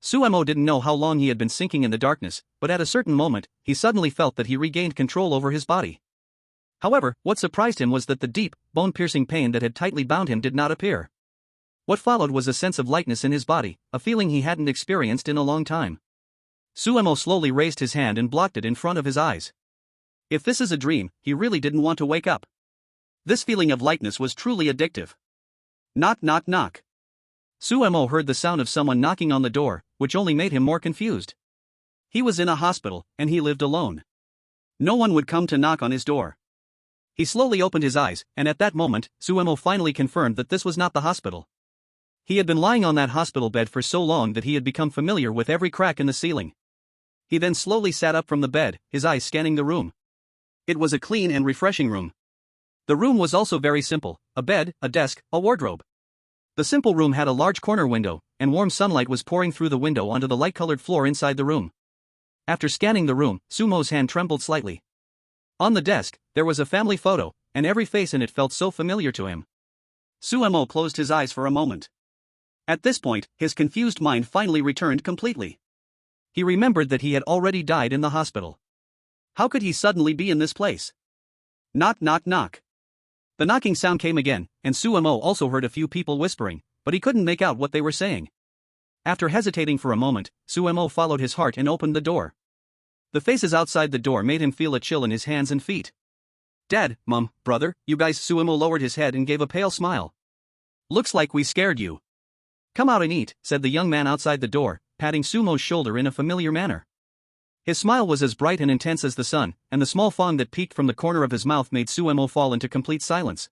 Suemo didn't know how long he had been sinking in the darkness, but at a certain moment, he suddenly felt that he regained control over his body. However, what surprised him was that the deep, bone-piercing pain that had tightly bound him did not appear. What followed was a sense of lightness in his body, a feeling he hadn't experienced in a long time. Suemo slowly raised his hand and blocked it in front of his eyes. If this is a dream, he really didn't want to wake up. This feeling of lightness was truly addictive. Knock knock knock. Suemo heard the sound of someone knocking on the door, which only made him more confused. He was in a hospital, and he lived alone. No one would come to knock on his door. He slowly opened his eyes, and at that moment, Suemo finally confirmed that this was not the hospital. He had been lying on that hospital bed for so long that he had become familiar with every crack in the ceiling. He then slowly sat up from the bed, his eyes scanning the room. It was a clean and refreshing room. The room was also very simple: a bed, a desk, a wardrobe. The simple room had a large corner window, and warm sunlight was pouring through the window onto the light-colored floor inside the room. After scanning the room, Sumo's hand trembled slightly. On the desk, there was a family photo, and every face in it felt so familiar to him. Suemo closed his eyes for a moment. At this point, his confused mind finally returned completely. He remembered that he had already died in the hospital. How could he suddenly be in this place? Knock knock knock. The knocking sound came again, and Suemo also heard a few people whispering, but he couldn't make out what they were saying. After hesitating for a moment, Suemo followed his heart and opened the door. The faces outside the door made him feel a chill in his hands and feet. Dad, Mom, brother, you guys. Suemo lowered his head and gave a pale smile. Looks like we scared you. Come out and eat, said the young man outside the door, patting Sumo's shoulder in a familiar manner. His smile was as bright and intense as the sun, and the small fong that peeked from the corner of his mouth made Suemo fall into complete silence.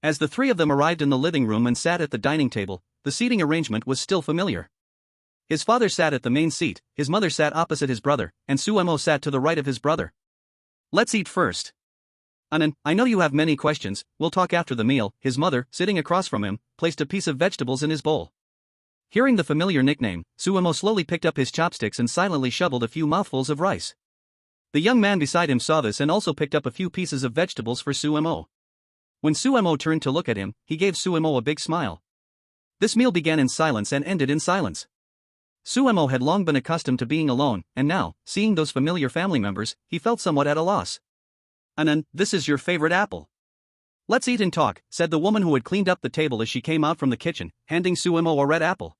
As the three of them arrived in the living room and sat at the dining table, the seating arrangement was still familiar. His father sat at the main seat, his mother sat opposite his brother, and Suemo sat to the right of his brother. Let's eat first. Anan, I know you have many questions, we'll talk after the meal. His mother, sitting across from him, placed a piece of vegetables in his bowl. Hearing the familiar nickname, Suemo slowly picked up his chopsticks and silently shoveled a few mouthfuls of rice. The young man beside him saw this and also picked up a few pieces of vegetables for Suemo. When Suemo turned to look at him, he gave Suemo a big smile. This meal began in silence and ended in silence. Suemo had long been accustomed to being alone, and now, seeing those familiar family members, he felt somewhat at a loss. Anan, this is your favorite apple. Let's eat and talk, said the woman who had cleaned up the table as she came out from the kitchen, handing Suemo a red apple.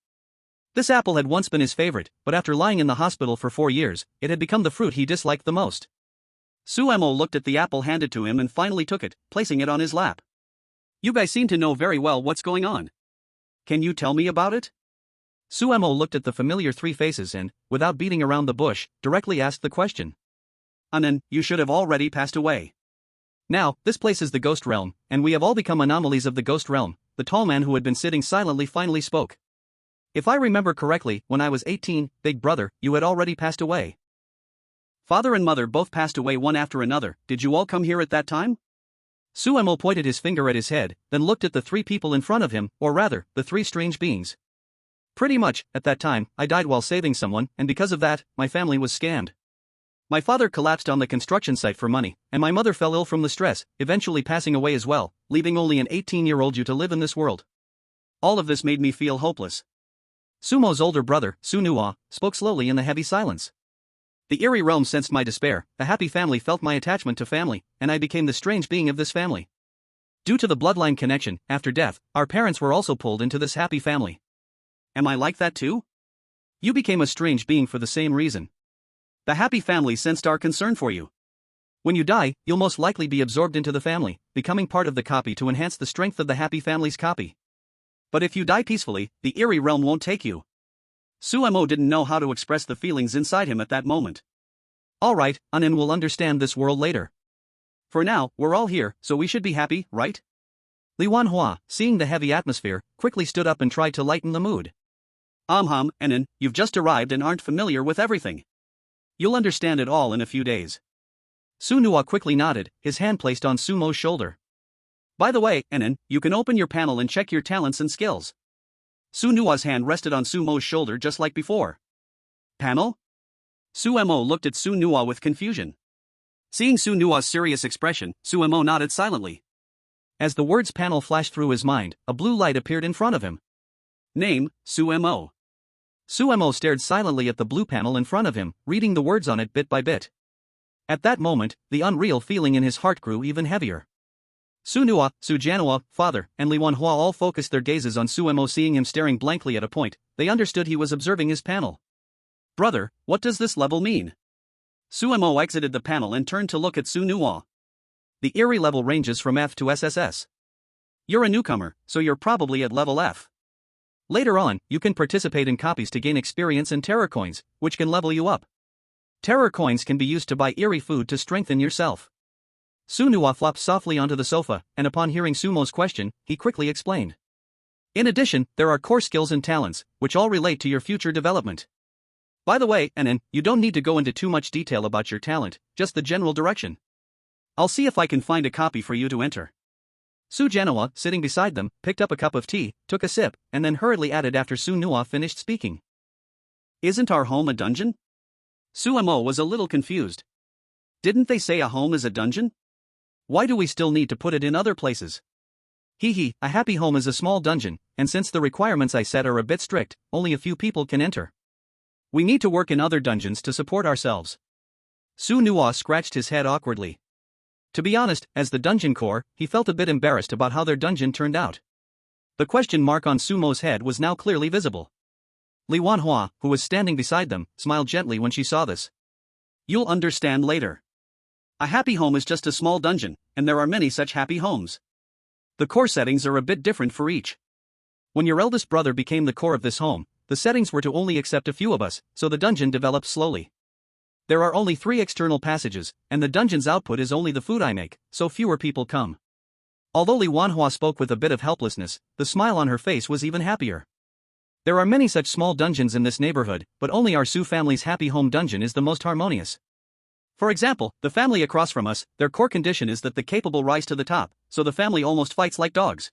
This apple had once been his favorite, but after lying in the hospital for 4 years, it had become the fruit he disliked the most. Suemo looked at the apple handed to him and finally took it, placing it on his lap. You guys seem to know very well what's going on. Can you tell me about it? Suemo looked at the familiar three faces and, without beating around the bush, directly asked the question. Anan, you should have already passed away. Now, this place is the ghost realm, and we have all become anomalies of the ghost realm. The tall man who had been sitting silently finally spoke. If I remember correctly, when I was 18, big brother, you had already passed away. Father and mother both passed away one after another. Did you all come here at that time? Suemo pointed his finger at his head, then looked at the three people in front of him, or rather, the three strange beings. Pretty much, at that time, I died while saving someone, and because of that, my family was scammed. My father collapsed on the construction site for money, and my mother fell ill from the stress, eventually passing away as well, leaving only an 18-year-old you to live in this world. All of this made me feel hopeless. Sumo's older brother, Sunua, spoke slowly in the heavy silence. The eerie realm sensed my despair, the happy family felt my attachment to family, and I became the strange being of this family. Due to the bloodline connection, after death, our parents were also pulled into this happy family. Am I like that too? You became a strange being for the same reason. The happy family sensed our concern for you. When you die, you'll most likely be absorbed into the family, becoming part of the copy to enhance the strength of the happy family's copy. But if you die peacefully, the eerie realm won't take you. Suemo didn't know how to express the feelings inside him at that moment. Alright, Anin will understand this world later. For now, we're all here, so we should be happy, right? Li Wanhua, seeing the heavy atmosphere, quickly stood up and tried to lighten the mood. Anin, you've just arrived and aren't familiar with everything. You'll understand it all in a few days. Sunua quickly nodded, his hand placed on Sumo's shoulder. By the way, Anin, you can open your panel and check your talents and skills. Sunua's hand rested on Sumo's shoulder just like before. Panel? Suemo looked at Sunua with confusion. Seeing Sunua's serious expression, Suemo nodded silently. As the words panel flashed through his mind, a blue light appeared in front of him. Name, Suemo. Suemo stared silently at the blue panel in front of him, reading the words on it bit by bit. At that moment, the unreal feeling in his heart grew even heavier. Sunua, Sujanua, father, and Liwanhua all focused their gazes on Suemo. Seeing him staring blankly at a point, they understood he was observing his panel. Brother, what does this level mean? Suemo exited the panel and turned to look at Sunua. The eerie level ranges from F to SSS. You're a newcomer, so you're probably at level F. Later on, you can participate in copies to gain experience and terror coins, which can level you up. Terror coins can be used to buy eerie food to strengthen yourself. Sunua flopped softly onto the sofa, and upon hearing Sumo's question, he quickly explained. In addition, there are core skills and talents, which all relate to your future development. By the way, Anan, you don't need to go into too much detail about your talent, just the general direction. I'll see if I can find a copy for you to enter. Sujanua, sitting beside them, picked up a cup of tea, took a sip, and then hurriedly added after Sunua finished speaking. Isn't our home a dungeon? Suemo was a little confused. Didn't they say a home is a dungeon? Why do we still need to put it in other places? A happy home is a small dungeon, and since the requirements I set are a bit strict, only a few people can enter. We need to work in other dungeons to support ourselves. Sunua scratched his head awkwardly. To be honest, as the dungeon core, he felt a bit embarrassed about how their dungeon turned out. The question mark on Sumo's head was now clearly visible. Li Wanhua, who was standing beside them, smiled gently when she saw this. You'll understand later. A happy home is just a small dungeon, and there are many such happy homes. The core settings are a bit different for each. When your eldest brother became the core of this home, the settings were to only accept a few of us, so the dungeon developed slowly. There are only 3 external passages, and the dungeon's output is only the food I make, so fewer people come. Although Li Wanhua spoke with a bit of helplessness, the smile on her face was even happier. There are many such small dungeons in this neighborhood, but only our Su family's happy home dungeon is the most harmonious. For example, the family across from us, their core condition is that the capable rise to the top, so the family almost fights like dogs.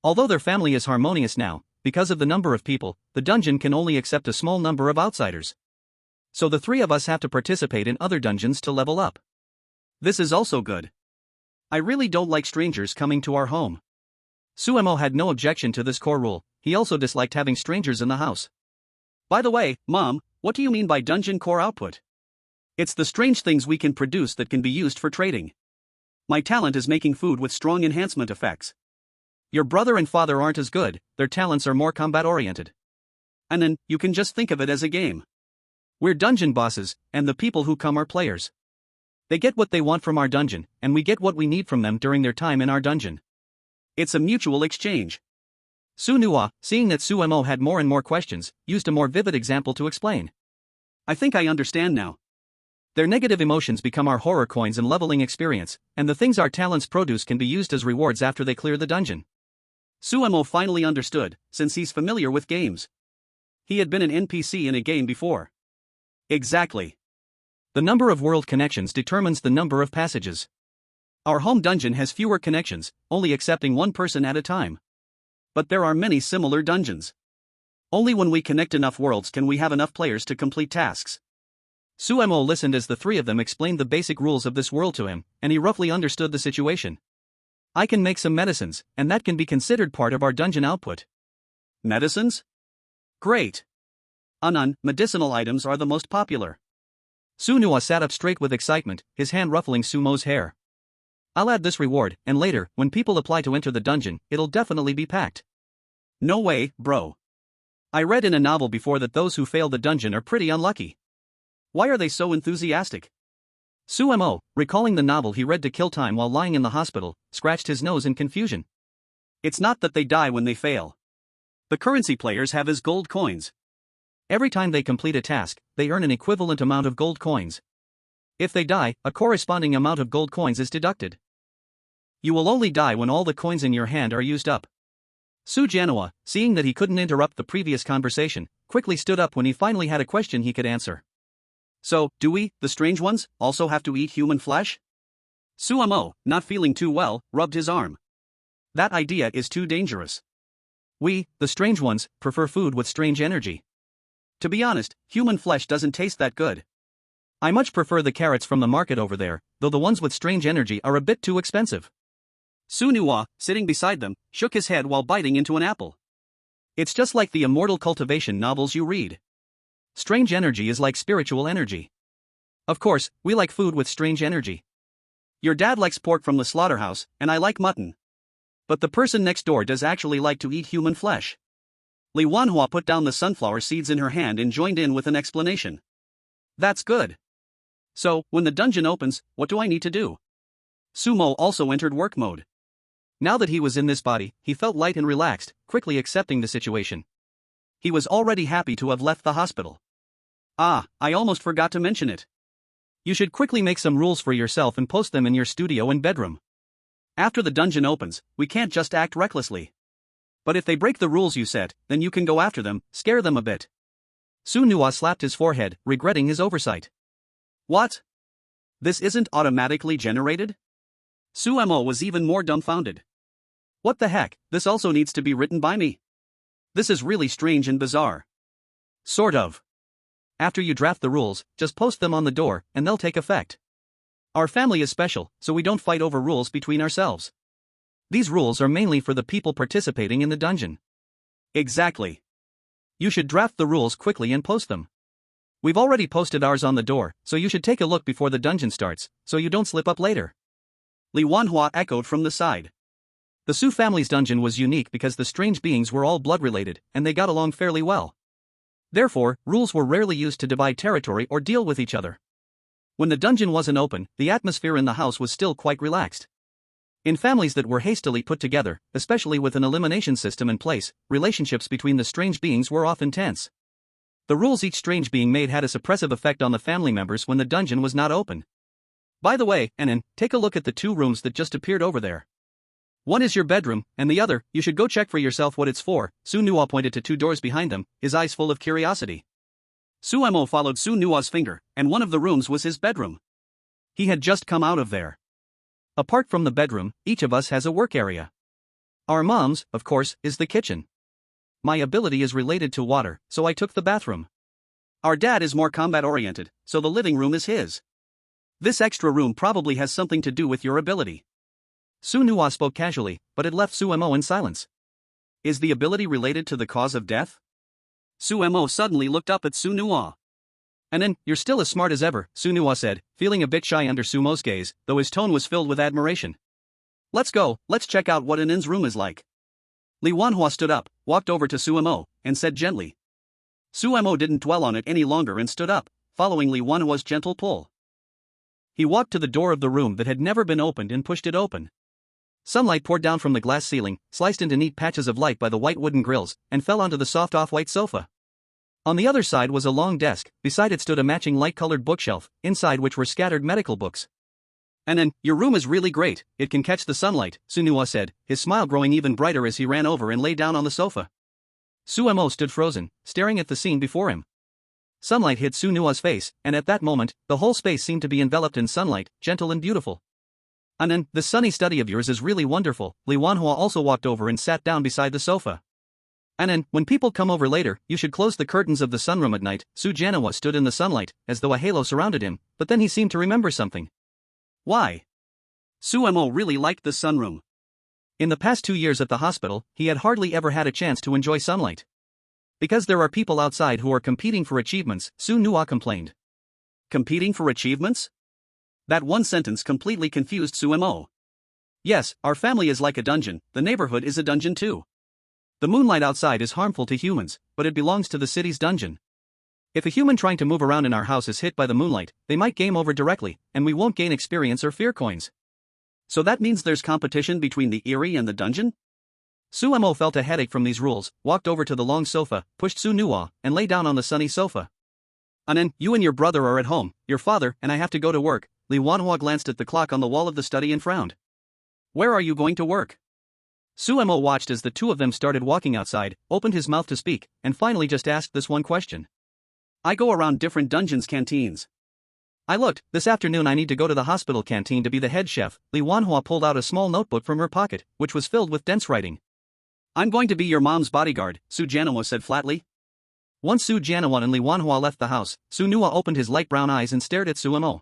Although their family is harmonious now, because of the number of people, the dungeon can only accept a small number of outsiders. So the 3 of us have to participate in other dungeons to level up. This is also good. I really don't like strangers coming to our home. Suemo had no objection to this core rule, he also disliked having strangers in the house. By the way, Mom, what do you mean by dungeon core output? It's the strange things we can produce that can be used for trading. My talent is making food with strong enhancement effects. Your brother and father aren't as good, their talents are more combat-oriented. And then, you can just think of it as a game. We're dungeon bosses, and the people who come are players. They get what they want from our dungeon, and we get what we need from them during their time in our dungeon. It's a mutual exchange. Sunua, seeing that Suemo had more and more questions, used a more vivid example to explain. I think I understand now. Their negative emotions become our horror coins and leveling experience, and the things our talents produce can be used as rewards after they clear the dungeon. Suemo finally understood, since he's familiar with games. He had been an NPC in a game before. Exactly. The number of world connections determines the number of passages. Our home dungeon has fewer connections, only accepting 1 person at a time. But there are many similar dungeons. Only when we connect enough worlds can we have enough players to complete tasks. Suemo listened as the 3 of them explained the basic rules of this world to him, and he roughly understood the situation. I can make some medicines, and that can be considered part of our dungeon output. Medicines? Great. Anan, medicinal items are the most popular. Sunua sat up straight with excitement, his hand ruffling Sumo's hair. I'll add this reward, and later, when people apply to enter the dungeon, it'll definitely be packed. No way, bro. I read in a novel before that those who fail the dungeon are pretty unlucky. Why are they so enthusiastic? Suemo, recalling the novel he read to kill time while lying in the hospital, scratched his nose in confusion. It's not that they die when they fail. The currency players have is gold coins. Every time they complete a task, they earn an equivalent amount of gold coins. If they die, a corresponding amount of gold coins is deducted. You will only die when all the coins in your hand are used up. Sujanua, seeing that he couldn't interrupt the previous conversation, quickly stood up when he finally had a question he could answer. So, do we, the strange ones, also have to eat human flesh? Suemo, not feeling too well, rubbed his arm. That idea is too dangerous. We, the strange ones, prefer food with strange energy. To be honest, human flesh doesn't taste that good. I much prefer the carrots from the market over there, though the ones with strange energy are a bit too expensive. Sunua, sitting beside them, shook his head while biting into an apple. It's just like the immortal cultivation novels you read. Strange energy is like spiritual energy. Of course, we like food with strange energy. Your dad likes pork from the slaughterhouse, and I like mutton. But the person next door does actually like to eat human flesh. Li Wanhua put down the sunflower seeds in her hand and joined in with an explanation. That's good. So, when the dungeon opens, what do I need to do? Sumo also entered work mode. Now that he was in this body, he felt light and relaxed, quickly accepting the situation. He was already happy to have left the hospital. Ah, I almost forgot to mention it. You should quickly make some rules for yourself and post them in your studio and bedroom. After the dungeon opens, we can't just act recklessly. But if they break the rules you set, then you can go after them, scare them a bit. Su Nua slapped his forehead, regretting his oversight. What? This isn't automatically generated? Su Mo was even more dumbfounded. What the heck, this also needs to be written by me. This is really strange and bizarre. Sort of. After you draft the rules, just post them on the door, and they'll take effect. Our family is special, so we don't fight over rules between ourselves. These rules are mainly for the people participating in the dungeon. Exactly. You should draft the rules quickly and post them. We've already posted ours on the door, so you should take a look before the dungeon starts, so you don't slip up later. Li Wanhua echoed from the side. The Su family's dungeon was unique because the strange beings were all blood-related, and they got along fairly well. Therefore, rules were rarely used to divide territory or deal with each other. When the dungeon wasn't open, the atmosphere in the house was still quite relaxed. In families that were hastily put together, especially with an elimination system in place, relationships between the strange beings were often tense. The rules each strange being made had a suppressive effect on the family members when the dungeon was not open. By the way, Enin, take a look at the two rooms that just appeared over there. One is your bedroom, and the other, you should go check for yourself what it's for. Su Nua pointed to two doors behind them, his eyes full of curiosity. Su Mo followed Su Nua's finger, and one of the rooms was his bedroom. He had just come out of there. Apart from the bedroom, each of us has a work area. Our mom's, of course, is the kitchen. My ability is related to water, so I took the bathroom. Our dad is more combat-oriented, so the living room is his. This extra room probably has something to do with your ability. Su Nua spoke casually, but it left Su Mo in silence. Is the ability related to the cause of death? Su Mo suddenly looked up at Su Nua. And then, you're still as smart as ever, Su Nua said, feeling a bit shy under Su Mo's gaze, though his tone was filled with admiration. Let's go, let's check out what Enin's room is like. Li Wanhua stood up, walked over to Su Mo, and said gently. Su Mo didn't dwell on it any longer and stood up, following Li Wanhua's gentle pull. He walked to the door of the room that had never been opened and pushed it open. Sunlight poured down from the glass ceiling, sliced into neat patches of light by the white wooden grills, and fell onto the soft off-white sofa. On the other side was a long desk, beside it stood a matching light-colored bookshelf, inside which were scattered medical books. And then, your room is really great, it can catch the sunlight, Su Nua said, his smile growing even brighter as he ran over and lay down on the sofa. Su Mo stood frozen, staring at the scene before him. Sunlight hit Su Nua's face, and at that moment, the whole space seemed to be enveloped in sunlight, gentle and beautiful. And then, this sunny study of yours is really wonderful. Li Wanhua also walked over and sat down beside the sofa. And then, when people come over later, you should close the curtains of the sunroom at night. Su Janawa stood in the sunlight, as though a halo surrounded him, but then he seemed to remember something. Why? Su Mo really liked the sunroom. In the past 2 years at the hospital, he had hardly ever had a chance to enjoy sunlight. Because there are people outside who are competing for achievements, Su Nua complained. Competing for achievements? That one sentence completely confused Su Mo. Yes, our family is like a dungeon, the neighborhood is a dungeon too. The moonlight outside is harmful to humans, but it belongs to the city's dungeon. If a human trying to move around in our house is hit by the moonlight, they might game over directly, and we won't gain experience or fear coins. So that means there's competition between the eerie and the dungeon? Su Mo felt a headache from these rules, walked over to the long sofa, pushed Su Nua, and lay down on the sunny sofa. And then, you and your brother are at home, your father and I have to go to work. Li Wanhua glanced at the clock on the wall of the study and frowned. Where are you going to work? Su Mo watched as the two of them started walking outside, opened his mouth to speak, and finally just asked this one question. I go around different dungeons' canteens. I looked, this afternoon I need to go to the hospital canteen to be the head chef. Li Wanhua pulled out a small notebook from her pocket, which was filled with dense writing. I'm going to be your mom's bodyguard, Su Janawa said flatly. Once Su Janawa and Li Wanhua left the house, Su Nua opened his light brown eyes and stared at Su Mo.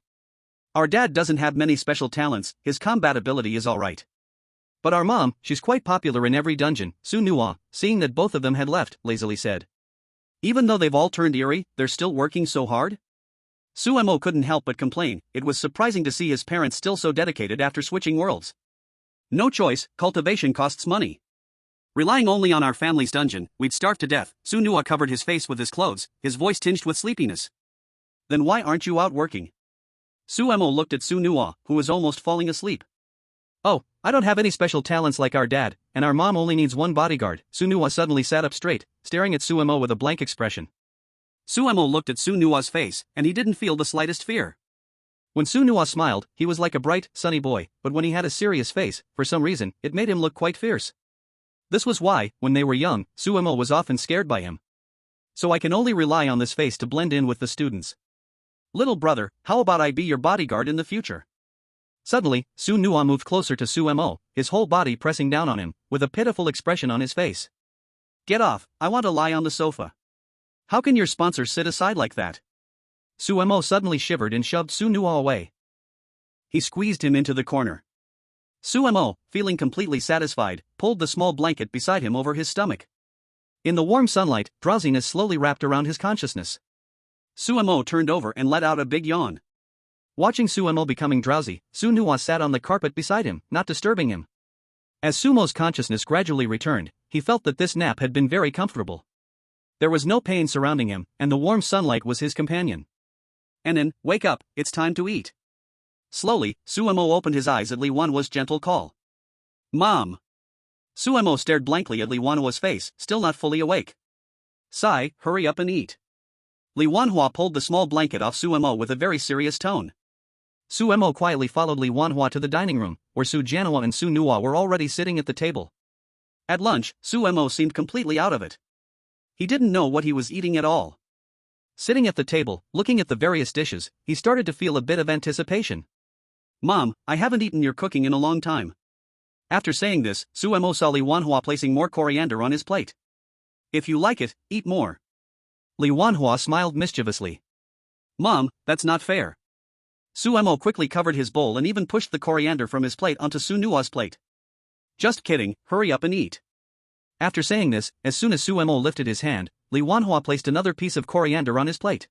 Our dad doesn't have many special talents, his combat ability is alright. But our mom, she's quite popular in every dungeon, Su Nuwa, seeing that both of them had left, lazily said. Even though they've all turned eerie, they're still working so hard? Suemo couldn't help but complain. It was surprising to see his parents still so dedicated after switching worlds. No choice, cultivation costs money. Relying only on our family's dungeon, we'd starve to death. Su Nuwa covered his face with his clothes, his voice tinged with sleepiness. Then why aren't you out working? Suemo looked at Su Nuwa, who was almost falling asleep. Oh, I don't have any special talents like our dad, and our mom only needs one bodyguard. Su Nuwa suddenly sat up straight, staring at Suemo with a blank expression. Suemo looked at Su Nuwa's face, and he didn't feel the slightest fear. When Su Nuwa smiled, he was like a bright, sunny boy, but when he had a serious face, for some reason, it made him look quite fierce. This was why, when they were young, Suemo was often scared by him. So I can only rely on this face to blend in with the students. Little brother, how about I be your bodyguard in the future? Suddenly, Su Nuwa moved closer to Suemo, his whole body pressing down on him, with a pitiful expression on his face. Get off, I want to lie on the sofa. How can your sponsor sit aside like that? Suemo suddenly shivered and shoved Su Nuwa away. He squeezed him into the corner. Suemo, feeling completely satisfied, pulled the small blanket beside him over his stomach. In the warm sunlight, drowsiness slowly wrapped around his consciousness. Suemo turned over and let out a big yawn. Watching Suemo becoming drowsy, Su Nuwa sat on the carpet beside him, not disturbing him. As Sumo's consciousness gradually returned, he felt that this nap had been very comfortable. There was no pain surrounding him, and the warm sunlight was his companion. Enin, wake up, it's time to eat. Slowly, Suemo opened his eyes at Li Wanhua's gentle call. Mom! Suemo stared blankly at Li Wanhua's face, still not fully awake. Sai, hurry up and eat. Li Wanhua pulled the small blanket off Suemo with a very serious tone. Suemo quietly followed Li Wanhua to the dining room, where Su Jianhua and Su Nuwa were already sitting at the table. At lunch, Suemo seemed completely out of it. He didn't know what he was eating at all. Sitting at the table, looking at the various dishes, he started to feel a bit of anticipation. Mom, I haven't eaten your cooking in a long time. After saying this, Suemo saw Li Wanhua placing more coriander on his plate. If you like it, eat more. Li Wanhua smiled mischievously. Mom, that's not fair. Suemo quickly covered his bowl and even pushed the coriander from his plate onto Su Nuwa's plate. Just kidding, hurry up and eat. After saying this, as soon as Suemo lifted his hand, Li Wanhua placed another piece of coriander on his plate.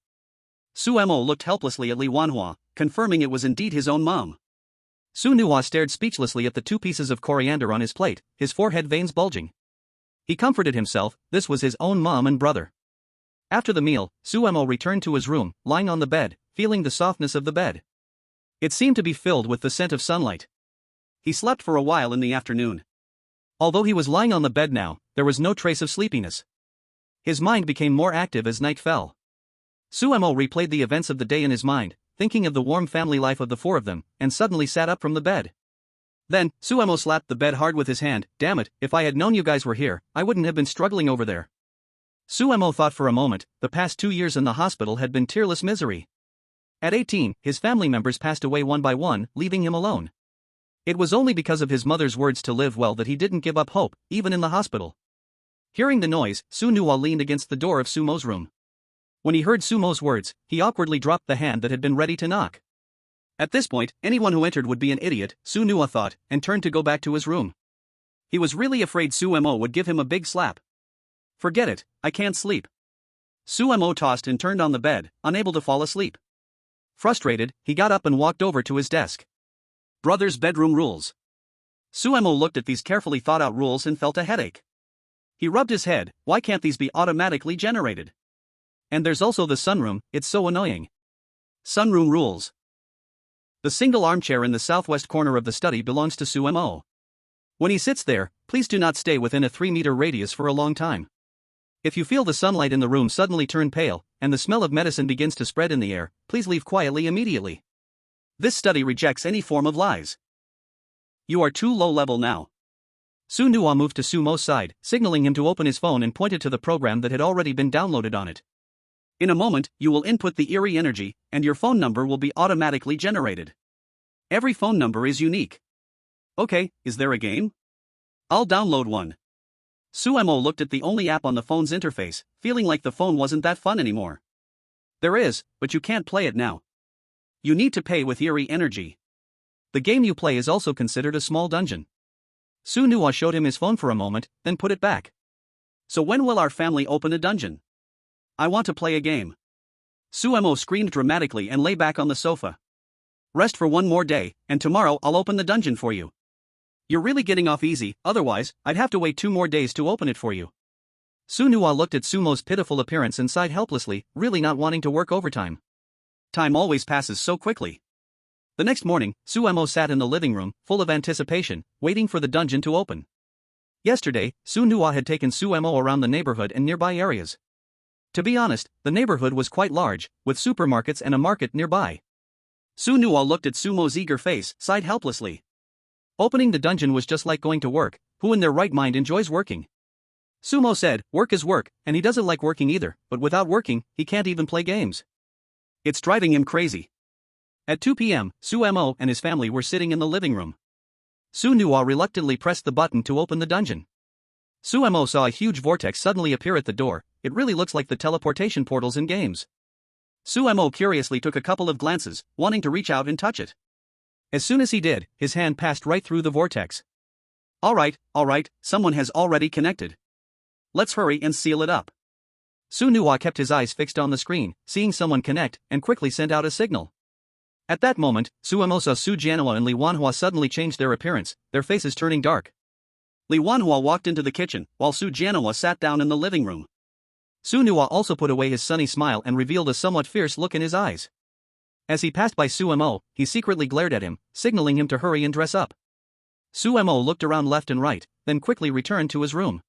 Suemo looked helplessly at Li Wanhua, confirming it was indeed his own mom. Su Nuwa stared speechlessly at the 2 pieces of coriander on his plate, his forehead veins bulging. He comforted himself, this was his own mom and brother. After the meal, Suemo returned to his room, lying on the bed, feeling the softness of the bed. It seemed to be filled with the scent of sunlight. He slept for a while in the afternoon. Although he was lying on the bed now, there was no trace of sleepiness. His mind became more active as night fell. Suemo replayed the events of the day in his mind, thinking of the warm family life of the 4 of them, and suddenly sat up from the bed. Then, Suemo slapped the bed hard with his hand. Damn it, if I had known you guys were here, I wouldn't have been struggling over there. Suemo thought for a moment. The past 2 years in the hospital had been tearless misery. At 18, his family members passed away one by one, leaving him alone. It was only because of his mother's words to live well that he didn't give up hope, even in the hospital. Hearing the noise, Su Nuwa leaned against the door of Sumo's room. When he heard Sumo's words, he awkwardly dropped the hand that had been ready to knock. At this point, anyone who entered would be an idiot, Su Nuwa thought, and turned to go back to his room. He was really afraid Suemo would give him a big slap. Forget it, I can't sleep. Suemo tossed and turned on the bed, unable to fall asleep. Frustrated, he got up and walked over to his desk. Brother's bedroom rules. Suemo looked at these carefully thought out rules and felt a headache. He rubbed his head. Why can't these be automatically generated? And there's also the sunroom, it's so annoying. Sunroom rules. The single armchair in the southwest corner of the study belongs to Suemo. When he sits there, please do not stay within a 3-meter radius for a long time. If you feel the sunlight in the room suddenly turn pale, and the smell of medicine begins to spread in the air, please leave quietly immediately. This study rejects any form of lies. You are too low level now. Su Nuwa moved to Sumo's side, signaling him to open his phone and pointed to the program that had already been downloaded on it. In a moment, you will input the eerie energy, and your phone number will be automatically generated. Every phone number is unique. Okay, is there a game? I'll download one. Suemo looked at the only app on the phone's interface, feeling like the phone wasn't that fun anymore. There is, but you can't play it now. You need to pay with eerie energy. The game you play is also considered a small dungeon. Nuwa showed him his phone for a moment, then put it back. So when will our family open a dungeon? I want to play a game. Suemo screamed dramatically and lay back on the sofa. Rest for one more day, and tomorrow I'll open the dungeon for you. You're really getting off easy, otherwise, I'd have to wait 2 more days to open it for you. Nuwa looked at Sumo's pitiful appearance and sighed helplessly, really not wanting to work overtime. Time always passes so quickly. The next morning, Suemo sat in the living room, full of anticipation, waiting for the dungeon to open. Yesterday, Nuwa had taken Suemo around the neighborhood and nearby areas. To be honest, the neighborhood was quite large, with supermarkets and a market nearby. Nuwa looked at Sumo's eager face, sighed helplessly. Opening the dungeon was just like going to work. Who in their right mind enjoys working? Sumo said, work is work, and he doesn't like working either, but without working, he can't even play games. It's driving him crazy. At 2 p.m., Suemo and his family were sitting in the living room. Nuwa reluctantly pressed the button to open the dungeon. Suemo saw a huge vortex suddenly appear at the door. It really looks like the teleportation portals in games. Suemo curiously took a couple of glances, wanting to reach out and touch it. As soon as he did, his hand passed right through the vortex. All right, someone has already connected. Let's hurry and seal it up. Nuwa kept his eyes fixed on the screen, seeing someone connect, and quickly sent out a signal. At that moment, Suemo saw Su Jianhua and Li Wanhua suddenly change their appearance, their faces turning dark. Li Wanhua walked into the kitchen, while Su Jianhua sat down in the living room. Nuwa also put away his sunny smile and revealed a somewhat fierce look in his eyes. As he passed by Suemo, he secretly glared at him, signaling him to hurry and dress up. Suemo looked around left and right, then quickly returned to his room.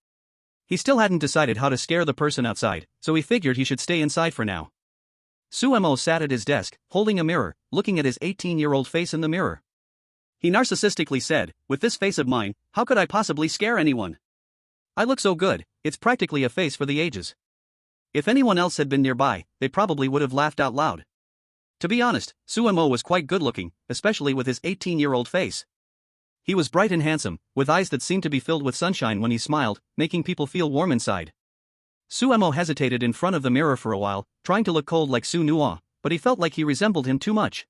He still hadn't decided how to scare the person outside, so he figured he should stay inside for now. Suemo sat at his desk, holding a mirror, looking at his 18-year-old face in the mirror. He narcissistically said, with this face of mine, how could I possibly scare anyone? I look so good, it's practically a face for the ages. If anyone else had been nearby, they probably would have laughed out loud. To be honest, Suemo was quite good-looking, especially with his 18-year-old face. He was bright and handsome, with eyes that seemed to be filled with sunshine when he smiled, making people feel warm inside. Suemo hesitated in front of the mirror for a while, trying to look cold like Su Nuwa, but he felt like he resembled him too much.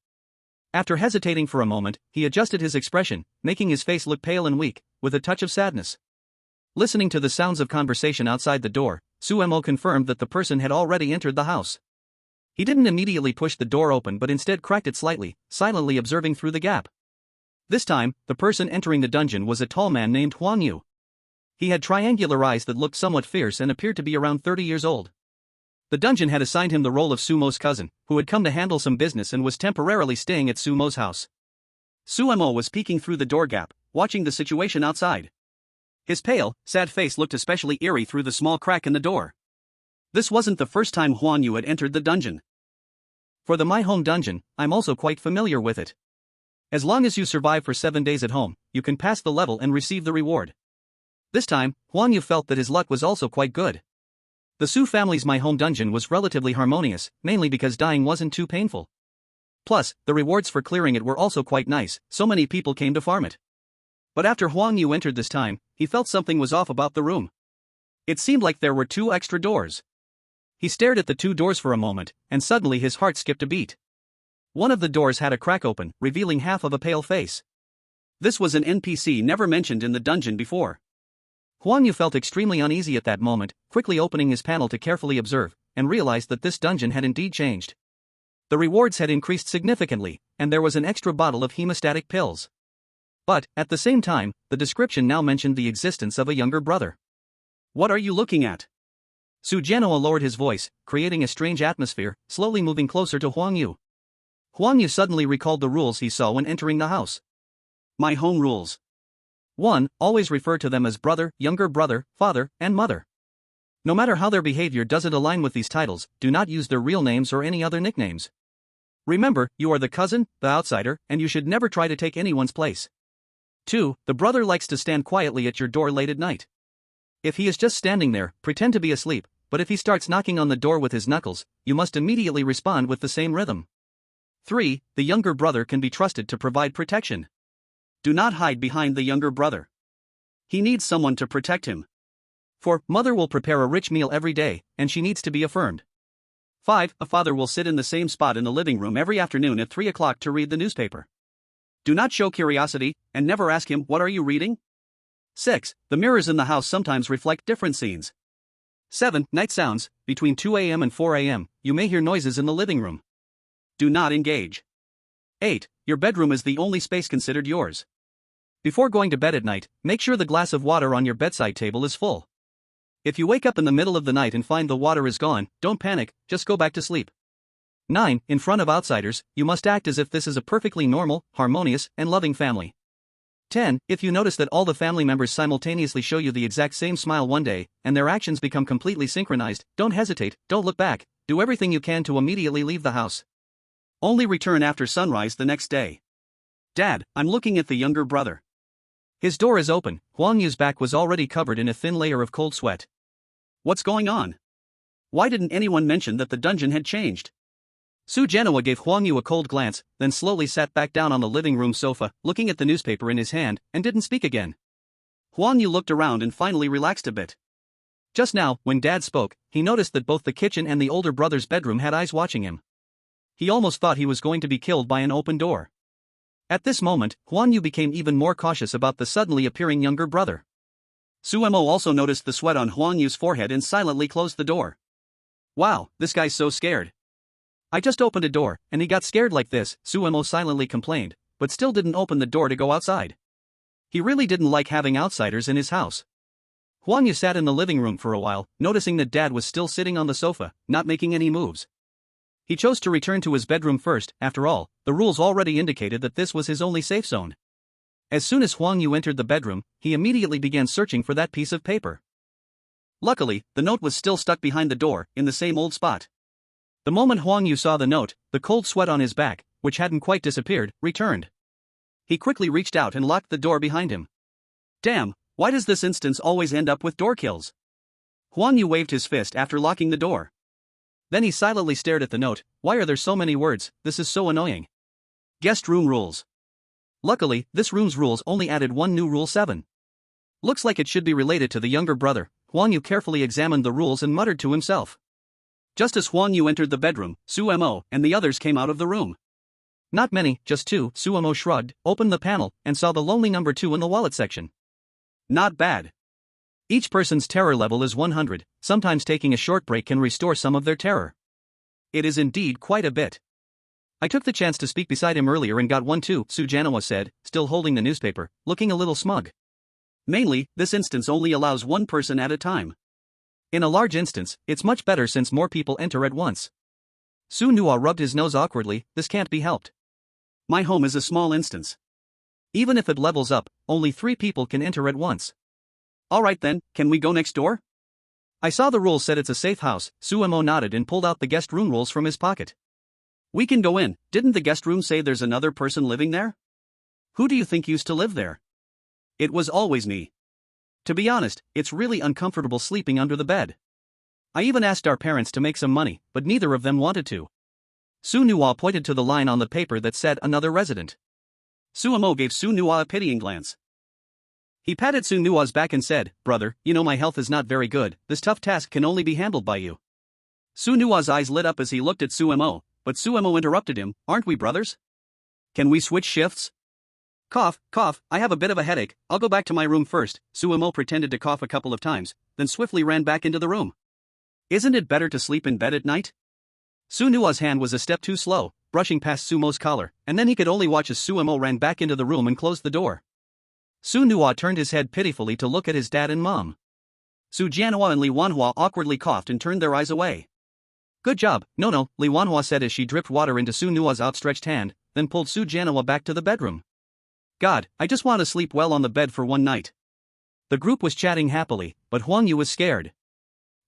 After hesitating for a moment, he adjusted his expression, making his face look pale and weak, with a touch of sadness. Listening to the sounds of conversation outside the door, Suemo confirmed that the person had already entered the house. He didn't immediately push the door open but instead cracked it slightly, silently observing through the gap. This time, the person entering the dungeon was a tall man named Huang Yu. He had triangular eyes that looked somewhat fierce and appeared to be around 30 years old. The dungeon had assigned him the role of Sumo's cousin, who had come to handle some business and was temporarily staying at Sumo's house. Suemo was peeking through the door gap, watching the situation outside. His pale, sad face looked especially eerie through the small crack in the door. This wasn't the first time Huang Yu had entered the dungeon. For the My Home dungeon, I'm also quite familiar with it. As long as you survive for 7 days at home, you can pass the level and receive the reward. This time, Huang Yu felt that his luck was also quite good. The Su family's My Home dungeon was relatively harmonious, mainly because dying wasn't too painful. Plus, the rewards for clearing it were also quite nice, so many people came to farm it. But after Huang Yu entered this time, he felt something was off about the room. It seemed like there were 2 extra doors. He stared at the 2 doors for a moment, and suddenly his heart skipped a beat. One of the doors had a crack open, revealing half of a pale face. This was an NPC never mentioned in the dungeon before. Huang Yu felt extremely uneasy at that moment, quickly opening his panel to carefully observe, and realized that this dungeon had indeed changed. The rewards had increased significantly, and there was an extra bottle of hemostatic pills. But, at the same time, the description now mentioned the existence of a younger brother. What are you looking at? Su Jianhua lowered his voice, creating a strange atmosphere, slowly moving closer to Huang Yu. Huang Yu suddenly recalled the rules he saw when entering the house. My Home rules. 1. Always refer to them as brother, younger brother, father, and mother. No matter how their behavior doesn't align with these titles, do not use their real names or any other nicknames. Remember, you are the cousin, the outsider, and you should never try to take anyone's place. 2. The brother likes to stand quietly at your door late at night. If he is just standing there, pretend to be asleep, but if he starts knocking on the door with his knuckles, you must immediately respond with the same rhythm. 3. The younger brother can be trusted to provide protection. Do not hide behind the younger brother. He needs someone to protect him. 4. Mother will prepare a rich meal every day, and she needs to be affirmed. 5. A father will sit in the same spot in the living room every afternoon at 3 o'clock to read the newspaper. Do not show curiosity, and never ask him, "What are you reading?" 6. The mirrors in the house sometimes reflect different scenes. 7. Night sounds. Between 2 a.m. and 4 a.m., you may hear noises in the living room. Do not engage. 8. Your bedroom is the only space considered yours. Before going to bed at night, make sure the glass of water on your bedside table is full. If you wake up in the middle of the night and find the water is gone, don't panic, just go back to sleep. 9. In front of outsiders, you must act as if this is a perfectly normal, harmonious, and loving family. 10. If you notice that all the family members simultaneously show you the exact same smile one day, and their actions become completely synchronized, don't hesitate, don't look back, do everything you can to immediately leave the house. Only return after sunrise the next day. Dad, I'm looking at the younger brother. His door is open. Huang Yu's back was already covered in a thin layer of cold sweat. What's going on? Why didn't anyone mention that the dungeon had changed? Su Jianhua gave Huang Yu a cold glance, then slowly sat back down on the living room sofa, looking at the newspaper in his hand, and didn't speak again. Huang Yu looked around and finally relaxed a bit. Just now, when Dad spoke, he noticed that both the kitchen and the older brother's bedroom had eyes watching him. He almost thought he was going to be killed by an open door. At this moment, Huang Yu became even more cautious about the suddenly appearing younger brother. Su Mo also noticed the sweat on Huang Yu's forehead and silently closed the door. Wow, this guy's so scared. I just opened a door, and he got scared like this, Su Mo silently complained, but still didn't open the door to go outside. He really didn't like having outsiders in his house. Huang Yu sat in the living room for a while, noticing that Dad was still sitting on the sofa, not making any moves. He chose to return to his bedroom first. After all, the rules already indicated that this was his only safe zone. As soon as Huang Yu entered the bedroom, he immediately began searching for that piece of paper. Luckily, the note was still stuck behind the door, in the same old spot. The moment Huang Yu saw the note, the cold sweat on his back, which hadn't quite disappeared, returned. He quickly reached out and locked the door behind him. Damn, why does this instance always end up with door kills? Huang Yu waved his fist after locking the door. Then he silently stared at the note. Why are there so many words? This is so annoying. Guest room rules. Luckily, this room's rules only added one new rule 7. Looks like it should be related to the younger brother. Huang Yu carefully examined the rules and muttered to himself. Just as Huang Yu entered the bedroom, Su Mo and the others came out of the room. Not many, just 2, Su Mo shrugged, opened the panel, and saw the lonely number 2 in the wallet section. Not bad. Each person's terror level is 100, sometimes taking a short break can restore some of their terror. It is indeed quite a bit. I took the chance to speak beside him earlier and got one too, Su Jianhua said, still holding the newspaper, looking a little smug. Mainly, this instance only allows one person at a time. In a large instance, it's much better since more people enter at once. Su Nua rubbed his nose awkwardly. This can't be helped. My home is a small instance. Even if it levels up, only 3 people can enter at once. Alright then, can we go next door? I saw the rules said it's a safe house. Su Mo nodded and pulled out the guest room rules from his pocket. We can go in. Didn't the guest room say there's another person living there? Who do you think used to live there? It was always me. To be honest, it's really uncomfortable sleeping under the bed. I even asked our parents to make some money, but neither of them wanted to. Su Nua pointed to the line on the paper that said another resident. Su Mo gave Su Nua a pitying glance. He patted Su Nua's back and said, Brother, you know my health is not very good, this tough task can only be handled by you. Su Nua's eyes lit up as he looked at Su Mo, but Su Mo interrupted him, aren't we brothers? Can we switch shifts? Cough, cough, I have a bit of a headache, I'll go back to my room first. Su Mo pretended to cough a couple of times, then swiftly ran back into the room. Isn't it better to sleep in bed at night? Su Nua's hand was a step too slow, brushing past Su Mo's collar, and then he could only watch as Su Mo ran back into the room and closed the door. Su Nua turned his head pitifully to look at his dad and mom. Su Jianhua and Li Wanhua awkwardly coughed and turned their eyes away. Good job, no, Li Wanhua said as she dripped water into Su Nua's outstretched hand, then pulled Su Jianhua back to the bedroom. God, I just want to sleep well on the bed for one night. The group was chatting happily, but Huang Yu was scared.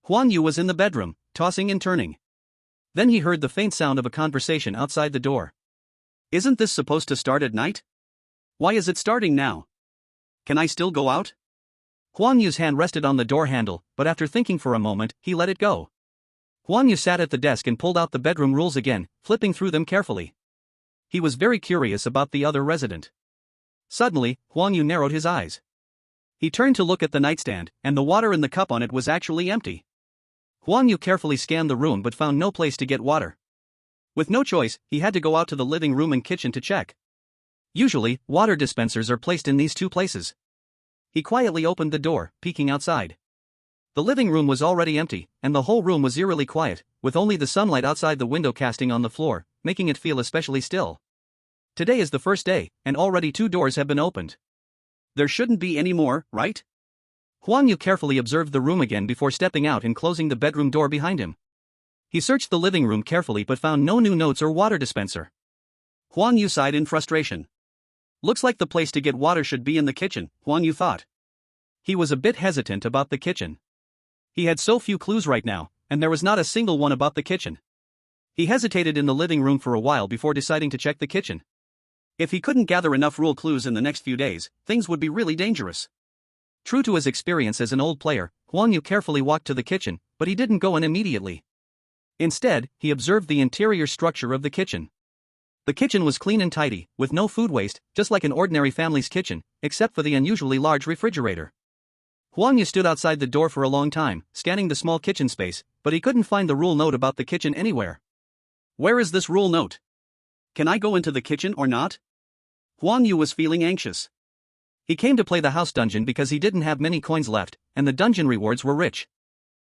Huang Yu was in the bedroom, tossing and turning. Then he heard the faint sound of a conversation outside the door. Isn't this supposed to start at night? Why is it starting now? Can I still go out? Huang Yu's hand rested on the door handle, but after thinking for a moment, he let it go. Huang Yu sat at the desk and pulled out the bedroom rules again, flipping through them carefully. He was very curious about the other resident. Suddenly, Huang Yu narrowed his eyes. He turned to look at the nightstand, and the water in the cup on it was actually empty. Huang Yu carefully scanned the room but found no place to get water. With no choice, he had to go out to the living room and kitchen to check. Usually, water dispensers are placed in these 2 places. He quietly opened the door, peeking outside. The living room was already empty, and the whole room was eerily quiet, with only the sunlight outside the window casting on the floor, making it feel especially still. Today is the first day, and already 2 doors have been opened. There shouldn't be any more, right? Huang Yu carefully observed the room again before stepping out and closing the bedroom door behind him. He searched the living room carefully but found no new notes or water dispenser. Huang Yu sighed in frustration. Looks like the place to get water should be in the kitchen, Huang Yu thought. He was a bit hesitant about the kitchen. He had so few clues right now, and there was not a single one about the kitchen. He hesitated in the living room for a while before deciding to check the kitchen. If he couldn't gather enough rule clues in the next few days, things would be really dangerous. True to his experience as an old player, Huang Yu carefully walked to the kitchen, but he didn't go in immediately. Instead, he observed the interior structure of the kitchen. The kitchen was clean and tidy, with no food waste, just like an ordinary family's kitchen, except for the unusually large refrigerator. Huang Yu stood outside the door for a long time, scanning the small kitchen space, but he couldn't find the rule note about the kitchen anywhere. Where is this rule note? Can I go into the kitchen or not? Huang Yu was feeling anxious. He came to play the house dungeon because he didn't have many coins left, and the dungeon rewards were rich.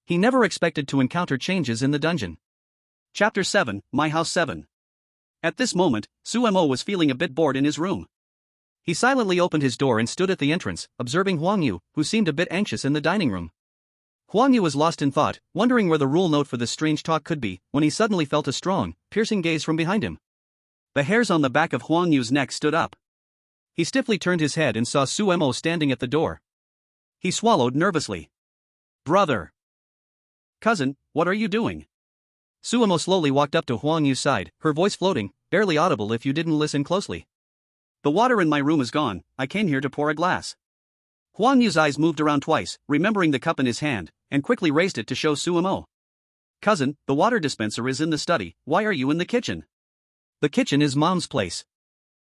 He never expected to encounter changes in the dungeon. Chapter 7, My House 7. At this moment, Sumo was feeling a bit bored in his room. He silently opened his door and stood at the entrance, observing Huang Yu, who seemed a bit anxious in the dining room. Huang Yu was lost in thought, wondering where the rule note for this strange talk could be, when he suddenly felt a strong, piercing gaze from behind him. The hairs on the back of Huang Yu's neck stood up. He stiffly turned his head and saw Sumo standing at the door. He swallowed nervously. Brother. Cousin, what are you doing? Sumo slowly walked up to Huang Yu's side, her voice floating, barely audible if you didn't listen closely. The water in my room is gone, I came here to pour a glass. Huang Yu's eyes moved around twice, remembering the cup in his hand, and quickly raised it to show Sumo. Cousin, the water dispenser is in the study, why are you in the kitchen? The kitchen is Mom's place.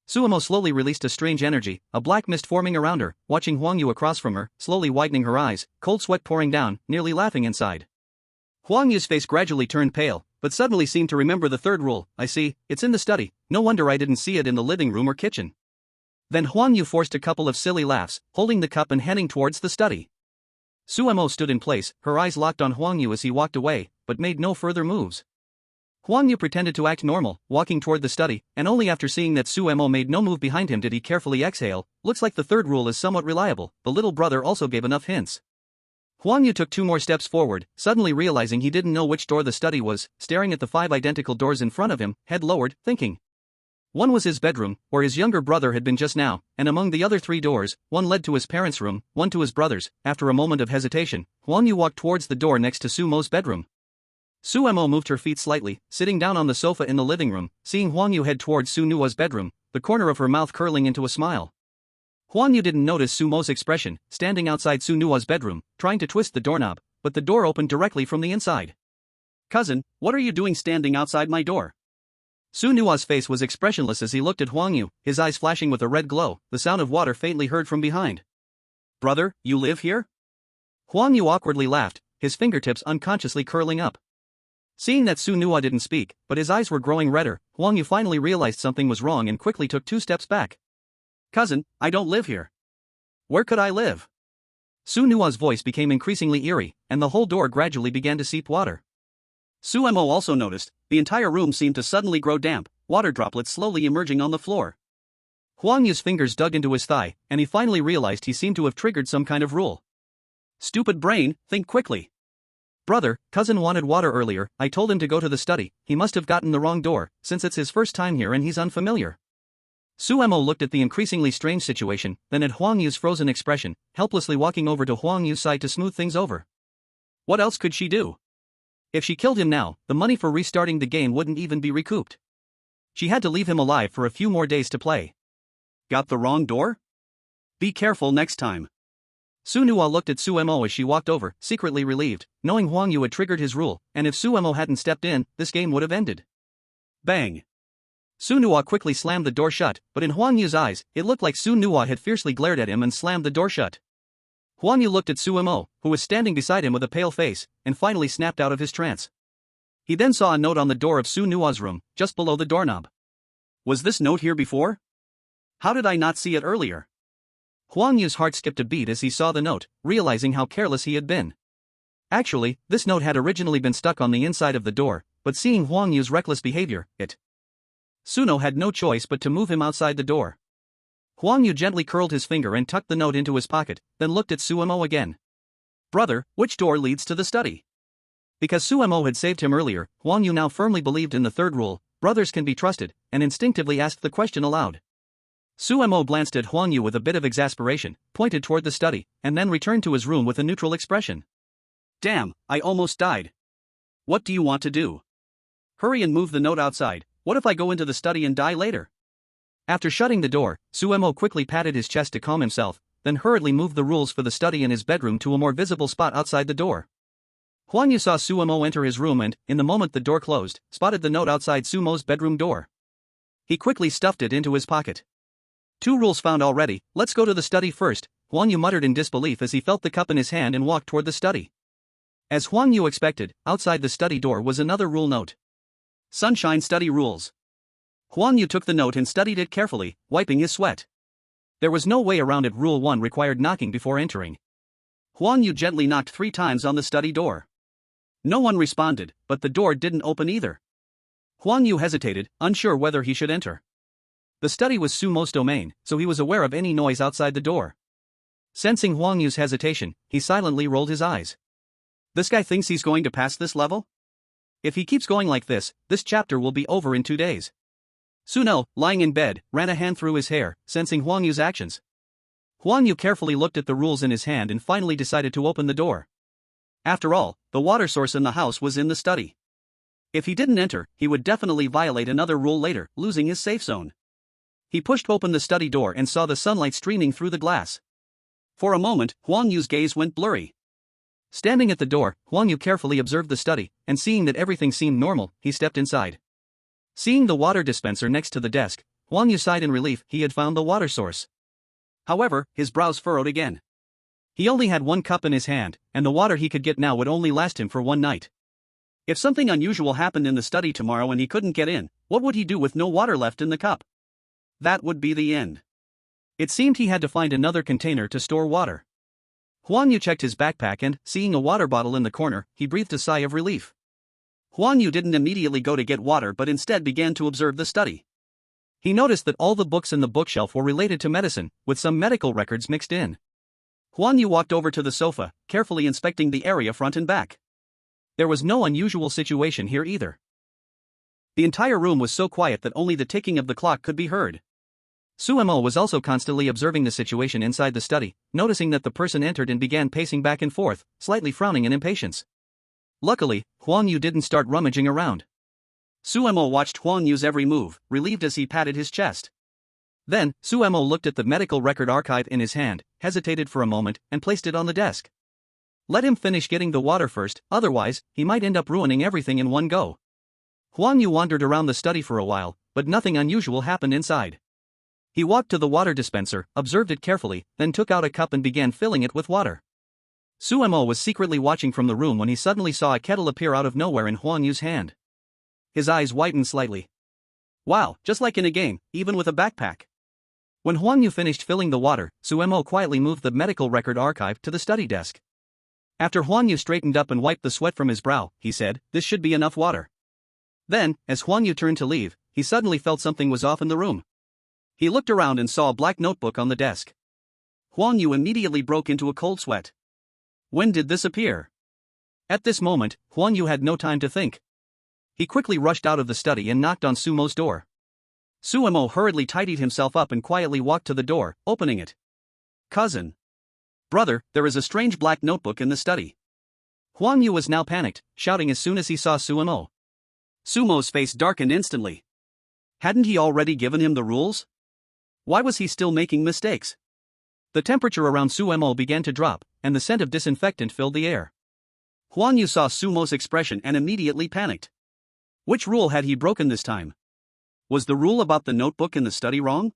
Sumo slowly released a strange energy, a black mist forming around her, watching Huang Yu across from her, slowly widening her eyes, cold sweat pouring down, nearly laughing inside. Huang Yu's face gradually turned pale, but suddenly seemed to remember the third rule. I see, it's in the study, no wonder I didn't see it in the living room or kitchen. Then Huang Yu forced a couple of silly laughs, holding the cup and heading towards the study. Sumo stood in place, her eyes locked on Huang Yu as he walked away, but made no further moves. Huang Yu pretended to act normal, walking toward the study, and only after seeing that Sumo made no move behind him did he carefully exhale. Looks like the third rule is somewhat reliable. The little brother also gave enough hints. Huang Yu took 2 more steps forward, suddenly realizing he didn't know which door the study was, staring at the 5 identical doors in front of him, head lowered, thinking. One was his bedroom, where his younger brother had been just now, and among the other 3 doors, one led to his parents' room, one to his brother's. After a moment of hesitation, Huang Yu walked towards the door next to Sumo's bedroom. Sumo moved her feet slightly, sitting down on the sofa in the living room, seeing Huang Yu head towards Sunua's bedroom, the corner of her mouth curling into a smile. Huang Yu didn't notice Sumo's expression, standing outside Sunua's bedroom, trying to twist the doorknob, but the door opened directly from the inside. Cousin, what are you doing standing outside my door? Sunua's face was expressionless as he looked at Huang Yu, his eyes flashing with a red glow, the sound of water faintly heard from behind. Brother, you live here? Huang Yu awkwardly laughed, his fingertips unconsciously curling up. Seeing that Sunua didn't speak, but his eyes were growing redder, Huang Yu finally realized something was wrong and quickly took 2 steps back. Cousin, I don't live here. Where could I live? Sunua's voice became increasingly eerie, and the whole door gradually began to seep water. Sumo also noticed, the entire room seemed to suddenly grow damp, water droplets slowly emerging on the floor. Huang Yu's fingers dug into his thigh, and he finally realized he seemed to have triggered some kind of rule. Stupid brain, think quickly. Brother, cousin wanted water earlier, I told him to go to the study, he must have gotten the wrong door, since it's his first time here and he's unfamiliar. Sumo looked at the increasingly strange situation, then at Huang Yu's frozen expression, helplessly walking over to Huang Yu's side to smooth things over. What else could she do? If she killed him now, the money for restarting the game wouldn't even be recouped. She had to leave him alive for a few more days to play. Got the wrong door? Be careful next time. Sunua looked at Sumo as she walked over, secretly relieved, knowing Huang Yu had triggered his rule, and if Sumo hadn't stepped in, this game would have ended. Bang. Sunua quickly slammed the door shut, but in Huang Yu's eyes, it looked like Sunua had fiercely glared at him and slammed the door shut. Huang Yu looked at Sumo, who was standing beside him with a pale face, and finally snapped out of his trance. He then saw a note on the door of Sunua's room, just below the doorknob. Was this note here before? How did I not see it earlier? Huang Yu's heart skipped a beat as he saw the note, realizing how careless he had been. Actually, this note had originally been stuck on the inside of the door, but seeing Huang Yu's reckless behavior, Suno had no choice but to move him outside the door. Huang Yu gently curled his finger and tucked the note into his pocket, then looked at Suemo again. Brother, which door leads to the study? Because Suemo had saved him earlier, Huang Yu now firmly believed in the third rule, brothers can be trusted, and instinctively asked the question aloud. Suemo glanced at Huang Yu with a bit of exasperation, pointed toward the study, and then returned to his room with a neutral expression. Damn, I almost died. What do you want to do? Hurry and move the note outside. What if I go into the study and die later? After shutting the door, Suemo quickly patted his chest to calm himself, then hurriedly moved the rules for the study in his bedroom to a more visible spot outside the door. Huang Yu saw Suemo enter his room and, in the moment the door closed, spotted the note outside Sumo's bedroom door. He quickly stuffed it into his pocket. 2 rules found already, let's go to the study first, Huang Yu muttered in disbelief as he felt the cup in his hand and walked toward the study. As Huang Yu expected, outside the study door was another rule note. Sunshine Study Rules. Huang Yu took the note and studied it carefully, wiping his sweat. There was no way around it. Rule 1 required knocking before entering. Huang Yu gently knocked 3 times on the study door. No one responded, but the door didn't open either. Huang Yu hesitated, unsure whether he should enter. The study was Sumo's domain, so he was aware of any noise outside the door. Sensing Huang Yu's hesitation, he silently rolled his eyes. This guy thinks he's going to pass this level? If he keeps going like this chapter will be over in 2 days. Suno, lying in bed, ran a hand through his hair, sensing Huang Yu's actions. Huang Yu carefully looked at the rules in his hand and finally decided to open the door. After all, the water source in the house was in the study. If he didn't enter, he would definitely violate another rule later, losing his safe zone. He pushed open the study door and saw the sunlight streaming through the glass. For a moment, Huang Yu's gaze went blurry. Standing at the door, Huang Yu carefully observed the study, and seeing that everything seemed normal, he stepped inside. Seeing the water dispenser next to the desk, Huang Yu sighed in relief. He had found the water source. However, his brows furrowed again. He only had 1 cup in his hand, and the water he could get now would only last him for 1 night. If something unusual happened in the study tomorrow and he couldn't get in, what would he do with no water left in the cup? That would be the end. It seemed he had to find another container to store water. Huang Yu checked his backpack and, seeing a water bottle in the corner, he breathed a sigh of relief. Huang Yu didn't immediately go to get water but instead began to observe the study. He noticed that all the books in the bookshelf were related to medicine, with some medical records mixed in. Huang Yu walked over to the sofa, carefully inspecting the area front and back. There was no unusual situation here either. The entire room was so quiet that only the ticking of the clock could be heard. Suemo was also constantly observing the situation inside the study, noticing that the person entered and began pacing back and forth, slightly frowning in impatience. Luckily, Huang Yu didn't start rummaging around. Suemo watched Huang Yu's every move, relieved as he patted his chest. Then, Suemo looked at the medical record archive in his hand, hesitated for a moment, and placed it on the desk. Let him finish getting the water first, otherwise, he might end up ruining everything in one go. Huang Yu wandered around the study for a while, but nothing unusual happened inside. He walked to the water dispenser, observed it carefully, then took out a cup and began filling it with water. Suemo was secretly watching from the room when he suddenly saw a kettle appear out of nowhere in Huang Yu's hand. His eyes widened slightly. Wow, just like in a game, even with a backpack. When Huang Yu finished filling the water, Suemo quietly moved the medical record archive to the study desk. After Huang Yu straightened up and wiped the sweat from his brow, he said, "This should be enough water." Then, as Huang Yu turned to leave, he suddenly felt something was off in the room. He looked around and saw a black notebook on the desk. Huang Yu immediately broke into a cold sweat. When did this appear? At this moment, Huang Yu had no time to think. He quickly rushed out of the study and knocked on Sumo's door. Suemo hurriedly tidied himself up and quietly walked to the door, opening it. "Cousin. Brother, there is a strange black notebook in the study." Huang Yu was now panicked, shouting as soon as he saw Suemo. Sumo's face darkened instantly. Hadn't he already given him the rules? Why was he still making mistakes? The temperature around Suemo began to drop, and the scent of disinfectant filled the air. Huang Yu saw Sumo's expression and immediately panicked. Which rule had he broken this time? Was the rule about the notebook in the study wrong?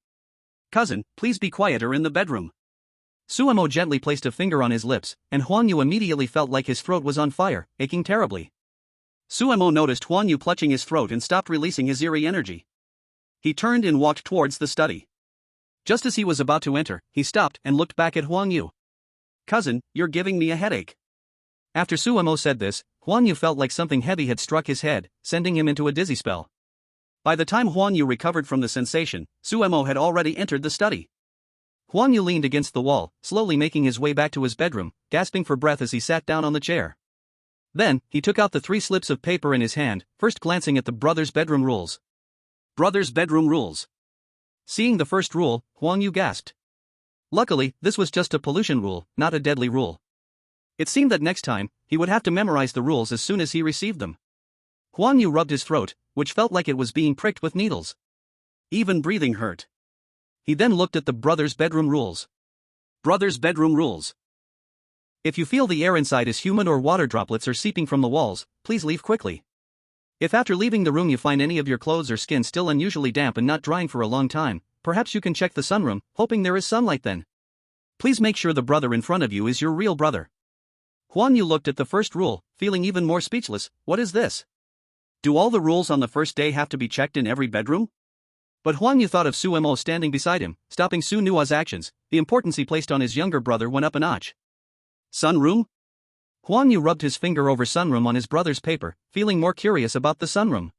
"Cousin, please be quieter in the bedroom." Suemo gently placed a finger on his lips, and Huang Yu immediately felt like his throat was on fire, aching terribly. Suemo noticed Huang Yu clutching his throat and stopped releasing his eerie energy. He turned and walked towards the study. Just as he was about to enter, he stopped and looked back at Huang Yu. "Cousin, you're giving me a headache." After Suemo said this, Huang Yu felt like something heavy had struck his head, sending him into a dizzy spell. By the time Huang Yu recovered from the sensation, Suemo had already entered the study. Huang Yu leaned against the wall, slowly making his way back to his bedroom, gasping for breath as he sat down on the chair. Then, he took out the 3 slips of paper in his hand, first glancing at the brothers' bedroom rules. Brothers' bedroom rules. Seeing the first rule, Huang Yu gasped. Luckily, this was just a pollution rule, not a deadly rule. It seemed that next time, he would have to memorize the rules as soon as he received them. Huang Yu rubbed his throat, which felt like it was being pricked with needles. Even breathing hurt. He then looked at the brothers' bedroom rules. Brothers' bedroom rules. If you feel the air inside is humid or water droplets are seeping from the walls, please leave quickly. If after leaving the room you find any of your clothes or skin still unusually damp and not drying for a long time, perhaps you can check the sunroom, hoping there is sunlight then. Please make sure the brother in front of you is your real brother. Huang Yu looked at the first rule, feeling even more speechless. What is this? Do all the rules on the first day have to be checked in every bedroom? But Huang Yu thought of Suemo standing beside him, stopping Su Nua's actions. The importance he placed on his younger brother went up a notch. Sunroom? Huang Yu rubbed his finger over sunroom on his brother's paper, feeling more curious about the sunroom.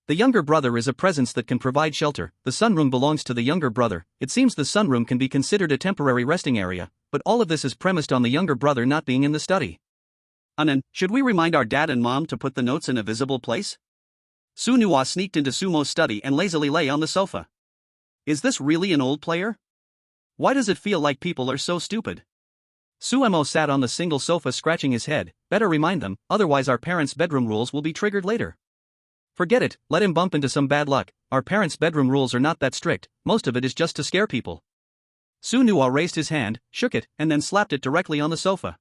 The younger brother is a presence that can provide shelter. The sunroom belongs to the younger brother. It seems the sunroom can be considered a temporary resting area, but all of this is premised on the younger brother not being in the study. Anan, should we remind our dad and mom to put the notes in a visible place? Su Nua sneaked into Sumo's study and lazily lay on the sofa. Is this really an old player? Why does it feel like people are so stupid? Suemo sat on the single sofa scratching his head. Better remind them, otherwise our parents' bedroom rules will be triggered later. Forget it, let him bump into some bad luck. Our parents' bedroom rules are not that strict, most of it is just to scare people. Su Nua raised his hand, shook it, and then slapped it directly on the sofa.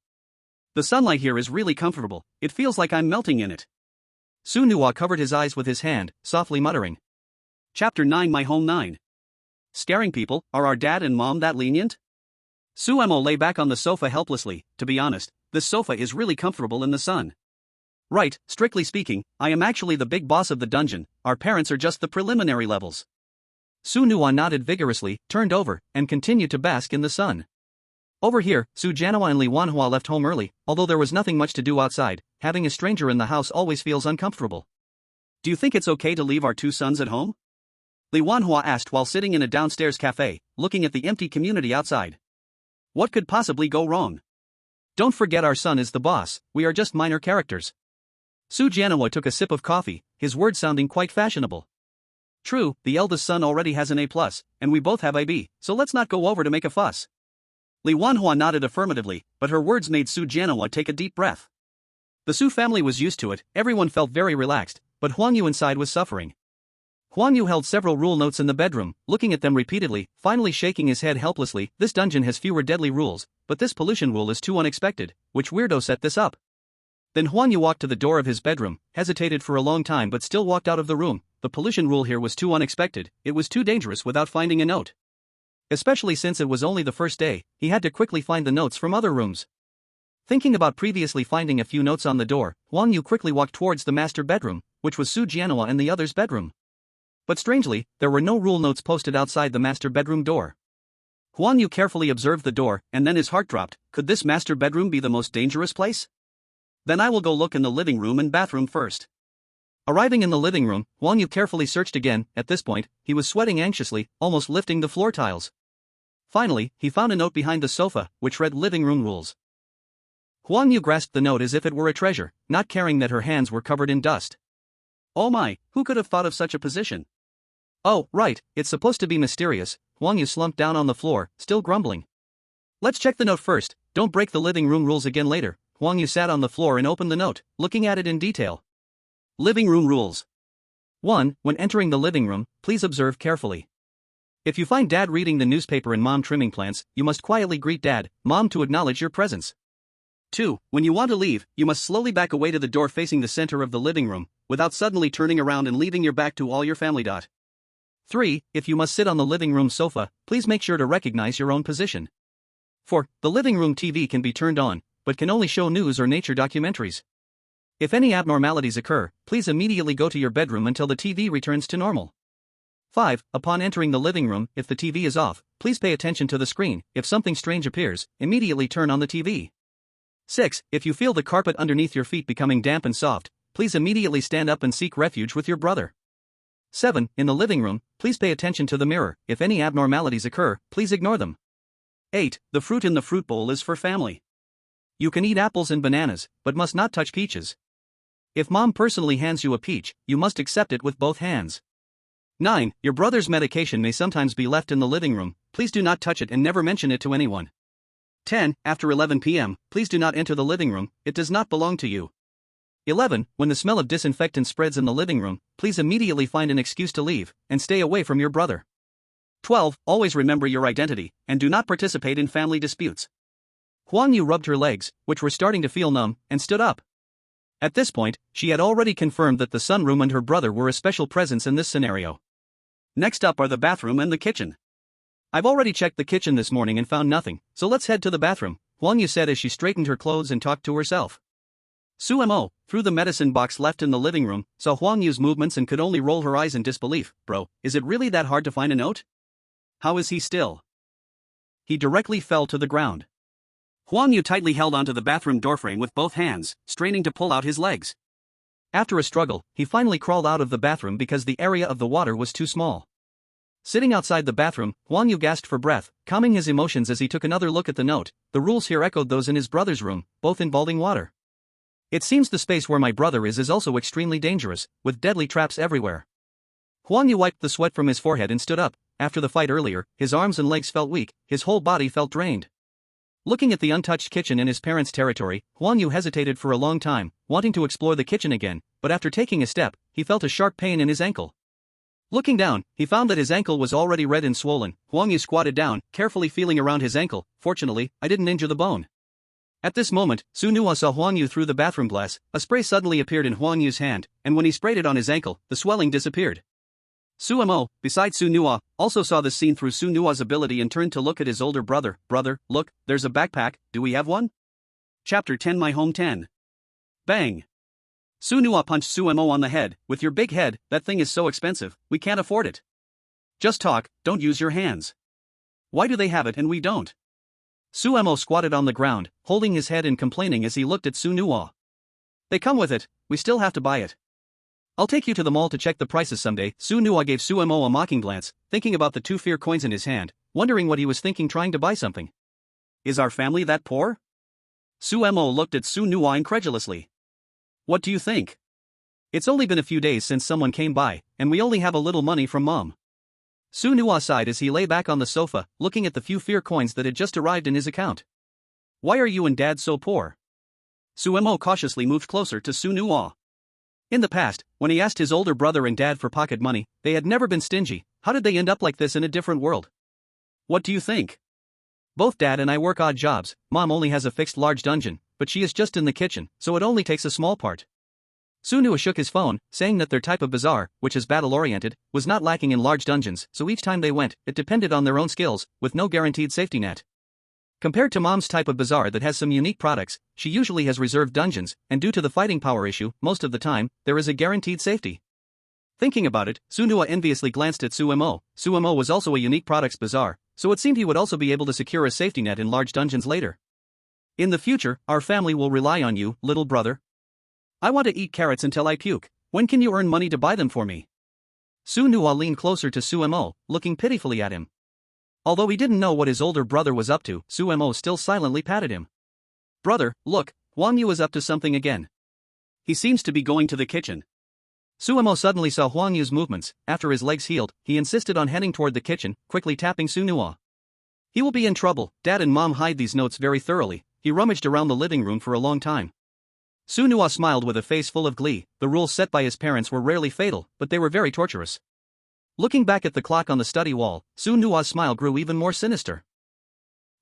The sunlight here is really comfortable, it feels like I'm melting in it. Su Nua covered his eyes with his hand, softly muttering. Chapter 9 My Home 9. Scaring people, are our dad and mom that lenient? Suemo lay back on the sofa helplessly. To be honest, this sofa is really comfortable in the sun. Right, strictly speaking, I am actually the big boss of the dungeon, our parents are just the preliminary levels. Su Nua nodded vigorously, turned over, and continued to bask in the sun. Over here, Su Jianhua and Li Wanhua left home early, although there was nothing much to do outside. Having a stranger in the house always feels uncomfortable. Do you think it's okay to leave our 2 sons at home? Li Wanhua asked while sitting in a downstairs cafe, looking at the empty community outside. What could possibly go wrong? Don't forget our son is the boss, we are just minor characters. Su Jianhua took a sip of coffee, his words sounding quite fashionable. True, the eldest son already has an A+, and we both have a B, so let's not go over to make a fuss. Li Wanhua nodded affirmatively, but her words made Su Jianhua take a deep breath. The Su family was used to it, everyone felt very relaxed, but Huang Yu inside was suffering. Huang Yu held several rule notes in the bedroom, looking at them repeatedly, finally shaking his head helplessly. This dungeon has fewer deadly rules, but this pollution rule is too unexpected. Which weirdo set this up? Then Huang Yu walked to the door of his bedroom, hesitated for a long time but still walked out of the room. The pollution rule here was too unexpected, it was too dangerous without finding a note. Especially since it was only the first day, he had to quickly find the notes from other rooms. Thinking about previously finding a few notes on the door, Huang Yu quickly walked towards the master bedroom, which was Su Jianhua and the other's bedroom. But strangely, there were no rule notes posted outside the master bedroom door. Huang Yu carefully observed the door, and then his heart dropped. Could this master bedroom be the most dangerous place? Then I will go look in the living room and bathroom first. Arriving in the living room, Huang Yu carefully searched again. At this point, he was sweating anxiously, almost lifting the floor tiles. Finally, he found a note behind the sofa, which read living room rules. Huang Yu grasped the note as if it were a treasure, not caring that her hands were covered in dust. Oh my, who could have thought of such a position? Oh, right, it's supposed to be mysterious. Huang Yu slumped down on the floor, still grumbling. Let's check the note first, don't break the living room rules again later. Huang Yu sat on the floor and opened the note, looking at it in detail. Living room rules. 1. When entering the living room, please observe carefully. If you find Dad reading the newspaper and Mom trimming plants, you must quietly greet Dad, Mom to acknowledge your presence. 2. When you want to leave, you must slowly back away to the door facing the center of the living room, without suddenly turning around and leaving your back to all your family. 3. If you must sit on the living room sofa, please make sure to recognize your own position. 4. The living room TV can be turned on, but can only show news or nature documentaries. If any abnormalities occur, please immediately go to your bedroom until the TV returns to normal. 5. Upon entering the living room, if the TV is off, please pay attention to the screen. If something strange appears, immediately turn on the TV. 6. If you feel the carpet underneath your feet becoming damp and soft, please immediately stand up and seek refuge with your brother. 7. In the living room, please pay attention to the mirror. If any abnormalities occur, please ignore them. 8. The fruit in the fruit bowl is for family. You can eat apples and bananas, but must not touch peaches. If mom personally hands you a peach, you must accept it with both hands. 9. Your brother's medication may sometimes be left in the living room, please do not touch it and never mention it to anyone. 10. After 11 p.m., please do not enter the living room, it does not belong to you. 11. When the smell of disinfectant spreads in the living room, please immediately find an excuse to leave, and stay away from your brother. 12. Always remember your identity, and do not participate in family disputes. Huang Yu rubbed her legs, which were starting to feel numb, and stood up. At this point, she had already confirmed that the sunroom and her brother were a special presence in this scenario. Next up are the bathroom and the kitchen. I've already checked the kitchen this morning and found nothing, so let's head to the bathroom, Huang Yu said as she straightened her clothes and talked to herself. Sumo, through the medicine box left in the living room, saw Huang Yu's movements and could only roll her eyes in disbelief. Bro, is it really that hard to find a note? How is he still? He directly fell to the ground. Huang Yu tightly held onto the bathroom doorframe with both hands, straining to pull out his legs. After a struggle, he finally crawled out of the bathroom because the area of the water was too small. Sitting outside the bathroom, Huang Yu gasped for breath, calming his emotions as he took another look at the note. The rules here echoed those in his brother's room, both involving water. It seems the space where my brother is also extremely dangerous, with deadly traps everywhere. Huang Yu wiped the sweat from his forehead and stood up. After the fight earlier, his arms and legs felt weak, his whole body felt drained. Looking at the untouched kitchen in his parents' territory, Huang Yu hesitated for a long time, wanting to explore the kitchen again, but after taking a step, he felt a sharp pain in his ankle. Looking down, he found that his ankle was already red and swollen. Huang Yu squatted down, carefully feeling around his ankle. Fortunately, I didn't injure the bone. At this moment, Su Nua saw Huang Yu through the bathroom glass. A spray suddenly appeared in Huang Yu's hand, and when he sprayed it on his ankle, the swelling disappeared. Sumo, besides Su Nua, also saw this scene through Su Nua's ability and turned to look at his older brother. Brother, look, there's a backpack, do we have one? Chapter 10 My Home 10. Bang! Su Nua punched Sumo on the head. With your big head, that thing is so expensive, we can't afford it. Just talk, don't use your hands. Why do they have it and we don't? Sumo squatted on the ground, holding his head and complaining as he looked at Su Nua. They come with it, we still have to buy it. I'll take you to the mall to check the prices someday. Su Nua gave Sumo a mocking glance, thinking about the 2 fear coins in his hand, wondering what he was thinking trying to buy something. Is our family that poor? Sumo looked at Su Nua incredulously. What do you think? It's only been a few days since someone came by, and we only have a little money from mom. Su Nua sighed as he lay back on the sofa, looking at the few fear coins that had just arrived in his account. Why are you and dad so poor? Sumo cautiously moved closer to Su Nua. In the past, when he asked his older brother and dad for pocket money, they had never been stingy. How did they end up like this in a different world? What do you think? Both dad and I work odd jobs. Mom only has a fixed large dungeon, but she is just in the kitchen, so it only takes a small part. Su Nua shook his phone, saying that their type of bazaar, which is battle-oriented, was not lacking in large dungeons, so each time they went, it depended on their own skills, with no guaranteed safety net. Compared to mom's type of bazaar that has some unique products, she usually has reserved dungeons, and due to the fighting power issue, most of the time, there is a guaranteed safety. Thinking about it, Su Nua enviously glanced at Sumo. Sumo was also a unique products bazaar, so it seemed he would also be able to secure a safety net in large dungeons later. In the future, our family will rely on you, little brother. I want to eat carrots until I puke. When can you earn money to buy them for me? Su Nua leaned closer to Sumo, looking pitifully at him. Although he didn't know what his older brother was up to, Sumo still silently patted him. Brother, look, Huang Yu is up to something again. He seems to be going to the kitchen. Sumo suddenly saw Huang Yu's movements. After his legs healed, he insisted on heading toward the kitchen, quickly tapping Su Nua. He will be in trouble. Dad and Mom hide these notes very thoroughly. He rummaged around the living room for a long time. Su Nua smiled with a face full of glee. The rules set by his parents were rarely fatal, but they were very torturous. Looking back at the clock on the study wall, Su Nua's smile grew even more sinister.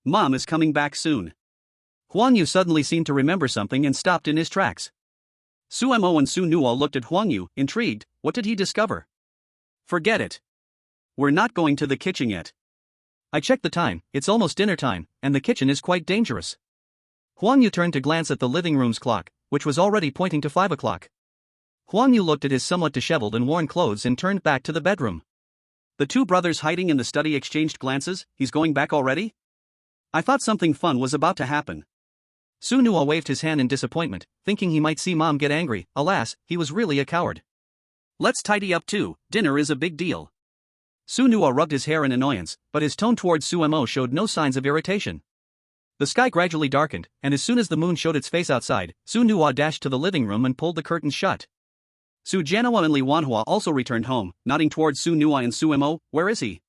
Mom is coming back soon. Huang Yu suddenly seemed to remember something and stopped in his tracks. Sumo and Su Nua looked at Huang Yu, intrigued. What did he discover? Forget it. We're not going to the kitchen yet. I checked the time, it's almost dinner time, and the kitchen is quite dangerous. Huang Yu turned to glance at the living room's clock, which was already pointing to 5 o'clock. Huang Yu looked at his somewhat disheveled and worn clothes and turned back to the bedroom. The two brothers hiding in the study exchanged glances. He's going back already? I thought something fun was about to happen. Su Nuo waved his hand in disappointment, thinking he might see Mom get angry. Alas, he was really a coward. Let's tidy up too, dinner is a big deal. Su Nuo rubbed his hair in annoyance, but his tone towards Suemo showed no signs of irritation. The sky gradually darkened, and as soon as the moon showed its face outside, Su Nuo dashed to the living room and pulled the curtains shut. Su Jianhua and Li Wanhua also returned home, nodding towards Su Nuo and Suemo. Where is he?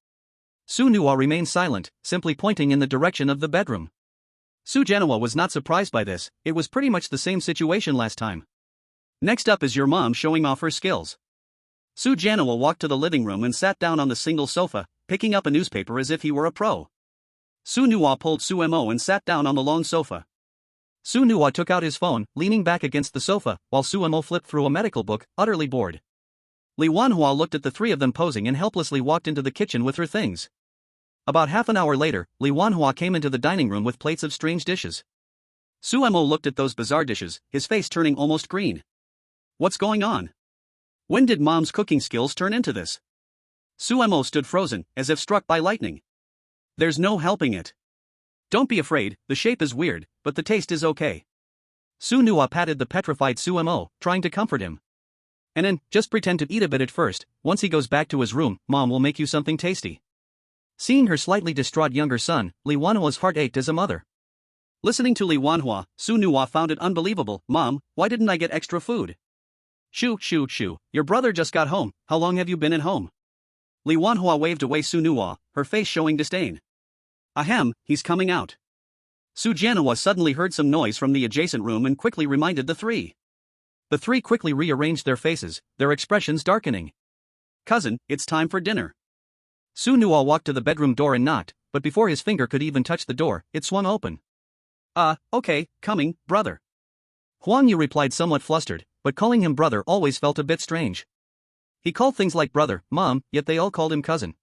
Su Nuo remained silent, simply pointing in the direction of the bedroom. Su Jianhua was not surprised by this, it was pretty much the same situation last time. Next up is your mom showing off her skills. Su Jianhua walked to the living room and sat down on the single sofa, picking up a newspaper as if he were a pro. Su Nuo pulled Suemo and sat down on the long sofa. Su Nuo took out his phone, leaning back against the sofa, while Suemo flipped through a medical book, utterly bored. Li Wanhua looked at the three of them posing and helplessly walked into the kitchen with her things. About half an hour later, Li Wanhua came into the dining room with plates of strange dishes. Suemo looked at those bizarre dishes, his face turning almost green. What's going on? When did Mom's cooking skills turn into this? Suemo stood frozen, as if struck by lightning. There's no helping it. Don't be afraid, the shape is weird, but the taste is okay. Su Nuo patted the petrified Suemo, trying to comfort him. And then, just pretend to eat a bit at first. Once he goes back to his room, Mom will make you something tasty. Seeing her slightly distraught younger son, Li Wanhua's heart ached as a mother. Listening to Li Wanhua, Su Nuo found it unbelievable. Mom, why didn't I get extra food? Shoo, your brother just got home, how long have you been at home? Li Wanhua waved away Su Nuo, her face showing disdain. Ahem, he's coming out. Su Jianhua suddenly heard some noise from the adjacent room and quickly reminded the three. The three quickly rearranged their faces, their expressions darkening. Cousin, it's time for dinner. Su Nuo walked to the bedroom door and knocked, but before his finger could even touch the door, it swung open. Okay, coming, brother. Huang Yu replied somewhat flustered, but calling him brother always felt a bit strange. He called things like brother, mom, yet they all called him cousin.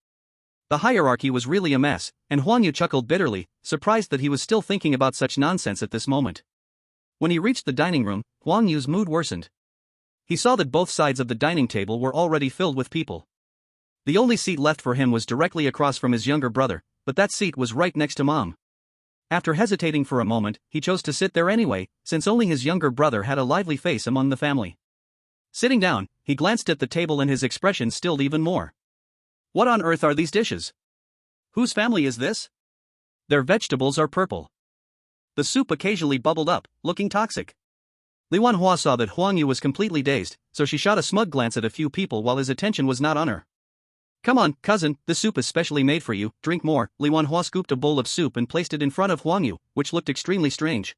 The hierarchy was really a mess, and Huang Yu chuckled bitterly, surprised that he was still thinking about such nonsense at this moment. When he reached the dining room, Huang Yu's mood worsened. He saw that both sides of the dining table were already filled with people. The only seat left for him was directly across from his younger brother, but that seat was right next to Mom. After hesitating for a moment, he chose to sit there anyway, since only his younger brother had a lively face among the family. Sitting down, he glanced at the table and his expression stilled even more. What on earth are these dishes? Whose family is this? Their vegetables are purple. The soup occasionally bubbled up, looking toxic. Li Wanhua saw that Huang Yu was completely dazed, so she shot a smug glance at a few people while his attention was not on her. Come on, cousin, this soup is specially made for you, drink more. Li Wanhua scooped a bowl of soup and placed it in front of Huang Yu, which looked extremely strange.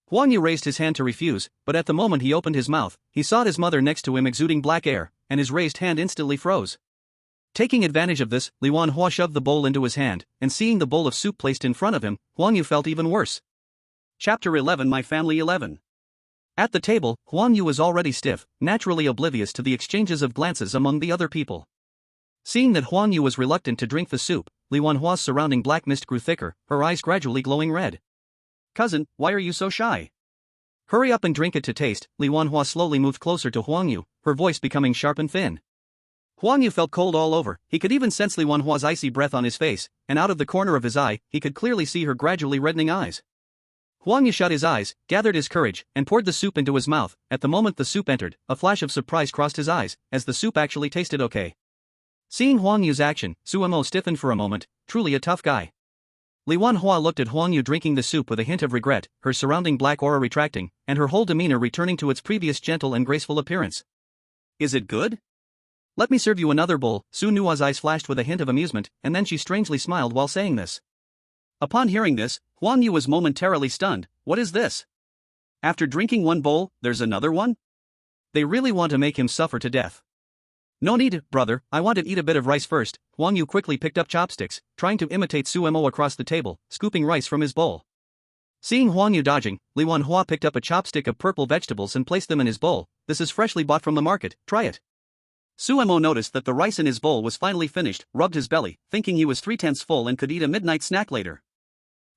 Huang Yu raised his hand to refuse, but at the moment he opened his mouth, he saw his mother next to him exuding black air, and his raised hand instantly froze. Taking advantage of this, Li Wanhua shoved the bowl into his hand, and seeing the bowl of soup placed in front of him, Huang Yu felt even worse. Chapter 11 My Family 11. At the table, Huang Yu was already stiff, naturally oblivious to the exchanges of glances among the other people. Seeing that Huang Yu was reluctant to drink the soup, Li Wanhua's surrounding black mist grew thicker, her eyes gradually glowing red. Cousin, why are you so shy? Hurry up and drink it to taste. Li Wanhua slowly moved closer to Huang Yu, her voice becoming sharp and thin. Huang Yu felt cold all over, he could even sense Li Wanhua's icy breath on his face, and out of the corner of his eye, he could clearly see her gradually reddening eyes. Huang Yu shut his eyes, gathered his courage, and poured the soup into his mouth. At the moment the soup entered, a flash of surprise crossed his eyes, as the soup actually tasted okay. Seeing Huang Yu's action, Suemo stiffened for a moment, truly a tough guy. Li Wanhua looked at Huang Yu drinking the soup with a hint of regret, her surrounding black aura retracting, and her whole demeanor returning to its previous gentle and graceful appearance. Is it good? Let me serve you another bowl. Su Nua's eyes flashed with a hint of amusement, and then she strangely smiled while saying this. Upon hearing this, Huang Yu was momentarily stunned. What is this? After drinking one bowl, there's another one? They really want to make him suffer to death. No need, brother, I want to eat a bit of rice first. Huang Yu quickly picked up chopsticks, trying to imitate Suemo across the table, scooping rice from his bowl. Seeing Huang Yu dodging, Li Wanhua picked up a chopstick of purple vegetables and placed them in his bowl. This is freshly bought from the market, try it. Suemo noticed that the rice in his bowl was finally finished, rubbed his belly, thinking he was 3/10 full and could eat a midnight snack later.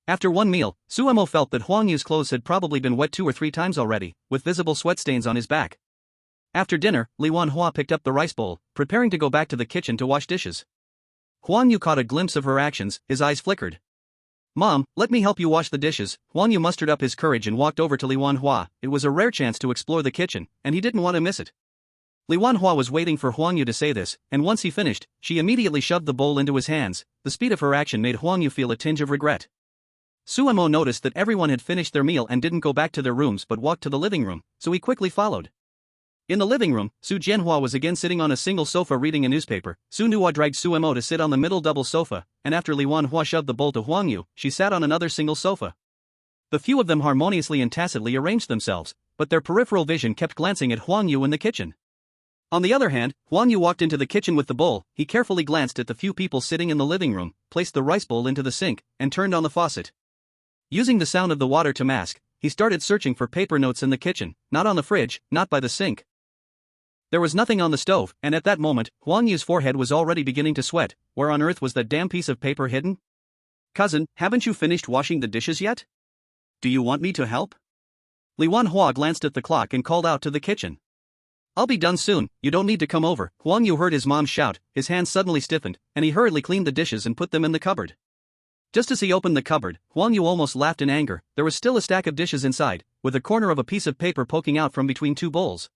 After one meal, Suemo felt that Huang Yu's clothes had probably been wet 2 or 3 times already, with visible sweat stains on his back. After dinner, Li Wanhua picked up the rice bowl, preparing to go back to the kitchen to wash dishes. Huan Yu caught a glimpse of her actions, his eyes flickered. "Mom, let me help you wash the dishes." Huan Yu mustered up his courage and walked over to Li Wanhua. It was a rare chance to explore the kitchen, and he didn't want to miss it. Li Wanhua was waiting for Huan Yu to say this, and once he finished, she immediately shoved the bowl into his hands. The speed of her action made Huan Yu feel a tinge of regret. Suemo noticed that everyone had finished their meal and didn't go back to their rooms but walked to the living room, so he quickly followed. In the living room, Su Jianhua was again sitting on a single sofa reading a newspaper. Su Nuo dragged Suemo to sit on the middle double sofa, and after Li Wanhua shoved the bowl to Huang Yu, she sat on another single sofa. The few of them harmoniously and tacitly arranged themselves, but their peripheral vision kept glancing at Huang Yu in the kitchen. On the other hand, Huang Yu walked into the kitchen with the bowl. He carefully glanced at the few people sitting in the living room, placed the rice bowl into the sink, and turned on the faucet. Using the sound of the water to mask, he started searching for paper notes in the kitchen, not on the fridge, not by the sink. There was nothing on the stove, and at that moment, Huang Yu's forehead was already beginning to sweat. Where on earth was that damn piece of paper hidden? "Cousin, haven't you finished washing the dishes yet? Do you want me to help?" Li Wanhua glanced at the clock and called out to the kitchen. "I'll be done soon, you don't need to come over." Huang Yu heard his mom shout, his hands suddenly stiffened, and he hurriedly cleaned the dishes and put them in the cupboard. Just as he opened the cupboard, Huang Yu almost laughed in anger. There was still a stack of dishes inside, with a corner of a piece of paper poking out from between two bowls.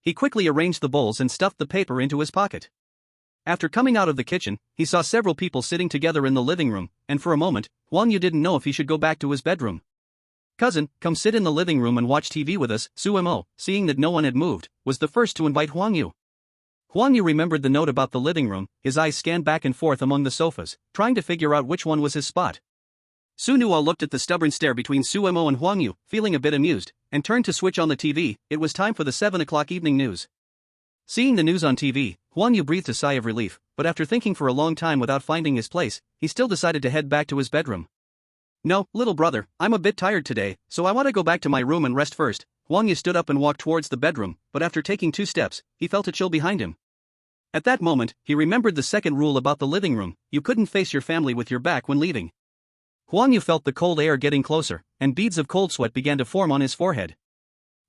He quickly arranged the bowls and stuffed the paper into his pocket. After coming out of the kitchen, he saw several people sitting together in the living room, and for a moment, Huang Yu didn't know if he should go back to his bedroom. "Cousin, come sit in the living room and watch TV with us." Suemo, seeing that no one had moved, was the first to invite Huang Yu. Huang Yu remembered the note about the living room. His eyes scanned back and forth among the sofas, trying to figure out which one was his spot. Su Nuo looked at the stubborn stare between Suemo and Huang Yu, feeling a bit amused, and turned to switch on the TV. It was time for the 7 o'clock evening news. Seeing the news on TV, Huang Yu breathed a sigh of relief, but after thinking for a long time without finding his place, he still decided to head back to his bedroom. "No, little brother, I'm a bit tired today, so I want to go back to my room and rest first." Huang Yu stood up and walked towards the bedroom, but after taking 2 steps, he felt a chill behind him. At that moment, he remembered the second rule about the living room: you couldn't face your family with your back when leaving. Huang Yu felt the cold air getting closer, and beads of cold sweat began to form on his forehead.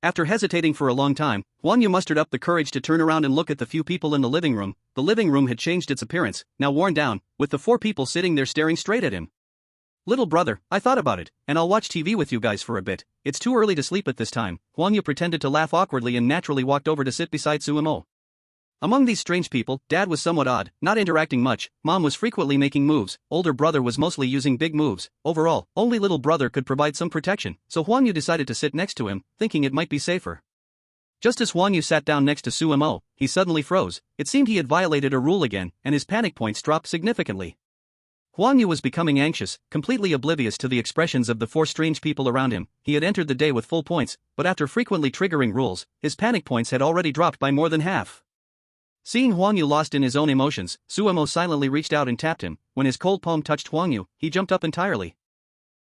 After hesitating for a long time, Huang Yu mustered up the courage to turn around and look at the few people in the living room. The living room had changed its appearance, now worn down, with the 4 people sitting there staring straight at him. "Little brother, I thought about it, and I'll watch TV with you guys for a bit. It's too early to sleep at this time." Huang Yu pretended to laugh awkwardly and naturally walked over to sit beside Suemo. Among these strange people, Dad was somewhat odd, not interacting much. Mom was frequently making moves. Older brother was mostly using big moves. Overall, only little brother could provide some protection, so Huang Yu decided to sit next to him, thinking it might be safer. Just as Huang Yu sat down next to Suemo, he suddenly froze. It seemed he had violated a rule again, and his panic points dropped significantly. Huang Yu was becoming anxious, completely oblivious to the expressions of the 4 strange people around him. He had entered the day with full points, but after frequently triggering rules, his panic points had already dropped by more than half. Seeing Huang Yu lost in his own emotions, Suemo silently reached out and tapped him. When his cold palm touched Huang Yu, he jumped up entirely.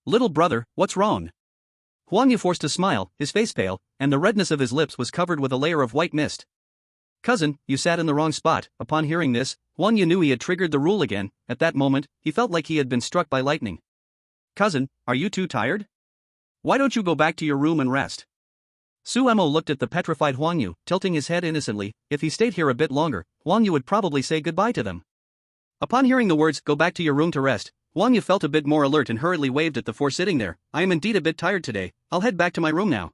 "Little brother, what's wrong?" Huang Yu forced a smile, his face pale, and the redness of his lips was covered with a layer of white mist. "Cousin, you sat in the wrong spot." Upon hearing this, Huang Yu knew he had triggered the rule again. At that moment, he felt like he had been struck by lightning. "Cousin, are you too tired? Why don't you go back to your room and rest?" Suemo looked at the petrified Huang Yu, tilting his head innocently. If he stayed here a bit longer, Huang Yu would probably say goodbye to them. Upon hearing the words, "Go back to your room to rest," Huang Yu felt a bit more alert and hurriedly waved at the 4 sitting there. "I am indeed a bit tired today, I'll head back to my room now."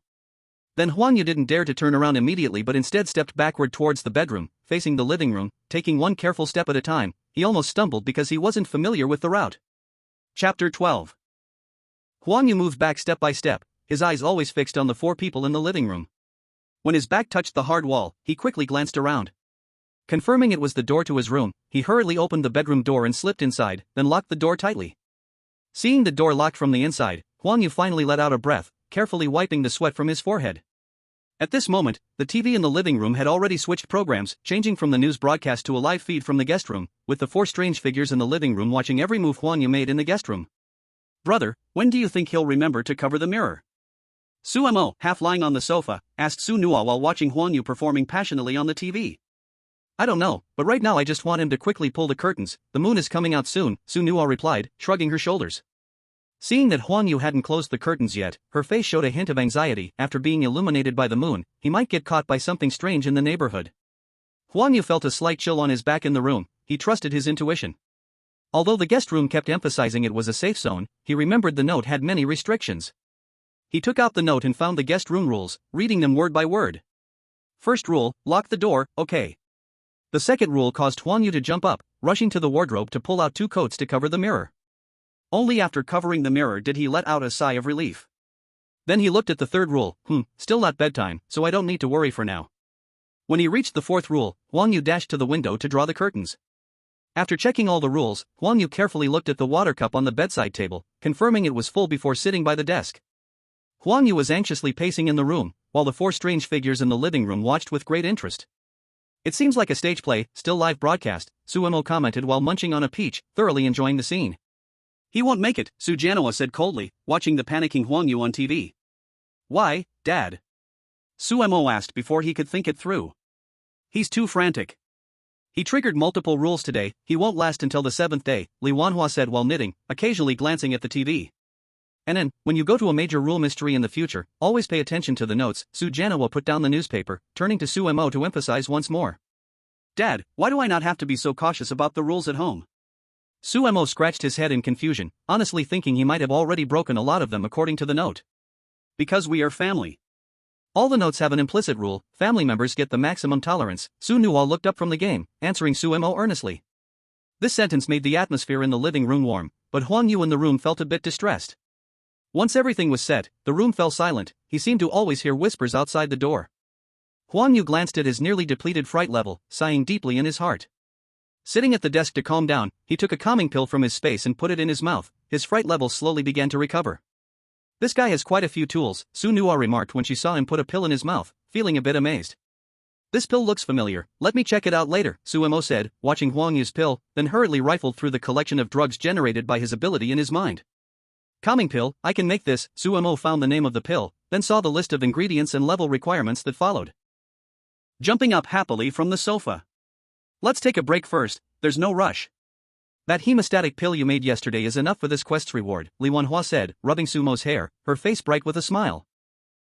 Then Huang Yu didn't dare to turn around immediately but instead stepped backward towards the bedroom, facing the living room, taking one careful step at a time. He almost stumbled because he wasn't familiar with the route. Chapter 12. Huang Yu moved back step by step, his eyes always fixed on the 4 people in the living room. When his back touched the hard wall, he quickly glanced around. Confirming it was the door to his room, he hurriedly opened the bedroom door and slipped inside, then locked the door tightly. Seeing the door locked from the inside, Huang Yu finally let out a breath, carefully wiping the sweat from his forehead. At this moment, the TV in the living room had already switched programs, changing from the news broadcast to a live feed from the guest room, with the 4 strange figures in the living room watching every move Huang Yu made in the guest room. "Brother, when do you think he'll remember to cover the mirror?" Suemo, half lying on the sofa, asked Su Nuo while watching Huang Yu performing passionately on the TV. "I don't know, but right now I just want him to quickly pull the curtains. The moon is coming out soon," Su Nuo replied, shrugging her shoulders. Seeing that Huang Yu hadn't closed the curtains yet, her face showed a hint of anxiety. After being illuminated by the moon, he might get caught by something strange in the neighborhood. Huang Yu felt a slight chill on his back in the room. He trusted his intuition. Although the guest room kept emphasizing it was a safe zone, he remembered the note had many restrictions. He took out the note and found the guest room rules, reading them word by word. First rule, lock the door, okay. The second rule caused Huang Yu to jump up, rushing to the wardrobe to pull out 2 coats to cover the mirror. Only after covering the mirror did he let out a sigh of relief. Then he looked at the third rule, still not bedtime, so I don't need to worry for now. When he reached the fourth rule, Huang Yu dashed to the window to draw the curtains. After checking all the rules, Huang Yu carefully looked at the water cup on the bedside table, confirming it was full before sitting by the desk. Huang Yu was anxiously pacing in the room, while the 4 strange figures in the living room watched with great interest. It seems like a stage play, still live broadcast, Suemo commented while munching on a peach, thoroughly enjoying the scene. He won't make it, Su Janoa said coldly, watching the panicking Huang Yu on TV. Why, Dad? Suemo asked before he could think it through. He's too frantic. He triggered multiple rules today, he won't last until the 7th day, Li Wanhua said while knitting, occasionally glancing at the TV. And then, when you go to a major rule mystery in the future, always pay attention to the notes, Su Janoa put down the newspaper, turning to Suemo to emphasize once more. Dad, why do I not have to be so cautious about the rules at home? Suemo scratched his head in confusion, honestly thinking he might have already broken a lot of them according to the note. Because we are family. All the notes have an implicit rule, family members get the maximum tolerance, Su Nuo looked up from the game, answering Suemo earnestly. This sentence made the atmosphere in the living room warm, but Huang Yu in the room felt a bit distressed. Once everything was set, the room fell silent, he seemed to always hear whispers outside the door. Huang Yu glanced at his nearly depleted fright level, sighing deeply in his heart. Sitting at the desk to calm down, he took a calming pill from his space and put it in his mouth, his fright level slowly began to recover. This guy has quite a few tools, Su Nuo remarked when she saw him put a pill in his mouth, feeling a bit amazed. This pill looks familiar, let me check it out later, Suemo said, watching Huang Yu's pill, then hurriedly rifled through the collection of drugs generated by his ability in his mind. Calming pill, I can make this, Suemo found the name of the pill, then saw the list of ingredients and level requirements that followed. Jumping up happily from the sofa. Let's take a break first, there's no rush. That hemostatic pill you made yesterday is enough for this quest's reward, Li Wanhua said, rubbing Sumo's hair, her face bright with a smile.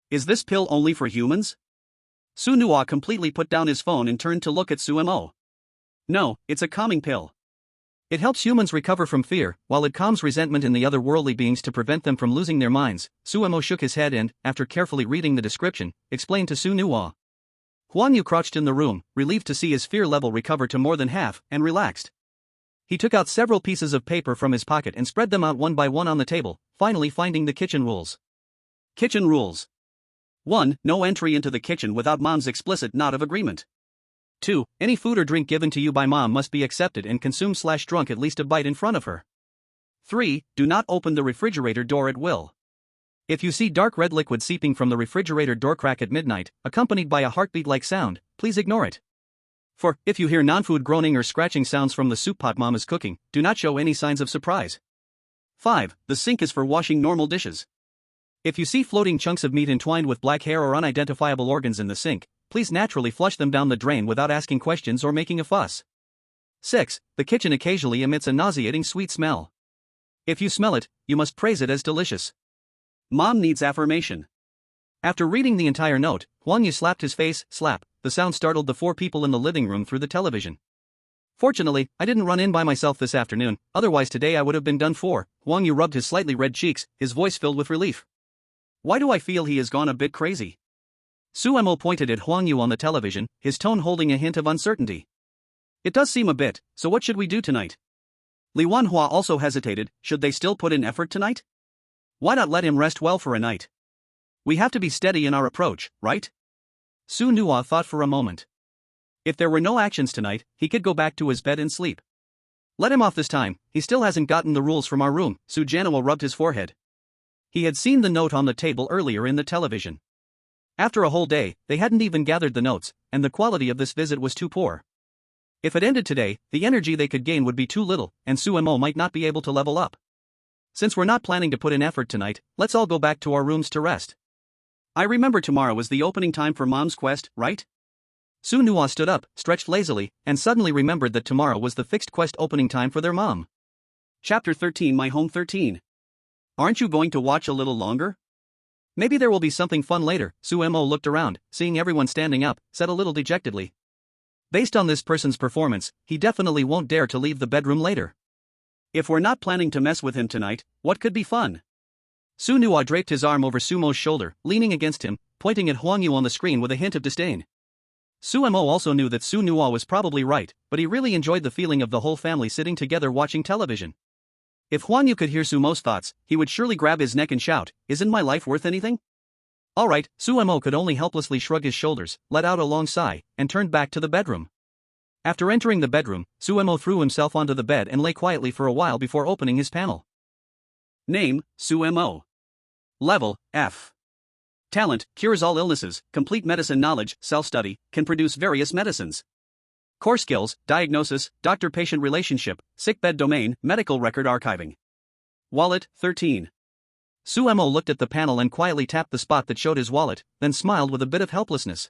Is this pill only for humans? Su Nuo completely put down his phone and turned to look at Suemo. No, it's a calming pill. It helps humans recover from fear, while it calms resentment in the other worldly beings to prevent them from losing their minds. Suemo shook his head and, after carefully reading the description, explained to Su Nuo. Huang Yu crouched in the room, relieved to see his fear level recover to more than half, and relaxed. He took out several pieces of paper from his pocket and spread them out one by one on the table, finally finding the kitchen rules. Kitchen rules. 1. No entry into the kitchen without mom's explicit nod of agreement. 2. Any food or drink given to you by mom must be accepted and consumed/drunk at least a bite in front of her. 3. Do not open the refrigerator door at will. If you see dark red liquid seeping from the refrigerator door crack at midnight, accompanied by a heartbeat-like sound, please ignore it. 4. If you hear non-food groaning or scratching sounds from the soup pot mom is cooking, do not show any signs of surprise. 5. The sink is for washing normal dishes. If you see floating chunks of meat entwined with black hair or unidentifiable organs in the sink, please naturally flush them down the drain without asking questions or making a fuss. 6. The kitchen occasionally emits a nauseating sweet smell. If you smell it, you must praise it as delicious. Mom needs affirmation. After reading the entire note, Huang Yu slapped his face, slap. The sound startled the 4 people in the living room through the television. Fortunately, I didn't run in by myself this afternoon, otherwise today I would have been done for. Huang Yu rubbed his slightly red cheeks, his voice filled with relief. Why do I feel he has gone a bit crazy? Suemo pointed at Huang Yu on the television, his tone holding a hint of uncertainty. It does seem a bit, so what should we do tonight? Li Wanhua also hesitated, should they still put in effort tonight? Why not let him rest well for a night? We have to be steady in our approach, right? Su Nuo thought for a moment. If there were no actions tonight, he could go back to his bed and sleep. Let him off this time, he still hasn't gotten the rules from our room, Su Janoa rubbed his forehead. He had seen the note on the table earlier in the television. After a whole day, they hadn't even gathered the notes, and the quality of this visit was too poor. If it ended today, the energy they could gain would be too little, and Suemo might not be able to level up. Since we're not planning to put in effort tonight, let's all go back to our rooms to rest. I remember tomorrow is the opening time for Mom's quest, right? Su Nuo stood up, stretched lazily, and suddenly remembered that tomorrow was the fixed quest opening time for their mom. Chapter 13 My Home 13. Aren't you going to watch a little longer? Maybe there will be something fun later. Suemo looked around, seeing everyone standing up, said a little dejectedly. Based on this person's performance, he definitely won't dare to leave the bedroom later. If we're not planning to mess with him tonight, what could be fun? Su Nua draped his arm over Sumo's shoulder, leaning against him, pointing at Huang Yu on the screen with a hint of disdain. Sumo also knew that Su Nua was probably right, but he really enjoyed the feeling of the whole family sitting together watching television. If Huang Yu could hear Sumo's thoughts, he would surely grab his neck and shout, "Isn't my life worth anything?" Alright, Sumo could only helplessly shrug his shoulders, let out a long sigh, and turned back to the bedroom. After entering the bedroom, Sumo threw himself onto the bed and lay quietly for a while before opening his panel. Name, Sumo. Level, F. Talent, cures all illnesses, complete medicine knowledge, self-study, can produce various medicines. Core skills, diagnosis, doctor-patient relationship, sickbed domain, medical record archiving. Wallet, 13. Sumo looked at the panel and quietly tapped the spot that showed his wallet, then smiled with a bit of helplessness.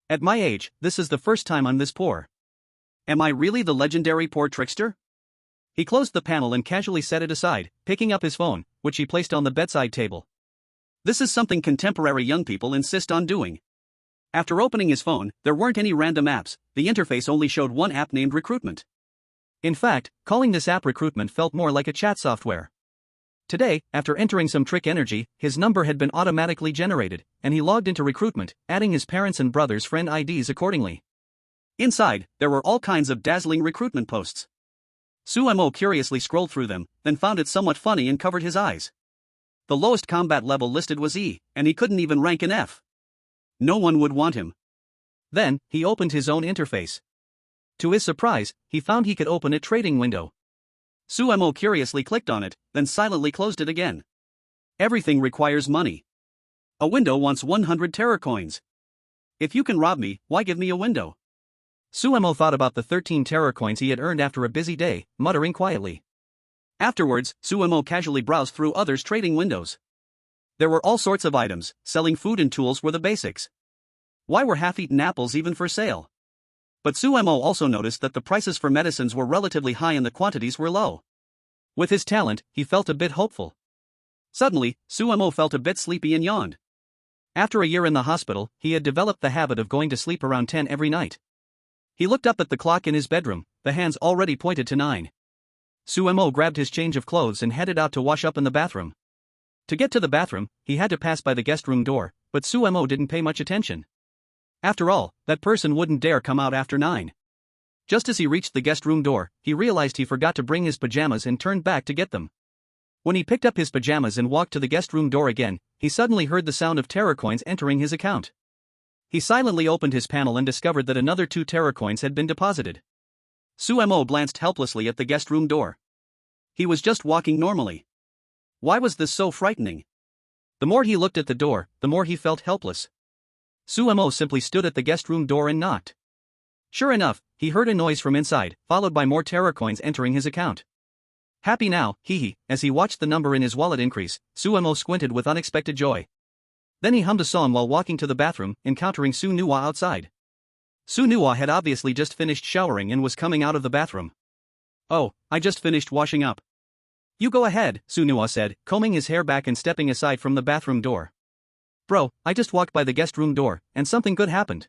At my age, this is the first time I'm this poor. Am I really the legendary poor trickster? He closed the panel and casually set it aside, picking up his phone, which he placed on the bedside table. This is something contemporary young people insist on doing. After opening his phone, there weren't any random apps, the interface only showed one app named Recruitment. In fact, calling this app Recruitment felt more like a chat software. Today, after entering some trick energy, his number had been automatically generated, and he logged into Recruitment, adding his parents' and brothers' friend IDs accordingly. Inside, there were all kinds of dazzling recruitment posts. Sumo curiously scrolled through them, then found it somewhat funny and covered his eyes. The lowest combat level listed was E, and he couldn't even rank an F. No one would want him. Then, he opened his own interface. To his surprise, he found he could open a trading window. Sumo curiously clicked on it, then silently closed it again. Everything requires money. A window wants 100 Terror coins. If you can rob me, why give me a window? Sumo thought about the 13 Terror coins he had earned after a busy day, muttering quietly. Afterwards, Sumo casually browsed through others' trading windows. There were all sorts of items, selling food and tools were the basics. Why were half-eaten apples even for sale? But Sumo also noticed that the prices for medicines were relatively high and the quantities were low. With his talent, he felt a bit hopeful. Suddenly, Sumo felt a bit sleepy and yawned. After a year in the hospital, he had developed the habit of going to sleep around 10 every night. He looked up at the clock in his bedroom, the hands already pointed to 9. Sumo grabbed his change of clothes and headed out to wash up in the bathroom. To get to the bathroom, he had to pass by the guest room door, but Sumo didn't pay much attention. After all, that person wouldn't dare come out after 9. Just as he reached the guest room door, he realized he forgot to bring his pajamas and turned back to get them. When he picked up his pajamas and walked to the guest room door again, he suddenly heard the sound of Terror coins entering his account. He silently opened his panel and discovered that another 2 Terror coins had been deposited. Sumo glanced helplessly at the guest room door. He was just walking normally. Why was this so frightening? The more he looked at the door, the more he felt helpless. Sumo simply stood at the guest room door and knocked. Sure enough, he heard a noise from inside, followed by more Terror coins entering his account. Happy now, hee. As he watched the number in his wallet increase, Sumo squinted with unexpected joy. Then he hummed a song while walking to the bathroom, encountering Su Nua outside. Su Nua had obviously just finished showering and was coming out of the bathroom. Oh, I just finished washing up. You go ahead, Su Nua said, combing his hair back and stepping aside from the bathroom door. Bro, I just walked by the guest room door, and something good happened.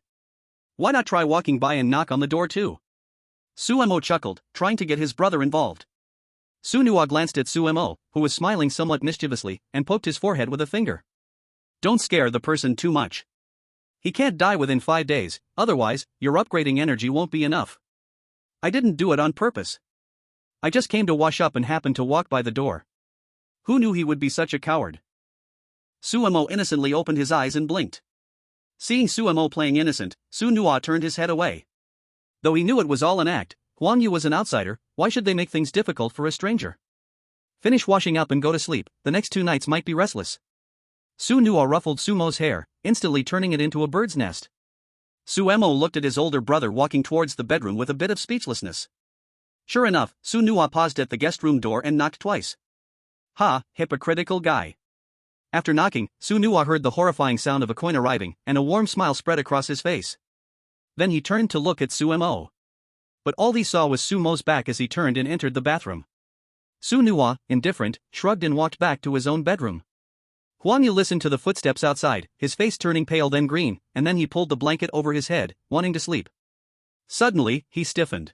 Why not try walking by and knock on the door too? Sumo chuckled, trying to get his brother involved. Su Nua glanced at Sumo, who was smiling somewhat mischievously, and poked his forehead with a finger. Don't scare the person too much. He can't die within 5 days, otherwise, your upgrading energy won't be enough. I didn't do it on purpose. I just came to wash up and happened to walk by the door. Who knew he would be such a coward? Sumo innocently opened his eyes and blinked. Seeing Sumo playing innocent, Su Nua turned his head away. Though he knew it was all an act, Huang Yu was an outsider, why should they make things difficult for a stranger? Finish washing up and go to sleep, the next 2 nights might be restless. Su Nua ruffled Sumo's hair, instantly turning it into a bird's nest. Sumo looked at his older brother walking towards the bedroom with a bit of speechlessness. Sure enough, Su Nua paused at the guest room door and knocked twice. Ha, hypocritical guy. After knocking, Su Nua heard the horrifying sound of a coin arriving, and a warm smile spread across his face. Then he turned to look at Sumo. But all he saw was Sumo's back as he turned and entered the bathroom. Su Nua, indifferent, shrugged and walked back to his own bedroom. Huang Yu listened to the footsteps outside, his face turning pale then green, and then he pulled the blanket over his head, wanting to sleep. Suddenly, he stiffened.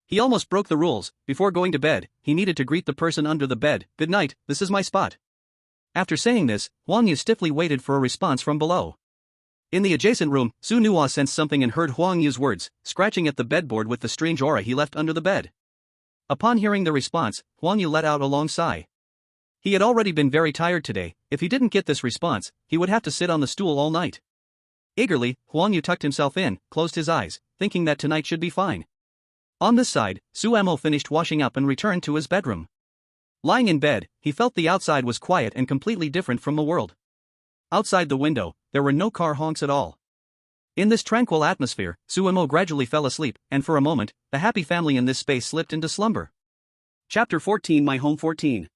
He almost broke the rules. Before going to bed, he needed to greet the person under the bed. "Good night, this is my spot." After saying this, Huang Yu stiffly waited for a response from below. In the adjacent room, Su Nuo sensed something and heard Huang Yu's words, scratching at the bedboard with the strange aura he left under the bed. Upon hearing the response, Huang Yu let out a long sigh. He had already been very tired today. If he didn't get this response, he would have to sit on the stool all night. Eagerly, Huang Yu tucked himself in, closed his eyes, thinking that tonight should be fine. On this side, Su Mo finished washing up and returned to his bedroom. Lying in bed, he felt the outside was quiet and completely different from the world. Outside the window, there were no car honks at all. In this tranquil atmosphere, Su Mo gradually fell asleep, and for a moment, the happy family in this space slipped into slumber. Chapter 14 My Home 14.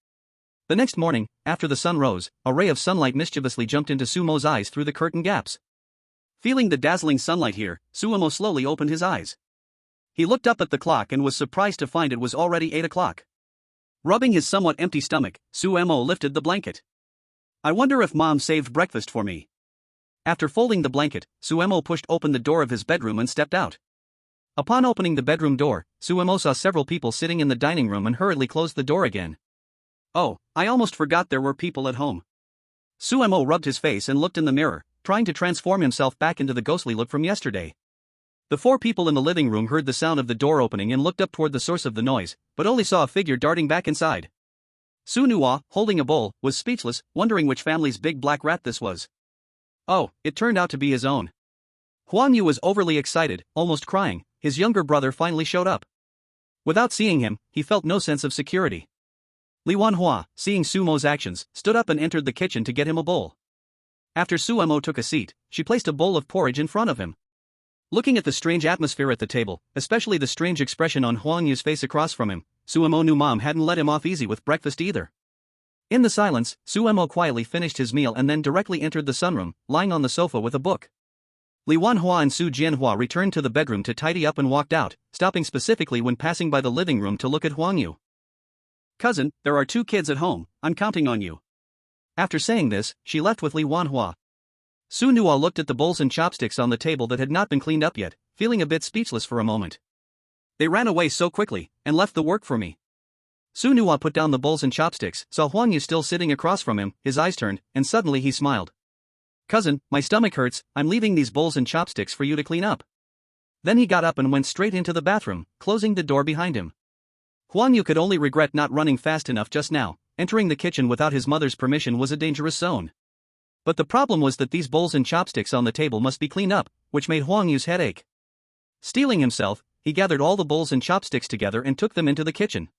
The next morning, after the sun rose, a ray of sunlight mischievously jumped into Su Mo's eyes through the curtain gaps. Feeling the dazzling sunlight here, Su Mo slowly opened his eyes. He looked up at the clock and was surprised to find it was already 8 o'clock. Rubbing his somewhat empty stomach, Su Mo lifted the blanket. "I wonder if Mom saved breakfast for me." After folding the blanket, Su Mo pushed open the door of his bedroom and stepped out. Upon opening the bedroom door, Su Mo saw several people sitting in the dining room and hurriedly closed the door again. "Oh, I almost forgot there were people at home." Su Mo rubbed his face and looked in the mirror, trying to transform himself back into the ghostly look from yesterday. The 4 people in the living room heard the sound of the door opening and looked up toward the source of the noise, but only saw a figure darting back inside. Su Nuo, holding a bowl, was speechless, wondering which family's big black rat this was. Oh, it turned out to be his own. Huang Yu was overly excited, almost crying. His younger brother finally showed up. Without seeing him, he felt no sense of security. Li Wanhua, seeing Su Mo's actions, stood up and entered the kitchen to get him a bowl. After Su Mo took a seat, she placed a bowl of porridge in front of him. Looking at the strange atmosphere at the table, especially the strange expression on Huang Yu's face across from him, Su Mo knew Mom hadn't let him off easy with breakfast either. In the silence, Su Mo quietly finished his meal and then directly entered the sunroom, lying on the sofa with a book. Li Wanhua and Su Jianhua returned to the bedroom to tidy up and walked out, stopping specifically when passing by the living room to look at Huang Yu. "Cousin, there are 2 kids at home, I'm counting on you." After saying this, she left with Li Wanhua. Su Nuo looked at the bowls and chopsticks on the table that had not been cleaned up yet, feeling a bit speechless for a moment. "They ran away so quickly, and left the work for me." Su Nuo put down the bowls and chopsticks, saw Huang Yu still sitting across from him, his eyes turned, and suddenly he smiled. "Cousin, my stomach hurts, I'm leaving these bowls and chopsticks for you to clean up." Then he got up and went straight into the bathroom, closing the door behind him. Huang Yu could only regret not running fast enough just now. Entering the kitchen without his mother's permission was a dangerous zone. But the problem was that these bowls and chopsticks on the table must be cleaned up, which made Huang Yu's head ache. Steeling himself, he gathered all the bowls and chopsticks together and took them into the kitchen.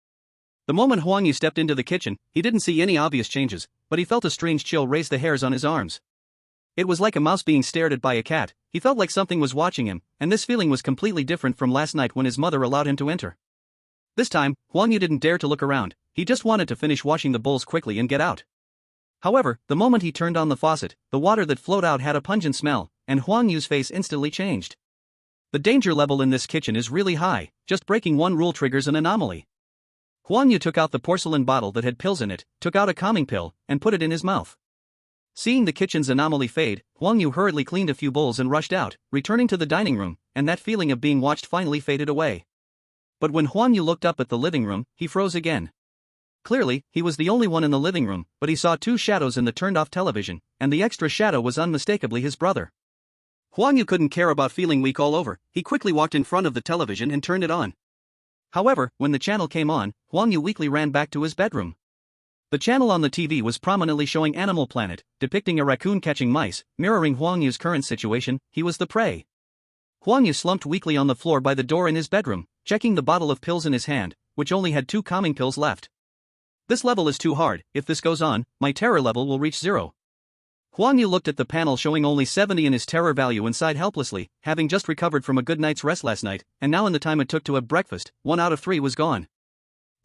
The moment Huang Yu stepped into the kitchen, he didn't see any obvious changes, but he felt a strange chill raise the hairs on his arms. It was like a mouse being stared at by a cat. He felt like something was watching him, and this feeling was completely different from last night when his mother allowed him to enter. This time, Huang Yu didn't dare to look around, he just wanted to finish washing the bowls quickly and get out. However, the moment he turned on the faucet, the water that flowed out had a pungent smell, and Huang Yu's face instantly changed. The danger level in this kitchen is really high, just breaking one rule triggers an anomaly. Huang Yu took out the porcelain bottle that had pills in it, took out a calming pill, and put it in his mouth. Seeing the kitchen's anomaly fade, Huang Yu hurriedly cleaned a few bowls and rushed out, returning to the dining room, and that feeling of being watched finally faded away. But when Huang Yu looked up at the living room, he froze again. Clearly, he was the only one in the living room, but he saw 2 shadows in the turned-off television, and the extra shadow was unmistakably his brother. Huang Yu couldn't care about feeling weak all over, he quickly walked in front of the television and turned it on. However, when the channel came on, Huang Yu weakly ran back to his bedroom. The channel on the TV was prominently showing Animal Planet, depicting a raccoon catching mice, mirroring Huang Yu's current situation. He was the prey. Huang Yu slumped weakly on the floor by the door in his bedroom, checking the bottle of pills in his hand, which only had 2 calming pills left. This level is too hard. If this goes on, my terror level will reach 0. Huang Yu looked at the panel showing only 70 in his terror value and sighed helplessly, having just recovered from a good night's rest last night, and now in the time it took to have breakfast, 1 out of 3 was gone.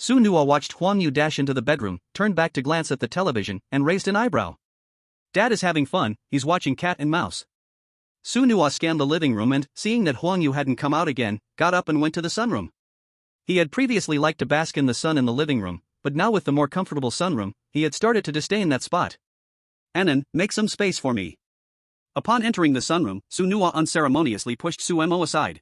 Su Nuo watched Huang Yu dash into the bedroom, turned back to glance at the television, and raised an eyebrow. Dad is having fun, he's watching Cat and Mouse. Su Nuo scanned the living room and, seeing that Huang Yu hadn't come out again, got up and went to the sunroom. He had previously liked to bask in the sun in the living room, but now with the more comfortable sunroom, he had started to disdain that spot. "Anan, make some space for me." Upon entering the sunroom, Su Nuo unceremoniously pushed Su Mo aside.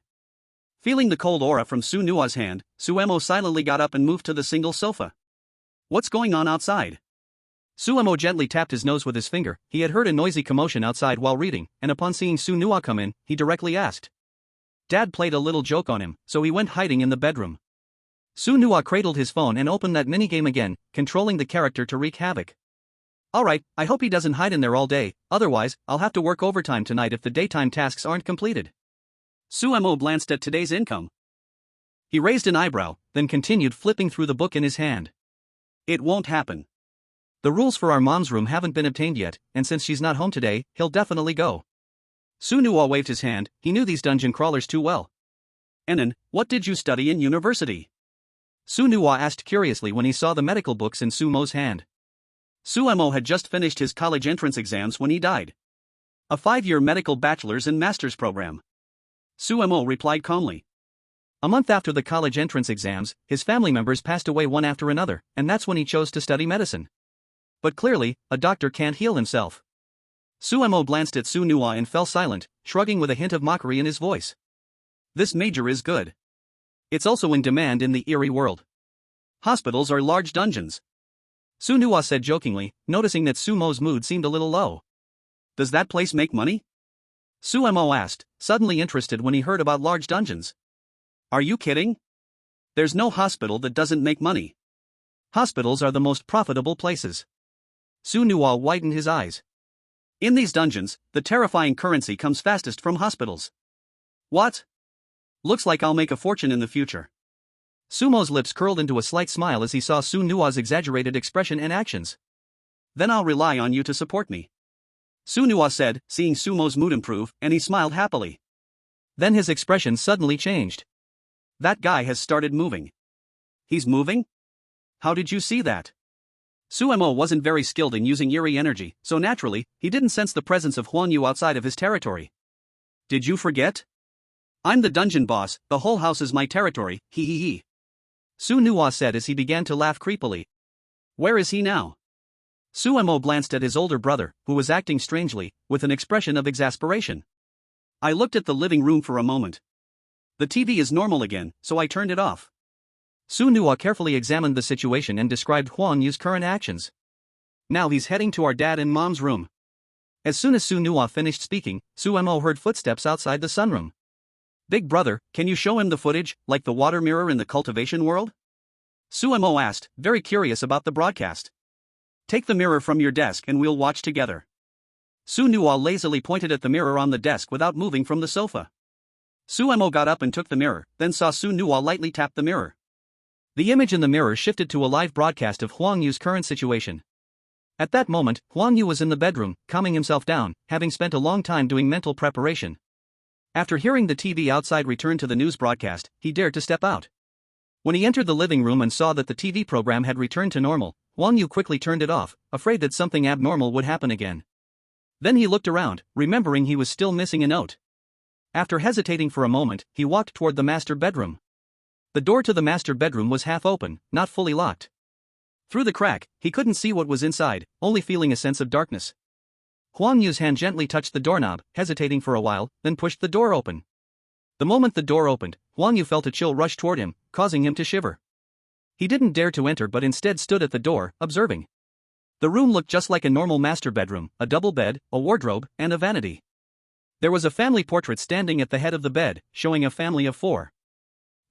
Feeling the cold aura from Su Nua's hand, Suemo silently got up and moved to the single sofa. What's going on outside? Suemo gently tapped his nose with his finger. He had heard a noisy commotion outside while reading, and upon seeing Su Nua come in, he directly asked. Dad played a little joke on him, so he went hiding in the bedroom. Su Nua cradled his phone and opened that minigame again, controlling the character to wreak havoc. Alright, I hope he doesn't hide in there all day, otherwise, I'll have to work overtime tonight if the daytime tasks aren't completed. Suemo glanced at today's income. He raised an eyebrow, then continued flipping through the book in his hand. It won't happen. The rules for our mom's room haven't been obtained yet, and since she's not home today, he'll definitely go. Su Nua waved his hand. He knew these dungeon crawlers too well. Enon, what did you study in university? Su Nua asked curiously when he saw the medical books in Sumo's hand. Suemo had just finished his college entrance exams when he died. A 5-year medical bachelor's and master's program. Suemo replied calmly. A month after the college entrance exams, his family members passed away one after another, and that's when he chose to study medicine. But clearly, a doctor can't heal himself. Suemo glanced at Su Nua and fell silent, shrugging with a hint of mockery in his voice. This major is good. It's also in demand in the eerie world. Hospitals are large dungeons. Su Nua said jokingly, noticing that Sumo's mood seemed a little low. Does that place make money? Suemo asked, suddenly interested when he heard about large dungeons. Are you kidding? There's no hospital that doesn't make money. Hospitals are the most profitable places. Su Nua widened his eyes. In these dungeons, the terrifying currency comes fastest from hospitals. What? Looks like I'll make a fortune in the future. Sumo's lips curled into a slight smile as he saw Su Nua's exaggerated expression and actions. Then I'll rely on you to support me. Su Nua said, seeing Sumo's mood improve, and he smiled happily. Then his expression suddenly changed. That guy has started moving. He's moving? How did you see that? Suemo wasn't very skilled in using eerie energy, so naturally, he didn't sense the presence of Huan Yu outside of his territory. Did you forget? I'm the dungeon boss, the whole house is my territory, hee hee hee. Su Nua said as he began to laugh creepily. Where is he now? Suemo glanced at his older brother, who was acting strangely, with an expression of exasperation. I looked at the living room for a moment. The TV is normal again, so I turned it off. Su Nua carefully examined the situation and described Huan Yu's current actions. Now he's heading to our dad and mom's room. As soon as Su Nua finished speaking, Suemo heard footsteps outside the sunroom. Big brother, can you show him the footage, like the water mirror in the cultivation world? Suemo asked, very curious about the broadcast. Take the mirror from your desk and we'll watch together. Su Nua lazily pointed at the mirror on the desk without moving from the sofa. Suemo got up and took the mirror, then saw Su Nua lightly tap the mirror. The image in the mirror shifted to a live broadcast of Huang Yu's current situation. At that moment, Huang Yu was in the bedroom, calming himself down, having spent a long time doing mental preparation. After hearing the TV outside return to the news broadcast, he dared to step out. When he entered the living room and saw that the TV program had returned to normal, Huang Yu quickly turned it off, afraid that something abnormal would happen again. Then he looked around, remembering he was still missing a note. After hesitating for a moment, he walked toward the master bedroom. The door to the master bedroom was half open, not fully locked. Through the crack, he couldn't see what was inside, only feeling a sense of darkness. Huang Yu's hand gently touched the doorknob, hesitating for a while, then pushed the door open. The moment the door opened, Huang Yu felt a chill rush toward him, causing him to shiver. He didn't dare to enter but instead stood at the door, observing. The room looked just like a normal master bedroom, a double bed, a wardrobe, and a vanity. There was a family portrait standing at the head of the bed, showing a family of 4.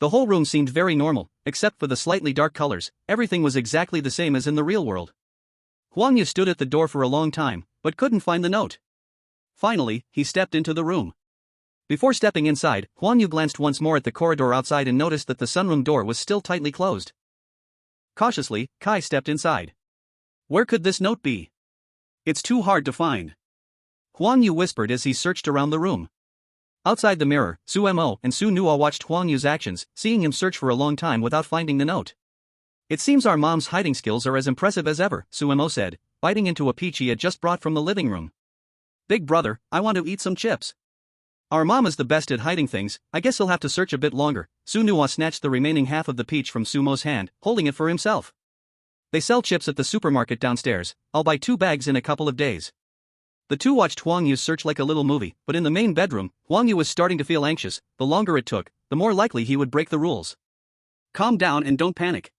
The whole room seemed very normal, except for the slightly dark colors. Everything was exactly the same as in the real world. Huang Yu stood at the door for a long time, but couldn't find the note. Finally, he stepped into the room. Before stepping inside, Huang Yu glanced once more at the corridor outside and noticed that the sunroom door was still tightly closed. Cautiously, Kai stepped inside. Where could this note be? It's too hard to find. Huang Yu whispered as he searched around the room. Outside the mirror, Suemo and Su Nua watched Huang Yu's actions, seeing him search for a long time without finding the note. It seems our mom's hiding skills are as impressive as ever, Suemo said, biting into a peach he had just brought from the living room. Big brother, I want to eat some chips. Our mom is the best at hiding things, I guess he'll have to search a bit longer. Su Nua snatched the remaining half of the peach from Sumo's hand, holding it for himself. They sell chips at the supermarket downstairs, I'll buy 2 bags in a couple of days. The two watched Huang Yu's search like a little movie, but in the main bedroom, Huang Yu was starting to feel anxious. The longer it took, the more likely he would break the rules. Calm down and don't panic.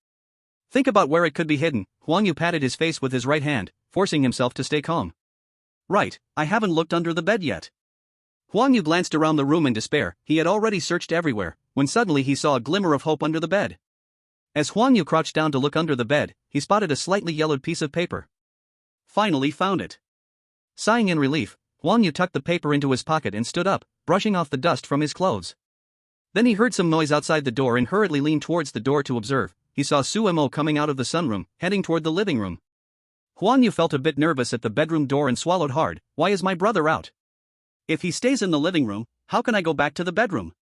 Think about where it could be hidden. Huang Yu patted his face with his right hand, forcing himself to stay calm. Right, I haven't looked under the bed yet. Huang Yu glanced around the room in despair. He had already searched everywhere, when suddenly he saw a glimmer of hope under the bed. As Huang Yu crouched down to look under the bed, he spotted a slightly yellowed piece of paper. Finally found it. Sighing in relief, Huang Yu tucked the paper into his pocket and stood up, brushing off the dust from his clothes. Then he heard some noise outside the door and hurriedly leaned towards the door to observe. He saw Su Mo coming out of the sunroom, heading toward the living room. Huang Yu felt a bit nervous at the bedroom door and swallowed hard. Why is my brother out? If he stays in the living room, how can I go back to the bedroom?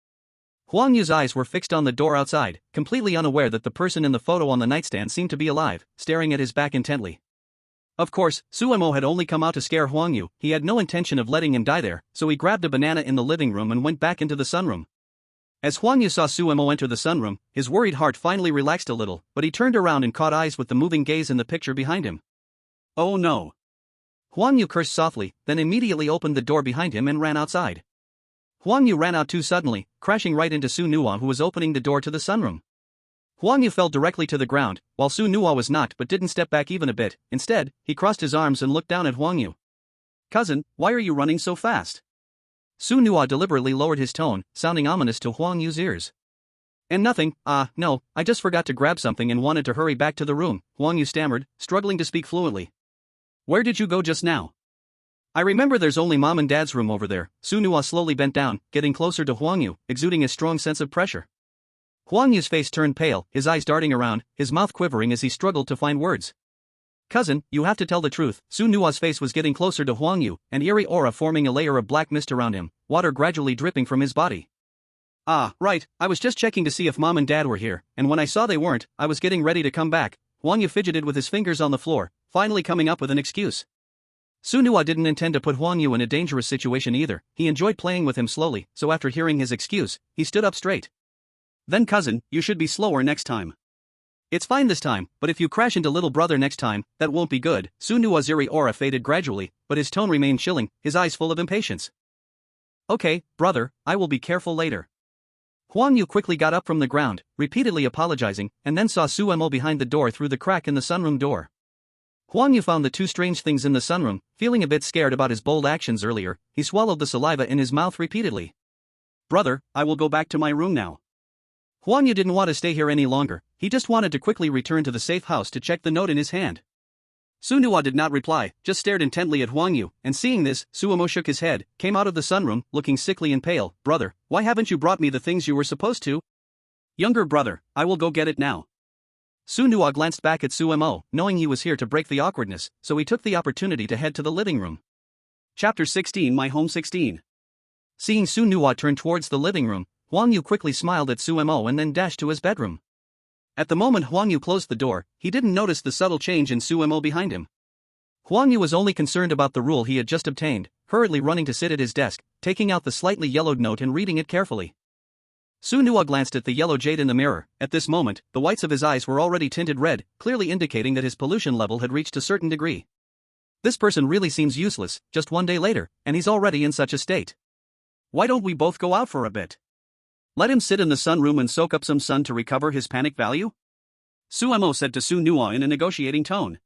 Huang Yu's eyes were fixed on the door outside, completely unaware that the person in the photo on the nightstand seemed to be alive, staring at his back intently. Of course, Su Mo had only come out to scare Huang Yu. He had no intention of letting him die there, so he grabbed a banana in the living room and went back into the sunroom. As Huang Yu saw Su Mo enter the sunroom, his worried heart finally relaxed a little, but he turned around and caught eyes with the moving gaze in the picture behind him. Oh no. Huang Yu cursed softly, then immediately opened the door behind him and ran outside. Huang Yu ran out too suddenly, crashing right into Su Nuo, who was opening the door to the sunroom. Huang Yu fell directly to the ground, while Su Nuo was knocked but didn't step back even a bit. Instead, he crossed his arms and looked down at Huang Yu. Cousin, why are you running so fast? Su Nuo deliberately lowered his tone, sounding ominous to Huang Yu's ears. And nothing, no, I just forgot to grab something and wanted to hurry back to the room, Huang Yu stammered, struggling to speak fluently. Where did you go just now? I remember there's only Mom and Dad's room over there. Su Nuo slowly bent down, getting closer to Huang Yu, exuding a strong sense of pressure. Huang Yu's face turned pale, his eyes darting around, his mouth quivering as he struggled to find words. Cousin, you have to tell the truth. Su Nuo's face was getting closer to Huang Yu, an eerie aura forming a layer of black mist around him, water gradually dripping from his body. Right, I was just checking to see if Mom and Dad were here, and when I saw they weren't, I was getting ready to come back. Huang Yu fidgeted with his fingers on the floor, finally coming up with an excuse. Su Nuo didn't intend to put Huang Yu in a dangerous situation either. He enjoyed playing with him slowly, so after hearing his excuse, he stood up straight. Then cousin, you should be slower next time. It's fine this time, but if you crash into little brother next time, that won't be good. Su Nuo's eerie aura faded gradually, but his tone remained chilling, his eyes full of impatience. Okay, brother, I will be careful later. Huang Yu quickly got up from the ground, repeatedly apologizing, and then saw Su Mo behind the door through the crack in the sunroom door. Huang Yu found the two strange things in the sunroom. Feeling a bit scared about his bold actions earlier, he swallowed the saliva in his mouth repeatedly. Brother, I will go back to my room now. Huang Yu didn't want to stay here any longer. He just wanted to quickly return to the safe house to check the note in his hand. Su Nuo did not reply, just stared intently at Huang Yu, and seeing this, Su Mo shook his head, came out of the sunroom, looking sickly and pale. Brother, why haven't you brought me the things you were supposed to? Younger brother, I will go get it now. Su Nuo glanced back at Su Mo, knowing he was here to break the awkwardness, so he took the opportunity to head to the living room. Chapter 16 My Home 16. Seeing Su Nuo turn towards the living room, Huang Yu quickly smiled at Su Mo and then dashed to his bedroom. At the moment Huang Yu closed the door, he didn't notice the subtle change in Su Mo behind him. Huang Yu was only concerned about the rule he had just obtained, hurriedly running to sit at his desk, taking out the slightly yellowed note and reading it carefully. Su Nuo glanced at the yellow jade in the mirror. At this moment, the whites of his eyes were already tinted red, clearly indicating that his pollution level had reached a certain degree. This person really seems useless, just one day later, and he's already in such a state. Why don't we both go out for a bit? Let him sit in the sunroom and soak up some sun to recover his panic value? Su Mo said to Su Nuo in a negotiating tone.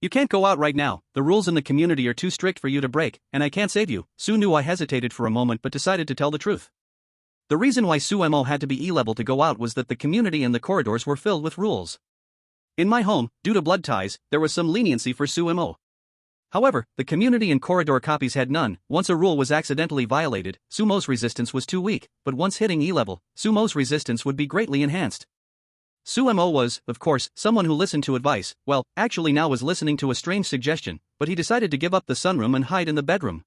You can't go out right now, the rules in the community are too strict for you to break, and I can't save you. Su Nuo hesitated for a moment but decided to tell the truth. The reason why Su Mo had to be E-level to go out was that the community and the corridors were filled with rules. In my home, due to blood ties, there was some leniency for Su Mo. However, the community and corridor copies had none. Once a rule was accidentally violated, Su Mo's resistance was too weak, but once hitting E-level, Su Mo's resistance would be greatly enhanced. Su Mo was, of course, someone who listened to advice, well, actually now was listening to a strange suggestion, but he decided to give up the sunroom and hide in the bedroom.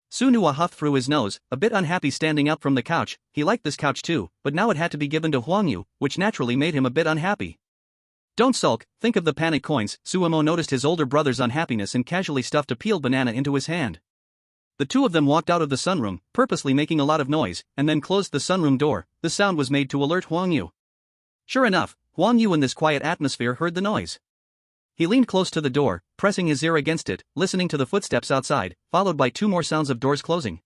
Su Nuo huffed through his nose, a bit unhappy standing up from the couch. He liked this couch too, but now it had to be given to Huang Yu, which naturally made him a bit unhappy. Don't sulk, think of the panic coins. Su Mo noticed his older brother's unhappiness and casually stuffed a peeled banana into his hand. The two of them walked out of the sunroom, purposely making a lot of noise, and then closed the sunroom door. The sound was made to alert Huang Yu. Sure enough, Huang Yu in this quiet atmosphere heard the noise. He leaned close to the door, pressing his ear against it, listening to the footsteps outside, followed by 2 more sounds of doors closing.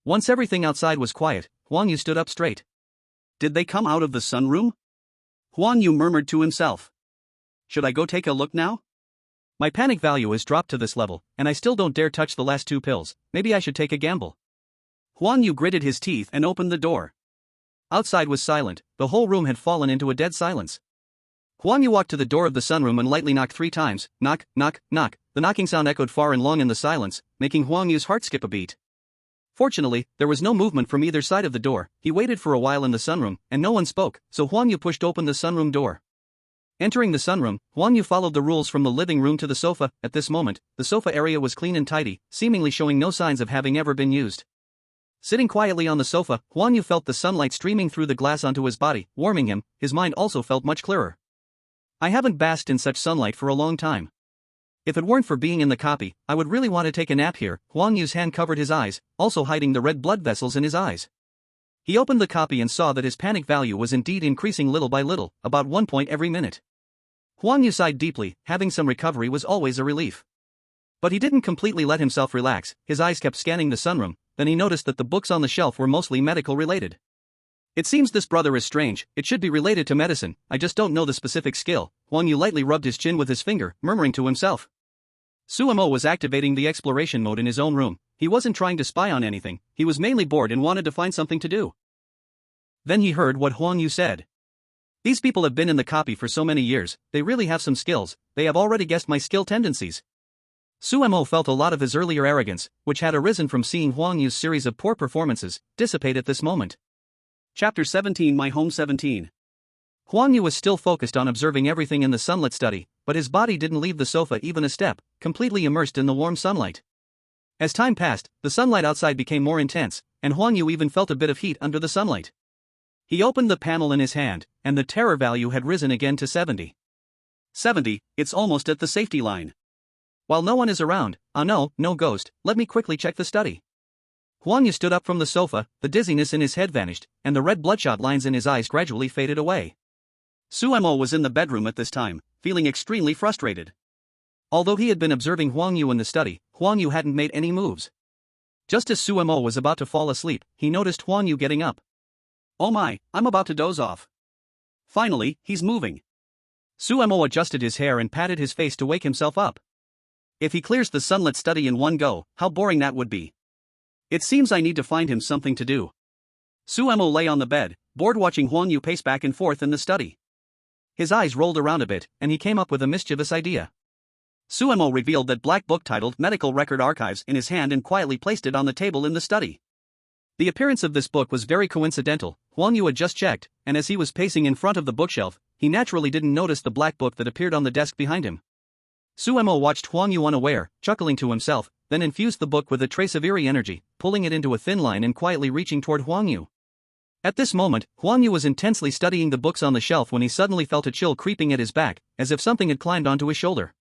Once everything outside was quiet, Huang Yu stood up straight. Did they come out of the sunroom? Huang Yu murmured to himself. Should I go take a look now? My panic value has dropped to this level, and I still don't dare touch the last 2 pills. Maybe I should take a gamble. Huang Yu gritted his teeth and opened the door. Outside was silent, the whole room had fallen into a dead silence. Huang Yu walked to the door of the sunroom and lightly knocked 3 times, knock, knock, knock. The knocking sound echoed far and long in the silence, making Huang Yu's heart skip a beat. Fortunately, there was no movement from either side of the door. He waited for a while in the sunroom, and no one spoke, so Huang Yu pushed open the sunroom door. Entering the sunroom, Huang Yu followed the rules from the living room to the sofa. At this moment, the sofa area was clean and tidy, seemingly showing no signs of having ever been used. Sitting quietly on the sofa, Huang Yu felt the sunlight streaming through the glass onto his body, warming him. His mind also felt much clearer. I haven't basked in such sunlight for a long time. If it weren't for being in the copy, I would really want to take a nap here. Huang Yu's hand covered his eyes, also hiding the red blood vessels in his eyes. He opened the copy and saw that his panic value was indeed increasing little by little, about 1 point every minute. Huang Yu sighed deeply. Having some recovery was always a relief. But he didn't completely let himself relax. His eyes kept scanning the sunroom, then he noticed that the books on the shelf were mostly medical related. It seems this brother is strange. It should be related to medicine, I just don't know the specific skill. Huang Yu lightly rubbed his chin with his finger, murmuring to himself. Suemo was activating the exploration mode in his own room. He wasn't trying to spy on anything, he was mainly bored and wanted to find something to do. Then he heard what Huang Yu said. These people have been in the copy for so many years, they really have some skills, they have already guessed my skill tendencies. Suemo felt a lot of his earlier arrogance, which had arisen from seeing Huang Yu's series of poor performances, dissipate at this moment. Chapter 17 My Home 17. Huang Yu was still focused on observing everything in the sunlit study, but his body didn't leave the sofa even a step, completely immersed in the warm sunlight. As time passed, the sunlight outside became more intense, and Huang Yu even felt a bit of heat under the sunlight. He opened the panel in his hand, and the terror value had risen again to 70. 70, it's almost at the safety line. While no one is around, no ghost, let me quickly check the study. Huang Yu stood up from the sofa, the dizziness in his head vanished, and the red bloodshot lines in his eyes gradually faded away. Suemo was in the bedroom at this time, feeling extremely frustrated. Although he had been observing Huang Yu in the study, Huang Yu hadn't made any moves. Just as Suemo was about to fall asleep, he noticed Huang Yu getting up. Oh my, I'm about to doze off. Finally, he's moving. Suemo adjusted his hair and patted his face to wake himself up. If he clears the sunlit study in one go, how boring that would be. It seems I need to find him something to do. Suemo lay on the bed, bored watching Huang Yu pace back and forth in the study. His eyes rolled around a bit, and he came up with a mischievous idea. Suemo revealed that black book titled Medical Record Archives in his hand and quietly placed it on the table in the study. The appearance of this book was very coincidental. Huang Yu had just checked, and as he was pacing in front of the bookshelf, he naturally didn't notice the black book that appeared on the desk behind him. Suemo watched Huang Yu unaware, chuckling to himself, then infused the book with a trace of eerie energy, pulling it into a thin line and quietly reaching toward Huang Yu. At this moment, Huang Yu was intensely studying the books on the shelf when he suddenly felt a chill creeping at his back, as if something had climbed onto his shoulder.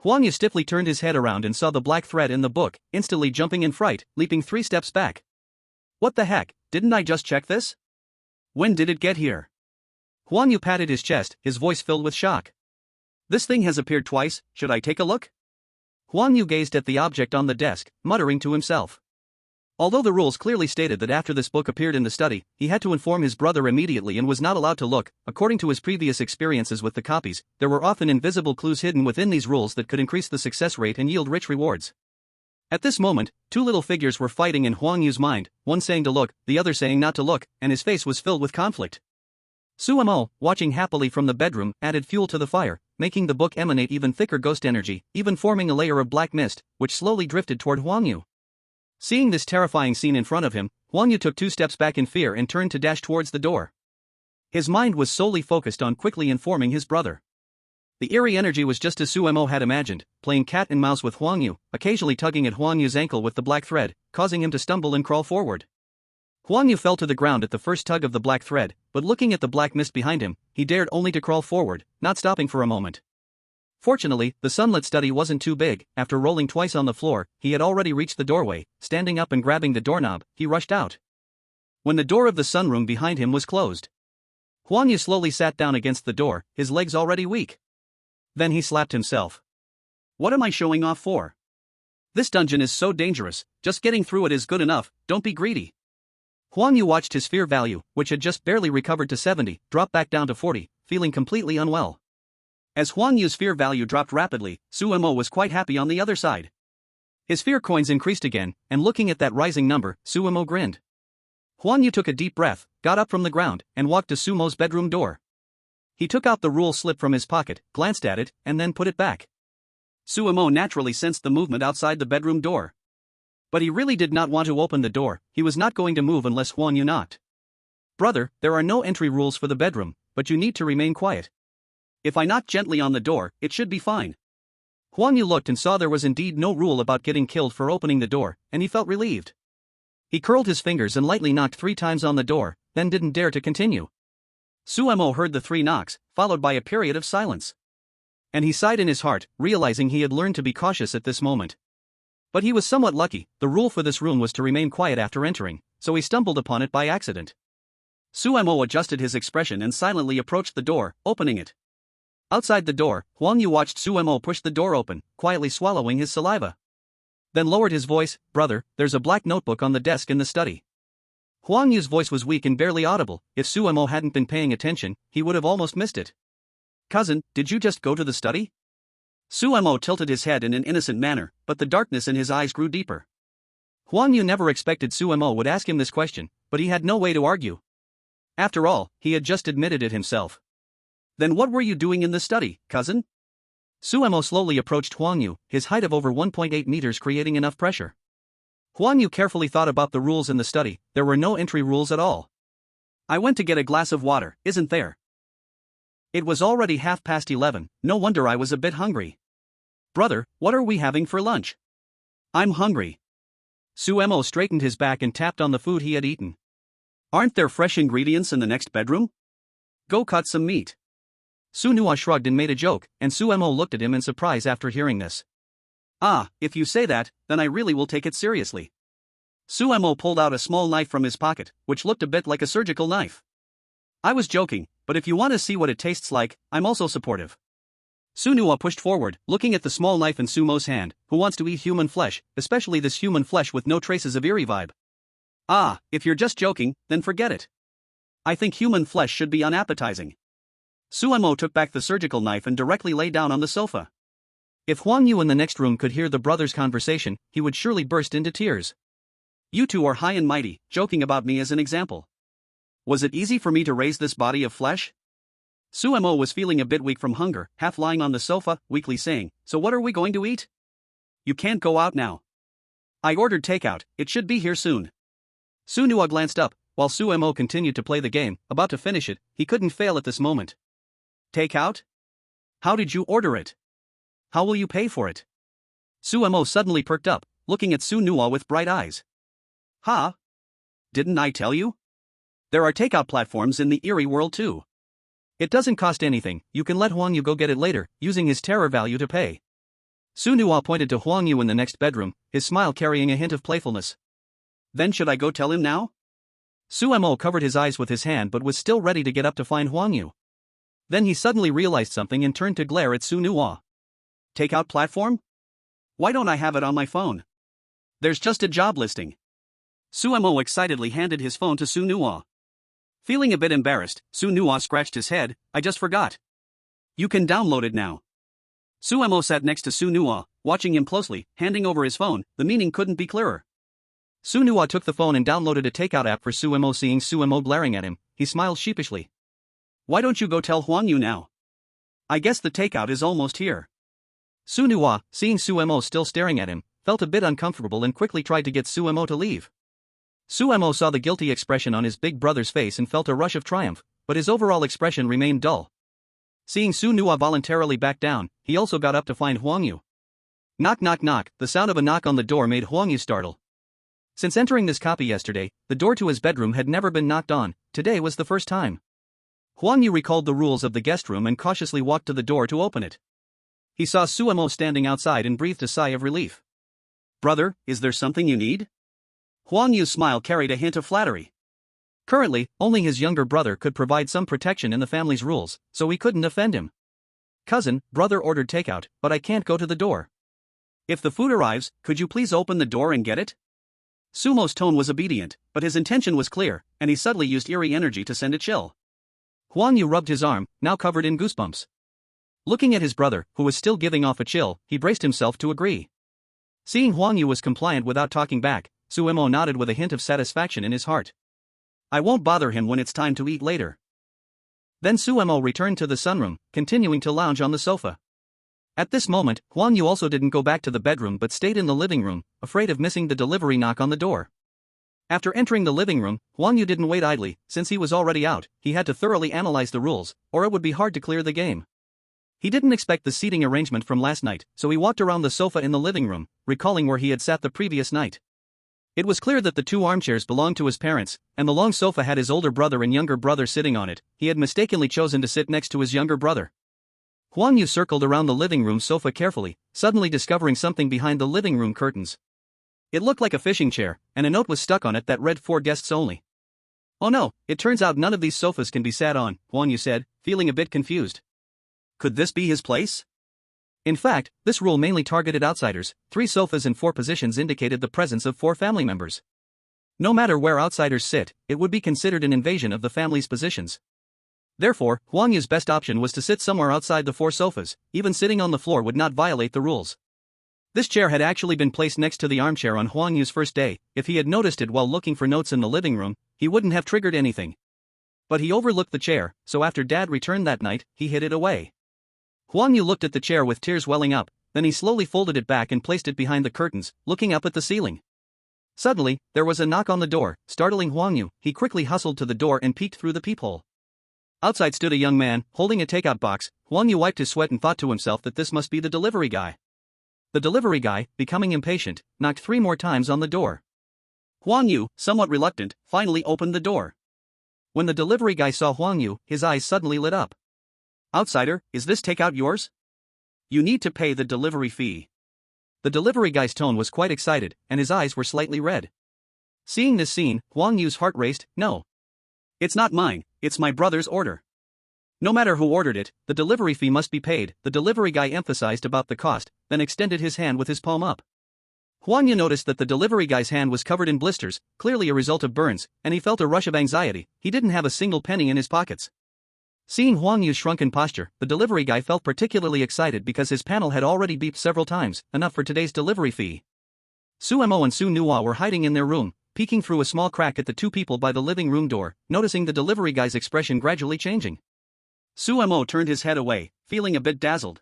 Huang Yu stiffly turned his head around and saw the black thread in the book, instantly jumping in fright, leaping 3 steps back. What the heck, didn't I just check this? When did it get here? Huang Yu patted his chest, his voice filled with shock. This thing has appeared twice, should I take a look? Huang Yu gazed at the object on the desk, muttering to himself. Although the rules clearly stated that after this book appeared in the study, he had to inform his brother immediately and was not allowed to look, according to his previous experiences with the copies, there were often invisible clues hidden within these rules that could increase the success rate and yield rich rewards. At this moment, 2 little figures were fighting in Huang Yu's mind, one saying to look, the other saying not to look, and his face was filled with conflict. Suemo, watching happily from the bedroom, added fuel to the fire, making the book emanate even thicker ghost energy, even forming a layer of black mist, which slowly drifted toward Huang Yu. Seeing this terrifying scene in front of him, Huang Yu took 2 steps back in fear and turned to dash towards the door. His mind was solely focused on quickly informing his brother. The eerie energy was just as Suemo had imagined, playing cat and mouse with Huang Yu, occasionally tugging at Huang Yu's ankle with the black thread, causing him to stumble and crawl forward. Huang Yu fell to the ground at the first tug of the black thread, but looking at the black mist behind him, he dared only to crawl forward, not stopping for a moment. Fortunately, the sunlit study wasn't too big. After rolling twice on the floor, he had already reached the doorway. Standing up and grabbing the doorknob, he rushed out. When the door of the sunroom behind him was closed, Huang Yu slowly sat down against the door, his legs already weak. Then he slapped himself. What am I showing off for? This dungeon is so dangerous, just getting through it is good enough, don't be greedy. Huang Yu watched his fear value, which had just barely recovered to 70, drop back down to 40, feeling completely unwell. As Huang Yu's fear value dropped rapidly, Su Mo was quite happy on the other side. His fear coins increased again, and looking at that rising number, Su Mo grinned. Huang Yu took a deep breath, got up from the ground, and walked to Su Mo's bedroom door. He took out the rule slip from his pocket, glanced at it, and then put it back. Su Mo naturally sensed the movement outside the bedroom door. But he really did not want to open the door, he was not going to move unless Huang Yu knocked. Brother, there are no entry rules for the bedroom, but you need to remain quiet. If I knock gently on the door, it should be fine. Huang Yu looked and saw there was indeed no rule about getting killed for opening the door, and he felt relieved. He curled his fingers and lightly knocked 3 times on the door, then didn't dare to continue. Su Mo heard the 3 knocks, followed by a period of silence. And he sighed in his heart, realizing he had learned to be cautious at this moment. But he was somewhat lucky, the rule for this room was to remain quiet after entering, so he stumbled upon it by accident. Su Mo adjusted his expression and silently approached the door, opening it. Outside the door, Huang Yu watched Su Mo push the door open, quietly swallowing his saliva. Then lowered his voice, "Brother, there's a black notebook on the desk in the study." Huang Yu's voice was weak and barely audible. If Su Mo hadn't been paying attention, he would have almost missed it. "Cousin, did you just go to the study?" Su Mo tilted his head in an innocent manner, but the darkness in his eyes grew deeper. Huang Yu never expected Su Mo would ask him this question, but he had no way to argue. After all, he had just admitted it himself. "Then what were you doing in the study, cousin?" Su Mo slowly approached Huang Yu, his height of over 1.8 meters creating enough pressure. Huang Yu carefully thought about the rules in the study. There were no entry rules at all. "I went to get a glass of water, isn't there?" It was already 11:30, no wonder I was a bit hungry. "Brother, what are we having for lunch?" "I'm hungry." Su Mo straightened his back and tapped on the food he had eaten. "Aren't there fresh ingredients in the next bedroom? Go cut some meat." Su Nuo shrugged and made a joke, and Su Mo looked at him in surprise after hearing this. "Ah, if you say that, then I really will take it seriously." Su Mo pulled out a small knife from his pocket, which looked a bit like a surgical knife. "I was joking, but if you want to see what it tastes like, I'm also supportive." Su Nuo pushed forward, looking at the small knife in Su Mo's hand. "Who wants to eat human flesh, especially this human flesh with no traces of eerie vibe?" "Ah, if you're just joking, then forget it. I think human flesh should be unappetizing." Su Mo took back the surgical knife and directly lay down on the sofa. If Huang Yu in the next room could hear the brothers' conversation, he would surely burst into tears. "You two are high and mighty, joking about me as an example. Was it easy for me to raise this body of flesh?" Su Mo was feeling a bit weak from hunger, half lying on the sofa, weakly saying, "So what are we going to eat?" "You can't go out now. I ordered takeout, it should be here soon." Su Nuo glanced up, while Su Mo continued to play the game, about to finish it. He couldn't fail at this moment. "Takeout? How did you order it? How will you pay for it?" Su Mo suddenly perked up, looking at Su Nuo with bright eyes. "Huh? Didn't I tell you? There are takeout platforms in the eerie world too. It doesn't cost anything, you can let Huang Yu go get it later, using his terror value to pay." Su Nuo pointed to Huang Yu in the next bedroom, his smile carrying a hint of playfulness. "Then should I go tell him now?" Su Mo covered his eyes with his hand but was still ready to get up to find Huang Yu. Then he suddenly realized something and turned to glare at Su Nuo. "Takeout platform? Why don't I have it on my phone? There's just a job listing." Su Mo excitedly handed his phone to Su Nuo. Feeling a bit embarrassed, Su Nuo scratched his head. "I just forgot. You can download it now." Su Mo sat next to Su Nuo, watching him closely, handing over his phone. The meaning couldn't be clearer. Su Nuo took the phone and downloaded a takeout app for Su Mo. Seeing Su Mo glaring at him, he smiled sheepishly. "Why don't you go tell Huang Yu now? I guess the takeout is almost here." Su Nuo, seeing Su Mo still staring at him, felt a bit uncomfortable and quickly tried to get Su Mo to leave. Su Mo saw the guilty expression on his big brother's face and felt a rush of triumph, but his overall expression remained dull. Seeing Su Nuo voluntarily back down, he also got up to find Huang Yu. Knock knock knock. The sound of a knock on the door made Huang Yu startle. Since entering this copy yesterday, the door to his bedroom had never been knocked on. Today was the first time. Huang Yu recalled the rules of the guest room and cautiously walked to the door to open it. He saw Su Mo standing outside and breathed a sigh of relief. "Brother, is there something you need?" Huang Yu's smile carried a hint of flattery. Currently, only his younger brother could provide some protection in the family's rules, so he couldn't offend him. Cousin, brother ordered takeout, but I can't go to the door. If the food arrives, could you please open the door and get it? Sumo's tone was obedient, but his intention was clear, and he subtly used eerie energy to send a chill. Huang Yu rubbed his arm, now covered in goosebumps. Looking at his brother, who was still giving off a chill, he braced himself to agree. Seeing Huang Yu was compliant without talking back, Suemo nodded with a hint of satisfaction in his heart. I won't bother him when it's time to eat later. Then Suemo returned to the sunroom, continuing to lounge on the sofa. At this moment, Huang Yu also didn't go back to the bedroom but stayed in the living room, afraid of missing the delivery knock on the door. After entering the living room, Huang Yu didn't wait idly. Since he was already out, he had to thoroughly analyze the rules, or it would be hard to clear the game. He didn't expect the seating arrangement from last night, so he walked around the sofa in the living room, recalling where he had sat the previous night. It was clear that the two armchairs belonged to his parents, and the long sofa had his older brother and younger brother sitting on it. He had mistakenly chosen to sit next to his younger brother. Huang Yu circled around the living room sofa carefully, suddenly discovering something behind the living room curtains. It looked like a fishing chair, and a note was stuck on it that read "For guests only." Oh no, it turns out none of these sofas can be sat on, Huang Yu said, feeling a bit confused. Could this be his place? In fact, this rule mainly targeted outsiders. 3 sofas in 4 positions indicated the presence of 4 family members. No matter where outsiders sit, it would be considered an invasion of the family's positions. Therefore, Huang Yu's best option was to sit somewhere outside the 4 sofas. Even sitting on the floor would not violate the rules. This chair had actually been placed next to the armchair on Huang Yu's first day. If he had noticed it while looking for notes in the living room, he wouldn't have triggered anything. But he overlooked the chair, so after Dad returned that night, he hid it away. Huang Yu looked at the chair with tears welling up, then he slowly folded it back and placed it behind the curtains, looking up at the ceiling. Suddenly, there was a knock on the door, startling Huang Yu. He quickly hustled to the door and peeked through the peephole. Outside stood a young man, holding a takeout box. Huang Yu wiped his sweat and thought to himself that this must be the delivery guy. The delivery guy, becoming impatient, knocked 3 more times on the door. Huang Yu, somewhat reluctant, finally opened the door. When the delivery guy saw Huang Yu, his eyes suddenly lit up. Outsider, is this takeout yours? You need to pay the delivery fee. The delivery guy's tone was quite excited, and his eyes were slightly red. Seeing this scene, Huang Yu's heart raced. No. It's not mine, it's my brother's order. No matter who ordered it, the delivery fee must be paid. The delivery guy emphasized about the cost, then extended his hand with his palm up. Huang Yu noticed that the delivery guy's hand was covered in blisters, clearly a result of burns, and he felt a rush of anxiety. He didn't have a single penny in his pockets. Seeing Huang Yu's shrunken posture, the delivery guy felt particularly excited because his panel had already beeped several times, enough for today's delivery fee. Suemo and Su Nuwa were hiding in their room, peeking through a small crack at the 2 people by the living room door, noticing the delivery guy's expression gradually changing. Suemo turned his head away, feeling a bit dazzled.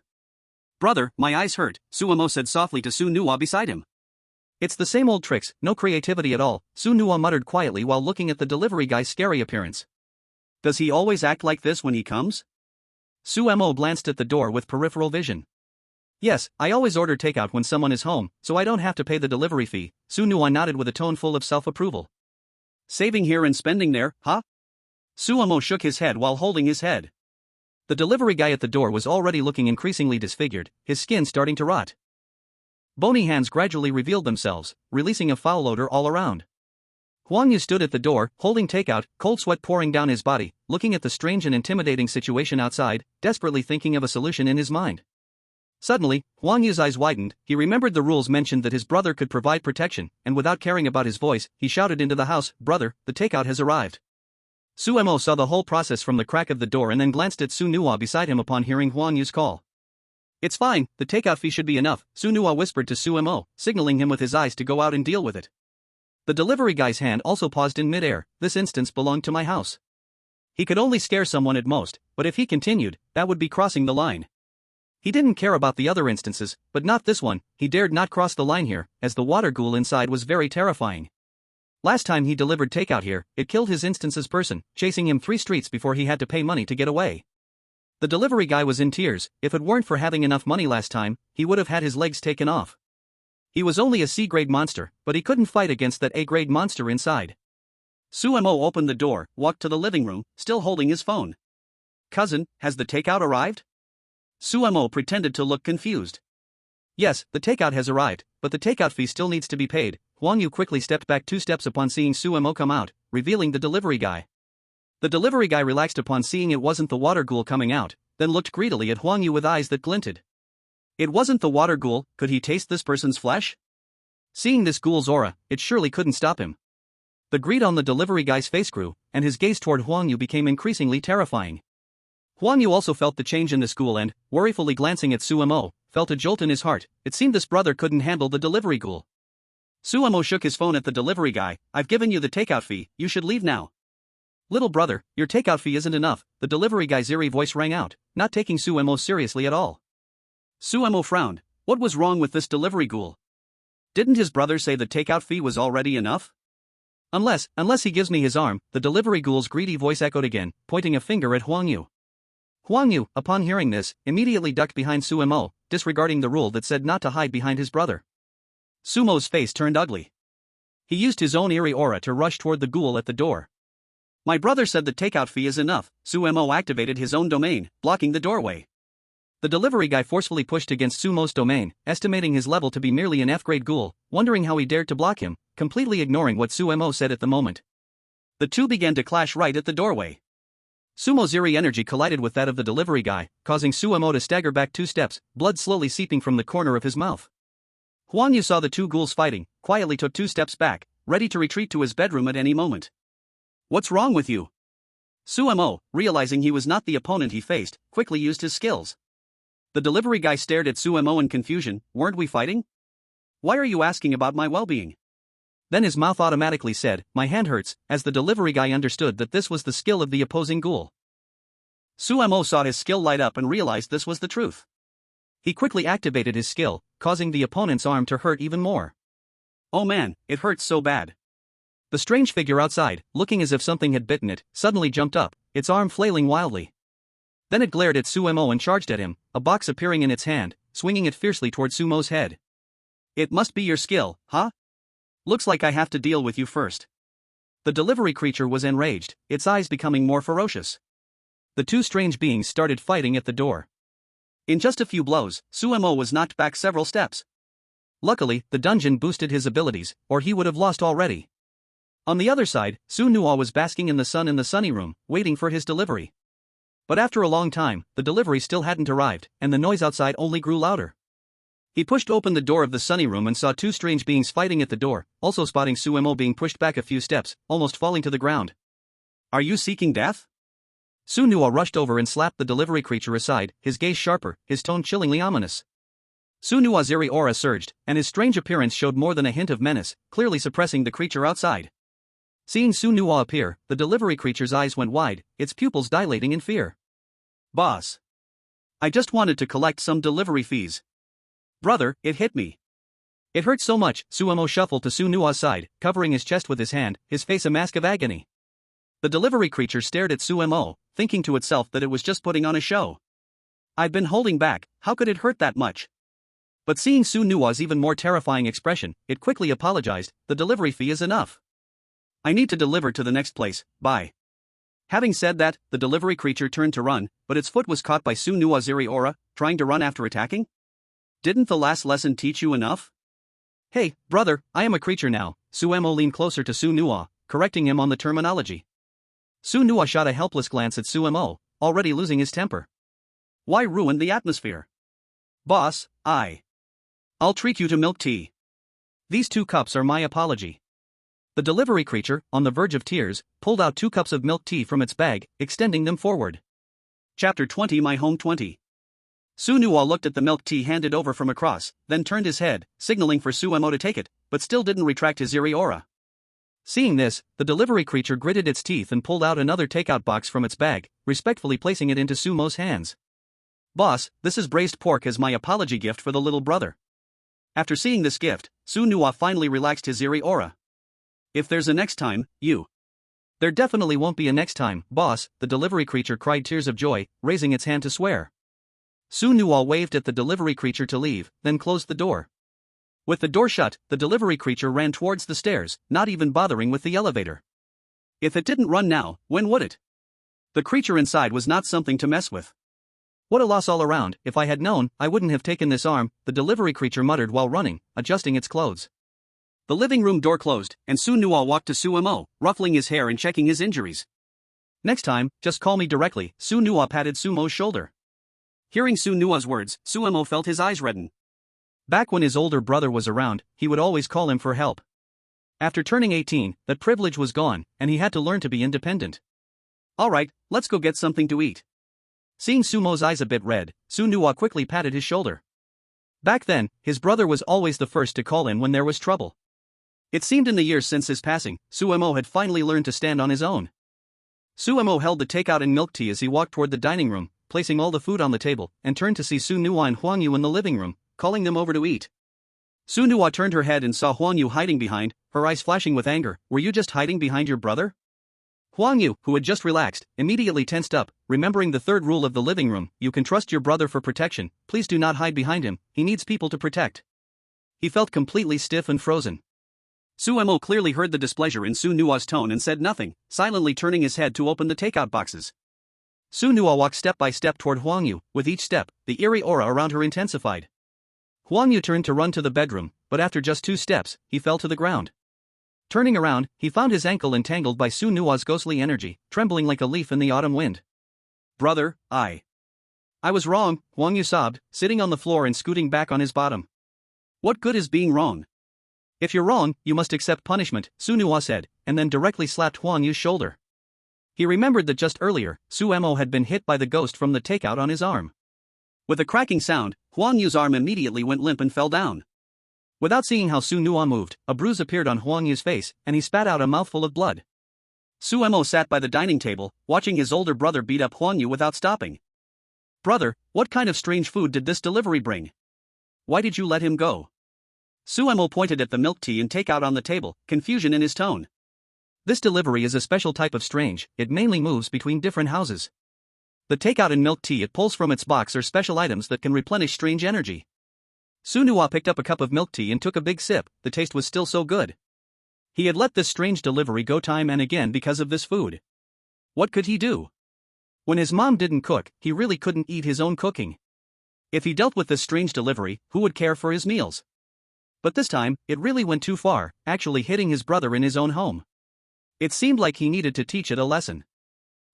Brother, my eyes hurt, Suemo said softly to Su Nuwa beside him. It's the same old tricks, no creativity at all, Su Nuwa muttered quietly while looking at the delivery guy's scary appearance. Does he always act like this when he comes? Suemo glanced at the door with peripheral vision. Yes, I always order takeout when someone is home, so I don't have to pay the delivery fee, Su Nuwa nodded with a tone full of self-approval. Saving here and spending there, huh? Suemo shook his head while holding his head. The delivery guy at the door was already looking increasingly disfigured, his skin starting to rot. Bony hands gradually revealed themselves, releasing a foul odor all around. Huang Yu stood at the door, holding takeout, cold sweat pouring down his body, looking at the strange and intimidating situation outside, desperately thinking of a solution in his mind. Suddenly, Huang Yu's eyes widened. He remembered the rules mentioned that his brother could provide protection, and without caring about his voice, he shouted into the house, "Brother, the takeout has arrived." Suemo saw the whole process from the crack of the door and then glanced at Su Nuwa beside him upon hearing Huang Yu's call. "It's fine, the takeout fee should be enough," Su Nuwa whispered to Suemo, signaling him with his eyes to go out and deal with it. The delivery guy's hand also paused in midair. This instance belonged to my house. He could only scare someone at most, but if he continued, that would be crossing the line. He didn't care about the other instances, but not this one. He dared not cross the line here, as the water ghoul inside was very terrifying. Last time he delivered takeout here, it killed his instance's person, chasing him 3 streets before he had to pay money to get away. The delivery guy was in tears. If it weren't for having enough money last time, he would have had his legs taken off. He was only a C-grade monster, but he couldn't fight against that A-grade monster inside. Suemo opened the door, walked to the living room, still holding his phone. Cousin, has the takeout arrived? Suemo pretended to look confused. Yes, the takeout has arrived, but the takeout fee still needs to be paid. Huang Yu quickly stepped back 2 steps upon seeing Suemo come out, revealing the delivery guy. The delivery guy relaxed upon seeing it wasn't the water ghoul coming out, then looked greedily at Huang Yu with eyes that glinted. It wasn't the water ghoul, could he taste this person's flesh? Seeing this ghoul's aura, it surely couldn't stop him. The greed on the delivery guy's face grew, and his gaze toward Huang Yu became increasingly terrifying. Huang Yu also felt the change in this ghoul and, worryfully glancing at Suemo, felt a jolt in his heart. It seemed this brother couldn't handle the delivery ghoul. Suemo shook his phone at the delivery guy. I've given you the takeout fee, you should leave now. Little brother, your takeout fee isn't enough, the delivery guy's eerie voice rang out, not taking Suemo seriously at all. Suemo frowned. What was wrong with this delivery ghoul? Didn't his brother say the takeout fee was already enough? Unless he gives me his arm, the delivery ghoul's greedy voice echoed again, pointing a finger at Huang Yu. Huang Yu, upon hearing this, immediately ducked behind Suemo, disregarding the rule that said not to hide behind his brother. Sumo's face turned ugly. He used his own eerie aura to rush toward the ghoul at the door. My brother said the takeout fee is enough. Suemo activated his own domain, blocking the doorway. The delivery guy forcefully pushed against Sumo's domain, estimating his level to be merely an F-grade ghoul, wondering how he dared to block him, completely ignoring what Suemo said at the moment. The two began to clash right at the doorway. Sumo's eerie energy collided with that of the delivery guy, causing Suemo to stagger back 2 steps, blood slowly seeping from the corner of his mouth. Huang Yu saw the two ghouls fighting, quietly took 2 steps back, ready to retreat to his bedroom at any moment. What's wrong with you? Suemo, realizing he was not the opponent he faced, quickly used his skills. The delivery guy stared at Suemo in confusion. Weren't we fighting? Why are you asking about my well-being? Then his mouth automatically said, my hand hurts, as the delivery guy understood that this was the skill of the opposing ghoul. Suemo saw his skill light up and realized this was the truth. He quickly activated his skill, causing the opponent's arm to hurt even more. Oh man, it hurts so bad. The strange figure outside, looking as if something had bitten it, suddenly jumped up, its arm flailing wildly. Then it glared at Suemo and charged at him, a box appearing in its hand, swinging it fiercely toward Sumo's head. It must be your skill, huh? Looks like I have to deal with you first. The delivery creature was enraged, its eyes becoming more ferocious. The two strange beings started fighting at the door. In just a few blows, Suemo was knocked back several steps. Luckily, the dungeon boosted his abilities, or he would have lost already. On the other side, Su Nuo was basking in the sun in the sunny room, waiting for his delivery. But after a long time, the delivery still hadn't arrived, and the noise outside only grew louder. He pushed open the door of the sunny room and saw two strange beings fighting at the door, also spotting Suemo being pushed back a few steps, almost falling to the ground. Are you seeking death? Su Nuo rushed over and slapped the delivery creature aside, his gaze sharper, his tone chillingly ominous. Su Nuo's eerie aura surged, and his strange appearance showed more than a hint of menace, clearly suppressing the creature outside. Seeing Su Nuo appear, the delivery creature's eyes went wide, its pupils dilating in fear. Boss. I just wanted to collect some delivery fees. Brother, it hit me. It hurt so much. Suemo shuffled to Su Nuo's side, covering his chest with his hand, his face a mask of agony. The delivery creature stared at Suemo, thinking to itself that it was just putting on a show. I've been holding back, how could it hurt that much? But seeing Su Nuo's even more terrifying expression, it quickly apologized. The delivery fee is enough. I need to deliver to the next place, bye. Having said that, the delivery creature turned to run, but its foot was caught by Su Nuo's eerie aura, trying to run after attacking? Didn't the last lesson teach you enough? Hey, brother, I am a creature now. Suemo leaned closer to Su Nuo, correcting him on the terminology. Su Nuo shot a helpless glance at Suemo, already losing his temper. Why ruin the atmosphere? Boss, I'll treat you to milk tea. These 2 cups are my apology. The delivery creature, on the verge of tears, pulled out 2 cups of milk tea from its bag, extending them forward. Chapter 20 My Home 20. Su Nuo looked at the milk tea handed over from across, then turned his head, signaling for Suemo to take it, but still didn't retract his eerie aura. Seeing this, the delivery creature gritted its teeth and pulled out another takeout box from its bag, respectfully placing it into Sumo's hands. Boss, this is braised pork as my apology gift for the little brother. After seeing this gift, Su Nuo finally relaxed his eerie aura. If there's a next time, you. There definitely won't be a next time, boss, the delivery creature cried tears of joy, raising its hand to swear. Su Nuo waved at the delivery creature to leave, then closed the door. With the door shut, the delivery creature ran towards the stairs, not even bothering with the elevator. If it didn't run now, when would it? The creature inside was not something to mess with. What a loss all around. If I had known, I wouldn't have taken this arm, the delivery creature muttered while running, adjusting its clothes. The living room door closed, and Su Nuo walked to Suemo, ruffling his hair and checking his injuries. Next time, just call me directly, Su Nuo patted Sumo's shoulder. Hearing Su Nua's words, Suemo felt his eyes redden. Back when his older brother was around, he would always call him for help. After turning 18, that privilege was gone, and he had to learn to be independent. Alright, let's go get something to eat. Seeing Sumo's eyes a bit red, Su Nua quickly patted his shoulder. Back then, his brother was always the first to call in when there was trouble. It seemed in the years since his passing, Suemo had finally learned to stand on his own. Suemo held the takeout and milk tea as he walked toward the dining room, placing all the food on the table, and turned to see Su Nua and Huang Yu in the living room, calling them over to eat. Su Nua turned her head and saw Huang Yu hiding behind, her eyes flashing with anger. "Were you just hiding behind your brother?" Huang Yu, who had just relaxed, immediately tensed up, remembering the third rule of the living room: you can trust your brother for protection, please do not hide behind him, he needs people to protect. He felt completely stiff and frozen. Suemo clearly heard the displeasure in Su Nua's tone and said nothing, silently turning his head to open the takeout boxes. Su Nua walked step by step toward Huang Yu. With each step, the eerie aura around her intensified. Huang Yu turned to run to the bedroom, but after just 2 steps, he fell to the ground. Turning around, he found his ankle entangled by Su Nua's ghostly energy, trembling like a leaf in the autumn wind. "Brother, I was wrong," Huang Yu sobbed, sitting on the floor and scooting back on his bottom. "What good is being wrong?" "If you're wrong, you must accept punishment," Su Nua said, and then directly slapped Huang Yu's shoulder. He remembered that just earlier, Suemo had been hit by the ghost from the takeout on his arm. With a cracking sound, Huang Yu's arm immediately went limp and fell down. Without seeing how Su Nua moved, a bruise appeared on Huang Yu's face, and he spat out a mouthful of blood. Suemo sat by the dining table, watching his older brother beat up Huang Yu without stopping. "Brother, what kind of strange food did this delivery bring? Why did you let him go?" Suemo pointed at the milk tea and takeout on the table, confusion in his tone. "This delivery is a special type of strange, it mainly moves between different houses. The takeout and milk tea it pulls from its box are special items that can replenish strange energy." Su Nua picked up a cup of milk tea and took a big sip. The taste was still so good. He had let this strange delivery go time and again because of this food. What could he do? When his mom didn't cook, he really couldn't eat his own cooking. If he dealt with this strange delivery, who would care for his meals? But this time, it really went too far, actually hitting his brother in his own home. It seemed like he needed to teach it a lesson.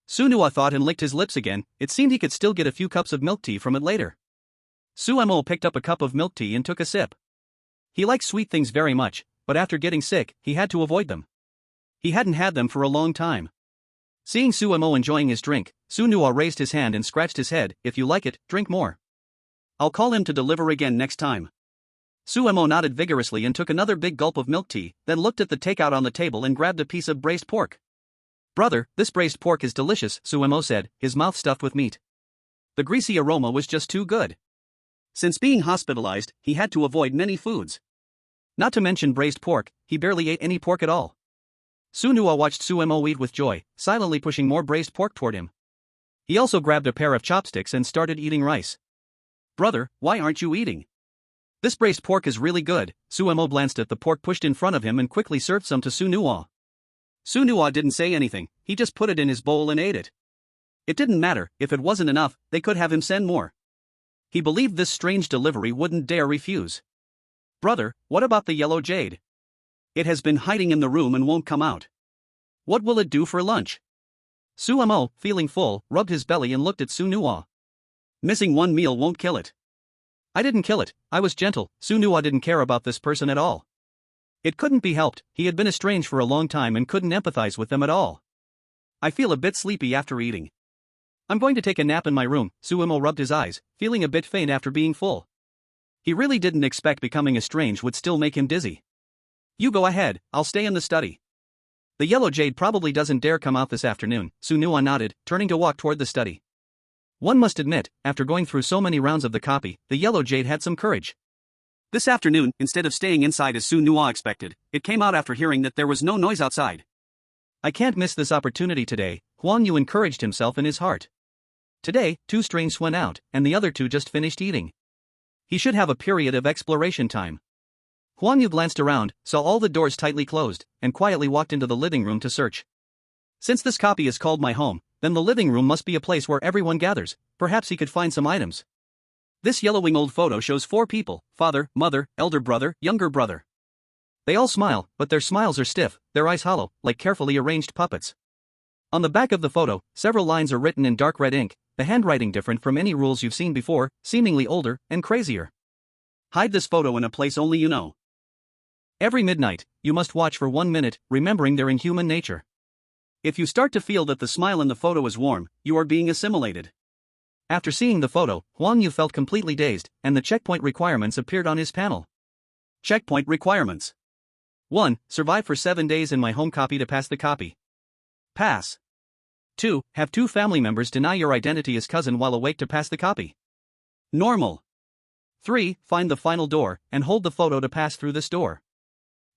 Su Nua thought and licked his lips again. It seemed he could still get a few cups of milk tea from it later. Suemo picked up a cup of milk tea and took a sip. He liked sweet things very much, but after getting sick, he had to avoid them. He hadn't had them for a long time. Seeing Suemo enjoying his drink, Su Nua raised his hand and scratched his head. "If you like it, drink more. I'll call him to deliver again next time." Suemo nodded vigorously and took another big gulp of milk tea, then looked at the takeout on the table and grabbed a piece of braised pork. "Brother, this braised pork is delicious," Suemo said, his mouth stuffed with meat. The greasy aroma was just too good. Since being hospitalized, he had to avoid many foods. Not to mention braised pork, he barely ate any pork at all. Su Nua watched Suemo eat with joy, silently pushing more braised pork toward him. He also grabbed a pair of chopsticks and started eating rice. "Brother, why aren't you eating? This braised pork is really good." Suemo glanced at the pork pushed in front of him and quickly served some to Su Nua. Su Nua didn't say anything, he just put it in his bowl and ate it. It didn't matter, if it wasn't enough, they could have him send more. He believed this strange delivery wouldn't dare refuse. "Brother, what about the yellow jade? It has been hiding in the room and won't come out. What will it do for lunch?" Suemo, feeling full, rubbed his belly and looked at Su Nua. "Missing one meal won't kill it." "I didn't kill it, I was gentle." Su Nua didn't care about this person at all. It couldn't be helped, he had been estranged for a long time and couldn't empathize with them at all. "I feel a bit sleepy after eating. I'm going to take a nap in my room." Suemo rubbed his eyes, feeling a bit faint after being full. He really didn't expect becoming estranged would still make him dizzy. "You go ahead, I'll stay in the study." "The yellow jade probably doesn't dare come out this afternoon." Su Nua nodded, turning to walk toward the study. One must admit, after going through so many rounds of the copy, the yellow jade had some courage. This afternoon, instead of staying inside as Su Nua expected, it came out after hearing that there was no noise outside. "I can't miss this opportunity today," Huang Yu encouraged himself in his heart. Today, 2 strains went out, and the other 2 just finished eating. He should have a period of exploration time. Huang Yu glanced around, saw all the doors tightly closed, and quietly walked into the living room to search. Since this copy is called My Home, then the living room must be a place where everyone gathers. Perhaps he could find some items. This yellowing old photo shows 4 people: father, mother, elder brother, younger brother. They all smile, but their smiles are stiff, their eyes hollow, like carefully arranged puppets. On the back of the photo, several lines are written in dark red ink. the handwriting different from any rules you've seen before, seemingly older and crazier. Hide this photo in a place only you know. Every midnight, you must watch for 1 minute, remembering their inhuman nature. If you start to feel that the smile in the photo is warm, you are being assimilated. After seeing the photo, Huang Yu felt completely dazed, and the checkpoint requirements appeared on his panel. Checkpoint requirements. 1. Survive for 7 days in my home copy to pass the copy. Pass. 2. Have 2 family members deny your identity as cousin while awake to pass the copy. Normal. 3. Find the final door, and hold the photo to pass through this door.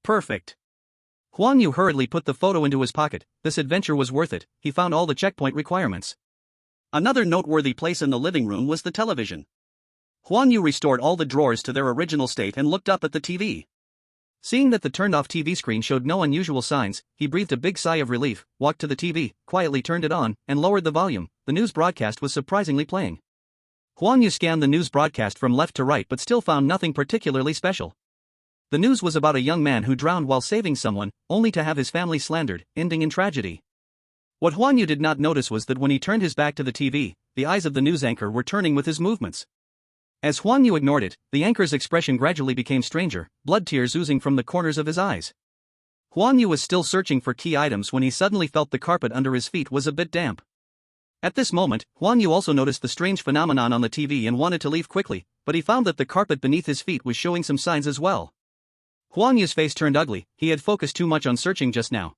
Perfect. Huang Yu hurriedly put the photo into his pocket. This adventure was worth it, he found all the checkpoint requirements. Another noteworthy place in the living room was the television. Huang Yu restored all the drawers to their original state and looked up at the TV. Seeing that the turned-off TV screen showed no unusual signs, he breathed a big sigh of relief, walked to the TV, quietly turned it on, and lowered the volume. The news broadcast was surprisingly playing. Huang Yu scanned the news broadcast from left to right but still found nothing particularly special. The news was about a young man who drowned while saving someone, only to have his family slandered, ending in tragedy. What Huang Yu did not notice was that when he turned his back to the TV, the eyes of the news anchor were turning with his movements. As Huang Yu ignored it, the anchor's expression gradually became stranger, blood tears oozing from the corners of his eyes. Huang Yu was still searching for key items when he suddenly felt the carpet under his feet was a bit damp. At this moment, Huang Yu also noticed the strange phenomenon on the TV and wanted to leave quickly, but he found that the carpet beneath his feet was showing some signs as well. Huang Yu's face turned ugly, he had focused too much on searching just now.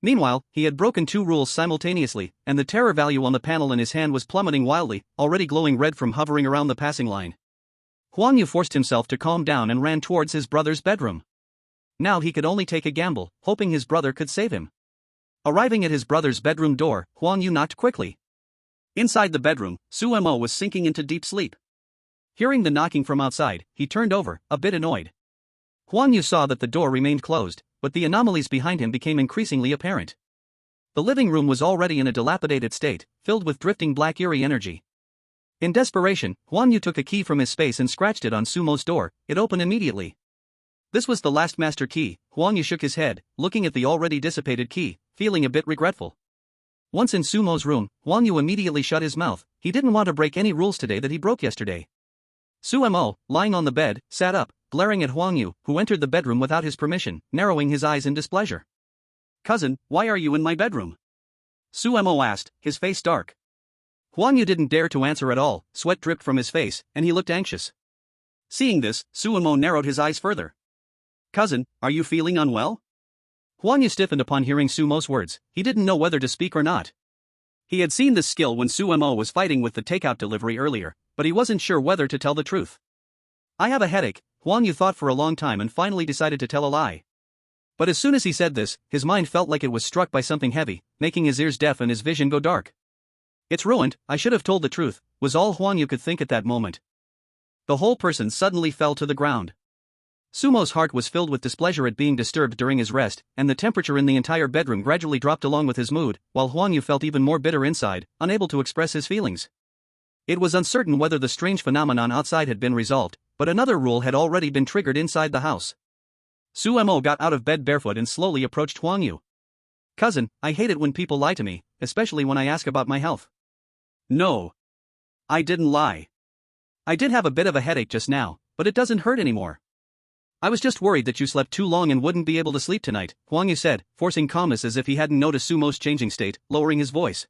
Meanwhile, he had broken 2 rules simultaneously, and the terror value on the panel in his hand was plummeting wildly, already glowing red from hovering around the passing line. Huang Yu forced himself to calm down and ran towards his brother's bedroom. Now he could only take a gamble, hoping his brother could save him. Arriving at his brother's bedroom door, Huang Yu knocked quickly. Inside the bedroom, Su Mo was sinking into deep sleep. Hearing the knocking from outside, he turned over, a bit annoyed. Huang Yu saw that the door remained closed, but the anomalies behind him became increasingly apparent. The living room was already in a dilapidated state, filled with drifting black eerie energy. In desperation, Huang Yu took a key from his space and scratched it on Sumo's door. It opened immediately. This was the last master key. Huang Yu shook his head, looking at the already dissipated key, feeling a bit regretful. Once in Sumo's room, Huang Yu immediately shut his mouth. He didn't want to break any rules today that he broke yesterday. Sumo, lying on the bed, sat up, glaring at Huang Yu, who entered the bedroom without his permission, narrowing his eyes in displeasure. "Cousin, why are you in my bedroom?" Sumo asked, his face dark. Huang Yu didn't dare to answer at all, sweat dripped from his face, and he looked anxious. Seeing this, Sumo narrowed his eyes further. "Cousin, are you feeling unwell?" Huang Yu stiffened upon hearing Sumo's words. He didn't know whether to speak or not. He had seen this skill when Sumo was fighting with the takeout delivery earlier, but he wasn't sure whether to tell the truth. "I have a headache," Huang Yu thought for a long time and finally decided to tell a lie. But as soon as he said this, his mind felt like it was struck by something heavy, making his ears deaf and his vision go dark. "It's ruined, I should have told the truth," was all Huang Yu could think at that moment. The whole person suddenly fell to the ground. Sumo's heart was filled with displeasure at being disturbed during his rest, and the temperature in the entire bedroom gradually dropped along with his mood, while Huang Yu felt even more bitter inside, unable to express his feelings. It was uncertain whether the strange phenomenon outside had been resolved, but another rule had already been triggered inside the house. Sumo got out of bed barefoot and slowly approached Huang Yu. "Cousin, I hate it when people lie to me, especially when I ask about my health." "No. I didn't lie. I did have a bit of a headache just now, but it doesn't hurt anymore. I was just worried that you slept too long and wouldn't be able to sleep tonight," Huang Yu said, forcing calmness as if he hadn't noticed Sumo's changing state, lowering his voice.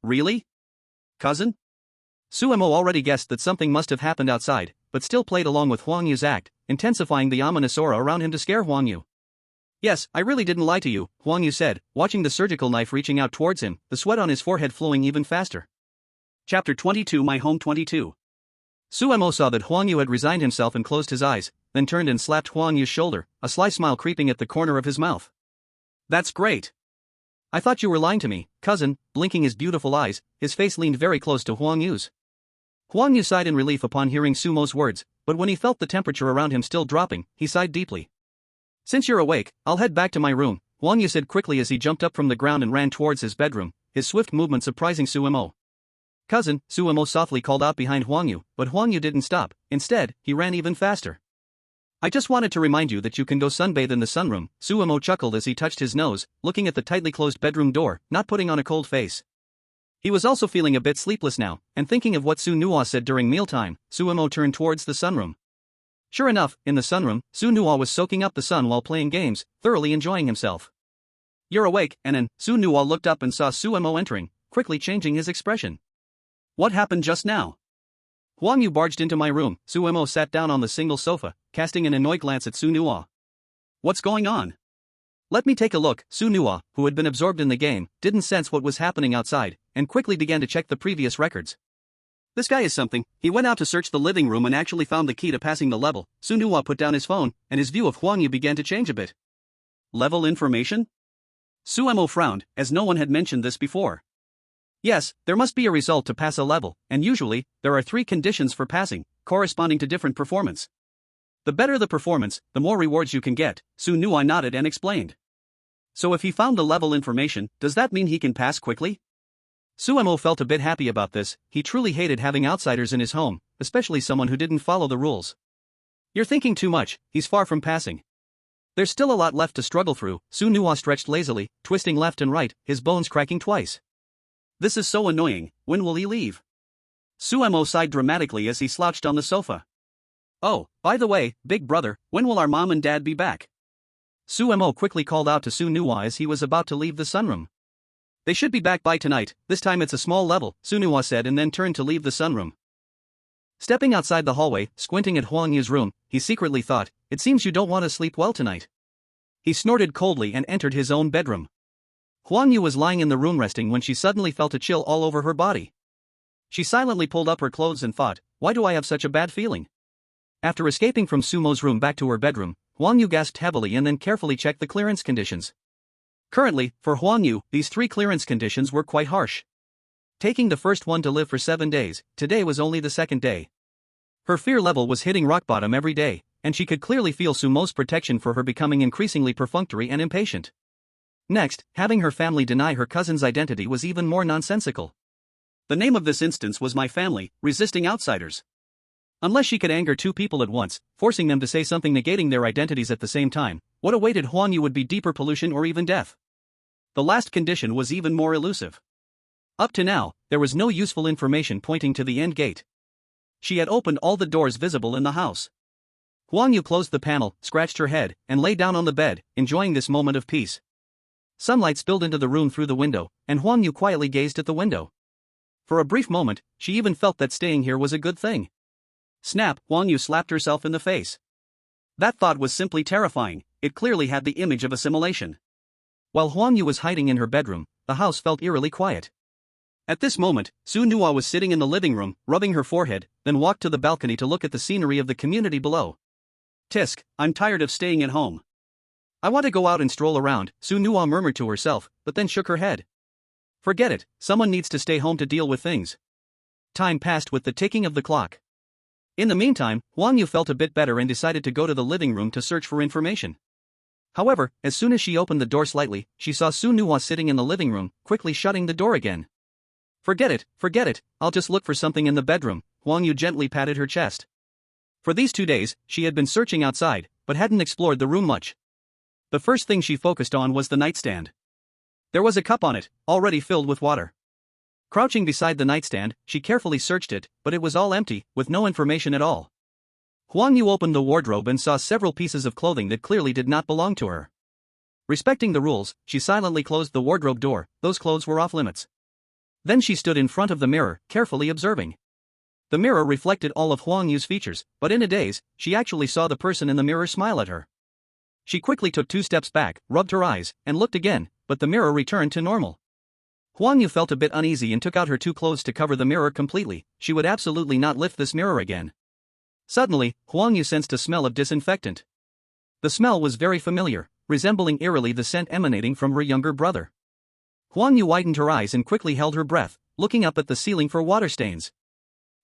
"Really? Cousin?" Sumo already guessed that something must have happened outside, but still played along with Huang Yu's act, intensifying the ominous aura around him to scare Huang Yu. "Yes, I really didn't lie to you," Huang Yu said, watching the surgical knife reaching out towards him, the sweat on his forehead flowing even faster. Chapter 22 My Home 22. Sumo saw that Huang Yu had resigned himself and closed his eyes, then turned and slapped Huang Yu's shoulder, a sly smile creeping at the corner of his mouth. "That's great. I thought you were lying to me, cousin," blinking his beautiful eyes, his face leaned very close to Huang Yu's. Huang Yu sighed in relief upon hearing Sumo's words, but when he felt the temperature around him still dropping, he sighed deeply. "Since you're awake, I'll head back to my room," Huang Yu said quickly as he jumped up from the ground and ran towards his bedroom, his swift movement surprising Sumo. "Cousin," Sumo softly called out behind Huang Yu, but Huang Yu didn't stop. Instead, he ran even faster. "I just wanted to remind you that you can go sunbathe in the sunroom," Sumo chuckled as he touched his nose, looking at the tightly closed bedroom door, not putting on a cold face. He was also feeling a bit sleepless now, and thinking of what Su Nuo said during mealtime. Suemo turned towards the sunroom. Sure enough, in the sunroom, Su Nuo was soaking up the sun while playing games, thoroughly enjoying himself. "You're awake, Anan." Su Nuo looked up and saw Suemo entering, quickly changing his expression. "What happened just now?" "Huang Yu barged into my room." Suemo sat down on the single sofa, casting an annoyed glance at Su Nuo. "What's going on?" "Let me take a look." Su Nuo, who had been absorbed in the game, didn't sense what was happening outside, and quickly began to check the previous records. "This guy is something." He went out to search the living room and actually found the key to passing the level. Su Nuo put down his phone, and his view of Huang Yu began to change a bit. "Level information?" Suemo frowned, as no one had mentioned this before. "Yes, there must be a result to pass a level, and usually, there are 3 conditions for passing, corresponding to different performance. The better the performance, the more rewards you can get." Su Nuo nodded and explained. "So if he found the level information, does that mean he can pass quickly?" Suemo felt a bit happy about this. He truly hated having outsiders in his home, especially someone who didn't follow the rules. "You're thinking too much. He's far from passing. There's still a lot left to struggle through." Su Nuo stretched lazily, twisting left and right, his bones cracking twice. "This is so annoying. When will he leave?" Suemo sighed dramatically as he slouched on the sofa. "Oh, by the way, big brother, when will our mom and dad be back?" Suemo quickly called out to Su Nuo as he was about to leave the sunroom. "They should be back by tonight. This time it's a small level," Su Nuo said, and then turned to leave the sunroom. Stepping outside the hallway, squinting at Huang Yu's room, he secretly thought, "It seems you don't want to sleep well tonight." He snorted coldly and entered his own bedroom. Huang Yu was lying in the room resting when she suddenly felt a chill all over her body. She silently pulled up her clothes and thought, "Why do I have such a bad feeling?" After escaping from Sumo's room back to her bedroom, Huang Yu gasped heavily and then carefully checked the clearance conditions. Currently, for Huang Yu, these 3 clearance conditions were quite harsh. Taking the first one to live for 7 days, today was only the second day. Her fear level was hitting rock bottom every day, and she could clearly feel Sumo's protection for her becoming increasingly perfunctory and impatient. Next, having her family deny her cousin's identity was even more nonsensical. The name of this instance was My Family, resisting outsiders. Unless she could anger 2 people at once, forcing them to say something negating their identities at the same time, what awaited Huang Yu would be deeper pollution or even death. The last condition was even more elusive. Up to now, there was no useful information pointing to the end gate. She had opened all the doors visible in the house. Huang Yu closed the panel, scratched her head, and lay down on the bed, enjoying this moment of peace. Sunlight spilled into the room through the window, and Huang Yu quietly gazed at the window. For a brief moment, she even felt that staying here was a good thing. Snap! Huang Yu slapped herself in the face. That thought was simply terrifying. It clearly had the image of assimilation. While Huang Yu was hiding in her bedroom, the house felt eerily quiet. At this moment, Su Nuo was sitting in the living room, rubbing her forehead, then walked to the balcony to look at the scenery of the community below. "Tisk, I'm tired of staying at home. I want to go out and stroll around," Su Nuo murmured to herself, but then shook her head. "Forget it, someone needs to stay home to deal with things." Time passed with the ticking of the clock. In the meantime, Huang Yu felt a bit better and decided to go to the living room to search for information. However, as soon as she opened the door slightly, she saw Su Nuo sitting in the living room, quickly shutting the door again. Forget it, I'll just look for something in the bedroom," Huang Yu gently patted her chest. For these 2 days, she had been searching outside, but hadn't explored the room much. The first thing she focused on was the nightstand. There was a cup on it, already filled with water. Crouching beside the nightstand, she carefully searched it, but it was all empty, with no information at all. Huang Yu opened the wardrobe and saw several pieces of clothing that clearly did not belong to her. Respecting the rules, she silently closed the wardrobe door. Those clothes were off limits. Then she stood in front of the mirror, carefully observing. The mirror reflected all of Huang Yu's features, but in a daze, she actually saw the person in the mirror smile at her. She quickly took 2 steps back, rubbed her eyes, and looked again, but the mirror returned to normal. Huang Yu felt a bit uneasy and took out her 2 clothes to cover the mirror completely. She would absolutely not lift this mirror again. Suddenly, Huang Yu sensed a smell of disinfectant. The smell was very familiar, resembling eerily the scent emanating from her younger brother. Huang Yu widened her eyes and quickly held her breath, looking up at the ceiling for water stains.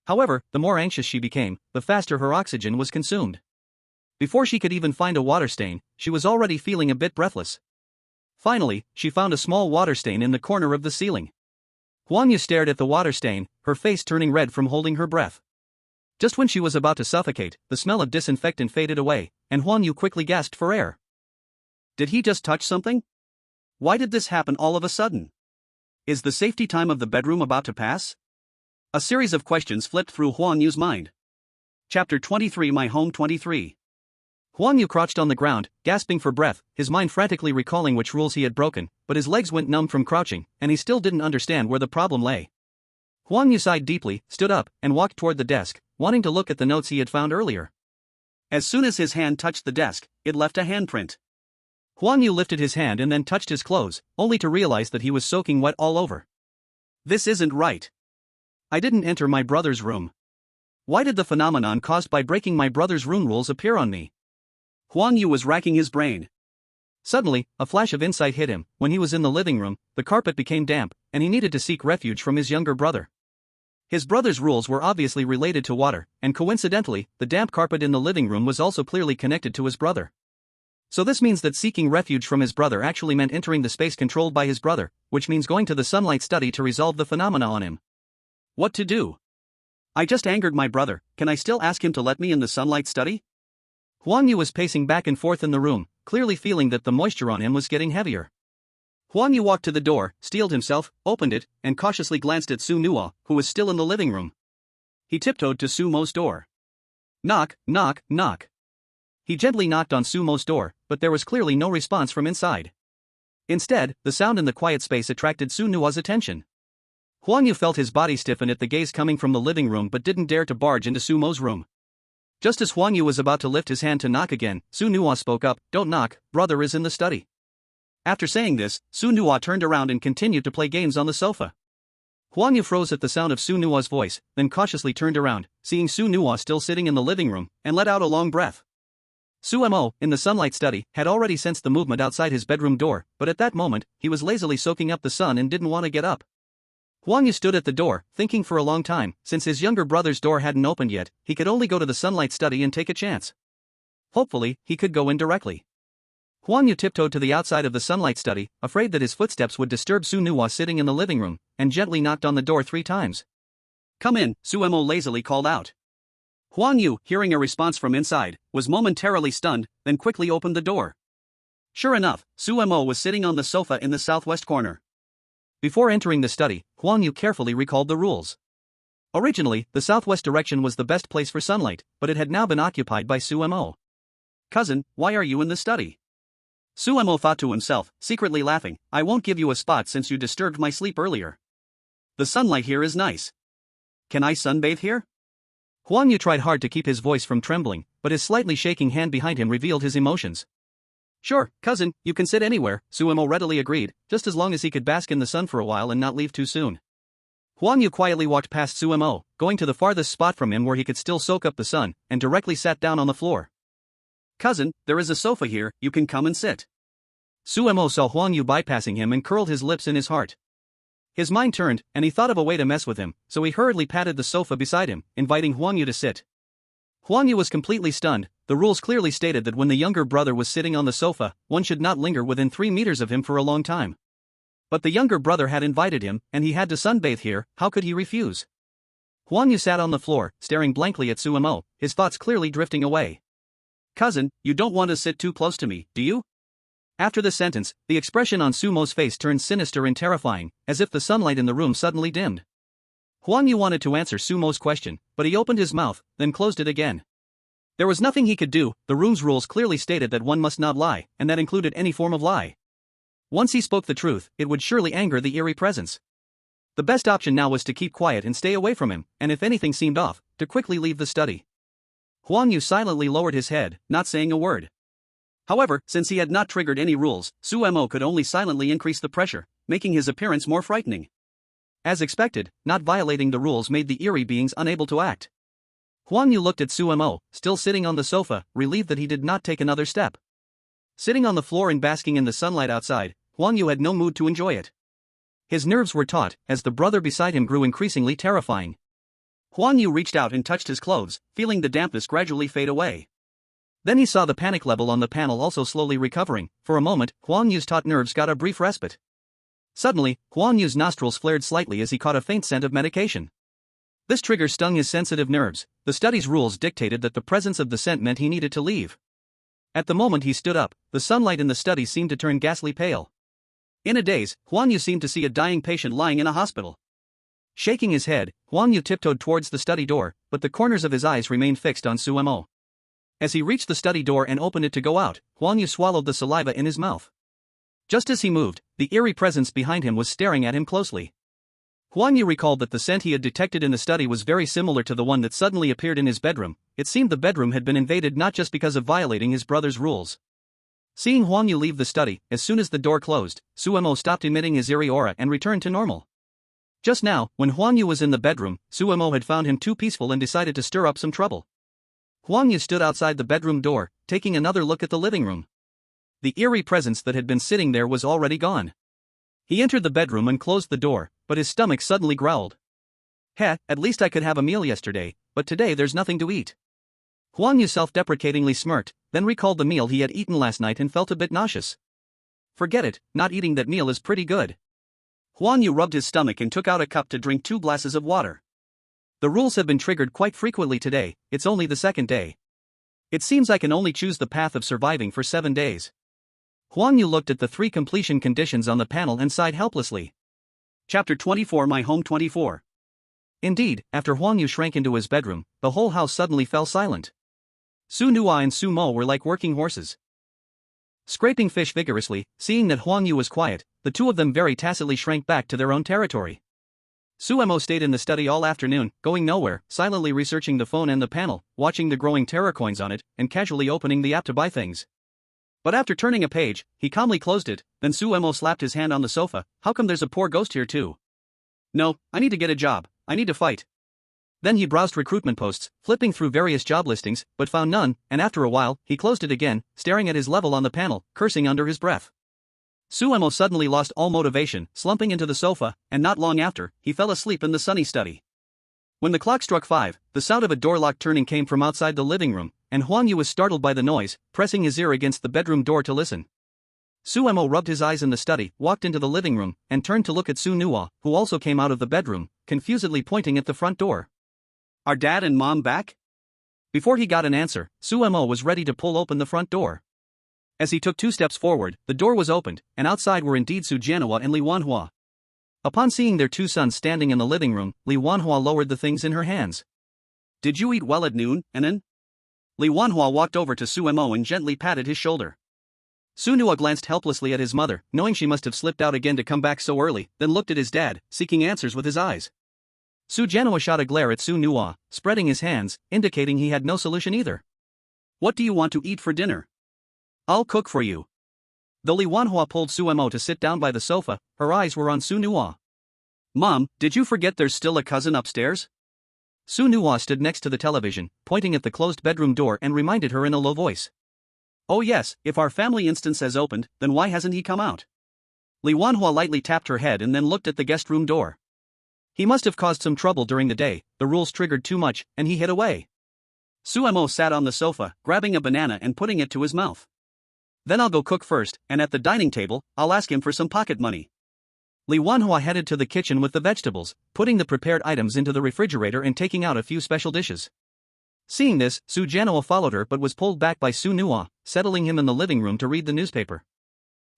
However, the more anxious she became, the faster her oxygen was consumed. Before she could even find a water stain, she was already feeling a bit breathless. Finally, she found a small water stain in the corner of the ceiling. Huang Yu stared at the water stain, her face turning red from holding her breath. Just when she was about to suffocate, the smell of disinfectant faded away, and Huang Yu quickly gasped for air. Did he just touch something? Why did this happen all of a sudden? Is the safety time of the bedroom about to pass? A series of questions flipped through Huang Yu's mind. Chapter 23 My Home 23. Huang Yu crouched on the ground, gasping for breath, his mind frantically recalling which rules he had broken, but his legs went numb from crouching, and he still didn't understand where the problem lay. Huang Yu sighed deeply, stood up, and walked toward the desk, wanting to look at the notes he had found earlier. As soon as his hand touched the desk, it left a handprint. Huang Yu lifted his hand and then touched his clothes, only to realize that he was soaking wet all over. This isn't right. I didn't enter my brother's room. Why did the phenomenon caused by breaking my brother's room rules appear on me? Huang Yu was racking his brain. Suddenly, a flash of insight hit him. When he was in the living room, the carpet became damp, and he needed to seek refuge from his younger brother. His brother's rules were obviously related to water, and coincidentally, the damp carpet in the living room was also clearly connected to his brother. So this means that seeking refuge from his brother actually meant entering the space controlled by his brother, which means going to the sunlight study to resolve the phenomena on him. What to do? I just angered my brother, can I still ask him to let me in the sunlight study? Huang Yu was pacing back and forth in the room, clearly feeling that the moisture on him was getting heavier. Huang Yu walked to the door, steeled himself, opened it, and cautiously glanced at Su Nuo, who was still in the living room. He tiptoed to Su Mo's door. Knock, knock, knock. He gently knocked on Su Mo's door, but there was clearly no response from inside. Instead, the sound in the quiet space attracted Su Nuo's attention. Huang Yu felt his body stiffen at the gaze coming from the living room but didn't dare to barge into Su Mo's room. Just as Huang Yu was about to lift his hand to knock again, Su Nuo spoke up, "Don't knock, brother is in the study." After saying this, Su Nuo turned around and continued to play games on the sofa. Huang Yu froze at the sound of Su Nuo's voice, then cautiously turned around, seeing Su Nuo still sitting in the living room, and let out a long breath. Su Mo, in the sunlight study, had already sensed the movement outside his bedroom door, but at that moment, he was lazily soaking up the sun and didn't want to get up. Huang Yu stood at the door, thinking for a long time. Since his younger brother's door hadn't opened yet, he could only go to the sunlight study and take a chance. Hopefully, he could go in directly. Huang Yu tiptoed to the outside of the sunlight study, afraid that his footsteps would disturb Su Nuo sitting in the living room, and gently knocked on the door 3 times. "Come in," Su Mo lazily called out. Huang Yu, hearing a response from inside, was momentarily stunned, then quickly opened the door. Sure enough, Su Mo was sitting on the sofa in the southwest corner. Before entering the study, Huang Yu carefully recalled the rules. Originally, the southwest direction was the best place for sunlight, but it had now been occupied by Su Mo. "Cousin, why are you in the study?" Su Mo thought to himself, secretly laughing, "I won't give you a spot since you disturbed my sleep earlier. The sunlight here is nice. Can I sunbathe here?" Huang Yu tried hard to keep his voice from trembling, but his slightly shaking hand behind him revealed his emotions. "Sure, cousin, you can sit anywhere," Su Mo readily agreed, just as long as he could bask in the sun for a while and not leave too soon. Huang Yu quietly walked past Su Mo, going to the farthest spot from him where he could still soak up the sun, and directly sat down on the floor. "Cousin, there is a sofa here, you can come and sit." Su Mo saw Huang Yu bypassing him and curled his lips in his heart. His mind turned, and he thought of a way to mess with him, so he hurriedly patted the sofa beside him, inviting Huang Yu to sit. Huang Yu was completely stunned. The rules clearly stated that when the younger brother was sitting on the sofa, one should not linger within 3 meters of him for a long time. But the younger brother had invited him, and he had to sunbathe here. How could he refuse? Huang Yu sat on the floor, staring blankly at Su Mo, his thoughts clearly drifting away. "Cousin, you don't want to sit too close to me, do you?" After the sentence, the expression on Su Mo's face turned sinister and terrifying, as if the sunlight in the room suddenly dimmed. Huang Yu wanted to answer Su Mo's question, but he opened his mouth, then closed it again. There was nothing he could do. The room's rules clearly stated that one must not lie, and that included any form of lie. Once he spoke the truth, it would surely anger the eerie presence. The best option now was to keep quiet and stay away from him, and if anything seemed off, to quickly leave the study. Huang Yu silently lowered his head, not saying a word. However, since he had not triggered any rules, Su Mo could only silently increase the pressure, making his appearance more frightening. As expected, not violating the rules made the eerie beings unable to act. Huang Yu looked at Su Mo, still sitting on the sofa, relieved that he did not take another step. Sitting on the floor and basking in the sunlight outside, Huang Yu had no mood to enjoy it. His nerves were taut, as the brother beside him grew increasingly terrifying. Huang Yu reached out and touched his clothes, feeling the dampness gradually fade away. Then he saw the panic level on the panel also slowly recovering. For a moment, Huang Yu's taut nerves got a brief respite. Suddenly, Huang Yu's nostrils flared slightly as he caught a faint scent of medication. This trigger stung his sensitive nerves. The study's rules dictated that the presence of the scent meant he needed to leave. At the moment he stood up, the sunlight in the study seemed to turn ghastly pale. In a daze, Huang Yu seemed to see a dying patient lying in a hospital. Shaking his head, Huang Yu tiptoed towards the study door, but the corners of his eyes remained fixed on Su Mo. As he reached the study door and opened it to go out, Huang Yu swallowed the saliva in his mouth. Just as he moved, the eerie presence behind him was staring at him closely. Huang Yu recalled that the scent he had detected in the study was very similar to the one that suddenly appeared in his bedroom. It seemed the bedroom had been invaded not just because of violating his brother's rules. Seeing Huang Yu leave the study, as soon as the door closed, Su Mo stopped emitting his eerie aura and returned to normal. Just now, when Huang Yu was in the bedroom, Su Mo had found him too peaceful and decided to stir up some trouble. Huang Yu stood outside the bedroom door, taking another look at the living room. The eerie presence that had been sitting there was already gone. He entered the bedroom and closed the door, but his stomach suddenly growled. Heh, at least I could have a meal yesterday, but today there's nothing to eat. Huang Yu self-deprecatingly smirked, then recalled the meal he had eaten last night and felt a bit nauseous. Forget it, not eating that meal is pretty good. Huang Yu rubbed his stomach and took out a cup to drink 2 glasses of water. The rules have been triggered quite frequently today, it's only the second day. It seems I can only choose the path of surviving for 7 days. Huang Yu looked at the 3 completion conditions on the panel and sighed helplessly. Chapter 24 My Home 24. Indeed, after Huang Yu shrank into his bedroom, the whole house suddenly fell silent. Su Nua and Su Mo were like working horses. Scraping fish vigorously, seeing that Huang Yu was quiet, the two of them very tacitly shrank back to their own territory. Su Mo stayed in the study all afternoon, going nowhere, silently researching the phone and the panel, watching the growing terror coins on it, and casually opening the app to buy things. But after turning a page, he calmly closed it, then Su Mo slapped his hand on the sofa. How come there's a poor ghost here too? No, I need to get a job, I need to fight. Then he browsed recruitment posts, flipping through various job listings, but found none, and after a while, he closed it again, staring at his level on the panel, cursing under his breath. Su Mo suddenly lost all motivation, slumping into the sofa, and not long after, he fell asleep in the sunny study. When the clock struck 5, the sound of a door lock turning came from outside the living room, and Huang Yu was startled by the noise, pressing his ear against the bedroom door to listen. Su Mo rubbed his eyes in the study, walked into the living room, and turned to look at Su Nua, who also came out of the bedroom, confusedly pointing at the front door. Are Dad and Mom back? Before he got an answer, Su Mo was ready to pull open the front door. As he took 2 steps forward, the door was opened, and outside were indeed Su Jianhua and Li Wanhua. Upon seeing their 2 sons standing in the living room, Li Wanhua lowered the things in her hands. Did you eat well at noon, Anan? Li Wanhua walked over to Su Mo and gently patted his shoulder. Su Nua glanced helplessly at his mother, knowing she must have slipped out again to come back so early, then looked at his dad, seeking answers with his eyes. Su Jianhua shot a glare at Su Nua, spreading his hands, indicating he had no solution either. What do you want to eat for dinner? I'll cook for you. Though Li Wanhua pulled Su Mo to sit down by the sofa, her eyes were on Su Nua. Mom, did you forget there's still a cousin upstairs? Su Nua stood next to the television, pointing at the closed bedroom door and reminded her in a low voice. Oh yes, if our family instance has opened, then why hasn't he come out? Li Wanhua lightly tapped her head and then looked at the guest room door. He must have caused some trouble during the day, the rules triggered too much, and he hid away. Su Mo sat on the sofa, grabbing a banana and putting it to his mouth. Then I'll go cook first, and at the dining table, I'll ask him for some pocket money. Li Wanhua headed to the kitchen with the vegetables, putting the prepared items into the refrigerator and taking out a few special dishes. Seeing this, Su Jianhua followed her but was pulled back by Su Nua, settling him in the living room to read the newspaper.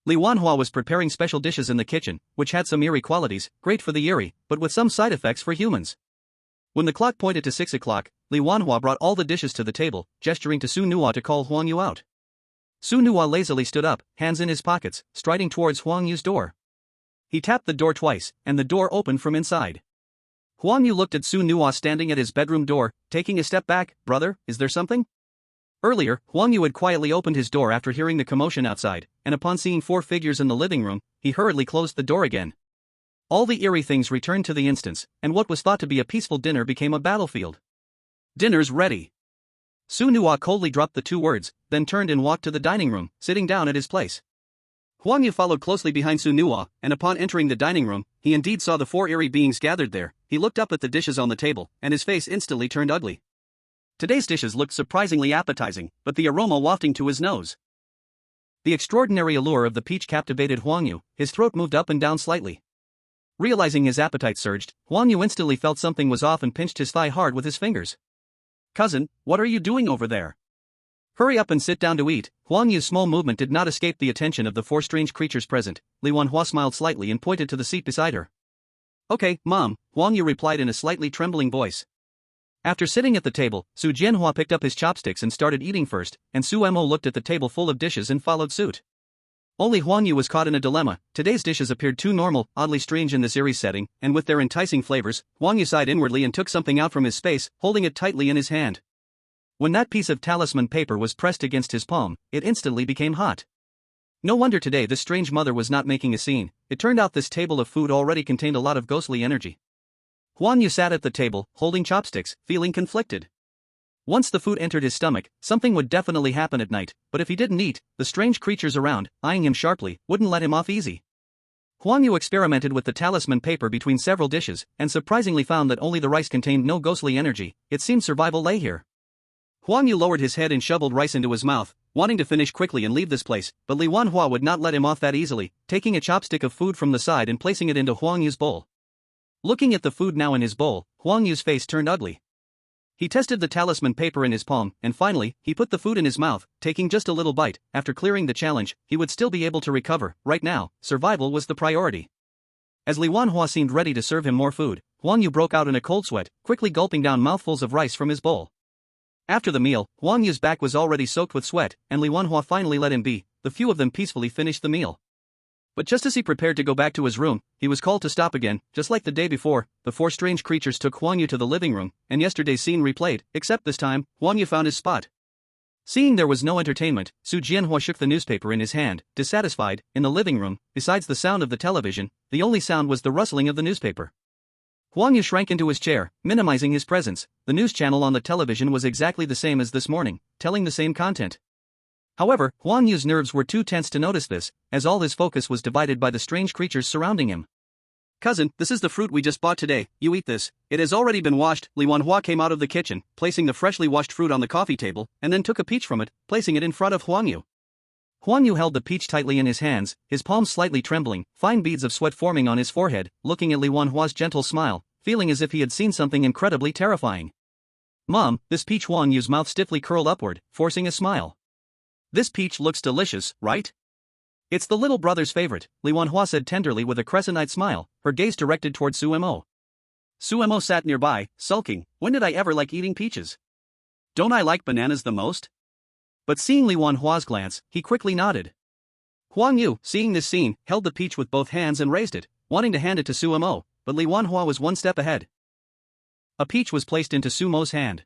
Li Wanhua was preparing special dishes in the kitchen, which had some eerie qualities, great for the eerie, but with some side effects for humans. When the clock pointed to 6 o'clock, Li Wanhua brought all the dishes to the table, gesturing to Su Nua to call Huang Yu out. Su Nua lazily stood up, hands in his pockets, striding towards Huang Yu's door. He tapped the door twice, and the door opened from inside. Huang Yu looked at Su Nua standing at his bedroom door, taking a step back. Brother, is there something? Earlier, Huang Yu had quietly opened his door after hearing the commotion outside, and upon seeing 4 figures in the living room, he hurriedly closed the door again. All the eerie things returned to the instance, and what was thought to be a peaceful dinner became a battlefield. Dinner's ready. Su Nua coldly dropped the 2 words, then turned and walked to the dining room, sitting down at his place. Huang Yu followed closely behind Su Nua, and upon entering the dining room, he indeed saw the 4 eerie beings gathered there. He looked up at the dishes on the table, and his face instantly turned ugly. Today's dishes looked surprisingly appetizing, but the aroma wafting to his nose. The extraordinary allure of the peach captivated Huang Yu, his throat moved up and down slightly. Realizing his appetite surged, Huang Yu instantly felt something was off and pinched his thigh hard with his fingers. Cousin, what are you doing over there? Hurry up and sit down to eat. Huang Yu's small movement did not escape the attention of the four strange creatures present. Li Wanhua smiled slightly and pointed to the seat beside her. Okay, Mom, Huang Yu replied in a slightly trembling voice. After sitting at the table, Su Jianhua picked up his chopsticks and started eating first, and Su Mo looked at the table full of dishes and followed suit. Only Huang Yu was caught in a dilemma. Today's dishes appeared too normal, oddly strange in this eerie setting, and with their enticing flavors, Huang Yu sighed inwardly and took something out from his space, holding it tightly in his hand. When that piece of talisman paper was pressed against his palm, it instantly became hot. No wonder today this strange mother was not making a scene. It turned out this table of food already contained a lot of ghostly energy. Huang Yu sat at the table, holding chopsticks, feeling conflicted. Once the food entered his stomach, something would definitely happen at night, but if he didn't eat, the strange creatures around, eyeing him sharply, wouldn't let him off easy. Huang Yu experimented with the talisman paper between several dishes, and surprisingly found that only the rice contained no ghostly energy. It seemed survival lay here. Huang Yu lowered his head and shoveled rice into his mouth, wanting to finish quickly and leave this place, but Li Wanhua would not let him off that easily, taking a chopstick of food from the side and placing it into Huang Yu's bowl. Looking at the food now in his bowl, Huang Yu's face turned ugly. He tested the talisman paper in his palm, and finally, he put the food in his mouth, taking just a little bite. After clearing the challenge, he would still be able to recover. Right now, survival was the priority. As Li Wanhua seemed ready to serve him more food, Huang Yu broke out in a cold sweat, quickly gulping down mouthfuls of rice from his bowl. After the meal, Huang Yu's back was already soaked with sweat, and Li Wanhua finally let him be. The few of them peacefully finished the meal. But just as he prepared to go back to his room, he was called to stop again. Just like the day before, the four strange creatures took Huang Yu to the living room, and yesterday's scene replayed, except this time, Huang Yu found his spot. Seeing there was no entertainment, Su Jianhua shook the newspaper in his hand, dissatisfied. In the living room, besides the sound of the television, the only sound was the rustling of the newspaper. Huang Yu shrank into his chair, minimizing his presence. The news channel on the television was exactly the same as this morning, telling the same content. However, Huang Yu's nerves were too tense to notice this, as all his focus was divided by the strange creatures surrounding him. Cousin, this is the fruit we just bought today. You eat this. It has already been washed. Li Wanhua came out of the kitchen, placing the freshly washed fruit on the coffee table, and then took a peach from it, placing it in front of Huang Yu. Huang Yu held the peach tightly in his hands, his palms slightly trembling, fine beads of sweat forming on his forehead, looking at Li Wanhua's gentle smile, feeling as if he had seen something incredibly terrifying. Mom, this peach. Huang Yu's mouth stiffly curled upward, forcing a smile. This peach looks delicious, right? It's the little brother's favorite, Li Wanhua said tenderly with a crescent-eyed smile, her gaze directed toward Su Mo. Su Mo sat nearby, sulking. When did I ever like eating peaches? Don't I like bananas the most? But seeing Li Wanhua's glance, he quickly nodded. Huang Yu, seeing this scene, held the peach with both hands and raised it, wanting to hand it to Su Mo, but Li Wanhua was one step ahead. A peach was placed into Su Mo's hand.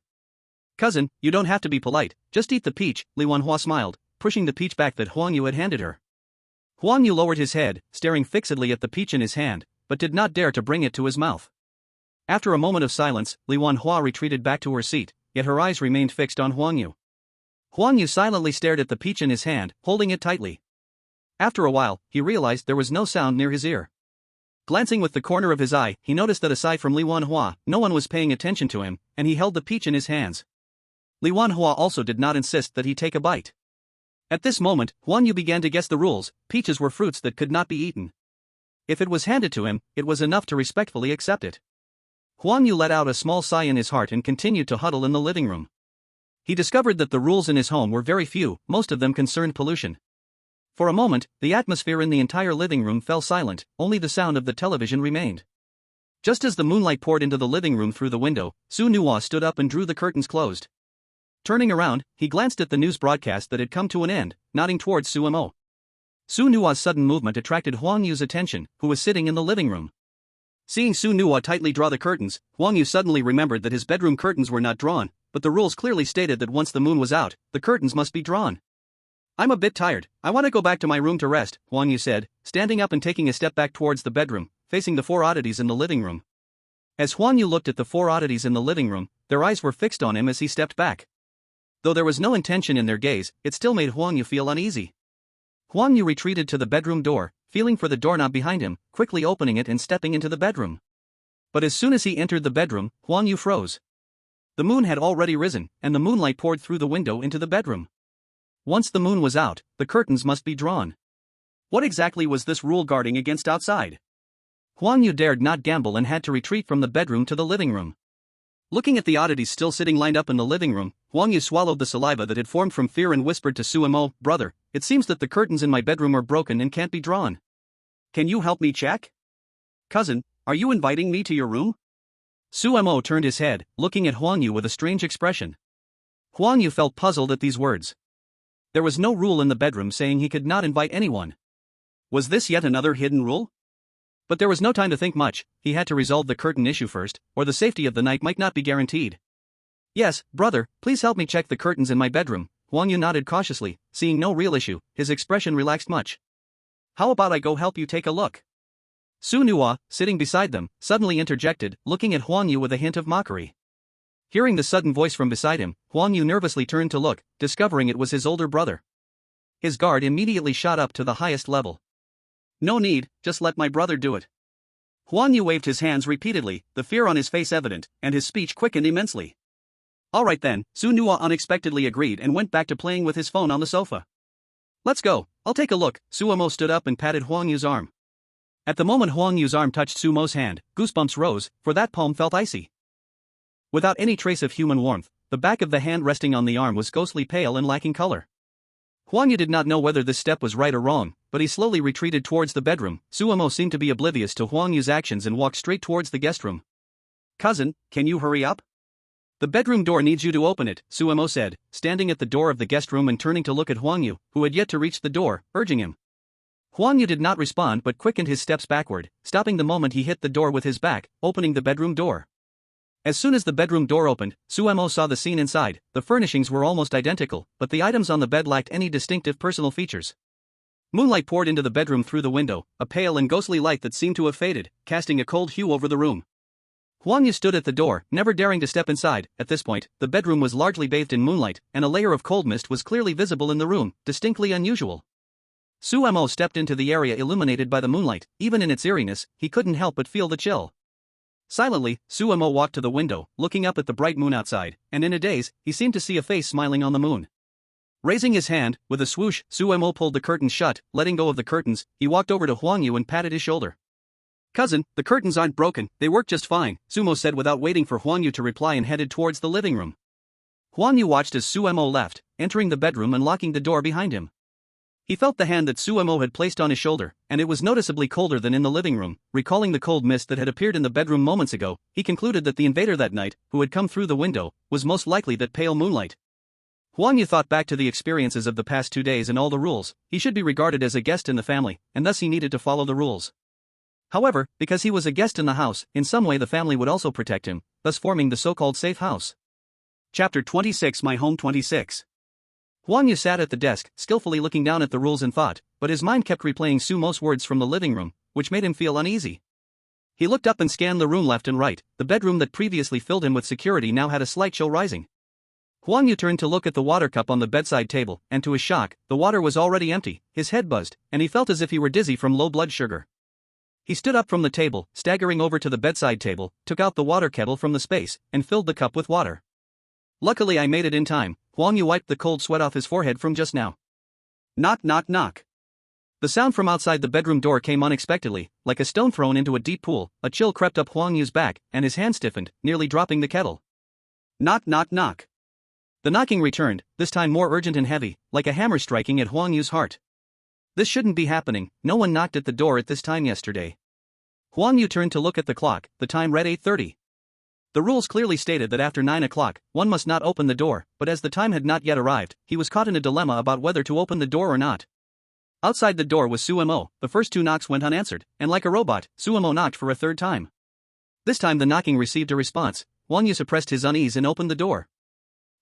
Cousin, you don't have to be polite, just eat the peach, Li Wanhua smiled, pushing the peach back that Huang Yu had handed her. Huang Yu lowered his head, staring fixedly at the peach in his hand, but did not dare to bring it to his mouth. After a moment of silence, Li Wanhua retreated back to her seat, yet her eyes remained fixed on Huang Yu. Huang Yu silently stared at the peach in his hand, holding it tightly. After a while, he realized there was no sound near his ear. Glancing with the corner of his eye, he noticed that aside from Li Wanhua, no one was paying attention to him, and he held the peach in his hands. Li Wanhua also did not insist that he take a bite. At this moment, Huang Yu began to guess the rules. Peaches were fruits that could not be eaten. If it was handed to him, it was enough to respectfully accept it. Huang Yu let out a small sigh in his heart and continued to huddle in the living room. He discovered that the rules in his home were very few, most of them concerned pollution. For a moment, the atmosphere in the entire living room fell silent, only the sound of the television remained. Just as the moonlight poured into the living room through the window, Su Nuwa stood up and drew the curtains closed. Turning around, he glanced at the news broadcast that had come to an end, nodding towards Su Mo. Su Nuwa's sudden movement attracted Huang Yu's attention, who was sitting in the living room. Seeing Su Nuwa tightly draw the curtains, Huang Yu suddenly remembered that his bedroom curtains were not drawn, but the rules clearly stated that once the moon was out, the curtains must be drawn. I'm a bit tired, I want to go back to my room to rest, Huang Yu said, standing up and taking a step back towards the bedroom, facing the four oddities in the living room. As Huang Yu looked at the four oddities in the living room, their eyes were fixed on him as he stepped back. Though there was no intention in their gaze, it still made Huang Yu feel uneasy. Huang Yu retreated to the bedroom door, feeling for the doorknob behind him, quickly opening it and stepping into the bedroom. But as soon as he entered the bedroom, Huang Yu froze. The moon had already risen, and the moonlight poured through the window into the bedroom. Once the moon was out, the curtains must be drawn. What exactly was this rule guarding against outside? Huang Yu dared not gamble and had to retreat from the bedroom to the living room. Looking at the oddities still sitting lined up in the living room, Huang Yu swallowed the saliva that had formed from fear and whispered to Suemo, "Brother, it seems that the curtains in my bedroom are broken and can't be drawn. Can you help me check?" "Cousin, are you inviting me to your room?" Suemo turned his head, looking at Huang Yu with a strange expression. Huang Yu felt puzzled at these words. There was no rule in the bedroom saying he could not invite anyone. Was this yet another hidden rule? But there was no time to think much, he had to resolve the curtain issue first, or the safety of the night might not be guaranteed. "Yes, brother, please help me check the curtains in my bedroom." Huang Yu nodded cautiously, seeing no real issue, his expression relaxed much. "How about I go help you take a look?" Su Nuo, sitting beside them, suddenly interjected, looking at Huang Yu with a hint of mockery. Hearing the sudden voice from beside him, Huang Yu nervously turned to look, discovering it was his older brother. His guard immediately shot up to the highest level. "No need, just let my brother do it." Huang Yu waved his hands repeatedly, the fear on his face evident, and his speech quickened immensely. "Alright then," Su Nuo unexpectedly agreed and went back to playing with his phone on the sofa. "Let's go, I'll take a look." Suemo stood up and patted Huang Yu's arm. At the moment Huang Yu's arm touched Sumo's hand, goosebumps rose, for that palm felt icy. Without any trace of human warmth, the back of the hand resting on the arm was ghostly pale and lacking color. Huang Yu did not know whether this step was right or wrong, but he slowly retreated towards the bedroom. Suemo seemed to be oblivious to Huang Yu's actions and walked straight towards the guest room. "Cousin, can you hurry up? The bedroom door needs you to open it," Suemo said, standing at the door of the guest room and turning to look at Huang Yu, who had yet to reach the door, urging him. Huang Yu did not respond but quickened his steps backward, stopping the moment he hit the door with his back, opening the bedroom door. As soon as the bedroom door opened, Suemo saw the scene inside. The furnishings were almost identical, but the items on the bed lacked any distinctive personal features. Moonlight poured into the bedroom through the window, a pale and ghostly light that seemed to have faded, casting a cold hue over the room. Huang Yu stood at the door, never daring to step inside. At this point, the bedroom was largely bathed in moonlight, and a layer of cold mist was clearly visible in the room, distinctly unusual. Suemo stepped into the area illuminated by the moonlight. Even in its eeriness, he couldn't help but feel the chill. Silently, Suemo walked to the window, looking up at the bright moon outside, and in a daze, he seemed to see a face smiling on the moon. Raising his hand, with a swoosh, Suemo pulled the curtains shut. Letting go of the curtains, he walked over to Huang Yu and patted his shoulder. "Cousin, the curtains aren't broken, they work just fine," Suemo said without waiting for Huang Yu to reply and headed towards the living room. Huang Yu watched as Suemo left, entering the bedroom and locking the door behind him. He felt the hand that Suemo had placed on his shoulder, and it was noticeably colder than in the living room. Recalling the cold mist that had appeared in the bedroom moments ago, he concluded that the invader that night, who had come through the window, was most likely that pale moonlight. Huang Yu thought back to the experiences of the past 2 days and all the rules. He should be regarded as a guest in the family, and thus he needed to follow the rules. However, because he was a guest in the house, in some way the family would also protect him, thus forming the so-called safe house. Chapter 26 My Home 26. Huang Yu sat at the desk, skillfully looking down at the rules and thought, but his mind kept replaying Sumo's words from the living room, which made him feel uneasy. He looked up and scanned the room left and right. The bedroom that previously filled him with security now had a slight chill rising. Huang Yu turned to look at the water cup on the bedside table, and to his shock, the water was already empty. His head buzzed, and he felt as if he were dizzy from low blood sugar. He stood up from the table, staggering over to the bedside table, took out the water kettle from the space, and filled the cup with water. "Luckily I made it in time." Huang Yu wiped the cold sweat off his forehead from just now. Knock knock knock. The sound from outside the bedroom door came unexpectedly, like a stone thrown into a deep pool. A chill crept up Huang Yu's back, and his hand stiffened, nearly dropping the kettle. Knock knock knock. The knocking returned, this time more urgent and heavy, like a hammer striking at Huang Yu's heart. This shouldn't be happening. No one knocked at the door at this time yesterday. Huang Yu turned to look at the clock. The time read 8:30. The rules clearly stated that after 9 o'clock, one must not open the door, but as the time had not yet arrived, he was caught in a dilemma about whether to open the door or not. Outside the door was Suemo. The first 2 knocks went unanswered, and like a robot, Suemo knocked for a 3rd time. This time the knocking received a response. Huang Yu suppressed his unease and opened the door.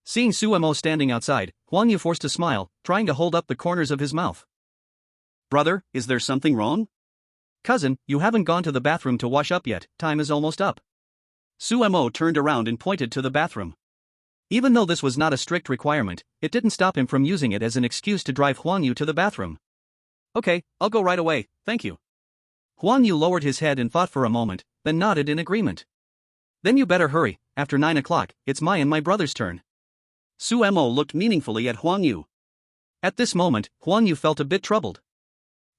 Seeing Suemo standing outside, Huang Yu forced a smile, trying to hold up the corners of his mouth. "Brother, is there something wrong?" "Cousin, you haven't gone to the bathroom to wash up yet, time is almost up." Suemo turned around and pointed to the bathroom. Even though this was not a strict requirement, it didn't stop him from using it as an excuse to drive Huang Yu to the bathroom. "Okay, I'll go right away, thank you." Huang Yu lowered his head and thought for a moment, then nodded in agreement. "Then you better hurry, after 9 o'clock, it's my and my brother's turn." Suemo looked meaningfully at Huang Yu. At this moment, Huang Yu felt a bit troubled.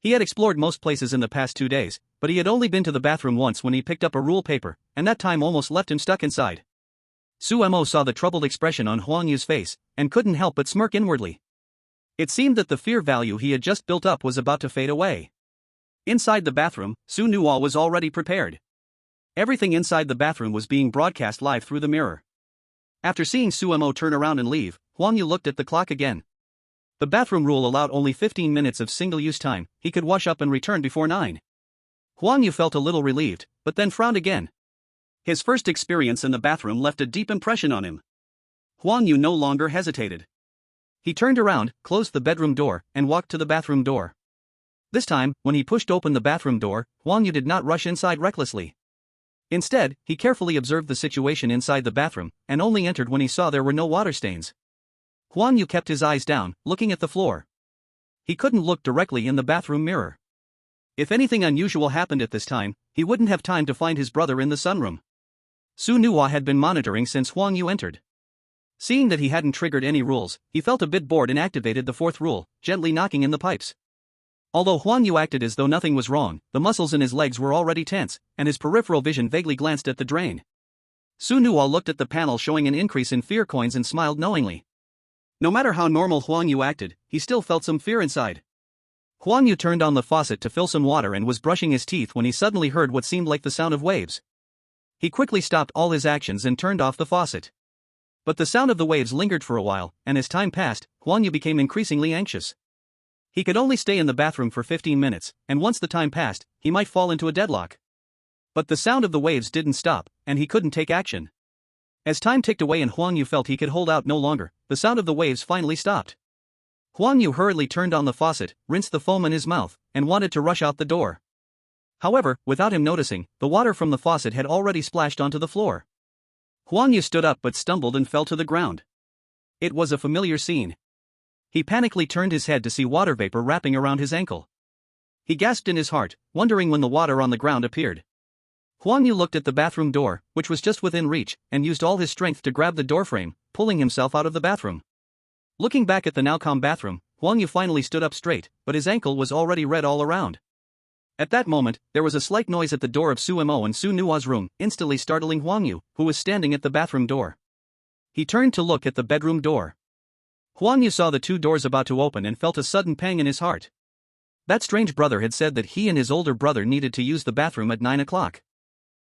He had explored most places in the past 2 days, but he had only been to the bathroom once when he picked up a rule paper, and that time almost left him stuck inside. Suemo saw the troubled expression on Huang Yu's face, and couldn't help but smirk inwardly. It seemed that the fear value he had just built up was about to fade away. Inside the bathroom, Su Nuo was already prepared. Everything inside the bathroom was being broadcast live through the mirror. After seeing Suemo turn around and leave, Huang Yu looked at the clock again. The bathroom rule allowed only 15 minutes of single-use time. He could wash up and return before 9. Huang Yu felt a little relieved, but then frowned again. His first experience in the bathroom left a deep impression on him. Huang Yu no longer hesitated. He turned around, closed the bedroom door, and walked to the bathroom door. This time, when he pushed open the bathroom door, Huang Yu did not rush inside recklessly. Instead, he carefully observed the situation inside the bathroom, and only entered when he saw there were no water stains. Huang Yu kept his eyes down, looking at the floor. He couldn't look directly in the bathroom mirror. If anything unusual happened at this time, he wouldn't have time to find his brother in the sunroom. Su Nuo had been monitoring since Huang Yu entered. Seeing that he hadn't triggered any rules, he felt a bit bored and activated the fourth rule, gently knocking in the pipes. Although Huang Yu acted as though nothing was wrong, the muscles in his legs were already tense, and his peripheral vision vaguely glanced at the drain. Su Nuo looked at the panel showing an increase in fear coins and smiled knowingly. No matter how normal Huang Yu acted, he still felt some fear inside. Huang Yu turned on the faucet to fill some water and was brushing his teeth when he suddenly heard what seemed like the sound of waves. He quickly stopped all his actions and turned off the faucet. But the sound of the waves lingered for a while, and as time passed, Huang Yu became increasingly anxious. He could only stay in the bathroom for 15 minutes, and once the time passed, he might fall into a deadlock. But the sound of the waves didn't stop, and he couldn't take action. As time ticked away and Huang Yu felt he could hold out no longer, the sound of the waves finally stopped. Huang Yu hurriedly turned on the faucet, rinsed the foam in his mouth, and wanted to rush out the door. However, without him noticing, the water from the faucet had already splashed onto the floor. Huang Yu stood up but stumbled and fell to the ground. It was a familiar scene. He panically turned his head to see water vapor wrapping around his ankle. He gasped in his heart, wondering when the water on the ground appeared. Huang Yu looked at the bathroom door, which was just within reach, and used all his strength to grab the doorframe, pulling himself out of the bathroom. Looking back at the now calm bathroom, Huang Yu finally stood up straight, but his ankle was already red all around. At that moment, there was a slight noise at the door of Suemo and Su Nuo's room, instantly startling Huang Yu, who was standing at the bathroom door. He turned to look at the bedroom door. Huang Yu saw the two doors about to open and felt a sudden pang in his heart. That strange brother had said that he and his older brother needed to use the bathroom at 9 o'clock.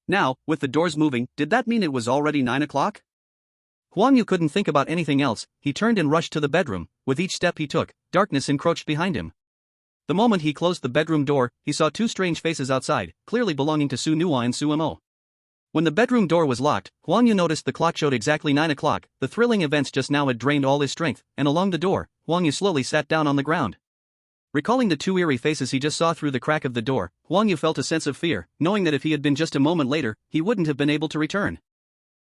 Now, with the doors moving, did that mean it was already 9 o'clock? Huang Yu couldn't think about anything else. He turned and rushed to the bedroom. With each step he took, darkness encroached behind him. The moment he closed the bedroom door, he saw two strange faces outside, clearly belonging to Su Nuo and Suemo. When the bedroom door was locked, Huang Yu noticed the clock showed exactly 9 o'clock. The thrilling events just now had drained all his strength, and along the door, Huang Yu slowly sat down on the ground. Recalling the two eerie faces he just saw through the crack of the door, Huang Yu felt a sense of fear, knowing that if he had been just a moment later, he wouldn't have been able to return.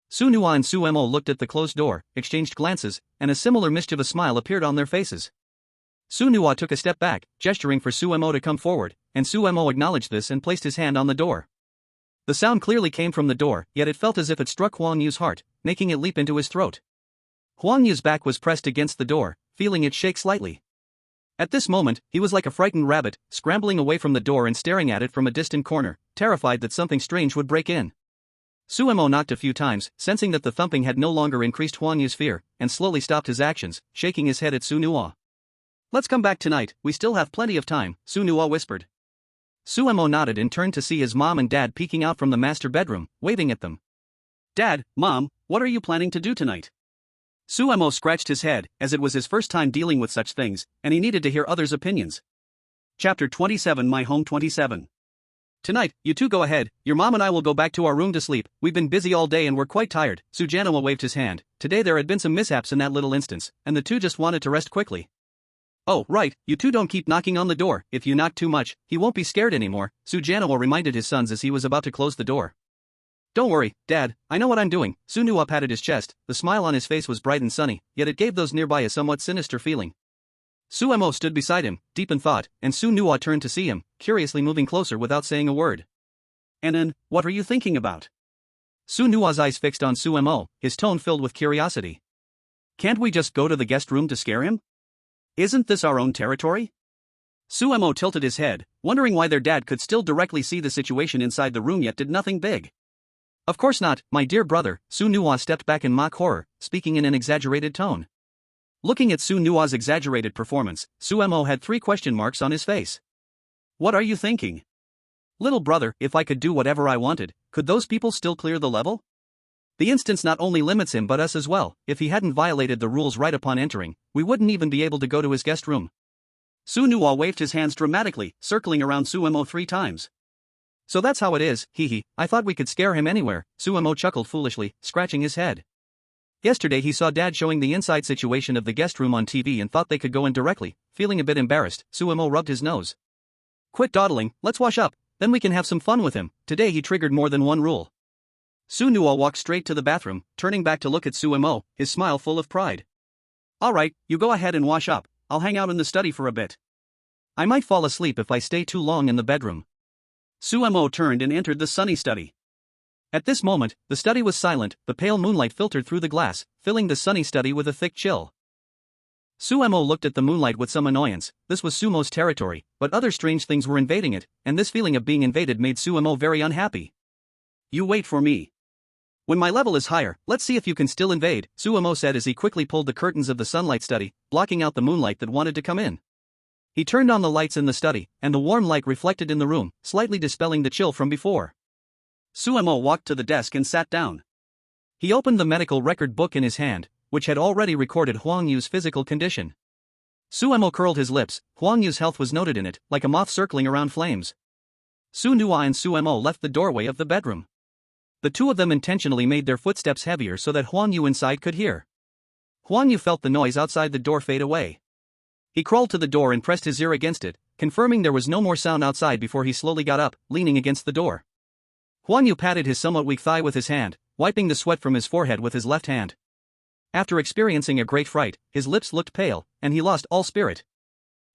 Su Nuo and Suemo looked at the closed door, exchanged glances, and a similar mischievous smile appeared on their faces. Su Nuo took a step back, gesturing for Suemo to come forward, and Suemo acknowledged this and placed his hand on the door. The sound clearly came from the door, yet it felt as if it struck Huang Yu's heart, making it leap into his throat. Huang Yu's back was pressed against the door, feeling it shake slightly. At this moment, he was like a frightened rabbit, scrambling away from the door and staring at it from a distant corner, terrified that something strange would break in. Suemo knocked a few times, sensing that the thumping had no longer increased Huang Yu's fear, and slowly stopped his actions, shaking his head at Su Nuo. "Let's come back tonight, we still have plenty of time," Su Nuo whispered. Suemo nodded and turned to see his mom and dad peeking out from the master bedroom, waving at them. "Dad, Mom, what are you planning to do tonight?" Suemo scratched his head, as it was his first time dealing with such things, and he needed to hear others' opinions. Chapter 27 My Home 27. "Tonight, you two go ahead, your mom and I will go back to our room to sleep. We've been busy all day and we're quite tired." Sujanoa waved his hand. Today there had been some mishaps in that little instance, and the two just wanted to rest quickly. "Oh, right, you two don't keep knocking on the door. If you knock too much, he won't be scared anymore," Sujanoa reminded his sons as he was about to close the door. "Don't worry, Dad, I know what I'm doing." Su Nuo patted his chest. The smile on his face was bright and sunny, yet it gave those nearby a somewhat sinister feeling. Suemo stood beside him, deep in thought, and Su Nuo turned to see him, curiously moving closer without saying a word. "And what are you thinking about?" Su Nuo's eyes fixed on Suemo, his tone filled with curiosity. "Can't we just go to the guest room to scare him? Isn't this our own territory?" Suemo tilted his head, wondering why their dad could still directly see the situation inside the room yet did nothing big. Of course not, my dear brother, Su-nuwa stepped back in mock horror, speaking in an exaggerated tone. Looking at Su-nuwa's exaggerated performance, Suemo had 3 question marks on his face. What are you thinking? Little brother, if I could do whatever I wanted, could those people still clear the level? The instance not only limits him but us as well. If he hadn't violated the rules right upon entering, we wouldn't even be able to go to his guest room. Su-nuwa waved his hands dramatically, circling around Suemo 3 times. So that's how it is, hee. I thought we could scare him anywhere, Suemo chuckled foolishly, scratching his head. Yesterday he saw Dad showing the inside situation of the guest room on TV and thought they could go in directly. Feeling a bit embarrassed, Suemo rubbed his nose. Quit dawdling, let's wash up, then we can have some fun with him. Today he triggered more than one rule. Su-nuwa walked straight to the bathroom, turning back to look at Suemo, his smile full of pride. Alright, you go ahead and wash up, I'll hang out in the study for a bit. I might fall asleep if I stay too long in the bedroom. Suemo turned and entered the sunny study. At this moment, the study was silent, the pale moonlight filtered through the glass, filling the sunny study with a thick chill. Suemo looked at the moonlight with some annoyance. This was Sumo's territory, but other strange things were invading it, and this feeling of being invaded made Suemo very unhappy. You wait for me. When my level is higher, let's see if you can still invade, Suemo said as he quickly pulled the curtains of the sunlight study, blocking out the moonlight that wanted to come in. He turned on the lights in the study, and the warm light reflected in the room, slightly dispelling the chill from before. Suemo walked to the desk and sat down. He opened the medical record book in his hand, which had already recorded Huang Yu's physical condition. Suemo curled his lips. Huang Yu's health was noted in it, like a moth circling around flames. Su-nuwa and Suemo left the doorway of the bedroom. The two of them intentionally made their footsteps heavier so that Huang Yu inside could hear. Huang Yu felt the noise outside the door fade away. He crawled to the door and pressed his ear against it, confirming there was no more sound outside before he slowly got up, leaning against the door. Huang Yu patted his somewhat weak thigh with his hand, wiping the sweat from his forehead with his left hand. After experiencing a great fright, his lips looked pale, and he lost all spirit.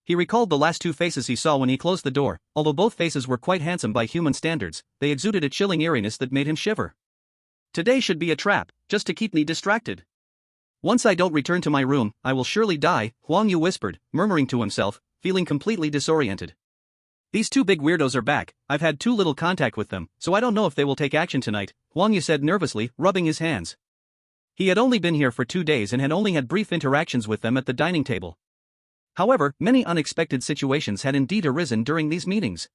He recalled the last 2 faces he saw when he closed the door. Although both faces were quite handsome by human standards, they exuded a chilling eeriness that made him shiver. Today should be a trap, just to keep me distracted. Once I don't return to my room, I will surely die, Huang Yu whispered, murmuring to himself, feeling completely disoriented. These 2 big weirdos are back. I've had too little contact with them, so I don't know if they will take action tonight, Huang Yu said nervously, rubbing his hands. He had only been here for 2 days and had only had brief interactions with them at the dining table. However, many unexpected situations had indeed arisen during these meetings.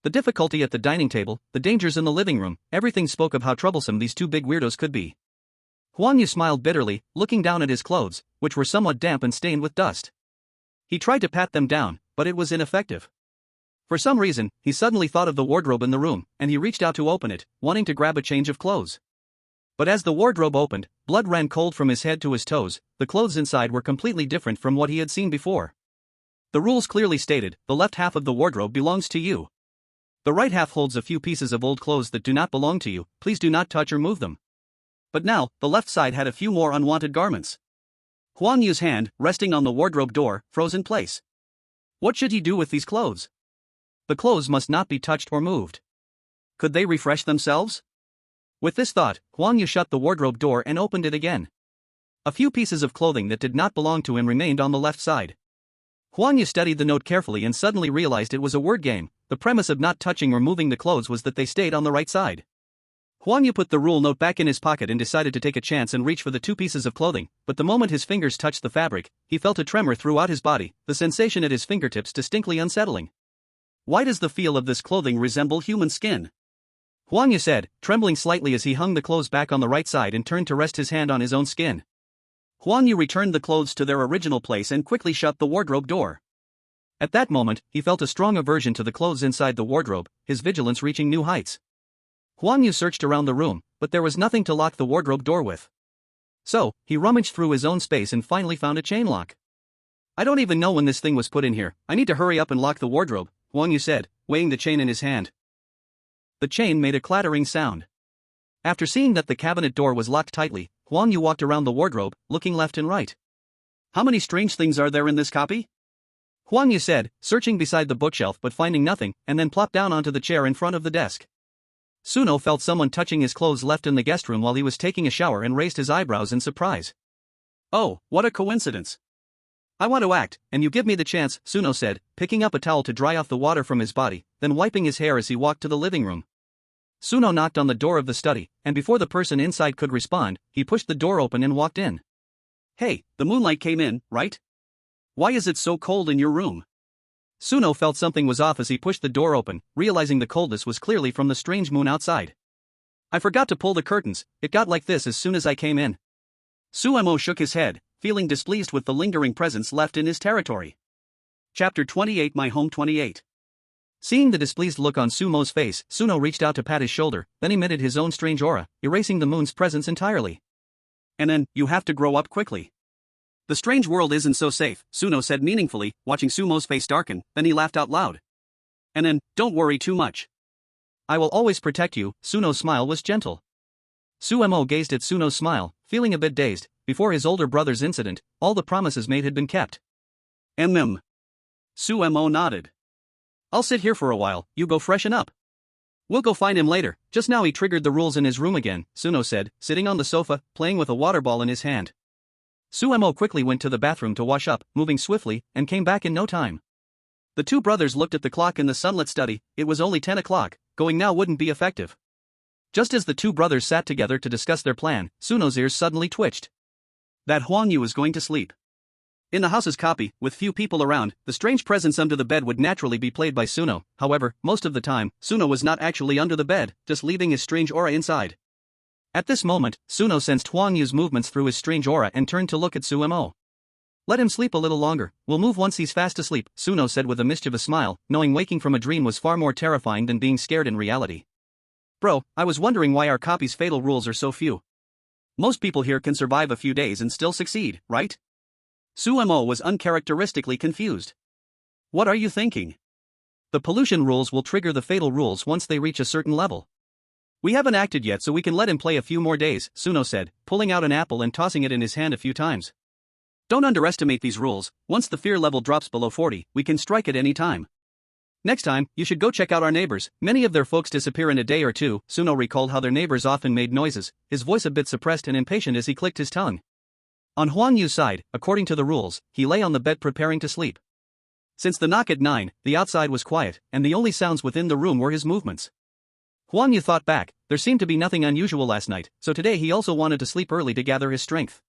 The difficulty at the dining table, the dangers in the living room, everything spoke of how troublesome these 2 big weirdos could be. Huang Yu smiled bitterly, looking down at his clothes, which were somewhat damp and stained with dust. He tried to pat them down, but it was ineffective. For some reason, he suddenly thought of the wardrobe in the room, and he reached out to open it, wanting to grab a change of clothes. But as the wardrobe opened, blood ran cold from his head to his toes. The clothes inside were completely different from what he had seen before. The rules clearly stated, the left half of the wardrobe belongs to you. The right half holds a few pieces of old clothes that do not belong to you, please do not touch or move them. But now, the left side had a few more unwanted garments. Huang Yu's hand, resting on the wardrobe door, froze in place. What should he do with these clothes? The clothes must not be touched or moved. Could they refresh themselves? With this thought, Huang Yu shut the wardrobe door and opened it again. A few pieces of clothing that did not belong to him remained on the left side. Huang Yu studied the note carefully and suddenly realized it was a word game. The premise of not touching or moving the clothes was that they stayed on the right side. Huang Yu put the rule note back in his pocket and decided to take a chance and reach for the 2 pieces of clothing, but the moment his fingers touched the fabric, he felt a tremor throughout his body, the sensation at his fingertips distinctly unsettling. Why does the feel of this clothing resemble human skin? Huang Yu said, trembling slightly as he hung the clothes back on the right side and turned to rest his hand on his own skin. Huang Yu returned the clothes to their original place and quickly shut the wardrobe door. At that moment, he felt a strong aversion to the clothes inside the wardrobe, his vigilance reaching new heights. Huang Yu searched around the room, but there was nothing to lock the wardrobe door with. So, he rummaged through his own space and finally found a chain lock. I don't even know when this thing was put in here. I need to hurry up and lock the wardrobe, Huang Yu said, weighing the chain in his hand. The chain made a clattering sound. After seeing that the cabinet door was locked tightly, Huang Yu walked around the wardrobe, looking left and right. How many strange things are there in this copy? Huang Yu said, searching beside the bookshelf but finding nothing, and then plopped down onto the chair in front of the desk. Suno felt someone touching his clothes left in the guest room while he was taking a shower and raised his eyebrows in surprise. Oh, what a coincidence. I want to act, and you give me the chance, Suno said, picking up a towel to dry off the water from his body, then wiping his hair as he walked to the living room. Suno knocked on the door of the study, and before the person inside could respond, he pushed the door open and walked in. Hey, the moonlight came in, right? Why is it so cold in your room? Suno felt something was off as he pushed the door open, realizing the coldness was clearly from the strange moon outside. I forgot to pull the curtains, it got like this as soon as I came in. Suemo shook his head, feeling displeased with the lingering presence left in his territory. Chapter 28 My Home 28. Seeing the displeased look on Sumo's face, Suno reached out to pat his shoulder, then emitted his own strange aura, erasing the moon's presence entirely. And then, you have to grow up quickly. The strange world isn't so safe, Suno said meaningfully, watching Sumo's face darken, then he laughed out loud. And then, don't worry too much. I will always protect you. Suno's smile was gentle. Suemo gazed at Suno's smile, feeling a bit dazed. Before his older brother's incident, all the promises made had been kept. Suemo nodded. I'll sit here for a while, you go freshen up. We'll go find him later. Just now he triggered the rules in his room again, Suno said, sitting on the sofa, playing with a water ball in his hand. Suemo quickly went to the bathroom to wash up, moving swiftly, and came back in no time. The two brothers looked at the clock in the sunlit study. It was only 10 o'clock, going now wouldn't be effective. Just as the two brothers sat together to discuss their plan, Suno's ears suddenly twitched. That Huang Yu is going to sleep. In the house's copy, with few people around, the strange presence under the bed would naturally be played by Suno. However, most of the time, Suno was not actually under the bed, just leaving his strange aura inside. At this moment, Suno sensed Huang Yu's movements through his strange aura and turned to look at Suemo. Let him sleep a little longer, we'll move once he's fast asleep, Suno said with a mischievous smile, knowing waking from a dream was far more terrifying than being scared in reality. Bro, I was wondering why our copy's fatal rules are so few. Most people here can survive a few days and still succeed, right? Suemo was uncharacteristically confused. What are you thinking? The pollution rules will trigger the fatal rules once they reach a certain level. We haven't acted yet, so we can let him play a few more days, Suno said, pulling out an apple and tossing it in his hand a few times. Don't underestimate these rules. Once the fear level drops below 40, we can strike at any time. Next time, you should go check out our neighbors. Many of their folks disappear in a day or two. Suno recalled how their neighbors often made noises, his voice a bit suppressed and impatient as he clicked his tongue. On Huang Yu's side, according to the rules, he lay on the bed preparing to sleep. Since the knock at 9, the outside was quiet, and the only sounds within the room were his movements. Huang Yu thought back, there seemed to be nothing unusual last night, so today he also wanted to sleep early to gather his strength.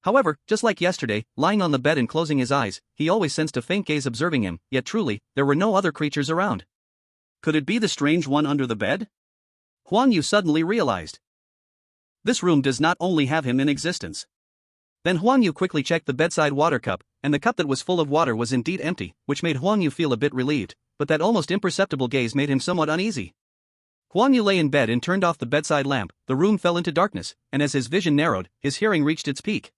However, just like yesterday, lying on the bed and closing his eyes, he always sensed a faint gaze observing him, yet truly, there were no other creatures around. Could it be the strange one under the bed? Huang Yu suddenly realized. This room does not only have him in existence. Then Huang Yu quickly checked the bedside water cup, and the cup that was full of water was indeed empty, which made Huang Yu feel a bit relieved, but that almost imperceptible gaze made him somewhat uneasy. Huang Yu lay in bed and turned off the bedside lamp. The room fell into darkness, and as his vision narrowed, his hearing reached its peak.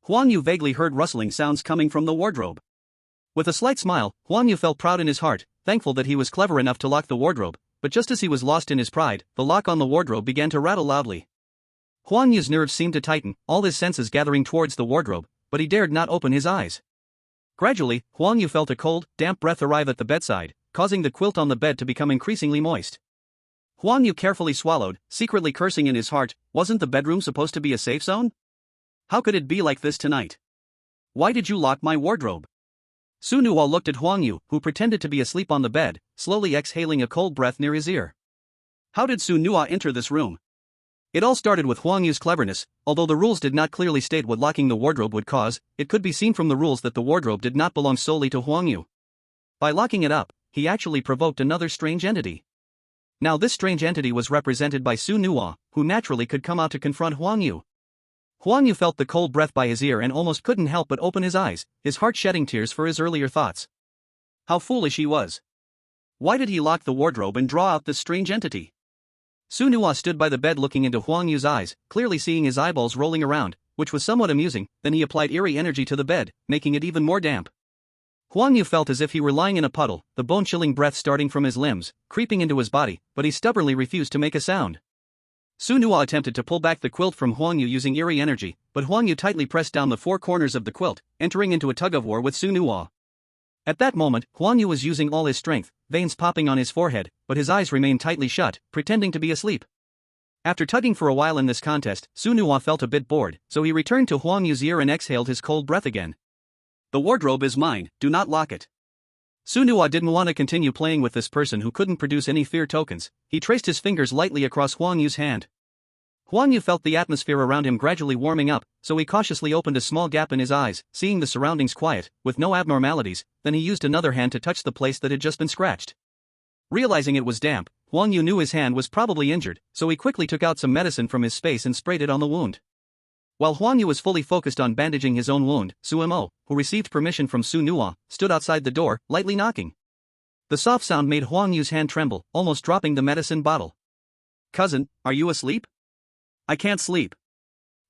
Huang Yu vaguely heard rustling sounds coming from the wardrobe. With a slight smile, Huang Yu felt proud in his heart, thankful that he was clever enough to lock the wardrobe, but just as he was lost in his pride, the lock on the wardrobe began to rattle loudly. Huang Yu's nerves seemed to tighten, all his senses gathering towards the wardrobe, but he dared not open his eyes. Gradually, Huang Yu felt a cold, damp breath arrive at the bedside, causing the quilt on the bed to become increasingly moist. Huang Yu carefully swallowed, secretly cursing in his heart, wasn't the bedroom supposed to be a safe zone? How could it be like this tonight? Why did you lock my wardrobe? Su Nuo looked at Huang Yu, who pretended to be asleep on the bed, slowly exhaling a cold breath near his ear. How did Su Nuo enter this room? It all started with Huang Yu's cleverness. Although the rules did not clearly state what locking the wardrobe would cause, it could be seen from the rules that the wardrobe did not belong solely to Huang Yu. By locking it up, he actually provoked another strange entity. Now this strange entity was represented by Su Nuo, who naturally could come out to confront Huang Yu. Huang Yu felt the cold breath by his ear and almost couldn't help but open his eyes, his heart shedding tears for his earlier thoughts. How foolish he was. Why did he lock the wardrobe and draw out this strange entity? Su Nuo stood by the bed looking into Huang Yu's eyes, clearly seeing his eyeballs rolling around, which was somewhat amusing. Then he applied eerie energy to the bed, making it even more damp. Huang Yu felt as if he were lying in a puddle, the bone-chilling breath starting from his limbs, creeping into his body, but he stubbornly refused to make a sound. Su Nuo attempted to pull back the quilt from Huang Yu using eerie energy, but Huang Yu tightly pressed down the four corners of the quilt, entering into a tug-of-war with Su Nuo. At that moment, Huang Yu was using all his strength, veins popping on his forehead, but his eyes remained tightly shut, pretending to be asleep. After tugging for a while in this contest, Su Nuo felt a bit bored, so he returned to Huang Yu's ear and exhaled his cold breath again. The wardrobe is mine, do not lock it. Su Nua didn't want to continue playing with this person who couldn't produce any fear tokens. He traced his fingers lightly across Huang Yu's hand. Huang Yu felt the atmosphere around him gradually warming up, so he cautiously opened a small gap in his eyes, seeing the surroundings quiet, with no abnormalities. Then he used another hand to touch the place that had just been scratched. Realizing it was damp, Huang Yu knew his hand was probably injured, so he quickly took out some medicine from his space and sprayed it on the wound. While Huang Yu was fully focused on bandaging his own wound, Su Mo, who received permission from Su Nua, stood outside the door, lightly knocking. The soft sound made Huang Yu's hand tremble, almost dropping the medicine bottle. "Cousin, are you asleep?" "I can't sleep."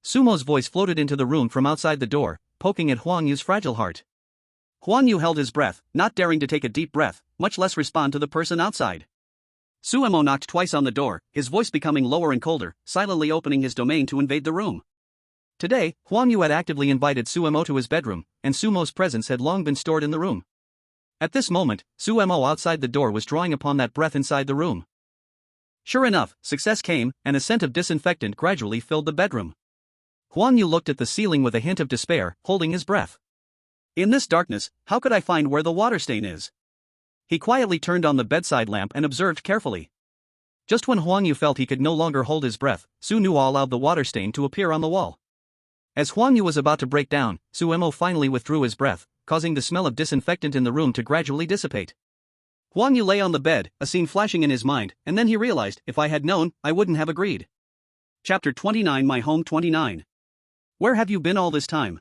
Sumo's voice floated into the room from outside the door, poking at Huang Yu's fragile heart. Huang Yu held his breath, not daring to take a deep breath, much less respond to the person outside. Su Mo knocked twice on the door, his voice becoming lower and colder, silently opening his domain to invade the room. Today, Huang Yu had actively invited Su Mo to his bedroom, and Sumo's presence had long been stored in the room. At this moment, Su Mo outside the door was drawing upon that breath inside the room. Sure enough, success came, and a scent of disinfectant gradually filled the bedroom. Huang Yu looked at the ceiling with a hint of despair, holding his breath. In this darkness, how could I find where the water stain is? He quietly turned on the bedside lamp and observed carefully. Just when Huang Yu felt he could no longer hold his breath, Su Nua allowed the water stain to appear on the wall. As Huang Yu was about to break down, Su Mo finally withdrew his breath, causing the smell of disinfectant in the room to gradually dissipate. Huang Yu lay on the bed, a scene flashing in his mind, and then he realized, if I had known, I wouldn't have agreed. Chapter 29 My Home 29. Where have you been all this time?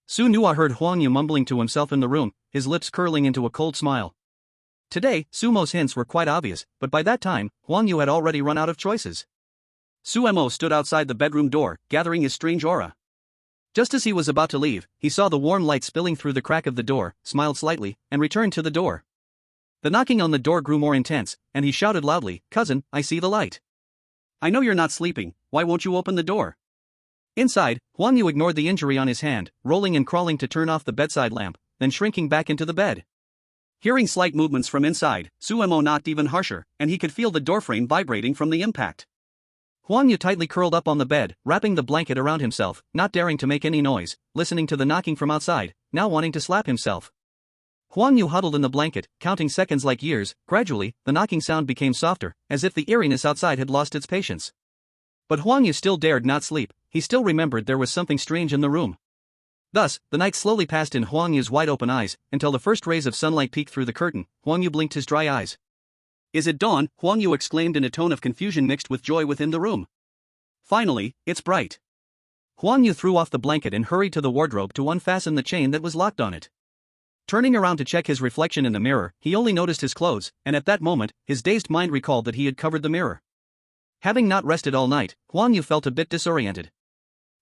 Su Nua heard Huang Yu mumbling to himself in the room, his lips curling into a cold smile. Today, Sumo's hints were quite obvious, but by that time, Huang Yu had already run out of choices. Su Mo stood outside the bedroom door, gathering his strange aura. Just as he was about to leave, he saw the warm light spilling through the crack of the door, smiled slightly, and returned to the door. The knocking on the door grew more intense, and he shouted loudly, "Cousin, I see the light." "I know you're not sleeping, why won't you open the door?" Inside, Huang Yu ignored the injury on his hand, rolling and crawling to turn off the bedside lamp, then shrinking back into the bed. Hearing slight movements from inside, Su Mo knocked even harsher, and he could feel the doorframe vibrating from the impact. Huang Yu tightly curled up on the bed, wrapping the blanket around himself, not daring to make any noise, listening to the knocking from outside, now wanting to slap himself. Huang Yu huddled in the blanket, counting seconds like years. Gradually, the knocking sound became softer, as if the eeriness outside had lost its patience. But Huang Yu still dared not sleep, he still remembered there was something strange in the room. Thus, the night slowly passed in Huang Yu's wide-open eyes, until the first rays of sunlight peeked through the curtain. Huang Yu blinked his dry eyes. "Is it dawn?" Huang Yu exclaimed in a tone of confusion mixed with joy within the room. "Finally, it's bright." Huang Yu threw off the blanket and hurried to the wardrobe to unfasten the chain that was locked on it. Turning around to check his reflection in the mirror, he only noticed his clothes, and at that moment, his dazed mind recalled that he had covered the mirror. Having not rested all night, Huang Yu felt a bit disoriented.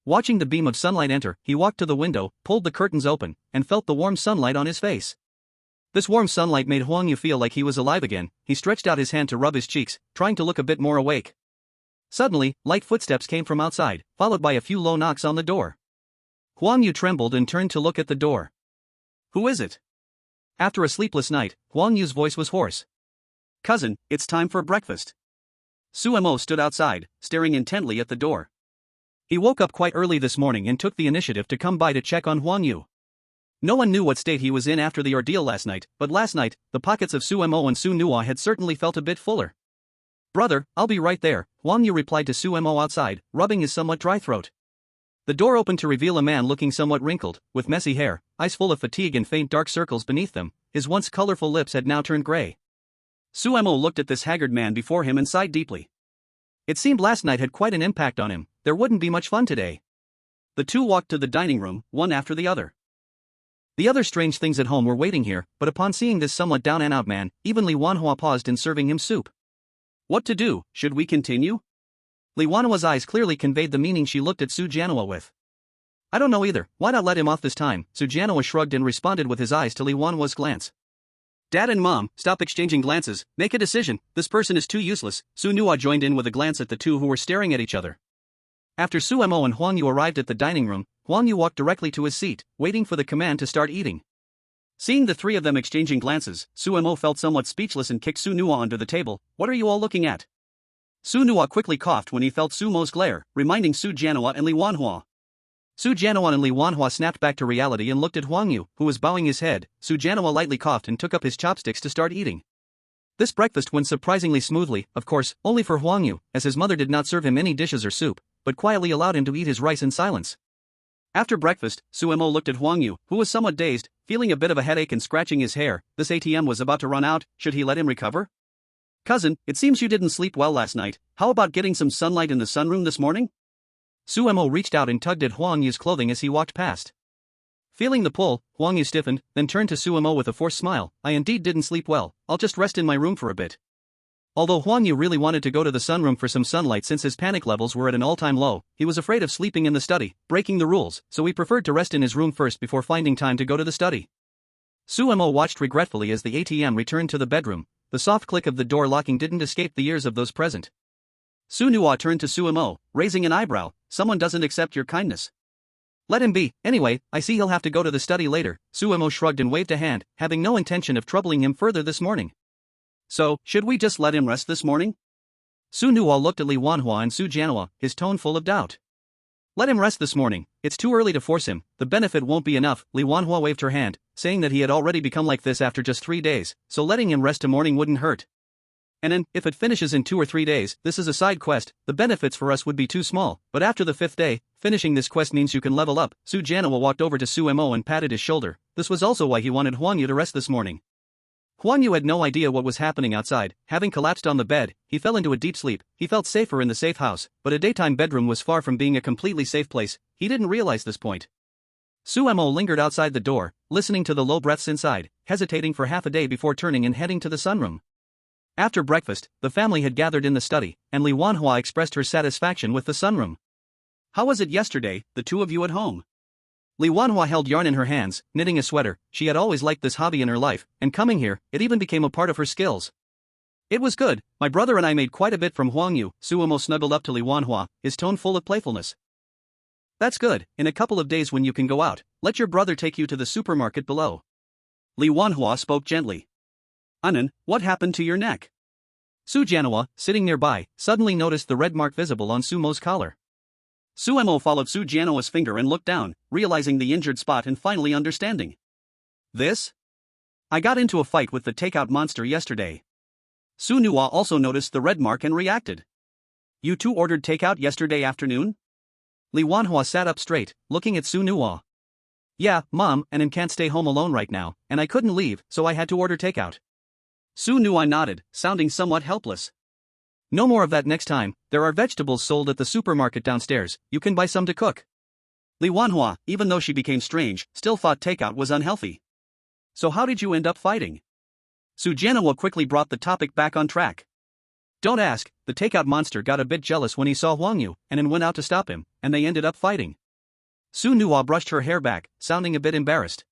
Watching the beam of sunlight enter, he walked to the window, pulled the curtains open, and felt the warm sunlight on his face. This warm sunlight made Huang Yu feel like he was alive again. He stretched out his hand to rub his cheeks, trying to look a bit more awake. Suddenly, light footsteps came from outside, followed by a few low knocks on the door. Huang Yu trembled and turned to look at the door. "Who is it?" After a sleepless night, Huang Yu's voice was hoarse. "Cousin, it's time for breakfast." Su Mo stood outside, staring intently at the door. He woke up quite early this morning and took the initiative to come by to check on Huang Yu. No one knew what state he was in after the ordeal last night, but last night, the pockets of Su Mo and Su Nua had certainly felt a bit fuller. "Brother, I'll be right there," Huang Yu replied to Su Mo outside, rubbing his somewhat dry throat. The door opened to reveal a man looking somewhat wrinkled, with messy hair, eyes full of fatigue and faint dark circles beneath them. His once colorful lips had now turned gray. Su Mo looked at this haggard man before him and sighed deeply. It seemed last night had quite an impact on him. There wouldn't be much fun today. The two walked to the dining room, one after the other. The other strange things at home were waiting here, but upon seeing this somewhat down-and-out man, even Li Wanhua paused in serving him soup. "What to do? Should we continue?" Li Wanhua's eyes clearly conveyed the meaning she looked at Su Jianhua with. "I don't know either, why not let him off this time?" Su Jianhua shrugged and responded with his eyes to Li Wanhua's glance. "Dad and Mom, stop exchanging glances, make a decision, this person is too useless." Su Nua joined in with a glance at the two who were staring at each other. After Su Mo and Huang Yu arrived at the dining room, Huang Yu walked directly to his seat, waiting for the command to start eating. Seeing the three of them exchanging glances, Su Mo felt somewhat speechless and kicked Su Nua under the table. "What are you all looking at?" Su Nua quickly coughed when he felt Su Mo's glare, reminding Su Jianhua and Li Wanhua. Su Jianhua and Li Wanhua snapped back to reality and looked at Huang Yu, who was bowing his head. Su Jianhua lightly coughed and took up his chopsticks to start eating. This breakfast went surprisingly smoothly, of course, only for Huang Yu, as his mother did not serve him any dishes or soup, but quietly allowed him to eat his rice in silence. After breakfast, Su Mo looked at Huang Yu, who was somewhat dazed, feeling a bit of a headache and scratching his hair. This ATM was about to run out, should he let him recover? Cousin, it seems you didn't sleep well last night, how about getting some sunlight in the sunroom this morning? Su Mo reached out and tugged at Huang Yu's clothing as he walked past. Feeling the pull, Huang Yu stiffened, then turned to Su Mo with a forced smile. I indeed didn't sleep well, I'll just rest in my room for a bit. Although Huang Yu really wanted to go to the sunroom for some sunlight since his panic levels were at an all-time low, he was afraid of sleeping in the study, breaking the rules, so he preferred to rest in his room first before finding time to go to the study. Su Mo watched regretfully as the ATM returned to the bedroom. The soft click of the door locking didn't escape the ears of those present. Su Nuwa turned to Su Mo, raising an eyebrow. Someone doesn't accept your kindness. Let him be, anyway, I see he'll have to go to the study later. Su Mo shrugged and waved a hand, having no intention of troubling him further this morning. So, should we just let him rest this morning? Su Nuwa looked at Li Wanhua and Su Jianhua, his tone full of doubt. Let him rest this morning, it's too early to force him, the benefit won't be enough. Li Wanhua waved her hand, saying that he had already become like this after just 3 days, so letting him rest a morning wouldn't hurt. And then, if it finishes in 2 or 3 days, this is a side quest, the benefits for us would be too small, but after the 5th day, finishing this quest means you can level up. Su Jianhua walked over to Su Mo and patted his shoulder. This was also why he wanted Huang Yu to rest this morning. Huang Yu had no idea what was happening outside. Having collapsed on the bed, he fell into a deep sleep. He felt safer in the safe house, but a daytime bedroom was far from being a completely safe place. He didn't realize this point. Su Mo lingered outside the door, listening to the low breaths inside, hesitating for half a day before turning and heading to the sunroom. After breakfast, the family had gathered in the study, and Li Wanhua expressed her satisfaction with the sunroom. How was it yesterday, the two of you at home? Li Wanhua held yarn in her hands, knitting a sweater. She had always liked this hobby in her life, and coming here, it even became a part of her skills. It was good, my brother and I made quite a bit from Huang Yu. Su Mo snuggled up to Li Wanhua, his tone full of playfulness. That's good, in a couple of days when you can go out, let your brother take you to the supermarket below. Li Wanhua spoke gently. Anan, what happened to your neck? Su Jianhua, sitting nearby, suddenly noticed the red mark visible on Su Mo's collar. Su Mo followed Su Jianhua's finger and looked down, realizing the injured spot and finally understanding. This? I got into a fight with the takeout monster yesterday. Su Nuwa also noticed the red mark and reacted. You two ordered takeout yesterday afternoon? Li Wanhua sat up straight, looking at Su Nuwa. Yeah, Mom, and can't stay home alone right now, and I couldn't leave, so I had to order takeout. Su Nuwa nodded, sounding somewhat helpless. No more of that next time, there are vegetables sold at the supermarket downstairs, you can buy some to cook. Li Wanhua, even though she became strange, still thought takeout was unhealthy. So how did you end up fighting? Su Jianhua quickly brought the topic back on track. Don't ask, the takeout monster got a bit jealous when he saw Huang Yu, and then went out to stop him, and they ended up fighting. Su Nuwa brushed her hair back, sounding a bit embarrassed.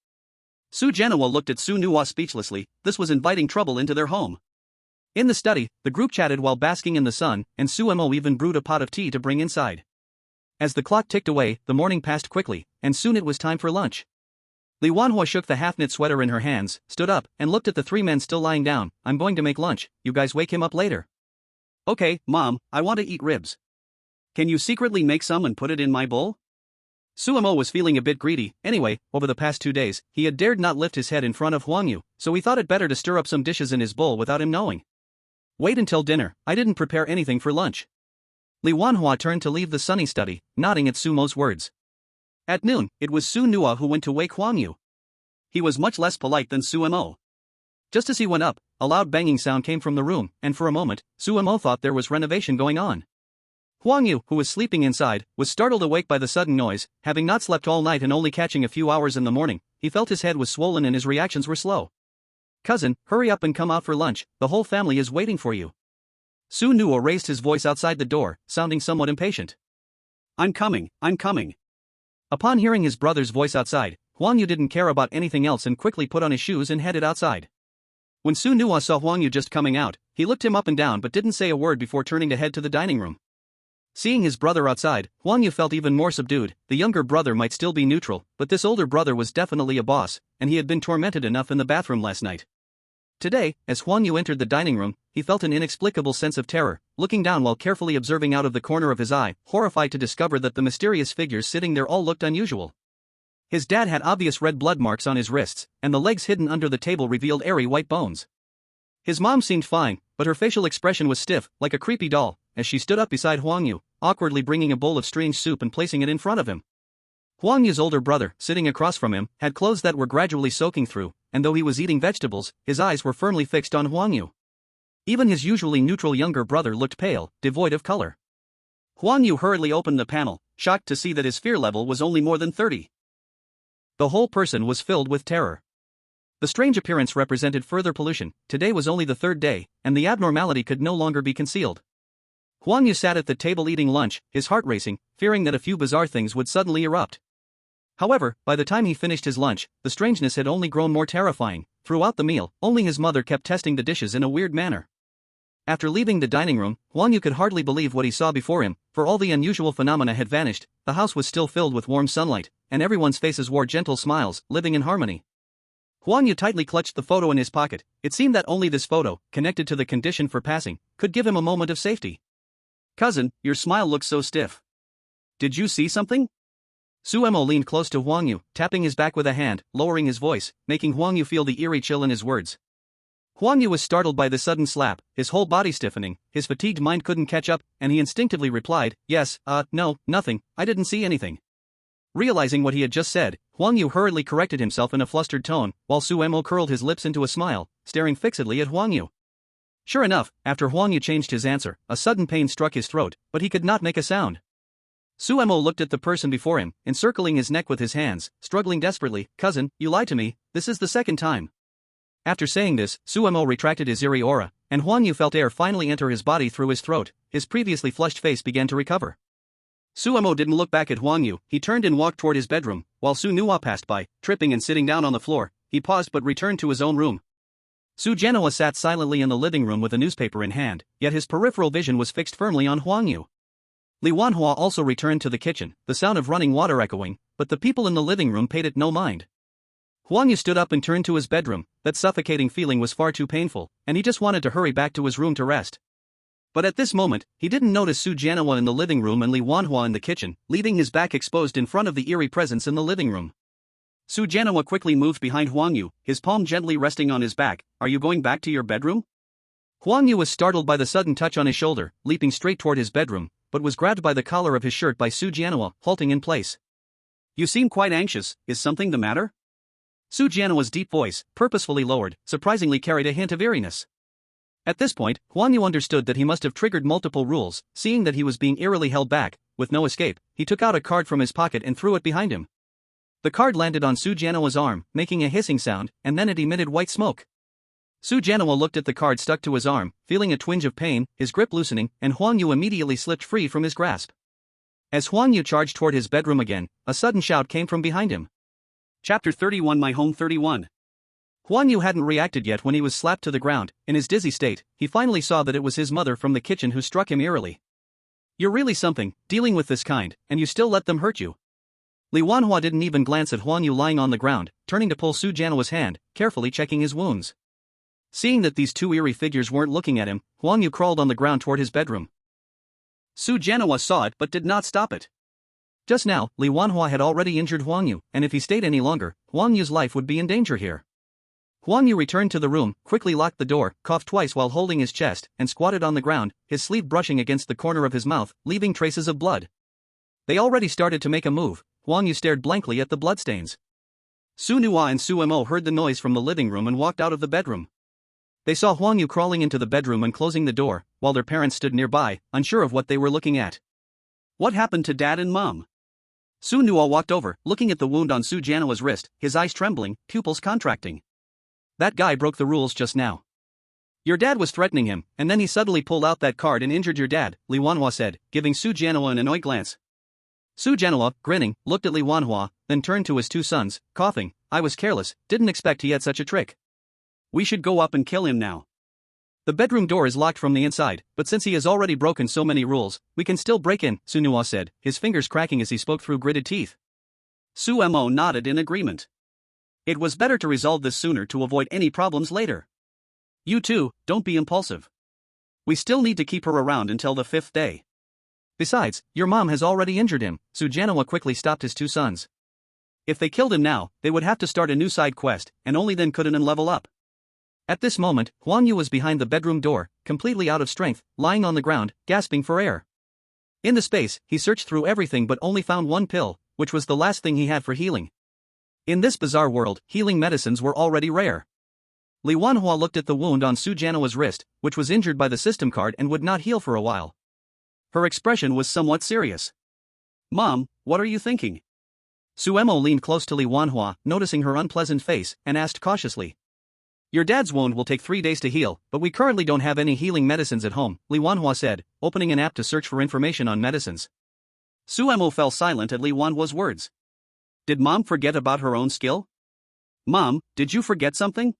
Su Jianhua looked at Su Nuwa speechlessly. This was inviting trouble into their home. In the study, the group chatted while basking in the sun, and Su Mo even brewed a pot of tea to bring inside. As the clock ticked away, the morning passed quickly, and soon it was time for lunch. Li Wanhua shook the half-knit sweater in her hands, stood up, and looked at the 3 men still lying down. I'm going to make lunch, you guys wake him up later. Okay, Mom, I want to eat ribs. Can you secretly make some and put it in my bowl? Su Mo was feeling a bit greedy. Anyway, over the past 2 days, he had dared not lift his head in front of Huang Yu, so he thought it better to stir up some dishes in his bowl without him knowing. Wait until dinner, I didn't prepare anything for lunch. Li Wanhua turned to leave the sunny study, nodding at Su Mo's words. At noon, it was Su Nuwa who went to wake Huang Yu. He was much less polite than Su Mo. Just as he went up, a loud banging sound came from the room, and for a moment, Su Mo thought there was renovation going on. Huang Yu, who was sleeping inside, was startled awake by the sudden noise. Having not slept all night and only catching a few hours in the morning, he felt his head was swollen and his reactions were slow. Cousin, hurry up and come out for lunch, the whole family is waiting for you. Su Nuwa raised his voice outside the door, sounding somewhat impatient. I'm coming. Upon hearing his brother's voice outside, Huang Yu didn't care about anything else and quickly put on his shoes and headed outside. When Su Nuwa saw Huang Yu just coming out, he looked him up and down but didn't say a word before turning to head to the dining room. Seeing his brother outside, Huang Yu felt even more subdued. The younger brother might still be neutral, but this older brother was definitely a boss, and he had been tormented enough in the bathroom last night. Today, as Huang Yu entered the dining room, he felt an inexplicable sense of terror, looking down while carefully observing out of the corner of his eye, horrified to discover that the mysterious figures sitting there all looked unusual. His dad had obvious red blood marks on his wrists, and the legs hidden under the table revealed airy white bones. His mom seemed fine, but her facial expression was stiff, like a creepy doll, as she stood up beside Huang Yu, awkwardly bringing a bowl of strange soup and placing it in front of him. Huang Yu's older brother, sitting across from him, had clothes that were gradually soaking through, and though he was eating vegetables, his eyes were firmly fixed on Huang Yu. Even his usually neutral younger brother looked pale, devoid of color. Huang Yu hurriedly opened the panel, shocked to see that his fear level was only more than 30. The whole person was filled with terror. The strange appearance represented further pollution. Today was only the third day, and the abnormality could no longer be concealed. Huang Yu sat at the table eating lunch, his heart racing, fearing that a few bizarre things would suddenly erupt. However, by the time he finished his lunch, the strangeness had only grown more terrifying. Throughout the meal, only his mother kept testing the dishes in a weird manner. After leaving the dining room, Huang Yu could hardly believe what he saw before him, for all the unusual phenomena had vanished, the house was still filled with warm sunlight, and everyone's faces wore gentle smiles, living in harmony. Huang Yu tightly clutched the photo in his pocket. It seemed that only this photo, connected to the condition for passing, could give him a moment of safety. "Cousin, your smile looks so stiff. Did you see something?" Suemo leaned close to Huang Yu, tapping his back with a hand, lowering his voice, making Huang Yu feel the eerie chill in his words. Huang Yu was startled by the sudden slap, his whole body stiffening, his fatigued mind couldn't catch up, and he instinctively replied, "Yes, no, nothing, I didn't see anything." Realizing what he had just said, Huang Yu hurriedly corrected himself in a flustered tone, while Suemo curled his lips into a smile, staring fixedly at Huang Yu. Sure enough, after Huang Yu changed his answer, a sudden pain struck his throat, but he could not make a sound. Suemo looked at the person before him, encircling his neck with his hands, struggling desperately. "Cousin, you lied to me, this is the second time." After saying this, Suemo retracted his eerie aura, and Huang Yu felt air finally enter his body through his throat. His previously flushed face began to recover. Suemo didn't look back at Huang Yu, he turned and walked toward his bedroom, while Su Nuwa passed by, tripping and sitting down on the floor. He paused but returned to his own room. Su Jianhua sat silently in the living room with a newspaper in hand, yet his peripheral vision was fixed firmly on Huang Yu. Li Wanhua also returned to the kitchen, the sound of running water echoing, but the people in the living room paid it no mind. Huang Yu stood up and turned to his bedroom. That suffocating feeling was far too painful, and he just wanted to hurry back to his room to rest. But at this moment, he didn't notice Su Jianhua in the living room and Li Wanhua in the kitchen, leaving his back exposed in front of the eerie presence in the living room. Su Jianhua quickly moved behind Huang Yu, his palm gently resting on his back. "Are you going back to your bedroom?" Huang Yu was startled by the sudden touch on his shoulder, leaping straight toward his bedroom, but was grabbed by the collar of his shirt by Su Jianhua, halting in place. "You seem quite anxious, is something the matter?" Su Jianhua's deep voice, purposefully lowered, surprisingly carried a hint of eeriness. At this point, Huang Yu understood that he must have triggered multiple rules. Seeing that he was being eerily held back, with no escape, he took out a card from his pocket and threw it behind him. The card landed on Su Jianhua's arm, making a hissing sound, and then it emitted white smoke. Su Jianhua looked at the card stuck to his arm, feeling a twinge of pain, his grip loosening, and Huang Yu immediately slipped free from his grasp. As Huang Yu charged toward his bedroom again, a sudden shout came from behind him. Chapter 31 My Home 31. Huang Yu hadn't reacted yet when he was slapped to the ground. In his dizzy state, he finally saw that it was his mother from the kitchen who struck him eerily. "You're really something, dealing with this kind, and you still let them hurt you." Li Wanhua didn't even glance at Huang Yu lying on the ground, turning to pull Su Jianhua's hand, carefully checking his wounds. Seeing that these two eerie figures weren't looking at him, Huang Yu crawled on the ground toward his bedroom. Su Jianhua saw it but did not stop it. Just now, Li Wanhua had already injured Huang Yu, and if he stayed any longer, Huang Yu's life would be in danger here. Huang Yu returned to the room, quickly locked the door, coughed twice while holding his chest, and squatted on the ground, his sleeve brushing against the corner of his mouth, leaving traces of blood. They already started to make a move. Huang Yu stared blankly at the bloodstains. Su Nuwa and Su Mo heard the noise from the living room and walked out of the bedroom. They saw Huang Yu crawling into the bedroom and closing the door, while their parents stood nearby, unsure of what they were looking at. "What happened to Dad and Mom?" Su Nuwa walked over, looking at the wound on Su Jianhua's wrist, his eyes trembling, pupils contracting. "That guy broke the rules just now. Your dad was threatening him, and then he suddenly pulled out that card and injured your dad," Li Wanhua said, giving Su Jianhua an annoyed glance. Su Jianhua, grinning, looked at Li Wanhua, then turned to his two sons, coughing. "I was careless, didn't expect he had such a trick. We should go up and kill him now. The bedroom door is locked from the inside, but since he has already broken so many rules, we can still break in," Su Nuwa said, his fingers cracking as he spoke through gritted teeth. Su Mo nodded in agreement. It was better to resolve this sooner to avoid any problems later. You too, don't be impulsive. We still need to keep her around until the 5th day. Besides, your mom has already injured him, Sujanawa quickly stopped his two sons. If they killed him now, they would have to start a new side quest, and only then could Anan level up. At this moment, Huang Yu was behind the bedroom door, completely out of strength, lying on the ground, gasping for air. In the space, he searched through everything but only found one pill, which was the last thing he had for healing. In this bizarre world, healing medicines were already rare. Li Wanhua looked at the wound on Sujanawa's wrist, which was injured by the system card and would not heal for a while. Her expression was somewhat serious. Mom, what are you thinking? Suemo leaned close to Li Wanhua, noticing her unpleasant face, and asked cautiously. Your dad's wound will take 3 days to heal, but we currently don't have any healing medicines at home, Li Wanhua said, opening an app to search for information on medicines. Suemo fell silent at Li Wanhua's words. Did Mom forget about her own skill? Mom, did you forget something?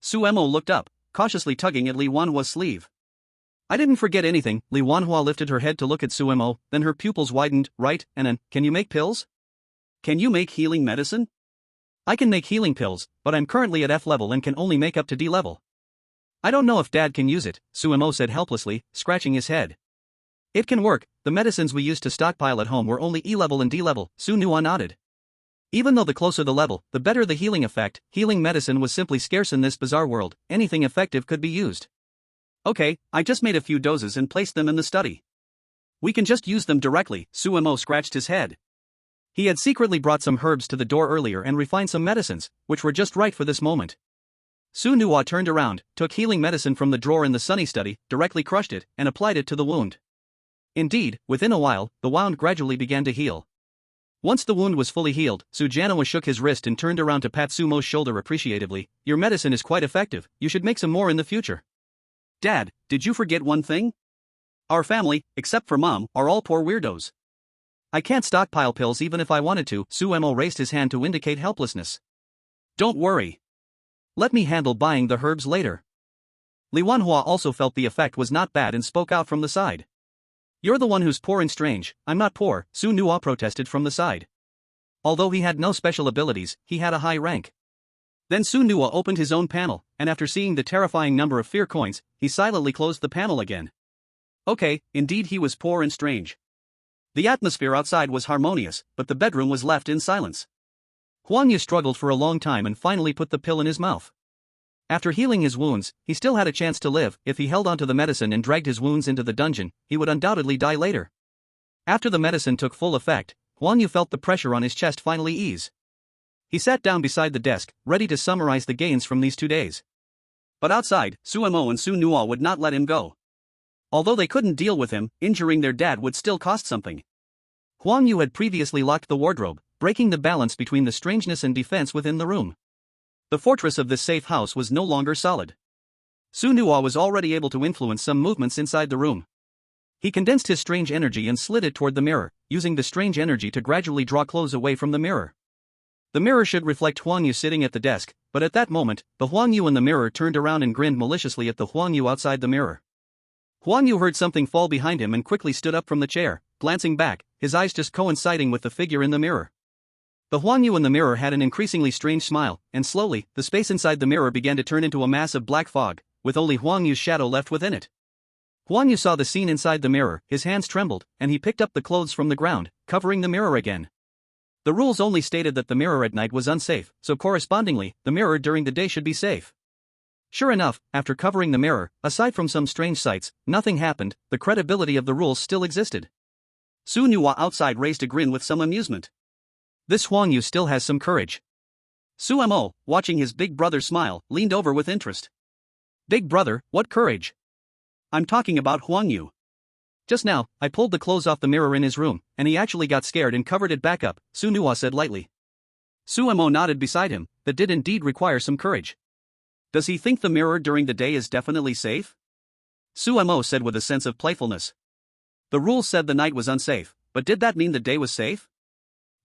Suemo looked up, cautiously tugging at Li Wanhua's sleeve. I didn't forget anything, Li Wanhua lifted her head to look at Suemo, then her pupils widened. Right, Anan, can you make pills? Can you make healing medicine? I can make healing pills, but I'm currently at F level and can only make up to D level. I don't know if Dad can use it, Suemo said helplessly, scratching his head. It can work, the medicines we used to stockpile at home were only E level and D level, Su Nua nodded. Even though the closer the level, the better the healing effect, healing medicine was simply scarce in this bizarre world, anything effective could be used. Okay, I just made a few doses and placed them in the study. We can just use them directly, Suemo scratched his head. He had secretly brought some herbs to the door earlier and refined some medicines, which were just right for this moment. Su Nua turned around, took healing medicine from the drawer in the sunny study, directly crushed it, and applied it to the wound. Indeed, within a while, the wound gradually began to heal. Once the wound was fully healed, Sujanawa shook his wrist and turned around to pat Sumo's shoulder appreciatively. Your medicine is quite effective, you should make some more in the future. Dad, did you forget one thing? Our family, except for Mom, are all poor weirdos. I can't stockpile pills even if I wanted to, Suemo raised his hand to indicate helplessness. Don't worry. Let me handle buying the herbs later. Li Wanhua also felt the effect was not bad and spoke out from the side. You're the one who's poor and strange, I'm not poor, Su Nua protested from the side. Although he had no special abilities, he had a high rank. Then Su Nua opened his own panel, and after seeing the terrifying number of fear coins, he silently closed the panel again. Okay, indeed he was poor and strange. The atmosphere outside was harmonious, but the bedroom was left in silence. Huang Yu struggled for a long time and finally put the pill in his mouth. After healing his wounds, he still had a chance to live. If he held onto the medicine and dragged his wounds into the dungeon, he would undoubtedly die later. After the medicine took full effect, Huang Yu felt the pressure on his chest finally ease. He sat down beside the desk, ready to summarize the gains from these 2 days. But outside, Suemo and Su Nua would not let him go. Although they couldn't deal with him, injuring their dad would still cost something. Huang Yu had previously locked the wardrobe, breaking the balance between the strangeness and defense within the room. The fortress of this safe house was no longer solid. Su Nua was already able to influence some movements inside the room. He condensed his strange energy and slid it toward the mirror, using the strange energy to gradually draw clothes away from the mirror. The mirror should reflect Huang Yu sitting at the desk, but at that moment, the Huang Yu in the mirror turned around and grinned maliciously at the Huang Yu outside the mirror. Huang Yu heard something fall behind him and quickly stood up from the chair, glancing back, his eyes just coinciding with the figure in the mirror. The Huang Yu in the mirror had an increasingly strange smile, and slowly, the space inside the mirror began to turn into a mass of black fog, with only Huang Yu's shadow left within it. Huang Yu saw the scene inside the mirror, his hands trembled, and he picked up the clothes from the ground, covering the mirror again. The rules only stated that the mirror at night was unsafe, so correspondingly, the mirror during the day should be safe. Sure enough, after covering the mirror, aside from some strange sights, nothing happened. The credibility of the rules still existed. Su Nua outside raised a grin with some amusement. This Huang Yu still has some courage. Suemo, watching his big brother smile, leaned over with interest. Big brother, what courage? I'm talking about Huang Yu. Just now, I pulled the clothes off the mirror in his room, and he actually got scared and covered it back up, Su Nua said lightly. Suemo nodded beside him. That did indeed require some courage. Does he think the mirror during the day is definitely safe? Suemo said with a sense of playfulness. The rules said the night was unsafe, but did that mean the day was safe?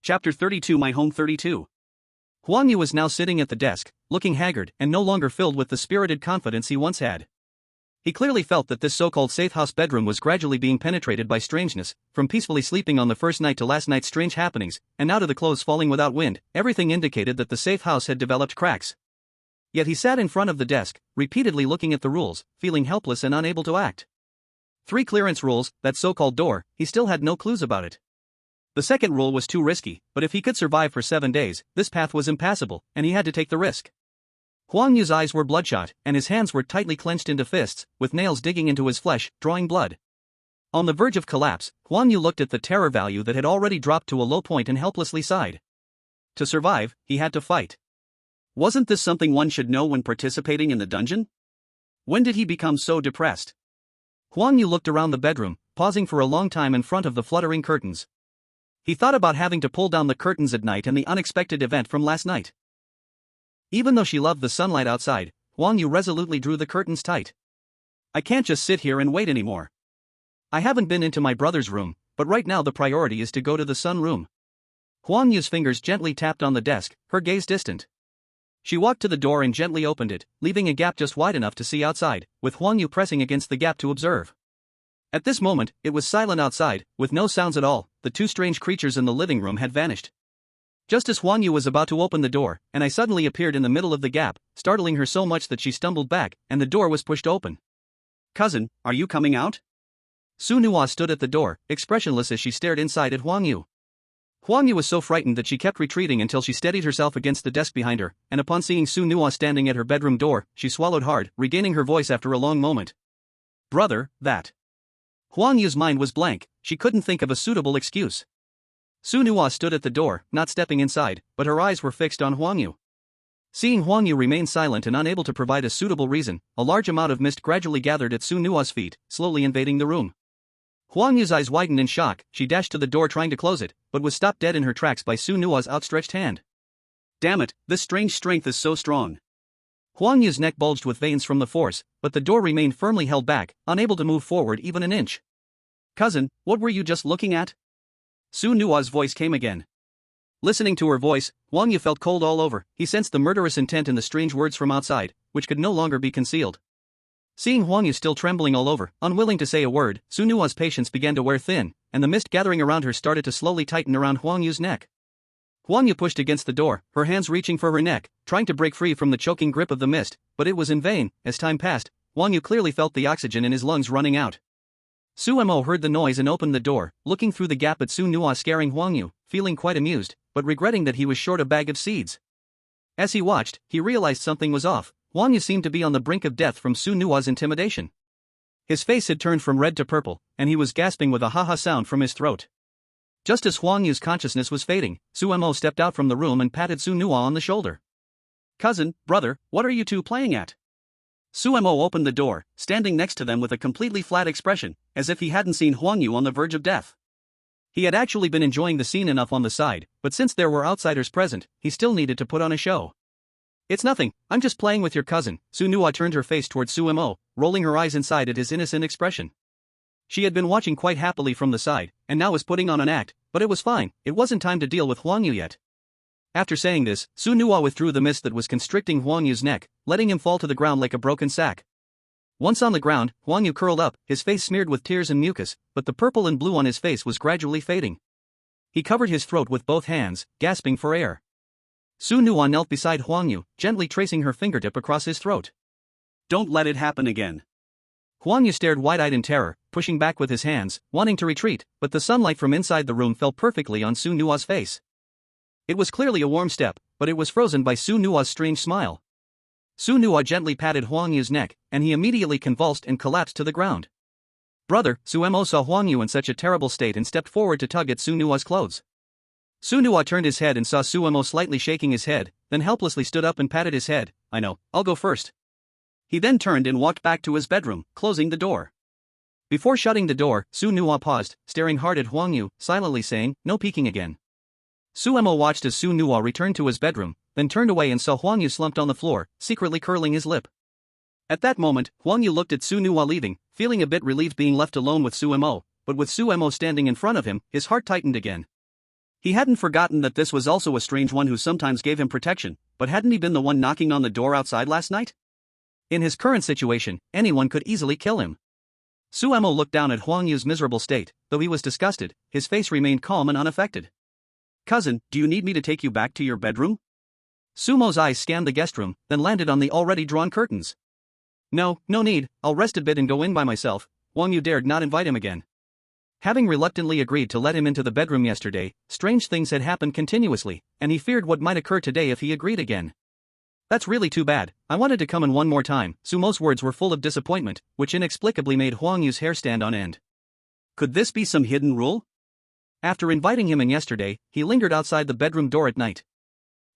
Chapter 32 My Home 32. Huang Yu was now sitting at the desk, looking haggard and no longer filled with the spirited confidence he once had. He clearly felt that this so-called safe house bedroom was gradually being penetrated by strangeness, from peacefully sleeping on the first night to last night's strange happenings, and now to the clothes falling without wind. Everything indicated that the safe house had developed cracks. Yet he sat in front of the desk, repeatedly looking at the rules, feeling helpless and unable to act. 3 clearance rules, that so-called door, he still had no clues about it. The second rule was too risky, but if he could survive for 7 days, this path was impassable, and he had to take the risk. Huang Yu's eyes were bloodshot, and his hands were tightly clenched into fists, with nails digging into his flesh, drawing blood. On the verge of collapse, Huang Yu looked at the terror value that had already dropped to a low point and helplessly sighed. To survive, he had to fight. Wasn't this something one should know when participating in the dungeon? When did he become so depressed? Huang Yu looked around the bedroom, pausing for a long time in front of the fluttering curtains. He thought about having to pull down the curtains at night and the unexpected event from last night. Even though she loved the sunlight outside, Huang Yu resolutely drew the curtains tight. I can't just sit here and wait anymore. I haven't been into my brother's room, but right now the priority is to go to the sun room. Huang Yu's fingers gently tapped on the desk, her gaze distant. She walked to the door and gently opened it, leaving a gap just wide enough to see outside, with Huang Yu pressing against the gap to observe. At this moment, it was silent outside, with no sounds at all. The 2 strange creatures in the living room had vanished. Just as Huang Yu was about to open the door, an eye suddenly appeared in the middle of the gap, startling her so much that she stumbled back, and the door was pushed open. Cousin, are you coming out? Su Nuo stood at the door, expressionless as she stared inside at Huang Yu. Huang Yu was so frightened that she kept retreating until she steadied herself against the desk behind her, and upon seeing Su Nuo standing at her bedroom door, she swallowed hard, regaining her voice after a long moment. Brother, that. Huang Yu's mind was blank, she couldn't think of a suitable excuse. Su Nuo stood at the door, not stepping inside, but her eyes were fixed on Huang Yu. Seeing Huang Yu remain silent and unable to provide a suitable reason, a large amount of mist gradually gathered at Su Nuo's feet, slowly invading the room. Huang Yu's eyes widened in shock. She dashed to the door trying to close it, but was stopped dead in her tracks by Su Nuo's outstretched hand. Damn it, this strange strength is so strong. Huang Yu's neck bulged with veins from the force, but the door remained firmly held back, unable to move forward even an inch. Cousin, what were you just looking at? Su Nuo's voice came again. Listening to her voice, Huang Yu felt cold all over. He sensed the murderous intent in the strange words from outside, which could no longer be concealed. Seeing Huang Yu still trembling all over, unwilling to say a word, Su Nuo's patience began to wear thin, and the mist gathering around her started to slowly tighten around Huang Yu's neck. Huang Yu pushed against the door, her hands reaching for her neck, trying to break free from the choking grip of the mist, but it was in vain. As time passed, Huang Yu clearly felt the oxygen in his lungs running out. Su Mo heard the noise and opened the door, looking through the gap at Su Nuo scaring Huang Yu, feeling quite amused, but regretting that he was short a bag of seeds. As he watched, he realized something was off. Huang Yu seemed to be on the brink of death from Su Nuo's intimidation. His face had turned from red to purple, and he was gasping with a ha-ha sound from his throat. Just as Huang Yu's consciousness was fading, Su Mo stepped out from the room and patted Su Nuo on the shoulder. Cousin, brother, what are you two playing at? Su Mo opened the door, standing next to them with a completely flat expression, as if he hadn't seen Huang Yu on the verge of death. He had actually been enjoying the scene enough on the side, but since there were outsiders present, he still needed to put on a show. It's nothing, I'm just playing with your cousin. Su Nuo turned her face towards Su Mo, rolling her eyes inside at his innocent expression. She had been watching quite happily from the side, and now was putting on an act, but it was fine, it wasn't time to deal with Huang Yu yet. After saying this, Su Nuo withdrew the mist that was constricting Huang Yu's neck, letting him fall to the ground like a broken sack. Once on the ground, Huang Yu curled up, his face smeared with tears and mucus, but the purple and blue on his face was gradually fading. He covered his throat with both hands, gasping for air. Su Nuo knelt beside Huang Yu, gently tracing her fingertip across his throat. Don't let it happen again. Huang Yu stared wide-eyed in terror, pushing back with his hands, wanting to retreat, but the sunlight from inside the room fell perfectly on Su Nuo's face. It was clearly a warm step, but it was frozen by Su Nuo's strange smile. Su Nuo gently patted Huang Yu's neck, and he immediately convulsed and collapsed to the ground. Brother, Su Mo saw Huang Yu in such a terrible state and stepped forward to tug at Su Nuo's clothes. Su Nuo turned his head and saw Su Mo slightly shaking his head, then helplessly stood up and patted his head. I know, I'll go first. He then turned and walked back to his bedroom, closing the door. Before shutting the door, Su Nuo paused, staring hard at Huang Yu, silently saying, no peeking again. Su Mo watched as Su Nuo returned to his bedroom, then turned away and saw Huang Yu slumped on the floor, secretly curling his lip. At that moment, Huang Yu looked at Su Nuo leaving, feeling a bit relieved being left alone with Su Mo, but with Su Mo standing in front of him, his heart tightened again. He hadn't forgotten that this was also a strange one who sometimes gave him protection, but hadn't he been the one knocking on the door outside last night? In his current situation, anyone could easily kill him. Su Mo looked down at Huang Yu's miserable state. Though he was disgusted, his face remained calm and unaffected. Cousin, do you need me to take you back to your bedroom? Sumo's eyes scanned the guest room, then landed on the already drawn curtains. No need, I'll rest a bit and go in by myself. Huang Yu dared not invite him again. Having reluctantly agreed to let him into the bedroom yesterday, strange things had happened continuously, and he feared what might occur today if he agreed again. That's really too bad, I wanted to come in one more time. Sumo's words were full of disappointment, which inexplicably made Huang Yu's hair stand on end. Could this be some hidden rule? After inviting him in yesterday, he lingered outside the bedroom door at night.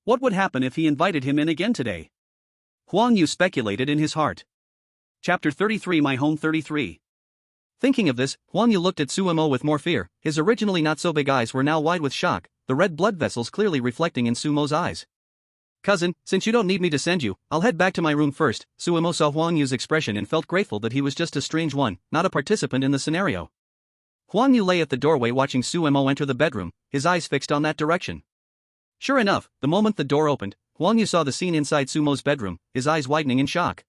What would happen if he invited him in again today? Huang Yu speculated in his heart. Chapter 33 My Home 33. Thinking of this, Huang Yu looked at Sumo with more fear. His originally not so big eyes were now wide with shock, the red blood vessels clearly reflecting in Sumo's eyes. Cousin, since you don't need me to send you, I'll head back to my room first. Sumo saw Huang Yu's expression and felt grateful that he was just a strange one, not a participant in the scenario. Huang Yu lay at the doorway watching Sumo enter the bedroom, his eyes fixed on that direction. Sure enough, the moment the door opened, Huang Yu saw the scene inside Sumo's bedroom, his eyes widening in shock.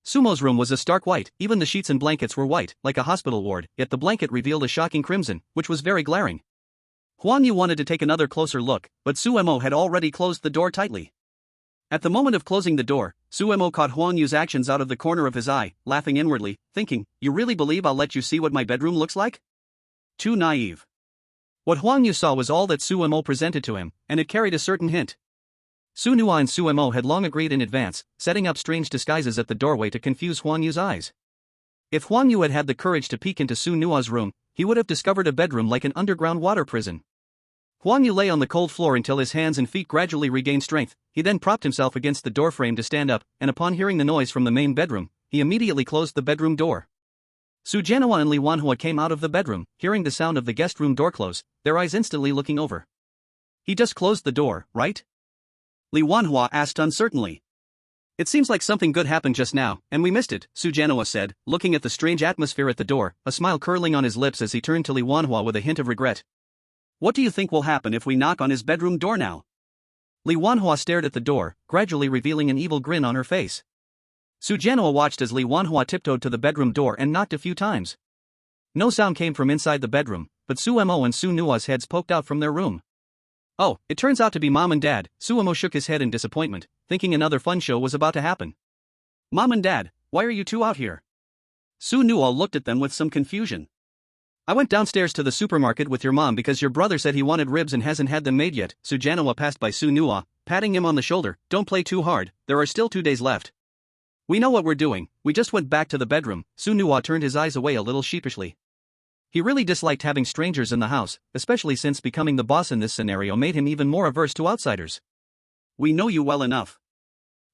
Sumo's room was a stark white, even the sheets and blankets were white, like a hospital ward, yet the blanket revealed a shocking crimson, which was very glaring. Huang Yu wanted to take another closer look, but Sumo had already closed the door tightly. At the moment of closing the door, Sumo caught Huang Yu's actions out of the corner of his eye, laughing inwardly, thinking, "You really believe I'll let you see what my bedroom looks like?" Too naive. What Huang Yu saw was all that Sumo presented to him, and it carried a certain hint. Su Nuo and Sumo had long agreed in advance, setting up strange disguises at the doorway to confuse Huang Yu's eyes. If Huang Yu had had the courage to peek into Su Nuo's room, he would have discovered a bedroom like an underground water prison. Huang Yu lay on the cold floor until his hands and feet gradually regained strength. He then propped himself against the doorframe to stand up, and upon hearing the noise from the main bedroom, he immediately closed the bedroom door. Su Jianhua and Li Wanhua came out of the bedroom, hearing the sound of the guest room door close, their eyes instantly looking over. He just closed the door, right? Li Wanhua asked uncertainly. It seems like something good happened just now, and we missed it, Su Jianhua said, looking at the strange atmosphere at the door, a smile curling on his lips as he turned to Li Wanhua with a hint of regret. What do you think will happen if we knock on his bedroom door now? Li Wanhua stared at the door, gradually revealing an evil grin on her face. Su Jianhua watched as Li Wanhua tiptoed to the bedroom door and knocked a few times. No sound came from inside the bedroom, but Sumo and Su Nuo's heads poked out from their room. Oh, it turns out to be Mom and Dad. Sumo shook his head in disappointment, thinking another fun show was about to happen. Mom and Dad, why are you two out here? Su Nuo looked at them with some confusion. I went downstairs to the supermarket with your mom because your brother said he wanted ribs and hasn't had them made yet. Su Jianhua passed by Su Nuo, patting him on the shoulder. Don't play too hard, there are still 2 days left. We know what we're doing, we just went back to the bedroom. Su Nuo turned his eyes away a little sheepishly. He really disliked having strangers in the house, especially since becoming the boss in this scenario made him even more averse to outsiders. We know you well enough.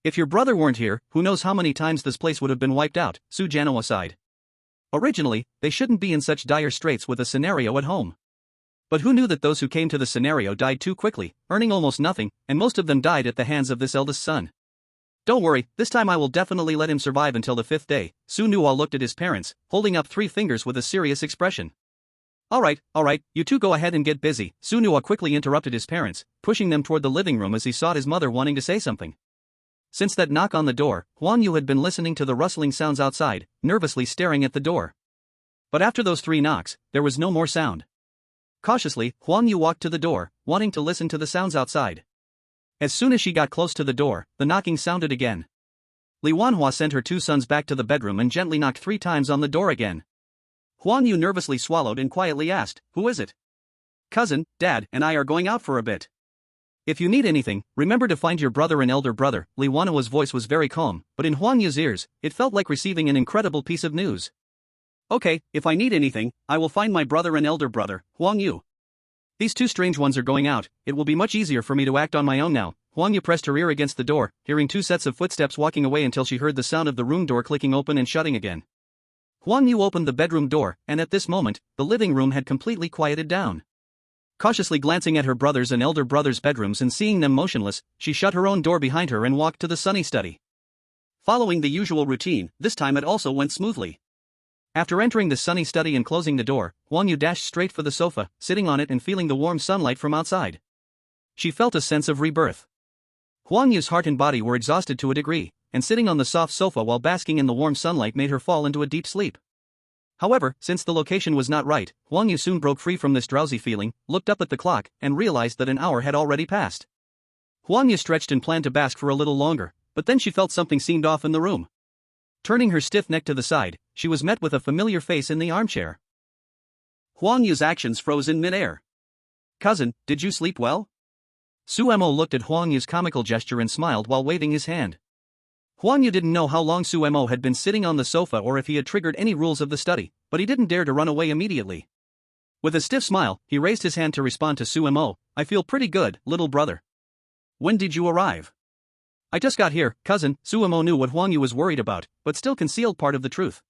If your brother weren't here, who knows how many times this place would have been wiped out, Su Jianhua sighed. Originally, they shouldn't be in such dire straits with a scenario at home. But who knew that those who came to the scenario died too quickly, earning almost nothing, and most of them died at the hands of this eldest son. Don't worry, this time I will definitely let him survive until the 5th day. Su Nuo looked at his parents, holding up 3 fingers with a serious expression. Alright, you two go ahead and get busy. Su Nuo quickly interrupted his parents, pushing them toward the living room as he sought his mother wanting to say something. Since that knock on the door, Huang Yu had been listening to the rustling sounds outside, nervously staring at the door. But after those 3 knocks, there was no more sound. Cautiously, Huang Yu walked to the door, wanting to listen to the sounds outside. As soon as she got close to the door, the knocking sounded again. Li Wanhua sent her 2 sons back to the bedroom and gently knocked 3 times on the door again. Huang Yu nervously swallowed and quietly asked, "Who is it?" "Cousin, Dad, and I are going out for a bit. If you need anything, remember to find your brother and elder brother." Li Wanhua's voice was very calm, but in Huang Yu's ears, it felt like receiving an incredible piece of news. Okay, if I need anything, I will find my brother and elder brother, Huang Yu. These 2 strange ones are going out, it will be much easier for me to act on my own now. Huang Yu pressed her ear against the door, hearing 2 sets of footsteps walking away until she heard the sound of the room door clicking open and shutting again. Huang Yu opened the bedroom door, and at this moment, the living room had completely quieted down. Cautiously glancing at her brother's and elder brother's bedrooms and seeing them motionless, she shut her own door behind her and walked to the sunny study. Following the usual routine, this time it also went smoothly. After entering the sunny study and closing the door, Huang Yu dashed straight for the sofa, sitting on it and feeling the warm sunlight from outside. She felt a sense of rebirth. Huang Yu's heart and body were exhausted to a degree, and sitting on the soft sofa while basking in the warm sunlight made her fall into a deep sleep. However, since the location was not right, Huang Yu soon broke free from this drowsy feeling, looked up at the clock, and realized that an hour had already passed. Huang Yu stretched and planned to bask for a little longer, but then she felt something seemed off in the room. Turning her stiff neck to the side, she was met with a familiar face in the armchair. Huang Yu's actions froze in midair. "Cousin, did you sleep well?" Suemo looked at Huang Yu's comical gesture and smiled while waving his hand. Huang Yu didn't know how long Suemo had been sitting on the sofa or if he had triggered any rules of the study, but he didn't dare to run away immediately. With a stiff smile, he raised his hand to respond to Suemo. "I feel pretty good, little brother." "When did you arrive?" "I just got here, cousin." Suemo knew what Huang Yu was worried about, but still concealed part of the truth.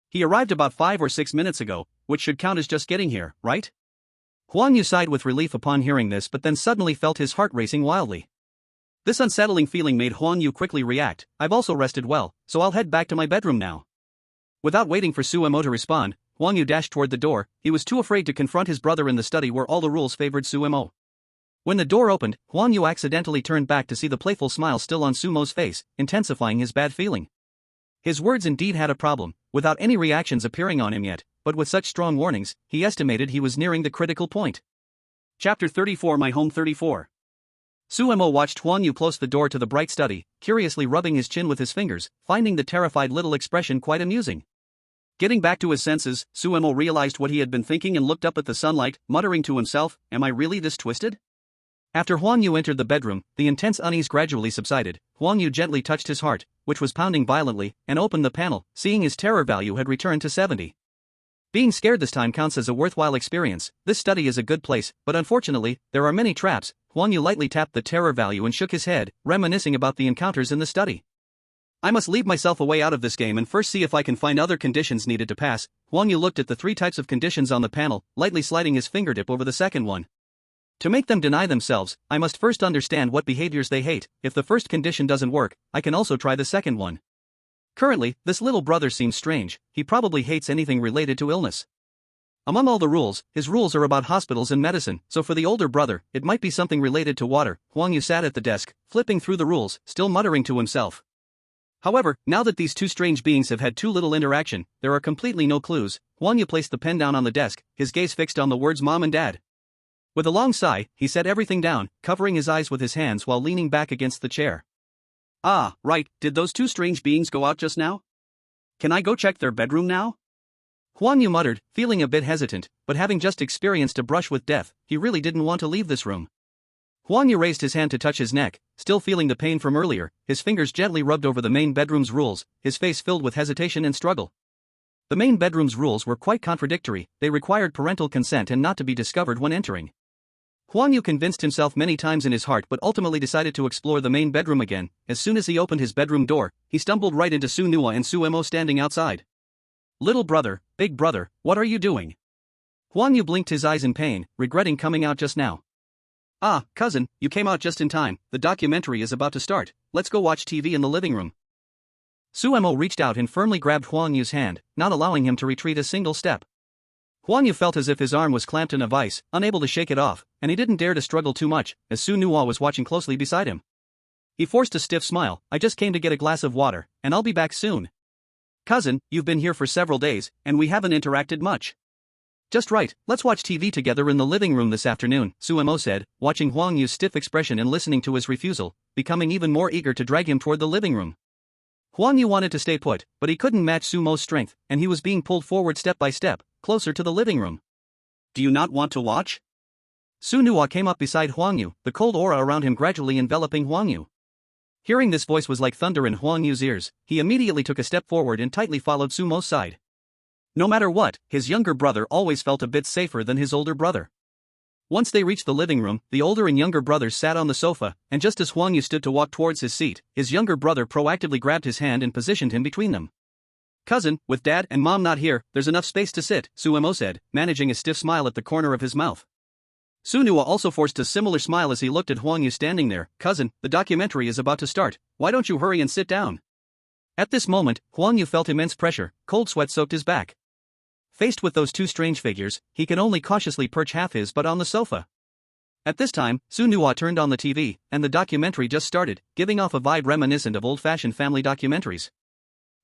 "He arrived about 5 or 6 minutes ago, which should count as just getting here, right?" Huang Yu sighed with relief upon hearing this, but then suddenly felt his heart racing wildly. This unsettling feeling made Huang Yu quickly react. "I've also rested well, so I'll head back to my bedroom now." Without waiting for Suemo to respond, Huang Yu dashed toward the door. He was too afraid to confront his brother in the study where all the rules favored Suemo. When the door opened, Huang Yu accidentally turned back to see the playful smile still on Sumo's face, intensifying his bad feeling. His words indeed had a problem, without any reactions appearing on him yet, but with such strong warnings, he estimated he was nearing the critical point. Chapter 34 My Home 34. Suemo watched Huang Yu close the door to the bright study, curiously rubbing his chin with his fingers, finding the terrified little expression quite amusing. Getting back to his senses, Suemo realized what he had been thinking and looked up at the sunlight, muttering to himself, "Am I really this twisted?" After Huang Yu entered the bedroom, the intense unease gradually subsided. Huang Yu gently touched his heart, which was pounding violently, and opened the panel, seeing his terror value had returned to 70. Being scared this time counts as a worthwhile experience. This study is a good place, but unfortunately, there are many traps. Huang Yu lightly tapped the terror value and shook his head, reminiscing about the encounters in the study. "I must leave myself a way out of this game and first see if I can find other conditions needed to pass." Huang Yu looked at the 3 types of conditions on the panel, lightly sliding his fingertip over the second one. To make them deny themselves, I must first understand what behaviors they hate. If the first condition doesn't work, I can also try the second one. Currently, this little brother seems strange. He probably hates anything related to illness. Among all the rules, his rules are about hospitals and medicine, so for the older brother, it might be something related to water. Huang Yu sat at the desk, flipping through the rules, still muttering to himself. However, now that these 2 strange beings have had too little interaction, there are completely no clues. Huang Yu placed the pen down on the desk, his gaze fixed on the words Mom and Dad. With a long sigh, he set everything down, covering his eyes with his hands while leaning back against the chair. "Ah, right, did those 2 strange beings go out just now? Can I go check their bedroom now?" Huang Yu muttered, feeling a bit hesitant, but having just experienced a brush with death, he really didn't want to leave this room. Huang Yu raised his hand to touch his neck, still feeling the pain from earlier. His fingers gently rubbed over the main bedroom's rules, his face filled with hesitation and struggle. The main bedroom's rules were quite contradictory. They required parental consent and not to be discovered when entering. Huang Yu convinced himself many times in his heart but ultimately decided to explore the main bedroom again. As soon as he opened his bedroom door, he stumbled right into Su Nua and Suemo standing outside. "Little brother, big brother, what are you doing?" Huang Yu blinked his eyes in pain, regretting coming out just now. "Ah, cousin, you came out just in time. The documentary is about to start. Let's go watch TV in the living room." Suemo reached out and firmly grabbed Huang Yu's hand, not allowing him to retreat a single step. Huang Yu felt as if his arm was clamped in a vice, unable to shake it off, and he didn't dare to struggle too much, as Su Nua was watching closely beside him. He forced a stiff smile. "I just came to get a glass of water, and I'll be back soon." "Cousin, you've been here for several days, and we haven't interacted much." "Just right, let's watch TV together in the living room this afternoon," Suemo said, watching Huang Yu's stiff expression and listening to his refusal, becoming even more eager to drag him toward the living room. Huang Yu wanted to stay put, but he couldn't match Sumo's strength, and he was being pulled forward step by step, closer to the living room. "Do you not want to watch?" Su Nua came up beside Huang Yu, the cold aura around him gradually enveloping Huang Yu. Hearing this voice was like thunder in Huang Yu's ears. He immediately took a step forward and tightly followed Sumo's side. No matter what, his younger brother always felt a bit safer than his older brother. Once they reached the living room, the older and younger brothers sat on the sofa, and just as Huang Yu stood to walk towards his seat, his younger brother proactively grabbed his hand and positioned him between them. "Cousin, with Dad and Mom not here, there's enough space to sit," Suemo said, managing a stiff smile at the corner of his mouth. Su Nua also forced a similar smile as he looked at Huang Yu standing there. "Cousin, the documentary is about to start. Why don't you hurry and sit down?" At this moment, Huang Yu felt immense pressure. Cold sweat soaked his back. Faced with those 2 strange figures, he could only cautiously perch half his butt on the sofa. At this time, Su Nua turned on the TV, and the documentary just started, giving off a vibe reminiscent of old-fashioned family documentaries.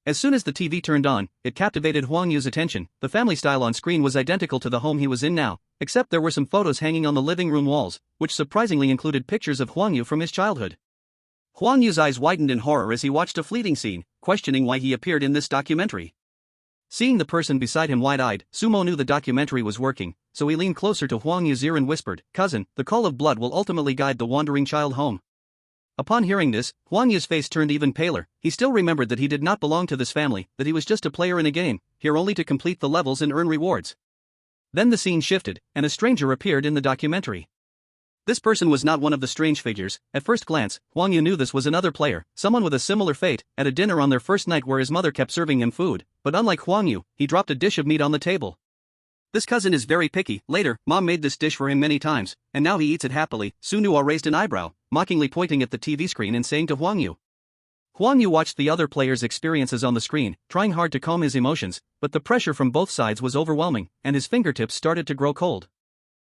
As soon as the TV turned on, it captivated Huang Yu's attention. The family style on screen was identical to the home he was in now, except there were some photos hanging on the living room walls, which surprisingly included pictures of Huang Yu from his childhood. Huang Yu's eyes widened in horror as he watched a fleeting scene, questioning why he appeared in this documentary. Seeing the person beside him wide-eyed, Sumo knew the documentary was working, so he leaned closer to Huang Yu's ear and whispered, "Cousin, the call of blood will ultimately guide the wandering child home." Upon hearing this, Huang Yu's face turned even paler. He still remembered that he did not belong to this family, that he was just a player in a game, here only to complete the levels and earn rewards. Then the scene shifted, and a stranger appeared in the documentary. This person was not one of the strange figures. At first glance, Huang Yu knew this was another player, someone with a similar fate, at a dinner on their first night where his mother kept serving him food, but unlike Huang Yu, he dropped a dish of meat on the table. This cousin is very picky. Later, Mom made this dish for him many times, and now he eats it happily. Su Nuo raised an eyebrow, mockingly pointing at the TV screen and saying to Huang Yu. Huang Yu watched the other players' experiences on the screen, trying hard to calm his emotions, but the pressure from both sides was overwhelming, and his fingertips started to grow cold.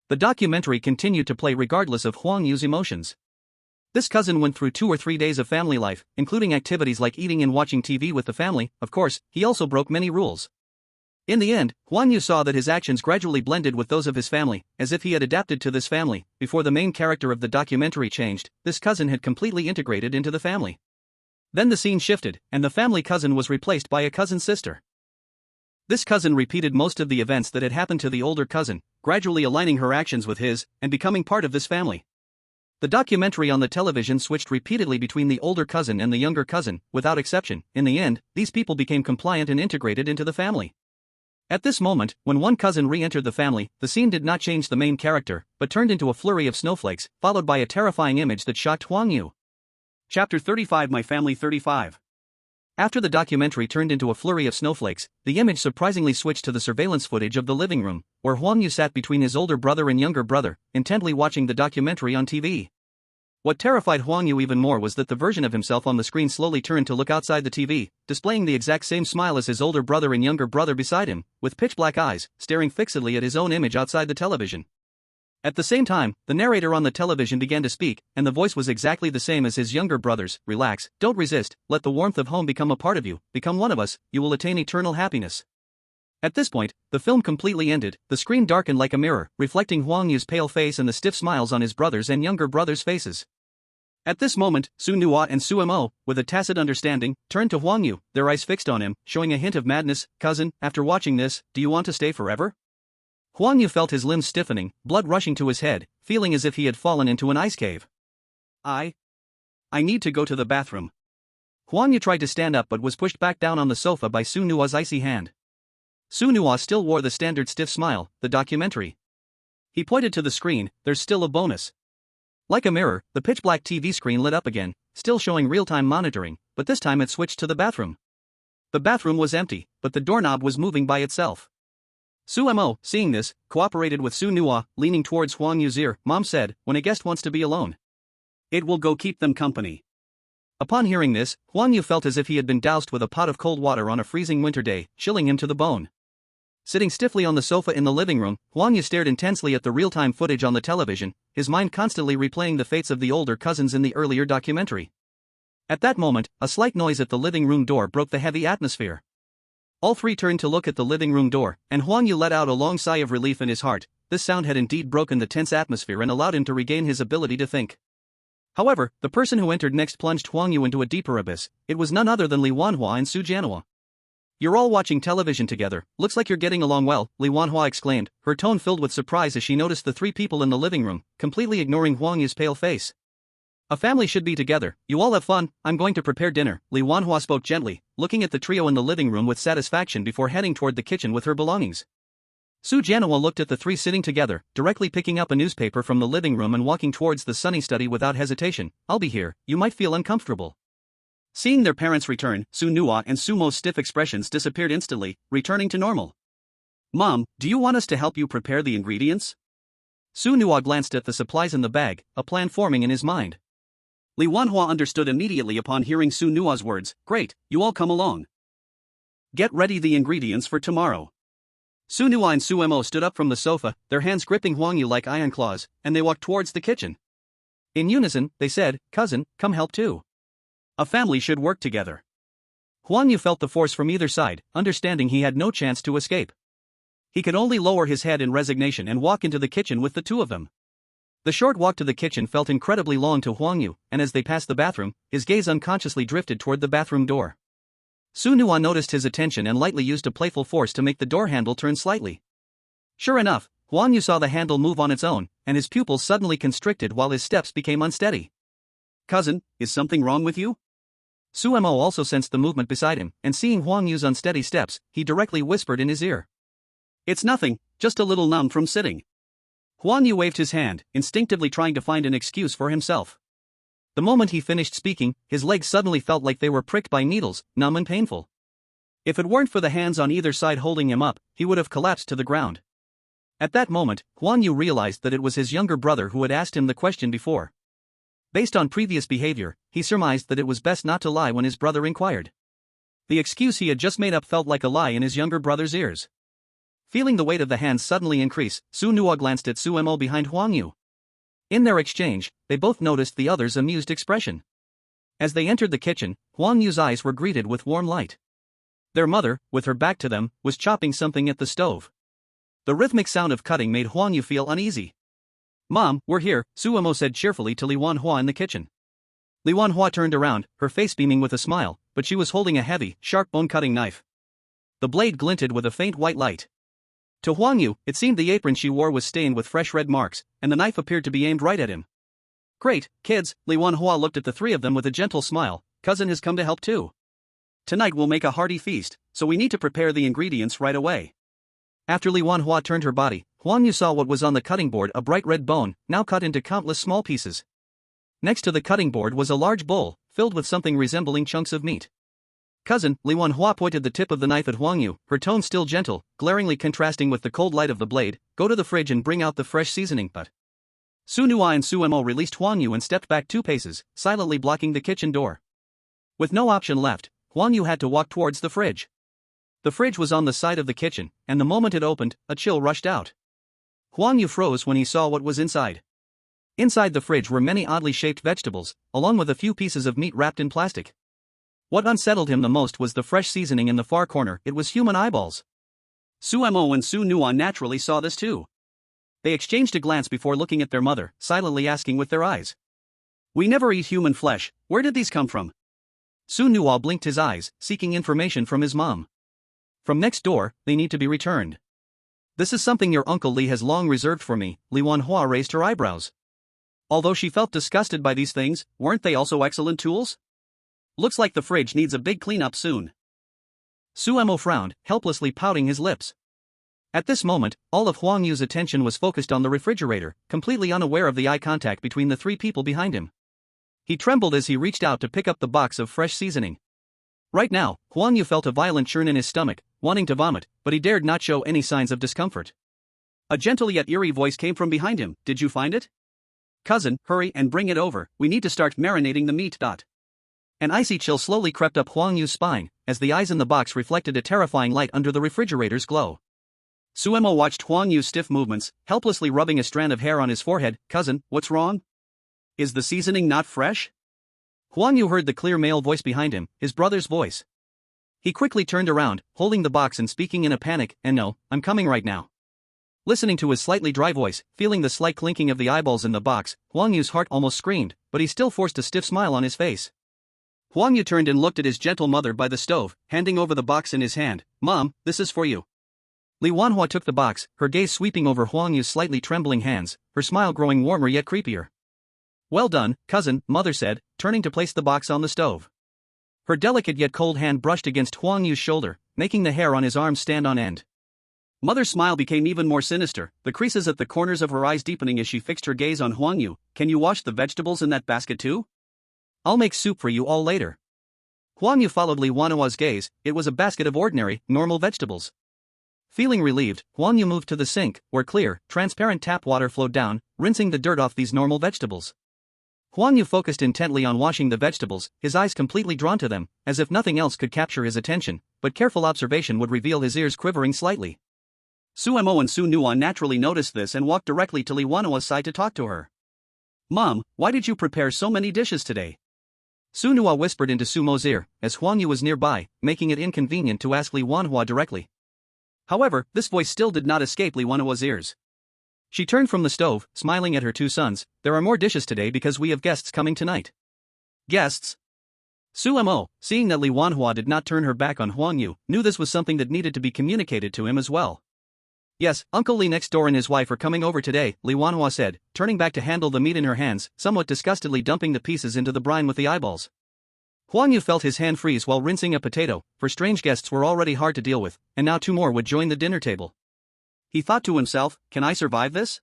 The documentary continued to play regardless of Huang Yu's emotions. This cousin went through 2 or 3 days of family life, including activities like eating and watching TV with the family. Of course, he also broke many rules. In the end, Huang Yu saw that his actions gradually blended with those of his family, as if he had adapted to this family. Before the main character of the documentary changed, this cousin had completely integrated into the family. Then the scene shifted, and the family cousin was replaced by a cousin sister. This cousin repeated most of the events that had happened to the older cousin, gradually aligning her actions with his, and becoming part of this family. The documentary on the television switched repeatedly between the older cousin and the younger cousin, without exception. In the end, these people became compliant and integrated into the family. At this moment, when one cousin re-entered the family, the scene did not change the main character, but turned into a flurry of snowflakes, followed by a terrifying image that shocked Huang Yu. Chapter 35 My Family 35. After the documentary turned into a flurry of snowflakes, the image surprisingly switched to the surveillance footage of the living room, where Huang Yu sat between his older brother and younger brother, intently watching the documentary on TV. What terrified Huang Yu even more was that the version of himself on the screen slowly turned to look outside the TV, displaying the exact same smile as his older brother and younger brother beside him, with pitch-black eyes, staring fixedly at his own image outside the television. At the same time, the narrator on the television began to speak, and the voice was exactly the same as his younger brother's. "Relax, don't resist, let the warmth of home become a part of you, become one of us, you will attain eternal happiness." At this point, the film completely ended. The screen darkened like a mirror, reflecting Huang Yu's pale face and the stiff smiles on his brother's and younger brother's faces. At this moment, Su Nuo and Su Mo, with a tacit understanding, turned to Huang Yu, their eyes fixed on him, showing a hint of madness. "Cousin, after watching this, do you want to stay forever?" Huang Yu felt his limbs stiffening, blood rushing to his head, feeling as if he had fallen into an ice cave. I need to go to the bathroom." Huang Yu tried to stand up but was pushed back down on the sofa by Su Nuo's icy hand. Su Nuo still wore the standard stiff smile. "The documentary." He pointed to the screen. "There's still a bonus." Like a mirror, the pitch-black TV screen lit up again, still showing real-time monitoring, but this time it switched to the bathroom. The bathroom was empty, but the doorknob was moving by itself. Su Mo, seeing this, cooperated with Su Nuo, leaning towards Huang Yu's ear. "Mom said, when a guest wants to be alone, it will go keep them company." Upon hearing this, Huang Yu felt as if he had been doused with a pot of cold water on a freezing winter day, chilling him to the bone. Sitting stiffly on the sofa in the living room, Huang Yu stared intensely at the real-time footage on the television, his mind constantly replaying the fates of the older cousins in the earlier documentary. At that moment, a slight noise at the living room door broke the heavy atmosphere. All three turned to look at the living room door, and Huang Yu let out a long sigh of relief in his heart. This sound had indeed broken the tense atmosphere and allowed him to regain his ability to think. However, the person who entered next plunged Huang Yu into a deeper abyss. It was none other than Li Wanhua and Su Jianhua. "You're all watching television together, looks like you're getting along well," Li Wanhua exclaimed, her tone filled with surprise as she noticed the three people in the living room, completely ignoring Huang Yu's pale face. "A family should be together, you all have fun, I'm going to prepare dinner," Li Wanhua spoke gently, looking at the trio in the living room with satisfaction before heading toward the kitchen with her belongings. Su Jianhua looked at the three sitting together, directly picking up a newspaper from the living room and walking towards the sunny study without hesitation. "I'll be here, you might feel uncomfortable." Seeing their parents return, Su Nuo and Su Mo's stiff expressions disappeared instantly, returning to normal. "Mom, do you want us to help you prepare the ingredients?" Su Nuo glanced at the supplies in the bag, a plan forming in his mind. Li Wanhua understood immediately upon hearing Su Nuo's words. "Great, you all come along. Get ready the ingredients for tomorrow." Su Nuo and Su Mo stood up from the sofa, their hands gripping Huang Yu like iron claws, and they walked towards the kitchen. In unison, they said, "Cousin, come help too. A family should work together." Huang Yu felt the force from either side, understanding he had no chance to escape. He could only lower his head in resignation and walk into the kitchen with the two of them. The short walk to the kitchen felt incredibly long to Huang Yu, and as they passed the bathroom, his gaze unconsciously drifted toward the bathroom door. Su Nuan noticed his attention and lightly used a playful force to make the door handle turn slightly. Sure enough, Huang Yu saw the handle move on its own, and his pupils suddenly constricted while his steps became unsteady. Cousin, is something wrong with you? Su Mo also sensed the movement beside him, and seeing Huang Yu's unsteady steps, he directly whispered in his ear. It's nothing, just a little numb from sitting. Huang Yu waved his hand, instinctively trying to find an excuse for himself. The moment he finished speaking, his legs suddenly felt like they were pricked by needles, numb and painful. If it weren't for the hands on either side holding him up, he would have collapsed to the ground. At that moment, Huang Yu realized that it was his younger brother who had asked him the question before. Based on previous behavior, he surmised that it was best not to lie when his brother inquired. The excuse he had just made up felt like a lie in his younger brother's ears. Feeling the weight of the hands suddenly increase, Su Nuo glanced at Su Mo behind Huang Yu. In their exchange, they both noticed the other's amused expression. As they entered the kitchen, Huang Yu's eyes were greeted with warm light. Their mother, with her back to them, was chopping something at the stove. The rhythmic sound of cutting made Huang Yu feel uneasy. "Mom, we're here," Su Mo said cheerfully to Li Wanhua in the kitchen. Li Wanhua turned around, her face beaming with a smile, but she was holding a heavy, sharp bone-cutting knife. The blade glinted with a faint white light. To Huang Yu, it seemed the apron she wore was stained with fresh red marks, and the knife appeared to be aimed right at him. "Great, kids," Li Wanhua looked at the three of them with a gentle smile, "cousin has come to help too. Tonight we'll make a hearty feast, so we need to prepare the ingredients right away." After Li Wanhua turned her body, Huang Yu saw what was on the cutting board, a bright red bone, now cut into countless small pieces. Next to the cutting board was a large bowl, filled with something resembling chunks of meat. "Cousin," Li Wanhua pointed the tip of the knife at Huang Yu, her tone still gentle, glaringly contrasting with the cold light of the blade, "go to the fridge and bring out the fresh seasoning." But Su Nuai and Su Mo released Huang Yu and stepped back 2 paces, silently blocking the kitchen door. With no option left, Huang Yu had to walk towards the fridge. The fridge was on the side of the kitchen, and the moment it opened, a chill rushed out. Huang Yu froze when he saw what was inside. Inside the fridge were many oddly shaped vegetables, along with a few pieces of meat wrapped in plastic. What unsettled him the most was the fresh seasoning in the far corner. It was human eyeballs. Su Mo and Su Nuan naturally saw this too. They exchanged a glance before looking at their mother, silently asking with their eyes, "We never eat human flesh, where did these come from?" Su Nuan blinked his eyes, seeking information from his mom. "From next door, they need to be returned. This is something your Uncle Li has long reserved for me." Li Wanhua raised her eyebrows. Although she felt disgusted by these things, weren't they also excellent tools? "Looks like the fridge needs a big cleanup soon." Su Mo frowned, helplessly pouting his lips. At this moment, all of Huang Yu's attention was focused on the refrigerator, completely unaware of the eye contact between the 3 people behind him. He trembled as he reached out to pick up the box of fresh seasoning. Right now, Huang Yu felt a violent churn in his stomach, wanting to vomit, but he dared not show any signs of discomfort. A gentle yet eerie voice came from behind him. "Did you find it? Cousin, hurry and bring it over, we need to start marinating the meat." An icy chill slowly crept up Huang Yu's spine, as the eyes in the box reflected a terrifying light under the refrigerator's glow. Su Mo watched Huang Yu's stiff movements, helplessly rubbing a strand of hair on his forehead. "Cousin, what's wrong? Is the seasoning not fresh?" Huang Yu heard the clear male voice behind him, his brother's voice. He quickly turned around, holding the box and speaking in a panic, "And no, I'm coming right now." Listening to his slightly dry voice, feeling the slight clinking of the eyeballs in the box, Huang Yu's heart almost screamed, but he still forced a stiff smile on his face. Huang Yu turned and looked at his gentle mother by the stove, handing over the box in his hand. "Mom, this is for you." Li Wanhua took the box, her gaze sweeping over Huang Yu's slightly trembling hands, her smile growing warmer yet creepier. "Well done, cousin," Mother said, turning to place the box on the stove. Her delicate yet cold hand brushed against Huang Yu's shoulder, making the hair on his arm stand on end. Mother's smile became even more sinister, the creases at the corners of her eyes deepening as she fixed her gaze on Huang Yu. "Can you wash the vegetables in that basket too? I'll make soup for you all later." Huang Yu followed Li Wanhua's gaze. It was a basket of ordinary, normal vegetables. Feeling relieved, Huang Yu moved to the sink, where clear, transparent tap water flowed down, rinsing the dirt off these normal vegetables. Huang Yu focused intently on washing the vegetables, his eyes completely drawn to them, as if nothing else could capture his attention, but careful observation would reveal his ears quivering slightly. Su Mo and Su Nuan naturally noticed this and walked directly to Li Wanhua's side to talk to her. "Mom, why did you prepare so many dishes today?" Su Nua whispered into Su Mo's ear, as Huang Yu was nearby, making it inconvenient to ask Li Wanhua directly. However, this voice still did not escape Li Wanhua's ears. She turned from the stove, smiling at her two sons. There are more dishes today because we have guests coming tonight. Guests? Su Mo, seeing that Li Wanhua did not turn her back on Huang Yu, knew this was something that needed to be communicated to him as well. Yes, Uncle Li next door and his wife are coming over today, Li Wanhua said, turning back to handle the meat in her hands, somewhat disgustedly dumping the pieces into the brine with the eyeballs. Huang Yu felt his hand freeze while rinsing a potato, for strange guests were already hard to deal with, and now two more would join the dinner table. He thought to himself, can I survive this?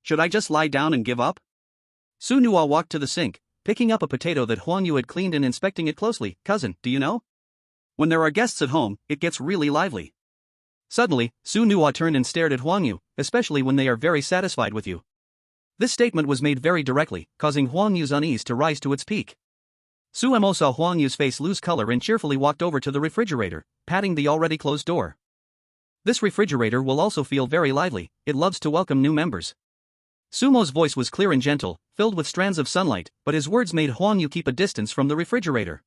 Should I just lie down and give up? Su Nua walked to the sink, picking up a potato that Huang Yu had cleaned and inspecting it closely. Cousin, do you know? When there are guests at home, it gets really lively. Suddenly, Su Nua turned and stared at Huang Yu, especially when they are very satisfied with you. This statement was made very directly, causing Huang Yu's unease to rise to its peak. Su Mo saw Huang Yu's face lose color and cheerfully walked over to the refrigerator, patting the already closed door. This refrigerator will also feel very lively, it loves to welcome new members. Su Mo's voice was clear and gentle, filled with strands of sunlight, but his words made Huang Yu keep a distance from the refrigerator.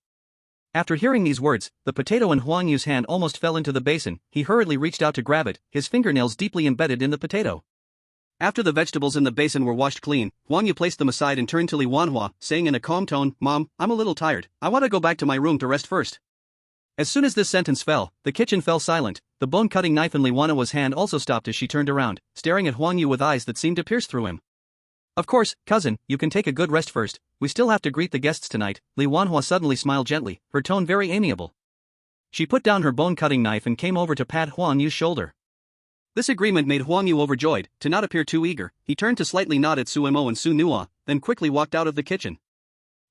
After hearing these words, the potato in Huang Yu's hand almost fell into the basin. He hurriedly reached out to grab it, his fingernails deeply embedded in the potato. After the vegetables in the basin were washed clean, Huang Yu placed them aside and turned to Li Wanhua, saying in a calm tone, Mom, I'm a little tired, I want to go back to my room to rest first. As soon as this sentence fell, the kitchen fell silent. The bone-cutting knife in Li Wanhua's hand also stopped as she turned around, staring at Huang Yu with eyes that seemed to pierce through him. Of course, cousin, you can take a good rest first, we still have to greet the guests tonight. Li Wanhua suddenly smiled gently, her tone very amiable. She put down her bone-cutting knife and came over to pat Huang Yu's shoulder. This agreement made Huang Yu overjoyed. To not appear too eager, he turned to slightly nod at Su Mo and Su Nua, then quickly walked out of the kitchen.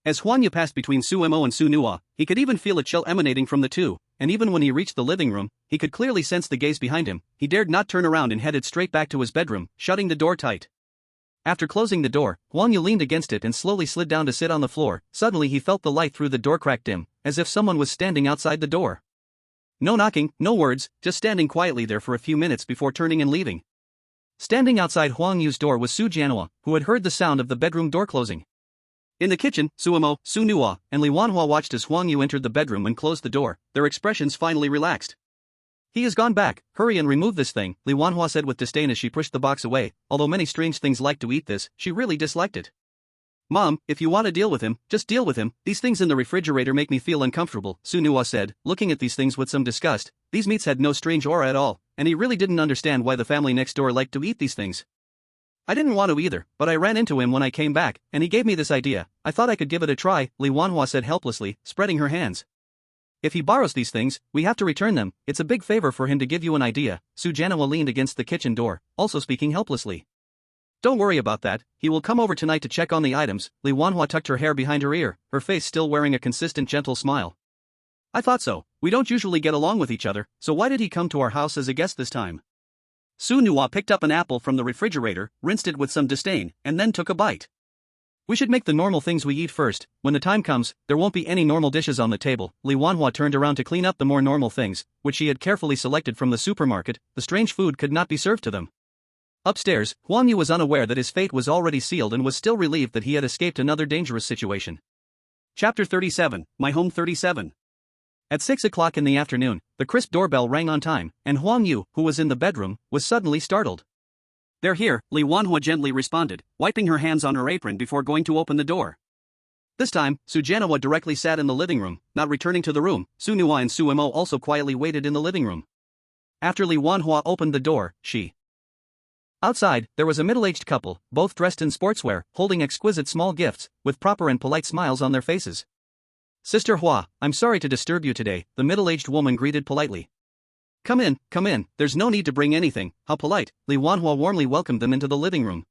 As Huang Yu passed between Su Mo and Su Nua, he could even feel a chill emanating from the two, and even when he reached the living room, he could clearly sense the gaze behind him. He dared not turn around and headed straight back to his bedroom, shutting the door tight. After closing the door, Huang Yu leaned against it and slowly slid down to sit on the floor. Suddenly he felt the light through the door crack dim, as if someone was standing outside the door. No knocking, no words, just standing quietly there for a few minutes before turning and leaving. Standing outside Huang Yu's door was Su Jianhua, who had heard the sound of the bedroom door closing. In the kitchen, Su Mo, Su Nua, and Li Wanhua watched as Huang Yu entered the bedroom and closed the door. Their expressions finally relaxed. He has gone back, hurry and remove this thing, Li Wanhua said with disdain as she pushed the box away. Although many strange things like to eat this, she really disliked it. Mom, if you want to deal with him, just deal with him. These things in the refrigerator make me feel uncomfortable, Su Nua said, looking at these things with some disgust. These meats had no strange aura at all, and he really didn't understand why the family next door liked to eat these things. I didn't want to either, but I ran into him when I came back, and he gave me this idea. I thought I could give it a try, Li Wanhua said helplessly, spreading her hands. If he borrows these things, we have to return them. It's a big favor for him to give you an idea. Su Jianhua leaned against the kitchen door, also speaking helplessly. Don't worry about that, he will come over tonight to check on the items. Li Wanhua tucked her hair behind her ear, her face still wearing a consistent gentle smile. I thought so. We don't usually get along with each other, so why did he come to our house as a guest this time? Su Nua picked up an apple from the refrigerator, rinsed it with some disdain, and then took a bite. We should make the normal things we eat first. When the time comes, there won't be any normal dishes on the table. Li Wanhua turned around to clean up the more normal things, which she had carefully selected from the supermarket. The strange food could not be served to them. Upstairs, Huang Yu was unaware that his fate was already sealed and was still relieved that he had escaped another dangerous situation. Chapter 37, My Home 37. At 6 o'clock in the afternoon, the crisp doorbell rang on time, and Huang Yu, who was in the bedroom, was suddenly startled. They're here, Li Wanhua gently responded, wiping her hands on her apron before going to open the door. This time, Su Jianhua directly sat in the living room, not returning to the room. Su Nua and Su Mo also quietly waited in the living room. After Li Wanhua opened the door, Outside, there was a middle-aged couple, both dressed in sportswear, holding exquisite small gifts, with proper and polite smiles on their faces. Sister Hua, I'm sorry to disturb you today, the middle-aged woman greeted politely. Come in, there's no need to bring anything, how polite. Li Wanhua warmly welcomed them into the living room.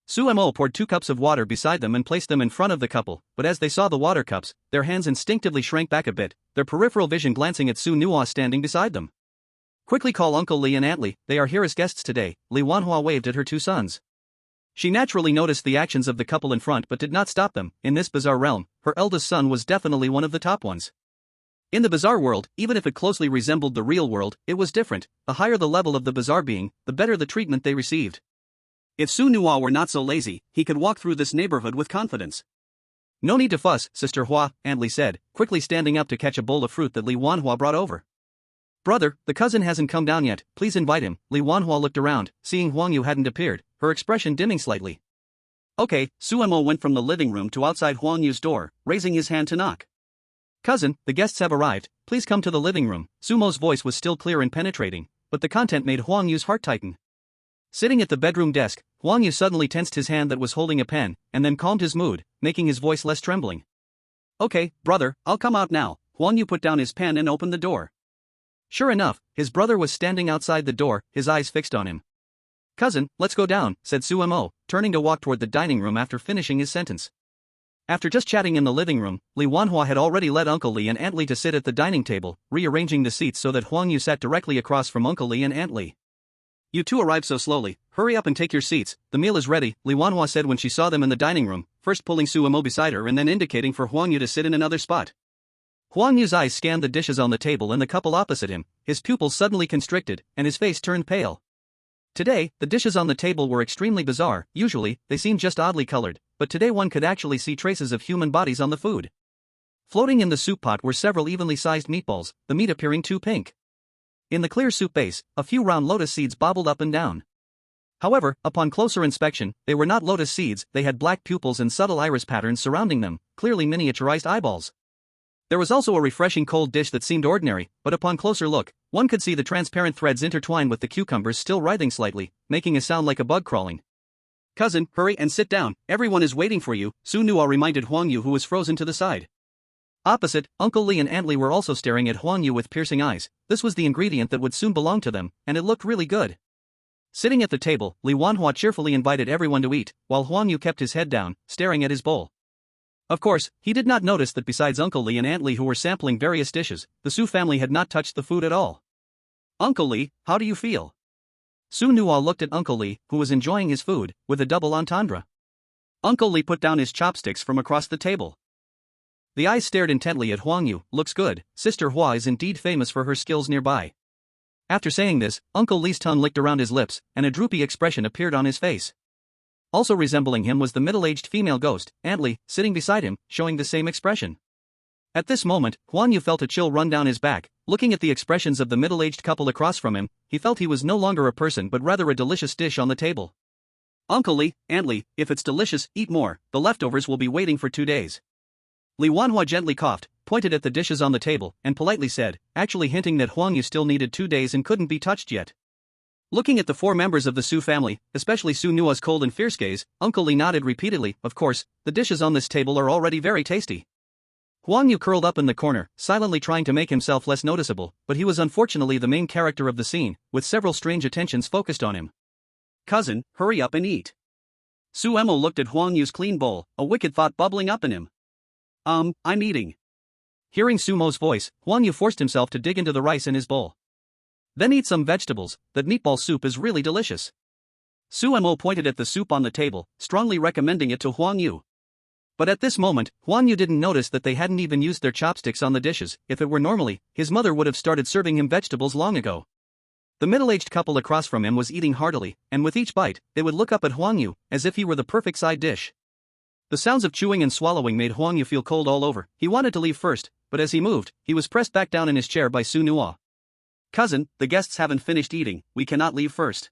Su Mo poured 2 cups of water beside them and placed them in front of the couple, but as they saw the water cups, their hands instinctively shrank back a bit, their peripheral vision glancing at Su Nua standing beside them. Quickly call Uncle Li and Aunt Li, they are here as guests today, Li Wanhua waved at her 2 sons. She naturally noticed the actions of the couple in front but did not stop them. In this bizarre realm, her eldest son was definitely one of the top ones. In the bizarre world, even if it closely resembled the real world, it was different. The higher the level of the bizarre being, the better the treatment they received. If Su Nua were not so lazy, he could walk through this neighborhood with confidence. No need to fuss, Sister Hua, Aunt Li said, quickly standing up to catch a bowl of fruit that Li Wanhua brought over. Brother, the cousin hasn't come down yet, please invite him. Li Wanhua looked around, seeing Huang Yu hadn't appeared, her expression dimming slightly. Okay, Suemo went from the living room to outside Huang Yu's door, raising his hand to knock. Cousin, the guests have arrived, please come to the living room. Sumo's voice was still clear and penetrating, but the content made Huang Yu's heart tighten. Sitting at the bedroom desk, Huang Yu suddenly tensed his hand that was holding a pen, and then calmed his mood, making his voice less trembling. Okay, brother, I'll come out now. Huang Yu put down his pen and opened the door. Sure enough, his brother was standing outside the door, his eyes fixed on him. Cousin, let's go down, said Suemo, turning to walk toward the dining room after finishing his sentence. After just chatting in the living room, Li Wanhua had already led Uncle Li and Aunt Li to sit at the dining table, rearranging the seats so that Huang Yu sat directly across from Uncle Li and Aunt Li. You two arrived so slowly, hurry up and take your seats, the meal is ready, Li Wanhua said when she saw them in the dining room, first pulling Suemo beside her and then indicating for Huang Yu to sit in another spot. Huang Yu's eyes scanned the dishes on the table and the couple opposite him, his pupils suddenly constricted, and his face turned pale. Today, the dishes on the table were extremely bizarre. Usually, they seemed just oddly colored, but today one could actually see traces of human bodies on the food. Floating in the soup pot were several evenly sized meatballs, the meat appearing too pink. In the clear soup base, a few round lotus seeds bobbled up and down. However, upon closer inspection, they were not lotus seeds, they had black pupils and subtle iris patterns surrounding them, clearly miniaturized eyeballs. There was also a refreshing cold dish that seemed ordinary, but upon closer look, one could see the transparent threads intertwined with the cucumbers still writhing slightly, making a sound like a bug crawling. Cousin, hurry and sit down, everyone is waiting for you, Su Nuo reminded Huang Yu, who was frozen to the side. Opposite, Uncle Li and Aunt Li were also staring at Huang Yu with piercing eyes. This was the ingredient that would soon belong to them, and it looked really good. Sitting at the table, Li Wanhua cheerfully invited everyone to eat, while Huang Yu kept his head down, staring at his bowl. Of course, he did not notice that besides Uncle Li and Aunt Li who were sampling various dishes, the Su family had not touched the food at all. Uncle Li, how do you feel? Su Nuo looked at Uncle Li, who was enjoying his food, with a double entendre. Uncle Li put down his chopsticks from across the table. The eyes stared intently at Huang Yu. Looks good, Sister Hua is indeed famous for her skills nearby. After saying this, Uncle Li's tongue licked around his lips, and a droopy expression appeared on his face. Also resembling him was the middle-aged female ghost, Aunt Li, sitting beside him, showing the same expression. At this moment, Huang Yu felt a chill run down his back. Looking at the expressions of the middle-aged couple across from him, he felt he was no longer a person but rather a delicious dish on the table. Uncle Li, Aunt Li, if it's delicious, eat more, the leftovers will be waiting for 2 days. Li Wanhua gently coughed, pointed at the dishes on the table, and politely said, actually hinting that Huang Yu still needed 2 days and couldn't be touched yet. Looking at the 4 members of the Su family, especially Su Nuo's cold and fierce gaze, Uncle Li nodded repeatedly. Of course, the dishes on this table are already very tasty. Huang Yu curled up in the corner, silently trying to make himself less noticeable, but he was unfortunately the main character of the scene, with several strange attentions focused on him. Cousin, hurry up and eat. Su Emo looked at Huang Yu's clean bowl, a wicked thought bubbling up in him. I'm eating. Hearing Sumo's voice, Huang Yu forced himself to dig into the rice in his bowl. Then eat some vegetables, that meatball soup is really delicious. Su Emo pointed at the soup on the table, strongly recommending it to Huang Yu. But at this moment, Huang Yu didn't notice that they hadn't even used their chopsticks on the dishes. If it were normally, his mother would have started serving him vegetables long ago. The middle-aged couple across from him was eating heartily, and with each bite, they would look up at Huang Yu, as if he were the perfect side dish. The sounds of chewing and swallowing made Huang Yu feel cold all over. He wanted to leave first, but as he moved, he was pressed back down in his chair by Su Nuo. Cousin, the guests haven't finished eating, we cannot leave first.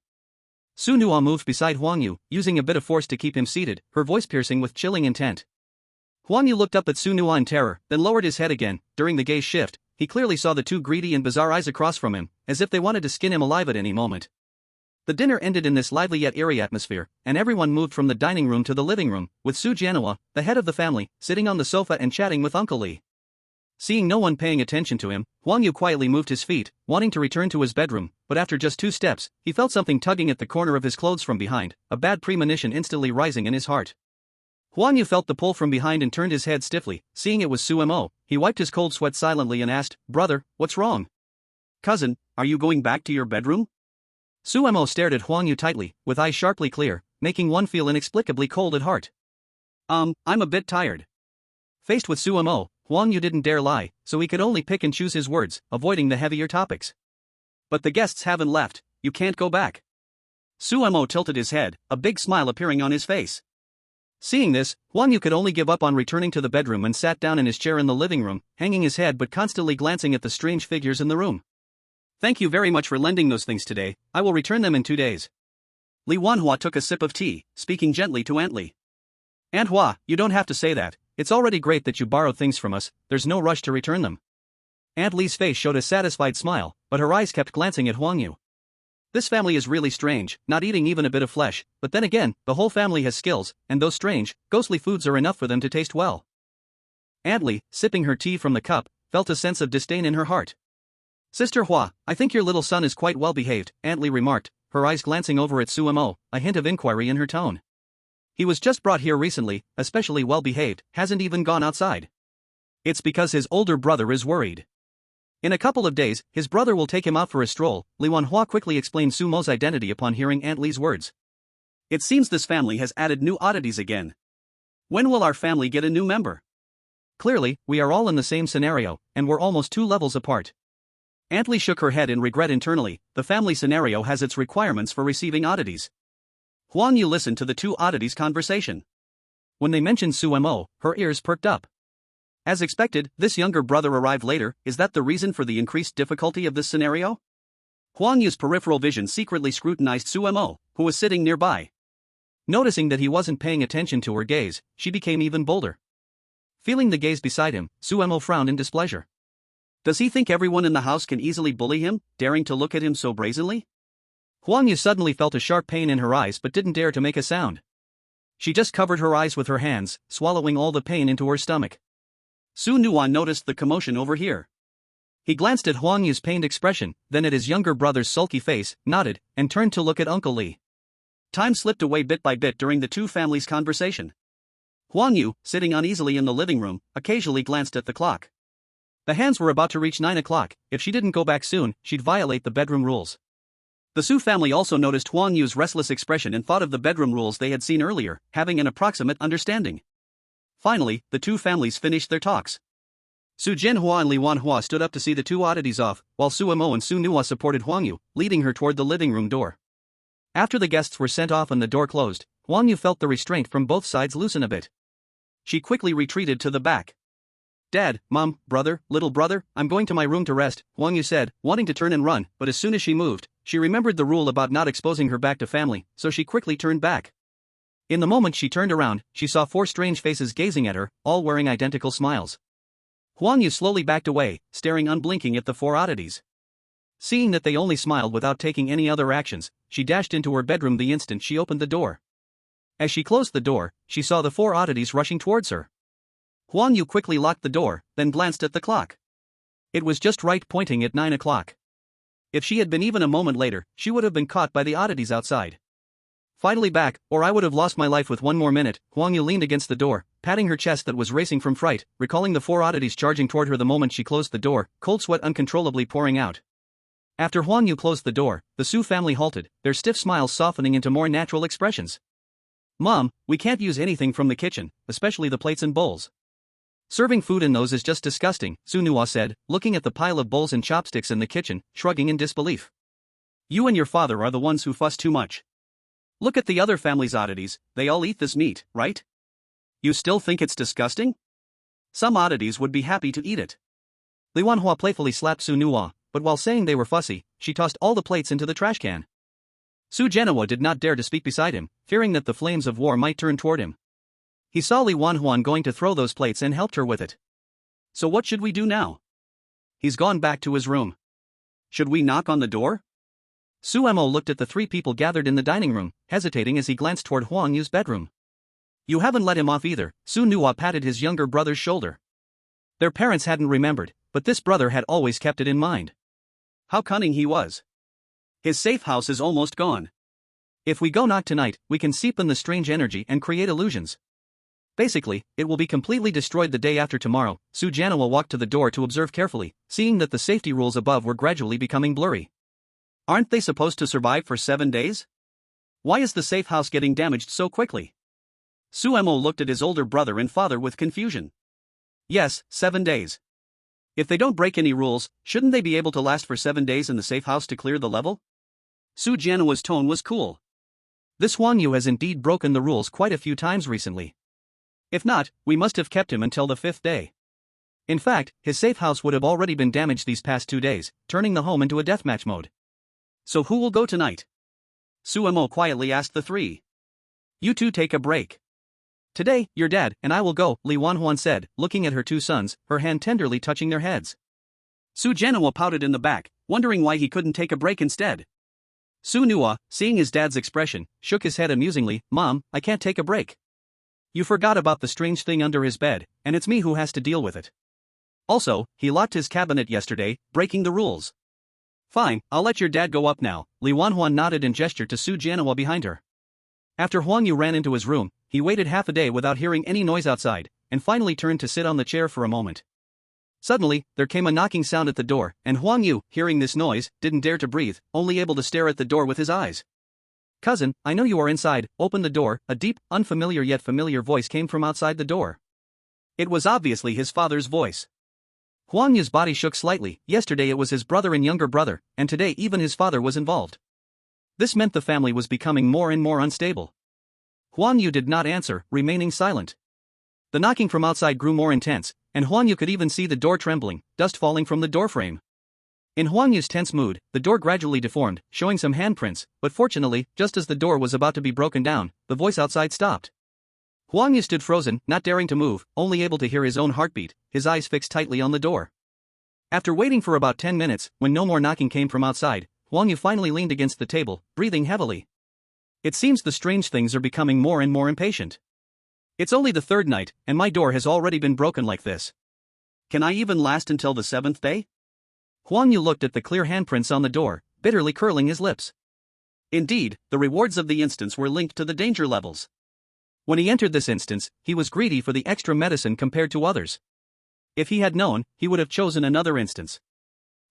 Su Nuo moved beside Huang Yu, using a bit of force to keep him seated, her voice piercing with chilling intent. Huang Yu looked up at Su Nuo in terror, then lowered his head again. During the gaze shift, he clearly saw the 2 greedy and bizarre eyes across from him, as if they wanted to skin him alive at any moment. The dinner ended in this lively yet eerie atmosphere, and everyone moved from the dining room to the living room, with Su Jianhua, the head of the family, sitting on the sofa and chatting with Uncle Li. Seeing no one paying attention to him, Huang Yu quietly moved his feet, wanting to return to his bedroom, but after just 2 steps, he felt something tugging at the corner of his clothes from behind, a bad premonition instantly rising in his heart. Huang Yu felt the pull from behind and turned his head stiffly. Seeing it was Su Mo, he wiped his cold sweat silently and asked, Brother, what's wrong? Cousin, are you going back to your bedroom? Su Mo stared at Huang Yu tightly, with eyes sharply clear, making one feel inexplicably cold at heart. I'm a bit tired. Faced with Su Mo, Huang Yu didn't dare lie, so he could only pick and choose his words, avoiding the heavier topics. But the guests haven't left, you can't go back. Su Mo tilted his head, a big smile appearing on his face. Seeing this, Huang Yu could only give up on returning to the bedroom and sat down in his chair in the living room, hanging his head but constantly glancing at the strange figures in the room. Thank you very much for lending those things today, I will return them in 2 days. Li Wanhua took a sip of tea, speaking gently to Aunt Li. Aunt Hua, you don't have to say that, it's already great that you borrowed things from us, there's no rush to return them. Aunt Li's face showed a satisfied smile, but her eyes kept glancing at Huang Yu. This family is really strange, not eating even a bit of flesh, but then again, the whole family has skills, and those strange, ghostly foods are enough for them to taste well. Aunt Li, sipping her tea from the cup, felt a sense of disdain in her heart. Sister Hua, I think your little son is quite well behaved, Aunt Li remarked, her eyes glancing over at Sumo, a hint of inquiry in her tone. He was just brought here recently, especially well behaved, hasn't even gone outside. It's because his older brother is worried. In a couple of days, his brother will take him out for a stroll, Li Wanhua quickly explained Sumo's identity upon hearing Aunt Li's words. It seems this family has added new oddities again. When will our family get a new member? Clearly, we are all in the same scenario, and we're almost 2 levels apart. Aunt Li shook her head in regret internally, the family scenario has its requirements for receiving oddities. Huang Yu listened to the 2 oddities' conversation. When they mentioned Sumo, her ears perked up. As expected, this younger brother arrived later, is that the reason for the increased difficulty of this scenario? Huang Yu's peripheral vision secretly scrutinized Sumo, who was sitting nearby. Noticing that he wasn't paying attention to her gaze, she became even bolder. Feeling the gaze beside him, Sumo frowned in displeasure. Does he think everyone in the house can easily bully him, daring to look at him so brazenly? Huang Yu suddenly felt a sharp pain in her eyes but didn't dare to make a sound. She just covered her eyes with her hands, swallowing all the pain into her stomach. Su Nuan noticed the commotion over here. He glanced at Huang Yu's pained expression, then at his younger brother's sulky face, nodded, and turned to look at Uncle Li. Time slipped away bit by bit during the 2 families' conversation. Huang Yu, sitting uneasily in the living room, occasionally glanced at the clock. The hands were about to reach 9 o'clock, if she didn't go back soon, she'd violate the bedroom rules. The Su family also noticed Huang Yu's restless expression and thought of the bedroom rules they had seen earlier, having an approximate understanding. Finally, the 2 families finished their talks. Su Jinhua and Li Wanhua stood up to see the 2 oddities off, while Sumo and Su Nua supported Huang Yu, leading her toward the living room door. After the guests were sent off and the door closed, Huang Yu felt the restraint from both sides loosen a bit. She quickly retreated to the back. Dad, Mom, brother, little brother, I'm going to my room to rest, Huang Yu said, wanting to turn and run, but as soon as she moved, she remembered the rule about not exposing her back to family, so she quickly turned back. In the moment she turned around, she saw 4 strange faces gazing at her, all wearing identical smiles. Huang Yu slowly backed away, staring unblinking at the 4 oddities. Seeing that they only smiled without taking any other actions, she dashed into her bedroom the instant she opened the door. As she closed the door, she saw the 4 oddities rushing towards her. Huang Yu quickly locked the door, then glanced at the clock. It was just right, pointing at 9 o'clock. If she had been even a moment later, she would have been caught by the oddities outside. Finally back, or I would have lost my life with 1 more minute, Huang Yu leaned against the door, patting her chest that was racing from fright, recalling the 4 oddities charging toward her the moment she closed the door, cold sweat uncontrollably pouring out. After Huang Yu closed the door, the Su family halted, their stiff smiles softening into more natural expressions. Mom, we can't use anything from the kitchen, especially the plates and bowls. Serving food in those is just disgusting, Su Nua said, looking at the pile of bowls and chopsticks in the kitchen, shrugging in disbelief. You and your father are the ones who fuss too much. Look at the other family's oddities, they all eat this meat, right? You still think it's disgusting? Some oddities would be happy to eat it. Li Wanhua playfully slapped Su Nua, but while saying they were fussy, she tossed all the plates into the trash can. Su Genoa did not dare to speak beside him, fearing that the flames of war might turn toward him. He saw Li Wanhuan going to throw those plates and helped her with it. So what should we do now? He's gone back to his room. Should we knock on the door? Sumo looked at the 3 people gathered in the dining room, hesitating as he glanced toward Huang Yu's bedroom. You haven't let him off either, Su Nua patted his younger brother's shoulder. Their parents hadn't remembered, but this brother had always kept it in mind. How cunning he was. His safe house is almost gone. If we go knock tonight, we can seep in the strange energy and create illusions. Basically, it will be completely destroyed the day after tomorrow. Su Genoa walked to the door to observe carefully, seeing that the safety rules above were gradually becoming blurry. Aren't they supposed to survive for 7 days? Why is the safe house getting damaged so quickly? Suemo looked at his older brother and father with confusion. Yes, 7 days. If they don't break any rules, shouldn't they be able to last for 7 days in the safe house to clear the level? Su Genoa's tone was cool. This Huang Yu has indeed broken the rules quite a few times recently. If not, we must have kept him until the 5th day. In fact, his safe house would have already been damaged these past 2 days, turning the home into a deathmatch mode. So who will go tonight? Suemo quietly asked the three. You two take a break. Today, your dad and I will go, Li Wanhuan said, looking at her two sons, her hand tenderly touching their heads. Su Jianhua pouted in the back, wondering why he couldn't take a break instead. Su Nuo, seeing his dad's expression, shook his head amusingly. Mom, I can't take a break. You forgot about the strange thing under his bed, and it's me who has to deal with it. Also, he locked his cabinet yesterday, breaking the rules. Fine, I'll let your dad go up now, Li Wanhuan nodded and gestured to Su Jianhua behind her. After Huang Yu ran into his room, he waited half a day without hearing any noise outside, and finally turned to sit on the chair for a moment. Suddenly, there came a knocking sound at the door, and Huang Yu, hearing this noise, didn't dare to breathe, only able to stare at the door with his eyes. Cousin, I know you are inside, open the door, a deep, unfamiliar yet familiar voice came from outside the door. It was obviously his father's voice. Huang Yu's body shook slightly. Yesterday it was his brother and younger brother, and today even his father was involved. This meant the family was becoming more and more unstable. Huang Yu did not answer, remaining silent. The knocking from outside grew more intense, and Huang Yu could even see the door trembling, dust falling from the doorframe. In Huang Yu's tense mood, the door gradually deformed, showing some handprints, but fortunately, just as the door was about to be broken down, the voice outside stopped. Huang Yu stood frozen, not daring to move, only able to hear his own heartbeat, his eyes fixed tightly on the door. After waiting for about 10 minutes, when no more knocking came from outside, Huang Yu finally leaned against the table, breathing heavily. It seems the strange things are becoming more and more impatient. It's only the 3rd night, and my door has already been broken like this. Can I even last until the 7th day? Huang Yu looked at the clear handprints on the door, bitterly curling his lips. Indeed, the rewards of the instance were linked to the danger levels. When he entered this instance, he was greedy for the extra medicine compared to others. If he had known, he would have chosen another instance.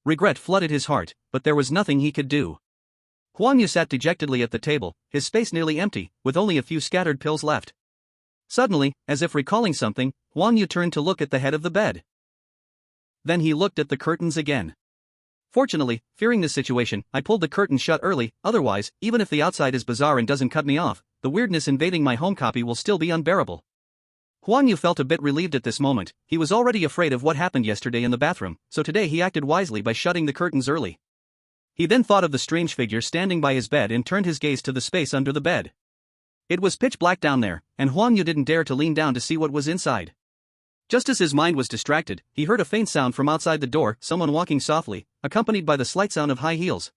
Regret flooded his heart, but there was nothing he could do. Huang Yu sat dejectedly at the table, his space nearly empty, with only a few scattered pills left. Suddenly, as if recalling something, Huang Yu turned to look at the head of the bed. Then he looked at the curtains again. Fortunately, fearing this situation, I pulled the curtain shut early, otherwise, even if the outside is bizarre and doesn't cut me off, the weirdness invading my home copy will still be unbearable. Huang Yu felt a bit relieved at this moment. He was already afraid of what happened yesterday in the bathroom, so today he acted wisely by shutting the curtains early. He then thought of the strange figure standing by his bed and turned his gaze to the space under the bed. It was pitch black down there, and Huang Yu didn't dare to lean down to see what was inside. Just as his mind was distracted, he heard a faint sound from outside the door, someone walking softly, accompanied by the slight sound of high heels.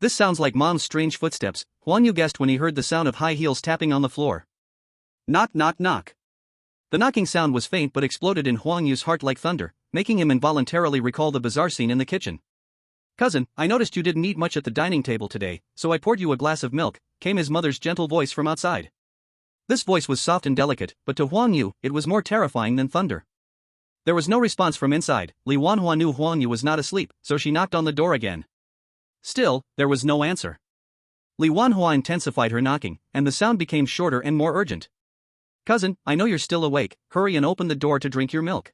This sounds like Mom's strange footsteps, Huang Yu guessed when he heard the sound of high heels tapping on the floor. Knock knock knock. The knocking sound was faint but exploded in Huang Yu's heart like thunder, making him involuntarily recall the bizarre scene in the kitchen. Cousin, I noticed you didn't eat much at the dining table today, so I poured you a glass of milk, came his mother's gentle voice from outside. This voice was soft and delicate, but to Huang Yu, it was more terrifying than thunder. There was no response from inside. Li Wanhua knew Huang Yu was not asleep, so she knocked on the door again. Still, there was no answer. Li Wanhua intensified her knocking, and the sound became shorter and more urgent. Cousin, I know you're still awake, hurry and open the door to drink your milk.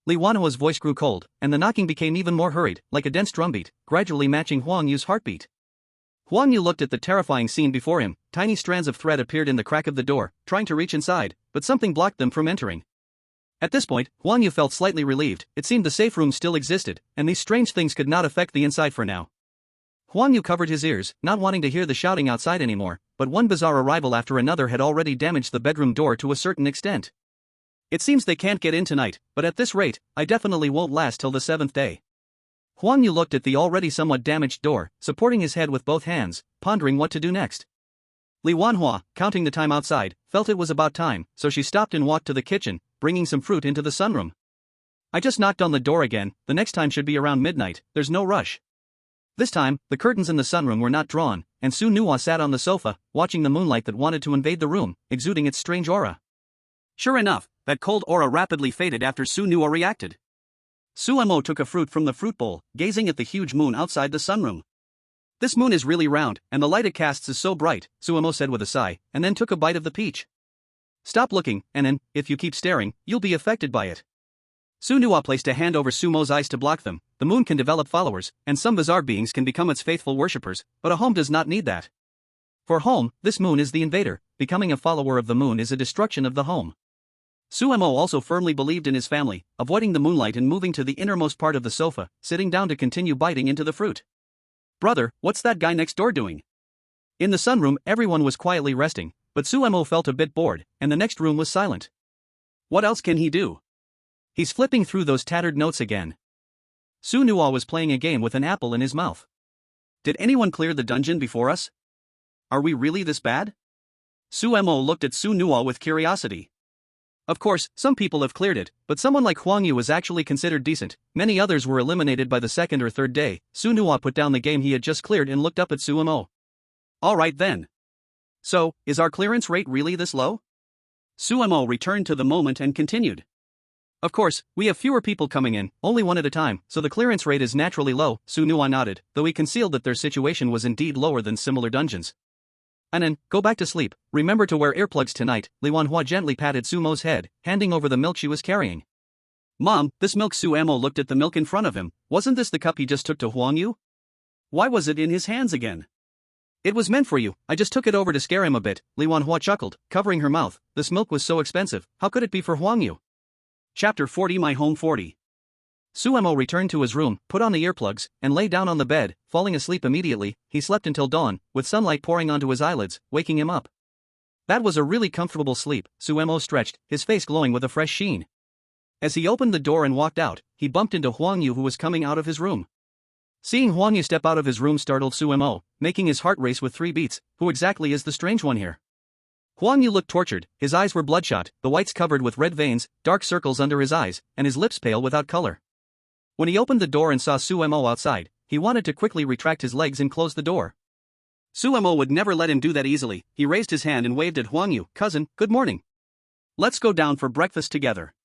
Li Wanhua's voice grew cold, and the knocking became even more hurried, like a dense drumbeat, gradually matching Huang Yu's heartbeat. Huang Yu looked at the terrifying scene before him. Tiny strands of thread appeared in the crack of the door, trying to reach inside, but something blocked them from entering. At this point, Huang Yu felt slightly relieved. It seemed the safe room still existed, and these strange things could not affect the inside for now. Huang Yu covered his ears, not wanting to hear the shouting outside anymore, but one bizarre arrival after another had already damaged the bedroom door to a certain extent. It seems they can't get in tonight, but at this rate, I definitely won't last till the 7th day. Huang Yu looked at the already somewhat damaged door, supporting his head with both hands, pondering what to do next. Li Wanhua, counting the time outside, felt it was about time, so she stopped and walked to the kitchen, bringing some fruit into the sunroom. I just knocked on the door again, the next time should be around midnight, there's no rush. This time, the curtains in the sunroom were not drawn, and Su Nuwa sat on the sofa, watching the moonlight that wanted to invade the room, exuding its strange aura. Sure enough, that cold aura rapidly faded after Su Nuwa reacted. Suemo took a fruit from the fruit bowl, gazing at the huge moon outside the sunroom. This moon is really round, and the light it casts is so bright, Suemo said with a sigh, and then took a bite of the peach. Stop looking, and then, if you keep staring, you'll be affected by it. Su Nuwa placed a hand over Sumo's eyes to block them. The moon can develop followers, and some bizarre beings can become its faithful worshippers, but a home does not need that. For home, this moon is the invader, becoming a follower of the moon is a destruction of the home. Suemo also firmly believed in his family, avoiding the moonlight and moving to the innermost part of the sofa, sitting down to continue biting into the fruit. Brother, what's that guy next door doing? In the sunroom, everyone was quietly resting, but Suemo felt a bit bored, and the next room was silent. What else can he do? He's flipping through those tattered notes again. Su Nuo was playing a game with an apple in his mouth. Did anyone clear the dungeon before us? Are we really this bad? Suemo looked at Su Nuo with curiosity. Of course, some people have cleared it, but someone like Huang Yu was actually considered decent. Many others were eliminated by the second or third day. Su Nuo put down the game he had just cleared and looked up at Suemo. Alright then. So, is our clearance rate really this low? Suemo returned to the moment and continued. Of course, we have fewer people coming in, only one at a time, so the clearance rate is naturally low, Su Nuo nodded, though he concealed that their situation was indeed lower than similar dungeons. Anan, go back to sleep, remember to wear earplugs tonight, Li Wanhua gently patted Sumo's head, handing over the milk she was carrying. Mom, this milk. Suemo looked at the milk in front of him. Wasn't this the cup he just took to Huang Yu? Why was it in his hands again? It was meant for you, I just took it over to scare him a bit, Li Wanhua chuckled, covering her mouth. This milk was so expensive, how could it be for Huang Yu? Chapter 40 My Home 40. Suemo returned to his room, put on the earplugs, and lay down on the bed, falling asleep immediately. He slept until dawn, with sunlight pouring onto his eyelids, waking him up. That was a really comfortable sleep, Suemo stretched, his face glowing with a fresh sheen. As he opened the door and walked out, he bumped into Huang Yu, who was coming out of his room. Seeing Huang Yu step out of his room startled Suemo, making his heart race with 3 beats. Who exactly is the strange one here? Huang Yu looked tortured, his eyes were bloodshot, the whites covered with red veins, dark circles under his eyes, and his lips pale without color. When he opened the door and saw Suemo outside, he wanted to quickly retract his legs and close the door. Suemo would never let him do that easily. He raised his hand and waved at Huang Yu. Cousin, good morning. Let's go down for breakfast together.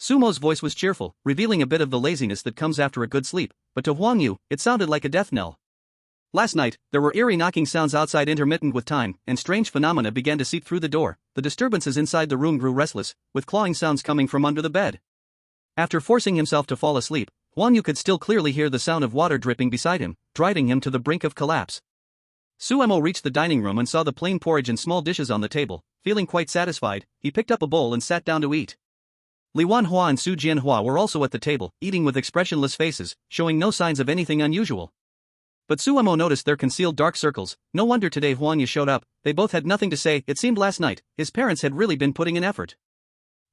Sumo's voice was cheerful, revealing a bit of the laziness that comes after a good sleep, but to Huang Yu, it sounded like a death knell. Last night, there were eerie knocking sounds outside intermittent with time, and strange phenomena began to seep through the door. The disturbances inside the room grew restless, with clawing sounds coming from under the bed. After forcing himself to fall asleep, Huang Yu could still clearly hear the sound of water dripping beside him, driving him to the brink of collapse. Suemo reached the dining room and saw the plain porridge and small dishes on the table. Feeling quite satisfied, he picked up a bowl and sat down to eat. Li Wanhua and Su Jianhua were also at the table, eating with expressionless faces, showing no signs of anything unusual. But Suemo noticed their concealed dark circles. No wonder today Huang Yu showed up. They both had nothing to say. It seemed last night his parents had really been putting in effort.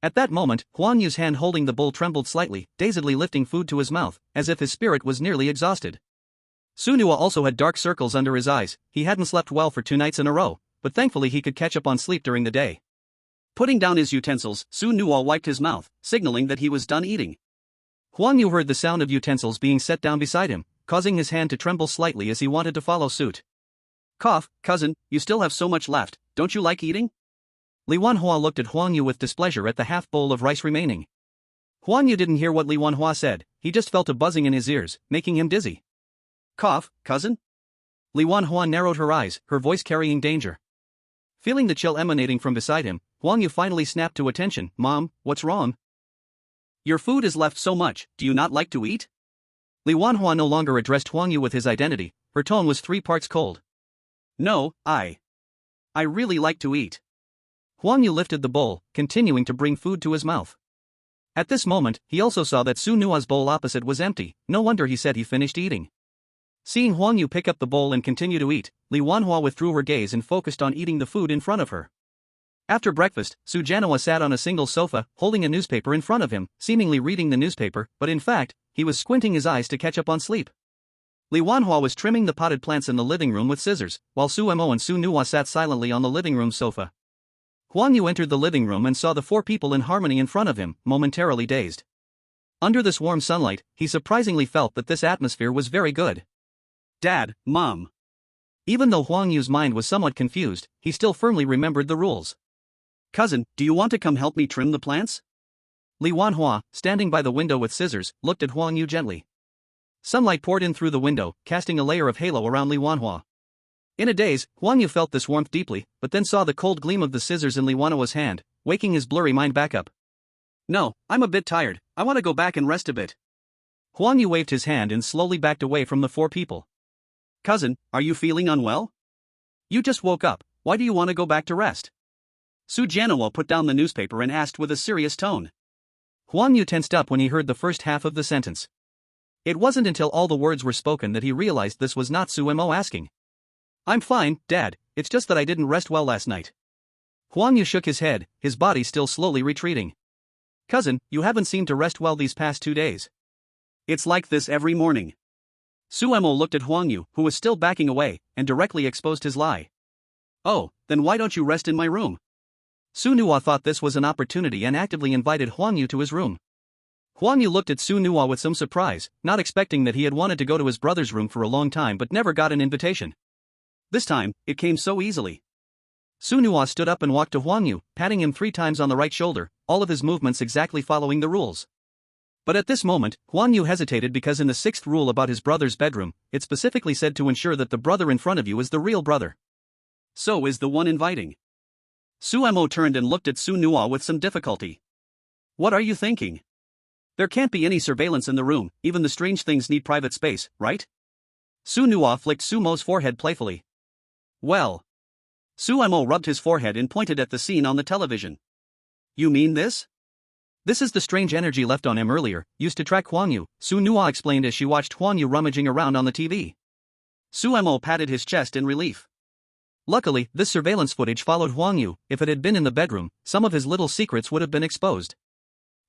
At that moment, Huang Yu's hand holding the bowl trembled slightly, dazedly lifting food to his mouth, as if his spirit was nearly exhausted. Su Nuo also had dark circles under his eyes. He hadn't slept well for 2 nights in a row, but thankfully he could catch up on sleep during the day. Putting down his utensils, Su Nuo wiped his mouth, signaling that he was done eating. Huang Yu heard the sound of utensils being set down beside him, causing his hand to tremble slightly as he wanted to follow suit. Cough, cousin, you still have so much left, don't you like eating? Li Wanhua looked at Huang Yu with displeasure at the half bowl of rice remaining. Huang Yu didn't hear what Li Wanhua said, he just felt a buzzing in his ears, making him dizzy. Cough, cousin? Li Wanhua narrowed her eyes, her voice carrying danger. Feeling the chill emanating from beside him, Huang Yu finally snapped to attention. Mom, what's wrong? Your food is left so much, do you not like to eat? Li Wanhua no longer addressed Huang Yu with his identity, her tone was 3 parts cold. No, I really like to eat. Huang Yu lifted the bowl, continuing to bring food to his mouth. At this moment, he also saw that Su Nuo's bowl opposite was empty. No wonder he said he finished eating. Seeing Huang Yu pick up the bowl and continue to eat, Li Wanhua withdrew her gaze and focused on eating the food in front of her. After breakfast, Su Jianhua sat on a single sofa, holding a newspaper in front of him, seemingly reading the newspaper, but in fact, he was squinting his eyes to catch up on sleep. Li Wanhua was trimming the potted plants in the living room with scissors, while Suemo and Su Nuo sat silently on the living room sofa. Huang Yu entered the living room and saw the 4 people in harmony in front of him, momentarily dazed. Under this warm sunlight, he surprisingly felt that this atmosphere was very good. Dad, Mom. Even though Huang Yu's mind was somewhat confused, he still firmly remembered the rules. Cousin, do you want to come help me trim the plants? Li Wanhua, standing by the window with scissors, looked at Huang Yu gently. Sunlight poured in through the window, casting a layer of halo around Li Wanhua. In a daze, Huang Yu felt this warmth deeply, but then saw the cold gleam of the scissors in Li Wanhua's hand, waking his blurry mind back up. No, I'm a bit tired, I want to go back and rest a bit. Huang Yu waved his hand and slowly backed away from the 4 people. Cousin, are you feeling unwell? You just woke up, why do you want to go back to rest? Su Jianhua put down the newspaper and asked with a serious tone. Huang Yu tensed up when he heard the first half of the sentence. It wasn't until all the words were spoken that he realized this was not Su Mo asking. I'm fine, Dad, it's just that I didn't rest well last night. Huang Yu shook his head, his body still slowly retreating. Cousin, you haven't seemed to rest well these past 2 days. It's like this every morning. Su Mo looked at Huang Yu, who was still backing away, and directly exposed his lie. Oh, then why don't you rest in my room? Su Nuo thought this was an opportunity and actively invited Huang Yu to his room. Huang Yu looked at Su Nuo with some surprise, not expecting that he had wanted to go to his brother's room for a long time but never got an invitation. This time, it came so easily. Su Nuo stood up and walked to Huang Yu, patting him 3 times on the right shoulder, all of his movements exactly following the rules. But at this moment, Huang Yu hesitated because in the 6th rule about his brother's bedroom, it specifically said to ensure that the brother in front of you is the real brother. So is the one inviting. Su Mo turned and looked at Su Nuo with some difficulty. What are you thinking? There can't be any surveillance in the room, even the strange things need private space, right? Su Nuo flicked Su Mo's forehead playfully. Well. Su Mo rubbed his forehead and pointed at the scene on the television. You mean this? This is the strange energy left on him earlier, used to track Huang Yu, Su Nuo explained as she watched Huang Yu rummaging around on the TV. Su Mo patted his chest in relief. Luckily, this surveillance footage followed Huang Yu. If it had been in the bedroom, some of his little secrets would have been exposed.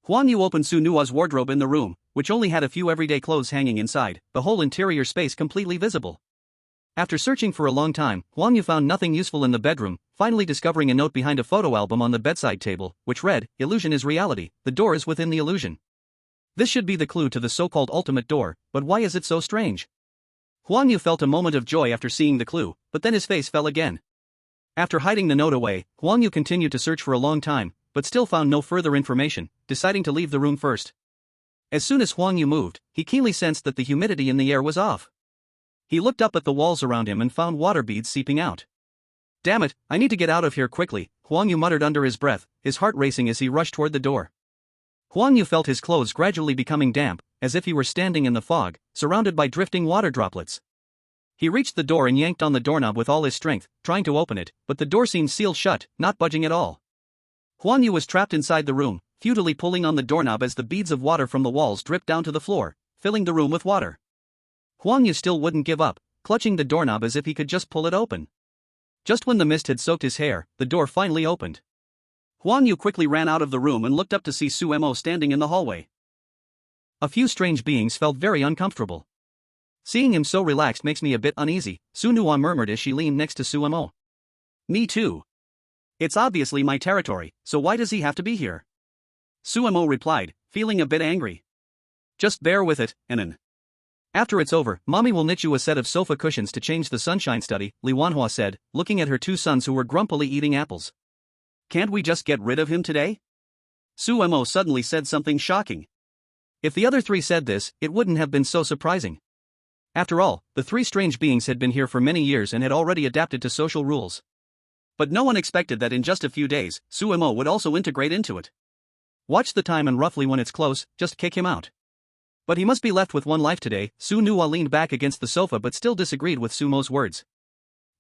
Huang Yu opened Su Nuo's wardrobe in the room, which only had a few everyday clothes hanging inside, the whole interior space completely visible. After searching for a long time, Huang Yu found nothing useful in the bedroom, finally discovering a note behind a photo album on the bedside table, which read, "Illusion is reality, the door is within the illusion." This should be the clue to the so-called ultimate door, but why is it so strange? Huang Yu felt a moment of joy after seeing the clue, but then his face fell again. After hiding the note away, Huang Yu continued to search for a long time, but still found no further information, deciding to leave the room first. As soon as Huang Yu moved, he keenly sensed that the humidity in the air was off. He looked up at the walls around him and found water beads seeping out. Damn it, I need to get out of here quickly, Huang Yu muttered under his breath, his heart racing as he rushed toward the door. Huang Yu felt his clothes gradually becoming damp, as if he were standing in the fog, surrounded by drifting water droplets. He reached the door and yanked on the doorknob with all his strength, trying to open it, but the door seemed sealed shut, not budging at all. Huang Yu was trapped inside the room, futilely pulling on the doorknob as the beads of water from the walls dripped down to the floor, filling the room with water. Huang Yu still wouldn't give up, clutching the doorknob as if he could just pull it open. Just when the mist had soaked his hair, the door finally opened. Huang Yu quickly ran out of the room and looked up to see Su Mo standing in the hallway. A few strange beings felt very uncomfortable. Seeing him so relaxed makes me a bit uneasy, Su Nuo murmured as she leaned next to Su Mo. Me too. It's obviously my territory, so why does he have to be here? Su Mo replied, feeling a bit angry. Just bear with it, Enan. After it's over, Mommy will knit you a set of sofa cushions to change the sunshine study, Li Wanhua said, looking at her 2 sons who were grumpily eating apples. Can't we just get rid of him today? Su Mo suddenly said something shocking. If the other 3 said this, it wouldn't have been so surprising. After all, the 3 strange beings had been here for many years and had already adapted to social rules. But no one expected that in just a few days, Su Mo would also integrate into it. Watch the time and roughly when it's close, just kick him out. But he must be left with one life today, Su Nuo leaned back against the sofa but still disagreed with Su Mo's words.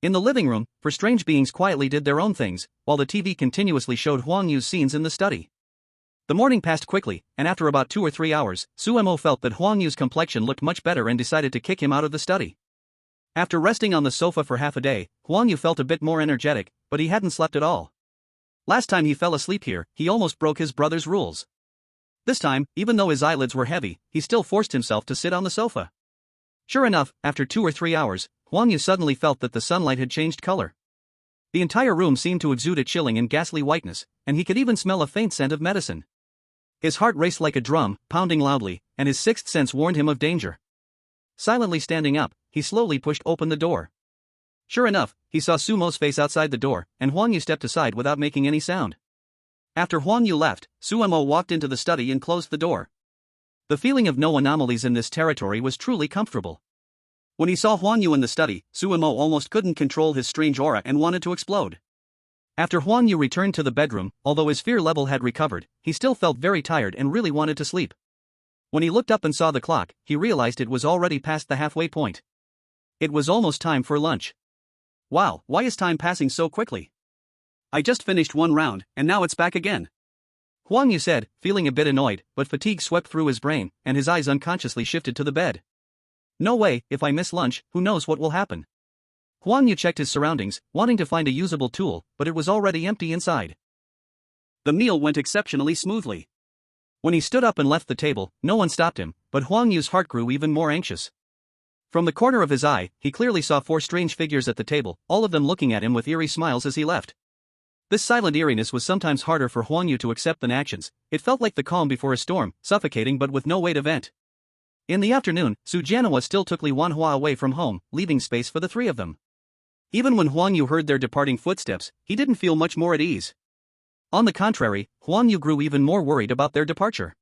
In the living room, 4 strange beings quietly did their own things, while the TV continuously showed Huang Yu's scenes in the study. The morning passed quickly, and after about 2 or 3 hours, Su Mo felt that Huang Yu's complexion looked much better and decided to kick him out of the study. After resting on the sofa for half a day, Huang Yu felt a bit more energetic, but he hadn't slept at all. Last time he fell asleep here, he almost broke his brother's rules. This time, even though his eyelids were heavy, he still forced himself to sit on the sofa. Sure enough, after 2 or 3 hours, Huang Yu suddenly felt that the sunlight had changed color. The entire room seemed to exude a chilling and ghastly whiteness, and he could even smell a faint scent of medicine. His heart raced like a drum, pounding loudly, and his 6th sense warned him of danger. Silently standing up, he slowly pushed open the door. Sure enough, he saw Su Mo's face outside the door, and Huang Yu stepped aside without making any sound. After Huang Yu left, Su Mo walked into the study and closed the door. The feeling of no anomalies in this territory was truly comfortable. When he saw Huang Yu in the study, Su Mo almost couldn't control his strange aura and wanted to explode. After Huang Yu returned to the bedroom, although his fear level had recovered, he still felt very tired and really wanted to sleep. When he looked up and saw the clock, he realized it was already past the halfway point. It was almost time for lunch. Wow, why is time passing so quickly? I just finished one round, and now it's back again. Huang Yu said, feeling a bit annoyed, but fatigue swept through his brain, and his eyes unconsciously shifted to the bed. No way, if I miss lunch, who knows what will happen. Huang Yu checked his surroundings, wanting to find a usable tool, but it was already empty inside. The meal went exceptionally smoothly. When he stood up and left the table, no one stopped him, but Huang Yu's heart grew even more anxious. From the corner of his eye, he clearly saw 4 strange figures at the table, all of them looking at him with eerie smiles as he left. This silent eeriness was sometimes harder for Huang Yu to accept than actions. It felt like the calm before a storm, suffocating but with no way to vent. In the afternoon, Su Jianhua still took Li Wanhua away from home, leaving space for the 3 of them. Even when Huang Yu heard their departing footsteps, he didn't feel much more at ease. On the contrary, Huang Yu grew even more worried about their departure.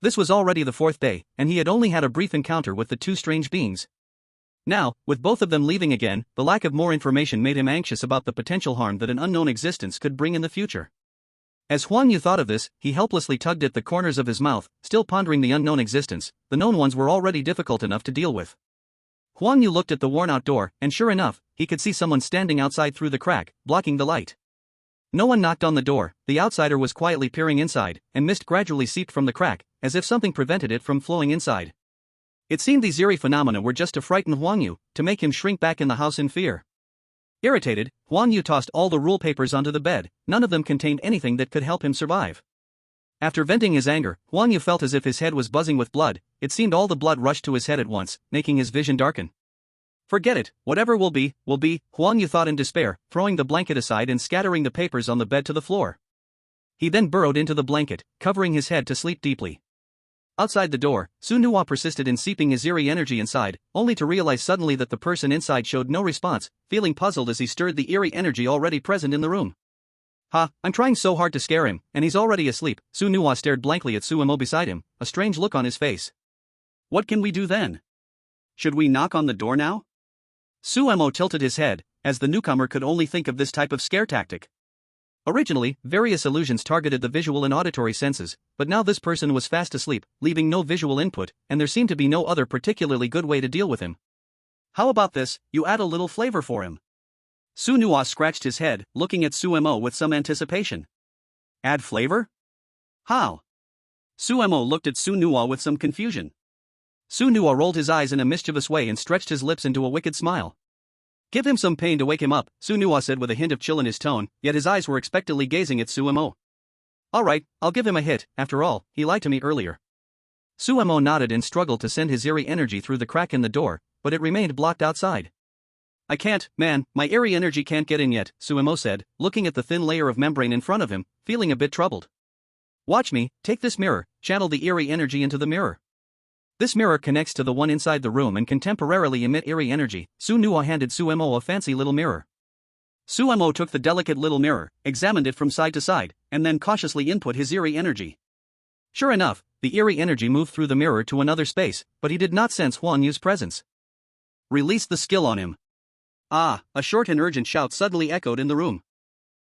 This was already the 4th day, and he had only had a brief encounter with the 2 strange beings. Now, with both of them leaving again, the lack of more information made him anxious about the potential harm that an unknown existence could bring in the future. As Huang Yu thought of this, he helplessly tugged at the corners of his mouth, still pondering the unknown existence. The known ones were already difficult enough to deal with. Huang Yu looked at the worn-out door, and sure enough, he could see someone standing outside through the crack, blocking the light. No one knocked on the door, the outsider was quietly peering inside, and mist gradually seeped from the crack, as if something prevented it from flowing inside. It seemed these eerie phenomena were just to frighten Huang Yu, to make him shrink back in the house in fear. Irritated, Huang Yu tossed all the rule papers onto the bed. None of them contained anything that could help him survive. After venting his anger, Huang Yu felt as if his head was buzzing with blood. It seemed all the blood rushed to his head at once, making his vision darken. Forget it, whatever will be, Huang Yu thought in despair, throwing the blanket aside and scattering the papers on the bed to the floor. He then burrowed into the blanket, covering his head to sleep deeply. Outside the door, Su Nuwa persisted in seeping his eerie energy inside, only to realize suddenly that the person inside showed no response, feeling puzzled as he stirred the eerie energy already present in the room. I'm trying so hard to scare him, and he's already asleep. Su Nuwa stared blankly at Suemo beside him, a strange look on his face. What can we do then? Should we knock on the door now? Suemo tilted his head, as the newcomer could only think of this type of scare tactic. Originally, various illusions targeted the visual and auditory senses, but now this person was fast asleep, leaving no visual input, and there seemed to be no other particularly good way to deal with him. How about this, you add a little flavor for him? Su Nuwa scratched his head, looking at Suemo with some anticipation. Add flavor? How? Suemo looked at Su Nuwa with some confusion. Su Nuwa rolled his eyes in a mischievous way and stretched his lips into a wicked smile. Give him some pain to wake him up, Su Nuwa said with a hint of chill in his tone, yet his eyes were expectantly gazing at Suemo. Alright, I'll give him a hit. After all, he lied to me earlier. Suemo nodded and struggled to send his eerie energy through the crack in the door, but it remained blocked outside. I can't, man, my eerie energy can't get in yet, Suemo said, looking at the thin layer of membrane in front of him, feeling a bit troubled. Watch me, take this mirror, channel the eerie energy into the mirror. This mirror connects to the one inside the room and can temporarily emit eerie energy. Su Nuwa handed Suemo a fancy little mirror. Suemo took the delicate little mirror, examined it from side to side, and then cautiously input his eerie energy. Sure enough, the eerie energy moved through the mirror to another space, but he did not sense Huang Yu's presence. Release the skill on him. Ah, a short and urgent shout suddenly echoed in the room.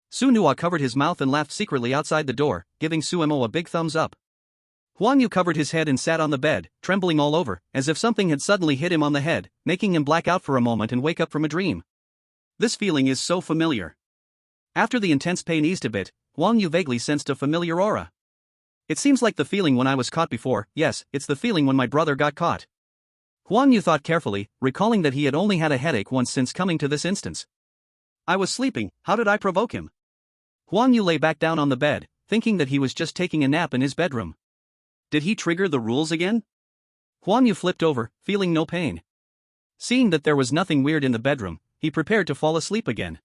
Su Nuwa covered his mouth and laughed secretly outside the door, giving Suemo a big thumbs up. Huang Yu covered his head and sat on the bed, trembling all over, as if something had suddenly hit him on the head, making him black out for a moment and wake up from a dream. This feeling is so familiar. After the intense pain eased a bit, Huang Yu vaguely sensed a familiar aura. It seems like the feeling when I was caught before. Yes, it's the feeling when my brother got caught. Huang Yu thought carefully, recalling that he had only had a headache once since coming to this instance. I was sleeping, how did I provoke him? Huang Yu lay back down on the bed, thinking that he was just taking a nap in his bedroom. Did he trigger the rules again? Huang Yu flipped over, feeling no pain. Seeing that there was nothing weird in the bedroom, he prepared to fall asleep again.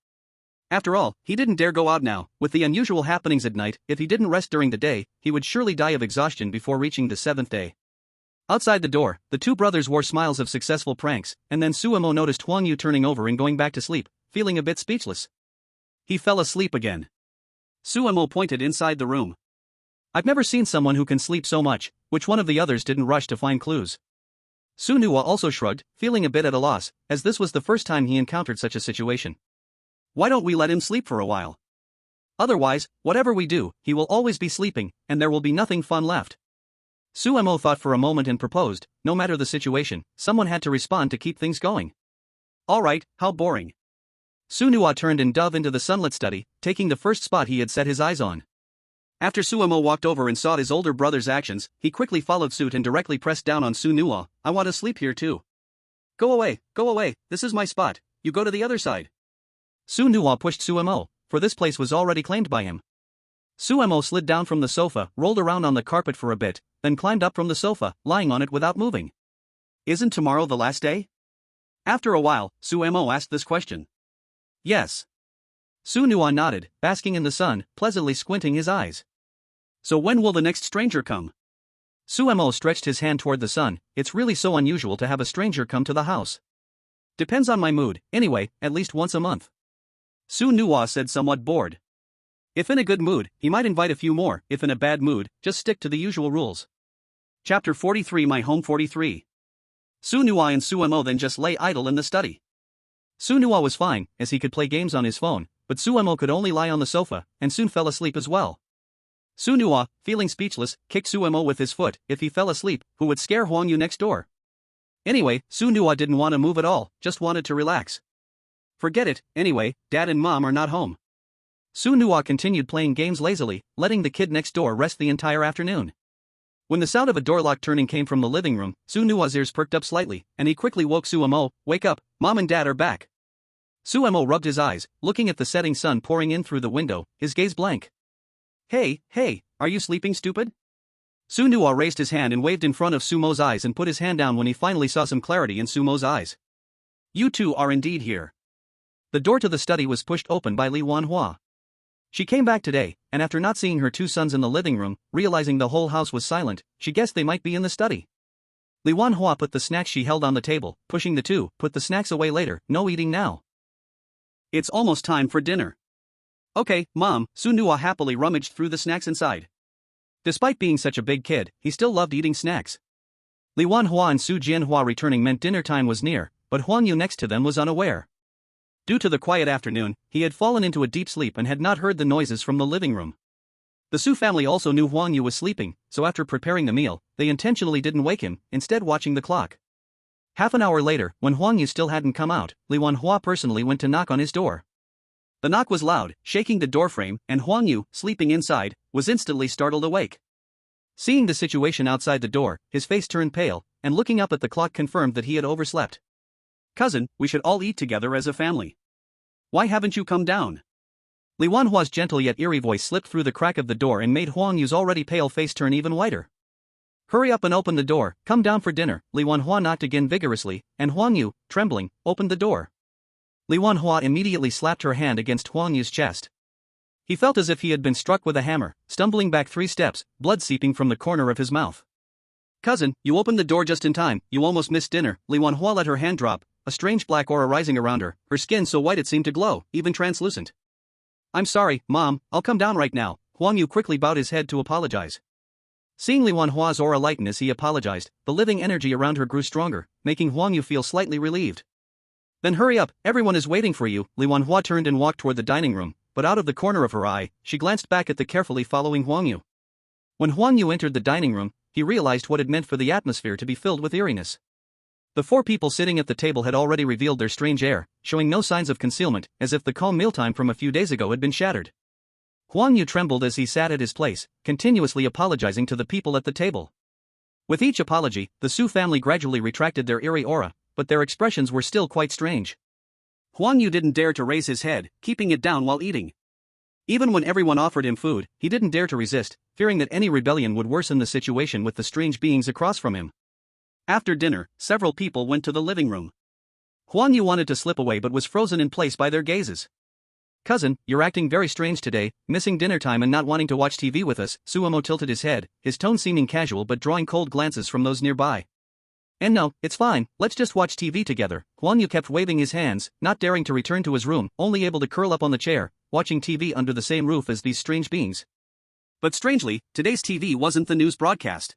After all, he didn't dare go out now. With the unusual happenings at night, if he didn't rest during the day, he would surely die of exhaustion before reaching the 7th day. Outside the door, the 2 brothers wore smiles of successful pranks, and then Suemo noticed Huang Yu turning over and going back to sleep, feeling a bit speechless. He fell asleep again. Suemo pointed inside the room. I've never seen someone who can sleep so much. Which one of the others didn't rush to find clues? Su Nuwa also shrugged, feeling a bit at a loss, as this was the first time he encountered such a situation. Why don't we let him sleep for a while? Otherwise, whatever we do, he will always be sleeping, and there will be nothing fun left. Suemo thought for a moment and proposed, no matter the situation, someone had to respond to keep things going. Alright, how boring. Su Nua turned and dove into the sunlit study, taking the first spot he had set his eyes on. After Suemo walked over and saw his older brother's actions, he quickly followed suit and directly pressed down on Su Nua. I want to sleep here too. Go away, this is my spot, you go to the other side. Su Nua pushed Suemo, for this place was already claimed by him. Suemo slid down from the sofa, rolled around on the carpet for a bit, then climbed up from the sofa, lying on it without moving. Isn't tomorrow the last day? After a while, Suemo asked this question. Yes. Su Nua nodded, basking in the sun, pleasantly squinting his eyes. So when will the next stranger come? Suemo stretched his hand toward the sun. It's really so unusual to have a stranger come to the house. Depends on my mood, anyway, at least once a month. Su Nua said, somewhat bored. If in a good mood, he might invite a few more. If in a bad mood, just stick to the usual rules. Chapter 43 My Home 43. Su Nua and Suemo then just lay idle in the study. Su Nua was fine, as he could play games on his phone, but Suemo could only lie on the sofa, and soon fell asleep as well. Su Nua, feeling speechless, kicked Suemo with his foot. If he fell asleep, who would scare Huang Yu next door? Anyway, Su Nua didn't want to move at all, just wanted to relax. Forget it, anyway, Dad and Mom are not home. Su Nua continued playing games lazily, letting the kid next door rest the entire afternoon. When the sound of a door lock turning came from the living room, Su Nua's ears perked up slightly, and he quickly woke Suemo. Wake up, Mom and Dad are back. Suemo rubbed his eyes, looking at the setting sun pouring in through the window, his gaze blank. Hey, are you sleeping, stupid? Su Nua raised his hand and waved in front of Sumo's eyes and put his hand down when he finally saw some clarity in Sumo's eyes. You two are indeed here. The door to the study was pushed open by Li Wanhua. She came back today, and after not seeing her two sons in the living room, realizing the whole house was silent, she guessed they might be in the study. Li Wanhua put the snacks she held on the table, pushing the two. Put the snacks away later, no eating now. It's almost time for dinner. Okay, Mom. Su Nua happily rummaged through the snacks inside. Despite being such a big kid, he still loved eating snacks. Li Wanhua and Su Jianhua returning meant dinner time was near, but Huang Yu next to them was unaware. Due to the quiet afternoon, he had fallen into a deep sleep and had not heard the noises from the living room. The Su family also knew Huang Yu was sleeping, so after preparing the meal, they intentionally didn't wake him, instead watching the clock. Half an hour later, when Huang Yu still hadn't come out, Li Wanhua personally went to knock on his door. The knock was loud, shaking the doorframe, and Huang Yu, sleeping inside, was instantly startled awake. Seeing the situation outside the door, his face turned pale, and looking up at the clock confirmed that he had overslept. Cousin, we should all eat together as a family. Why haven't you come down? Li Wanhua's gentle yet eerie voice slipped through the crack of the door and made Huang Yu's already pale face turn even whiter. Hurry up and open the door, come down for dinner. Li Wanhua knocked again vigorously, and Huang Yu, trembling, opened the door. Li Wanhua immediately slapped her hand against Huang Yu's chest. He felt as if he had been struck with a hammer, stumbling back 3 steps, blood seeping from the corner of his mouth. Cousin, you opened the door just in time, you almost missed dinner. Li Wanhua let her hand drop, a strange black aura rising around her, her skin so white it seemed to glow, even translucent. I'm sorry, Mom, I'll come down right now. Huang Yu quickly bowed his head to apologize. Seeing Li Wanhua's aura lighten as he apologized, the living energy around her grew stronger, making Huang Yu feel slightly relieved. Then hurry up, everyone is waiting for you. Li Wanhua turned and walked toward the dining room, but out of the corner of her eye, she glanced back at the carefully following Huang Yu. When Huang Yu entered the dining room, he realized what it meant for the atmosphere to be filled with eeriness. The 4 people sitting at the table had already revealed their strange air, showing no signs of concealment, as if the calm mealtime from a few days ago had been shattered. Huang Yu trembled as he sat at his place, continuously apologizing to the people at the table. With each apology, the Su family gradually retracted their eerie aura, but their expressions were still quite strange. Huang Yu didn't dare to raise his head, keeping it down while eating. Even when everyone offered him food, he didn't dare to resist, fearing that any rebellion would worsen the situation with the strange beings across from him. After dinner, several people went to the living room. Huang Yu wanted to slip away but was frozen in place by their gazes. Cousin, you're acting very strange today, missing dinner time and not wanting to watch TV with us. Suemo tilted his head, his tone seeming casual but drawing cold glances from those nearby. And no, it's fine, let's just watch TV together. Huang Yu kept waving his hands, not daring to return to his room, only able to curl up on the chair, watching TV under the same roof as these strange beings. But strangely, today's TV wasn't the news broadcast.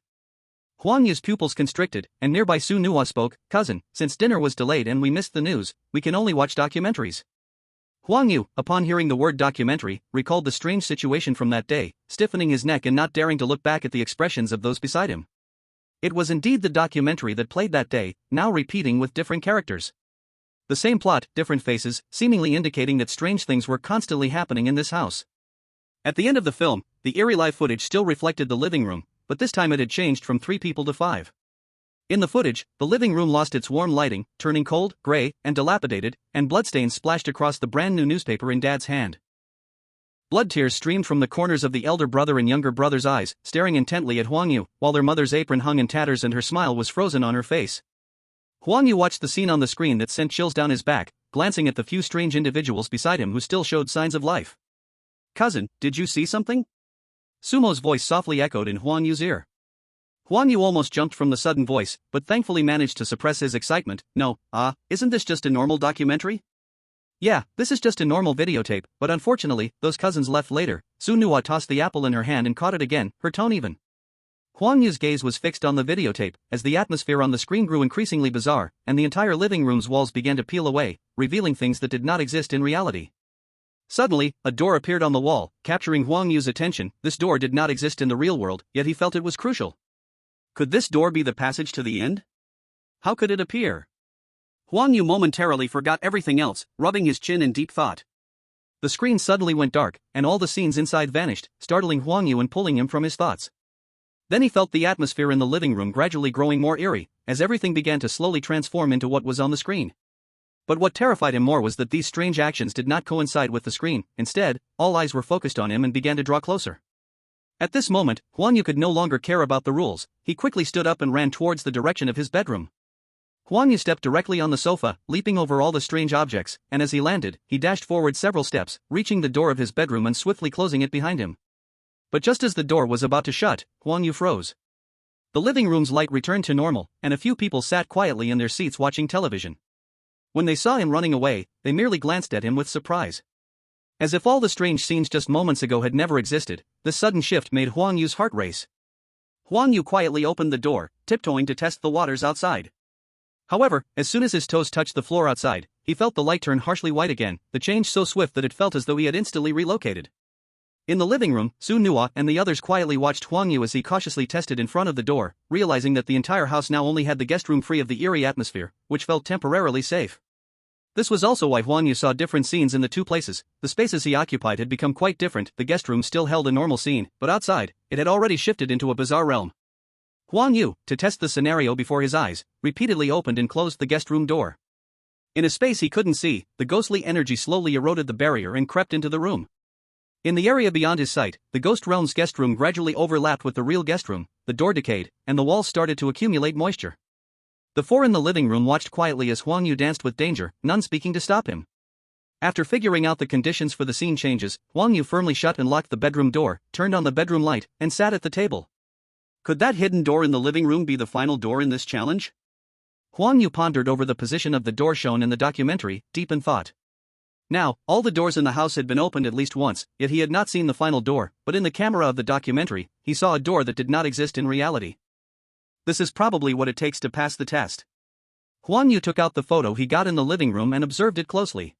Huang Yu's pupils constricted, and nearby Su Nua spoke. Cousin, since dinner was delayed and we missed the news, we can only watch documentaries. Huang Yu, upon hearing the word documentary, recalled the strange situation from that day, stiffening his neck and not daring to look back at the expressions of those beside him. It was indeed the documentary that played that day, now repeating with different characters. The same plot, different faces, seemingly indicating that strange things were constantly happening in this house. At the end of the film, the eerie live footage still reflected the living room, but this time it had changed from 3 people to 5. In the footage, the living room lost its warm lighting, turning cold, gray, and dilapidated, and bloodstains splashed across the brand new newspaper in Dad's hand. Blood tears streamed from the corners of the elder brother and younger brother's eyes, staring intently at Huang Yu, while their mother's apron hung in tatters and her smile was frozen on her face. Huang Yu watched the scene on the screen that sent chills down his back, glancing at the few strange individuals beside him who still showed signs of life. "Cousin, did you see something?" Sumo's voice softly echoed in Huang Yu's ear. Huang Yu almost jumped from the sudden voice, but thankfully managed to suppress his excitement. "No, isn't this just a normal documentary?" "Yeah, this is just a normal videotape, but unfortunately, those cousins left later." Su Nuwa tossed the apple in her hand and caught it again, her tone even. Huang Yu's gaze was fixed on the videotape, as the atmosphere on the screen grew increasingly bizarre, and the entire living room's walls began to peel away, revealing things that did not exist in reality. Suddenly, a door appeared on the wall, capturing Huang Yu's attention. This door did not exist in the real world, yet he felt it was crucial. Could this door be the passage to the end? How could it appear? Huang Yu momentarily forgot everything else, rubbing his chin in deep thought. The screen suddenly went dark, and all the scenes inside vanished, startling Huang Yu and pulling him from his thoughts. Then he felt the atmosphere in the living room gradually growing more eerie, as everything began to slowly transform into what was on the screen. But what terrified him more was that these strange actions did not coincide with the screen. Instead, all eyes were focused on him and began to draw closer. At this moment, Huang Yu could no longer care about the rules. He quickly stood up and ran towards the direction of his bedroom. Huang Yu stepped directly on the sofa, leaping over all the strange objects, and as he landed, he dashed forward several steps, reaching the door of his bedroom and swiftly closing it behind him. But just as the door was about to shut, Huang Yu froze. The living room's light returned to normal, and a few people sat quietly in their seats watching television. When they saw him running away, they merely glanced at him with surprise. As if all the strange scenes just moments ago had never existed, this sudden shift made Huang Yu's heart race. Huang Yu quietly opened the door, tiptoeing to test the waters outside. However, as soon as his toes touched the floor outside, he felt the light turn harshly white again, the change so swift that it felt as though he had instantly relocated. In the living room, Su Nuwa and the others quietly watched Huang Yu as he cautiously tested in front of the door, realizing that the entire house now only had the guest room free of the eerie atmosphere, which felt temporarily safe. This was also why Huang Yu saw different scenes in the two places. The spaces he occupied had become quite different. The guest room still held a normal scene, but outside, it had already shifted into a bizarre realm. Huang Yu, to test the scenario before his eyes, repeatedly opened and closed the guest room door. In a space he couldn't see, the ghostly energy slowly eroded the barrier and crept into the room. In the area beyond his sight, the ghost realm's guest room gradually overlapped with the real guest room, the door decayed, and the walls started to accumulate moisture. The 4 in the living room watched quietly as Huang Yu danced with danger, none speaking to stop him. After figuring out the conditions for the scene changes, Huang Yu firmly shut and locked the bedroom door, turned on the bedroom light, and sat at the table. Could that hidden door in the living room be the final door in this challenge? Huang Yu pondered over the position of the door shown in the documentary, deep in thought. Now, all the doors in the house had been opened at least once, yet he had not seen the final door, but in the camera of the documentary, he saw a door that did not exist in reality. This is probably what it takes to pass the test. Huang Yu took out the photo he got in the living room and observed it closely.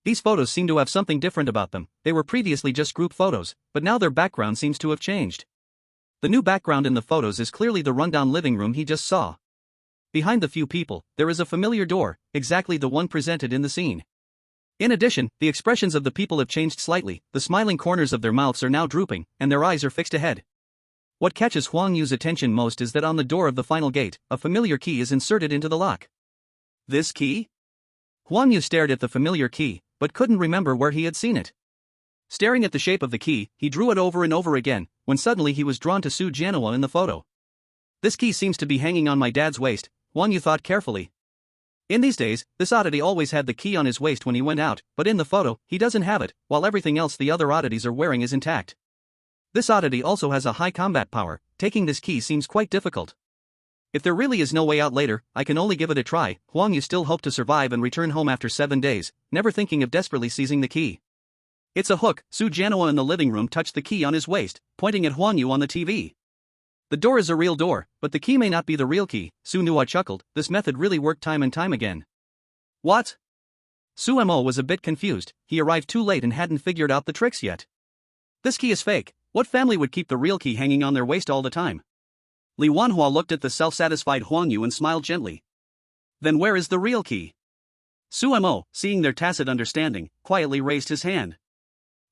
These photos seemed to have something different about them. They were previously just group photos, but now their background seems to have changed. The new background in the photos is clearly the rundown living room he just saw. Behind the few people, there is a familiar door, exactly the one presented in the scene. In addition, the expressions of the people have changed slightly. The smiling corners of their mouths are now drooping, and their eyes are fixed ahead. What catches Huang Yu's attention most is that on the door of the final gate, a familiar key is inserted into the lock. This key? Huang Yu stared at the familiar key, but couldn't remember where he had seen it. Staring at the shape of the key, he drew it over and over again, when suddenly he was drawn to Su Jianhua in the photo. This key seems to be hanging on my dad's waist, Huang Yu thought carefully. In these days, this oddity always had the key on his waist when he went out, but in the photo, he doesn't have it, while everything else the other oddities are wearing is intact. This oddity also has a high combat power. Taking this key seems quite difficult. If there really is no way out later, I can only give it a try. Huang Yu still hoped to survive and return home after 7 days, never thinking of desperately seizing the key. It's a hook. Su Jianhua in the living room touched the key on his waist, pointing at Huang Yu on the TV. The door is a real door, but the key may not be the real key. Su Nuwa chuckled. This method really worked time and time again. What? Su Mo was a bit confused. He arrived too late and hadn't figured out the tricks yet. This key is fake. What family would keep the real key hanging on their waist all the time? Li Wanhua looked at the self-satisfied Huang Yu and smiled gently. Then where is the real key? Sumo, seeing their tacit understanding, quietly raised his hand.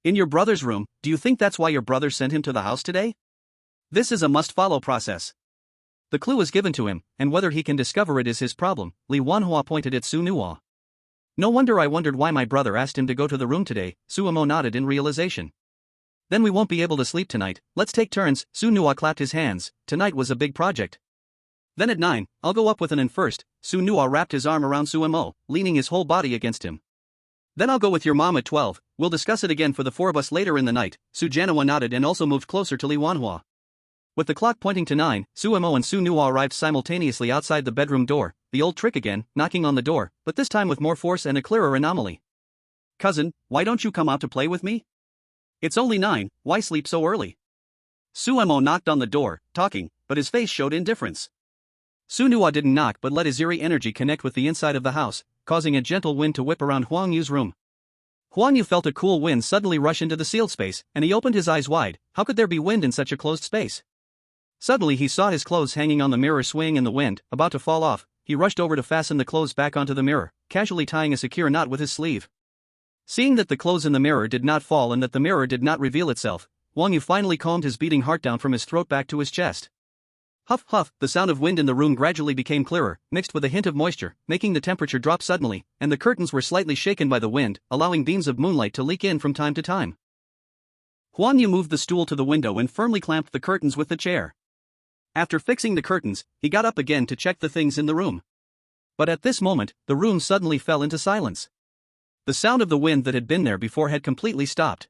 In your brother's room, do you think that's why your brother sent him to the house today? This is a must-follow process. The clue is given to him, and whether he can discover it is his problem, Li Wanhua pointed at Su Nuo. No wonder I wondered why my brother asked him to go to the room today, Sumo nodded in realization. Then we won't be able to sleep tonight, let's take turns, Su Nuo clapped his hands, tonight was a big project. Then at 9, I'll go up with an in first, Su Nuo wrapped his arm around Sumo, leaning his whole body against him. Then I'll go with your mom at 12, we'll discuss it again for the four of us later in the night, Su Janhua nodded and also moved closer to Li Wanhua. With the clock pointing to 9, Sumo and Su Nuo arrived simultaneously outside the bedroom door, the old trick again, knocking on the door, but this time with more force and a clearer anomaly. Cousin, why don't you come out to play with me? It's only 9, why sleep so early? Sumo knocked on the door, talking, but his face showed indifference. Su Nuo didn't knock but let his eerie energy connect with the inside of the house, causing a gentle wind to whip around Huang Yu's room. Huang Yu felt a cool wind suddenly rush into the sealed space, and he opened his eyes wide. How could there be wind in such a closed space? Suddenly he saw his clothes hanging on the mirror swaying in the wind, about to fall off. He rushed over to fasten the clothes back onto the mirror, casually tying a secure knot with his sleeve. Seeing that the clothes in the mirror did not fall and that the mirror did not reveal itself, Huang Yu finally calmed his beating heart down from his throat back to his chest. Huff huff, the sound of wind in the room gradually became clearer, mixed with a hint of moisture, making the temperature drop suddenly, and the curtains were slightly shaken by the wind, allowing beams of moonlight to leak in from time to time. Huang Yu moved the stool to the window and firmly clamped the curtains with the chair. After fixing the curtains, he got up again to check the things in the room. But at this moment, the room suddenly fell into silence. The sound of the wind that had been there before had completely stopped.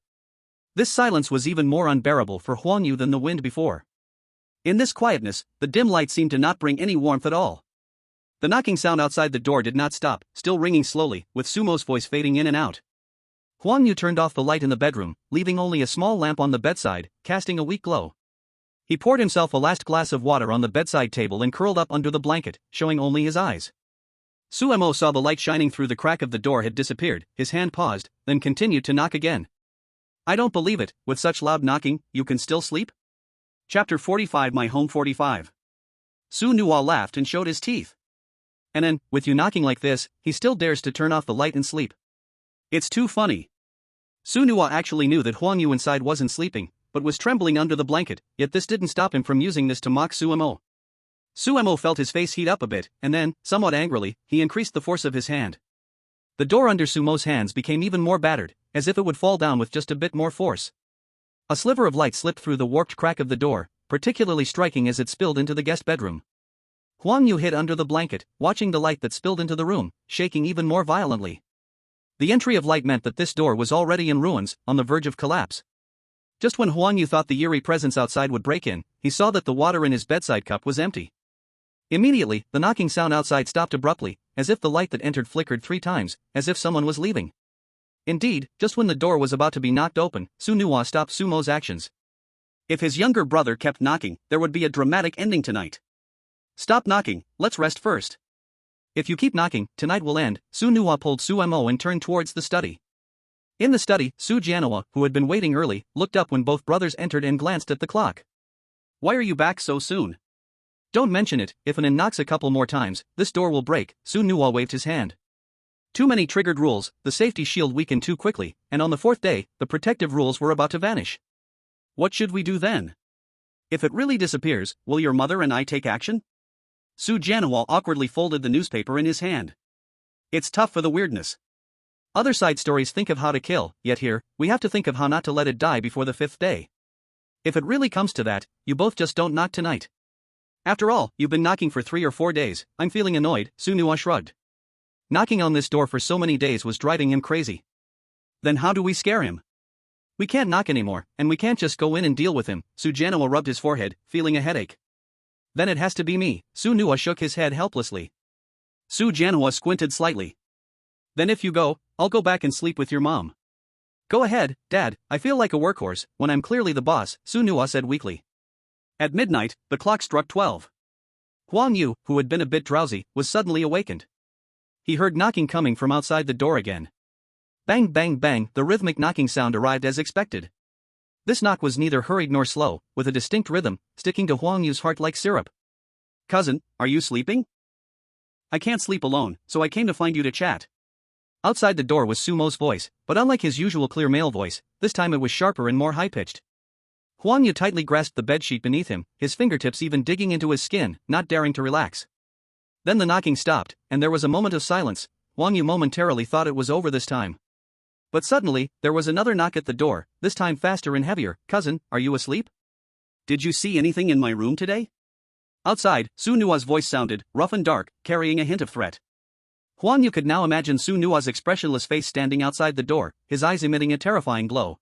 This silence was even more unbearable for Huang Yu than the wind before. In this quietness, the dim light seemed to not bring any warmth at all. The knocking sound outside the door did not stop, still ringing slowly, with Sumo's voice fading in and out. Huang Yu turned off the light in the bedroom, leaving only a small lamp on the bedside, casting a weak glow. He poured himself a last glass of water on the bedside table and curled up under the blanket, showing only his eyes. Sumo saw the light shining through the crack of the door had disappeared, his hand paused, then continued to knock again. I don't believe it, with such loud knocking, you can still sleep? Chapter 45 My Home 45. Su Nuo laughed and showed his teeth. And then, with you knocking like this, he still dares to turn off the light and sleep. It's too funny. Su Nuo actually knew that Huang Yu inside wasn't sleeping, but was trembling under the blanket, yet this didn't stop him from using this to mock Sumo. Sumo felt his face heat up a bit, and then, somewhat angrily, he increased the force of his hand. The door under Sumo's hands became even more battered, as if it would fall down with just a bit more force. A sliver of light slipped through the warped crack of the door, particularly striking as it spilled into the guest bedroom. Huang Yu hid under the blanket, watching the light that spilled into the room, shaking even more violently. The entry of light meant that this door was already in ruins, on the verge of collapse. Just when Huang Yu thought the eerie presence outside would break in, he saw that the water in his bedside cup was empty. Immediately, the knocking sound outside stopped abruptly, as if the light that entered flickered 3 times, as if someone was leaving. Indeed, just when the door was about to be knocked open, Su Nuo stopped Sumo's actions. If his younger brother kept knocking, there would be a dramatic ending tonight. Stop knocking, let's rest first. If you keep knocking, tonight will end, Su Nuo pulled Sumo and turned towards the study. In the study, Su Janhua, who had been waiting early, looked up when both brothers entered and glanced at the clock. Why are you back so soon? Don't mention it, if an knocks a couple more times, this door will break, Su Nuo waved his hand. Too many triggered rules, the safety shield weakened too quickly, and on the 4th day, the protective rules were about to vanish. What should we do then? If it really disappears, will your mother and I take action? Su Janhua awkwardly folded the newspaper in his hand. It's tough for the weirdness. Other side stories think of how to kill, yet here, we have to think of how not to let it die before the 5th day. If it really comes to that, you both just don't knock tonight. After all, you've been knocking for 3 or 4 days, I'm feeling annoyed, Su Nuo shrugged. Knocking on this door for so many days was driving him crazy. Then how do we scare him? We can't knock anymore, and we can't just go in and deal with him, Su Janhua rubbed his forehead, feeling a headache. Then it has to be me, Su Nuo shook his head helplessly. Su Janhua squinted slightly. Then if you go, I'll go back and sleep with your mom. Go ahead, Dad, I feel like a workhorse, when I'm clearly the boss, Su Nuo said weakly. At midnight, the clock struck 12. Huang Yu, who had been a bit drowsy, was suddenly awakened. He heard knocking coming from outside the door again. Bang bang bang, the rhythmic knocking sound arrived as expected. This knock was neither hurried nor slow, with a distinct rhythm, sticking to Huang Yu's heart like syrup. Cousin, are you sleeping? I can't sleep alone, so I came to find you to chat. Outside the door was Sumo's voice, but unlike his usual clear male voice, this time it was sharper and more high-pitched. Huang Yu tightly grasped the bedsheet beneath him, his fingertips even digging into his skin, not daring to relax. Then the knocking stopped, and there was a moment of silence. Huang Yu momentarily thought it was over this time. But suddenly, there was another knock at the door, this time faster and heavier. "Cousin, are you asleep? Did you see anything in my room today?" Outside, Su Nua's voice sounded, rough and dark, carrying a hint of threat. Huang Yu could now imagine Su Nua's expressionless face standing outside the door, his eyes emitting a terrifying glow.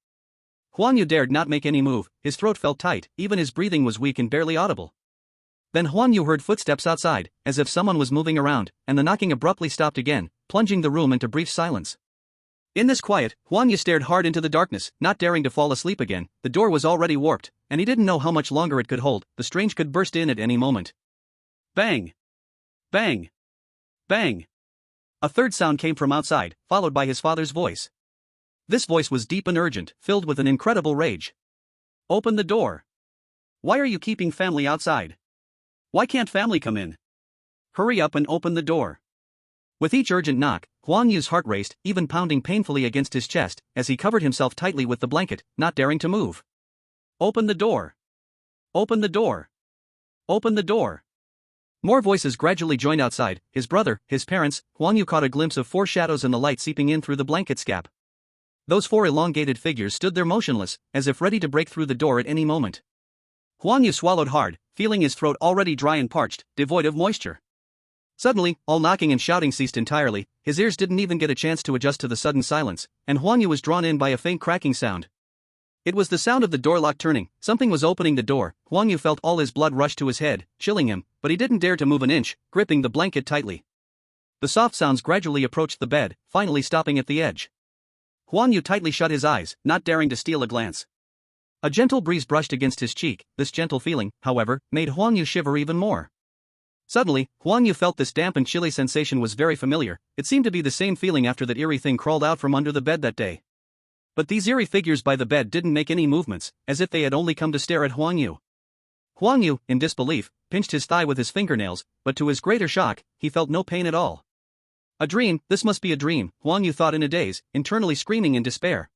Huang Yu dared not make any move, his throat felt tight, even his breathing was weak and barely audible. Then Huang Yu heard footsteps outside, as if someone was moving around, and the knocking abruptly stopped again, plunging the room into brief silence. In this quiet, Huang Yu stared hard into the darkness, not daring to fall asleep again. The door was already warped, and he didn't know how much longer it could hold. The strange could burst in at any moment. Bang! Bang! Bang! A third sound came from outside, followed by his father's voice. This voice was deep and urgent, filled with an incredible rage. "Open the door! Why are you keeping family outside? Why can't family come in? Hurry up and open the door." With each urgent knock, Huang Yu's heart raced, even pounding painfully against his chest, as he covered himself tightly with the blanket, not daring to move. "Open the door! Open the door! Open the door!" More voices gradually joined outside, his brother, his parents. Huang Yu caught a glimpse of 4 shadows in the light seeping in through the blanket's gap. Those 4 elongated figures stood there motionless, as if ready to break through the door at any moment. Huang Yu swallowed hard, feeling his throat already dry and parched, devoid of moisture. Suddenly, all knocking and shouting ceased entirely, his ears didn't even get a chance to adjust to the sudden silence, and Huang Yu was drawn in by a faint cracking sound. It was the sound of the door lock turning. Something was opening the door. Huang Yu felt all his blood rush to his head, chilling him, but he didn't dare to move an inch, gripping the blanket tightly. The soft sounds gradually approached the bed, finally stopping at the edge. Huang Yu tightly shut his eyes, not daring to steal a glance. A gentle breeze brushed against his cheek. This gentle feeling, however, made Huang Yu shiver even more. Suddenly, Huang Yu felt this damp and chilly sensation was very familiar. It seemed to be the same feeling after that eerie thing crawled out from under the bed that day. But these eerie figures by the bed didn't make any movements, as if they had only come to stare at Huang Yu. Huang Yu, in disbelief, pinched his thigh with his fingernails, but to his greater shock, he felt no pain at all. A dream, this must be a dream, Huang Yu thought in a daze, internally screaming in despair.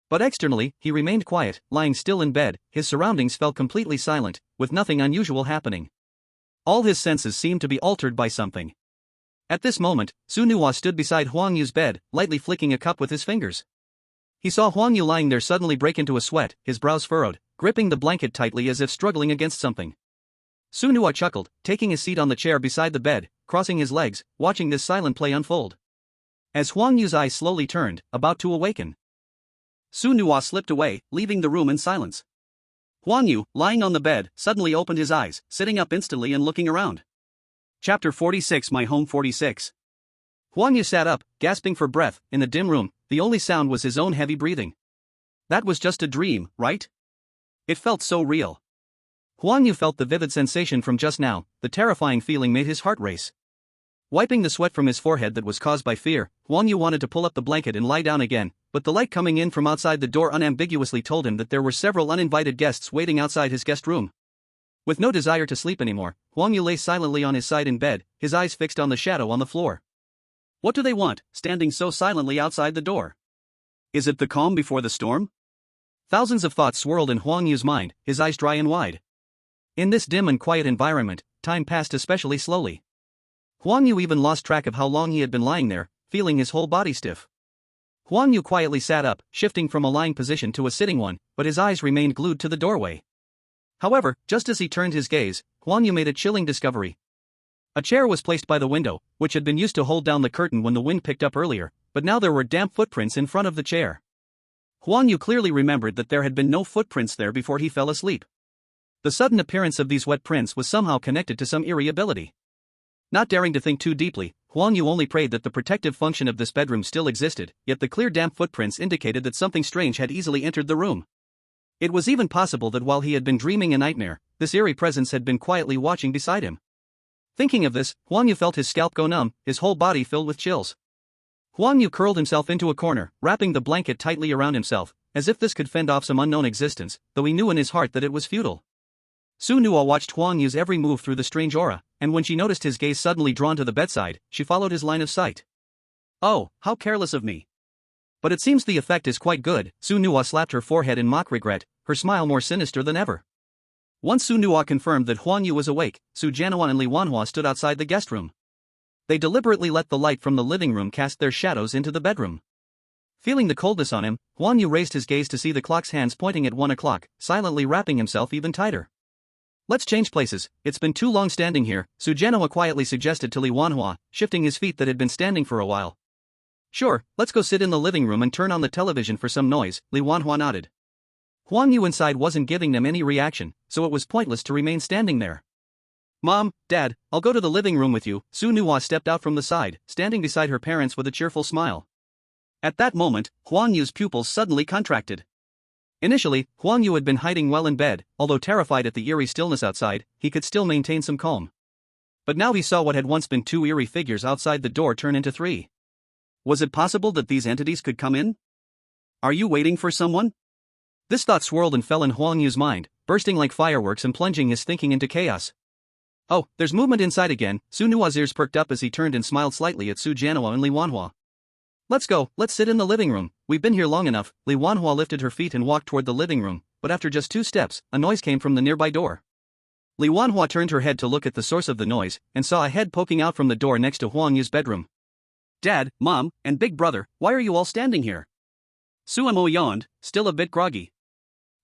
But externally, he remained quiet, lying still in bed. His surroundings felt completely silent, with nothing unusual happening. All his senses seemed to be altered by something. At this moment, Su Nua stood beside Huang Yu's bed, lightly flicking a cup with his fingers. He saw Huang Yu lying there suddenly break into a sweat, his brows furrowed, gripping the blanket tightly as if struggling against something. Su Nua chuckled, taking his seat on the chair beside the bed, crossing his legs, watching this silent play unfold. As Huang Yu's eyes slowly turned, about to awaken, Su Nua slipped away, leaving the room in silence. Huang Yu, lying on the bed, suddenly opened his eyes, sitting up instantly and looking around. Chapter 46 My Home 46. Huang Yu sat up, gasping for breath. In the dim room, the only sound was his own heavy breathing. That was just a dream, right? It felt so real. Huang Yu felt the vivid sensation from just now. The terrifying feeling made his heart race. Wiping the sweat from his forehead that was caused by fear, Huang Yu wanted to pull up the blanket and lie down again, but the light coming in from outside the door unambiguously told him that there were several uninvited guests waiting outside his guest room. With no desire to sleep anymore, Huang Yu lay silently on his side in bed, his eyes fixed on the shadow on the floor. What do they want, standing so silently outside the door? Is it the calm before the storm? Thousands of thoughts swirled in Huang Yu's mind, his eyes dry and wide. In this dim and quiet environment, time passed especially slowly. Huang Yu even lost track of how long he had been lying there, feeling his whole body stiff. Huang Yu quietly sat up, shifting from a lying position to a sitting one, but his eyes remained glued to the doorway. However, just as he turned his gaze, Huang Yu made a chilling discovery. A chair was placed by the window, which had been used to hold down the curtain when the wind picked up earlier, but now there were damp footprints in front of the chair. Huang Yu clearly remembered that there had been no footprints there before he fell asleep. The sudden appearance of these wet prints was somehow connected to some eerie ability. Not daring to think too deeply, Huang Yu only prayed that the protective function of this bedroom still existed, yet the clear damp footprints indicated that something strange had easily entered the room. It was even possible that while he had been dreaming a nightmare, this eerie presence had been quietly watching beside him. Thinking of this, Huang Yu felt his scalp go numb, his whole body filled with chills. Huang Yu curled himself into a corner, wrapping the blanket tightly around himself, as if this could fend off some unknown existence, though he knew in his heart that it was futile. Su Nua watched Huang Yu's every move through the strange aura, and when she noticed his gaze suddenly drawn to the bedside, she followed his line of sight. Oh, how careless of me. But it seems the effect is quite good. Su Nua slapped her forehead in mock regret, her smile more sinister than ever. Once Su Nua confirmed that Huang Yu was awake, Su Jianhua and Li Wanhua stood outside the guest room. They deliberately let the light from the living room cast their shadows into the bedroom. Feeling the coldness on him, Huang Yu raised his gaze to see the clock's hands pointing at 1 o'clock, silently wrapping himself even tighter. Let's change places, it's been too long standing here, Su Jianhua quietly suggested to Li Wanhua, shifting his feet that had been standing for a while. Sure, let's go sit in the living room and turn on the television for some noise, Li Wanhua nodded. Huang Yu inside wasn't giving them any reaction, so it was pointless to remain standing there. Mom, Dad, I'll go to the living room with you, Su Nua stepped out from the side, standing beside her parents with a cheerful smile. At that moment, Huang Yu's pupils suddenly contracted. Initially, Huang Yu had been hiding well in bed, although terrified at the eerie stillness outside, he could still maintain some calm. But now he saw what had once been 2 eerie figures outside the door turn into 3. Was it possible that these entities could come in? Are you waiting for someone? This thought swirled and fell in Huang Yu's mind, bursting like fireworks and plunging his thinking into chaos. Oh, there's movement inside again, Su Nua's ears perked up as he turned and smiled slightly at Su Jianhua and Li Wanhua. Let's go, let's sit in the living room, we've been here long enough, Li Wanhua lifted her feet and walked toward the living room, but after just 2 steps, a noise came from the nearby door. Li Wanhua turned her head to look at the source of the noise, and saw a head poking out from the door next to Huang Yu's bedroom. Dad, Mom, and Big Brother, why are you all standing here? Suemo yawned, still a bit groggy.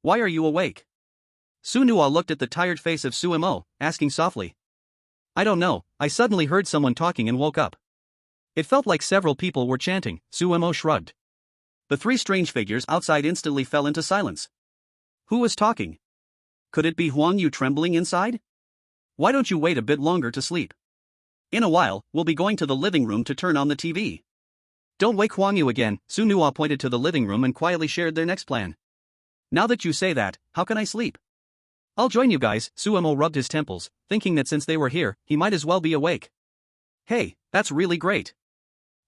Why are you awake? Su Nua looked at the tired face of Suemo, asking softly. I don't know, I suddenly heard someone talking and woke up. It felt like several people were chanting, Suemo shrugged. The 3 strange figures outside instantly fell into silence. Who was talking? Could it be Huang Yu trembling inside? Why don't you wait a bit longer to sleep? In a while, we'll be going to the living room to turn on the TV. Don't wake Huang Yu again, Su Nua pointed to the living room and quietly shared their next plan. Now that you say that, how can I sleep? I'll join you guys, Suemo rubbed his temples, thinking that since they were here, he might as well be awake. Hey, that's really great.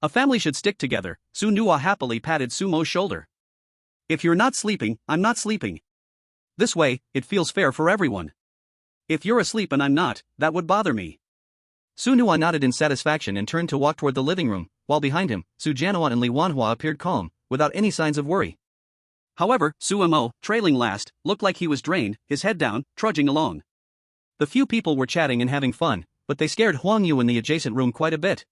A family should stick together, Su Nua happily patted Sumo's shoulder. If you're not sleeping, I'm not sleeping. This way, it feels fair for everyone. If you're asleep and I'm not, that would bother me. Su Nua nodded in satisfaction and turned to walk toward the living room, while behind him, Su Jianhua and Li Wanhua appeared calm, without any signs of worry. However, Suemo, trailing last, looked like he was drained, his head down, trudging along. The few people were chatting and having fun, but they scared Huang Yu in the adjacent room quite a bit.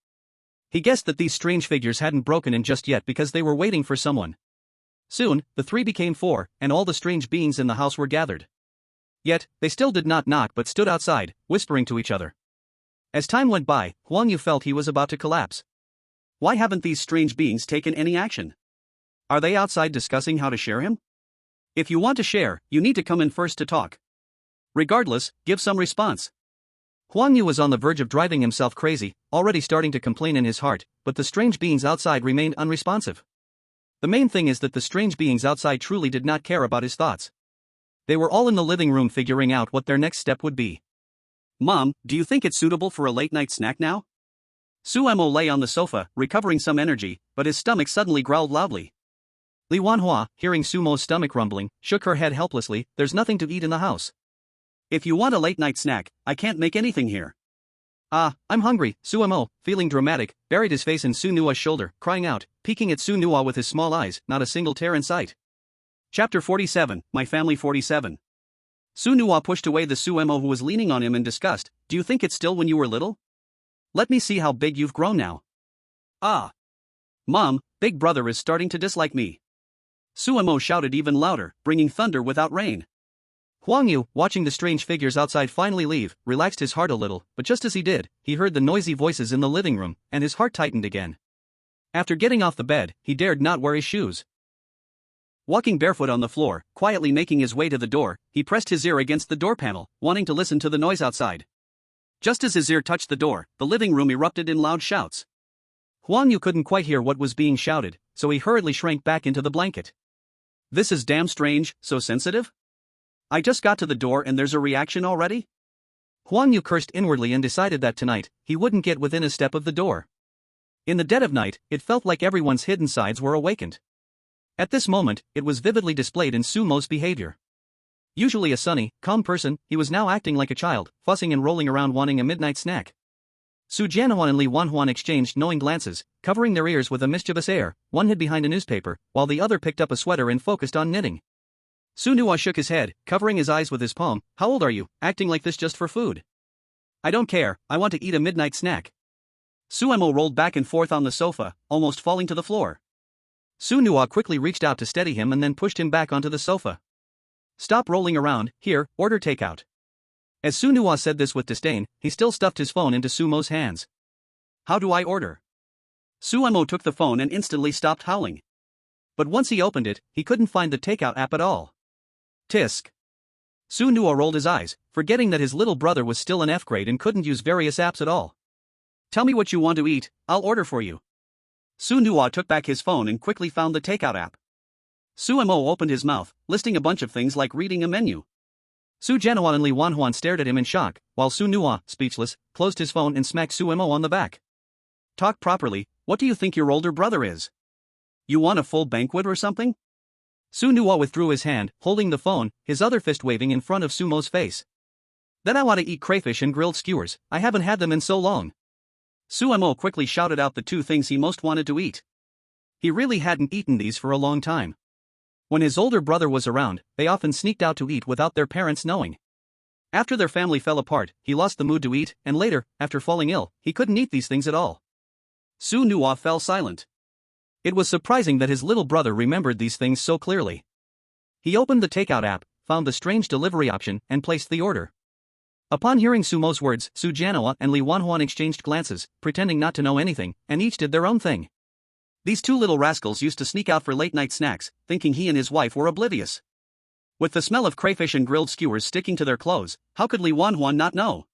He guessed that these strange figures hadn't broken in just yet because they were waiting for someone. Soon, the 3 became 4, and all the strange beings in the house were gathered. Yet, they still did not knock but stood outside, whispering to each other. As time went by, Huang Yu felt he was about to collapse. Why haven't these strange beings taken any action? Are they outside discussing how to share him? If you want to share, you need to come in first to talk. Regardless, give some response. Huang Yu was on the verge of driving himself crazy, already starting to complain in his heart, but the strange beings outside remained unresponsive. The main thing is that the strange beings outside truly did not care about his thoughts. They were all in the living room figuring out what their next step would be. Mom, do you think it's suitable for a late-night snack now? Suemo lay on the sofa, recovering some energy, but his stomach suddenly growled loudly. Li Wanhua, hearing Sumo's stomach rumbling, shook her head helplessly. There's nothing to eat in the house. If you want a late-night snack, I can't make anything here. Ah, I'm hungry, Suemo, feeling dramatic, buried his face in Su Nua's shoulder, crying out, peeking at Su Nua with his small eyes, not a single tear in sight. Chapter 47, My Family 47. Su Nua pushed away the Suemo who was leaning on him in disgust. Do you think it's still when you were little? Let me see how big you've grown now. Ah. Mom, Big Brother is starting to dislike me. Suemo shouted even louder, bringing thunder without rain. Huang Yu, watching the strange figures outside finally leave, relaxed his heart a little, but just as he did, he heard the noisy voices in the living room, and his heart tightened again. After getting off the bed, he dared not wear his shoes. Walking barefoot on the floor, quietly making his way to the door, he pressed his ear against the door panel, wanting to listen to the noise outside. Just as his ear touched the door, the living room erupted in loud shouts. Huang Yu couldn't quite hear what was being shouted, so he hurriedly shrank back into the blanket. This is damn strange, so sensitive? I just got to the door and there's a reaction already? Huang Yu cursed inwardly and decided that tonight, he wouldn't get within a step of the door. In the dead of night, it felt like everyone's hidden sides were awakened. At this moment, it was vividly displayed in Sumo's behavior. Usually a sunny, calm person, he was now acting like a child, fussing and rolling around wanting a midnight snack. Su Jianhuan and Li Wanhuan exchanged knowing glances, covering their ears with a mischievous air. One hid behind a newspaper, while the other picked up a sweater and focused on knitting. Su Nuwa shook his head, covering his eyes with his palm. How old are you, acting like this just for food? I don't care, I want to eat a midnight snack. Suemo rolled back and forth on the sofa, almost falling to the floor. Su Nuwa quickly reached out to steady him and then pushed him back onto the sofa. Stop rolling around, here, order takeout. As Su Nuwa said this with disdain, he still stuffed his phone into Sumo's hands. How do I order? Suemo took the phone and instantly stopped howling. But once he opened it, he couldn't find the takeout app at all. Tisk. Su Nuwa rolled his eyes, forgetting that his little brother was still in F grade and couldn't use various apps at all. Tell me what you want to eat, I'll order for you. Su Nuwa took back his phone and quickly found the takeout app. Suemo opened his mouth, listing a bunch of things like reading a menu. Su Jianhuan and Li Wanhuan stared at him in shock, while Su Nuwa, speechless, closed his phone and smacked Suemo on the back. Talk properly, what do you think your older brother is? You want a full banquet or something? Su Nuwa withdrew his hand, holding the phone, his other fist waving in front of Sumo's face. Then I want to eat crayfish and grilled skewers, I haven't had them in so long. Suemo quickly shouted out the two things he most wanted to eat. He really hadn't eaten these for a long time. When his older brother was around, they often sneaked out to eat without their parents knowing. After their family fell apart, he lost the mood to eat, and later, after falling ill, he couldn't eat these things at all. Su Nuwa fell silent. It was surprising that his little brother remembered these things so clearly. He opened the takeout app, found the strange delivery option, and placed the order. Upon hearing Sumo's words, Su Jianhua and Li Wanhuan exchanged glances, pretending not to know anything, and each did their own thing. These two little rascals used to sneak out for late-night snacks, thinking he and his wife were oblivious. With the smell of crayfish and grilled skewers sticking to their clothes, how could Li Wanhuan not know?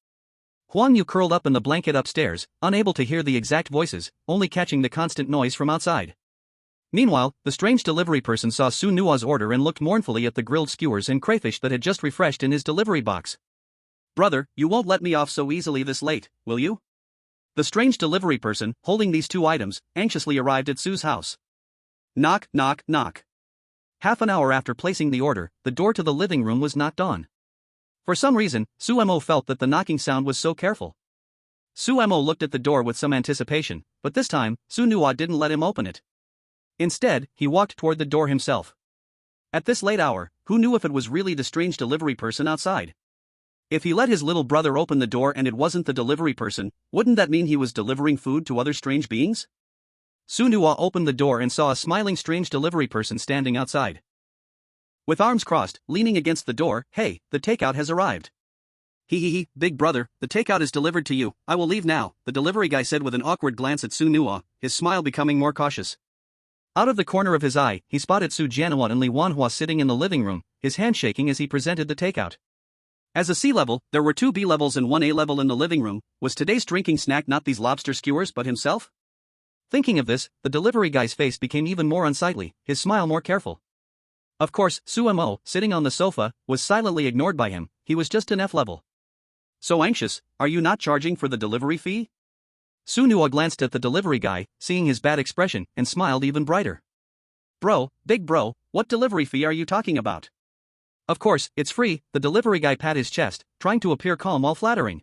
Huang Yu curled up in the blanket upstairs, unable to hear the exact voices, only catching the constant noise from outside. Meanwhile, the strange delivery person saw Su Nua's order and looked mournfully at the grilled skewers and crayfish that had just refreshed in his delivery box. Brother, you won't let me off so easily this late, will you? The strange delivery person, holding these two items, anxiously arrived at Su's house. Knock, knock, knock. Half an hour after placing the order, the door to the living room was knocked on. For some reason, Suemo felt that the knocking sound was so careful. Suemo looked at the door with some anticipation, but this time, Su Nua didn't let him open it. Instead, he walked toward the door himself. At this late hour, who knew if it was really the strange delivery person outside? If he let his little brother open the door and it wasn't the delivery person, wouldn't that mean he was delivering food to other strange beings? Su Nua opened the door and saw a smiling strange delivery person standing outside. With arms crossed, leaning against the door, hey, the takeout has arrived. He, big brother, the takeout is delivered to you, I will leave now, the delivery guy said with an awkward glance at Su Nua, his smile becoming more cautious. Out of the corner of his eye, he spotted Su Jianhua and Li Wanhua sitting in the living room, his hand shaking as he presented the takeout. As a C level, there were 2 B levels and 1 A level in the living room. Was today's drinking snack not these lobster skewers but himself? Thinking of this, the delivery guy's face became even more unsightly, his smile more careful. Of course, Suemo, sitting on the sofa, was silently ignored by him, he was just an F level. So anxious, are you not charging for the delivery fee? Su Nua glanced at the delivery guy, seeing his bad expression, and smiled even brighter. Bro, big bro, what delivery fee are you talking about? Of course, it's free, the delivery guy pat his chest, trying to appear calm while flattering.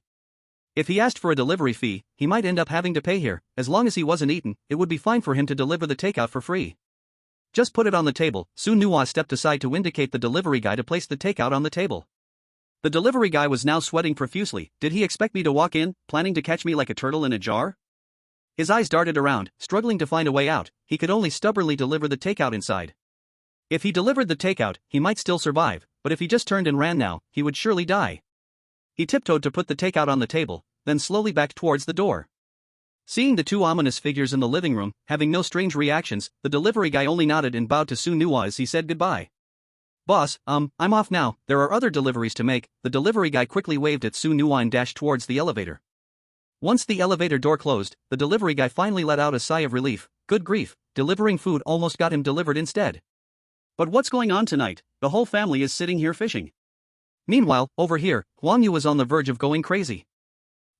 If he asked for a delivery fee, he might end up having to pay here, as long as he wasn't eaten, it would be fine for him to deliver the takeout for free. Just put it on the table, Su Nua stepped aside to indicate the delivery guy to place the takeout on the table. The delivery guy was now sweating profusely. Did he expect me to walk in, planning to catch me like a turtle in a jar? His eyes darted around, struggling to find a way out, he could only stubbornly deliver the takeout inside. If he delivered the takeout, he might still survive, but if he just turned and ran now, he would surely die. He tiptoed to put the takeout on the table, then slowly backed towards the door. Seeing the two ominous figures in the living room, having no strange reactions, the delivery guy only nodded and bowed to Su Nua as he said goodbye. Boss, I'm off now, there are other deliveries to make, the delivery guy quickly waved at Su Nua and dashed towards the elevator. Once the elevator door closed, the delivery guy finally let out a sigh of relief. Good grief, delivering food almost got him delivered instead. But what's going on tonight? The whole family is sitting here fishing. Meanwhile, over here, Huang Yu was on the verge of going crazy.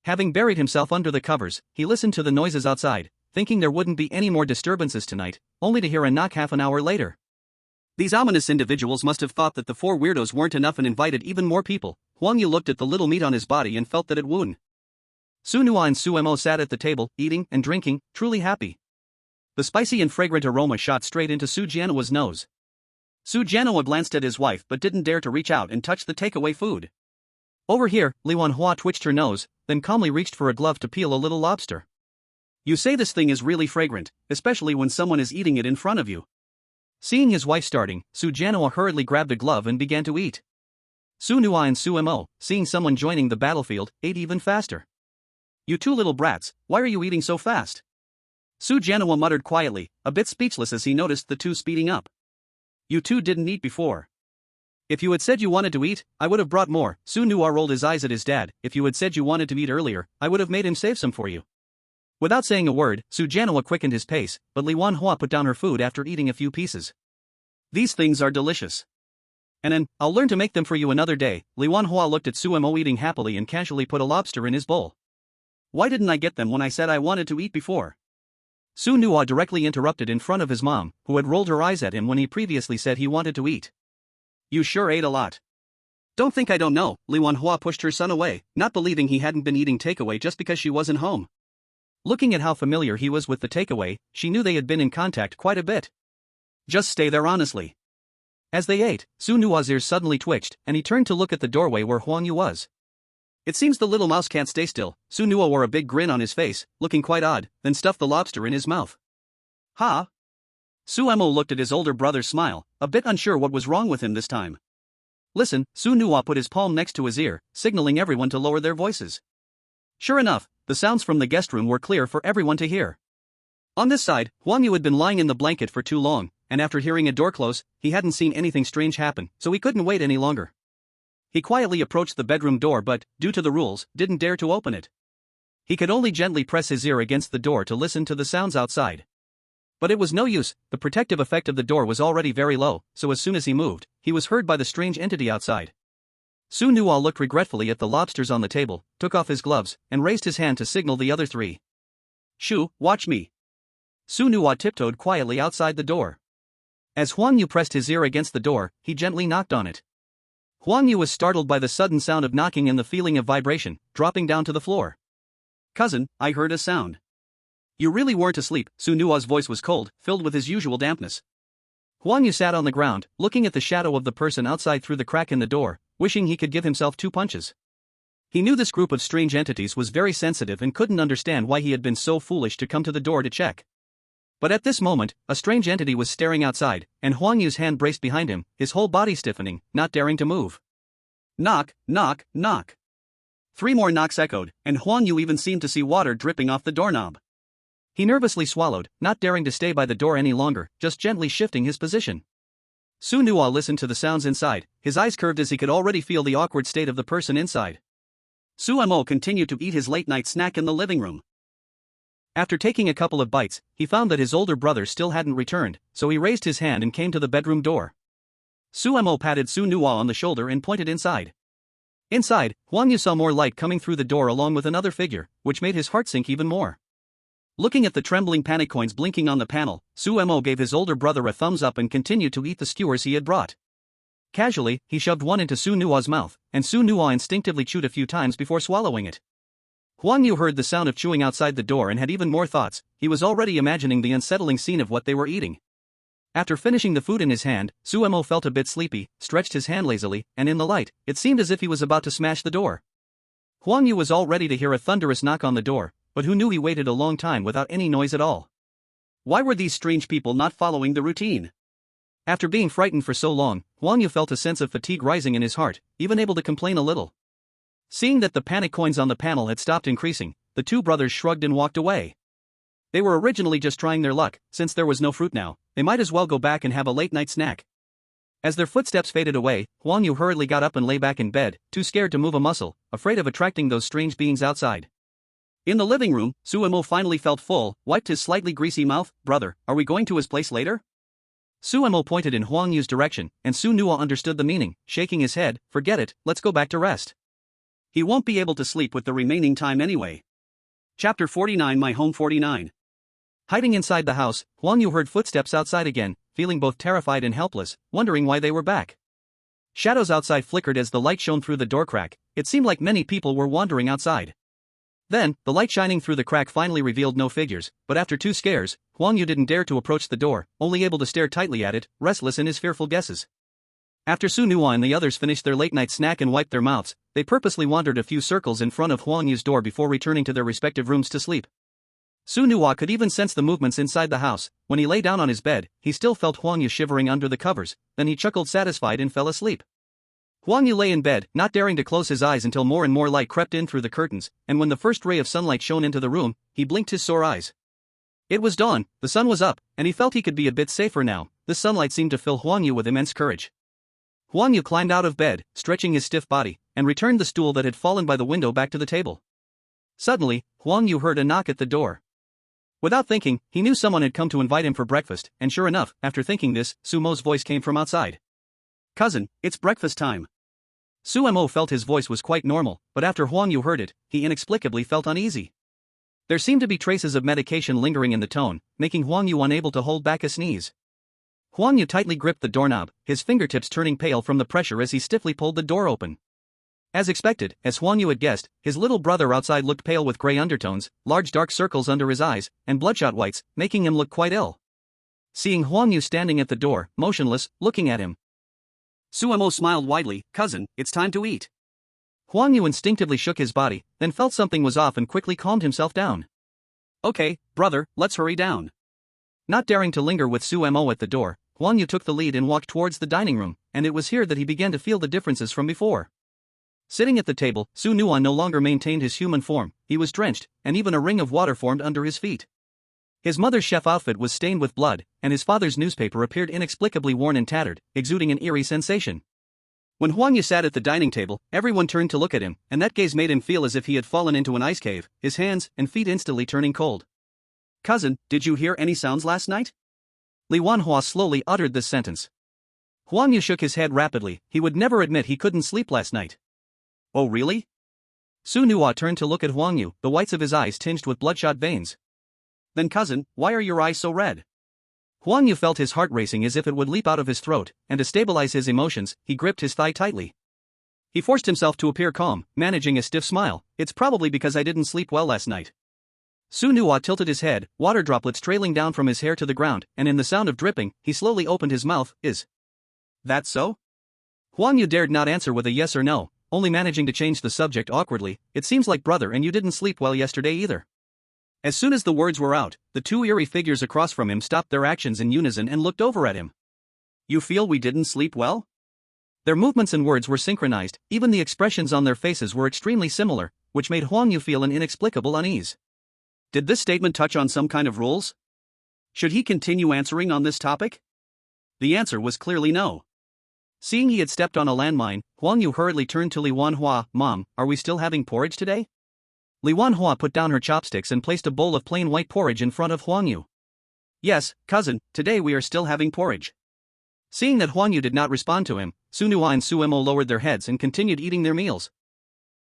Having buried himself under the covers, he listened to the noises outside, thinking there wouldn't be any more disturbances tonight, only to hear a knock half an hour later. These ominous individuals must have thought that the 4 weirdos weren't enough and invited even more people. Huang Yu looked at the little meat on his body and felt that it wouldn't. Su Nua and Su Mo sat at the table, eating and drinking, truly happy. The spicy and fragrant aroma shot straight into Su Jianhua's nose. Su Jianhua glanced at his wife but didn't dare to reach out and touch the takeaway food. Over here, Li Wanhua twitched her nose, then calmly reached for a glove to peel a little lobster. You say this thing is really fragrant, especially when someone is eating it in front of you. Seeing his wife starting, Su Jianhua hurriedly grabbed a glove and began to eat. Su Nua and Su Mo, seeing someone joining the battlefield, ate even faster. You two little brats, why are you eating so fast? Su Jianhua muttered quietly, a bit speechless as he noticed the two speeding up. You two didn't eat before. If you had said you wanted to eat, I would have brought more. Su Nua rolled his eyes at his dad. If you had said you wanted to eat earlier, I would have made him save some for you. Without saying a word, Su Jianhua quickened his pace, but Li Wanhua put down her food after eating a few pieces. These things are delicious. And then, I'll learn to make them for you another day. Li Wanhua looked at Su Mo eating happily and casually put a lobster in his bowl. Why didn't I get them when I said I wanted to eat before? Su Nua directly interrupted in front of his mom, who had rolled her eyes at him when he previously said he wanted to eat. You sure ate a lot. Don't think I don't know. Li Wanhua pushed her son away, not believing he hadn't been eating takeaway just because she wasn't home. Looking at how familiar he was with the takeaway, she knew they had been in contact quite a bit. Just stay there honestly. As they ate, Su Nua's ears suddenly twitched, and he turned to look at the doorway where Huang Yu was. It seems the little mouse can't stay still. Su Nua wore a big grin on his face, looking quite odd, then stuffed the lobster in his mouth. Ha! Su Mo looked at his older brother's smile, a bit unsure what was wrong with him this time. Listen, Su Nua put his palm next to his ear, signaling everyone to lower their voices. Sure enough, the sounds from the guest room were clear for everyone to hear. On this side, Huang Yu had been lying in the blanket for too long, and after hearing a door close, he hadn't seen anything strange happen, so he couldn't wait any longer. He quietly approached the bedroom door but, due to the rules, didn't dare to open it. He could only gently press his ear against the door to listen to the sounds outside. But it was no use, the protective effect of the door was already very low, so as soon as he moved, he was heard by the strange entity outside. Su Nua looked regretfully at the lobsters on the table, took off his gloves, and raised his hand to signal the other three. Shu, watch me. Su Nua tiptoed quietly outside the door. As Huang Yu pressed his ear against the door, he gently knocked on it. Huang Yu was startled by the sudden sound of knocking and the feeling of vibration, dropping down to the floor. Cousin, I heard a sound. You really weren't asleep. Su Nua's voice was cold, filled with his usual dampness. Huang Yu sat on the ground, looking at the shadow of the person outside through the crack in the door, wishing he could give himself 2 punches. He knew this group of strange entities was very sensitive and couldn't understand why he had been so foolish to come to the door to check. But at this moment, a strange entity was staring outside, and Huang Yu's hand braced behind him, his whole body stiffening, not daring to move. Knock, knock, knock. 3 more knocks echoed, and Huang Yu even seemed to see water dripping off the doorknob. He nervously swallowed, not daring to stay by the door any longer, just gently shifting his position. Su Nua listened to the sounds inside, his eyes curved as he could already feel the awkward state of the person inside. Su Mo continued to eat his late-night snack in the living room. After taking a couple of bites, he found that his older brother still hadn't returned, so he raised his hand and came to the bedroom door. Su Mo patted Su Nua on the shoulder and pointed inside. Inside, Huang Yu saw more light coming through the door along with another figure, which made his heart sink even more. Looking at the trembling panic coins blinking on the panel, Su Mo gave his older brother a thumbs up and continued to eat the skewers he had brought. Casually, he shoved one into Su Nua's mouth, and Su Nua instinctively chewed a few times before swallowing it. Huang Yu heard the sound of chewing outside the door and had even more thoughts. He was already imagining the unsettling scene of what they were eating. After finishing the food in his hand, Su Mo felt a bit sleepy, stretched his hand lazily, and in the light, it seemed as if he was about to smash the door. Huang Yu was all ready to hear a thunderous knock on the door, but who knew he waited a long time without any noise at all. Why were these strange people not following the routine? After being frightened for so long, Huang Yu felt a sense of fatigue rising in his heart, even able to complain a little. Seeing that the panic coins on the panel had stopped increasing, the 2 brothers shrugged and walked away. They were originally just trying their luck. Since there was no fruit now, they might as well go back and have a late-night snack. As their footsteps faded away, Huang Yu hurriedly got up and lay back in bed, too scared to move a muscle, afraid of attracting those strange beings outside. In the living room, Su Mo finally felt full, wiped his slightly greasy mouth. Brother, are we going to his place later? Su Mo pointed in Huang Yu's direction, and Su Nua understood the meaning, shaking his head. Forget it, let's go back to rest. He won't be able to sleep with the remaining time anyway. Chapter 49 My Home 49. Hiding inside the house, Huang Yu heard footsteps outside again, feeling both terrified and helpless, wondering why they were back. Shadows outside flickered as the light shone through the door crack. It seemed like many people were wandering outside. Then, the light shining through the crack finally revealed no figures, but after 2 scares, Huang Yu didn't dare to approach the door, only able to stare tightly at it, restless in his fearful guesses. After Su Nuwa and the others finished their late-night snack and wiped their mouths, they purposely wandered a few circles in front of Huang Yu's door before returning to their respective rooms to sleep. Su Nuwa could even sense the movements inside the house. When he lay down on his bed, he still felt Huang Yu shivering under the covers, then he chuckled satisfied and fell asleep. Huang Yu lay in bed, not daring to close his eyes until more and more light crept in through the curtains, and when the first ray of sunlight shone into the room, he blinked his sore eyes. It was dawn, the sun was up, and he felt he could be a bit safer now. This sunlight seemed to fill Huang Yu with immense courage. Huang Yu climbed out of bed, stretching his stiff body, and returned the stool that had fallen by the window back to the table. Suddenly, Huang Yu heard a knock at the door. Without thinking, he knew someone had come to invite him for breakfast, and sure enough, after thinking this, Su Mo's voice came from outside. "Cousin, it's breakfast time." Su Mo felt his voice was quite normal, but after Huang Yu heard it, he inexplicably felt uneasy. There seemed to be traces of medication lingering in the tone, making Huang Yu unable to hold back a sneeze. Huang Yu tightly gripped the doorknob, his fingertips turning pale from the pressure as he stiffly pulled the door open. As expected, as Huang Yu had guessed, his little brother outside looked pale with gray undertones, large dark circles under his eyes, and bloodshot whites, making him look quite ill. Seeing Huang Yu standing at the door, motionless, looking at him, Su Mo smiled widely. "Cousin, it's time to eat." Huang Yu instinctively shook his body, then felt something was off and quickly calmed himself down. "Okay, brother, let's hurry down." Not daring to linger with Su Mo at the door, Huang Yu took the lead and walked towards the dining room, and it was here that he began to feel the differences from before. Sitting at the table, Su Nuwa no longer maintained his human form, he was drenched, and even a ring of water formed under his feet. His mother's chef outfit was stained with blood, and his father's newspaper appeared inexplicably worn and tattered, exuding an eerie sensation. When Huang Yu sat at the dining table, everyone turned to look at him, and that gaze made him feel as if he had fallen into an ice cave, his hands and feet instantly turning cold. "Cousin, did you hear any sounds last night?" Li Wanhua slowly uttered this sentence. Huang Yu shook his head rapidly, he would never admit he couldn't sleep last night. "Oh really?" Su Nuwa turned to look at Huang Yu, the whites of his eyes tinged with bloodshot veins. "Then cousin, why are your eyes so red?" Huang Yu felt his heart racing as if it would leap out of his throat, and to stabilize his emotions, he gripped his thigh tightly. He forced himself to appear calm, managing a stiff smile. "It's probably because I didn't sleep well last night." Su Nuwa tilted his head, water droplets trailing down from his hair to the ground, and in the sound of dripping, he slowly opened his mouth. "Is that so?" Huang Yu dared not answer with a yes or no, only managing to change the subject awkwardly. "It seems like brother and you didn't sleep well yesterday either." As soon as the words were out, the 2 eerie figures across from him stopped their actions in unison and looked over at him. "You feel we didn't sleep well?" Their movements and words were synchronized, even the expressions on their faces were extremely similar, which made Huang Yu feel an inexplicable unease. Did this statement touch on some kind of rules? Should he continue answering on this topic? The answer was clearly no. Seeing he had stepped on a landmine, Huang Yu hurriedly turned to Li Wanhua. "Mom, are we still having porridge today?" Li Wanhua put down her chopsticks and placed a bowl of plain white porridge in front of Huang Yu. "Yes, cousin, today we are still having porridge." Seeing that Huang Yu did not respond to him, Su Nuwa and Su Mo lowered their heads and continued eating their meals.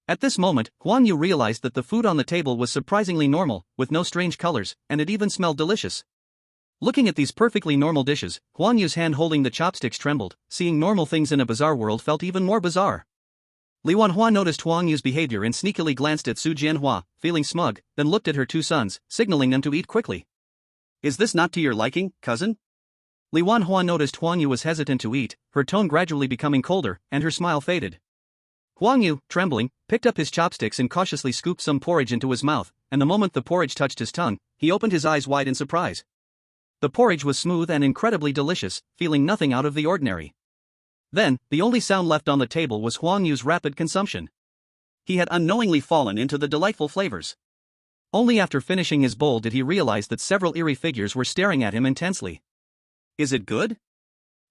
At this moment, Huang Yu realized that the food on the table was surprisingly normal, with no strange colors, and it even smelled delicious. Looking at these perfectly normal dishes, Huang Yu's hand holding the chopsticks trembled. Seeing normal things in a bizarre world felt even more bizarre. Li Wanhua noticed Huang Yu's behavior and sneakily glanced at Su Jianhua, feeling smug, then looked at her 2 sons, signaling them to eat quickly. "Is this not to your liking, cousin?" Li Wanhua noticed Huang Yu was hesitant to eat, her tone gradually becoming colder, and her smile faded. Huang Yu, trembling, picked up his chopsticks and cautiously scooped some porridge into his mouth, and the moment the porridge touched his tongue, he opened his eyes wide in surprise. The porridge was smooth and incredibly delicious, feeling nothing out of the ordinary. Then, the only sound left on the table was Huang Yu's rapid consumption. He had unknowingly fallen into the delightful flavors. Only after finishing his bowl did he realize that several eerie figures were staring at him intensely. "Is it good?"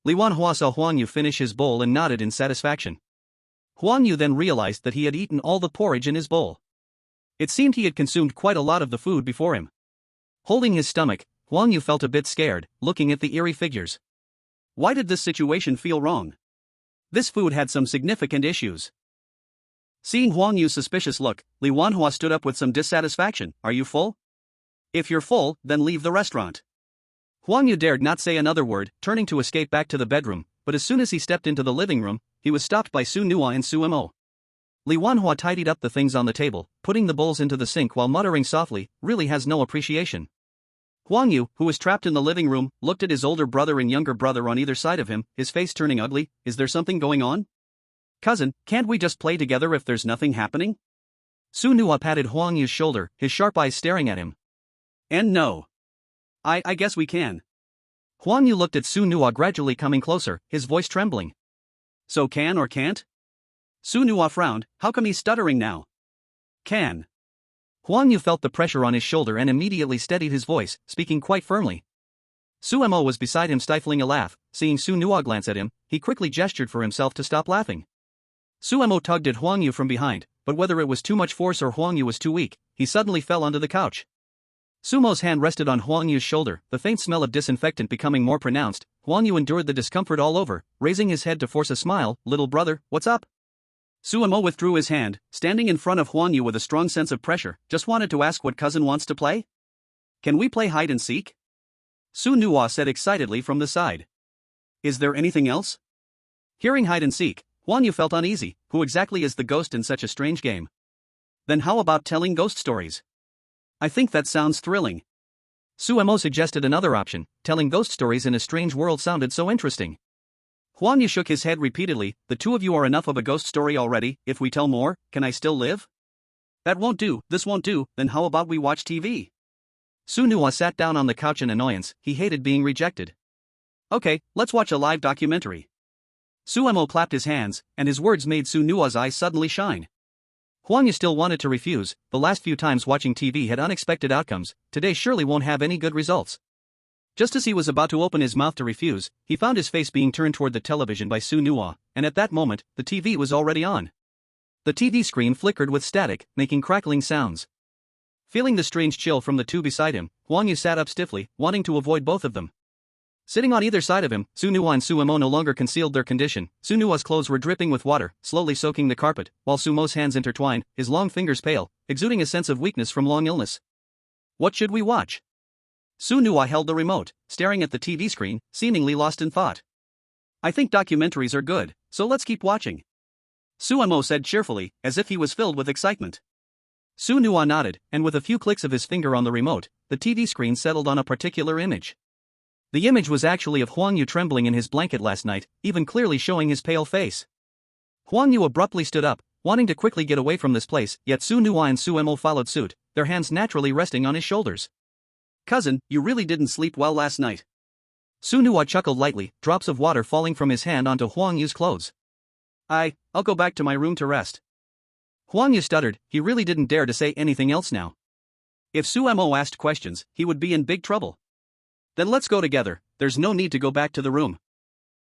Li Wanhua saw Huang Yu finish his bowl and nodded in satisfaction. Huang Yu then realized that he had eaten all the porridge in his bowl. It seemed he had consumed quite a lot of the food before him. Holding his stomach, Huang Yu felt a bit scared, looking at the eerie figures. Why did this situation feel wrong? This food had some significant issues. Seeing Huang Yu's suspicious look, Li Wanhua stood up with some dissatisfaction. "Are you full? If you're full, then leave the restaurant." Huang Yu dared not say another word, turning to escape back to the bedroom, but as soon as he stepped into the living room, he was stopped by Su Nuwa and Su Mo. Li Wanhua tidied up the things on the table, putting the bowls into the sink while muttering softly, really has no appreciation. Huang Yu, who was trapped in the living room, looked at his older brother and younger brother on either side of him, his face turning ugly. Is there something going on? Cousin, can't we just play together if there's nothing happening? Su Nuo patted Huang Yu's shoulder, his sharp eyes staring at him. And no. I guess we can. Huang Yu looked at Su Nuo gradually coming closer, his voice trembling. So can or can't? Su Nuo frowned, how come he's stuttering now? Can. Huang Yu felt the pressure on his shoulder and immediately steadied his voice, speaking quite firmly. Su Mo was beside him stifling a laugh. Seeing Su Nuo glance at him, he quickly gestured for himself to stop laughing. Su Mo tugged at Huang Yu from behind, but whether it was too much force or Huang Yu was too weak, he suddenly fell onto the couch. Sumo's hand rested on Huang Yu's shoulder, the faint smell of disinfectant becoming more pronounced. Huang Yu endured the discomfort all over, raising his head to force a smile. Little brother, what's up? Sumo withdrew his hand, standing in front of Huang Yu with a strong sense of pressure. Just wanted to ask what cousin wants to play? Can we play hide and seek? Su Nuo said excitedly from the side. Is there anything else? Hearing hide and seek, Huang Yu felt uneasy. Who exactly is the ghost in such a strange game? Then how about telling ghost stories? I think that sounds thrilling. Su Mo suggested another option. Telling ghost stories in a strange world sounded so interesting. Huang Yu shook his head repeatedly. The two of you are enough of a ghost story already. If we tell more, can I still live? That won't do, this won't do. Then how about we watch TV? Su Nuo sat down on the couch in annoyance. He hated being rejected. Okay, let's watch a live documentary. Su Mo clapped his hands, and his words made Su Nuo's eyes suddenly shine. Huang Yu still wanted to refuse. The last few times watching TV had unexpected outcomes. Today surely won't have any good results. Just as he was about to open his mouth to refuse, he found his face being turned toward the television by Su Nuo, and at that moment, the TV was already on. The TV screen flickered with static, making crackling sounds. Feeling the strange chill from the two beside him, Huang Yu sat up stiffly, wanting to avoid both of them. Sitting on either side of him, Su Nuo and Su Mo no longer concealed their condition. Su Nuo's clothes were dripping with water, slowly soaking the carpet, while Su Mo's hands intertwined, his long fingers pale, exuding a sense of weakness from long illness. What should we watch? Su Nuo held the remote, staring at the TV screen, seemingly lost in thought. I think documentaries are good, so let's keep watching. Su Mo said cheerfully, as if he was filled with excitement. Su Nuo nodded, and with a few clicks of his finger on the remote, the TV screen settled on a particular image. The image was actually of Huang Yu trembling in his blanket last night, even clearly showing his pale face. Huang Yu abruptly stood up, wanting to quickly get away from this place, yet Su Nuo and Su Mo followed suit, their hands naturally resting on his shoulders. Cousin, you really didn't sleep well last night. Su Nuo chuckled lightly, drops of water falling from his hand onto Huang Yu's clothes. I'll go back to my room to rest. Huang Yu stuttered, he really didn't dare to say anything else now. If Su Mo asked questions, he would be in big trouble. Then let's go together, there's no need to go back to the room.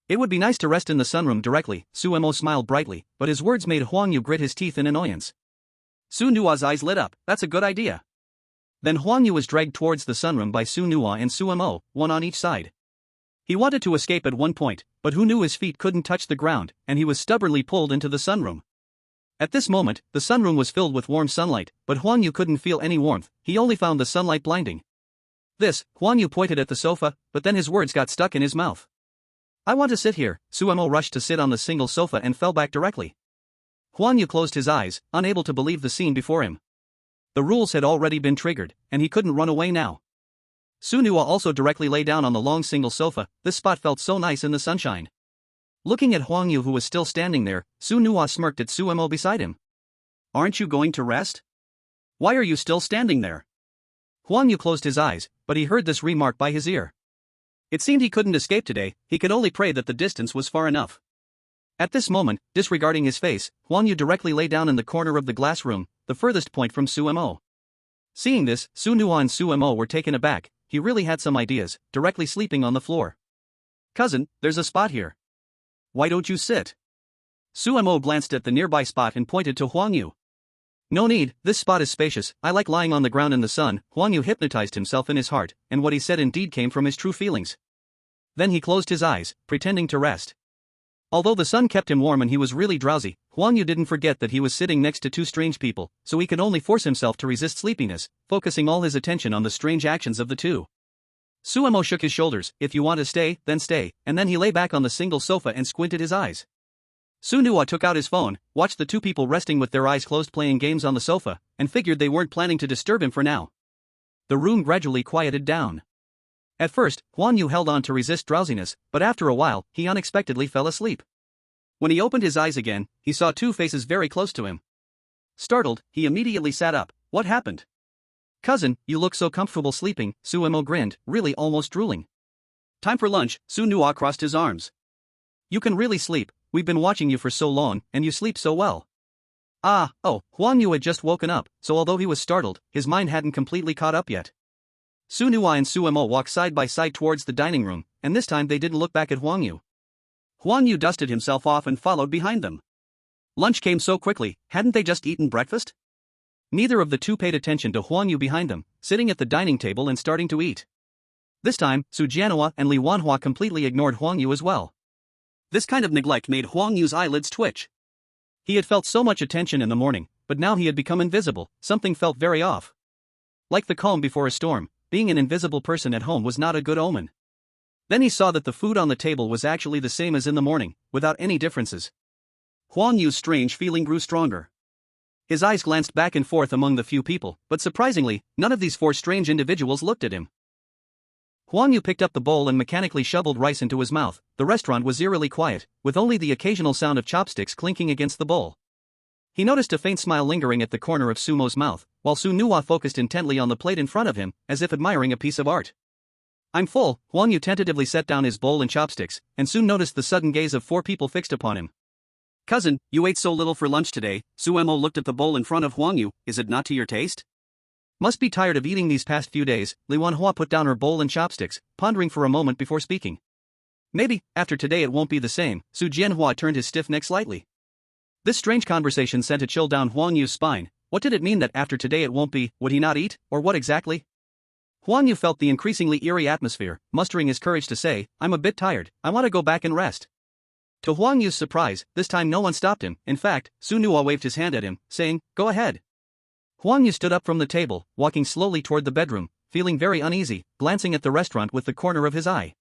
It would be nice to rest in the sunroom directly. Su Mo smiled brightly, but his words made Huang Yu grit his teeth in annoyance. Su Nuo's eyes lit up, that's a good idea. Then Huang Yu was dragged towards the sunroom by Su Nuo and Su Mo, one on each side. He wanted to escape at one point, but who knew his feet couldn't touch the ground, and he was stubbornly pulled into the sunroom. At this moment, the sunroom was filled with warm sunlight, but Huang Yu couldn't feel any warmth, he only found the sunlight blinding. Huang Yu pointed at the sofa, but then his words got stuck in his mouth. I want to sit here. Su Mo rushed to sit on the single sofa and fell back directly. Huang Yu closed his eyes, unable to believe the scene before him. The rules had already been triggered, and he couldn't run away now. Su Nuo also directly lay down on the long single sofa. This spot felt so nice in the sunshine. Looking at Huang Yu who was still standing there, Su Nuo smirked at Su Mo beside him. Aren't you going to rest? Why are you still standing there? Huang Yu closed his eyes, but he heard this remark by his ear. It seemed he couldn't escape today, he could only pray that the distance was far enough. At this moment, disregarding his face, Huang Yu directly lay down in the corner of the glass room, the furthest point from Su Mo. Seeing this, Su Nuo and Su Mo were taken aback. He really had some ideas, directly sleeping on the floor. Cousin, there's a spot here. Why don't you sit? Su Mo glanced at the nearby spot and pointed to Huang Yu. No need, this spot is spacious, I like lying on the ground in the sun. Huang Yu hypnotized himself in his heart, and what he said indeed came from his true feelings. Then he closed his eyes, pretending to rest. Although the sun kept him warm and he was really drowsy, Huang Yu didn't forget that he was sitting next to two strange people, so he could only force himself to resist sleepiness, focusing all his attention on the strange actions of the two. Su Mo shook his shoulders. If you want to stay, then stay, and then he lay back on the single sofa and squinted his eyes. Su Nua took out his phone, watched the two people resting with their eyes closed playing games on the sofa, and figured they weren't planning to disturb him for now. The room gradually quieted down. At first, Huan Yu held on to resist drowsiness, but after a while, he unexpectedly fell asleep. When he opened his eyes again, he saw two faces very close to him. Startled, he immediately sat up. What happened? Cousin, you look so comfortable sleeping, Suemo grinned, really almost drooling. Time for lunch, Su Nua crossed his arms. You can really sleep, we've been watching you for so long, and you sleep so well. Huan Yu had just woken up, so although he was startled, his mind hadn't completely caught up yet. Su Nua and Suemo walked side by side towards the dining room, and this time they didn't look back at Huan Yu. Huan Yu dusted himself off and followed behind them. Lunch came so quickly, hadn't they just eaten breakfast? Neither of the two paid attention to Huan Yu behind them, sitting at the dining table and starting to eat. This time, Su Jianhua and Li Wanhua completely ignored Huan Yu as well. This kind of neglect made Huan Yu's eyelids twitch. He had felt so much attention in the morning, but now he had become invisible, something felt very off. Like the calm before a storm, being an invisible person at home was not a good omen. Then he saw that the food on the table was actually the same as in the morning, without any differences. Huan Yu's strange feeling grew stronger. His eyes glanced back and forth among the few people, but surprisingly, none of these four strange individuals looked at him. Huan Yu picked up the bowl and mechanically shoveled rice into his mouth. The restaurant was eerily quiet, with only the occasional sound of chopsticks clinking against the bowl. He noticed a faint smile lingering at the corner of Sumo's mouth, while Su Nua focused intently on the plate in front of him, as if admiring a piece of art. I'm full, Huan Yu tentatively set down his bowl and chopsticks, and soon noticed the sudden gaze of four people fixed upon him. Cousin, you ate so little for lunch today. Suemo looked at the bowl in front of Huan Yu. Is it not to your taste? Must be tired of eating these past few days. Li Wanhua put down her bowl and chopsticks, pondering for a moment before speaking. Maybe, after today it won't be the same. Su Jianhua turned his stiff neck slightly. This strange conversation sent a chill down Huan Yu's spine. What did it mean that after today it won't be? Would he not eat, or what exactly? Huan Yu felt the increasingly eerie atmosphere, mustering his courage to say, I'm a bit tired, I want to go back and rest. To Huan Yu's surprise, this time no one stopped him. In fact, Su Nua waved his hand at him, saying, go ahead. Huan Yu stood up from the table, walking slowly toward the bedroom, feeling very uneasy, glancing at the restaurant with the corner of his eye.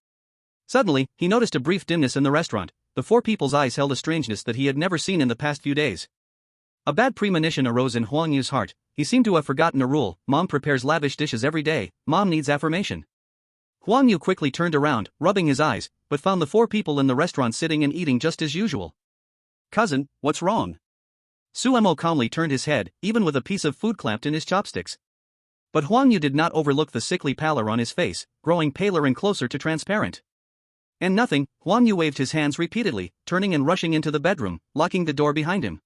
Suddenly, he noticed a brief dimness in the restaurant. The four people's eyes held a strangeness that he had never seen in the past few days. A bad premonition arose in Huan Yu's heart. He seemed to have forgotten a rule. Mom prepares lavish dishes every day, Mom needs affirmation. Huan Yu quickly turned around, rubbing his eyes, but found the four people in the restaurant sitting and eating just as usual. Cousin, what's wrong? Suemo calmly turned his head, even with a piece of food clamped in his chopsticks. But Huan Yu did not overlook the sickly pallor on his face, growing paler and closer to transparent. And nothing, Huan Yu waved his hands repeatedly, turning and rushing into the bedroom, locking the door behind him.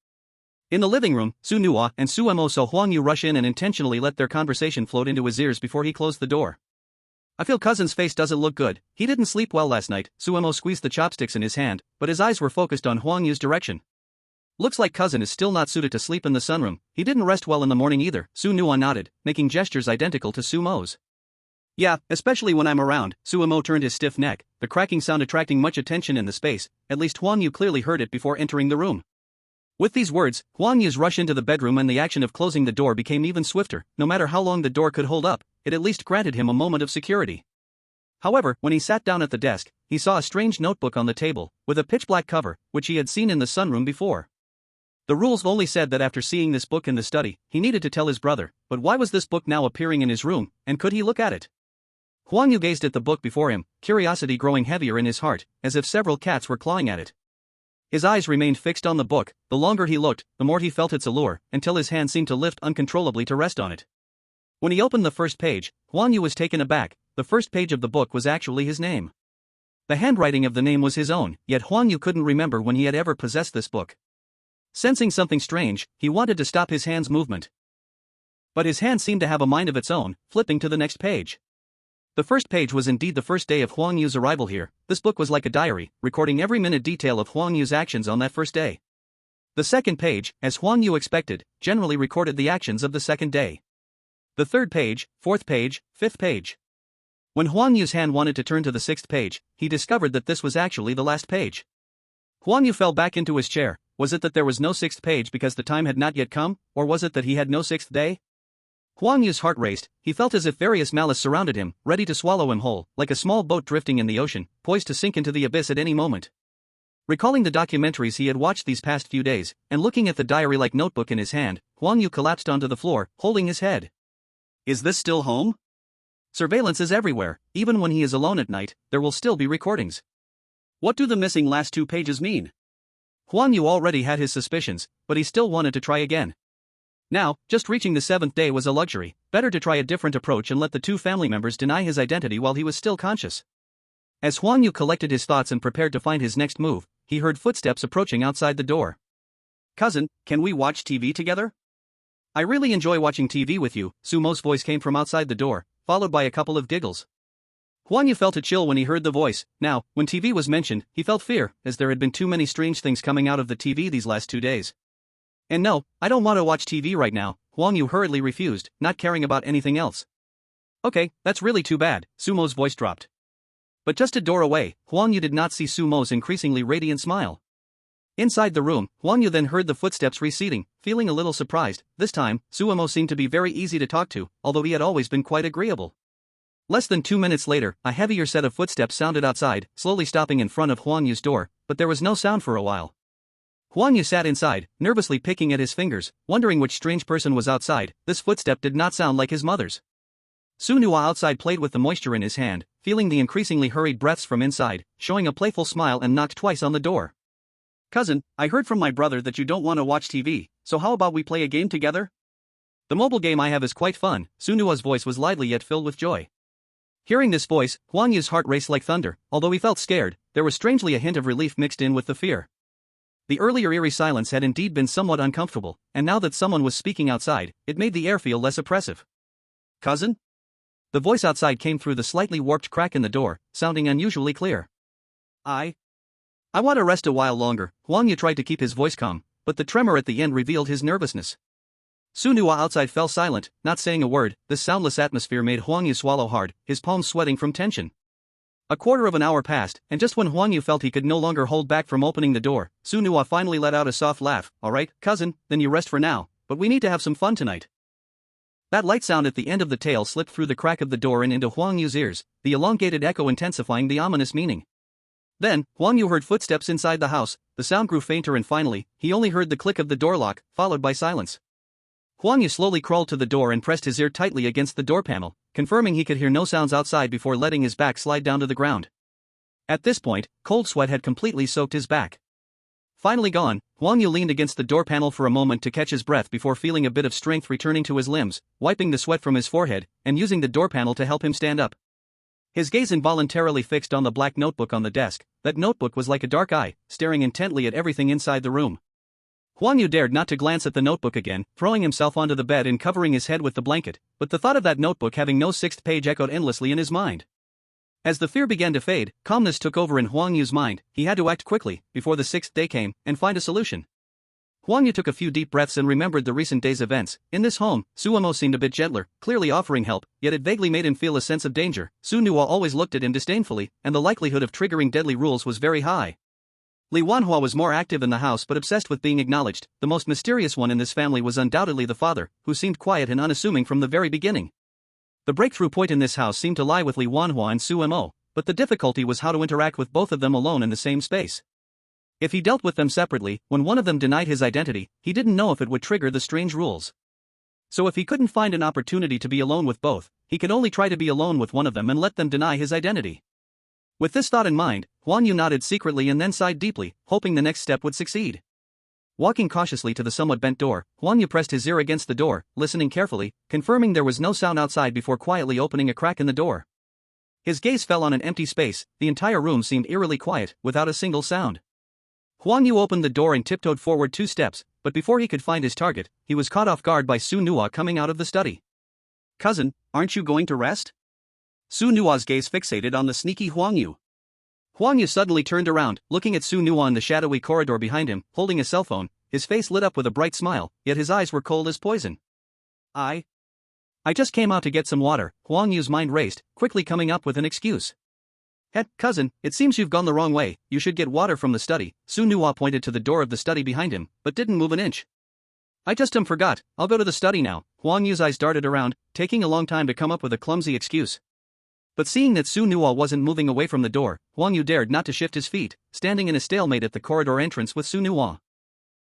In the living room, Su Nua and Suemo saw Huan Yu rush in and intentionally let their conversation float into his ears before he closed the door. I feel cousin's face doesn't look good, he didn't sleep well last night. Suemo squeezed the chopsticks in his hand, but his eyes were focused on Huan Yu's direction. Looks like cousin is still not suited to sleep in the sunroom, he didn't rest well in the morning either. Su Nua nodded, making gestures identical to Sumo's. Yeah, especially when I'm around. Suemo turned his stiff neck, the cracking sound attracting much attention in the space. At least Huan Yu clearly heard it before entering the room. With these words, Huan Yu's rush into the bedroom and the action of closing the door became even swifter. No matter how long the door could hold up, it at least granted him a moment of security. However, when he sat down at the desk, he saw a strange notebook on the table, with a pitch-black cover, which he had seen in the sunroom before. The rules only said that after seeing this book in the study, he needed to tell his brother, but why was this book now appearing in his room, and could he look at it? Huan Yu gazed at the book before him, curiosity growing heavier in his heart, as if several cats were clawing at it. His eyes remained fixed on the book. The longer he looked, the more he felt its allure, until his hand seemed to lift uncontrollably to rest on it. When he opened the first page, Huan Yu was taken aback. The first page of the book was actually his name. The handwriting of the name was his own, yet Huan Yu couldn't remember when he had ever possessed this book. Sensing something strange, he wanted to stop his hand's movement. But his hand seemed to have a mind of its own, flipping to the next page. The first page was indeed the first day of Huan Yu's arrival here. This book was like a diary, recording every minute detail of Huan Yu's actions on that first day. The second page, as Huan Yu expected, generally recorded the actions of the second day. The third page, fourth page, fifth page. When Huan Yu's hand wanted to turn to the sixth page, he discovered that this was actually the last page. Huan Yu fell back into his chair. Was it that there was no sixth page because the time had not yet come, or was it that he had no sixth day? Huan Yu's heart raced. He felt as if various malice surrounded him, ready to swallow him whole, like a small boat drifting in the ocean, poised to sink into the abyss at any moment. Recalling the documentaries he had watched these past few days, and looking at the diary-like notebook in his hand, Huang Yu collapsed onto the floor, holding his head. Is this still home? Surveillance is everywhere. Even when he is alone at night, there will still be recordings. What do the missing last 2 pages mean? Huang Yu already had his suspicions, but he still wanted to try again. Now, just reaching the 7th day was a luxury. Better to try a different approach and let the 2 family members deny his identity while he was still conscious. As Huang Yu collected his thoughts and prepared to find his next move, he heard footsteps approaching outside the door. Cousin, can we watch TV together? I really enjoy watching TV with you, Sumo's voice came from outside the door, followed by a couple of giggles. Huang Yu felt a chill when he heard the voice. Now, when TV was mentioned, he felt fear, as there had been too many strange things coming out of the TV these last 2 days. And no, I don't want to watch TV right now, Huang Yu hurriedly refused, not caring about anything else. Okay, that's really too bad, Sumo's voice dropped. But just a door away, Huang Yu did not see Sumo's increasingly radiant smile. Inside the room, Huang Yu then heard the footsteps receding, feeling a little surprised. This time, Sumo seemed to be very easy to talk to, although he had always been quite agreeable. Less than 2 minutes later, a heavier set of footsteps sounded outside, slowly stopping in front of Huang Yu's door, but there was no sound for a while. Huang Yu sat inside, nervously picking at his fingers, wondering which strange person was outside. This footstep did not sound like his mother's. Su Nua outside played with the moisture in his hand, feeling the increasingly hurried breaths from inside, showing a playful smile and knocked twice on the door. Cousin, I heard from my brother that you don't want to watch TV, so how about we play a game together? The mobile game I have is quite fun, Su Nua's voice was lively yet filled with joy. Hearing this voice, Huang Yu's heart raced like thunder. Although he felt scared, there was strangely a hint of relief mixed in with the fear. The earlier eerie silence had indeed been somewhat uncomfortable, and now that someone was speaking outside, it made the air feel less oppressive. Cousin? The voice outside came through the slightly warped crack in the door, sounding unusually clear. I want to rest a while longer, Huang Yu tried to keep his voice calm, but the tremor at the end revealed his nervousness. Su Nua outside fell silent, not saying a word. This soundless atmosphere made Huang Yu swallow hard, his palms sweating from tension. A quarter of an hour passed, and just when Huang Yu felt he could no longer hold back from opening the door, Su Nua finally let out a soft laugh. Alright, cousin, then you rest for now, but we need to have some fun tonight. That light sound at the end of the tale slipped through the crack of the door and into Huang Yu's ears, the elongated echo intensifying the ominous meaning. Then, Huang Yu heard footsteps inside the house. The sound grew fainter and finally, he only heard the click of the door lock, followed by silence. Huang Yu slowly crawled to the door and pressed his ear tightly against the door panel, confirming he could hear no sounds outside before letting his back slide down to the ground. At this point, cold sweat had completely soaked his back. Finally gone, Huang Yu leaned against the door panel for a moment to catch his breath before feeling a bit of strength returning to his limbs, wiping the sweat from his forehead, and using the door panel to help him stand up. His gaze involuntarily fixed on the black notebook on the desk. That notebook was like a dark eye, staring intently at everything inside the room. Huang Yu dared not to glance at the notebook again, throwing himself onto the bed and covering his head with the blanket, but the thought of that notebook having no 6th page echoed endlessly in his mind. As the fear began to fade, calmness took over in Huang Yu's mind. He had to act quickly, before the 6th day came, and find a solution. Huang Yu took a few deep breaths and remembered the recent day's events. In this home, Suemo seemed a bit gentler, clearly offering help, yet it vaguely made him feel a sense of danger. Su Nua always looked at him disdainfully, and the likelihood of triggering deadly rules was very high. Li Wanhua was more active in the house but obsessed with being acknowledged. The most mysterious one in this family was undoubtedly the father, who seemed quiet and unassuming from the very beginning. The breakthrough point in this house seemed to lie with Li Wanhua and Su Mo, but the difficulty was how to interact with both of them alone in the same space. If he dealt with them separately, when one of them denied his identity, he didn't know if it would trigger the strange rules. So if he couldn't find an opportunity to be alone with both, he could only try to be alone with one of them and let them deny his identity. With this thought in mind, Huang Yu nodded secretly and then sighed deeply, hoping the next step would succeed. Walking cautiously to the somewhat bent door, Huang Yu pressed his ear against the door, listening carefully, confirming there was no sound outside before quietly opening a crack in the door. His gaze fell on an empty space. The entire room seemed eerily quiet, without a single sound. Huang Yu opened the door and tiptoed forward 2 steps, but before he could find his target, he was caught off guard by Su Nua coming out of the study. Cousin, aren't you going to rest? Su Nua's gaze fixated on the sneaky Huang Yu. Huang Yu suddenly turned around, looking at Su Nua in the shadowy corridor behind him, holding a cell phone. His face lit up with a bright smile, yet his eyes were cold as poison. I just came out to get some water, Huang Yu's mind raced, quickly coming up with an excuse. Cousin, it seems you've gone the wrong way. You should get water from the study. Su Nua pointed to the door of the study behind him, but didn't move an inch. I just forgot. I'll go to the study now. Huang Yu's eyes darted around, taking a long time to come up with a clumsy excuse. But seeing that Su Nuo wasn't moving away from the door, Huang Yu dared not to shift his feet, standing in a stalemate at the corridor entrance with Su Nuo.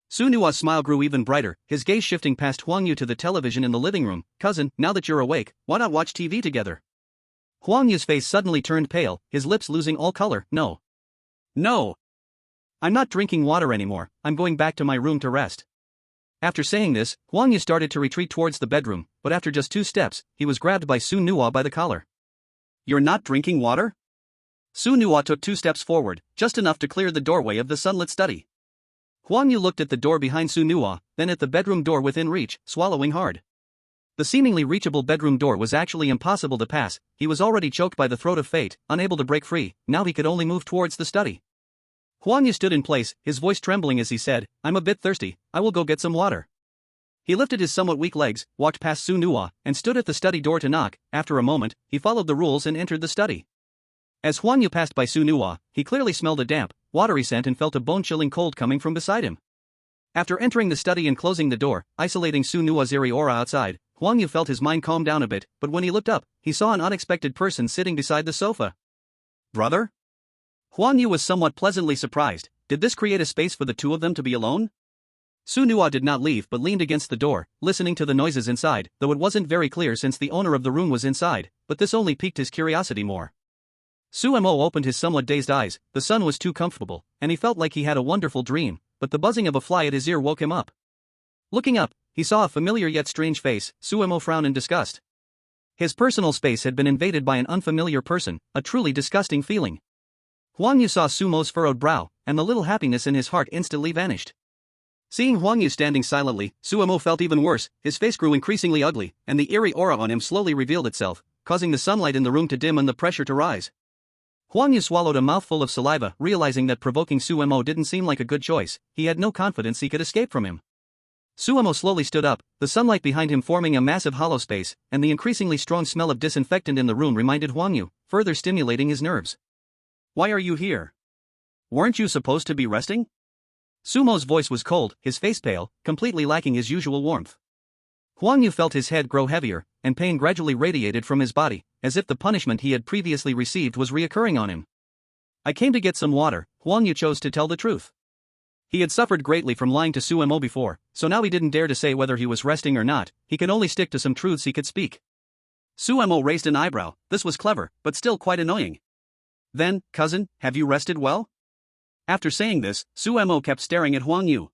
Su Nuo's smile grew even brighter, his gaze shifting past Huang Yu to the television in the living room. "Cousin, now that you're awake, why not watch TV together?" Huang Yu's face suddenly turned pale, his lips losing all color. "No. No. I'm not drinking water anymore, I'm going back to my room to rest." After saying this, Huang Yu started to retreat towards the bedroom, but after just 2 steps, he was grabbed by Su Nuo by the collar. "You're not drinking water?" Su Nuo took 2 steps forward, just enough to clear the doorway of the sunlit study. Huang Yu looked at the door behind Su Nuo, then at the bedroom door within reach, swallowing hard. The seemingly reachable bedroom door was actually impossible to pass. He was already choked by the throat of fate, unable to break free. Now he could only move towards the study. Huang Yu stood in place, his voice trembling as he said, "I'm a bit thirsty, I will go get some water." He lifted his somewhat weak legs, walked past Su Nuo, and stood at the study door to knock. After a moment, he followed the rules and entered the study. As Huang Yu passed by Su Nuo, he clearly smelled a damp, watery scent and felt a bone-chilling cold coming from beside him. After entering the study and closing the door, isolating Su Nuo's eerie aura outside, Huang Yu felt his mind calm down a bit, but when he looked up, he saw an unexpected person sitting beside the sofa. "Brother?" Huang Yu was somewhat pleasantly surprised. Did this create a space for the two of them to be alone? Su Nuo did not leave but leaned against the door, listening to the noises inside, though it wasn't very clear since the owner of the room was inside, but this only piqued his curiosity more. Su Mo opened his somewhat dazed eyes. The sun was too comfortable, and he felt like he had a wonderful dream, but the buzzing of a fly at his ear woke him up. Looking up, he saw a familiar yet strange face. Su Mo frowned in disgust. His personal space had been invaded by an unfamiliar person, a truly disgusting feeling. Huang Yu saw Su Mo's furrowed brow, and the little happiness in his heart instantly vanished. Seeing Huang Yu standing silently, Su Mo felt even worse. His face grew increasingly ugly, and the eerie aura on him slowly revealed itself, causing the sunlight in the room to dim and the pressure to rise. Huang Yu swallowed a mouthful of saliva, realizing that provoking Su Mo didn't seem like a good choice. He had no confidence he could escape from him. Su Mo slowly stood up, the sunlight behind him forming a massive hollow space, and the increasingly strong smell of disinfectant in the room reminded Huang Yu, further stimulating his nerves. "Why are you here? Weren't you supposed to be resting?" Su Mo's voice was cold, his face pale, completely lacking his usual warmth. Huang Yu felt his head grow heavier, and pain gradually radiated from his body, as if the punishment he had previously received was reoccurring on him. "I came to get some water." Huang Yu chose to tell the truth. He had suffered greatly from lying to Su Mo before, so now he didn't dare to say whether he was resting or not. He could only stick to some truths he could speak. Su Mo raised an eyebrow. This was clever, but still quite annoying. "Then, cousin, have you rested well?" After saying this, Su Mo kept staring at Huang Yu.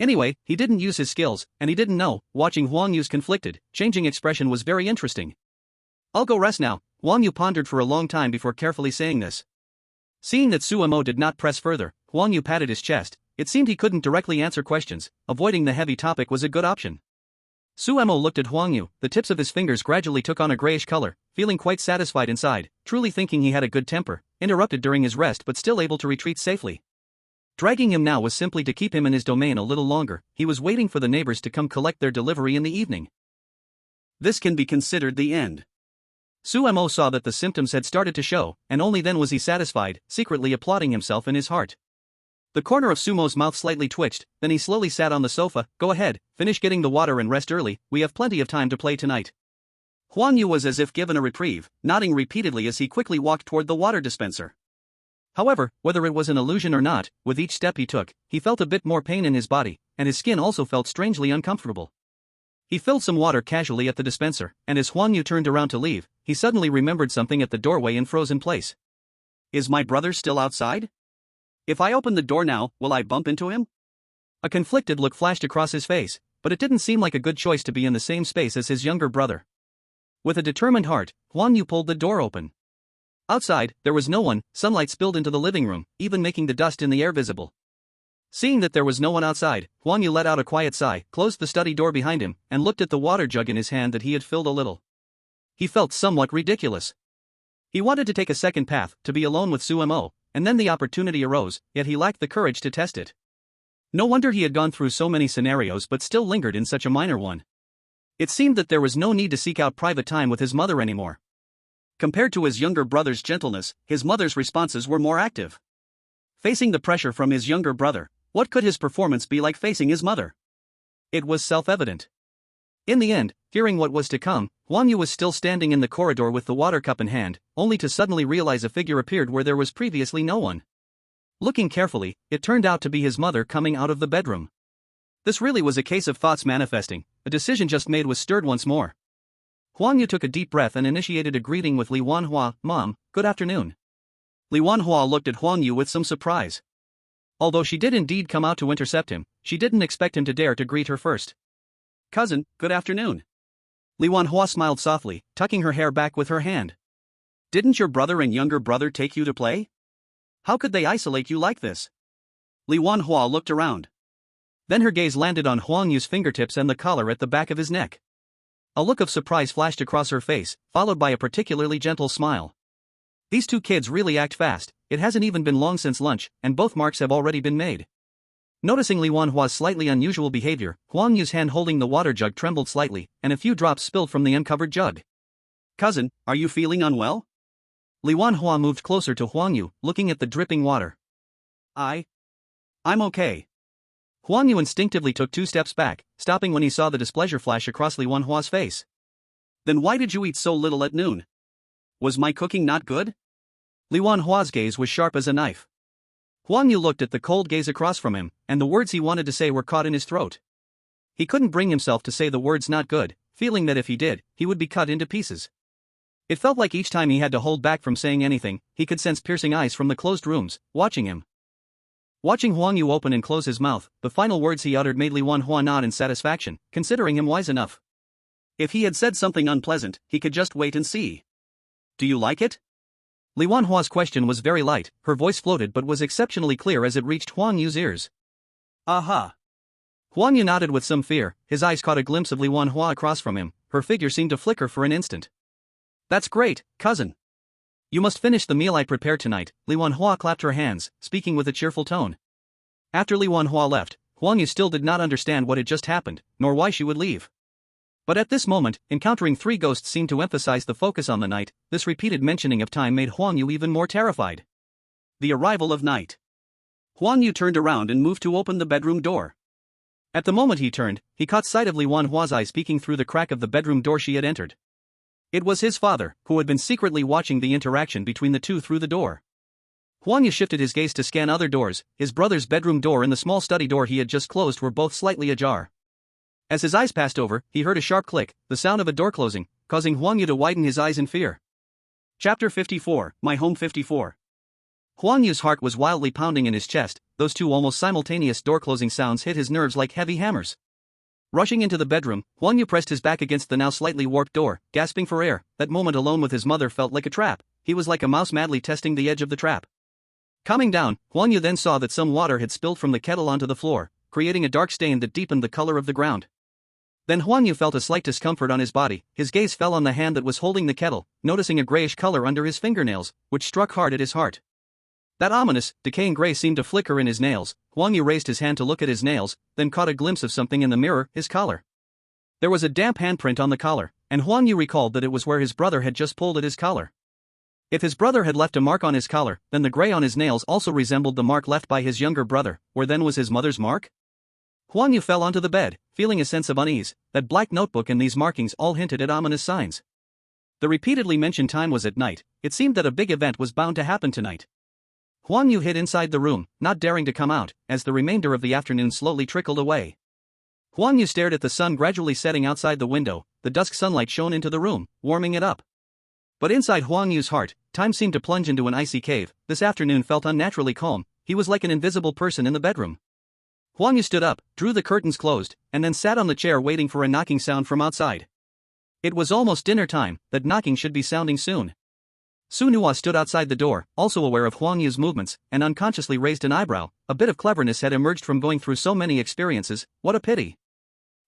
Anyway, he didn't use his skills, and he didn't know. Watching Huang Yu's conflicted, changing expression was very interesting. "I'll go rest now." Huang Yu pondered for a long time before carefully saying this. Seeing that Su Mo did not press further, Huang Yu patted his chest. It seemed he couldn't directly answer questions. Avoiding the heavy topic was a good option. Su Mo looked at Huang Yu. The tips of his fingers gradually took on a grayish color, feeling quite satisfied inside, truly thinking he had a good temper, interrupted during his rest but still able to retreat safely. Dragging him now was simply to keep him in his domain a little longer. He was waiting for the neighbors to come collect their delivery in the evening. This can be considered the end. Su Mo saw that the symptoms had started to show, and only then was he satisfied, secretly applauding himself in his heart. The corner of Su Mo's mouth slightly twitched, then he slowly sat on the sofa. "Go ahead, finish getting the water and rest early, we have plenty of time to play tonight." Huang Yu was as if given a reprieve, nodding repeatedly as he quickly walked toward the water dispenser. However, whether it was an illusion or not, with each step he took, he felt a bit more pain in his body, and his skin also felt strangely uncomfortable. He filled some water casually at the dispenser, and as Huang Yu turned around to leave, he suddenly remembered something at the doorway and froze in place. "Is my brother still outside? If I open the door now, will I bump into him?" A conflicted look flashed across his face, but it didn't seem like a good choice to be in the same space as his younger brother. With a determined heart, Huang Yu pulled the door open. Outside, there was no one. Sunlight spilled into the living room, even making the dust in the air visible. Seeing that there was no one outside, Huang Yu let out a quiet sigh, closed the study door behind him, and looked at the water jug in his hand that he had filled a little. He felt somewhat ridiculous. He wanted to take a second path, to be alone with Su Mo, and then the opportunity arose, yet he lacked the courage to test it. No wonder he had gone through so many scenarios but still lingered in such a minor one. It seemed that there was no need to seek out private time with his mother anymore. Compared to his younger brother's gentleness, his mother's responses were more active. Facing the pressure from his younger brother, what could his performance be like facing his mother? It was self-evident. In the end, hearing what was to come, Huang Yu was still standing in the corridor with the water cup in hand, only to suddenly realize a figure appeared where there was previously no one. Looking carefully, it turned out to be his mother coming out of the bedroom. This really was a case of thoughts manifesting. A decision just made was stirred once more. Huang Yu took a deep breath and initiated a greeting with Li Wanhua, "Mom, good afternoon." Li Wanhua looked at Huang Yu with some surprise. Although she did indeed come out to intercept him, she didn't expect him to dare to greet her first. "Cousin, good afternoon." Li Wanhua smiled softly, tucking her hair back with her hand. "Didn't your brother and younger brother take you to play? How could they isolate you like this?" Li Wanhua looked around. Then her gaze landed on Huang Yu's fingertips and the collar at the back of his neck. A look of surprise flashed across her face, followed by a particularly gentle smile. These two kids really act fast. It hasn't even been long since lunch, and both marks have already been made. Noticing Li Wanhua's slightly unusual behavior, Huang Yu's hand holding the water jug trembled slightly, and a few drops spilled from the uncovered jug. "Cousin, are you feeling unwell?" Li Wanhua moved closer to Huang Yu, looking at the dripping water. I'm okay." Huang Yu instinctively took 2 steps back, stopping when he saw the displeasure flash across Li Wanhua's face. "Then why did you eat so little at noon? Was my cooking not good?" Li Wanhua's gaze was sharp as a knife. Huang Yu looked at the cold gaze across from him, and the words he wanted to say were caught in his throat. He couldn't bring himself to say the words "not good," feeling that if he did, he would be cut into pieces. It felt like each time he had to hold back from saying anything, he could sense piercing eyes from the closed rooms, watching him. Watching Huang Yu open and close his mouth, the final words he uttered made Li Wanhua nod in satisfaction, considering him wise enough. If he had said something unpleasant, he could just wait and see. "Do you like it?" Li Wanhua's question was very light, her voice floated but was exceptionally clear as it reached Huang Yu's ears. "Aha." Huang Yu nodded with some fear, his eyes caught a glimpse of Li Wanhua across from him, her figure seemed to flicker for an instant. "That's great, cousin. You must finish the meal I prepared tonight." Li Wanhua clapped her hands, speaking with a cheerful tone. After Li Wanhua left, Huang Yu still did not understand what had just happened, nor why she would leave. But at this moment, encountering 3 ghosts seemed to emphasize the focus on the night. This repeated mentioning of time made Huang Yu even more terrified. The arrival of night. Huang Yu turned around and moved to open the bedroom door. At the moment he turned, he caught sight of Li Wanhua's eyes peeking through the crack of the bedroom door she had entered. It was his father, who had been secretly watching the interaction between the two through the door. Huang Yu shifted his gaze to scan other doors. His brother's bedroom door and the small study door he had just closed were both slightly ajar. As his eyes passed over, he heard a sharp click, the sound of a door closing, causing Huang Yu to widen his eyes in fear. Chapter 54, My Home 54. Huang Yu's heart was wildly pounding in his chest. Those two almost simultaneous door-closing sounds hit his nerves like heavy hammers. Rushing into the bedroom, Huang Yu pressed his back against the now slightly warped door, gasping for air. That moment alone with his mother felt like a trap. He was like a mouse madly testing the edge of the trap. Calming down, Huang Yu then saw that some water had spilled from the kettle onto the floor, creating a dark stain that deepened the color of the ground. Then Huang Yu felt a slight discomfort on his body. His gaze fell on the hand that was holding the kettle, noticing a grayish color under his fingernails, which struck hard at his heart. That ominous, decaying gray seemed to flicker in his nails. Huang Yu raised his hand to look at his nails, then caught a glimpse of something in the mirror, his collar. There was a damp handprint on the collar, and Huang Yu recalled that it was where his brother had just pulled at his collar. If his brother had left a mark on his collar, then the gray on his nails also resembled the mark left by his younger brother. Where then was his mother's mark? Huang Yu fell onto the bed, feeling a sense of unease. That black notebook and these markings all hinted at ominous signs. The repeatedly mentioned time was at night. It seemed that a big event was bound to happen tonight. Huang Yu hid inside the room, not daring to come out, as the remainder of the afternoon slowly trickled away. Huang Yu stared at the sun gradually setting outside the window. The dusk sunlight shone into the room, warming it up. But inside Huang Yu's heart, time seemed to plunge into an icy cave. This afternoon felt unnaturally calm. He was like an invisible person in the bedroom. Huang Yu stood up, drew the curtains closed, and then sat on the chair waiting for a knocking sound from outside. It was almost dinner time. That knocking should be sounding soon. Su Nuo stood outside the door, also aware of Huang Yu's movements, and unconsciously raised an eyebrow. A bit of cleverness had emerged from going through so many experiences. What a pity.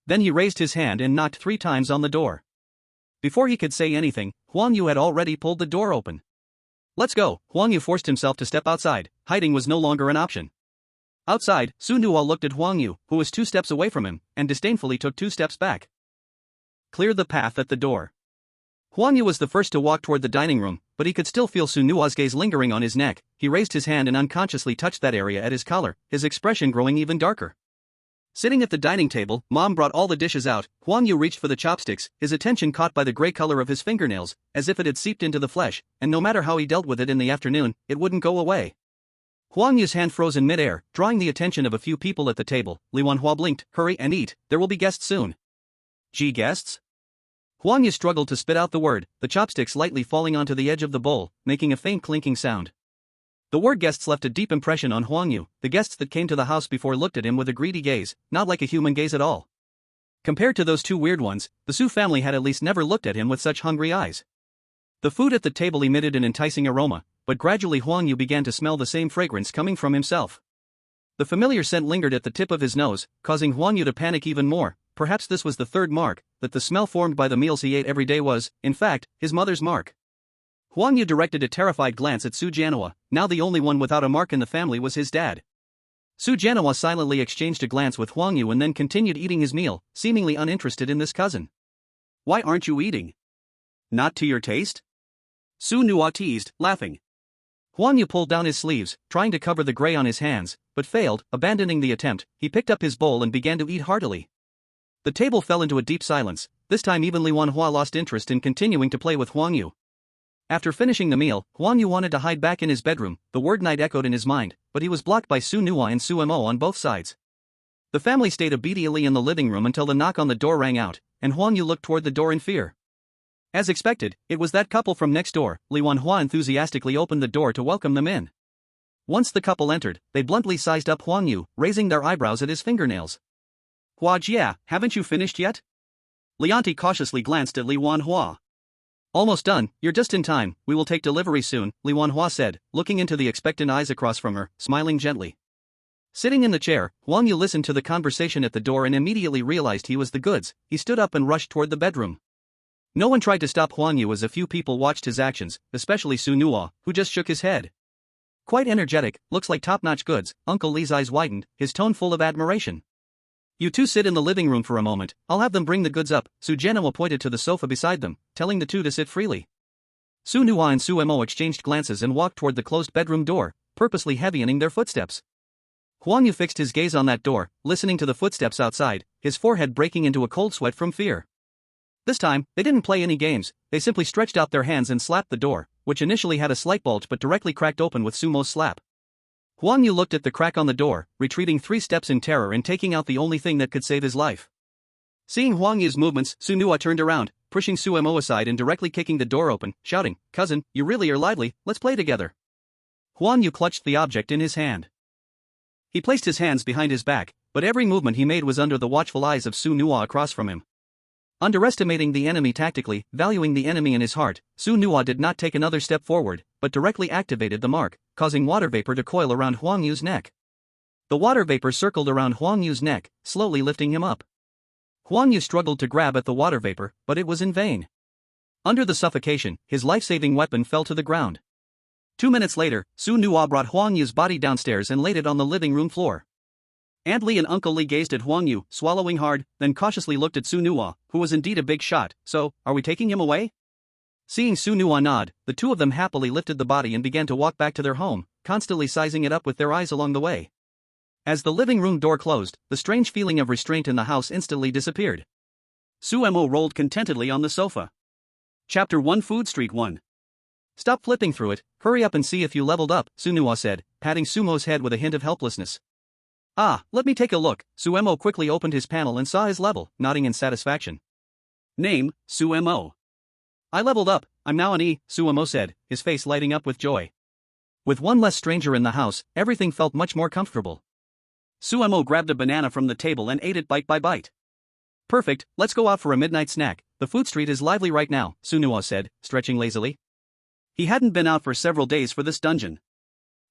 Then he raised his hand and knocked 3 times on the door. Before he could say anything, Huang Yu had already pulled the door open. "Let's go." Huang Yu forced himself to step outside. Hiding was no longer an option. Outside, Su Nuo looked at Huang Yu, who was 2 steps away from him, and disdainfully took 2 steps back. Clear the path at the door. Huang Yu was the first to walk toward the dining room, but he could still feel Su Nuo's gaze lingering on his neck. He raised his hand and unconsciously touched that area at his collar, his expression growing even darker. Sitting at the dining table, Mom brought all the dishes out. Huang Yu reached for the chopsticks, his attention caught by the gray color of his fingernails, as if it had seeped into the flesh, and no matter how he dealt with it in the afternoon, it wouldn't go away. Huang Yu's hand froze in midair, drawing the attention of a few people at the table. Li Wanhua blinked. Hurry and eat, there will be guests soon. Gee, guests? Huang Yu struggled to spit out the word, the chopsticks lightly falling onto the edge of the bowl, making a faint clinking sound. The word guests left a deep impression on Huang Yu. The guests that came to the house before looked at him with a greedy gaze, not like a human gaze at all. Compared to those two weird ones, the Su family had at least never looked at him with such hungry eyes. The food at the table emitted an enticing aroma, but gradually Huang Yu began to smell the same fragrance coming from himself. The familiar scent lingered at the tip of his nose, causing Huang Yu to panic even more. Perhaps this was the third mark, that the smell formed by the meals he ate every day was, in fact, his mother's mark. Huang Yu directed a terrified glance at Su Jianhua. Now the only one without a mark in the family was his dad. Su Jianhua silently exchanged a glance with Huang Yu and then continued eating his meal, seemingly uninterested in this cousin. Why aren't you eating? Not to your taste? Su Nuo teased, laughing. Huang Yu pulled down his sleeves, trying to cover the gray on his hands, but failed. Abandoning the attempt, he picked up his bowl and began to eat heartily. The table fell into a deep silence. This time even Li Wanhua lost interest in continuing to play with Huang Yu. After finishing the meal, Huang Yu wanted to hide back in his bedroom. The word night echoed in his mind, but he was blocked by Su Nuo and Su Mo on both sides. The family stayed obediently in the living room until the knock on the door rang out, and Huang Yu looked toward the door in fear. As expected, it was that couple from next door. Li Wanhua enthusiastically opened the door to welcome them in. Once the couple entered, they bluntly sized up Huang Yu, raising their eyebrows at his fingernails. Hua Jia, haven't you finished yet? Lianti cautiously glanced at Li Wanhua. Almost done, you're just in time, we will take delivery soon, Li Wanhua said, looking into the expectant eyes across from her, smiling gently. Sitting in the chair, Huang Yu listened to the conversation at the door and immediately realized he was the goods. He stood up and rushed toward the bedroom. No one tried to stop Huang Yu as a few people watched his actions, especially Su Nuo, who just shook his head. Quite energetic, looks like top-notch goods, Uncle Li's eyes widened, his tone full of admiration. You two sit in the living room for a moment, I'll have them bring the goods up. Su Jianhua pointed to the sofa beside them, telling the two to sit freely. Su Nuo and Su Mo exchanged glances and walked toward the closed bedroom door, purposely heavyening their footsteps. Huang Yu fixed his gaze on that door, listening to the footsteps outside, his forehead breaking into a cold sweat from fear. This time, they didn't play any games, they simply stretched out their hands and slapped the door, which initially had a slight bulge but directly cracked open with Su Mo's slap. Huang Yu looked at the crack on the door, retreating 3 steps in terror and taking out the only thing that could save his life. Seeing Huang Yu's movements, Su Nuo turned around, pushing Su Mo aside and directly kicking the door open, shouting, "Cousin, you really are lively, let's play together." Huang Yu clutched the object in his hand. He placed his hands behind his back, but every movement he made was under the watchful eyes of Su Nuo across from him. Underestimating the enemy tactically, valuing the enemy in his heart, Su Nuo did not take another step forward, but directly activated the mark, causing water vapor to coil around Huang Yu's neck. The water vapor circled around Huang Yu's neck, slowly lifting him up. Huang Yu struggled to grab at the water vapor, but it was in vain. Under the suffocation, his life-saving weapon fell to the ground. 2 minutes later, Su Nuo brought Huang Yu's body downstairs and laid it on the living room floor. Aunt Li and Uncle Li gazed at Huang Yu, swallowing hard, then cautiously looked at Su Nuo, who was indeed a big shot. "So, are we taking him away?" Seeing Su Nuo nod, the two of them happily lifted the body and began to walk back to their home, constantly sizing it up with their eyes along the way. As the living room door closed, the strange feeling of restraint in the house instantly disappeared. Su Mo rolled contentedly on the sofa. Chapter 1 Food Street 1. "Stop flipping through it, hurry up and see if you leveled up," Su Nuo said, patting Su Mo's head with a hint of helplessness. "Ah, let me take a look." Su Mo quickly opened his panel and saw his level, nodding in satisfaction. "Name, Su Mo. I leveled up, I'm now an E," Su Mo said, his face lighting up with joy. With one less stranger in the house, everything felt much more comfortable. Su Mo grabbed a banana from the table and ate it bite by bite. "Perfect, let's go out for a midnight snack, the food street is lively right now," Su Nuo said, stretching lazily. He hadn't been out for several days for this dungeon.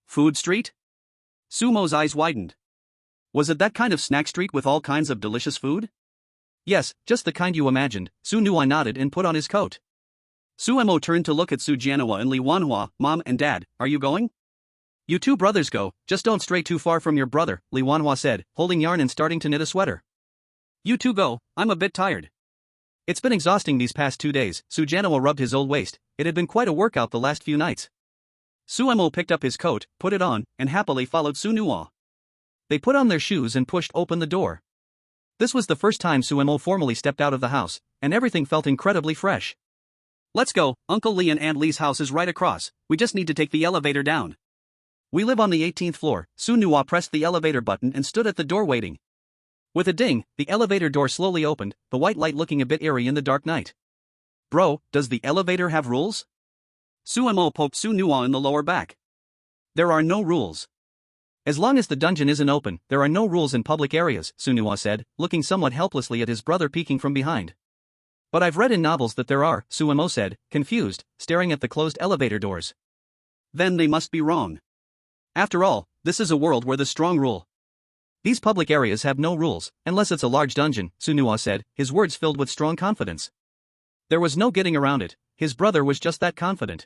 Food street? Su Mo's eyes widened. Was it that kind of snack street with all kinds of delicious food? Yes, just the kind you imagined, Su Nuo nodded and put on his coat. Su Mo turned to look at Su Jianhua and Li Wanhua. "Mom and Dad, are you going?" "You two brothers go, just don't stray too far from your brother," Li Wanhua said, holding yarn and starting to knit a sweater. "You two go, I'm a bit tired." It's been exhausting these past 2 days, Su Jianhua rubbed his old waist, it had been quite a workout the last few nights. Su Mo picked up his coat, put it on, and happily followed Su Nuo. They put on their shoes and pushed open the door. This was the first time Suemo formally stepped out of the house, and everything felt incredibly fresh. Let's go, Uncle Lee and Aunt Lee's house is right across, we just need to take the elevator down. We live on the 18th floor. Su Nuwa pressed the elevator button and stood at the door waiting. With a ding, the elevator door slowly opened, the white light looking a bit eerie in the dark night. Bro, does the elevator have rules? Suemo poked Su Nuwa in the lower back. There are no rules. As long as the dungeon isn't open, there are no rules in public areas, Su Nuwa said, looking somewhat helplessly at his brother peeking from behind. But I've read in novels that there are, Suemo said, confused, staring at the closed elevator doors. Then they must be wrong. After all, this is a world where the strong rule. These public areas have no rules, unless it's a large dungeon, Su Nuwa said, his words filled with strong confidence. There was no getting around it, his brother was just that confident.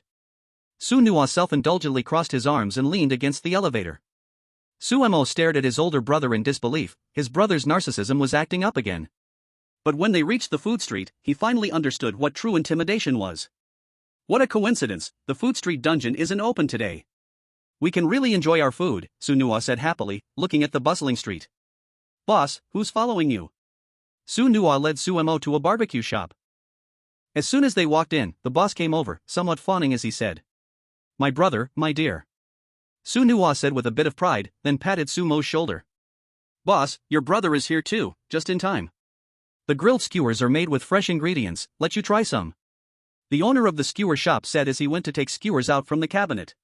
Su Nuwa self-indulgently crossed his arms and leaned against the elevator. Suemo stared at his older brother in disbelief, his brother's narcissism was acting up again. But when they reached the food street, he finally understood what true intimidation was. What a coincidence, the food street dungeon isn't open today. We can really enjoy our food, Su Nuwa said happily, looking at the bustling street. Boss, who's following you? Su Nuwa led Suemo to a barbecue shop. As soon as they walked in, the boss came over, somewhat fawning as he said, "My brother, my dear." Su Nuwa said with a bit of pride, then patted Sumo's shoulder. Boss, your brother is here too, just in time. The grilled skewers are made with fresh ingredients, let you try some. The owner of the skewer shop said as he went to take skewers out from the cabinet.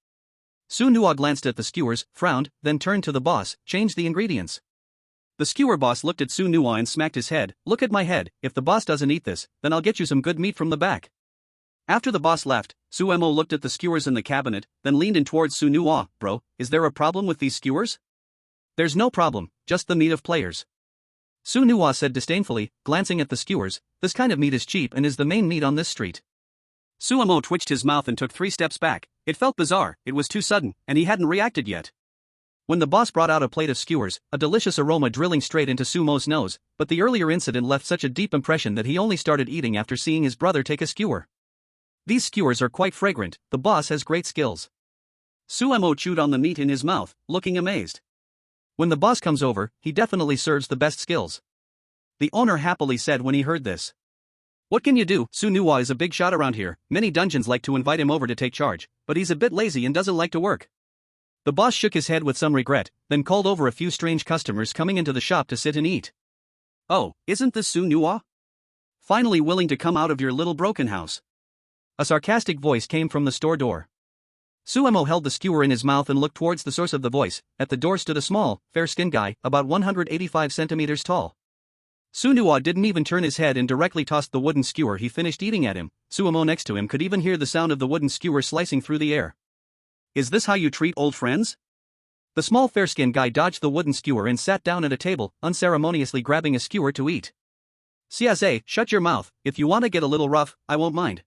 Su Nuwa glanced at the skewers, frowned, then turned to the boss, changed the ingredients. The skewer boss looked at Su Nuwa and smacked his head. Look at my head, if the boss doesn't eat this, then I'll get you some good meat from the back. After the boss left, Suemo looked at the skewers in the cabinet, then leaned in towards Su Nuwa. Bro, is there a problem with these skewers? There's no problem, just the meat of players. Su Nuwa said disdainfully, glancing at the skewers, this kind of meat is cheap and is the main meat on this street. Suemo twitched his mouth and took 3 steps back. It felt bizarre, it was too sudden, and he hadn't reacted yet. When the boss brought out a plate of skewers, a delicious aroma drilling straight into Sumo's nose, but the earlier incident left such a deep impression that he only started eating after seeing his brother take a skewer. These skewers are quite fragrant, the boss has great skills. Suemo chewed on the meat in his mouth, looking amazed. When the boss comes over, he definitely serves the best skills. The owner happily said when he heard this. What can you do? Su Nuwa is a big shot around here, many dungeons like to invite him over to take charge, but he's a bit lazy and doesn't like to work. The boss shook his head with some regret, then called over a few strange customers coming into the shop to sit and eat. Oh, isn't this Su Nuwa? Finally willing to come out of your little broken house. A sarcastic voice came from the store door. Suemo held the skewer in his mouth and looked towards the source of the voice. At the door stood a small, fair-skinned guy, about 185 centimeters tall. Su Nuwa didn't even turn his head and directly tossed the wooden skewer he finished eating at him. Suemo next to him could even hear the sound of the wooden skewer slicing through the air. Is this how you treat old friends? The small fair-skinned guy dodged the wooden skewer and sat down at a table, unceremoniously grabbing a skewer to eat. Siaze, shut your mouth, if you want to get a little rough, I won't mind.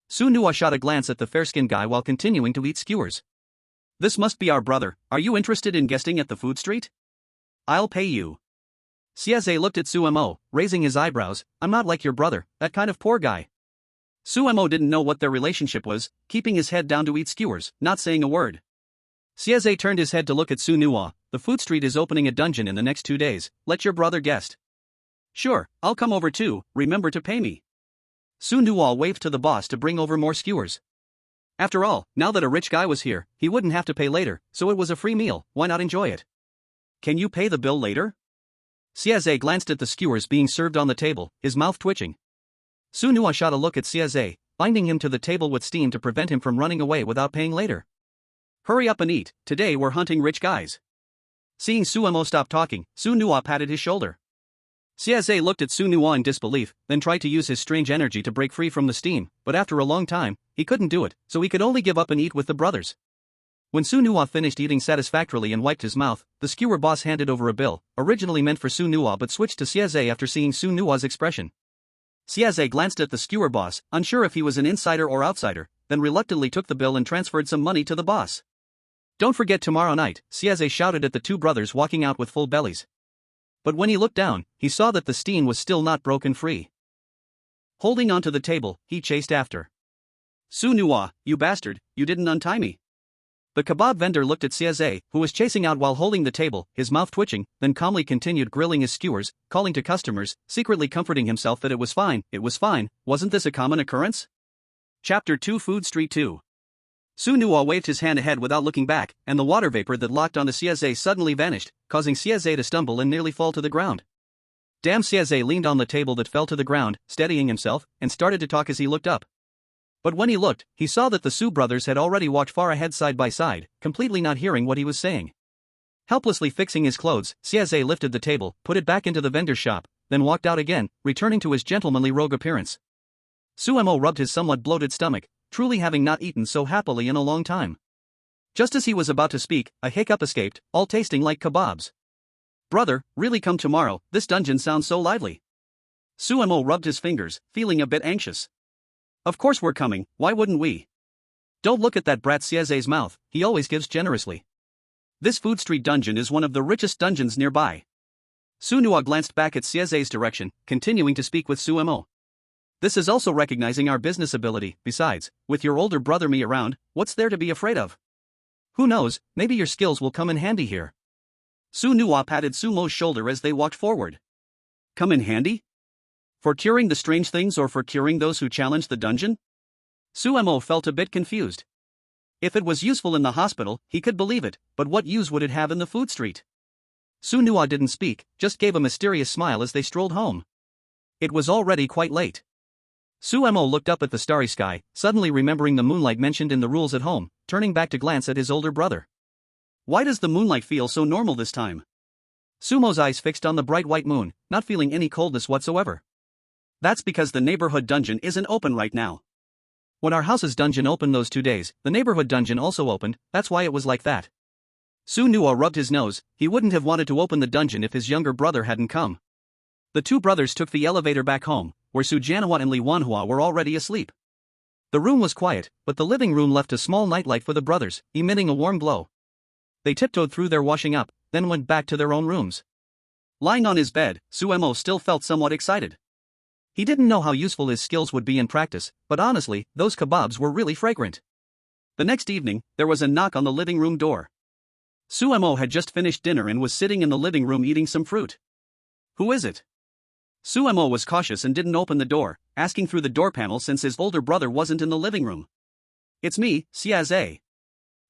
Su Nuwa shot a glance at the fair-skinned guy while continuing to eat skewers. This must be our brother, are you interested in guesting at the food street? I'll pay you. Siaze looked at Suemo, raising his eyebrows. I'm not like your brother, that kind of poor guy. Suemo didn't know what their relationship was, keeping his head down to eat skewers, not saying a word. Siaze turned his head to look at Su Nuwa. The food street is opening a dungeon in the next 2 days, let your brother guest. Sure, I'll come over too, remember to pay me. Su Nuwa waved to the boss to bring over more skewers. After all, now that a rich guy was here, he wouldn't have to pay later, so it was a free meal, why not enjoy it? Can you pay the bill later? Siaze glanced at the skewers being served on the table, his mouth twitching. Su Nuwa shot a look at Siaze, binding him to the table with steam to prevent him from running away without paying later. Hurry up and eat, today we're hunting rich guys. Seeing Suemo stop talking, Su Nuwa patted his shoulder. Siaze looked at Su Nuwa in disbelief, then tried to use his strange energy to break free from the steam, but after a long time, he couldn't do it, so he could only give up and eat with the brothers. When Su Nuwa finished eating satisfactorily and wiped his mouth, the skewer boss handed over a bill, originally meant for Su Nuwa but switched to Siaze after seeing Su Nuwa's expression. Siaze glanced at the skewer boss, unsure if he was an insider or outsider, then reluctantly took the bill and transferred some money to the boss. Don't forget tomorrow night, Siaze shouted at the 2 brothers walking out with full bellies. But when he looked down, he saw that the steam was still not broken free. Holding onto the table, he chased after. Su Nuwa, you bastard, you didn't untie me. The kebab vendor looked at Siaze, who was chasing out while holding the table, his mouth twitching, then calmly continued grilling his skewers, calling to customers, secretly comforting himself that it was fine, wasn't this a common occurrence? Chapter 2 Food Street 2. Su Nua waved his hand ahead without looking back, and the water vapor that locked onto Siaze suddenly vanished, causing Siaze to stumble and nearly fall to the ground. Damn! Siaze leaned on the table that fell to the ground, steadying himself, and started to talk as he looked up. But when he looked, he saw that the Su brothers had already walked far ahead side by side, completely not hearing what he was saying. Helplessly fixing his clothes, Siaze lifted the table, put it back into the vendor's shop, then walked out again, returning to his gentlemanly rogue appearance. Suemo rubbed his somewhat bloated stomach, truly having not eaten so happily in a long time. Just as he was about to speak, a hiccup escaped, all tasting like kebabs. Brother, really come tomorrow, this dungeon sounds so lively. Suemo rubbed his fingers, feeling a bit anxious. Of course we're coming, why wouldn't we? Don't look at that brat Siaze's mouth, he always gives generously. This Food Street dungeon is one of the richest dungeons nearby. Su Nua glanced back at Siaze's direction, continuing to speak with Suemo. This is also recognizing our business ability. Besides, with your older brother me around, what's there to be afraid of? Who knows, maybe your skills will come in handy here. Su Nua patted Sumo's shoulder as they walked forward. Come in handy? For curing the strange things or for curing those who challenge the dungeon? Suemo felt a bit confused. If it was useful in the hospital, he could believe it, but what use would it have in the food street? Su Nua didn't speak, just gave a mysterious smile as they strolled home. It was already quite late. Suemo looked up at the starry sky, suddenly remembering the moonlight mentioned in the rules at home, turning back to glance at his older brother. Why does the moonlight feel so normal this time? Sumo's eyes fixed on the bright white moon, not feeling any coldness whatsoever. That's because the neighborhood dungeon isn't open right now. When our house's dungeon opened those 2 days, the neighborhood dungeon also opened, that's why it was like that. Su Nua rubbed his nose, he wouldn't have wanted to open the dungeon if his younger brother hadn't come. The two brothers took the elevator back home, where Su Jianhua and Li Wanhua were already asleep. The room was quiet, but the living room left a small nightlight for the brothers, emitting a warm glow. They tiptoed through their washing up, then went back to their own rooms. Lying on his bed, Suemo still felt somewhat excited. He didn't know how useful his skills would be in practice, but honestly, those kebabs were really fragrant. The next evening, there was a knock on the living room door. Suemo had just finished dinner and was sitting in the living room eating some fruit. Who is it? Suemo was cautious and didn't open the door, asking through the door panel since his older brother wasn't in the living room. It's me, Siaze.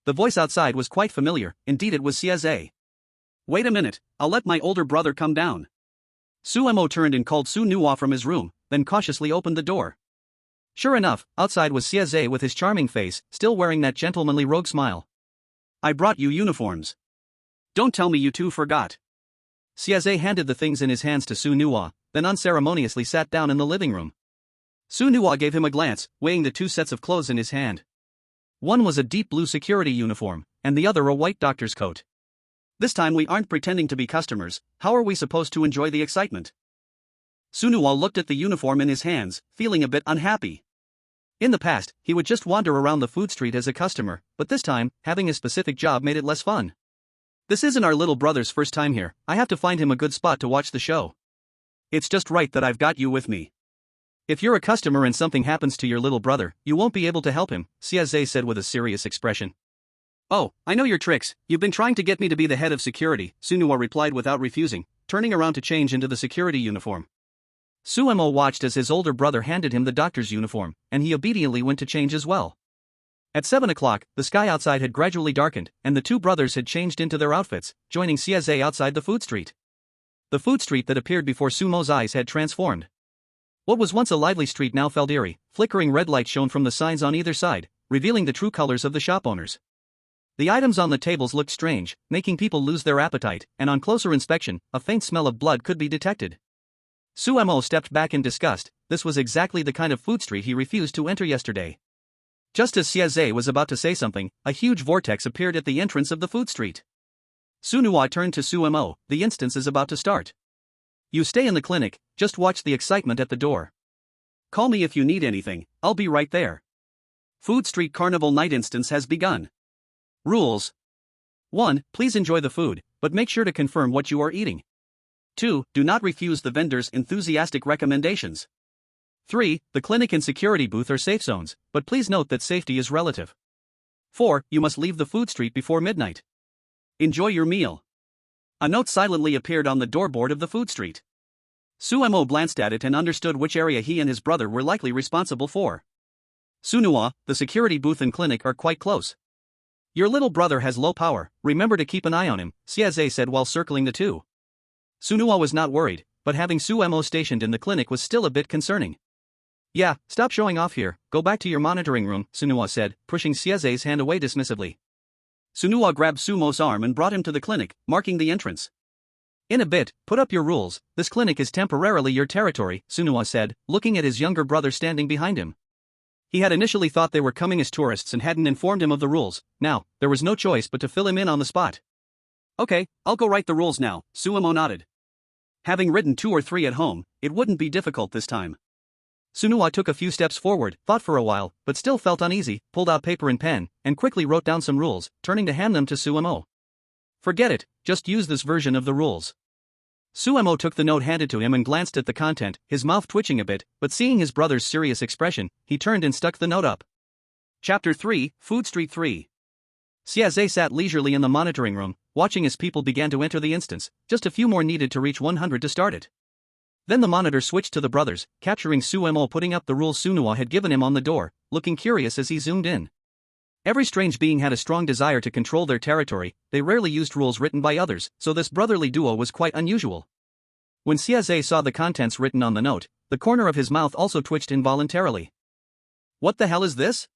The voice outside was quite familiar, indeed it was Siaze. Wait a minute, I'll let my older brother come down. Suemo turned and called Su Nua from his room, then cautiously opened the door. Sure enough, outside was Siaze with his charming face, still wearing that gentlemanly rogue smile. I brought you uniforms. Don't tell me you two forgot. Siaze handed the things in his hands to Su Nua, then unceremoniously sat down in the living room. Su Nua gave him a glance, weighing the 2 sets of clothes in his hand. One was a deep blue security uniform, and the other a white doctor's coat. This time we aren't pretending to be customers, how are we supposed to enjoy the excitement? Su Nua looked at the uniform in his hands, feeling a bit unhappy. In the past, he would just wander around the food street as a customer, but this time, having a specific job made it less fun. This isn't our little brother's first time here, I have to find him a good spot to watch the show. It's just right that I've got you with me. If you're a customer and something happens to your little brother, you won't be able to help him, Siaze said with a serious expression. Oh, I know your tricks, you've been trying to get me to be the head of security, Su Nua replied without refusing, turning around to change into the security uniform. Suemo watched as his older brother handed him the doctor's uniform, and he obediently went to change as well. At 7 o'clock, the sky outside had gradually darkened, and the two brothers had changed into their outfits, joining Siaze outside the food street. The food street that appeared before Sumo's eyes had transformed. What was once a lively street now felt eerie, flickering red light shone from the signs on either side, revealing the true colors of the shop owners. The items on the tables looked strange, making people lose their appetite, and on closer inspection, a faint smell of blood could be detected. Suemo stepped back in disgust, this was exactly the kind of food street he refused to enter yesterday. Just as Siaze was about to say something, a huge vortex appeared at the entrance of the food street. Su Nua turned to Suemo, the instance is about to start. You stay in the clinic, just watch the excitement at the door. Call me if you need anything, I'll be right there. Food Street Carnival Night instance has begun. Rules. 1. Please enjoy the food, but make sure to confirm what you are eating. 2. Do not refuse the vendor's enthusiastic recommendations. 3. The clinic and security booth are safe zones, but please note that safety is relative. 4. You must leave the food street before midnight. Enjoy your meal. A note silently appeared on the doorboard of the food street. Suemo glanced at it and understood which area he and his brother were likely responsible for. Sunua, the security booth and clinic are quite close. Your little brother has low power, remember to keep an eye on him, Siaze said while circling the two. Sunua was not worried, but having Suemo stationed in the clinic was still a bit concerning. Yeah, stop showing off here, go back to your monitoring room, Sunua said, pushing Siaze's hand away dismissively. Sunua grabbed Sumo's arm and brought him to the clinic, marking the entrance. In a bit, put up your rules, this clinic is temporarily your territory, Sunua said, looking at his younger brother standing behind him. He had initially thought they were coming as tourists and hadn't informed him of the rules. Now, there was no choice but to fill him in on the spot. Okay, I'll go write the rules now, Suemo nodded. Having written 2 or 3 at home, it wouldn't be difficult this time. Sunua took a few steps forward, thought for a while, but still felt uneasy, pulled out paper and pen, and quickly wrote down some rules, turning to hand them to Suemo. Forget it, just use this version of the rules. Suemo took the note handed to him and glanced at the content, his mouth twitching a bit, but seeing his brother's serious expression, he turned and stuck the note up. Chapter 3, Food Street 3. Siaze sat leisurely in the monitoring room, watching as people began to enter the instance. Just a few more needed to reach 100 to start it. Then the monitor switched to the brothers, capturing Suemo putting up the rules Sunua had given him on the door, looking curious as he zoomed in. Every strange being had a strong desire to control their territory, they rarely used rules written by others, so this brotherly duo was quite unusual. When Siaze saw the contents written on the note, the corner of his mouth also twitched involuntarily. What the hell is this?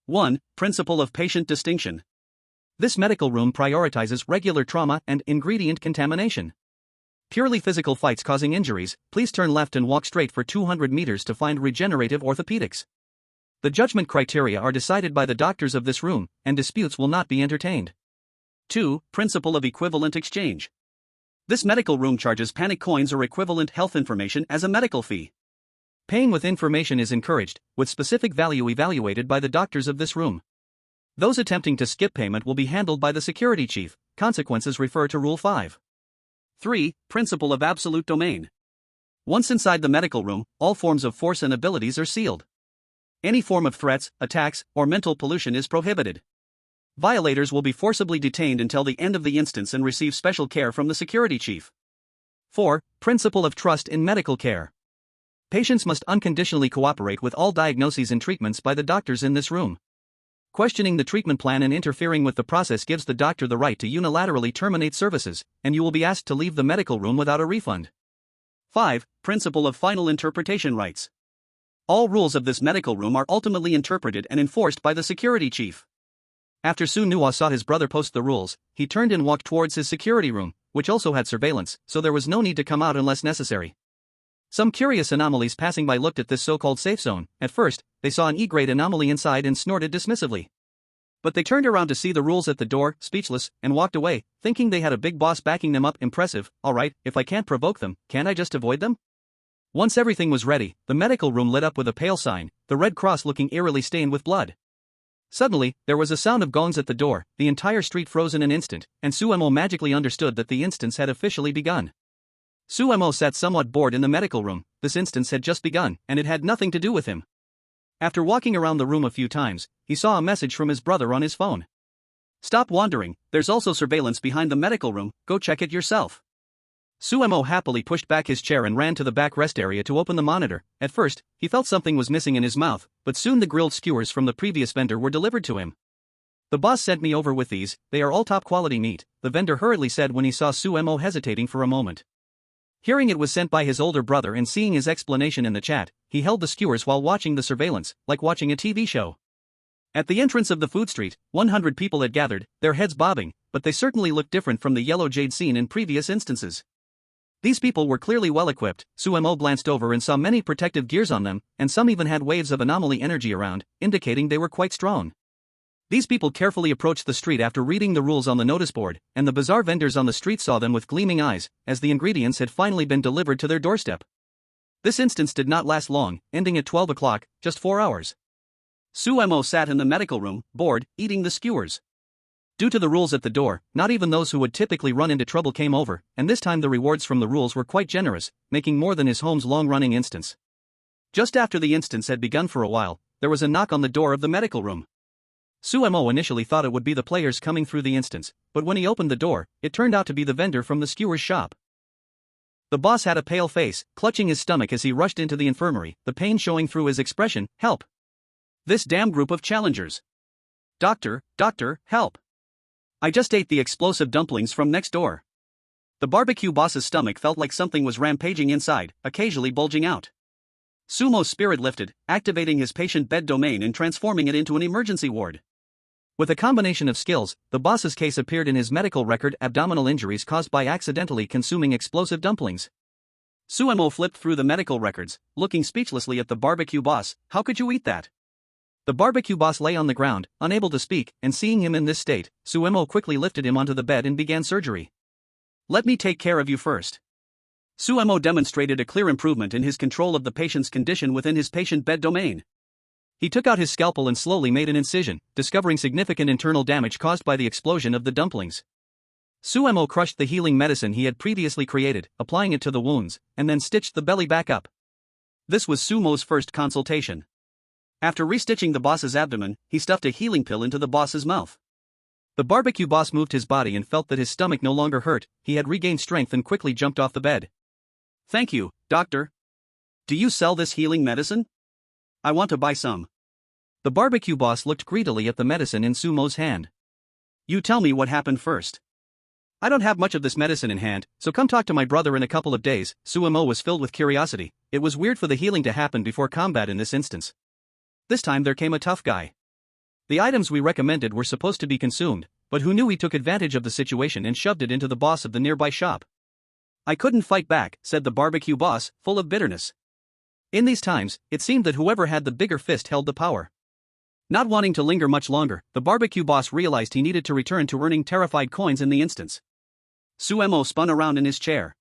1. Principle of patient distinction. This medical room prioritizes regular trauma and ingredient contamination. Purely physical fights causing injuries, please turn left and walk straight for 200 meters to find regenerative orthopedics. The judgment criteria are decided by the doctors of this room, and disputes will not be entertained. 2. Principle of equivalent exchange. This medical room charges panic coins or equivalent health information as a medical fee. Paying with information is encouraged, with specific value evaluated by the doctors of this room. Those attempting to skip payment will be handled by the security chief. Consequences refer to Rule 5. 3. Principle of absolute domain. Once inside the medical room, all forms of force and abilities are sealed. Any form of threats, attacks, or mental pollution is prohibited. Violators will be forcibly detained until the end of the instance and receive special care from the security chief. 4. Principle of trust in medical care. Patients must unconditionally cooperate with all diagnoses and treatments by the doctors in this room. Questioning the treatment plan and interfering with the process gives the doctor the right to unilaterally terminate services, and you will be asked to leave the medical room without a refund. 5. Principle of final interpretation rights. All rules of this medical room are ultimately interpreted and enforced by the security chief. After Sunua saw his brother post the rules, he turned and walked towards his security room, which also had surveillance, so there was no need to come out unless necessary. Some curious anomalies passing by looked at this so-called safe zone. At first, they saw an E-grade anomaly inside and snorted dismissively. But they turned around to see the rules at the door, speechless, and walked away, thinking they had a big boss backing them up. Impressive. Alright, if I can't provoke them, can't I just avoid them? Once everything was ready, the medical room lit up with a pale sign, the red cross looking eerily stained with blood. Suddenly, there was a sound of gongs at the door, the entire street froze in an instant, and Suemo magically understood that the instance had officially begun. Suemo sat somewhat bored in the medical room. This instance had just begun, and it had nothing to do with him. After walking around the room a few times, he saw a message from his brother on his phone. Stop wandering, there's also surveillance behind the medical room, go check it yourself. Suemo happily pushed back his chair and ran to the back rest area to open the monitor. At first, he felt something was missing in his mouth, but soon the grilled skewers from the previous vendor were delivered to him. The boss sent me over with these, they are all top quality meat, the vendor hurriedly said when he saw Suemo hesitating for a moment. Hearing it was sent by his older brother and seeing his explanation in the chat, he held the skewers while watching the surveillance, like watching a TV show. At the entrance of the food street, 100 people had gathered, their heads bobbing, but they certainly looked different from the yellow jade seen in previous instances. These people were clearly well equipped. Suemo glanced over and saw many protective gears on them, and some even had waves of anomaly energy around, indicating they were quite strong. These people carefully approached the street after reading the rules on the notice board, and the bizarre vendors on the street saw them with gleaming eyes, as the ingredients had finally been delivered to their doorstep. This instance did not last long, ending at 12 o'clock, just 4 hours. Suemo sat in the medical room, bored, eating the skewers. Due to the rules at the door, not even those who would typically run into trouble came over, and this time the rewards from the rules were quite generous, making more than his home's long-running instance. Just after the instance had begun for a while, there was a knock on the door of the medical room. Suemo initially thought it would be the players coming through the instance, but when he opened the door, it turned out to be the vendor from the skewer's shop. The boss had a pale face, clutching his stomach as he rushed into the infirmary, the pain showing through his expression. Help! This damn group of challengers! Doctor, help! I just ate the explosive dumplings from next door. The barbecue boss's stomach felt like something was rampaging inside, occasionally bulging out. Sumo's spirit lifted, activating his patient bed domain and transforming it into an emergency ward. With a combination of skills, the boss's case appeared in his medical record: abdominal injuries caused by accidentally consuming explosive dumplings. Suemo flipped through the medical records, looking speechlessly at the barbecue boss. How could you eat that? The barbecue boss lay on the ground, unable to speak, and seeing him in this state, Suemo quickly lifted him onto the bed and began surgery. Let me take care of you first. Suemo demonstrated a clear improvement in his control of the patient's condition within his patient bed domain. He took out his scalpel and slowly made an incision, discovering significant internal damage caused by the explosion of the dumplings. Suemo crushed the healing medicine he had previously created, applying it to the wounds, and then stitched the belly back up. This was Sumo's first consultation. After restitching the boss's abdomen, he stuffed a healing pill into the boss's mouth. The barbecue boss moved his body and felt that his stomach no longer hurt. He had regained strength and quickly jumped off the bed. Thank you, doctor. Do you sell this healing medicine? I want to buy some. The barbecue boss looked greedily at the medicine in Sumo's hand. You tell me what happened first. I don't have much of this medicine in hand, so come talk to my brother in a couple of days. Suemo was filled with curiosity. It was weird for the healing to happen before combat in this instance. This time there came a tough guy. The items we recommended were supposed to be consumed, but who knew he took advantage of the situation and shoved it into the boss of the nearby shop. I couldn't fight back, said the barbecue boss, full of bitterness. In these times, it seemed that whoever had the bigger fist held the power. Not wanting to linger much longer, the barbecue boss realized he needed to return to earning terrified coins in the instance. Suemo spun around in his chair.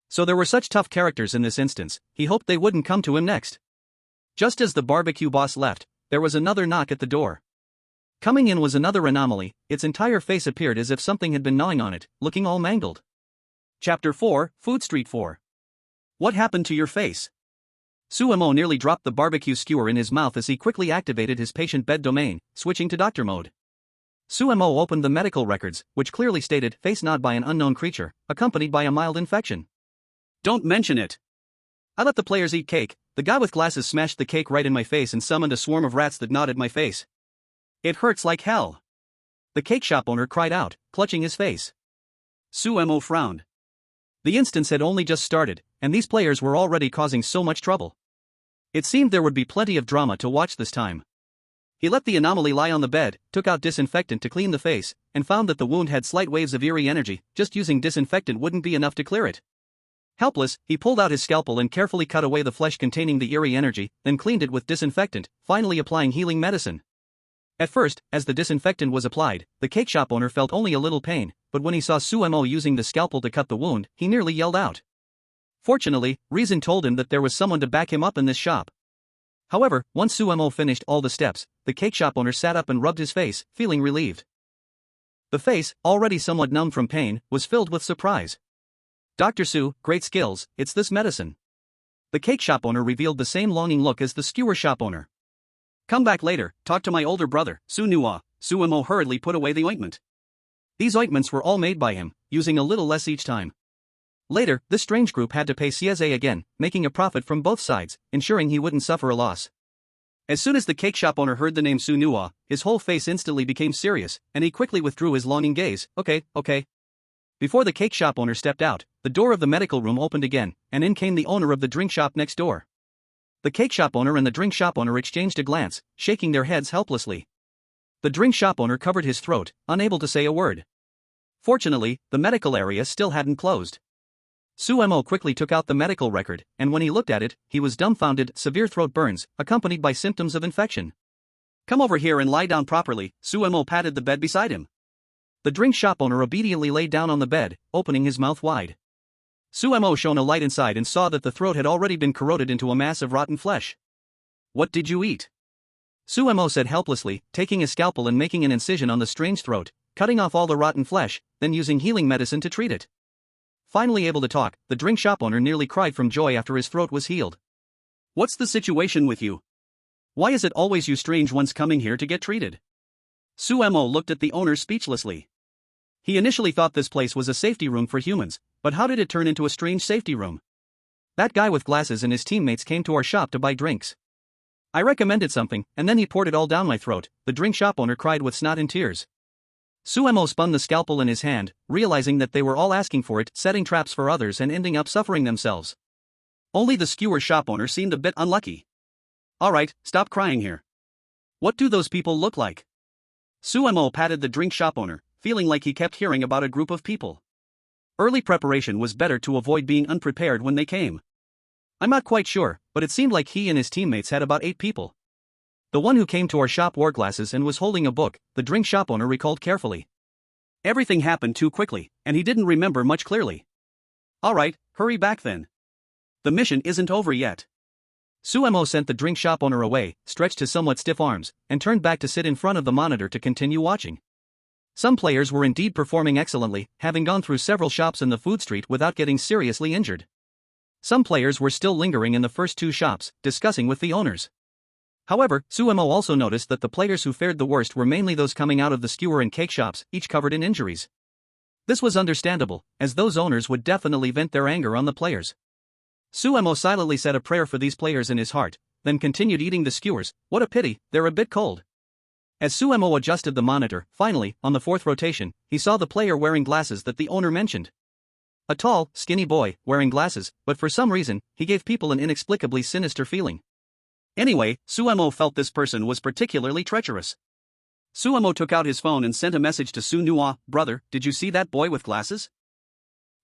So there were such tough characters in this instance, he hoped they wouldn't come to him next. Just as the barbecue boss left, there was another knock at the door. Coming in was another anomaly. Its entire face appeared as if something had been gnawing on it, looking all mangled. Chapter 4, Food Street 4. What happened to your face? Suemo nearly dropped the barbecue skewer in his mouth as he quickly activated his patient bed domain, switching to doctor mode. Suemo opened the medical records, which clearly stated face gnawed by an unknown creature, accompanied by a mild infection. Don't mention it. I let the players eat cake. The guy with glasses smashed the cake right in my face and summoned a swarm of rats that gnawed at my face. It hurts like hell. The cake shop owner cried out, clutching his face. Suemo frowned. The instance had only just started, and these players were already causing so much trouble. It seemed there would be plenty of drama to watch this time. He let the anomaly lie on the bed, took out disinfectant to clean the face, and found that the wound had slight waves of eerie energy. Just using disinfectant wouldn't be enough to clear it. Helpless, he pulled out his scalpel and carefully cut away the flesh containing the eerie energy, then cleaned it with disinfectant, finally applying healing medicine. At first, as the disinfectant was applied, the cake shop owner felt only a little pain, but when he saw Suemo using the scalpel to cut the wound, he nearly yelled out. Fortunately, reason told him that there was someone to back him up in this shop. However, once Suemo finished all the steps, the cake shop owner sat up and rubbed his face, feeling relieved. The face, already somewhat numb from pain, was filled with surprise. Dr. Su, great skills, it's this medicine. The cake shop owner revealed the same longing look as the skewer shop owner. Come back later, talk to my older brother, Sunua. Suemo hurriedly put away the ointment. These ointments were all made by him, using a little less each time. Later, this strange group had to pay Sieze again, making a profit from both sides, ensuring he wouldn't suffer a loss. As soon as the cake shop owner heard the name Sunua, his whole face instantly became serious, and he quickly withdrew his longing gaze. Okay. Before the cake shop owner stepped out, the door of the medical room opened again, and in came the owner of the drink shop next door. The cake shop owner and the drink shop owner exchanged a glance, shaking their heads helplessly. The drink shop owner covered his throat, unable to say a word. Fortunately, the medical area still hadn't closed. Suemo quickly took out the medical record, and when he looked at it, he was dumbfounded. Severe throat burns, accompanied by symptoms of infection. Come over here and lie down properly. Suemo patted the bed beside him. The drink shop owner obediently lay down on the bed, opening his mouth wide. Suemo shone a light inside and saw that the throat had already been corroded into a mass of rotten flesh. What did you eat? Suemo said helplessly, taking a scalpel and making an incision on the strange throat, cutting off all the rotten flesh, then using healing medicine to treat it. Finally able to talk, the drink shop owner nearly cried from joy after his throat was healed. What's the situation with you? Why is it always you strange ones coming here to get treated? Suemo looked at the owner speechlessly. He initially thought this place was a safety room for humans, but how did it turn into a strange safety room? That guy with glasses and his teammates came to our shop to buy drinks. I recommended something, and then he poured it all down my throat, the drink shop owner cried with snot and tears. Suemo spun the scalpel in his hand, realizing that they were all asking for it, setting traps for others and ending up suffering themselves. Only the skewer shop owner seemed a bit unlucky. Alright, stop crying here. What do those people look like? Suemo patted the drink shop owner, feeling like he kept hearing about a group of people. Early preparation was better to avoid being unprepared when they came. I'm not quite sure, but it seemed like he and his teammates had about 8 people. The one who came to our shop wore glasses and was holding a book, the drink shop owner recalled carefully. Everything happened too quickly, and he didn't remember much clearly. Alright, hurry back then. The mission isn't over yet. Suemo sent the drink shop owner away, stretched his somewhat stiff arms, and turned back to sit in front of the monitor to continue watching. Some players were indeed performing excellently, having gone through several shops in the food street without getting seriously injured. Some players were still lingering in the first 2 shops, discussing with the owners. However, Suemo also noticed that the players who fared the worst were mainly those coming out of the skewer and cake shops, each covered in injuries. This was understandable, as those owners would definitely vent their anger on the players. Suemo silently said a prayer for these players in his heart, then continued eating the skewers. What a pity, they're a bit cold. As Suemo adjusted the monitor, finally, on the 4th rotation, he saw the player wearing glasses that the owner mentioned. A tall, skinny boy, wearing glasses, but for some reason, he gave people an inexplicably sinister feeling. Anyway, Suemo felt this person was particularly treacherous. Suemo took out his phone and sent a message to Sunua, brother, did you see that boy with glasses?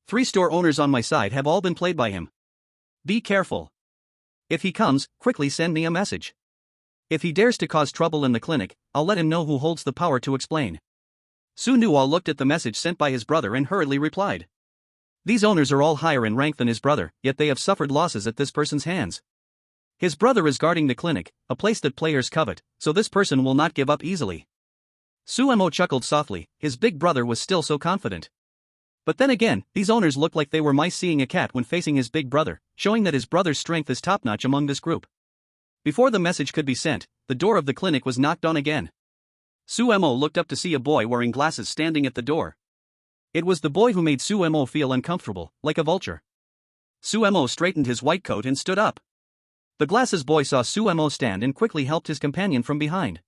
3 store owners on my side have all been played by him. Be careful. If he comes, quickly send me a message. If he dares to cause trouble in the clinic, I'll let him know who holds the power to explain. Sunua looked at the message sent by his brother and hurriedly replied. These owners are all higher in rank than his brother, yet they have suffered losses at this person's hands. His brother is guarding the clinic, a place that players covet, so this person will not give up easily. Suemo chuckled softly, his big brother was still so confident. But then again, these owners looked like they were mice seeing a cat when facing his big brother, showing that his brother's strength is top-notch among this group. Before the message could be sent, the door of the clinic was knocked on again. Suemo looked up to see a boy wearing glasses standing at the door. It was the boy who made Suemo feel uncomfortable, like a vulture. Suemo straightened his white coat and stood up. The glasses boy saw Suemo stand and quickly helped his companion from behind.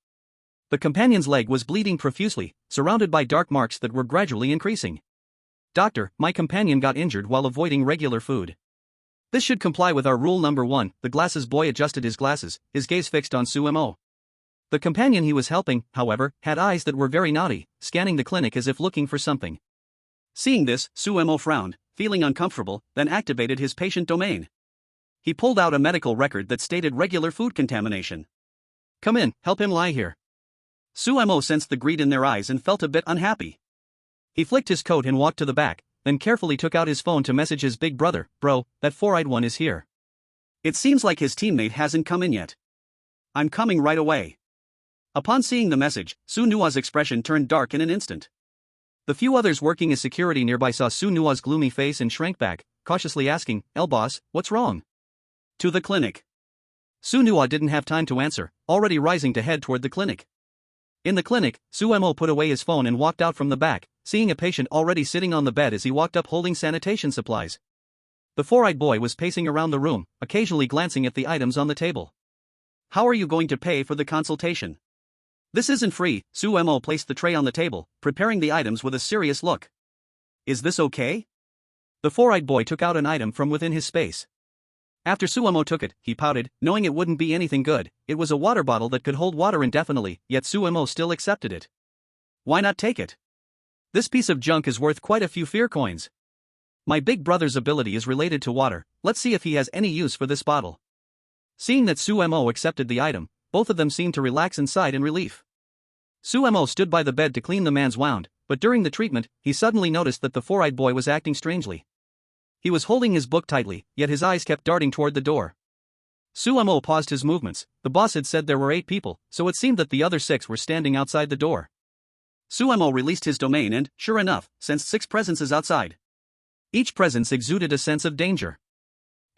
The companion's leg was bleeding profusely, surrounded by dark marks that were gradually increasing. Doctor, my companion got injured while avoiding regular food. This should comply with our rule number 1, the glasses boy adjusted his glasses, his gaze fixed on Suemo. The companion he was helping, however, had eyes that were very naughty, scanning the clinic as if looking for something. Seeing this, Suemo frowned, feeling uncomfortable, then activated his patient domain. He pulled out a medical record that stated regular food contamination. Come in, help him lie here. Suemo sensed the greed in their eyes and felt a bit unhappy. He flicked his coat and walked to the back, then carefully took out his phone to message his big brother, bro, that 4-eyed one is here. It seems like his teammate hasn't come in yet. I'm coming right away. Upon seeing the message, Sunua's expression turned dark in an instant. The few others working as security nearby saw Sunua's gloomy face and shrank back, cautiously asking, boss, what's wrong? To the clinic. Sunua didn't have time to answer, already rising to head toward the clinic. In the clinic, Suemo put away his phone and walked out from the back, seeing a patient already sitting on the bed as he walked up holding sanitation supplies. The 4-eyed boy was pacing around the room, occasionally glancing at the items on the table. How are you going to pay for the consultation? This isn't free, Suemo placed the tray on the table, preparing the items with a serious look. Is this okay? The 4-eyed boy took out an item from within his space. After Suemo took it, he pouted, knowing it wouldn't be anything good. It was a water bottle that could hold water indefinitely, yet Suemo still accepted it. Why not take it? This piece of junk is worth quite a few fear coins. My big brother's ability is related to water, let's see if he has any use for this bottle. Seeing that Suemo accepted the item, both of them seemed to relax inside in relief. Suemo stood by the bed to clean the man's wound, but during the treatment, he suddenly noticed that the 4-eyed boy was acting strangely. He was holding his book tightly, yet his eyes kept darting toward the door. Suemo paused his movements. The boss had said there were 8 people, so it seemed that the other 6 were standing outside the door. Suemo released his domain and, sure enough, sensed 6 presences outside. Each presence exuded a sense of danger.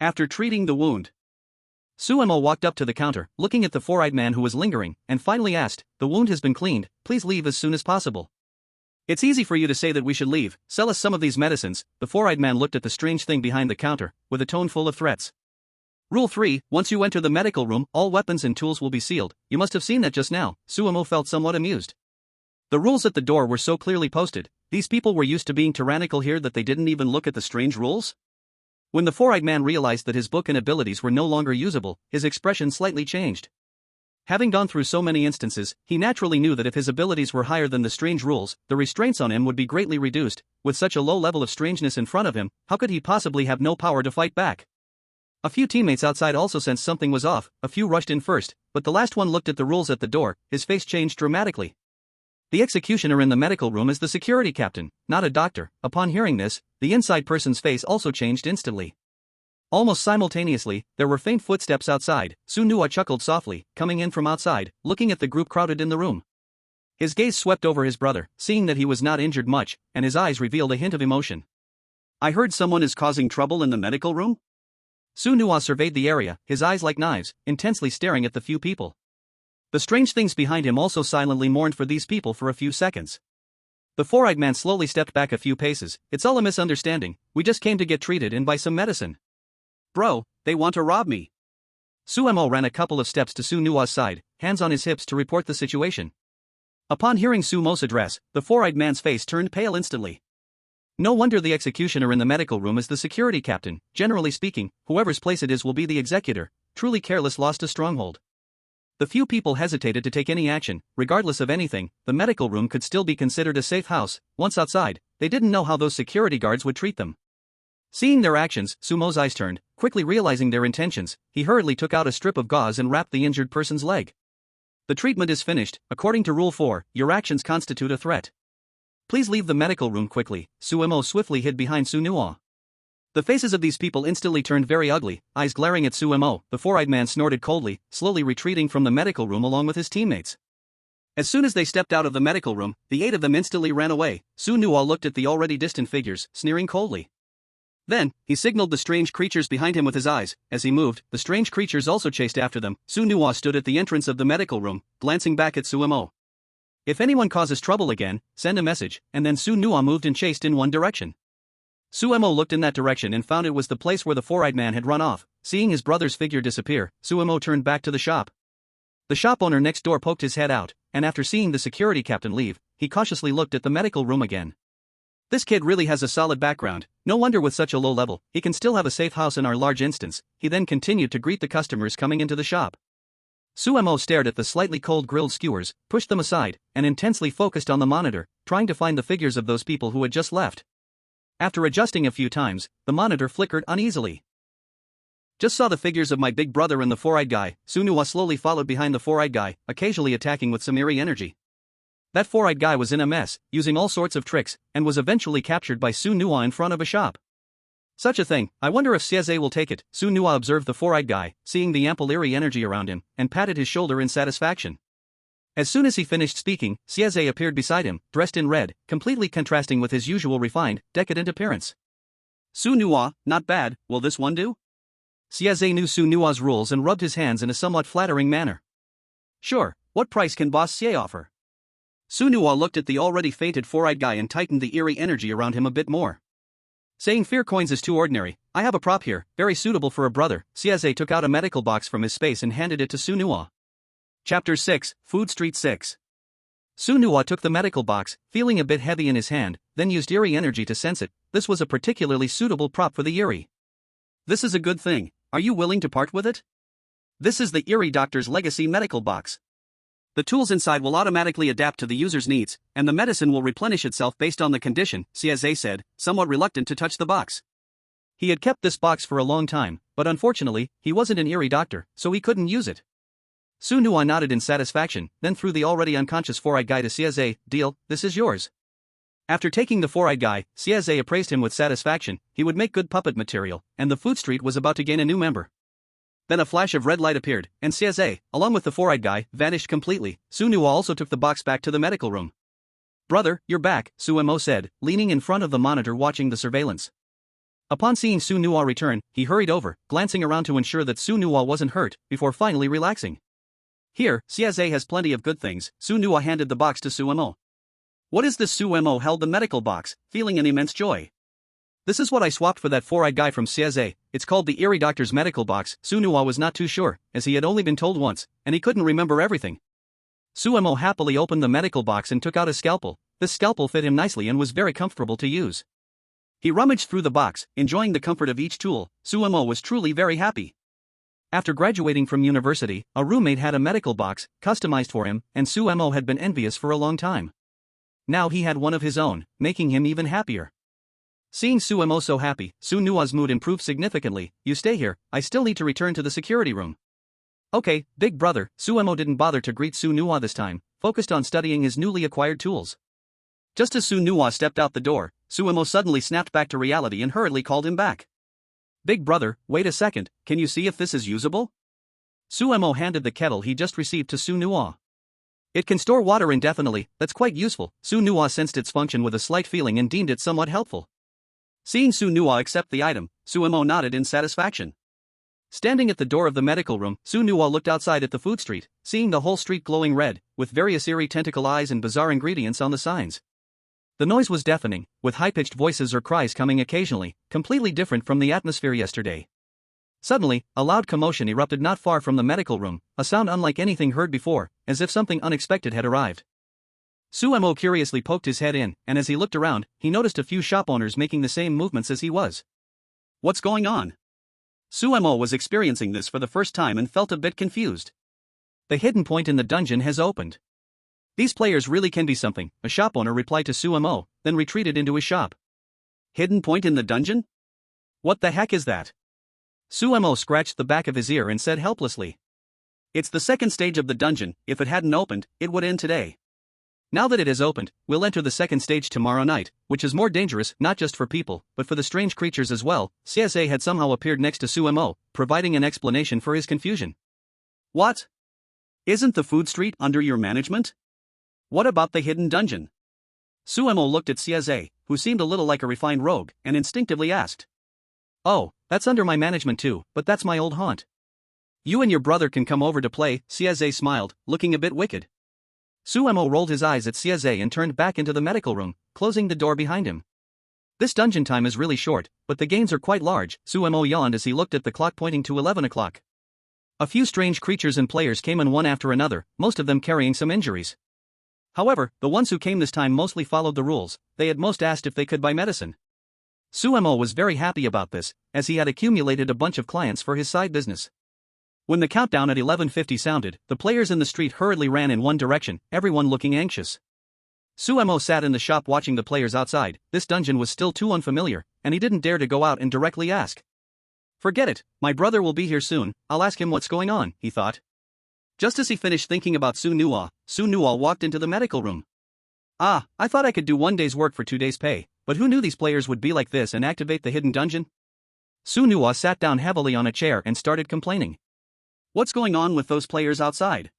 After treating the wound, Suemo walked up to the counter, looking at the four-eyed man who was lingering, and finally asked, "The wound has been cleaned, please leave as soon as possible." "It's easy for you to say that we should leave, sell us some of these medicines." The four-eyed man looked at the strange thing behind the counter, with a tone full of threats. Rule 3, once you enter the medical room, all weapons and tools will be sealed. You must have seen that just now. Suemo felt somewhat amused. The rules at the door were so clearly posted. These people were used to being tyrannical here that they didn't even look at the strange rules? When the four-eyed man realized that his book and abilities were no longer usable, his expression slightly changed. Having gone through so many instances, he naturally knew that if his abilities were higher than the strange rules, the restraints on him would be greatly reduced. With such a low level of strangeness in front of him, how could he possibly have no power to fight back? A few teammates outside also sensed something was off. A few rushed in first, but the last one looked at the rules at the door. His face changed dramatically. The executioner in the medical room is the security captain, not a doctor. Upon hearing this, the inside person's face also changed instantly. Almost simultaneously, there were faint footsteps outside. Sunua chuckled softly, coming in from outside, looking at the group crowded in the room. His gaze swept over his brother, seeing that he was not injured much, and his eyes revealed a hint of emotion. "I heard someone is causing trouble in the medical room?" Sunua surveyed the area, his eyes like knives, intensely staring at the few people. The strange things behind him also silently mourned for these people for a few seconds. The four-eyed man slowly stepped back a few paces. "It's all a misunderstanding. We just came to get treated and buy some medicine." "Bro, they want to rob me." Suemo ran a couple of steps to Sunua's side, hands on his hips to report the situation. Upon hearing Sumo's address, the four-eyed man's face turned pale instantly. No wonder the executioner in the medical room is the security captain. Generally speaking, whoever's place it is will be the executor. Truly careless lost a stronghold. The few people hesitated to take any action. Regardless of anything, the medical room could still be considered a safe house. Once outside, they didn't know how those security guards would treat them. Seeing their actions, Sumo's eyes turned. Quickly realizing their intentions, he hurriedly took out a strip of gauze and wrapped the injured person's leg. "The treatment is finished. According to Rule 4, your actions constitute a threat. Please leave the medical room quickly." Suemo swiftly hid behind Sunua. The faces of these people instantly turned very ugly, eyes glaring at Suemo. The four-eyed man snorted coldly, slowly retreating from the medical room along with his teammates. As soon as they stepped out of the medical room, the 8 of them instantly ran away. Sunua looked at the already distant figures, sneering coldly. Then, he signaled the strange creatures behind him with his eyes. As he moved, the strange creatures also chased after them. Sunua stood at the entrance of the medical room, glancing back at Suemo. "If anyone causes trouble again, send a message," and then Sunua moved and chased in one direction. Suemo looked in that direction and found it was the place where the four-eyed man had run off. Seeing his brother's figure disappear, Suemo turned back to the shop. The shop owner next door poked his head out, and after seeing the security captain leave, he cautiously looked at the medical room again. "This kid really has a solid background. No wonder with such a low level, he can still have a safe house in our large instance." He then continued to greet the customers coming into the shop. Suemo stared at the slightly cold grilled skewers, pushed them aside, and intensely focused on the monitor, trying to find the figures of those people who had just left. After adjusting a few times, the monitor flickered uneasily. "Just saw the figures of my big brother and the four-eyed guy." Sunua slowly followed behind the four-eyed guy, occasionally attacking with some eerie energy. That four-eyed guy was in a mess, using all sorts of tricks, and was eventually captured by Sunua in front of a shop. "Such a thing, I wonder if Sieze will take it." Sunua observed the four-eyed guy, seeing the ample eerie energy around him, and patted his shoulder in satisfaction. As soon as he finished speaking, Sieze appeared beside him, dressed in red, completely contrasting with his usual refined, decadent appearance. "Sunua, not bad, will this one do?" Sieze knew Sunua's rules and rubbed his hands in a somewhat flattering manner. "Sure, what price can Boss Sie offer?" Sunua looked at the already fainted four-eyed guy and tightened the eerie energy around him a bit more. Saying fear coins is too ordinary, I have a prop here, very suitable for a brother. Sieze took out a medical box from his space and handed it to Sunua. Chapter 6, Food Street 6. Sunua took the medical box, feeling a bit heavy in his hand, then used eerie energy to sense it. This was a particularly suitable prop for the eerie. "This is a good thing. Are you willing to part with it?" "This is the Eerie Doctor's Legacy Medical Box. The tools inside will automatically adapt to the user's needs, and the medicine will replenish itself based on the condition," Sieze said, somewhat reluctant to touch the box. He had kept this box for a long time, but unfortunately, he wasn't an Eerie Doctor, so he couldn't use it. Sunua nodded in satisfaction, then threw the already unconscious four-eyed guy to Sieze. "Deal, this is yours." After taking the four-eyed guy, Sieze appraised him with satisfaction. He would make good puppet material, and the food street was about to gain a new member. Then a flash of red light appeared, and Sieze, along with the four-eyed guy, vanished completely. Sunua also took the box back to the medical room. "Brother, you're back," Suemo said, leaning in front of the monitor watching the surveillance. Upon seeing Su Nuwa return, he hurried over, glancing around to ensure that Su Nuwa wasn't hurt, before finally relaxing. Here, Siaze has plenty of good things. Su Nuwa handed the box to Suemo. What is this? Suemo held the medical box, feeling an immense joy. This is what I swapped for that four-eyed guy from Siaze. It's called the Eerie Doctor's medical box. Su Nuwa was not too sure, as he had only been told once, and he couldn't remember everything. Suemo happily opened the medical box and took out a scalpel. This scalpel fit him nicely and was very comfortable to use. He rummaged through the box, enjoying the comfort of each tool. Suemo was truly very happy. After graduating from university, a roommate had a medical box, customized for him, and Suemo had been envious for a long time. Now he had one of his own, making him even happier. Seeing Suemo so happy, Su Nuwa's mood improved significantly. You stay here, I still need to return to the security room. Okay, big brother. Suemo didn't bother to greet Su Nuwa this time, focused on studying his newly acquired tools. Just as Su Nuwa stepped out the door, Suemo suddenly snapped back to reality and hurriedly called him back. Big brother, wait a second, can you see if this is usable? Suemo handed the kettle he just received to Su Nuwa. It can store water indefinitely, that's quite useful. Su Nuwa sensed its function with a slight feeling and deemed it somewhat helpful. Seeing Su Nuwa accept the item, Suemo nodded in satisfaction. Standing at the door of the medical room, Su Nuwa looked outside at the food street, seeing the whole street glowing red, with various eerie tentacle eyes and bizarre ingredients on the signs. The noise was deafening, with high-pitched voices or cries coming occasionally, completely different from the atmosphere yesterday. Suddenly, a loud commotion erupted not far from the medical room, a sound unlike anything heard before, as if something unexpected had arrived. Suemo curiously poked his head in, and as he looked around, he noticed a few shop owners making the same movements as he was. What's going on? Suemo was experiencing this for the first time and felt a bit confused. The hidden point in the dungeon has opened. These players really can be something, a shop owner replied to Suemo, then retreated into his shop. Hidden point in the dungeon? What the heck is that? Suemo scratched the back of his ear and said helplessly. It's the second stage of the dungeon. If it hadn't opened, it would end today. Now that it has opened, we'll enter the second stage tomorrow night, which is more dangerous not just for people, but for the strange creatures as well. CSA had somehow appeared next to Suemo, providing an explanation for his confusion. What? Isn't the food street under your management? What about the hidden dungeon? Suemo looked at Siaze, who seemed a little like a refined rogue, and instinctively asked. Oh, that's under my management too, but that's my old haunt. You and your brother can come over to play. Siaze smiled, looking a bit wicked. Suemo rolled his eyes at Siaze and turned back into the medical room, closing the door behind him. This dungeon time is really short, but the gains are quite large. Suemo yawned as he looked at the clock pointing to 11 o'clock. A few strange creatures and players came in one after another, most of them carrying some injuries. However, the ones who came this time mostly followed the rules. They had most asked if they could buy medicine. Suemo was very happy about this, as he had accumulated a bunch of clients for his side business. When the countdown at 11:50 sounded, the players in the street hurriedly ran in one direction, everyone looking anxious. Suemo sat in the shop watching the players outside. This dungeon was still too unfamiliar, and he didn't dare to go out and directly ask. Forget it, my brother will be here soon, I'll ask him what's going on, he thought. Just as he finished thinking about Su Nuwa walked into the medical room. Ah, I thought I could do 1 day's work for 2 days' pay, but who knew these players would be like this and activate the hidden dungeon? Su Nuwa sat down heavily on a chair and started complaining. What's going on with those players outside?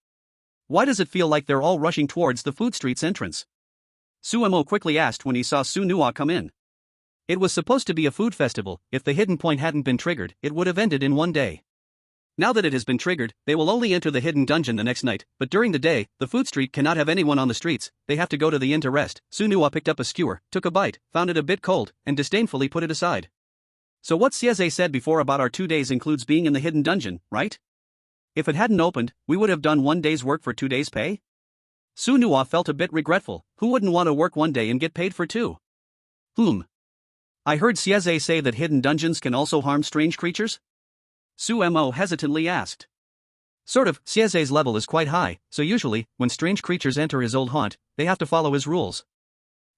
Why does it feel like they're all rushing towards the food street's entrance? Suemo quickly asked when he saw Su Nuwa come in. It was supposed to be a food festival. If the hidden point hadn't been triggered, it would have ended in 1 day. Now that it has been triggered, they will only enter the hidden dungeon the next night, but during the day, the food street cannot have anyone on the streets, they have to go to the inn to rest. Su Nuwa picked up a skewer, took a bite, found it a bit cold, and disdainfully put it aside. So what Siaze said before about our 2 days includes being in the hidden dungeon, right? If it hadn't opened, we would have done 1 day's work for 2 days' pay? Su Nuwa felt a bit regretful. Who wouldn't want to work 1 day and get paid for 2? I heard Siaze say that hidden dungeons can also harm strange creatures? Suemo hesitantly asked. Sort of. Siaze's level is quite high, so usually, when strange creatures enter his old haunt, they have to follow his rules.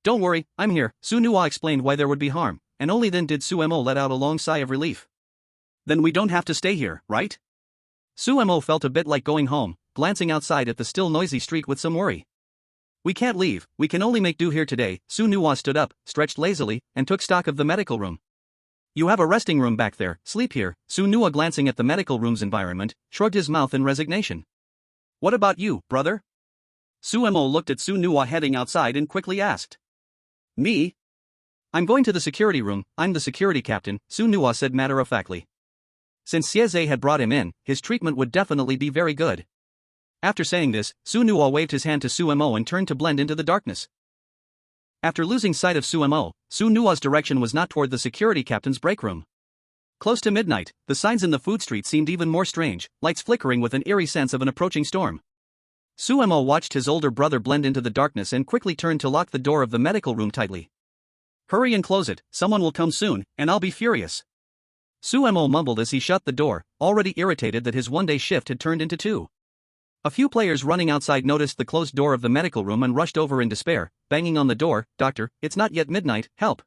Don't worry, I'm here. Su Nuwa explained why there would be harm, and only then did Suemo let out a long sigh of relief. Then we don't have to stay here, right? Suemo felt a bit like going home, glancing outside at the still noisy street with some worry. We can't leave, we can only make do here today. Su Nuwa stood up, stretched lazily, and took stock of the medical room. You have a resting room back there, sleep here. Su Nuwa, glancing at the medical room's environment, shrugged his mouth in resignation. What about you, brother? Suemo looked at Su Nuwa heading outside and quickly asked. Me? I'm going to the security room, I'm the security captain, Su Nua said matter-of-factly. Since Xieze had brought him in, his treatment would definitely be very good. After saying this, Su Nua waved his hand to Su Mo and turned to blend into the darkness. After losing sight of Su Mo, Su Nua's direction was not toward the security captain's break room. Close to midnight, the signs in the food street seemed even more strange, lights flickering with an eerie sense of an approaching storm. Su Mo watched his older brother blend into the darkness and quickly turned to lock the door of the medical room tightly. Hurry and close it, someone will come soon, and I'll be furious. Su Mo mumbled as he shut the door, already irritated that his one-day shift had turned into two. A few players running outside noticed the closed door of the medical room and rushed over in despair, banging on the door. Doctor, it's not yet midnight, help.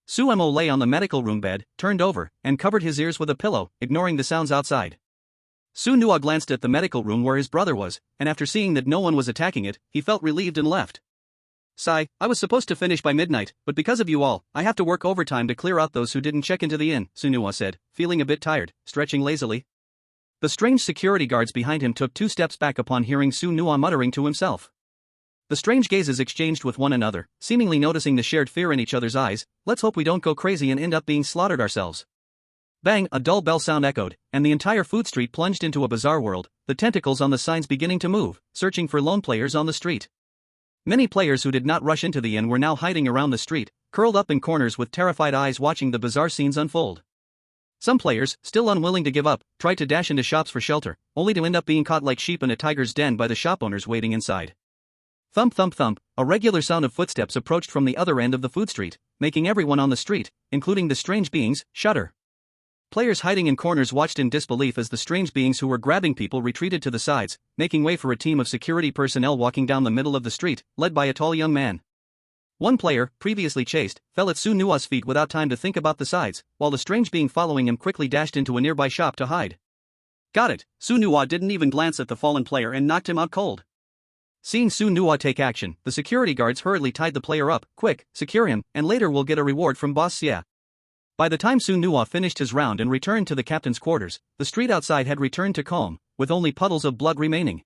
Su Mo lay on the medical room bed, turned over, and covered his ears with a pillow, ignoring the sounds outside. Su Nua glanced at the medical room where his brother was, and after seeing that no one was attacking it, he felt relieved and left. Sigh, I was supposed to finish by midnight, but because of you all, I have to work overtime to clear out those who didn't check into the inn, Su Nua said, feeling a bit tired, stretching lazily. The strange security guards behind him took 2 steps back upon hearing Su Nua muttering to himself. The strange gazes exchanged with one another, seemingly noticing the shared fear in each other's eyes. Let's hope we don't go crazy and end up being slaughtered ourselves. Bang, a dull bell sound echoed, and the entire food street plunged into a bizarre world, the tentacles on the signs beginning to move, searching for lone players on the street. Many players who did not rush into the inn were now hiding around the street, curled up in corners with terrified eyes watching the bizarre scenes unfold. Some players, still unwilling to give up, tried to dash into shops for shelter, only to end up being caught like sheep in a tiger's den by the shop owners waiting inside. Thump thump thump, a regular sound of footsteps approached from the other end of the food street, making everyone on the street, including the strange beings, shudder. Players hiding in corners watched in disbelief as the strange beings who were grabbing people retreated to the sides, making way for a team of security personnel walking down the middle of the street, led by a tall young man. One player, previously chased, fell at Su Nua's feet without time to think about the sides, while the strange being following him quickly dashed into a nearby shop to hide. Got it, Su Nua didn't even glance at the fallen player and knocked him out cold. Seeing Su Nua take action, the security guards hurriedly tied the player up. Quick, secure him, and later we'll get a reward from Boss Xia. By the time Su Nua finished his round and returned to the captain's quarters, the street outside had returned to calm, with only puddles of blood remaining.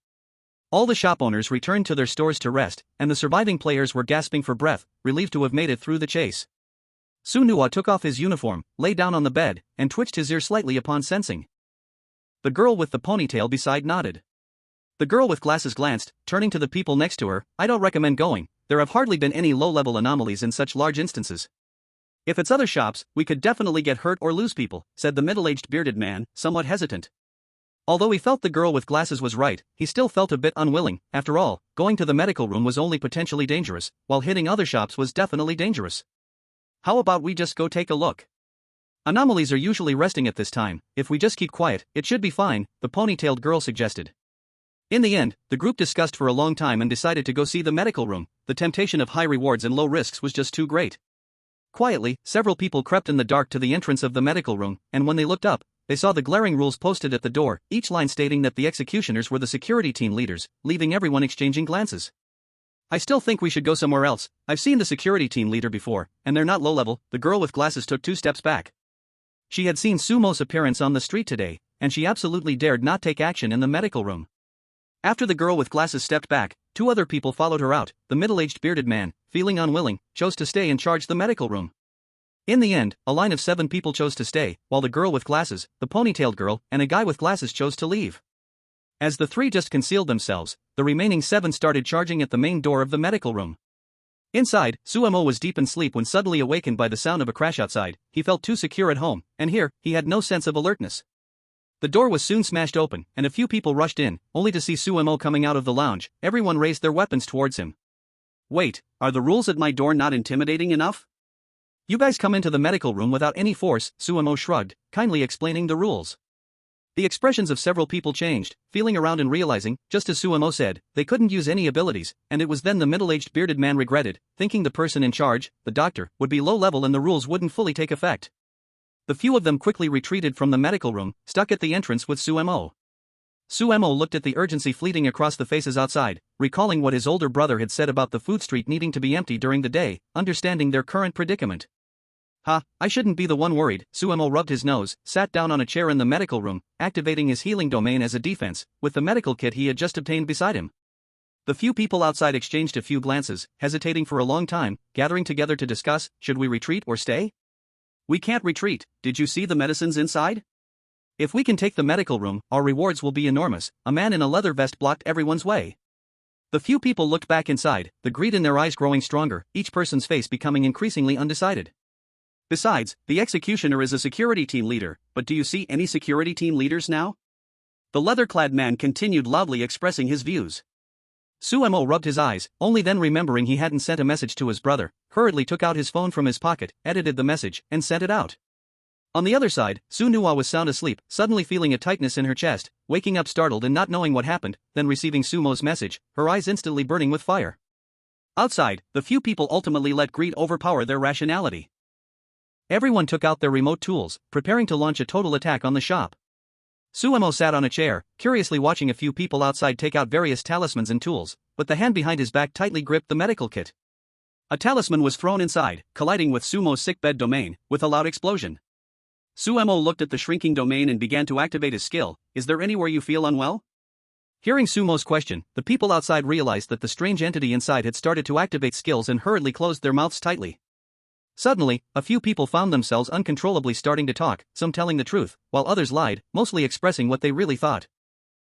All the shop owners returned to their stores to rest, and the surviving players were gasping for breath, relieved to have made it through the chase. Su Nua took off his uniform, lay down on the bed, and twitched his ear slightly upon sensing. The girl with the ponytail beside nodded. The girl with glasses glanced, turning to the people next to her. I don't recommend going, there have hardly been any low-level anomalies in such large instances. If it's other shops, we could definitely get hurt or lose people, said the middle-aged bearded man, somewhat hesitant. Although he felt the girl with glasses was right, he still felt a bit unwilling. After all, going to the medical room was only potentially dangerous, while hitting other shops was definitely dangerous. How about we just go take a look? Anomalies are usually resting at this time. If we just keep quiet, it should be fine, the ponytailed girl suggested. In the end, the group discussed for a long time and decided to go see the medical room. The temptation of high rewards and low risks was just too great. Quietly, several people crept in the dark to the entrance of the medical room, and when they looked up, they saw the glaring rules posted at the door, each line stating that the executioners were the security team leaders, leaving everyone exchanging glances. I still think we should go somewhere else. I've seen the security team leader before, and they're not low-level. The girl with glasses took 2 steps back. She had seen Sumo's appearance on the street today, and she absolutely dared not take action in the medical room. After the girl with glasses stepped back, 2 other people followed her out. The middle-aged bearded man, feeling unwilling, chose to stay and charge the medical room. In the end, a line of 7 people chose to stay, while the girl with glasses, the ponytailed girl, and a guy with glasses chose to leave. As the 3 just concealed themselves, the remaining 7 started charging at the main door of the medical room. Inside, Suemo was deep in sleep when suddenly awakened by the sound of a crash outside. He felt too secure at home, and here, he had no sense of alertness. The door was soon smashed open, and a few people rushed in, only to see Suemo coming out of the lounge. Everyone raised their weapons towards him. Wait, are the rules at my door not intimidating enough? You guys come into the medical room without any force, Suemo shrugged, kindly explaining the rules. The expressions of several people changed, feeling around and realizing, just as Suemo said, they couldn't use any abilities, and it was then the middle-aged bearded man regretted, thinking the person in charge, the doctor, would be low-level and the rules wouldn't fully take effect. The few of them quickly retreated from the medical room, stuck at the entrance with Suemo. Suemo looked at the urgency fleeting across the faces outside, recalling what his older brother had said about the food street needing to be empty during the day, understanding their current predicament. I shouldn't be the one worried. Suemo rubbed his nose, sat down on a chair in the medical room, activating his healing domain as a defense, with the medical kit he had just obtained beside him. The few people outside exchanged a few glances, hesitating for a long time, gathering together to discuss, should we retreat or stay? We can't retreat, did you see the medicines inside? If we can take the medical room, our rewards will be enormous. A man in a leather vest blocked everyone's way. The few people looked back inside, the greed in their eyes growing stronger, each person's face becoming increasingly undecided. Besides, the executioner is a security team leader, but do you see any security team leaders now? The leather-clad man continued loudly expressing his views. Suemo rubbed his eyes, only then remembering he hadn't sent a message to his brother, hurriedly took out his phone from his pocket, edited the message, and sent it out. On the other side, Sunua was sound asleep, suddenly feeling a tightness in her chest, waking up startled and not knowing what happened, then receiving Sumo's message, her eyes instantly burning with fire. Outside, the few people ultimately let greed overpower their rationality. Everyone took out their remote tools, preparing to launch a total attack on the shop. Suemo sat on a chair, curiously watching a few people outside take out various talismans and tools, but the hand behind his back tightly gripped the medical kit. A talisman was thrown inside, colliding with Sumo's sickbed domain, with a loud explosion. Suemo looked at the shrinking domain and began to activate his skill. Is there anywhere you feel unwell? Hearing Sumo's question, the people outside realized that the strange entity inside had started to activate skills and hurriedly closed their mouths tightly. Suddenly, a few people found themselves uncontrollably starting to talk, some telling the truth, while others lied, mostly expressing what they really thought.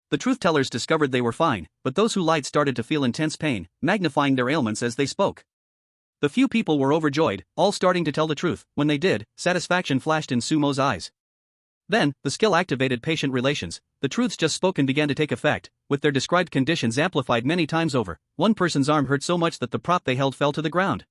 The truth-tellers discovered they were fine, but those who lied started to feel intense pain, magnifying their ailments as they spoke. The few people were overjoyed, all starting to tell the truth. When they did, satisfaction flashed in Sumo's eyes. Then, the skill activated patient relations. The truths just spoken began to take effect, with their described conditions amplified many times over. One person's arm hurt so much that the prop they held fell to the ground.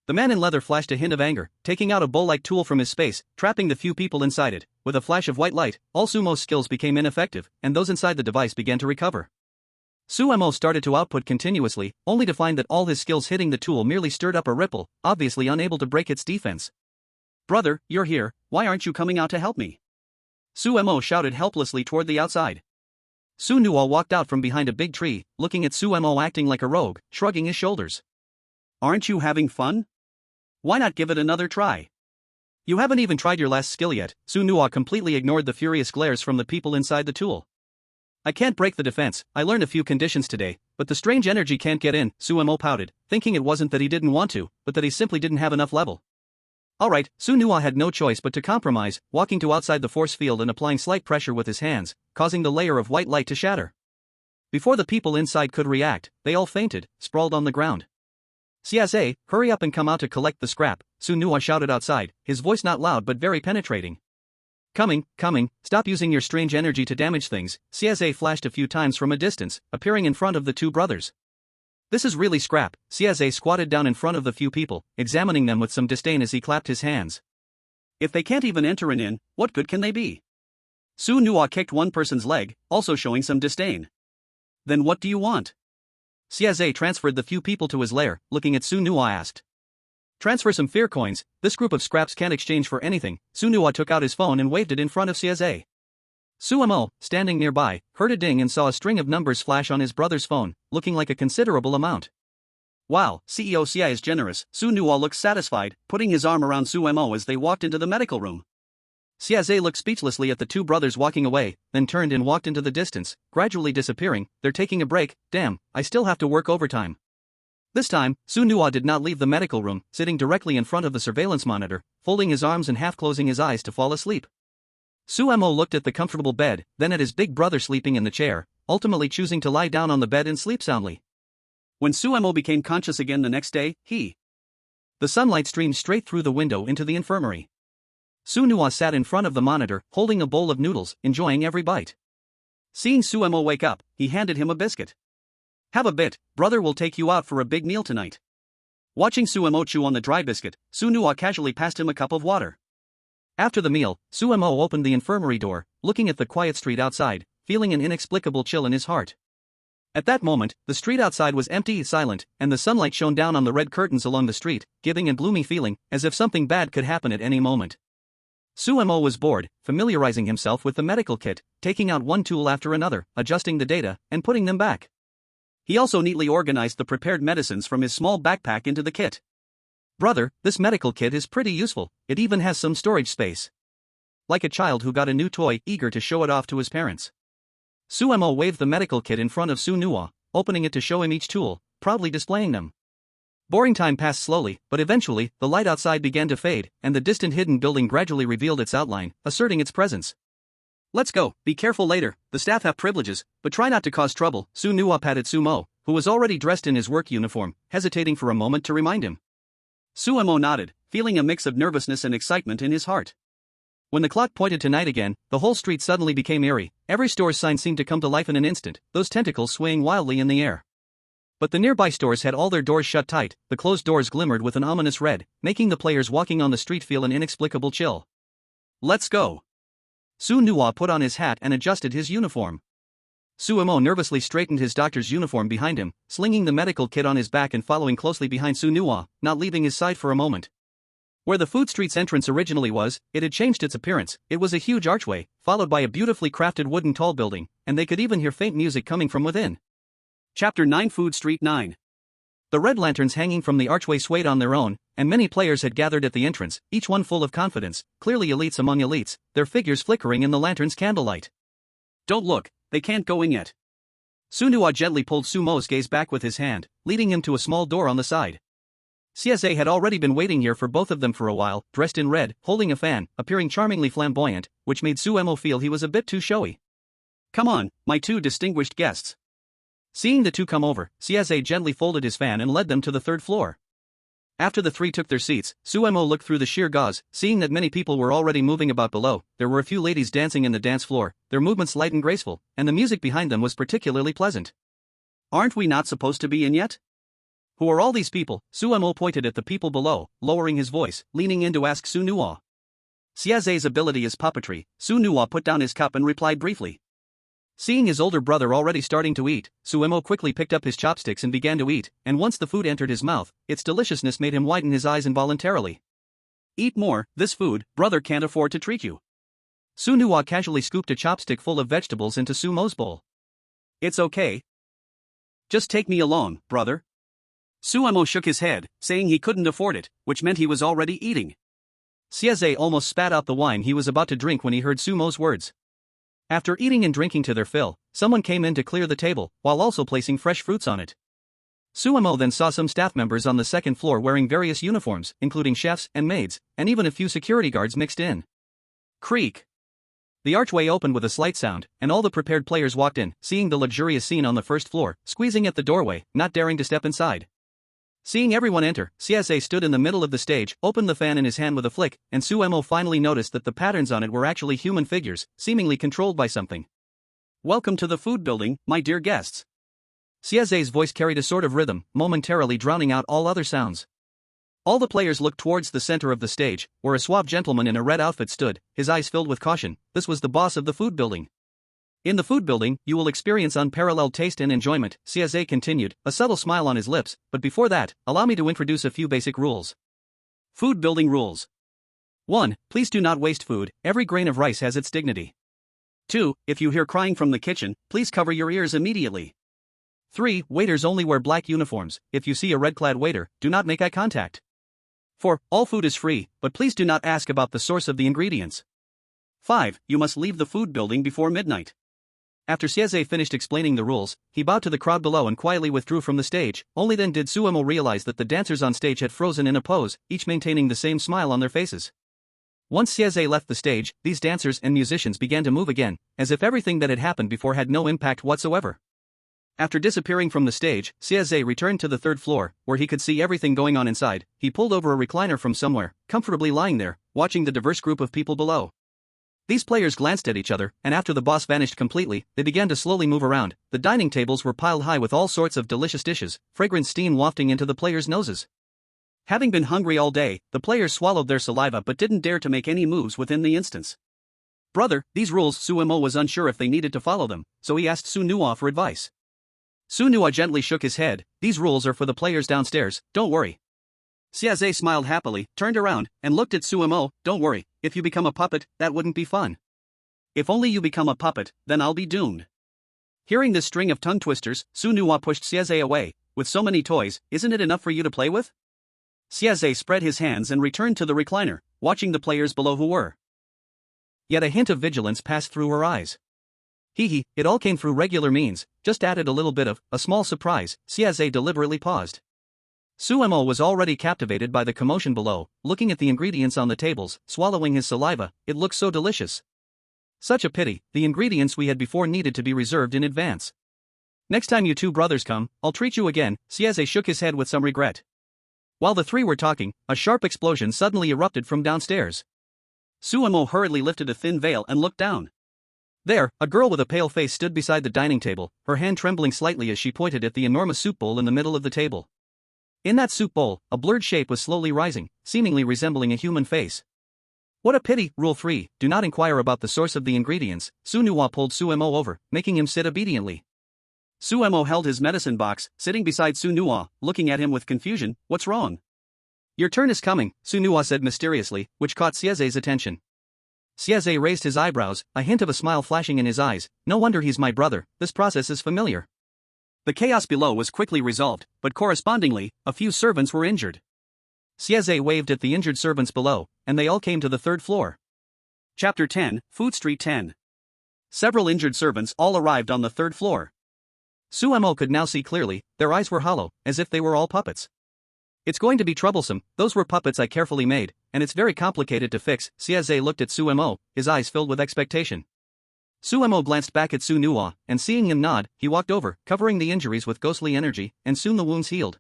The man in leather flashed a hint of anger, taking out a bow-like tool from his space, trapping the few people inside it. With a flash of white light, all Sumo's skills became ineffective, and those inside the device began to recover. Suemo started to output continuously, only to find that all his skills hitting the tool merely stirred up a ripple, obviously unable to break its defense. Brother, you're here, why aren't you coming out to help me? Suemo shouted helplessly toward the outside. Sunua walked out from behind a big tree, looking at Suemo acting like a rogue, shrugging his shoulders. Aren't you having fun? Why not give it another try? You haven't even tried your last skill yet. Sunua completely ignored the furious glares from the people inside the tool. I can't break the defense. I learned a few conditions today, but the strange energy can't get in, Suemo pouted, thinking it wasn't that he didn't want to, but that he simply didn't have enough level. Alright, Sunua had no choice but to compromise, walking to outside the force field and applying slight pressure with his hands, causing the layer of white light to shatter. Before the people inside could react, they all fainted, sprawled on the ground. Siaze, hurry up and come out to collect the scrap, Sunua shouted outside, his voice not loud but very penetrating. Coming, stop using your strange energy to damage things. Siaze flashed a few times from a distance, appearing in front of the two brothers. This is really scrap. Siaze squatted down in front of the few people, examining them with some disdain as he clapped his hands. If they can't even enter an inn, what good can they be? Sunua kicked one person's leg, also showing some disdain. Then what do you want? Siaze transferred the few people to his lair, looking at Sunua asked. Transfer some fear coins. This group of scraps can't exchange for anything. Sunua took out his phone and waved it in front of Siaze. Suemo, standing nearby, heard a ding and saw a string of numbers flash on his brother's phone, looking like a considerable amount. Wow, CEO Sia is generous. Sunua looked satisfied, putting his arm around Suemo as they walked into the medical room. Siaze looked speechlessly at the two brothers walking away, then turned and walked into the distance, gradually disappearing. They're taking a break. Damn, I still have to work overtime. This time, Sunua did not leave the medical room, sitting directly in front of the surveillance monitor, folding his arms and half closing his eyes to fall asleep. Suemo looked at the comfortable bed, then at his big brother sleeping in the chair, ultimately choosing to lie down on the bed and sleep soundly. When Suemo became conscious again the next day, The sunlight streamed straight through the window into the infirmary. Sunua sat in front of the monitor, holding a bowl of noodles, enjoying every bite. Seeing Suemo wake up, he handed him a biscuit. Have a bit, brother will take you out for a big meal tonight. Watching Suemo chew on the dry biscuit, Sunua casually passed him a cup of water. After the meal, Suemo opened the infirmary door, looking at the quiet street outside, feeling an inexplicable chill in his heart. At that moment, the street outside was empty, silent, and the sunlight shone down on the red curtains along the street, giving a gloomy feeling, as if something bad could happen at any moment. Suemo was bored, familiarizing himself with the medical kit, taking out one tool after another, adjusting the data, and putting them back. He also neatly organized the prepared medicines from his small backpack into the kit. Brother, this medical kit is pretty useful, it even has some storage space. Like a child who got a new toy, eager to show it off to his parents. Suemo waved the medical kit in front of Sunua, opening it to show him each tool, proudly displaying them. Boring time passed slowly, but eventually, the light outside began to fade, and the distant hidden building gradually revealed its outline, asserting its presence. Let's go, be careful later, the staff have privileges, but try not to cause trouble, Sunuwa patted Sumo, who was already dressed in his work uniform, hesitating for a moment to remind him. Sumo nodded, feeling a mix of nervousness and excitement in his heart. When the clock pointed to night again, the whole street suddenly became eerie. Every store's sign seemed to come to life in an instant, those tentacles swaying wildly in the air. But the nearby stores had all their doors shut tight, the closed doors glimmered with an ominous red, making the players walking on the street feel an inexplicable chill. Let's go. Sunuwa put on his hat and adjusted his uniform. Suemo nervously straightened his doctor's uniform behind him, slinging the medical kit on his back and following closely behind Sunuwa, not leaving his side for a moment. Where the food street's entrance originally was, it had changed its appearance. It was a huge archway, followed by a beautifully crafted wooden tall building, and they could even hear faint music coming from within. Chapter 9 Food Street 9. The red lanterns hanging from the archway swayed on their own, and many players had gathered at the entrance, each one full of confidence, clearly elites among elites, their figures flickering in the lantern's candlelight. Don't look, they can't go in yet. Sunuwa gently pulled Sumo's gaze back with his hand, leading him to a small door on the side. CSA had already been waiting here for both of them for a while, dressed in red, holding a fan, appearing charmingly flamboyant, which made Suemo feel he was a bit too showy. Come on, my two distinguished guests. Seeing the two come over, CSA gently folded his fan and led them to the third floor. After the three took their seats, Suemo looked through the sheer gauze, seeing that many people were already moving about below. There were a few ladies dancing in the dance floor, their movements light and graceful, and the music behind them was particularly pleasant. Aren't we not supposed to be in yet? Who are all these people? Suemo pointed at the people below, lowering his voice, leaning in to ask Sunuwa. Siaze's ability is puppetry. Sunuwa put down his cup and replied briefly. Seeing his older brother already starting to eat, Suemo quickly picked up his chopsticks and began to eat, and once the food entered his mouth, its deliciousness made him widen his eyes involuntarily. Eat more, this food, brother can't afford to treat you. Sunuwa casually scooped a chopstick full of vegetables into Sumo's bowl. It's okay. Just take me along, brother. Suemo shook his head, saying he couldn't afford it, which meant he was already eating. Siaze almost spat out the wine he was about to drink when he heard Sumo's words. After eating and drinking to their fill, someone came in to clear the table, while also placing fresh fruits on it. Suemo then saw some staff members on the second floor wearing various uniforms, including chefs and maids, and even a few security guards mixed in. Creak. The archway opened with a slight sound, and all the prepared players walked in, seeing the luxurious scene on the first floor, squeezing at the doorway, not daring to step inside. Seeing everyone enter, Siaze stood in the middle of the stage, opened the fan in his hand with a flick, and Suemo finally noticed that the patterns on it were actually human figures, seemingly controlled by something. Welcome to the food building, my dear guests. Siaze's voice carried a sort of rhythm, momentarily drowning out all other sounds. All the players looked towards the center of the stage, where a suave gentleman in a red outfit stood, his eyes filled with caution. This was the boss of the food building. In the food building, you will experience unparalleled taste and enjoyment, Siaze continued, a subtle smile on his lips, but before that, allow me to introduce a few basic rules. Food building rules. 1. Please do not waste food, every grain of rice has its dignity. 2. If you hear crying from the kitchen, please cover your ears immediately. 3. Waiters only wear black uniforms. If you see a red-clad waiter, do not make eye contact. 4. All food is free, but please do not ask about the source of the ingredients. 5. You must leave the food building before midnight. After Siaze finished explaining the rules, he bowed to the crowd below and quietly withdrew from the stage. Only then did Suemo realize that the dancers on stage had frozen in a pose, each maintaining the same smile on their faces. Once Siaze left the stage, these dancers and musicians began to move again, as if everything that had happened before had no impact whatsoever. After disappearing from the stage, Siaze returned to the third floor, where he could see everything going on inside. He pulled over a recliner from somewhere, comfortably lying there, watching the diverse group of people below. These players glanced at each other, and after the boss vanished completely, they began to slowly move around. The dining tables were piled high with all sorts of delicious dishes, fragrant steam wafting into the players' noses. Having been hungry all day, the players swallowed their saliva but didn't dare to make any moves within the instance. Brother, these rules, Suemo was unsure if they needed to follow them, so he asked Sunuwa for advice. Sunuwa gently shook his head. These rules are for the players downstairs, don't worry. Siaze smiled happily, turned around, and looked at Suemo. Don't worry, if you become a puppet, that wouldn't be fun. If only you become a puppet, then I'll be doomed. Hearing this string of tongue twisters, Sunuwa pushed Siaze away. With so many toys, isn't it enough for you to play with? Siaze spread his hands and returned to the recliner, watching the players below who were. Yet a hint of vigilance passed through her eyes. Hee, it all came through regular means, just added a little bit of a small surprise. Siaze deliberately paused. Suemo was already captivated by the commotion below, looking at the ingredients on the tables, swallowing his saliva. It looked so delicious. Such a pity, the ingredients we had before needed to be reserved in advance. Next time you two brothers come, I'll treat you again. Siaze shook his head with some regret. While the three were talking, a sharp explosion suddenly erupted from downstairs. Suemo hurriedly lifted a thin veil and looked down. There, a girl with a pale face stood beside the dining table, her hand trembling slightly as she pointed at the enormous soup bowl in the middle of the table. In that soup bowl, a blurred shape was slowly rising, seemingly resembling a human face. What a pity. Rule 3, do not inquire about the source of the ingredients. Sunuwa pulled Suemo over, making him sit obediently. Suemo held his medicine box, sitting beside Sunuwa, looking at him with confusion. What's wrong? Your turn is coming, Sunuwa said mysteriously, which caught Siaze's attention. Siaze raised his eyebrows, a hint of a smile flashing in his eyes. No wonder he's my brother, this process is familiar. The chaos below was quickly resolved, but correspondingly, a few servants were injured. Siaze waved at the injured servants below, and they all came to the third floor. Chapter 10, Food Street 10. Several injured servants all arrived on the third floor. Suemo could now see clearly, their eyes were hollow, as if they were all puppets. It's going to be troublesome, those were puppets I carefully made, and it's very complicated to fix. Siaze looked at Suemo, his eyes filled with expectation. Suemo glanced back at Sunuwa, and seeing him nod, he walked over, covering the injuries with ghostly energy, and soon the wounds healed.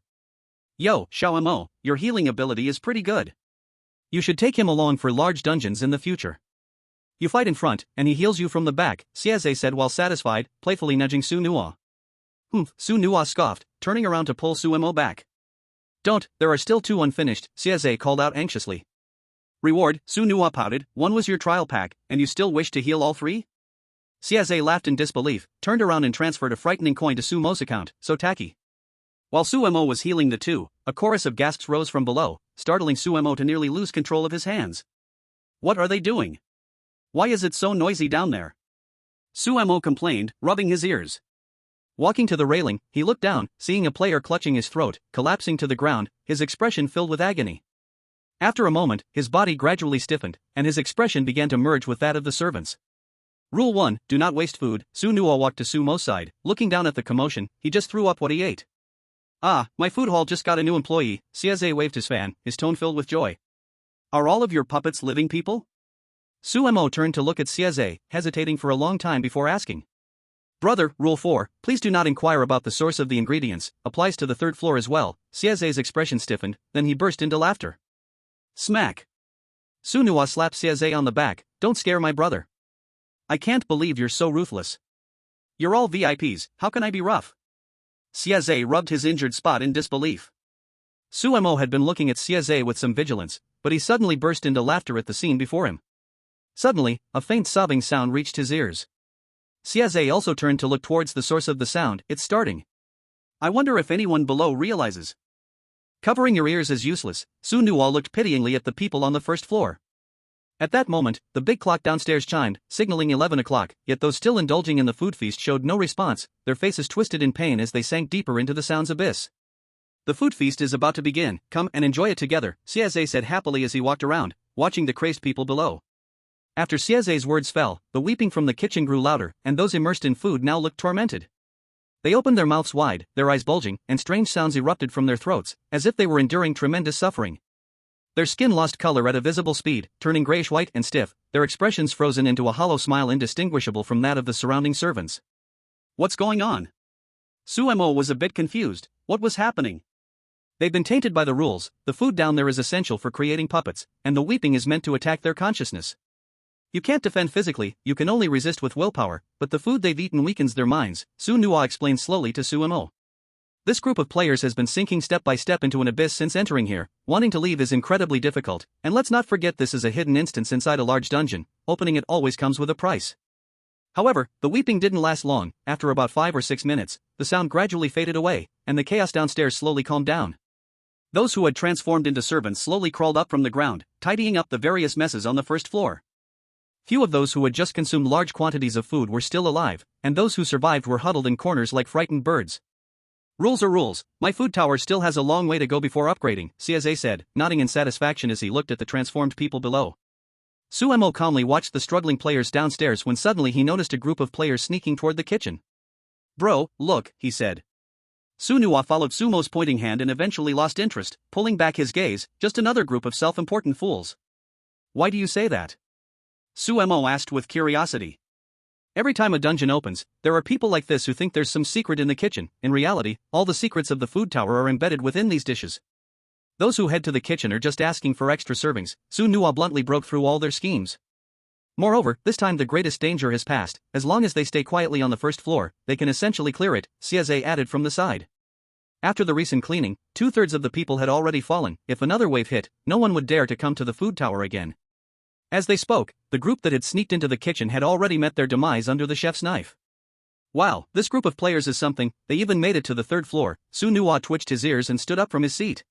Yo, Xiaomo, your healing ability is pretty good. You should take him along for large dungeons in the future. You fight in front, and he heals you from the back, Siaze said while satisfied, playfully nudging Sunuwa. Humph, Sunuwa scoffed, turning around to pull Suemo back. Don't, there are still 2 unfinished, Siaze called out anxiously. Reward, Sunuwa pouted, 1 was your trial pack, and you still wish to heal all 3? Siaze laughed in disbelief, turned around and transferred a frightening coin to Sumo's account. So tacky. While Suemo was healing the 2, a chorus of gasps rose from below, startling Suemo to nearly lose control of his hands. What are they doing? Why is it so noisy down there? Suemo complained, rubbing his ears. Walking to the railing, he looked down, seeing a player clutching his throat, collapsing to the ground, his expression filled with agony. After a moment, his body gradually stiffened, and his expression began to merge with that of the servants. Rule 1, do not waste food. Sunuwa walked to Sumo's side, looking down at the commotion. He just threw up what he ate. Ah, my food hall just got a new employee. Siaze waved his fan, his tone filled with joy. Are all of your puppets living people? Suemo turned to look at Siaze, hesitating for a long time before asking. Brother, Rule 4, please do not inquire about the source of the ingredients, applies to the third floor as well. Siaze's expression stiffened, then he burst into laughter. Smack. Sunuwa slapped Siaze on the back. Don't scare my brother. I can't believe you're so ruthless. You're all VIPs, how can I be rough? Siaze rubbed his injured spot in disbelief. Suemo had been looking at Siaze with some vigilance, but he suddenly burst into laughter at the scene before him. Suddenly, a faint sobbing sound reached his ears. Siaze also turned to look towards the source of the sound. It's starting. I wonder if anyone below realizes. Covering your ears is useless. Sunuwa looked pityingly at the people on the first floor. At that moment, the big clock downstairs chimed, signaling 11 o'clock, yet those still indulging in the food feast showed no response, their faces twisted in pain as they sank deeper into the sound's abyss. The food feast is about to begin, come and enjoy it together, Siaze said happily as he walked around, watching the crazed people below. After Siaze's words fell, the weeping from the kitchen grew louder, and those immersed in food now looked tormented. They opened their mouths wide, their eyes bulging, and strange sounds erupted from their throats, as if they were enduring tremendous suffering. Their skin lost color at a visible speed, turning grayish-white and stiff, their expressions frozen into a hollow smile indistinguishable from that of the surrounding servants. What's going on? Suemo was a bit confused. What was happening? They've been tainted by the rules. The food down there is essential for creating puppets, and the weeping is meant to attack their consciousness. You can't defend physically, you can only resist with willpower, but the food they've eaten weakens their minds, Sunuwa explained slowly to Suemo. This group of players has been sinking step by step into an abyss since entering here. Wanting to leave is incredibly difficult, and let's not forget this is a hidden instance inside a large dungeon. Opening it always comes with a price. However, the weeping didn't last long. After about 5 or 6 minutes, the sound gradually faded away, and the chaos downstairs slowly calmed down. Those who had transformed into servants slowly crawled up from the ground, tidying up the various messes on the first floor. Few of those who had just consumed large quantities of food were still alive, and those who survived were huddled in corners like frightened birds. Rules are rules. My food tower still has a long way to go before upgrading, Siaze said, nodding in satisfaction as he looked at the transformed people below. Suemo calmly watched the struggling players downstairs when suddenly he noticed a group of players sneaking toward the kitchen. Bro, look, he said. Sunua followed Sumo's pointing hand and eventually lost interest, pulling back his gaze. Just another group of self-important fools. Why do you say that? Suemo asked with curiosity. Every time a dungeon opens, there are people like this who think there's some secret in the kitchen. In reality, all the secrets of the food tower are embedded within these dishes. Those who head to the kitchen are just asking for extra servings. Sunua bluntly broke through all their schemes. Moreover, this time the greatest danger has passed. As long as they stay quietly on the first floor, they can essentially clear it, Siaze added from the side. After the recent cleaning, 2/3 of the people had already fallen. If another wave hit, no one would dare to come to the food tower again. As they spoke, the group that had sneaked into the kitchen had already met their demise under the chef's knife. Wow, this group of players is something. They even made it to the 3rd floor. Sunua twitched his ears and stood up from his seat.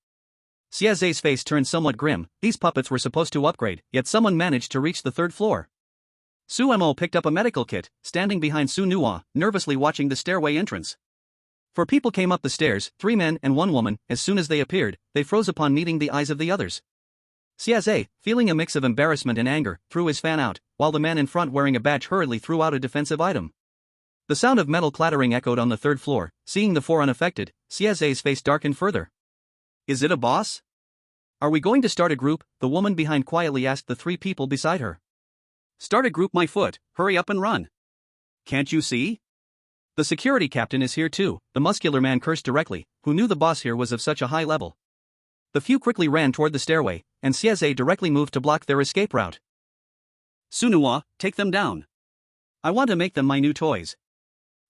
Siaze's face turned somewhat grim. These puppets were supposed to upgrade, yet someone managed to reach the 3rd floor. Suemo picked up a medical kit, standing behind Sunua, nervously watching the stairway entrance. 4 people came up the stairs, 3 men and 1 woman. As soon as they appeared, they froze upon meeting the eyes of the others. Siaze, feeling a mix of embarrassment and anger, threw his fan out, while the man in front wearing a badge hurriedly threw out a defensive item. The sound of metal clattering echoed on the 3rd floor. Seeing the 4 unaffected, Siaze's face darkened further. Is it a boss? Are we going to start a group? The woman behind quietly asked the 3 people beside her. Start a group, my foot, hurry up and run. Can't you see? The security captain is here too, the muscular man cursed directly, who knew the boss here was of such a high level. The few quickly ran toward the stairway, and Siaze directly moved to block their escape route. Sunua, take them down. I want to make them my new toys.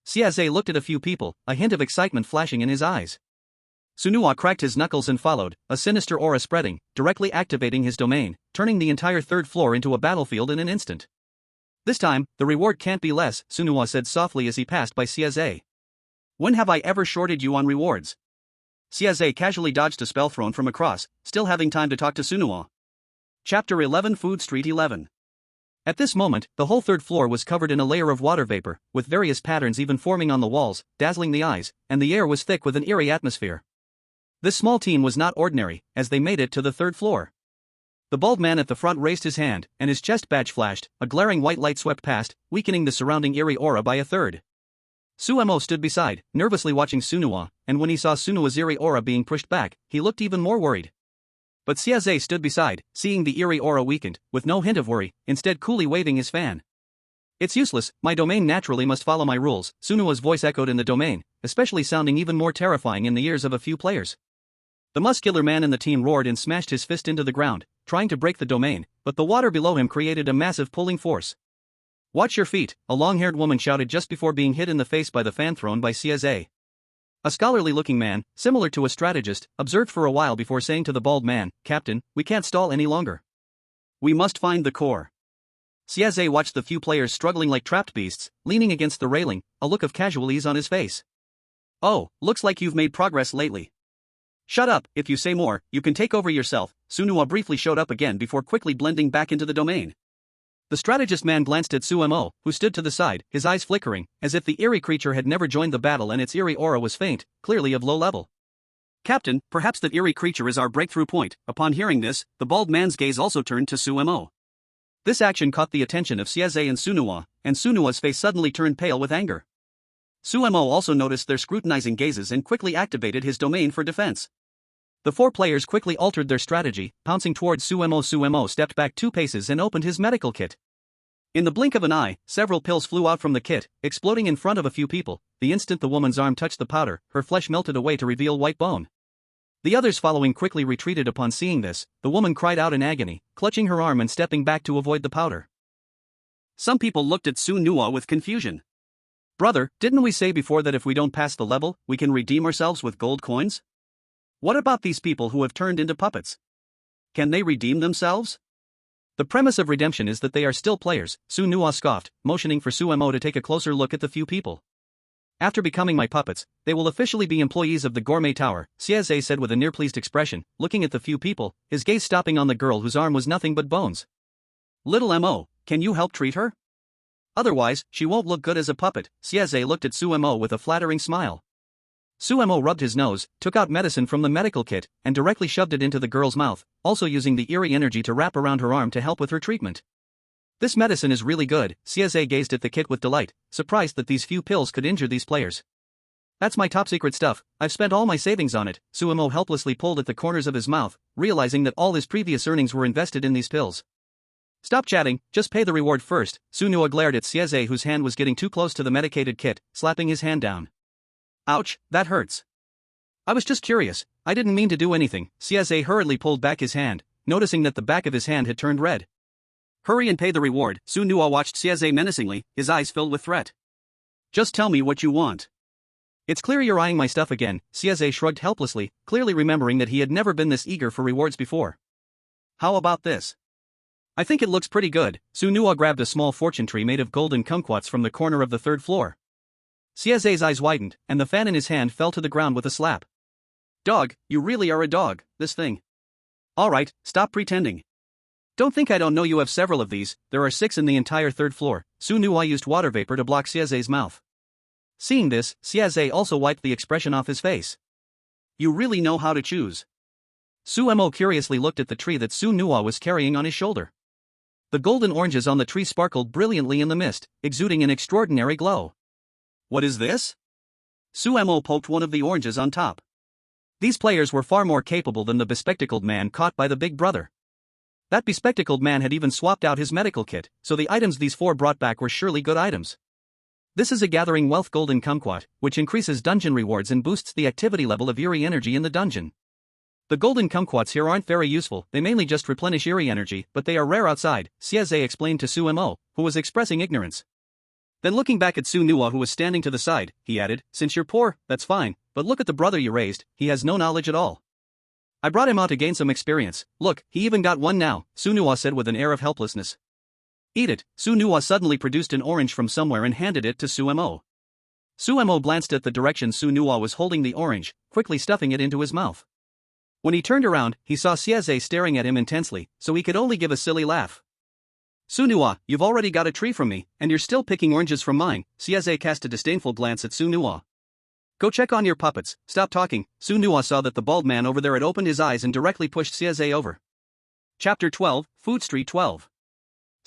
Siaze looked at a few people, a hint of excitement flashing in his eyes. Sunua cracked his knuckles and followed, a sinister aura spreading, directly activating his domain, turning the entire 3rd floor into a battlefield in an instant. This time, the reward can't be less, Sunua said softly as he passed by Siaze. When have I ever shorted you on rewards? Siaze casually dodged a spell thrown from across, still having time to talk to Sunua. Chapter 11 Food Street 11. At this moment, the whole 3rd floor was covered in a layer of water vapor, with various patterns even forming on the walls, dazzling the eyes, and the air was thick with an eerie atmosphere. This small team was not ordinary, as they made it to the 3rd floor. The bald man at the front raised his hand, and his chest badge flashed. A glaring white light swept past, weakening the surrounding eerie aura by 1/3. Suemo stood beside, nervously watching Sunua, and when he saw Sunua's eerie aura being pushed back, he looked even more worried. But Siaze stood beside, seeing the eerie aura weakened, with no hint of worry, instead coolly waving his fan. It's useless, my domain naturally must follow my rules, Sunua's voice echoed in the domain, especially sounding even more terrifying in the ears of a few players. The muscular man in the team roared and smashed his fist into the ground, trying to break the domain, but the water below him created a massive pulling force. Watch your feet, a long-haired woman shouted just before being hit in the face by the fan thrown by Siaze. A scholarly-looking man, similar to a strategist, observed for a while before saying to the bald man, Captain, we can't stall any longer. We must find the core. Siaze watched the few players struggling like trapped beasts, leaning against the railing, a look of casual ease on his face. Oh, looks like you've made progress lately. Shut up, if you say more, you can take over yourself. Sunua briefly showed up again before quickly blending back into the domain. The strategist man glanced at Suemo, who stood to the side, his eyes flickering, as if the eerie creature had never joined the battle and its eerie aura was faint, clearly of low level. Captain, perhaps that eerie creature is our breakthrough point. Upon hearing this, the bald man's gaze also turned to Suemo. This action caught the attention of Siaze and Sunua's face suddenly turned pale with anger. Suemo also noticed their scrutinizing gazes and quickly activated his domain for defense. The 4 players quickly altered their strategy, pouncing towards Suemo. Suemo stepped back 2 paces and opened his medical kit. In the blink of an eye, several pills flew out from the kit, exploding in front of a few people. The instant the woman's arm touched the powder, her flesh melted away to reveal white bone. The others following quickly retreated upon seeing this. The woman cried out in agony, clutching her arm and stepping back to avoid the powder. Some people looked at Sunua with confusion. Brother, didn't we say before that if we don't pass the level, we can redeem ourselves with gold coins? What about these people who have turned into puppets? Can they redeem themselves? The premise of redemption is that they are still players, Sunua scoffed, motioning for Suemo to take a closer look at the few people. After becoming my puppets, they will officially be employees of the Gourmet Tower, Siaze said with a near-pleased expression, looking at the few people, his gaze stopping on the girl whose arm was nothing but bones. Little Mo, can you help treat her? Otherwise, she won't look good as a puppet. Siaze looked at Suemo with a flattering smile. Suemo rubbed his nose, took out medicine from the medical kit, and directly shoved it into the girl's mouth, also using the eerie energy to wrap around her arm to help with her treatment. This medicine is really good. Sieze gazed at the kit with delight, surprised that these few pills could injure these players. That's my top secret stuff, I've spent all my savings on it. Suemo helplessly pulled at the corners of his mouth, realizing that all his previous earnings were invested in these pills. Stop chatting, just pay the reward first. Sunua glared at Sieze, whose hand was getting too close to the medicated kit, slapping his hand down. Ouch, that hurts. I was just curious, I didn't mean to do anything. Sieze hurriedly pulled back his hand, noticing that the back of his hand had turned red. Hurry and pay the reward. Sunua watched Sieze menacingly, his eyes filled with threat. Just tell me what you want. It's clear you're eyeing my stuff again. Sieze shrugged helplessly, clearly remembering that he had never been this eager for rewards before. How about this? I think it looks pretty good. Sunua grabbed a small fortune tree made of golden kumquats from the corner of the third floor. Sieze's eyes widened, and the fan in his hand fell to the ground with a slap. Dog, you really are a dog, this thing. Alright, stop pretending. Don't think I don't know you have several of these, there are 6 in the entire third floor. Sunua used water vapor to block Sieze's mouth. Seeing this, Sieze also wiped the expression off his face. You really know how to choose. Suemo curiously looked at the tree that Sunua was carrying on his shoulder. The golden oranges on the tree sparkled brilliantly in the mist, exuding an extraordinary glow. What is this? Suemo poked one of the oranges on top. These players were far more capable than the bespectacled man caught by the big brother. That bespectacled man had even swapped out his medical kit, so the items these 4 brought back were surely good items. This is a gathering wealth golden kumquat, which increases dungeon rewards and boosts the activity level of eerie energy in the dungeon. The golden kumquats here aren't very useful, they mainly just replenish eerie energy, but they are rare outside, Sieze explained to Suemo, who was expressing ignorance. Then looking back at Sunua, who was standing to the side, he added, since you're poor, that's fine, but look at the brother you raised, he has no knowledge at all. I brought him out to gain some experience, look, he even got one now, Sunua said with an air of helplessness. Eat it. Sunua suddenly produced an orange from somewhere and handed it to Suemo. Suemo glanced at the direction Sunua was holding the orange, quickly stuffing it into his mouth. When he turned around, he saw Sieze staring at him intensely, so he could only give a silly laugh. Sunua, you've already got a tree from me, and you're still picking oranges from mine. Sieze cast a disdainful glance at Sunua. Go check on your puppets, stop talking. Sunua saw that the bald man over there had opened his eyes and directly pushed Sieze over. Chapter 12, Food Street 12.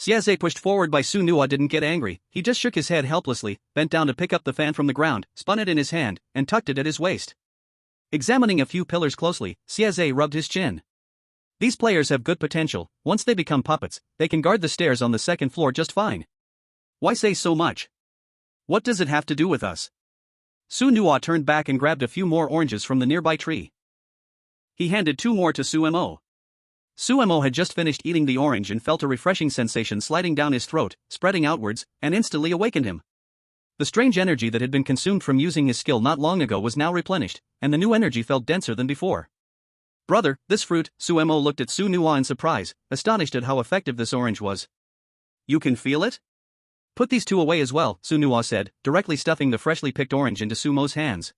Sieze pushed forward by Sunua didn't get angry, he just shook his head helplessly, bent down to pick up the fan from the ground, spun it in his hand, and tucked it at his waist. Examining a few pillars closely, Sieze rubbed his chin. These players have good potential, once they become puppets, they can guard the stairs on the second floor just fine. Why say so much? What does it have to do with us? Sunua turned back and grabbed a few more oranges from the nearby tree. He handed 2 more to Suemo. Suemo had just finished eating the orange and felt a refreshing sensation sliding down his throat, spreading outwards, and instantly awakened him. The strange energy that had been consumed from using his skill not long ago was now replenished, and the new energy felt denser than before. Brother, this fruit, Suemo looked at Sunua in surprise, astonished at how effective this orange was. You can feel it? Put these 2 away as well, Sunua said, directly stuffing the freshly picked orange into Sumo's hands.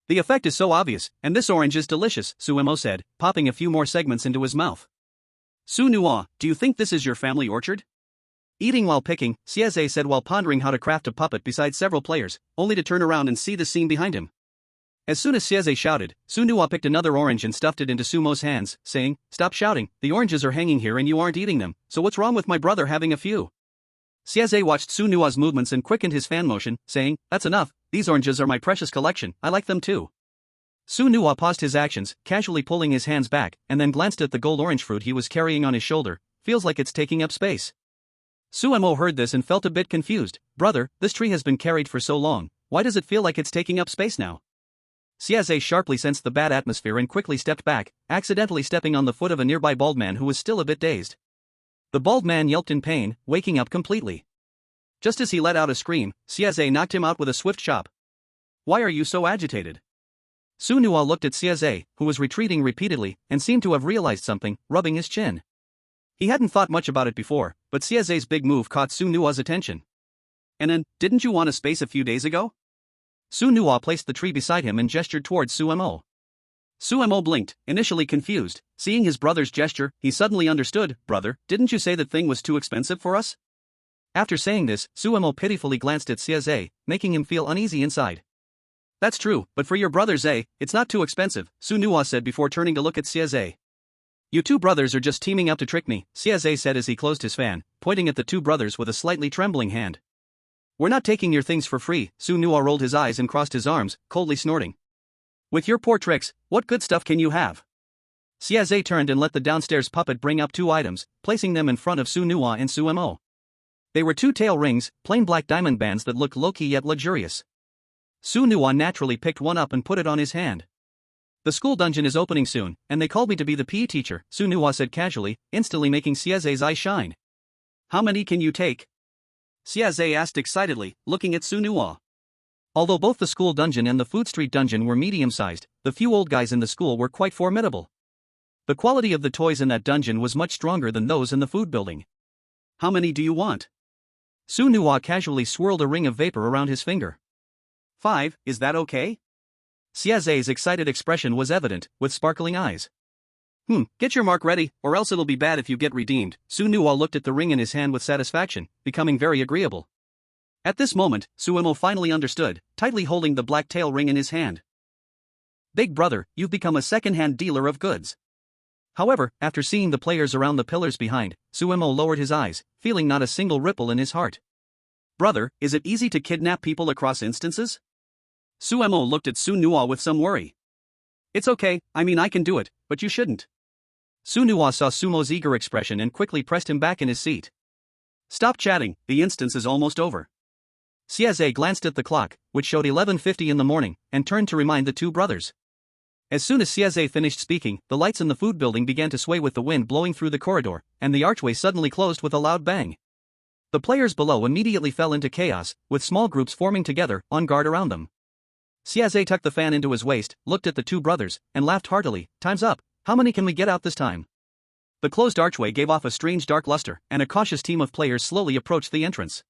The effect is so obvious, and this orange is delicious, Suemo said, popping a few more segments into his mouth. Sunua, do you think this is your family orchard? Eating while picking, Sieze said while pondering how to craft a puppet beside several players, only to turn around and see the scene behind him. As soon as Sieze shouted, Sunua picked another orange and stuffed it into Sumo's hands, saying, Stop shouting, the oranges are hanging here and you aren't eating them, so what's wrong with my brother having a few? Sieze watched Sunua's movements and quickened his fan motion, saying, That's enough, these oranges are my precious collection, I like them too. Sunua paused his actions, casually pulling his hands back, and then glanced at the gold orange fruit he was carrying on his shoulder. Feels like it's taking up space. Suemo heard this and felt a bit confused. Brother, this tree has been carried for so long, why does it feel like it's taking up space now? Sieze sharply sensed the bad atmosphere and quickly stepped back, accidentally stepping on the foot of a nearby bald man who was still a bit dazed. The bald man yelped in pain, waking up completely. Just as he let out a scream, Sieze knocked him out with a swift chop. Why are you so agitated? Sunua looked at Sieze, who was retreating repeatedly, and seemed to have realized something, rubbing his chin. He hadn't thought much about it before, but Sieze's big move caught Sunua's attention. And then, didn't you want a space a few days ago? Sunua placed the tree beside him and gestured towards Suemo. Suemo blinked, initially confused. Seeing his brother's gesture, he suddenly understood. Brother, didn't you say that thing was too expensive for us? After saying this, Suemo pitifully glanced at Sieze, making him feel uneasy inside. That's true, but for your brother Zay, it's not too expensive, Sunua said before turning to look at Sieze. You two brothers are just teaming up to trick me, Siaze said as he closed his fan, pointing at the two brothers with a slightly trembling hand. We're not taking your things for free, Su Nua rolled his eyes and crossed his arms, coldly snorting. With your poor tricks, what good stuff can you have? Siaze turned and let the downstairs puppet bring up two items, placing them in front of Su Nua and Su Mo. They were two tail rings, plain black diamond bands that looked low-key yet luxurious. Su Nua naturally picked one up and put it on his hand. The school dungeon is opening soon, and they called me to be the PE teacher, Su Nua said casually, instantly making Siaze's eyes shine. How many can you take? Siaze asked excitedly, looking at Su Nua. Although both the school dungeon and the food street dungeon were medium-sized, the few old guys in the school were quite formidable. The quality of the toys in that dungeon was much stronger than those in the food building. How many do you want? Su Nua casually swirled a ring of vapor around his finger. 5, is that okay? Siaze's excited expression was evident, with sparkling eyes. Get your mark ready, or else it'll be bad if you get redeemed. Su Nua looked at the ring in his hand with satisfaction, becoming very agreeable. At this moment, Suemo finally understood, tightly holding the black tail ring in his hand. Big brother, you've become a second-hand dealer of goods. However, after seeing the players around the pillars behind, Suemo lowered his eyes, feeling not a single ripple in his heart. Brother, is it easy to kidnap people across instances? Suemo looked at Su Nua with some worry. It's okay, I mean I can do it, but you shouldn't. Su Nua saw Sumo's eager expression and quickly pressed him back in his seat. Stop chatting, the instance is almost over. Siaze glanced at the clock, which showed 11:50 in the morning, and turned to remind the two brothers. As soon as Siaze finished speaking, the lights in the food building began to sway with the wind blowing through the corridor, and the archway suddenly closed with a loud bang. The players below immediately fell into chaos, with small groups forming together, on guard around them. Siaze tucked the fan into his waist, looked at the two brothers, and laughed heartily. Time's up, how many can we get out this time? The closed archway gave off a strange dark luster, and a cautious team of players slowly approached the entrance.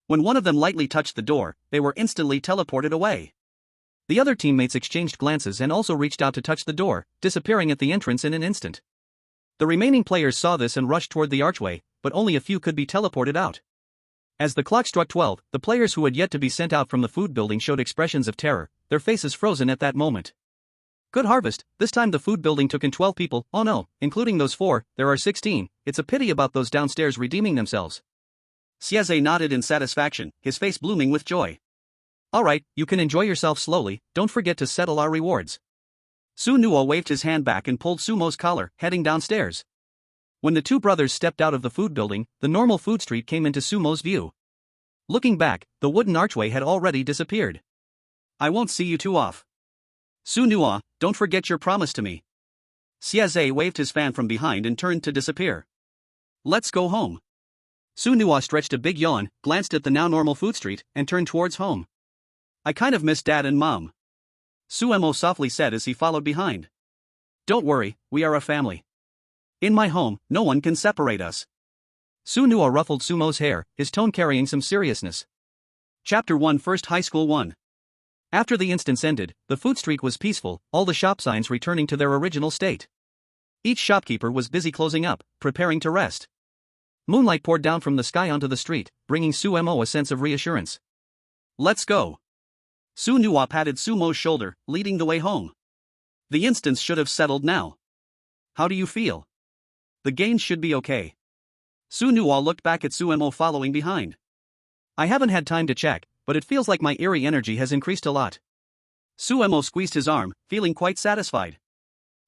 When one of them lightly touched the door, they were instantly teleported away. The other teammates exchanged glances and also reached out to touch the door, disappearing at the entrance in an instant. The remaining players saw this and rushed toward the archway, but only a few could be teleported out. As the clock struck 12, the players who had yet to be sent out from the food building showed expressions of terror, their faces frozen at that moment. Good harvest, this time the food building took in 12 people, oh no, including those 4, there are 16, it's a pity about those downstairs redeeming themselves. Siaze nodded in satisfaction, his face blooming with joy. Alright, you can enjoy yourself slowly, don't forget to settle our rewards. Su Nua waved his hand back and pulled Sumo's collar, heading downstairs. When the two brothers stepped out of the food building, the normal food street came into Sumo's view. Looking back, the wooden archway had already disappeared. I won't see you two off. Su Nua, don't forget your promise to me. Siaze waved his fan from behind and turned to disappear. Let's go home. Su Nua stretched a big yawn, glanced at the now normal food street, and turned towards home. I kind of miss Dad and Mom. Suemo softly said as he followed behind. Don't worry, we are a family. In my home, no one can separate us. Su Nua ruffled Sumo's hair, his tone carrying some seriousness. Chapter 1 First High School 1. After the instance ended, the food street was peaceful, all the shop signs returning to their original state. Each shopkeeper was busy closing up, preparing to rest. Moonlight poured down from the sky onto the street, bringing Suemo a sense of reassurance. Let's go. Su Nua patted Sumo's shoulder, leading the way home. The instance should have settled now. How do you feel? The gains should be okay. Su Nua looked back at Suemo following behind. I haven't had time to check, but it feels like my eerie energy has increased a lot. Suemo squeezed his arm, feeling quite satisfied.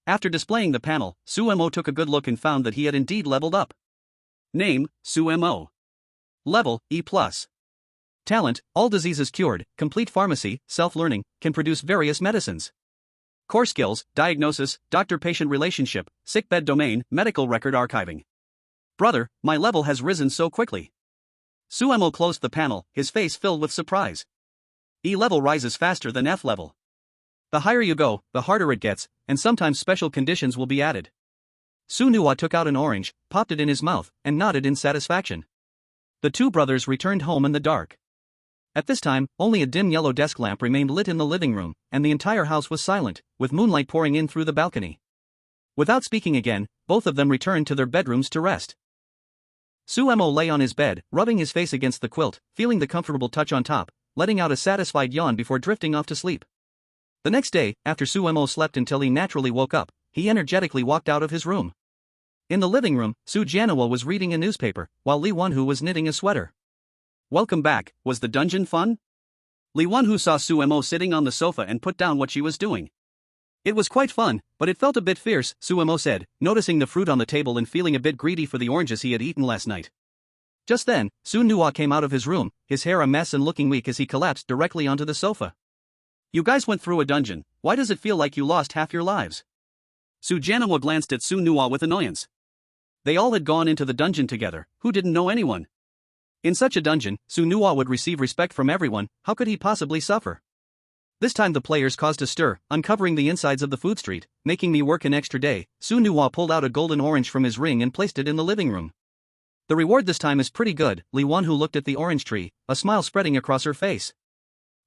After displaying the panel, Suemo took a good look and found that he had indeed leveled up. Name, Suemo. Level, E+. Talent, all diseases cured, complete pharmacy, self-learning, can produce various medicines. Core skills, diagnosis, doctor-patient relationship, sickbed domain, medical record archiving. Brother, my level has risen so quickly. Suemo closed the panel, his face filled with surprise. E level rises faster than F level. The higher you go, the harder it gets, and sometimes special conditions will be added. Su Nua took out an orange, popped it in his mouth, and nodded in satisfaction. The two brothers returned home in the dark. At this time, only a dim yellow desk lamp remained lit in the living room, and the entire house was silent, with moonlight pouring in through the balcony. Without speaking again, both of them returned to their bedrooms to rest. Suemo lay on his bed, rubbing his face against the quilt, feeling the comfortable touch on top, letting out a satisfied yawn before drifting off to sleep. The next day, after Suemo slept until he naturally woke up, he energetically walked out of his room. In the living room, Su Jianhua was reading a newspaper, while Li Wenhu was knitting a sweater. Welcome back, was the dungeon fun? Li Wenhu saw Su Mo sitting on the sofa and put down what she was doing. It was quite fun, but it felt a bit fierce, Su Mo said, noticing the fruit on the table and feeling a bit greedy for the oranges he had eaten last night. Just then, Su Nuwa came out of his room, his hair a mess and looking weak as he collapsed directly onto the sofa. You guys went through a dungeon, why does it feel like you lost half your lives? Su Jianhua glanced at Su Nuwa with annoyance. They all had gone into the dungeon together, who didn't know anyone? In such a dungeon, Su Nuwa would receive respect from everyone, how could he possibly suffer? This time the players caused a stir, uncovering the insides of the food street, making me work an extra day. Su Nuwa pulled out a golden orange from his ring and placed it in the living room. The reward this time is pretty good, Li Wenhu looked at the orange tree, a smile spreading across her face.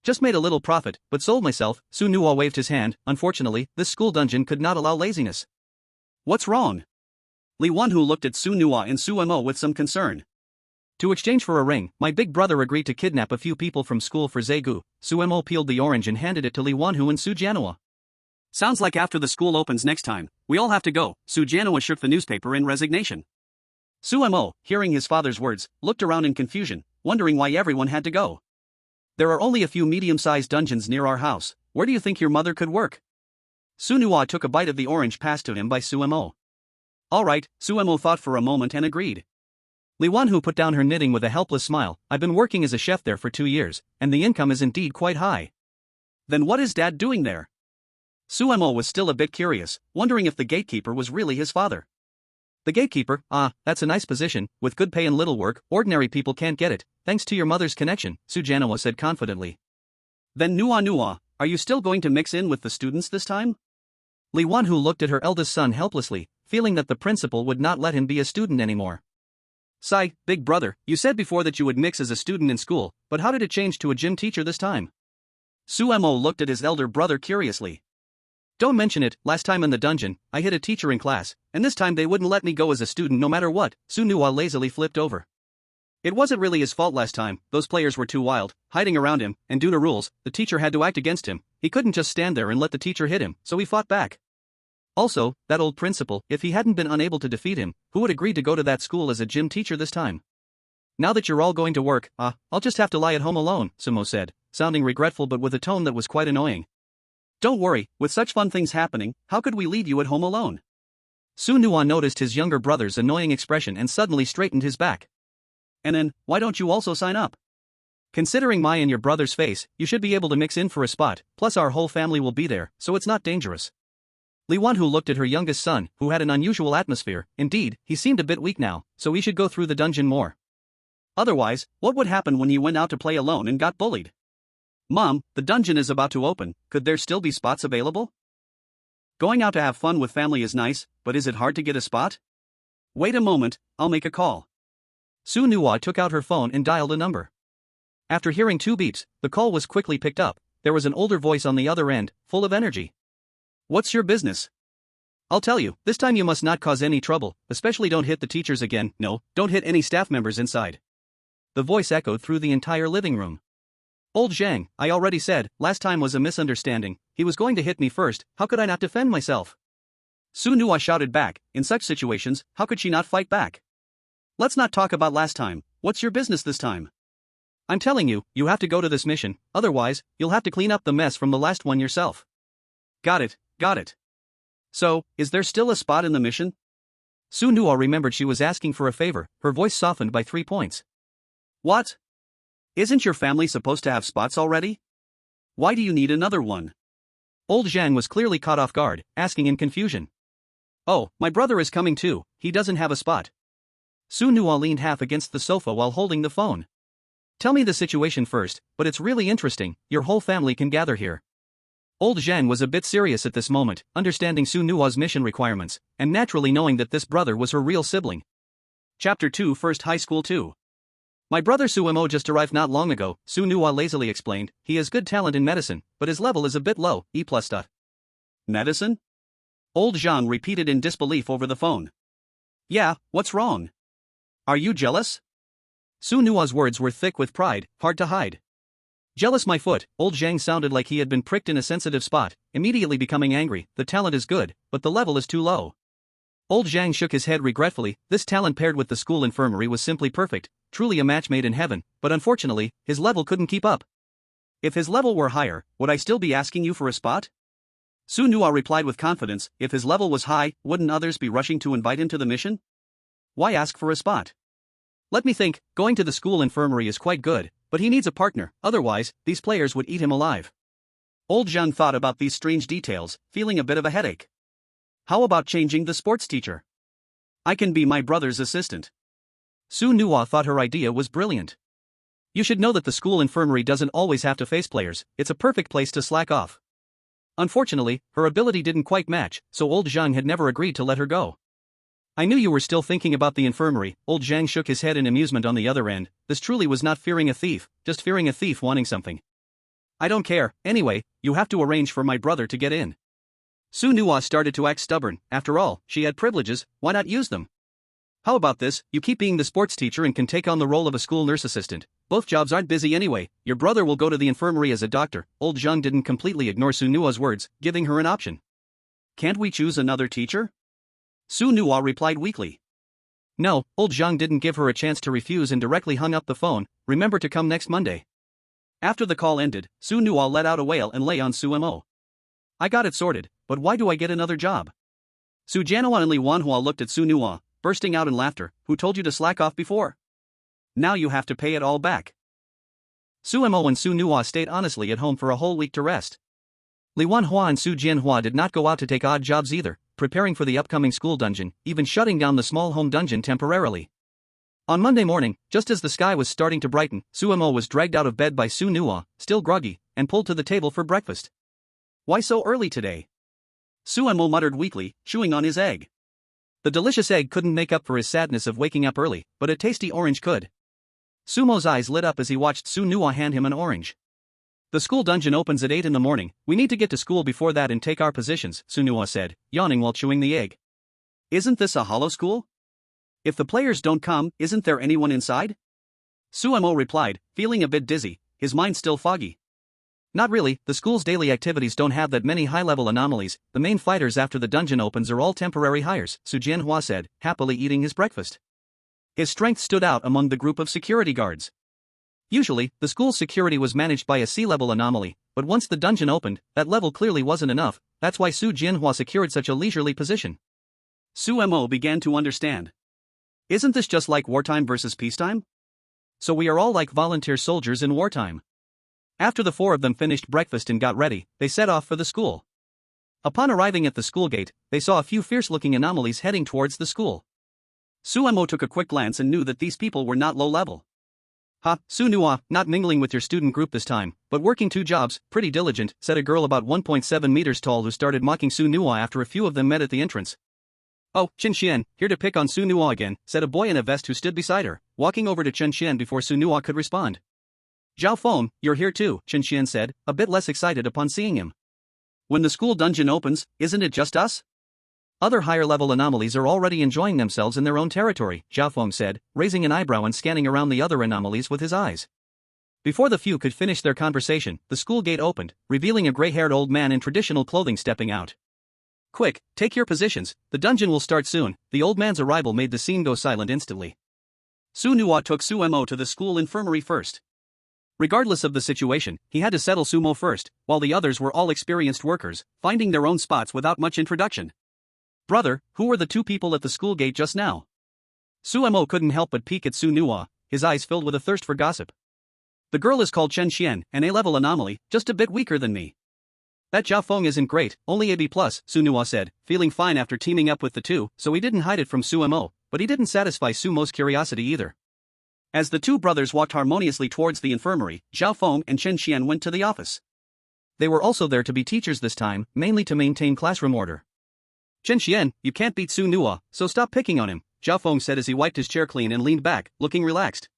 Just made a little profit, but sold myself, Su Nuwa waved his hand. Unfortunately, this school dungeon could not allow laziness. What's wrong? Li Wenhu looked at Su Nuwa and Su Mo with some concern. To exchange for a ring, my big brother agreed to kidnap a few people from school for Zegu. Su Mo peeled the orange and handed it to Li Wenhu and Su Jianhua. Sounds like after the school opens next time, we all have to go, Su Jianhua shook the newspaper in resignation. Su Mo, hearing his father's words, looked around in confusion, wondering why everyone had to go. There are only a few medium-sized dungeons near our house, where do you think your mother could work? Su Nuwa took a bite of the orange passed to him by Su Mo. Alright, Su Mo thought for a moment and agreed. Li Wenhu put down her knitting with a helpless smile. I've been working as a chef there for 2 years, and the income is indeed quite high. Then what is Dad doing there? Su Mo was still a bit curious, wondering if the gatekeeper was really his father. The gatekeeper, that's a nice position, with good pay and little work, ordinary people can't get it, thanks to your mother's connection, Su Jianhua said confidently. Then Nuwa, are you still going to mix in with the students this time? Li Wenhu looked at her eldest son helplessly, feeling that the principal would not let him be a student anymore. Sigh, big brother, you said before that you would mix as a student in school, but how did it change to a gym teacher this time? Su Mo looked at his elder brother curiously. Don't mention it, last time in the dungeon, I hit a teacher in class, and this time they wouldn't let me go as a student no matter what, Su Nuwa lazily flipped over. It wasn't really his fault last time, those players were too wild, hiding around him, and due to rules, the teacher had to act against him. He couldn't just stand there and let the teacher hit him, so he fought back. Also, that old principal, if he hadn't been unable to defeat him, who would agree to go to that school as a gym teacher this time? Now that you're all going to work, I'll just have to lie at home alone, Sumo said, sounding regretful but with a tone that was quite annoying. Don't worry, with such fun things happening, how could we leave you at home alone? Su Nuwa noticed his younger brother's annoying expression and suddenly straightened his back. And then, why don't you also sign up? Considering my and your brother's face, you should be able to mix in for a spot, plus our whole family will be there, so it's not dangerous. Li Wenhu looked at her youngest son, who had an unusual atmosphere. Indeed, he seemed a bit weak now, so he should go through the dungeon more. Otherwise, what would happen when he went out to play alone and got bullied? Mom, the dungeon is about to open, could there still be spots available? Going out to have fun with family is nice, but is it hard to get a spot? Wait a moment, I'll make a call. Su Nuwa took out her phone and dialed a number. After hearing 2 beeps, the call was quickly picked up. There was an older voice on the other end, full of energy. What's your business? I'll tell you, this time you must not cause any trouble, especially don't hit the teachers again. No, don't hit any staff members inside. The voice echoed through the entire living room. Old Zhang, I already said, last time was a misunderstanding, he was going to hit me first, how could I not defend myself? Su Nuwa shouted back, in such situations, how could she not fight back? Let's not talk about last time, what's your business this time? I'm telling you, you have to go to this mission, otherwise, you'll have to clean up the mess from the last one yourself. Got it. So, is there still a spot in the mission? Su Nuwa remembered she was asking for a favor, her voice softened by 3 points. What? Isn't your family supposed to have spots already? Why do you need another one? Old Zhang was clearly caught off guard, asking in confusion. Oh, my brother is coming too, he doesn't have a spot. Su Nuwa leaned half against the sofa while holding the phone. Tell me the situation first, but it's really interesting, your whole family can gather here. Old Zhang was a bit serious at this moment, understanding Su Nuwa's mission requirements, and naturally knowing that this brother was her real sibling. Chapter 2 First High School 2. My brother Suemo just arrived not long ago, Su Nuwa lazily explained. He has good talent in medicine, but his level is a bit low, E+. Medicine? Old Zhang repeated in disbelief over the phone. Yeah, what's wrong? Are you jealous? Su Nuwa's words were thick with pride, hard to hide. Jealous my foot, old Zhang sounded like he had been pricked in a sensitive spot, immediately becoming angry. The talent is good, but the level is too low. Old Zhang shook his head regretfully. This talent paired with the school infirmary was simply perfect, truly a match made in heaven, but unfortunately, his level couldn't keep up. If his level were higher, would I still be asking you for a spot? Su Nua replied with confidence. If his level was high, wouldn't others be rushing to invite him to the mission? Why ask for a spot? Let me think. Going to the school infirmary is quite good, but he needs a partner, otherwise, these players would eat him alive. Old Zhang thought about these strange details, feeling a bit of a headache. How about changing the sports teacher? I can be my brother's assistant. Su Nua thought her idea was brilliant. You should know that the school infirmary doesn't always have to face players, it's a perfect place to slack off. Unfortunately, her ability didn't quite match, so old Zhang had never agreed to let her go. I knew you were still thinking about the infirmary. Old Zhang shook his head in amusement on the other end. This truly was not fearing a thief, just fearing a thief wanting something. I don't care, anyway, you have to arrange for my brother to get in. Su Nua started to act stubborn. After all, she had privileges, why not use them? How about this, you keep being the sports teacher and can take on the role of a school nurse assistant. Both jobs aren't busy anyway, your brother will go to the infirmary as a doctor. Old Zhang didn't completely ignore Su Nua's words, giving her an option. Can't we choose another teacher? Su Nua replied weakly. No, old Zhang didn't give her a chance to refuse and directly hung up the phone. Remember to come next Monday. After the call ended, Su Nua let out a wail and lay on Su Mo. I got it sorted, but why do I get another job? Su Jianhua and Li Wanhua looked at Su Nua, bursting out in laughter. Who told you to slack off before? Now you have to pay it all back. Su Mo and Su Nua stayed honestly at home for a whole week to rest. Li Wanhua and Su Jianhua did not go out to take odd jobs either, preparing for the upcoming school dungeon, even shutting down the small home dungeon temporarily. On Monday morning, just as the sky was starting to brighten, Su Mo was dragged out of bed by Su Nua, still groggy, and pulled to the table for breakfast. Why so early today? Su Mo muttered weakly, chewing on his egg. The delicious egg couldn't make up for his sadness of waking up early, but a tasty orange could. Su Mo's eyes lit up as he watched Su Nua hand him an orange. The school dungeon opens at 8 in the morning, we need to get to school before that and take our positions, Su Nua said, yawning while chewing the egg. Isn't this a hollow school? If the players don't come, isn't there anyone inside? Su Mo replied, feeling a bit dizzy, his mind still foggy. Not really, the school's daily activities don't have that many high-level anomalies, the main fighters after the dungeon opens are all temporary hires, Su Jianhua said, happily eating his breakfast. His strength stood out among the group of security guards. Usually, the school's security was managed by a C-level anomaly, but once the dungeon opened, that level clearly wasn't enough, that's why Su Jianhua secured such a leisurely position. Su Mo began to understand. Isn't this just like wartime versus peacetime? So we are all like volunteer soldiers in wartime. After the four of them finished breakfast and got ready, they set off for the school. Upon arriving at the school gate, they saw a few fierce-looking anomalies heading towards the school. Su Mo took a quick glance and knew that these people were not low-level. Ha, Su Nua, not mingling with your student group this time, but working 2 jobs, pretty diligent, said a girl about 1.7 meters tall who started mocking Su Nua after a few of them met at the entrance. Oh, Chen Xian, here to pick on Su Nua again, said a boy in a vest who stood beside her, walking over to Chen Xian before Su Nua could respond. Zhao Feng, you're here too, Chen Xian said, a bit less excited upon seeing him. When the school dungeon opens, isn't it just us? Other higher-level anomalies are already enjoying themselves in their own territory, Zhao Feng said, raising an eyebrow and scanning around the other anomalies with his eyes. Before the few could finish their conversation, the school gate opened, revealing a gray-haired old man in traditional clothing stepping out. Quick, take your positions, the dungeon will start soon. The old man's arrival made the scene go silent instantly. Su Nua took Su Mo to the school infirmary first. Regardless of the situation, he had to settle Su Mo first, while the others were all experienced workers, finding their own spots without much introduction. Brother, who were the 2 people at the school gate just now? Su Mo couldn't help but peek at Su Nua, his eyes filled with a thirst for gossip. The girl is called Chen Xian, an A-level anomaly, just a bit weaker than me. That Zhao Feng isn't great, only a B+, Su Nua said, feeling fine after teaming up with the 2, so he didn't hide it from Su Mo, but he didn't satisfy Su Mo's curiosity either. As the 2 brothers walked harmoniously towards the infirmary, Zhao Feng and Chen Xian went to the office. They were also there to be teachers this time, mainly to maintain classroom order. Chen Xian, you can't beat Su Nua, so stop picking on him, Zhao Feng said as he wiped his chair clean and leaned back, looking relaxed.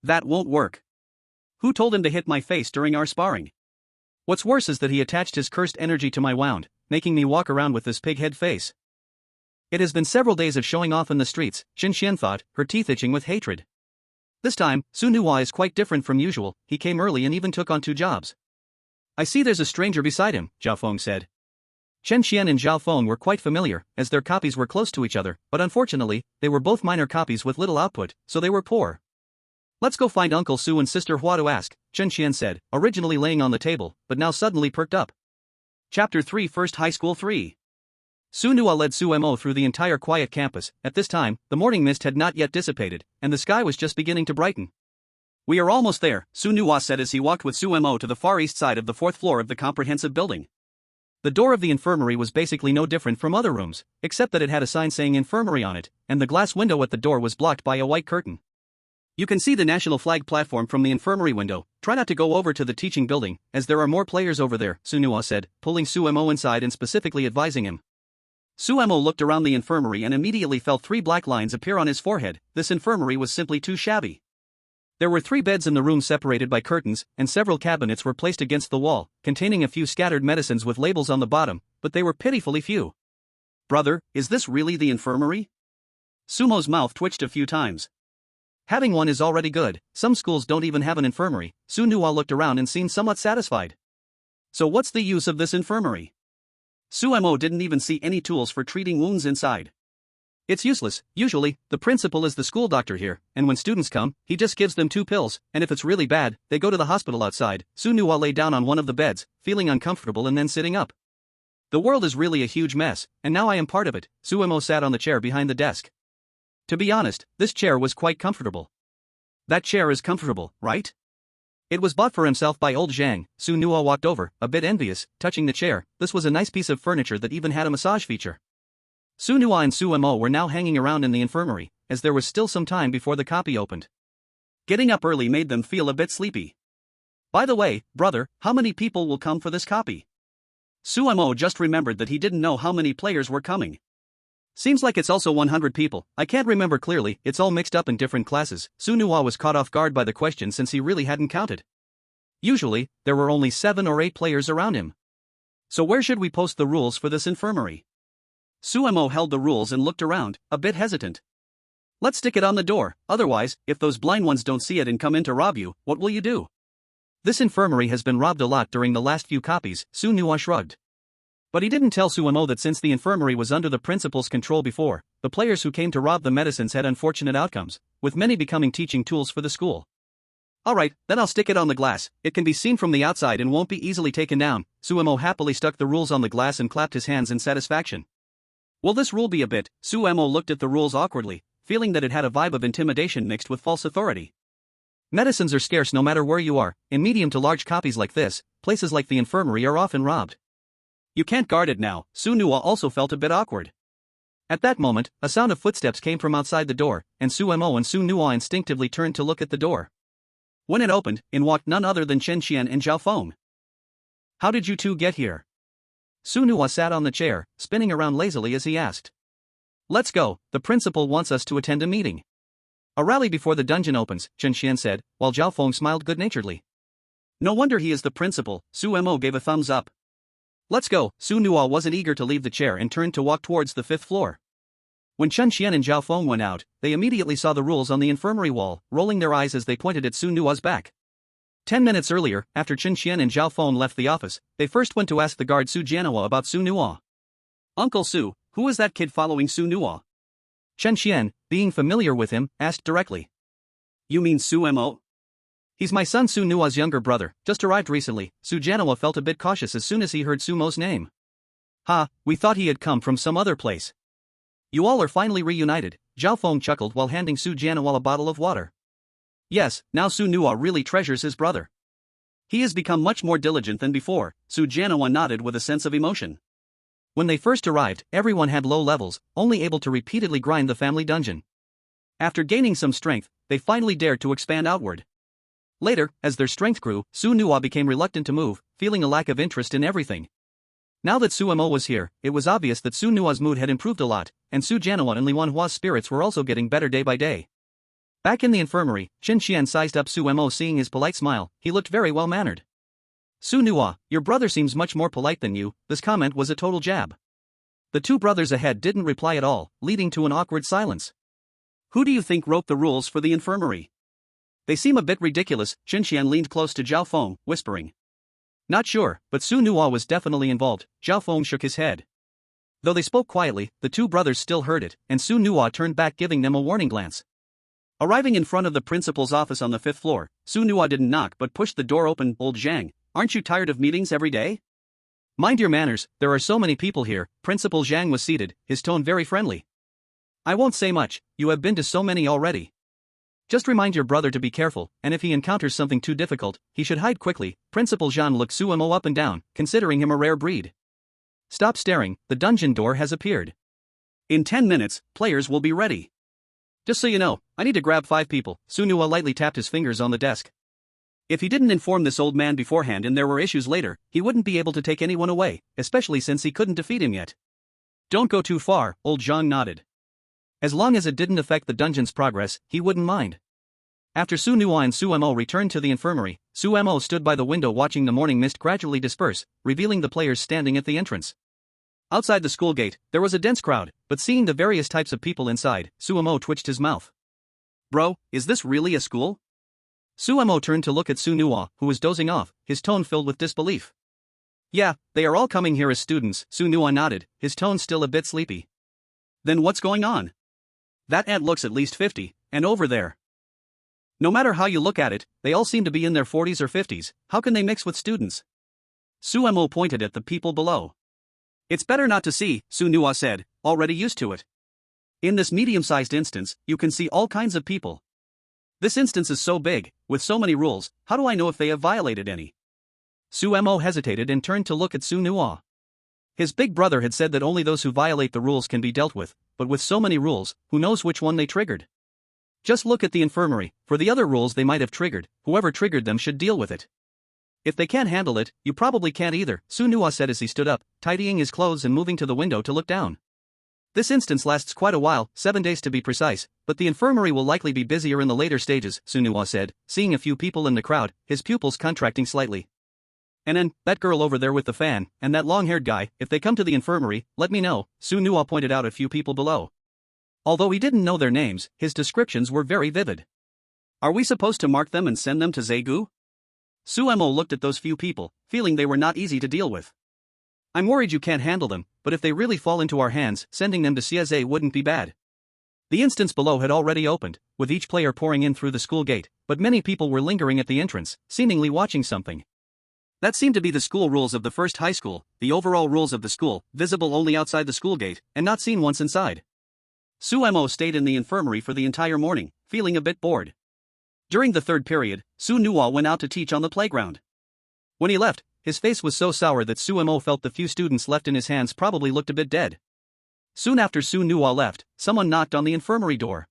That won't work. Who told him to hit my face during our sparring? What's worse is that he attached his cursed energy to my wound, making me walk around with this pig-head face. It has been several days of showing off in the streets, Chen Xian thought, her teeth itching with hatred. This time, Su Nuwa is quite different from usual, he came early and even took on 2 jobs. I see there's a stranger beside him, Zhao Feng said. Chen Qian and Zhao Feng were quite familiar, as their copies were close to each other, but unfortunately, they were both minor copies with little output, so they were poor. Let's go find Uncle Su and Sister Hua to ask, Chen Qian said, originally laying on the table, but now suddenly perked up. Chapter 3 First High School 3. Su Nuwa led Su Mo through the entire quiet campus. At this time, the morning mist had not yet dissipated, and the sky was just beginning to brighten. We are almost there, Su Nuwa said as he walked with Su Mo to the far east side of the 4th floor of the comprehensive building. The door of the infirmary was basically no different from other rooms, except that it had a sign saying infirmary on it, and the glass window at the door was blocked by a white curtain. You can see the national flag platform from the infirmary window. Try not to go over to the teaching building, as there are more players over there, Su Nuwa said, pulling Su Mo inside and specifically advising him. Su Mo looked around the infirmary and immediately felt 3 black lines appear on his forehead. This infirmary was simply too shabby. There were 3 beds in the room separated by curtains, and several cabinets were placed against the wall, containing a few scattered medicines with labels on the bottom, but they were pitifully few. Brother, is this really the infirmary? Sumo's mouth twitched a few times. Having one is already good, some schools don't even have an infirmary. Su Nuwa looked around and seemed somewhat satisfied. So what's the use of this infirmary? Su Mo didn't even see any tools for treating wounds inside. It's useless. Usually, the principal is the school doctor here, and when students come, he just gives them 2 pills, and if it's really bad, they go to the hospital outside. Su Nuwa lay down on one of the beds, feeling uncomfortable and then sitting up. The world is really a huge mess, and now I am part of it. Su Mo sat on the chair behind the desk. To be honest, this chair was quite comfortable. That chair is comfortable, right? It was bought for himself by old Zhang. Su Nuwa walked over, a bit envious, touching the chair. This was a nice piece of furniture that even had a massage feature. Su Nuwa and Su Mo were now hanging around in the infirmary, as there was still some time before the copy opened. Getting up early made them feel a bit sleepy. By the way, brother, how many people will come for this copy? Su Mo just remembered that he didn't know how many players were coming. Seems like it's also 100 people, I can't remember clearly, it's all mixed up in different classes. Su Nuwa was caught off guard by the question since he really hadn't counted. Usually, there were only 7 or 8 players around him. So where should we post the rules for this infirmary? Su Mo held the rules and looked around, a bit hesitant. Let's stick it on the door, otherwise, if those blind ones don't see it and come in to rob you, what will you do? This infirmary has been robbed a lot during the last few copies, Su Nuwa shrugged. But he didn't tell Su Mo that since the infirmary was under the principal's control before, the players who came to rob the medicines had unfortunate outcomes, with many becoming teaching tools for the school. Alright, then I'll stick it on the glass. It can be seen from the outside and won't be easily taken down. Su Mo happily stuck the rules on the glass and clapped his hands in satisfaction. Will this rule be a bit? Su Mo looked at the rules awkwardly, feeling that it had a vibe of intimidation mixed with false authority. Medicines are scarce no matter where you are. In medium to large copies like this, places like the infirmary are often robbed. You can't guard it now. Su Nuwa also felt a bit awkward. At that moment, a sound of footsteps came from outside the door, and Su Mo and Su Nuwa instinctively turned to look at the door. When it opened, in walked none other than Chen Qian and Zhao Feng. How did you 2 get here? Su Nuwa sat on the chair, spinning around lazily as he asked. Let's go, the principal wants us to attend a meeting. A rally before the dungeon opens, Chen Qian said, while Zhao Feng smiled good-naturedly. No wonder he is the principal, Su Mo gave a thumbs up. Let's go. Su Nuwa wasn't eager to leave the chair and turned to walk towards the 5th floor. When Chen Qian and Zhao Feng went out, they immediately saw the rules on the infirmary wall, rolling their eyes as they pointed at Su Nuwa's back. 10 minutes earlier, after Chen Qian and Zhao Feng left the office, they first went to ask the guard Su Jianhua about Su Nuwa. Uncle Su, who is that kid following Su Nuwa? Chen Qian, being familiar with him, asked directly. You mean Su Mo? He's my son Su Nuwa's younger brother, just arrived recently. Su Jianhua felt a bit cautious as soon as he heard Su Mo's name. Ha, we thought he had come from some other place. You all are finally reunited, Zhao Feng chuckled while handing Su Jianhua a bottle of water. Yes, now Su Nuwa really treasures his brother. He has become much more diligent than before. Su Jianhua nodded with a sense of emotion. When they first arrived, everyone had low levels, only able to repeatedly grind the family dungeon. After gaining some strength, they finally dared to expand outward. Later, as their strength grew, Su Nuwa became reluctant to move, feeling a lack of interest in everything. Now that Su Mo was here, it was obvious that Su Nuwa's mood had improved a lot, and Su Jianhua and Li Wanhua's spirits were also getting better day by day. Back in the infirmary, Chen Qian sized up Su Mo. Seeing his polite smile, he looked very well-mannered. Su Nuwa, your brother seems much more polite than you. This comment was a total jab. The 2 brothers ahead didn't reply at all, leading to an awkward silence. Who do you think wrote the rules for the infirmary? They seem a bit ridiculous. Xinxian leaned close to Zhao Feng, whispering. Not sure, but Su Nuo was definitely involved. Zhao Feng shook his head. Though they spoke quietly, the two brothers still heard it, and Su Nuo turned back, giving them a warning glance. Arriving in front of the principal's office on the 5th floor, Su Nuo didn't knock but pushed the door open. Old Zhang, aren't you tired of meetings every day? Mind your manners, there are so many people here. Principal Zhang was seated, his tone very friendly. I won't say much, you have been to so many already. Just remind your brother to be careful, and if he encounters something too difficult, he should hide quickly. Principal Zhang looked Suemo up and down, considering him a rare breed. Stop staring, the dungeon door has appeared. In 10 minutes, players will be ready. Just so you know, I need to grab 5 people. Sunua lightly tapped his fingers on the desk. If he didn't inform this old man beforehand and there were issues later, he wouldn't be able to take anyone away, especially since he couldn't defeat him yet. Don't go too far, old Zhang nodded. As long as it didn't affect the dungeon's progress, he wouldn't mind. After Su Nuo and Suemo returned to the infirmary, Suemo stood by the window watching the morning mist gradually disperse, revealing the players standing at the entrance. Outside the school gate, there was a dense crowd, but seeing the various types of people inside, Suemo twitched his mouth. Bro, is this really a school? Suemo turned to look at Su Nuo, who was dozing off, his tone filled with disbelief. Yeah, they are all coming here as students, Su Nuo nodded, his tone still a bit sleepy. Then what's going on? That ant looks at least 50, and over there. No matter how you look at it, they all seem to be in their 40s or 50s, how can they mix with students? Suemo pointed at the people below. It's better not to see, Su Nuo said, already used to it. In this medium-sized instance, you can see all kinds of people. This instance is so big, with so many rules, how do I know if they have violated any? Suemo hesitated and turned to look at Su Nuo. His big brother had said that only those who violate the rules can be dealt with, but with so many rules, who knows which one they triggered? Just look at the infirmary, for the other rules they might have triggered, whoever triggered them should deal with it. If they can't handle it, you probably can't either, Su Nuo said as he stood up, tidying his clothes and moving to the window to look down. This instance lasts quite a while, 7 days to be precise, but the infirmary will likely be busier in the later stages, Su Nuo said, seeing a few people in the crowd, his pupils contracting slightly. And then, that girl over there with the fan, and that long-haired guy, if they come to the infirmary, let me know, Su Nuo pointed out a few people below. Although he didn't know their names, his descriptions were very vivid. Are we supposed to mark them and send them to Zegu? Suemo looked at those few people, feeling they were not easy to deal with. I'm worried you can't handle them, but if they really fall into our hands, sending them to Cieze wouldn't be bad. The instance below had already opened, with each player pouring in through the school gate, but many people were lingering at the entrance, seemingly watching something. That seemed to be the school rules of the first high school, the overall rules of the school, visible only outside the school gate, and not seen once inside. Suemo stayed in the infirmary for the entire morning, feeling a bit bored. During the 3rd period, Su Nuo went out to teach on the playground. When he left, his face was so sour that Suemo felt the few students left in his hands probably looked a bit dead. Soon after Su Nuo left, someone knocked on the infirmary door.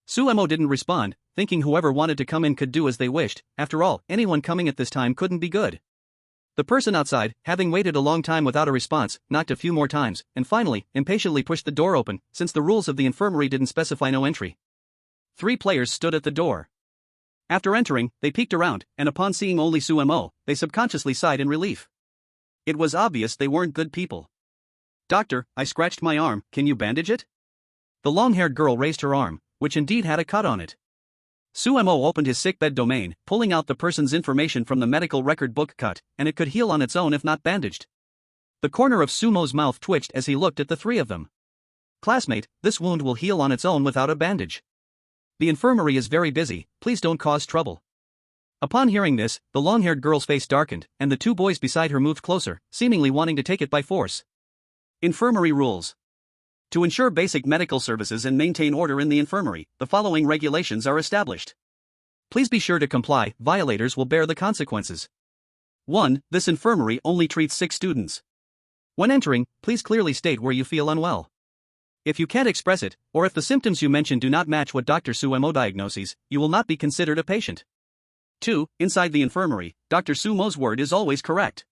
Suemo didn't respond, thinking whoever wanted to come in could do as they wished. After all, anyone coming at this time couldn't be good. The person outside, having waited a long time without a response, knocked a few more times, and finally, impatiently pushed the door open, since the rules of the infirmary didn't specify no entry. 3 players stood at the door. After entering, they peeked around, and upon seeing only Suemo, they subconsciously sighed in relief. It was obvious they weren't good people. Doctor, I scratched my arm, can you bandage it? The long-haired girl raised her arm, which indeed had a cut on it. Suemo opened his sickbed domain, pulling out the person's information from the medical record book. Cut, and it could heal on its own if not bandaged. The corner of Sumo's mouth twitched as he looked at the 3 of them. Classmate, this wound will heal on its own without a bandage. The infirmary is very busy, please don't cause trouble. Upon hearing this, the long-haired girl's face darkened, and the 2 boys beside her moved closer, seemingly wanting to take it by force. Infirmary rules. To ensure basic medical services and maintain order in the infirmary, the following regulations are established. Please be sure to comply, violators will bear the consequences. 1. This infirmary only treats sick students. When entering, please clearly state where you feel unwell. If you can't express it, or if the symptoms you mention do not match what Dr. Suemo diagnoses, you will not be considered a patient. 2. Inside the infirmary, Dr. Sumo's word is always correct.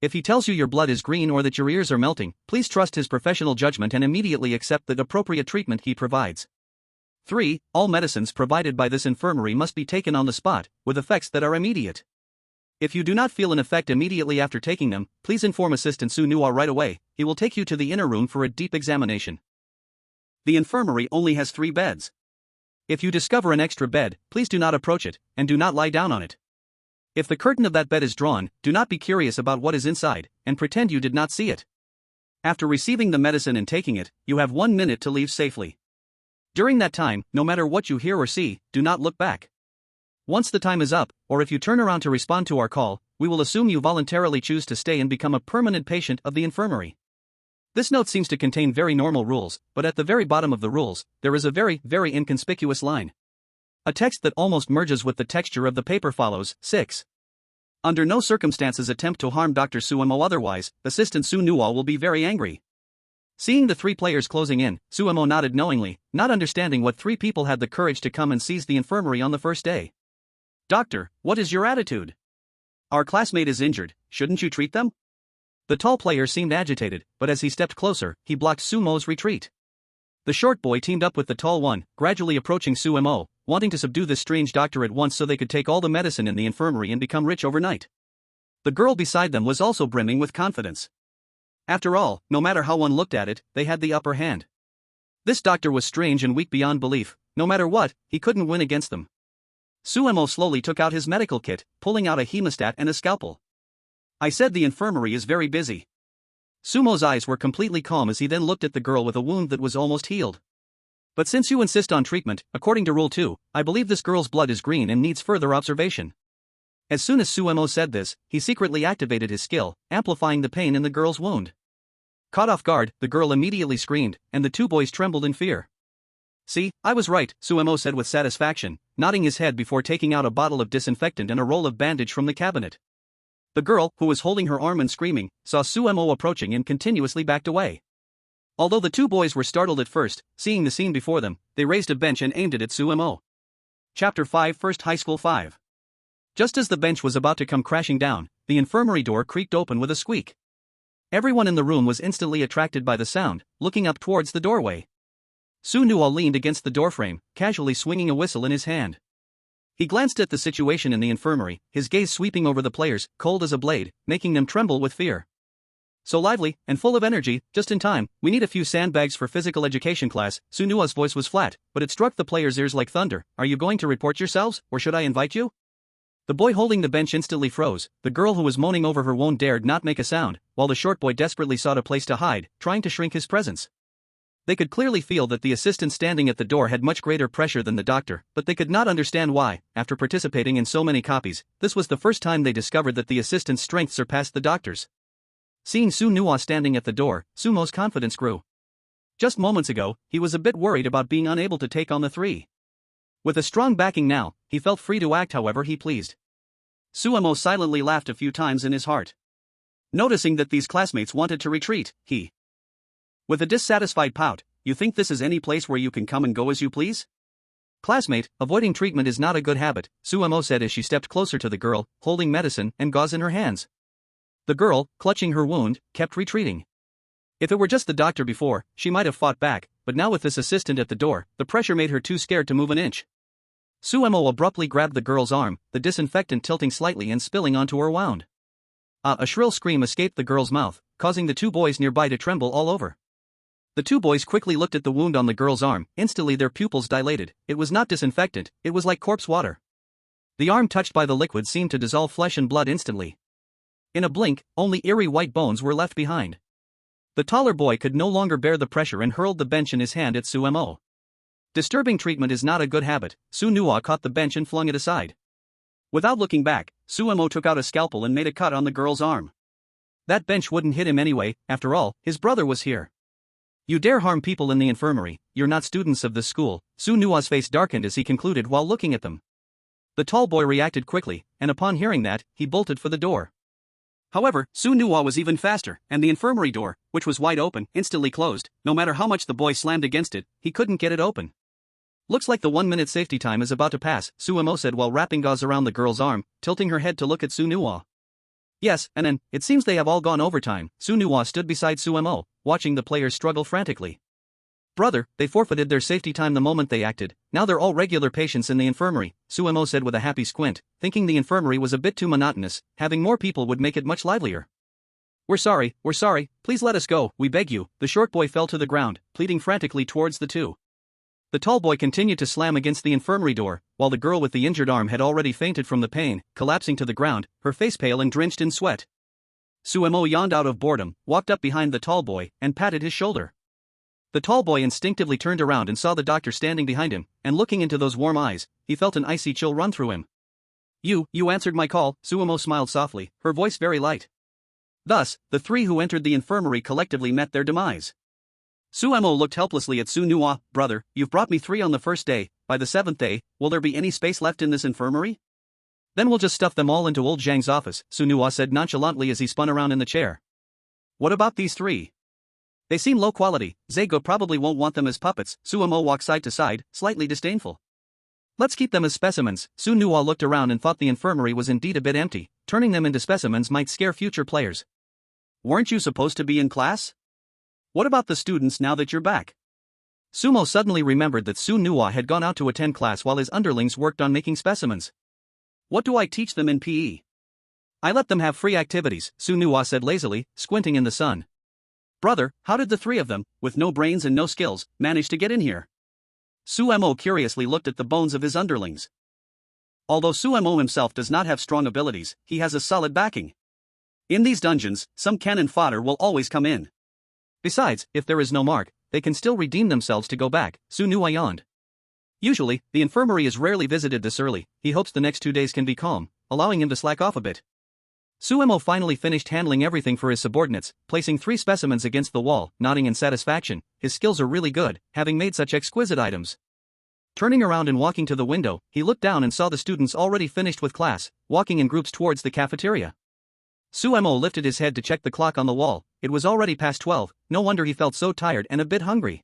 If he tells you your blood is green or that your ears are melting, please trust his professional judgment and immediately accept the appropriate treatment he provides. 3. All medicines provided by this infirmary must be taken on the spot, with effects that are immediate. If you do not feel an effect immediately after taking them, please inform Assistant Su Nuo right away, he will take you to the inner room for a deep examination. The infirmary only has 3 beds. If you discover an extra bed, please do not approach it, and do not lie down on it. If the curtain of that bed is drawn, do not be curious about what is inside, and pretend you did not see it. After receiving the medicine and taking it, you have 1 minute to leave safely. During that time, no matter what you hear or see, do not look back. Once the time is up, or if you turn around to respond to our call, we will assume you voluntarily choose to stay and become a permanent patient of the infirmary. This note seems to contain very normal rules, but at the very bottom of the rules, there is a very, very inconspicuous line. A text that almost merges with the texture of the paper follows. 6. Under no circumstances attempt to harm Dr. Suemo, otherwise, Assistant Su Nuo will be very angry. Seeing the 3 players closing in, Suemo nodded knowingly, not understanding what 3 people had the courage to come and seize the infirmary on the first day. Doctor, what is your attitude? Our classmate is injured, shouldn't you treat them? The tall player seemed agitated, but as he stepped closer, he blocked Sumo's retreat. The short boy teamed up with the tall one, gradually approaching Suemo, wanting to subdue this strange doctor at once so they could take all the medicine in the infirmary and become rich overnight. The girl beside them was also brimming with confidence. After all, no matter how one looked at it, they had the upper hand. This doctor was strange and weak beyond belief. No matter what, he couldn't win against them. Suemo slowly took out his medical kit, pulling out a hemostat and a scalpel. I said the infirmary is very busy. Sumo's eyes were completely calm as he then looked at the girl with a wound that was almost healed. But since you insist on treatment, according to Rule 2, I believe this girl's blood is green and needs further observation. As soon as Suemo said this, he secretly activated his skill, amplifying the pain in the girl's wound. Caught off guard, the girl immediately screamed, and the 2 boys trembled in fear. See, I was right, Suemo said with satisfaction, nodding his head before taking out a bottle of disinfectant and a roll of bandage from the cabinet. The girl, who was holding her arm and screaming, saw Suemo approaching and continuously backed away. Although the 2 boys were startled at first, seeing the scene before them, they raised a bench and aimed it at Suemo. Chapter 5 First High School 5. Just as the bench was about to come crashing down, the infirmary door creaked open with a squeak. Everyone in the room was instantly attracted by the sound, looking up towards the doorway. Su Nuo leaned against the doorframe, casually swinging a whistle in his hand. He glanced at the situation in the infirmary, his gaze sweeping over the players, cold as a blade, making them tremble with fear. So lively, and full of energy, just in time, we need a few sandbags for physical education class. Su Nuo's voice was flat, but it struck the players' ears like thunder. Are you going to report yourselves, or should I invite you? The boy holding the bench instantly froze, the girl who was moaning over her wound dared not make a sound, while the short boy desperately sought a place to hide, trying to shrink his presence. They could clearly feel that the assistant standing at the door had much greater pressure than the doctor, but they could not understand why. After participating in so many copies, this was the first time they discovered that the assistant's strength surpassed the doctor's. Seeing Su Nuo standing at the door, Sumo's confidence grew. Just moments ago, he was a bit worried about being unable to take on the 3. With a strong backing now, he felt free to act however he pleased. Suemo silently laughed a few times in his heart. Noticing that these classmates wanted to retreat, he, with a dissatisfied pout, you think this is any place where you can come and go as you please? Classmate, avoiding treatment is not a good habit, Suemo said as she stepped closer to the girl, holding medicine and gauze in her hands. The girl, clutching her wound, kept retreating. If it were just the doctor before, she might have fought back, but now with this assistant at the door, the pressure made her too scared to move an inch. Suemo abruptly grabbed the girl's arm, the disinfectant tilting slightly and spilling onto her wound. A shrill scream escaped the girl's mouth, causing the 2 boys nearby to tremble all over. The 2 boys quickly looked at the wound on the girl's arm, instantly their pupils dilated. It was not disinfectant, it was like corpse water. The arm touched by the liquid seemed to dissolve flesh and blood instantly. In a blink, only eerie white bones were left behind. The taller boy could no longer bear the pressure and hurled the bench in his hand at Suemo. Disturbing treatment is not a good habit. Su Nuo caught the bench and flung it aside. Without looking back, Suemo took out a scalpel and made a cut on the girl's arm. That bench wouldn't hit him anyway, after all, his brother was here. You dare harm people in the infirmary, you're not students of this school. Su Nuo's face darkened as he concluded while looking at them. The tall boy reacted quickly, and upon hearing that, he bolted for the door. However, Su Nuo was even faster, and the infirmary door, which was wide open, instantly closed. No matter how much the boy slammed against it, he couldn't get it open. Looks like the 1-minute safety time is about to pass, Suemo said while wrapping gauze around the girl's arm, tilting her head to look at Su Nuo. Yes, and then, it seems they have all gone overtime. Su Nuo stood beside Suemo, watching the players struggle frantically. Brother, they forfeited their safety time the moment they acted, now they're all regular patients in the infirmary, Suemo said with a happy squint, thinking the infirmary was a bit too monotonous, having more people would make it much livelier. We're sorry, please let us go, we beg you. The short boy fell to the ground, pleading frantically towards the 2. The tall boy continued to slam against the infirmary door, while the girl with the injured arm had already fainted from the pain, collapsing to the ground, her face pale and drenched in sweat. Suemo yawned out of boredom, walked up behind the tall boy, and patted his shoulder. The tall boy instinctively turned around and saw the doctor standing behind him, and looking into those warm eyes, he felt an icy chill run through him. You answered my call," Suemo smiled softly, her voice very light. Thus, the three who entered the infirmary collectively met their demise. Suemo looked helplessly at Su Nuwa. "Brother, you've brought me 3 on the first day, by the 7th day, will there be any space left in this infirmary?" "Then we'll just stuff them all into old Zhang's office," Su Nuwa said nonchalantly as he spun around in the chair. "What about these 3? They seem low quality, Zago probably won't want them as puppets." Suemo walked side to side, slightly disdainful. "Let's keep them as specimens." Su Nuwa looked around and thought the infirmary was indeed a bit empty. Turning them into specimens might scare future players. "Weren't you supposed to be in class? What about the students now that you're back?" Sumo suddenly remembered that Su Nuwa had gone out to attend class while his underlings worked on making specimens. "What do I teach them in PE?" "I let them have free activities," Su Nuwa said lazily, squinting in the sun. "Brother, how did the 3 of them, with no brains and no skills, manage to get in here?" Suemo curiously looked at the bones of his underlings. Although Suemo himself does not have strong abilities, he has a solid backing. In these dungeons, some cannon fodder will always come in. Besides, if there is no mark, they can still redeem themselves to go back. Su Nuwa yawned. Usually, the infirmary is rarely visited this early. He hopes the next 2 days can be calm, allowing him to slack off a bit. Suemo finally finished handling everything for his subordinates, placing 3 specimens against the wall, nodding in satisfaction. His skills are really good, having made such exquisite items. Turning around and walking to the window, he looked down and saw the students already finished with class, walking in groups towards the cafeteria. Suemo lifted his head to check the clock on the wall. It was already past 12, no wonder he felt so tired and a bit hungry.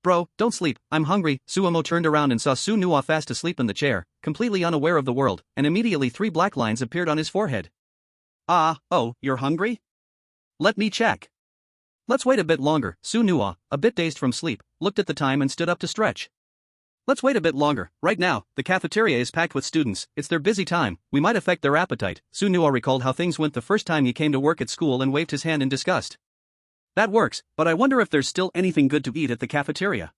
"Bro, don't sleep, I'm hungry." Suemo turned around and saw Su Nuwa fast asleep in the chair, completely unaware of the world, and immediately 3 black lines appeared on his forehead. You're hungry? Let me check." "Let's wait a bit longer." Su Nuwa, a bit dazed from sleep, looked at the time and stood up to stretch. "Let's wait a bit longer. Right now, the cafeteria is packed with students, it's their busy time, we might affect their appetite." Su Nuwa recalled how things went the first time he came to work at school and waved his hand in disgust. "That works, but I wonder if there's still anything good to eat at the cafeteria.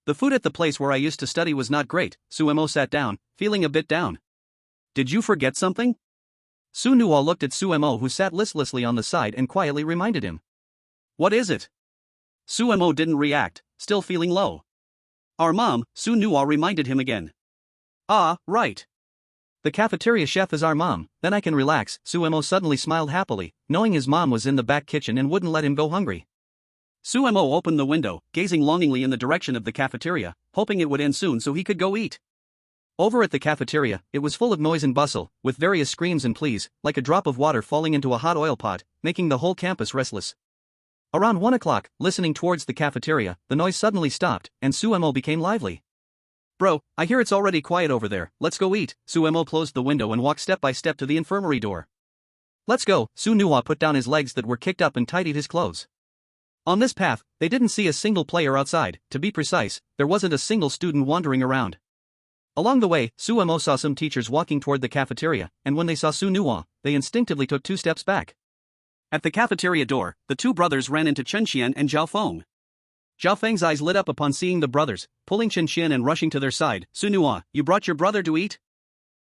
The food at the place where I used to study was not great." Suemo sat down, feeling a bit down. "Did you forget something?" Su Nuwa looked at Suemo, who sat listlessly on the side, and quietly reminded him. "What is it?" Suemo didn't react, still feeling low. "Our mom," Su Nuwa reminded him again. "Ah, right. The cafeteria chef is our mom, then I can relax." Suemo suddenly smiled happily, knowing his mom was in the back kitchen and wouldn't let him go hungry. Suemo opened the window, gazing longingly in the direction of the cafeteria, hoping it would end soon so he could go eat. Over at the cafeteria, it was full of noise and bustle, with various screams and pleas, like a drop of water falling into a hot oil pot, making the whole campus restless. Around 1 o'clock, listening towards the cafeteria, the noise suddenly stopped, and Suemo became lively. "Bro, I hear it's already quiet over there, let's go eat." Suemo closed the window and walked step by step to the infirmary door. "Let's go." Su Nuwa put down his legs that were kicked up and tidied his clothes. On this path, they didn't see a single player outside. To be precise, there wasn't a single student wandering around. Along the way, Suemo saw some teachers walking toward the cafeteria, and when they saw Su Nuwa, they instinctively took 2 steps back. At the cafeteria door, the 2 brothers ran into Chen Xian and Zhao Feng. Zhao Feng's eyes lit up upon seeing the brothers, pulling Chen Xian and rushing to their side. "Su Nuwa, you brought your brother to eat?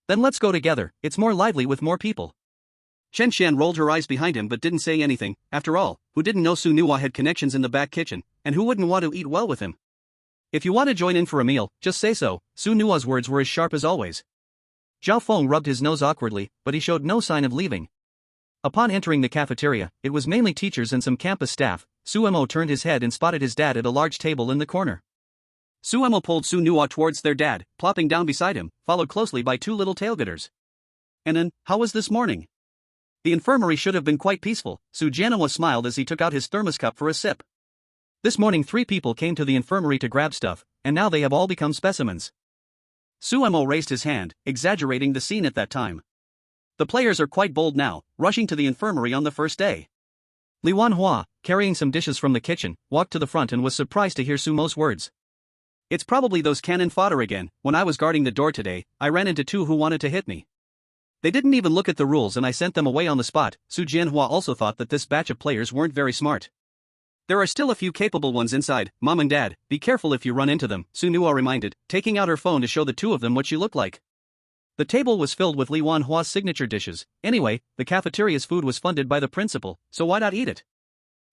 Then let's go together, it's more lively with more people." Chen Xian rolled her eyes behind him but didn't say anything. After all, who didn't know Su Nuwa had connections in the back kitchen, and who wouldn't want to eat well with him? "If you want to join in for a meal, just say so." Su Nuwa's words were as sharp as always. Zhao Feng rubbed his nose awkwardly, but he showed no sign of leaving. Upon entering the cafeteria, it was mainly teachers and some campus staff. Suemo turned his head and spotted his dad at a large table in the corner. Suemo pulled Su Nuwa towards their dad, plopping down beside him, followed closely by 2 little tailgatters. "Anan, how was this morning?" "The infirmary should have been quite peaceful." Su Jianhua smiled as he took out his thermos cup for a sip. "This morning 3 people came to the infirmary to grab stuff, and now they have all become specimens." Suemo raised his hand, exaggerating the scene at that time. "The players are quite bold now, rushing to the infirmary on the first day." Li Wanhua, carrying some dishes from the kitchen, walked to the front and was surprised to hear Sumo's words. "It's probably those cannon fodder again. When I was guarding the door today, I ran into 2 who wanted to hit me. They didn't even look at the rules and I sent them away on the spot." Su Jianhua also thought that this batch of players weren't very smart. There are still a few capable ones inside, Mom and Dad, be careful if you run into them, Sunua reminded, taking out her phone to show the two of them what she looked like. The table was filled with Li Wanhua's signature dishes. Anyway, the cafeteria's food was funded by the principal, so why not eat it?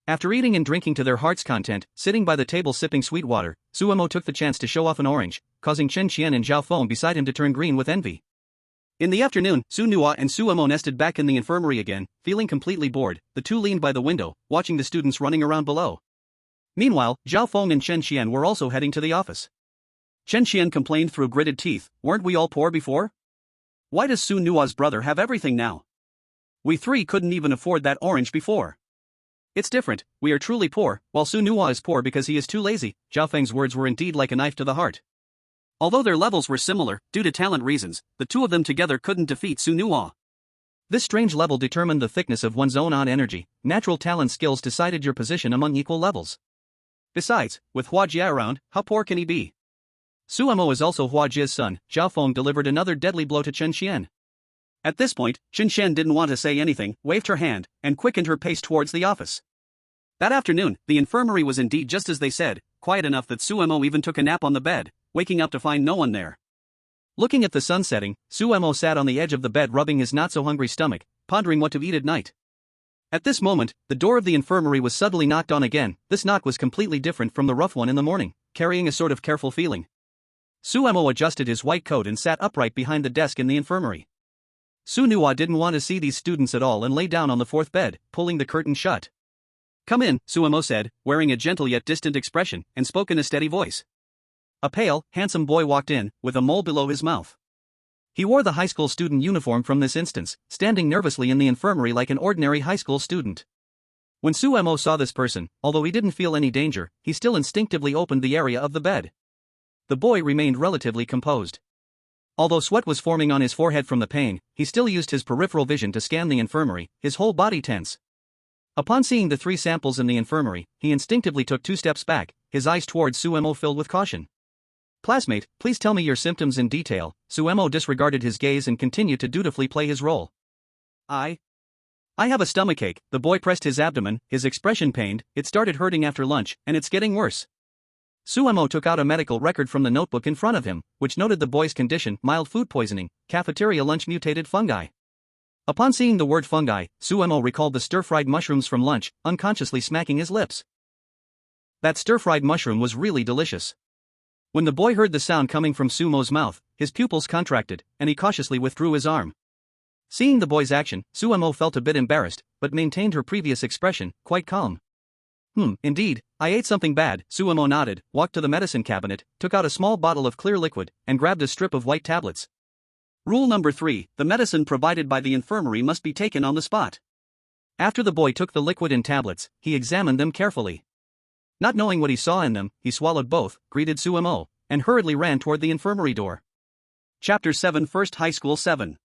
After eating and drinking to their heart's content, sitting by the table sipping sweet water, Suemo took the chance to show off an orange, causing Chen Qian and Zhao Feng beside him to turn green with envy. In the afternoon, Sunua and Suemo nested back in the infirmary again, feeling completely bored. The two leaned by the window, watching the students running around below. Meanwhile, Zhao Feng and Chen Qian were also heading to the office. Chen Qian complained through gritted teeth, "Weren't we all poor before? Why does Sunua's brother have everything now? We three couldn't even afford that orange before. It's different, we are truly poor, while Sunua is poor because he is too lazy." Zhao Feng's words were indeed like a knife to the heart. Although their levels were similar, due to talent reasons, the two of them together couldn't defeat Sunua. This strange level determined the thickness of one's own energy. Natural talent skills decided your position among equal levels. Besides, with Hua Jia around, how poor can he be? Suemo is also Hua Jia's son. Zhao Feng delivered another deadly blow to Chen Qian. At this point, Chen Qian didn't want to say anything, waved her hand, and quickened her pace towards the office. That afternoon, the infirmary was indeed just as they said, quiet enough that Suemo even took a nap on the bed, waking up to find no one there. Looking at the sun setting, Suemo sat on the edge of the bed rubbing his not-so-hungry stomach, pondering what to eat at night. At this moment, the door of the infirmary was suddenly knocked on again. This knock was completely different from the rough one in the morning, carrying a sort of careful feeling. Suemo adjusted his white coat and sat upright behind the desk in the infirmary. Sunua didn't want to see these students at all and lay down on the fourth bed, pulling the curtain shut. "Come in," Suemo said, wearing a gentle yet distant expression, and spoke in a steady voice. A pale, handsome boy walked in, with a mole below his mouth. He wore the high school student uniform from this instance, standing nervously in the infirmary like an ordinary high school student. When Suemo saw this person, although he didn't feel any danger, he still instinctively opened the area of the bed. The boy remained relatively composed. Although sweat was forming on his forehead from the pain, he still used his peripheral vision to scan the infirmary, his whole body tense. Upon seeing the three samples in the infirmary, he instinctively took 2 steps back, his eyes towards Suemo filled with caution. "Classmate, please tell me your symptoms in detail." Suemo disregarded his gaze and continued to dutifully play his role. I have a stomachache." The boy pressed his abdomen, his expression pained. "It started hurting after lunch, and it's getting worse." Suemo took out a medical record from the notebook in front of him, which noted the boy's condition: mild food poisoning, cafeteria lunch, mutated fungi. Upon seeing the word fungi, Suemo recalled the stir-fried mushrooms from lunch, unconsciously smacking his lips. That stir-fried mushroom was really delicious. When the boy heard the sound coming from Sumo's mouth, his pupils contracted, and he cautiously withdrew his arm. Seeing the boy's action, Suemo felt a bit embarrassed, but maintained her previous expression, quite calm. Indeed, I ate something bad." Suemo nodded, walked to the medicine cabinet, took out a small bottle of clear liquid, and grabbed a strip of white tablets. Rule number 3, the medicine provided by the infirmary must be taken on the spot. After the boy took the liquid and tablets, he examined them carefully. Not knowing what he saw in them, he swallowed both, greeted Suemo, and hurriedly ran toward the infirmary door. Chapter 7 First High School 7.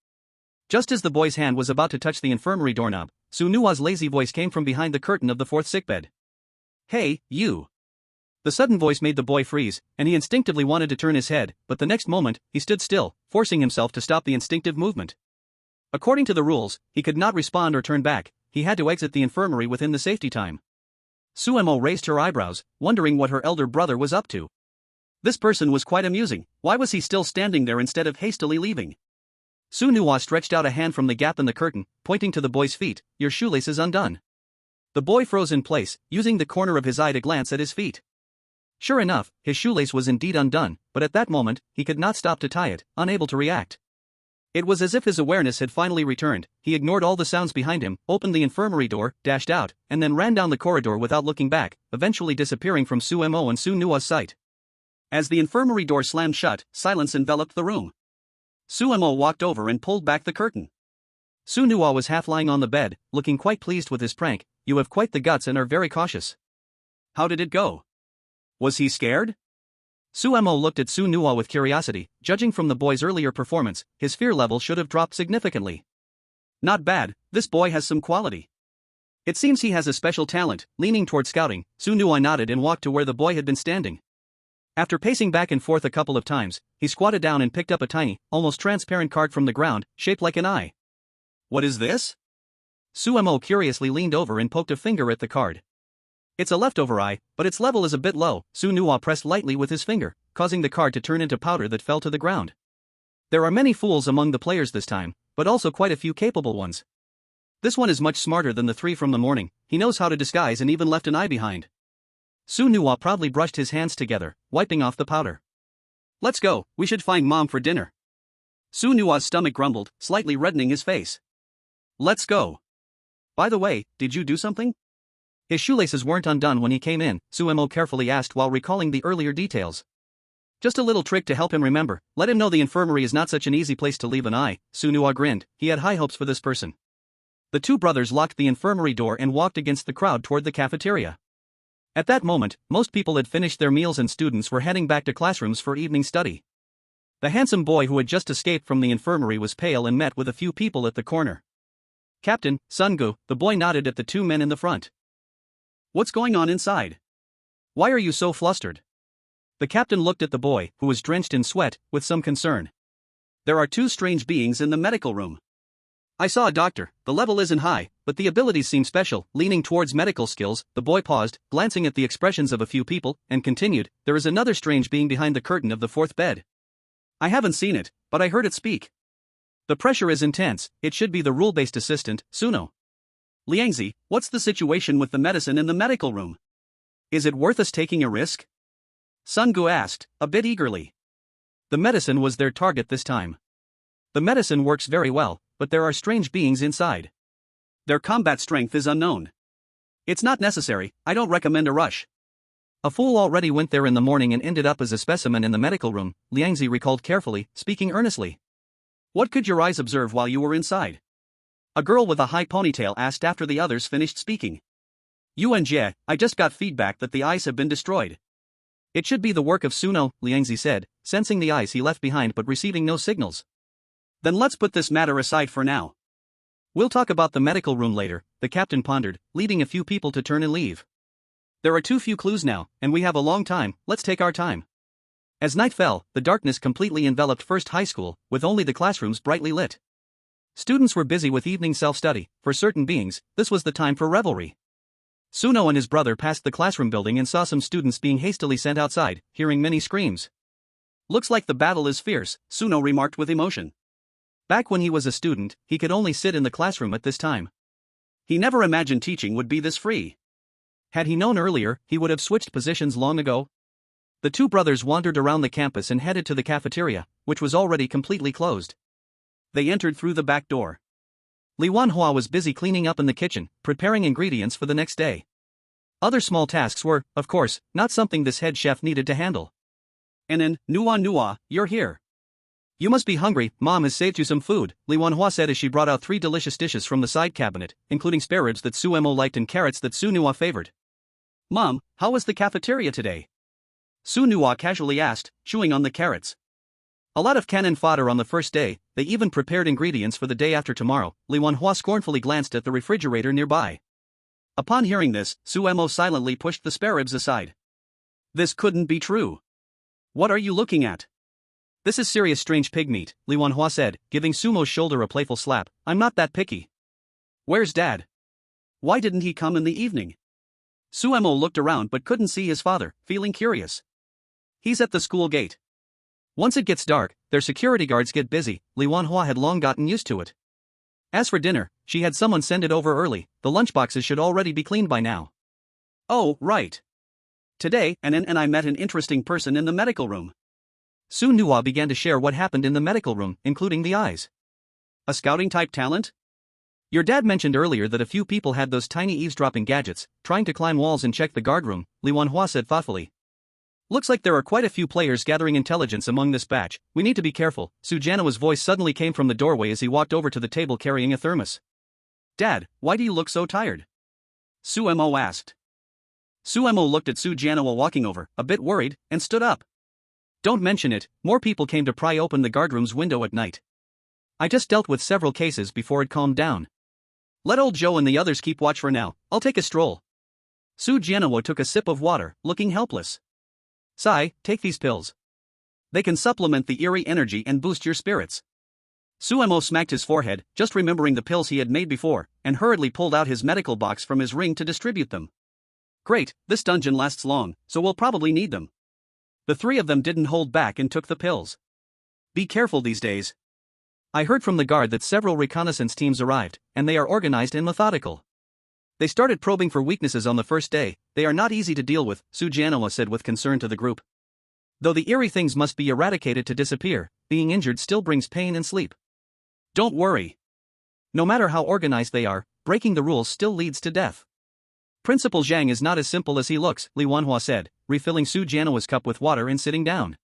Just as the boy's hand was about to touch the infirmary doorknob, Sunua's lazy voice came from behind the curtain of the 4th sickbed. "Hey, you!" The sudden voice made the boy freeze, and he instinctively wanted to turn his head, but the next moment, he stood still, forcing himself to stop the instinctive movement. According to the rules, he could not respond or turn back. He had to exit the infirmary within the safety time. Suemo raised her eyebrows, wondering what her elder brother was up to. This person was quite amusing. Why was he still standing there instead of hastily leaving? Sunua stretched out a hand from the gap in the curtain, pointing to the boy's feet. "Your shoelace is undone." The boy froze in place, using the corner of his eye to glance at his feet. Sure enough, his shoelace was indeed undone, but at that moment, he could not stop to tie it, unable to react. It was as if his awareness had finally returned. He ignored all the sounds behind him, opened the infirmary door, dashed out, and then ran down the corridor without looking back, eventually disappearing from Suemo and Sunua's sight. As the infirmary door slammed shut, silence enveloped the room. Suemo walked over and pulled back the curtain. Sunua was half lying on the bed, looking quite pleased with his prank. "You have quite the guts and are very cautious. How did it go? Was he scared?" Suemo looked at Sunua with curiosity. Judging from the boy's earlier performance, his fear level should have dropped significantly. "Not bad, this boy has some quality. It seems he has a special talent." Leaning toward scouting, Sunua nodded and walked to where the boy had been standing. After pacing back and forth a couple of times, he squatted down and picked up a tiny, almost transparent card from the ground, shaped like an eye. "What is this?" Suemo curiously leaned over and poked a finger at the card. It's a leftover eye, but its level is a bit low, Su Nuwa pressed lightly with his finger, causing the card to turn into powder that fell to the ground. There are many fools among the players this time, but also quite a few capable ones. This one is much smarter than the three from the morning, he knows how to disguise and even left an eye behind. Su Nuwa proudly brushed his hands together, wiping off the powder. Let's go, we should find Mom for dinner. Su Nuwa's stomach grumbled, slightly reddening his face. Let's go. By the way, did you do something? His shoelaces weren't undone when he came in, Suemo carefully asked while recalling the earlier details. Just a little trick to help him remember, let him know the infirmary is not such an easy place to leave an eye, Su Nuwa grinned, he had high hopes for this person. The two brothers locked the infirmary door and walked against the crowd toward the cafeteria. At that moment, most people had finished their meals and students were heading back to classrooms for evening study. The handsome boy who had just escaped from the infirmary was pale and met with a few people at the corner. Captain, Sungu, the boy nodded at the two men in the front. What's going on inside? Why are you so flustered? The captain looked at the boy, who was drenched in sweat, with some concern. There are two strange beings in the medical room. I saw a doctor, the level isn't high, but the abilities seem special. Leaning towards medical skills, the boy paused, glancing at the expressions of a few people, and continued, there is another strange being behind the curtain of the fourth bed. I haven't seen it, but I heard it speak. The pressure is intense, it should be the rule-based assistant, Suno. Liangzi, what's the situation with the medicine in the medical room? Is it worth us taking a risk? Sungu asked, a bit eagerly. The medicine was their target this time. The medicine works very well, but there are strange beings inside. Their combat strength is unknown. It's not necessary, I don't recommend a rush. A fool already went there in the morning and ended up as a specimen in the medical room, Liangzi recalled carefully, speaking earnestly. What could your eyes observe while you were inside? A girl with a high ponytail asked after the others finished speaking. Yuan Jie, I just got feedback that the eyes have been destroyed. It should be the work of Suno, Liangzi said, sensing the eyes he left behind but receiving no signals. Then let's put this matter aside for now. We'll talk about the medical room later, the captain pondered, leading a few people to turn and leave. There are too few clues now, and we have a long time, let's take our time. As night fell, the darkness completely enveloped First High School, with only the classrooms brightly lit. Students were busy with evening self-study, for certain beings, this was the time for revelry. Suno and his brother passed the classroom building and saw some students being hastily sent outside, hearing many screams. Looks like the battle is fierce, Suno remarked with emotion. Back when he was a student, he could only sit in the classroom at this time. He never imagined teaching would be this free. Had he known earlier, he would have switched positions long ago. The two brothers wandered around the campus and headed to the cafeteria, which was already completely closed. They entered through the back door. Li Wanhua was busy cleaning up in the kitchen, preparing ingredients for the next day. Other small tasks were, of course, not something this head chef needed to handle. Anan, Nua, you're here. You must be hungry, Mom has saved you some food, Li Wanhua said as she brought out 3 delicious dishes from the side cabinet, including spare ribs that Suemo liked and carrots that Su Nua favored. Mom, how was the cafeteria today? Su Nua casually asked, chewing on the carrots. A lot of cannon fodder on the first day, they even prepared ingredients for the day after tomorrow, Li Wanhua scornfully glanced at the refrigerator nearby. Upon hearing this, Suemo silently pushed the spare ribs aside. This couldn't be true. What are you looking at? This is serious strange pig meat, Li Wanhua said, giving Sumo's shoulder a playful slap, I'm not that picky. Where's Dad? Why didn't he come in the evening? Suemo looked around but couldn't see his father, feeling curious. He's at the school gate. Once it gets dark, their security guards get busy, Li Wanhua had long gotten used to it. As for dinner, she had someone send it over early, the lunchboxes should already be cleaned by now. Oh, right. Today, Anan and I met an interesting person in the medical room. Su Nua began to share what happened in the medical room, including the eyes. A scouting-type talent? Your dad mentioned earlier that a few people had those tiny eavesdropping gadgets, trying to climb walls and check the guard room, Li Wanhua said thoughtfully. Looks like there are quite a few players gathering intelligence among this batch, we need to be careful, Su Janowa's voice suddenly came from the doorway as he walked over to the table carrying a thermos. Dad, why do you look so tired? Suemo asked. Suemo looked at Su Janowa walking over, a bit worried, and stood up. Don't mention it, more people came to pry open the guardroom's window at night. I just dealt with several cases before it calmed down. Let old Joe and the others keep watch for now, I'll take a stroll. Su Janowa took a sip of water, looking helpless. Sai, take these pills. They can supplement the eerie energy and boost your spirits. Suemo smacked his forehead, just remembering the pills he had made before, and hurriedly pulled out his medical box from his ring to distribute them. Great, this dungeon lasts long, so we'll probably need them. The three of them didn't hold back and took the pills. Be careful these days. I heard from the guard that several reconnaissance teams arrived, and they are organized and methodical. They started probing for weaknesses on the first day. They are not easy to deal with, Sujianoa said with concern to the group. Though the eerie things must be eradicated to disappear, being injured still brings pain and sleep. Don't worry. No matter how organized they are, breaking the rules still leads to death. Principal Zhang is not as simple as he looks, Li Wanhua said, refilling Sujianoa's cup with water and sitting down.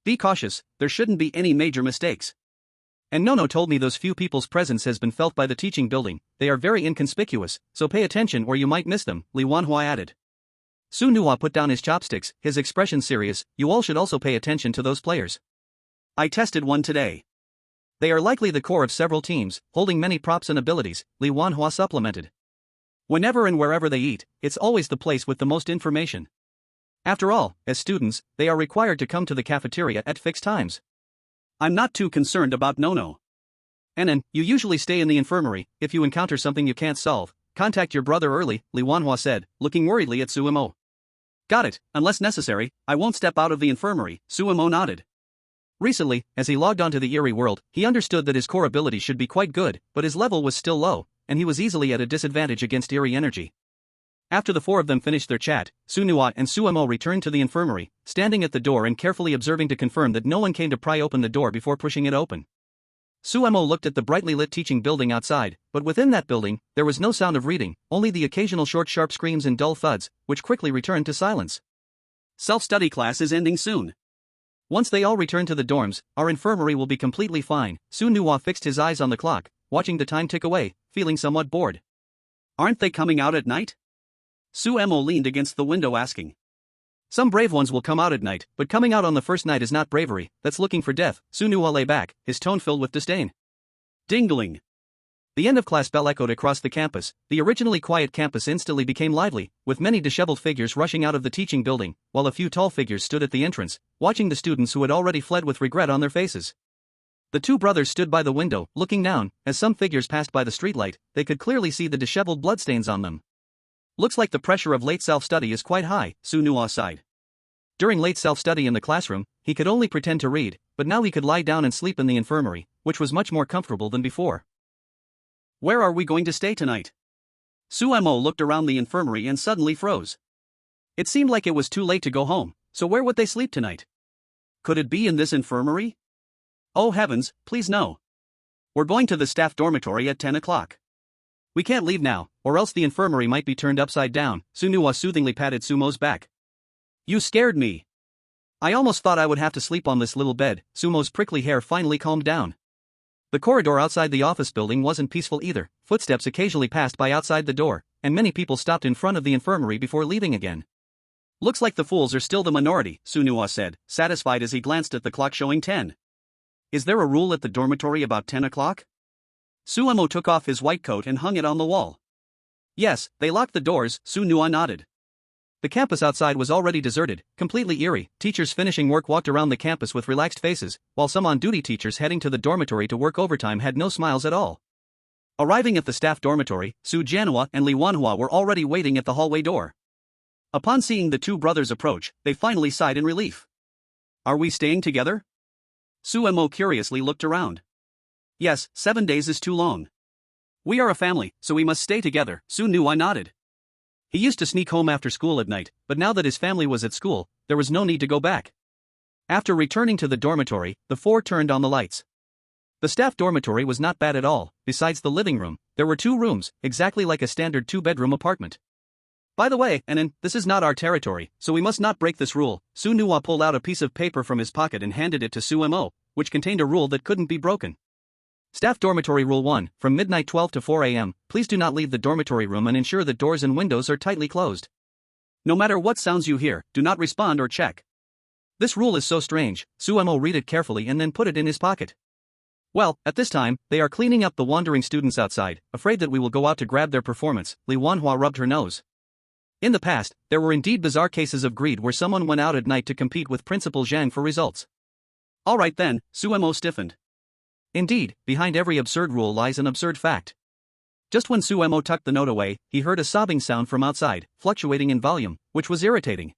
Be cautious, there shouldn't be any major mistakes. And Nono told me those few people's presence has been felt by the teaching building. They are very inconspicuous, so pay attention or you might miss them, Li Wanhua added. Su Nuwa put down his chopsticks, his expression serious. You all should also pay attention to those players. I tested one today. They are likely the core of several teams, holding many props and abilities, Li Wanhua supplemented. Whenever and wherever they eat, it's always the place with the most information. After all, as students, they are required to come to the cafeteria at fixed times. I'm not too concerned about Nono. Anan, you usually stay in the infirmary. If you encounter something you can't solve, contact your brother early, Li Wanhua said, looking worriedly at Suemo. Got it, unless necessary, I won't step out of the infirmary, Suemo nodded. Recently, as he logged onto the eerie world, he understood that his core ability should be quite good, but his level was still low, and he was easily at a disadvantage against eerie energy. After the four of them finished their chat, Sunua and Suemo returned to the infirmary, standing at the door and carefully observing to confirm that no one came to pry open the door before pushing it open. Suemo looked at the brightly lit teaching building outside, but within that building, there was no sound of reading, only the occasional short sharp screams and dull thuds, which quickly returned to silence. Self-study class is ending soon. Once they all return to the dorms, our infirmary will be completely fine. Sunua fixed his eyes on the clock, watching the time tick away, feeling somewhat bored. Aren't they coming out at night? Suemo leaned against the window asking. Some brave ones will come out at night, but coming out on the first night is not bravery, that's looking for death. Sunua lay back, his tone filled with disdain. Dingling. The end of class bell echoed across the campus. The originally quiet campus instantly became lively, with many disheveled figures rushing out of the teaching building, while a few tall figures stood at the entrance, watching the students who had already fled with regret on their faces. The two brothers stood by the window, looking down. As some figures passed by the streetlight, they could clearly see the disheveled bloodstains on them. Looks like the pressure of late self-study is quite high, Sunua sighed. During late self-study in the classroom, he could only pretend to read, but now he could lie down and sleep in the infirmary, which was much more comfortable than before. Where are we going to stay tonight? Suemo looked around the infirmary and suddenly froze. It seemed like it was too late to go home, so where would they sleep tonight? Could it be in this infirmary? Oh heavens, please no. We're going to the staff dormitory at 10 o'clock. We can't leave now, or else the infirmary might be turned upside down, Sunua soothingly patted Sumo's back. You scared me. I almost thought I would have to sleep on this little bed. Sumo's prickly hair finally calmed down. The corridor outside the office building wasn't peaceful either. Footsteps occasionally passed by outside the door, and many people stopped in front of the infirmary before leaving again. Looks like the fools are still the minority, Sunua said, satisfied as he glanced at the clock showing 10. Is there a rule at the dormitory about 10 o'clock? Suemo took off his white coat and hung it on the wall. Yes, they locked the doors, Sunua nodded. The campus outside was already deserted, completely eerie. Teachers finishing work walked around the campus with relaxed faces, while some on-duty teachers heading to the dormitory to work overtime had no smiles at all. Arriving at the staff dormitory, Su Jianhua and Li Wanhua were already waiting at the hallway door. Upon seeing the two brothers approach, they finally sighed in relief. Are we staying together? Suemo curiously looked around. Yes, 7 days is too long. We are a family, so we must stay together, Su Nuwa nodded. He used to sneak home after school at night, but now that his family was at school, there was no need to go back. After returning to the dormitory, the four turned on the lights. The staff dormitory was not bad at all. Besides the living room, there were 2 rooms, exactly like a standard 2-bedroom apartment. By the way, Anan, this is not our territory, so we must not break this rule. Su Nuwa pulled out a piece of paper from his pocket and handed it to Suemo, which contained a rule that couldn't be broken. Staff Dormitory Rule 1, from midnight 12 to 4 a.m., please do not leave the dormitory room and ensure that doors and windows are tightly closed. No matter what sounds you hear, do not respond or check. This rule is so strange. Suemo read it carefully and then put it in his pocket. Well, at this time, they are cleaning up the wandering students outside, afraid that we will go out to grab their performance. Li Wanhua rubbed her nose. In the past, there were indeed bizarre cases of greed where someone went out at night to compete with Principal Zhang for results. Alright then, Suemo stiffened. Indeed, behind every absurd rule lies an absurd fact. Just when Suemo tucked the note away, he heard a sobbing sound from outside, fluctuating in volume, which was irritating.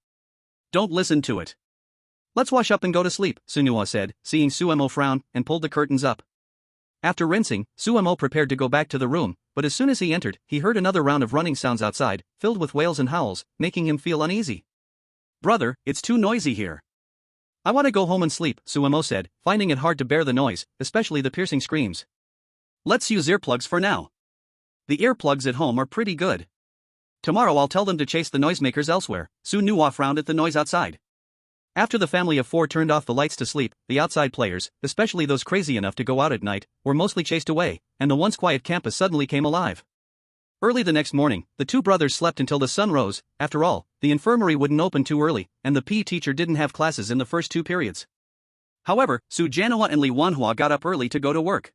Don't listen to it. Let's wash up and go to sleep, Sunuo said, seeing Suemo frown, and pulled the curtains up. After rinsing, Suemo prepared to go back to the room, but as soon as he entered, he heard another round of running sounds outside, filled with wails and howls, making him feel uneasy. Brother, it's too noisy here. I want to go home and sleep, Suemo said, finding it hard to bear the noise, especially the piercing screams. Let's use earplugs for now. The earplugs at home are pretty good. Tomorrow I'll tell them to chase the noisemakers elsewhere. Sunuo frowned at the noise outside. After the family of four turned off the lights to sleep, the outside players, especially those crazy enough to go out at night, were mostly chased away, and the once quiet campus suddenly came alive. Early the next morning, the two brothers slept until the sun rose. After all, the infirmary wouldn't open too early, and the PE teacher didn't have classes in the first 2 periods. However, Su Janhua and Li Wanhua got up early to go to work.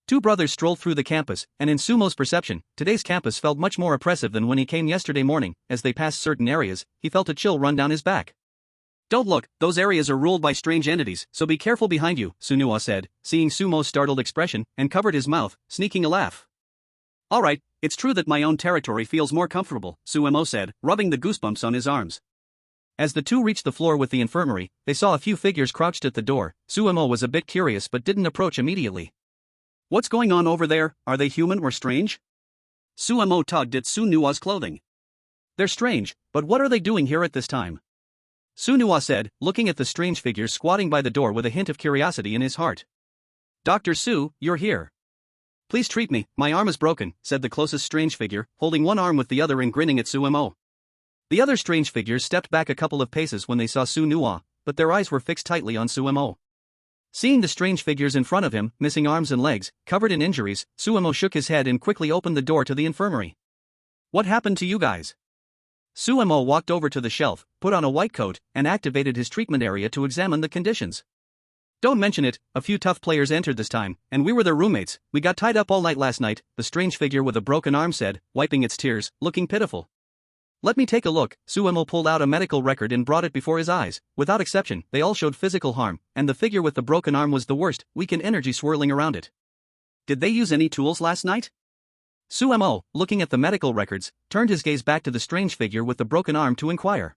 Two brothers strolled through the campus, and in Sumo's perception, today's campus felt much more oppressive than when he came yesterday morning. As they passed certain areas, he felt a chill run down his back. Don't look, those areas are ruled by strange entities, so be careful behind you, Sunuo said, seeing Sumo's startled expression, and covered his mouth, sneaking a laugh. Alright, it's true that my own territory feels more comfortable, Suemo said, rubbing the goosebumps on his arms. As the two reached the floor with the infirmary, they saw a few figures crouched at the door. Suemo was a bit curious but didn't approach immediately. What's going on over there? Are they human or strange? Suemo tugged at Sunuo's clothing. They're strange, but what are they doing here at this time? Sunuo said, looking at the strange figures squatting by the door with a hint of curiosity in his heart. Dr. Su, you're here. Please treat me, my arm is broken, said the closest strange figure, holding one arm with the other and grinning at Suemo. The other strange figures stepped back a couple of paces when they saw Sunuo, but their eyes were fixed tightly on Suemo. Seeing the strange figures in front of him, missing arms and legs, covered in injuries, Suemo shook his head and quickly opened the door to the infirmary. What happened to you guys? Suemo walked over to the shelf, put on a white coat, and activated his treatment area to examine the conditions. Don't mention it, a few tough players entered this time, and we were their roommates. We got tied up all night last night, the strange figure with a broken arm said, wiping its tears, looking pitiful. Let me take a look. Suemo pulled out a medical record and brought it before his eyes. Without exception, they all showed physical harm, and the figure with the broken arm was the worst, weakened energy swirling around it. Did they use any tools last night? Suemo, looking at the medical records, turned his gaze back to the strange figure with the broken arm to inquire.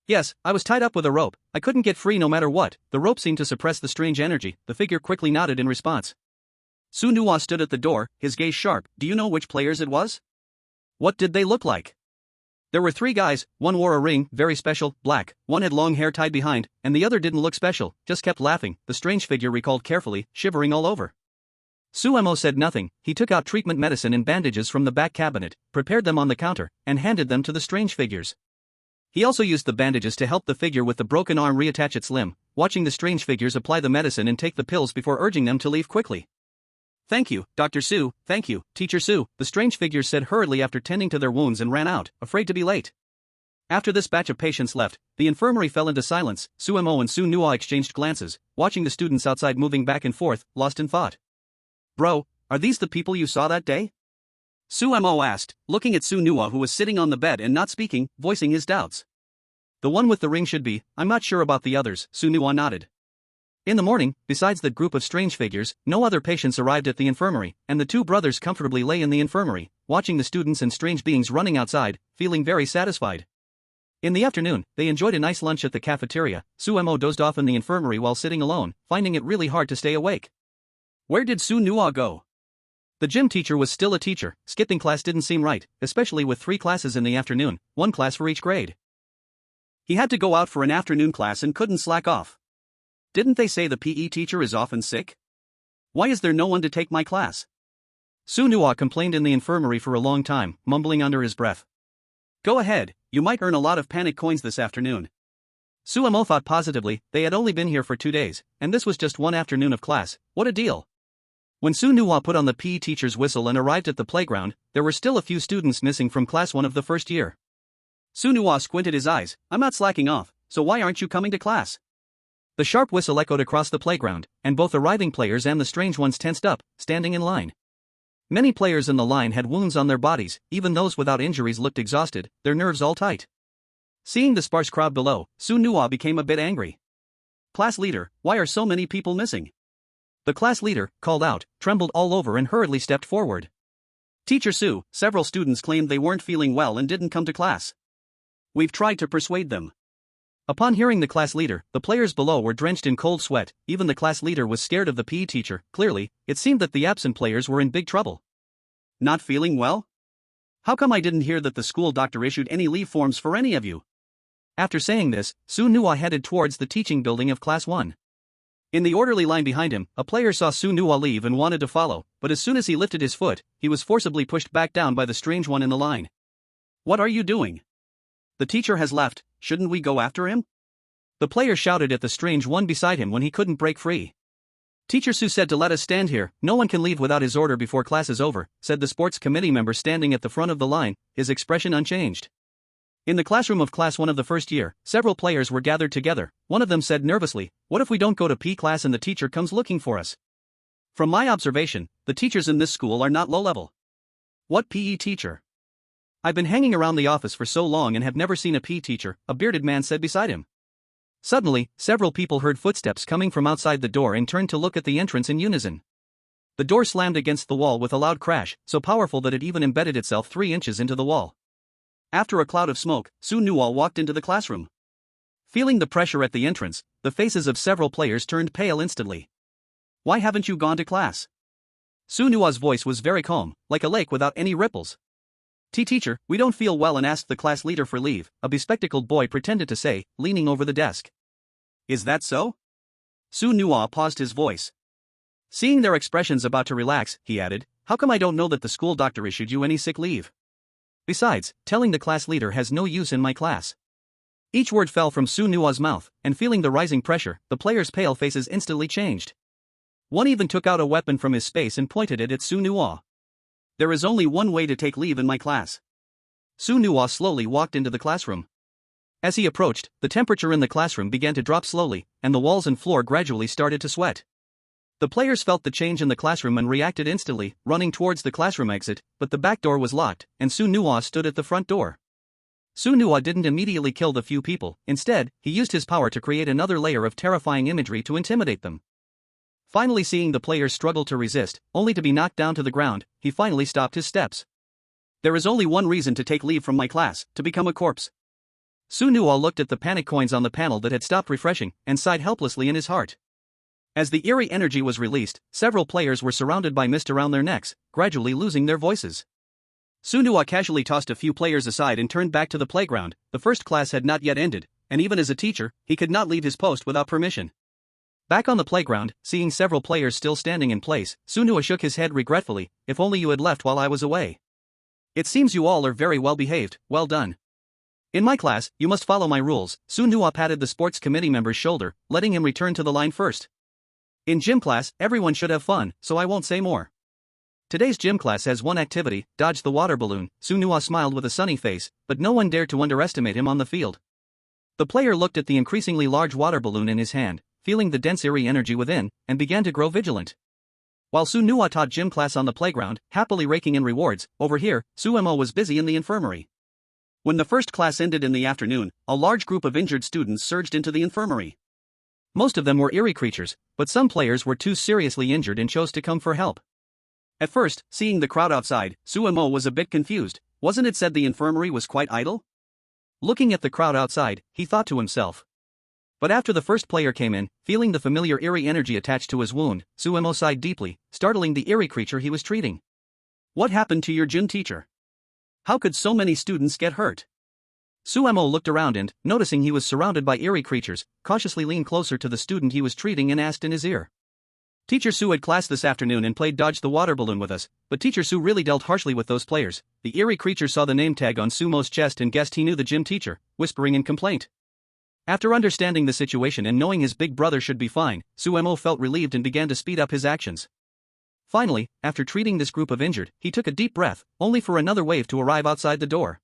Yes, I was tied up with a rope. I couldn't get free no matter what. The rope seemed to suppress the strange energy. The figure quickly nodded in response. Sunuo stood at the door, his gaze sharp. Do you know which players it was? What did they look like? There were 3 guys, one wore a ring, very special, black, one had long hair tied behind, and the other didn't look special, just kept laughing, the strange figure recalled carefully, shivering all over. Suemo said nothing. He took out treatment medicine and bandages from the back cabinet, prepared them on the counter, and handed them to the strange figures. He also used the bandages to help the figure with the broken arm reattach its limb, watching the strange figures apply the medicine and take the pills before urging them to leave quickly. Thank you, Dr. Su, thank you, Teacher Su, the strange figures said hurriedly after tending to their wounds and ran out, afraid to be late. After this batch of patients left, the infirmary fell into silence. Suemo and Sunuo exchanged glances, watching the students outside moving back and forth, lost in thought. Bro, are these the people you saw that day? Suemo asked, looking at Sunuo who was sitting on the bed and not speaking, voicing his doubts. The one with the ring should be, I'm not sure about the others, Sunuo nodded. In the morning, besides that group of strange figures, no other patients arrived at the infirmary, and the two brothers comfortably lay in the infirmary, watching the students and strange beings running outside, feeling very satisfied. In the afternoon, they enjoyed a nice lunch at the cafeteria. Suemo dozed off in the infirmary while sitting alone, finding it really hard to stay awake. Where did Sunuo go? The gym teacher was still a teacher. Skipping class didn't seem right, especially with 3 classes in the afternoon, 1 class for each grade. He had to go out for an afternoon class and couldn't slack off. Didn't they say the PE teacher is often sick? Why is there no one to take my class? Sunuo complained in the infirmary for a long time, mumbling under his breath. Go ahead, you might earn a lot of panic coins this afternoon. Suemo thought positively. They had only been here for 2 days, and this was just 1 afternoon of class. What a deal. When Sunuo put on the PE teacher's whistle and arrived at the playground, there were still a few students missing from class 1 of the first year. Sunuo squinted his eyes. I'm not slacking off, so why aren't you coming to class? The sharp whistle echoed across the playground, and both arriving players and the strange ones tensed up, standing in line. Many players in the line had wounds on their bodies. Even those without injuries looked exhausted, their nerves all tight. Seeing the sparse crowd below, Sunuo became a bit angry. Class leader, why are so many people missing? The class leader, called out, trembled all over and hurriedly stepped forward. Teacher Sue, several students claimed they weren't feeling well and didn't come to class. We've tried to persuade them. Upon hearing the class leader, the players below were drenched in cold sweat. Even the class leader was scared of the PE teacher. Clearly, it seemed that the absent players were in big trouble. Not feeling well? How come I didn't hear that the school doctor issued any leave forms for any of you? After saying this, Sue Nua headed towards the teaching building of Class 1. In the orderly line behind him, a player saw Sue Nua leave and wanted to follow, but as soon as he lifted his foot, he was forcibly pushed back down by the strange one in the line. What are you doing? The teacher has left, shouldn't we go after him? The player shouted at the strange one beside him when he couldn't break free. Teacher Sue said to let us stand here, no one can leave without his order before class is over, said the sports committee member standing at the front of the line, his expression unchanged. In the classroom of Class 1 of the first year, several players were gathered together. One of them said nervously, "What if we don't go to PE class and the teacher comes looking for us?" From my observation, the teachers in this school are not low-level. What PE teacher? I've been hanging around the office for so long and have never seen a PE teacher, a bearded man said beside him. Suddenly, several people heard footsteps coming from outside the door and turned to look at the entrance in unison. The door slammed against the wall with a loud crash, so powerful that it even embedded itself 3 inches into the wall. After a cloud of smoke, Sue Newell walked into the classroom. Feeling the pressure at the entrance, the faces of several players turned pale instantly. Why haven't you gone to class? Sue Newell's voice was very calm, like a lake without any ripples. Teacher, we don't feel well and asked the class leader for leave, a bespectacled boy pretended to say, leaning over the desk. Is that so? Sue Newell paused his voice. Seeing their expressions about to relax, he added, how come I don't know that the school doctor issued you any sick leave? Besides, telling the class leader has no use in my class. Each word fell from Sue Newell's mouth, and feeling the rising pressure, the players' pale faces instantly changed. One even took out a weapon from his space and pointed it at Sue Newell. There is only one way to take leave in my class. Sue Newell slowly walked into the classroom. As he approached, the temperature in the classroom began to drop slowly, and the walls and floor gradually started to sweat. The players felt the change in the classroom and reacted instantly, running towards the classroom exit, but the back door was locked, and Sue Newell stood at the front door. Sue Newell didn't immediately kill the few people, instead, he used his power to create another layer of terrifying imagery to intimidate them. Finally seeing the players struggle to resist, only to be knocked down to the ground, he finally stopped his steps. There is only one reason to take leave from my class, to become a corpse. Sue Newell looked at the panic coins on the panel that had stopped refreshing, and sighed helplessly in his heart. As the eerie energy was released, several players were surrounded by mist around their necks, gradually losing their voices. Sue Newell casually tossed a few players aside and turned back to the playground. The first class had not yet ended, and even as a teacher, he could not leave his post without permission. Back on the playground, seeing several players still standing in place, Sue Newell shook his head regretfully, if only you had left while I was away. It seems you all are very well behaved, well done. In my class, you must follow my rules. Sue Newell patted the sports committee member's shoulder, letting him return to the line first. In gym class, everyone should have fun, so I won't say more. Today's gym class has one activity, dodge the water balloon. Sue Newell smiled with a sunny face, but no one dared to underestimate him on the field. The player looked at the increasingly large water balloon in his hand, feeling the dense eerie energy within, and began to grow vigilant. While Sue Newell taught gym class on the playground, happily raking in rewards, over here, Sue Mo was busy in the infirmary. When the first class ended in the afternoon, a large group of injured students surged into the infirmary. Most of them were eerie creatures, but some players were too seriously injured and chose to come for help. At first, seeing the crowd outside, Sue Mo was a bit confused. Wasn't it said the infirmary was quite idle? Looking at the crowd outside, he thought to himself. But after the first player came in, feeling the familiar eerie energy attached to his wound, Sue Mo sighed deeply, startling the eerie creature he was treating. What happened to your gym teacher? How could so many students get hurt? Sue Mo looked around and, noticing he was surrounded by eerie creatures, cautiously leaned closer to the student he was treating and asked in his ear. Teacher Sue had class this afternoon and played dodge the water balloon with us, but Teacher Sue really dealt harshly with those players. The eerie creature saw the name tag on Sue Mo's chest and guessed he knew the gym teacher, whispering in complaint. After understanding the situation and knowing his big brother should be fine, Sue Mo felt relieved and began to speed up his actions. Finally, after treating this group of injured, he took a deep breath, only for another wave to arrive outside the door.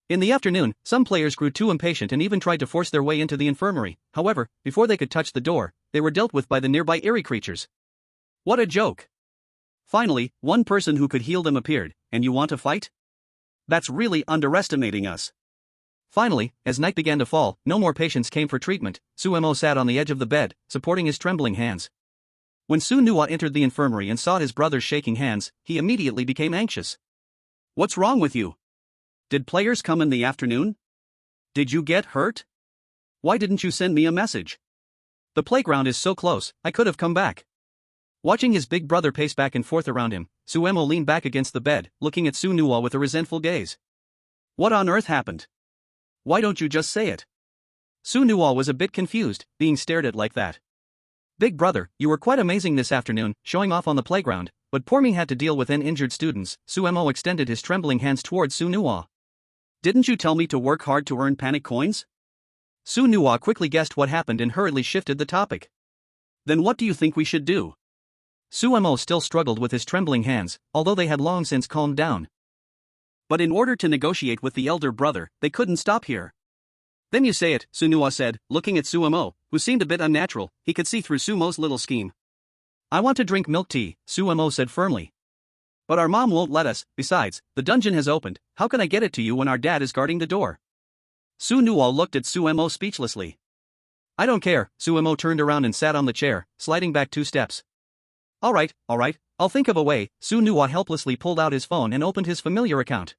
In the afternoon, some players grew too impatient and even tried to force their way into the infirmary. However, before they could touch the door, they were dealt with by the nearby eerie creatures. What a joke! Finally, one person who could heal them appeared, and you want to fight? That's really underestimating us. Finally, as night began to fall, no more patients came for treatment. Sue Mo sat on the edge of the bed, supporting his trembling hands. When Su Nua entered the infirmary and saw his brothers shaking hands, he immediately became anxious. What's wrong with you? Did players come in the afternoon? Did you get hurt? Why didn't you send me a message? The playground is so close, I could have come back. Watching his big brother pace back and forth around him, Suemo leaned back against the bed, looking at Su Nua with a resentful gaze. What on earth happened? Why don't you just say it? Su Nua was a bit confused, being stared at like that. Big brother, you were quite amazing this afternoon, showing off on the playground, but poor me had to deal with injured students. Suemo extended his trembling hands towards Su Nua. Didn't you tell me to work hard to earn panic coins? Su Nua quickly guessed what happened and hurriedly shifted the topic. Then what do you think we should do? Suemo still struggled with his trembling hands, although they had long since calmed down. But in order to negotiate with the elder brother, they couldn't stop here. Then you say it, Su Nua said, looking at Suemo, who seemed a bit unnatural. He could see through Sumo's little scheme. I want to drink milk tea, Suemo said firmly. But our mom won't let us. Besides, the dungeon has opened. How can I get it to you when our dad is guarding the door? Su Nua looked at Suemo speechlessly. I don't care. Suemo turned around and sat on the chair, sliding back 2 steps. All right, I'll think of a way. Su Nua helplessly pulled out his phone and opened his familiar account.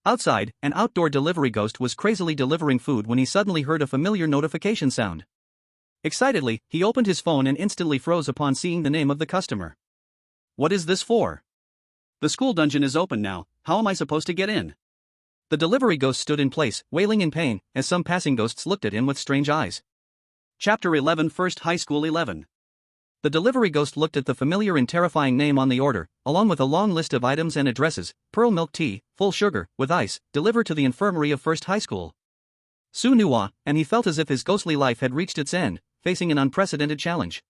Outside, an outdoor delivery ghost was crazily delivering food when he suddenly heard a familiar notification sound. Excitedly, he opened his phone and instantly froze upon seeing the name of the customer. What is this for? The school dungeon is open now. How am I supposed to get in? The delivery ghost stood in place, wailing in pain, as some passing ghosts looked at him with strange eyes. Chapter 11 First High School 11. The delivery ghost looked at the familiar and terrifying name on the order, along with a long list of items and addresses: pearl milk tea, full sugar, with ice, delivered to the infirmary of First High School. Su Nua, and he felt as if his ghostly life had reached its end, facing an unprecedented challenge.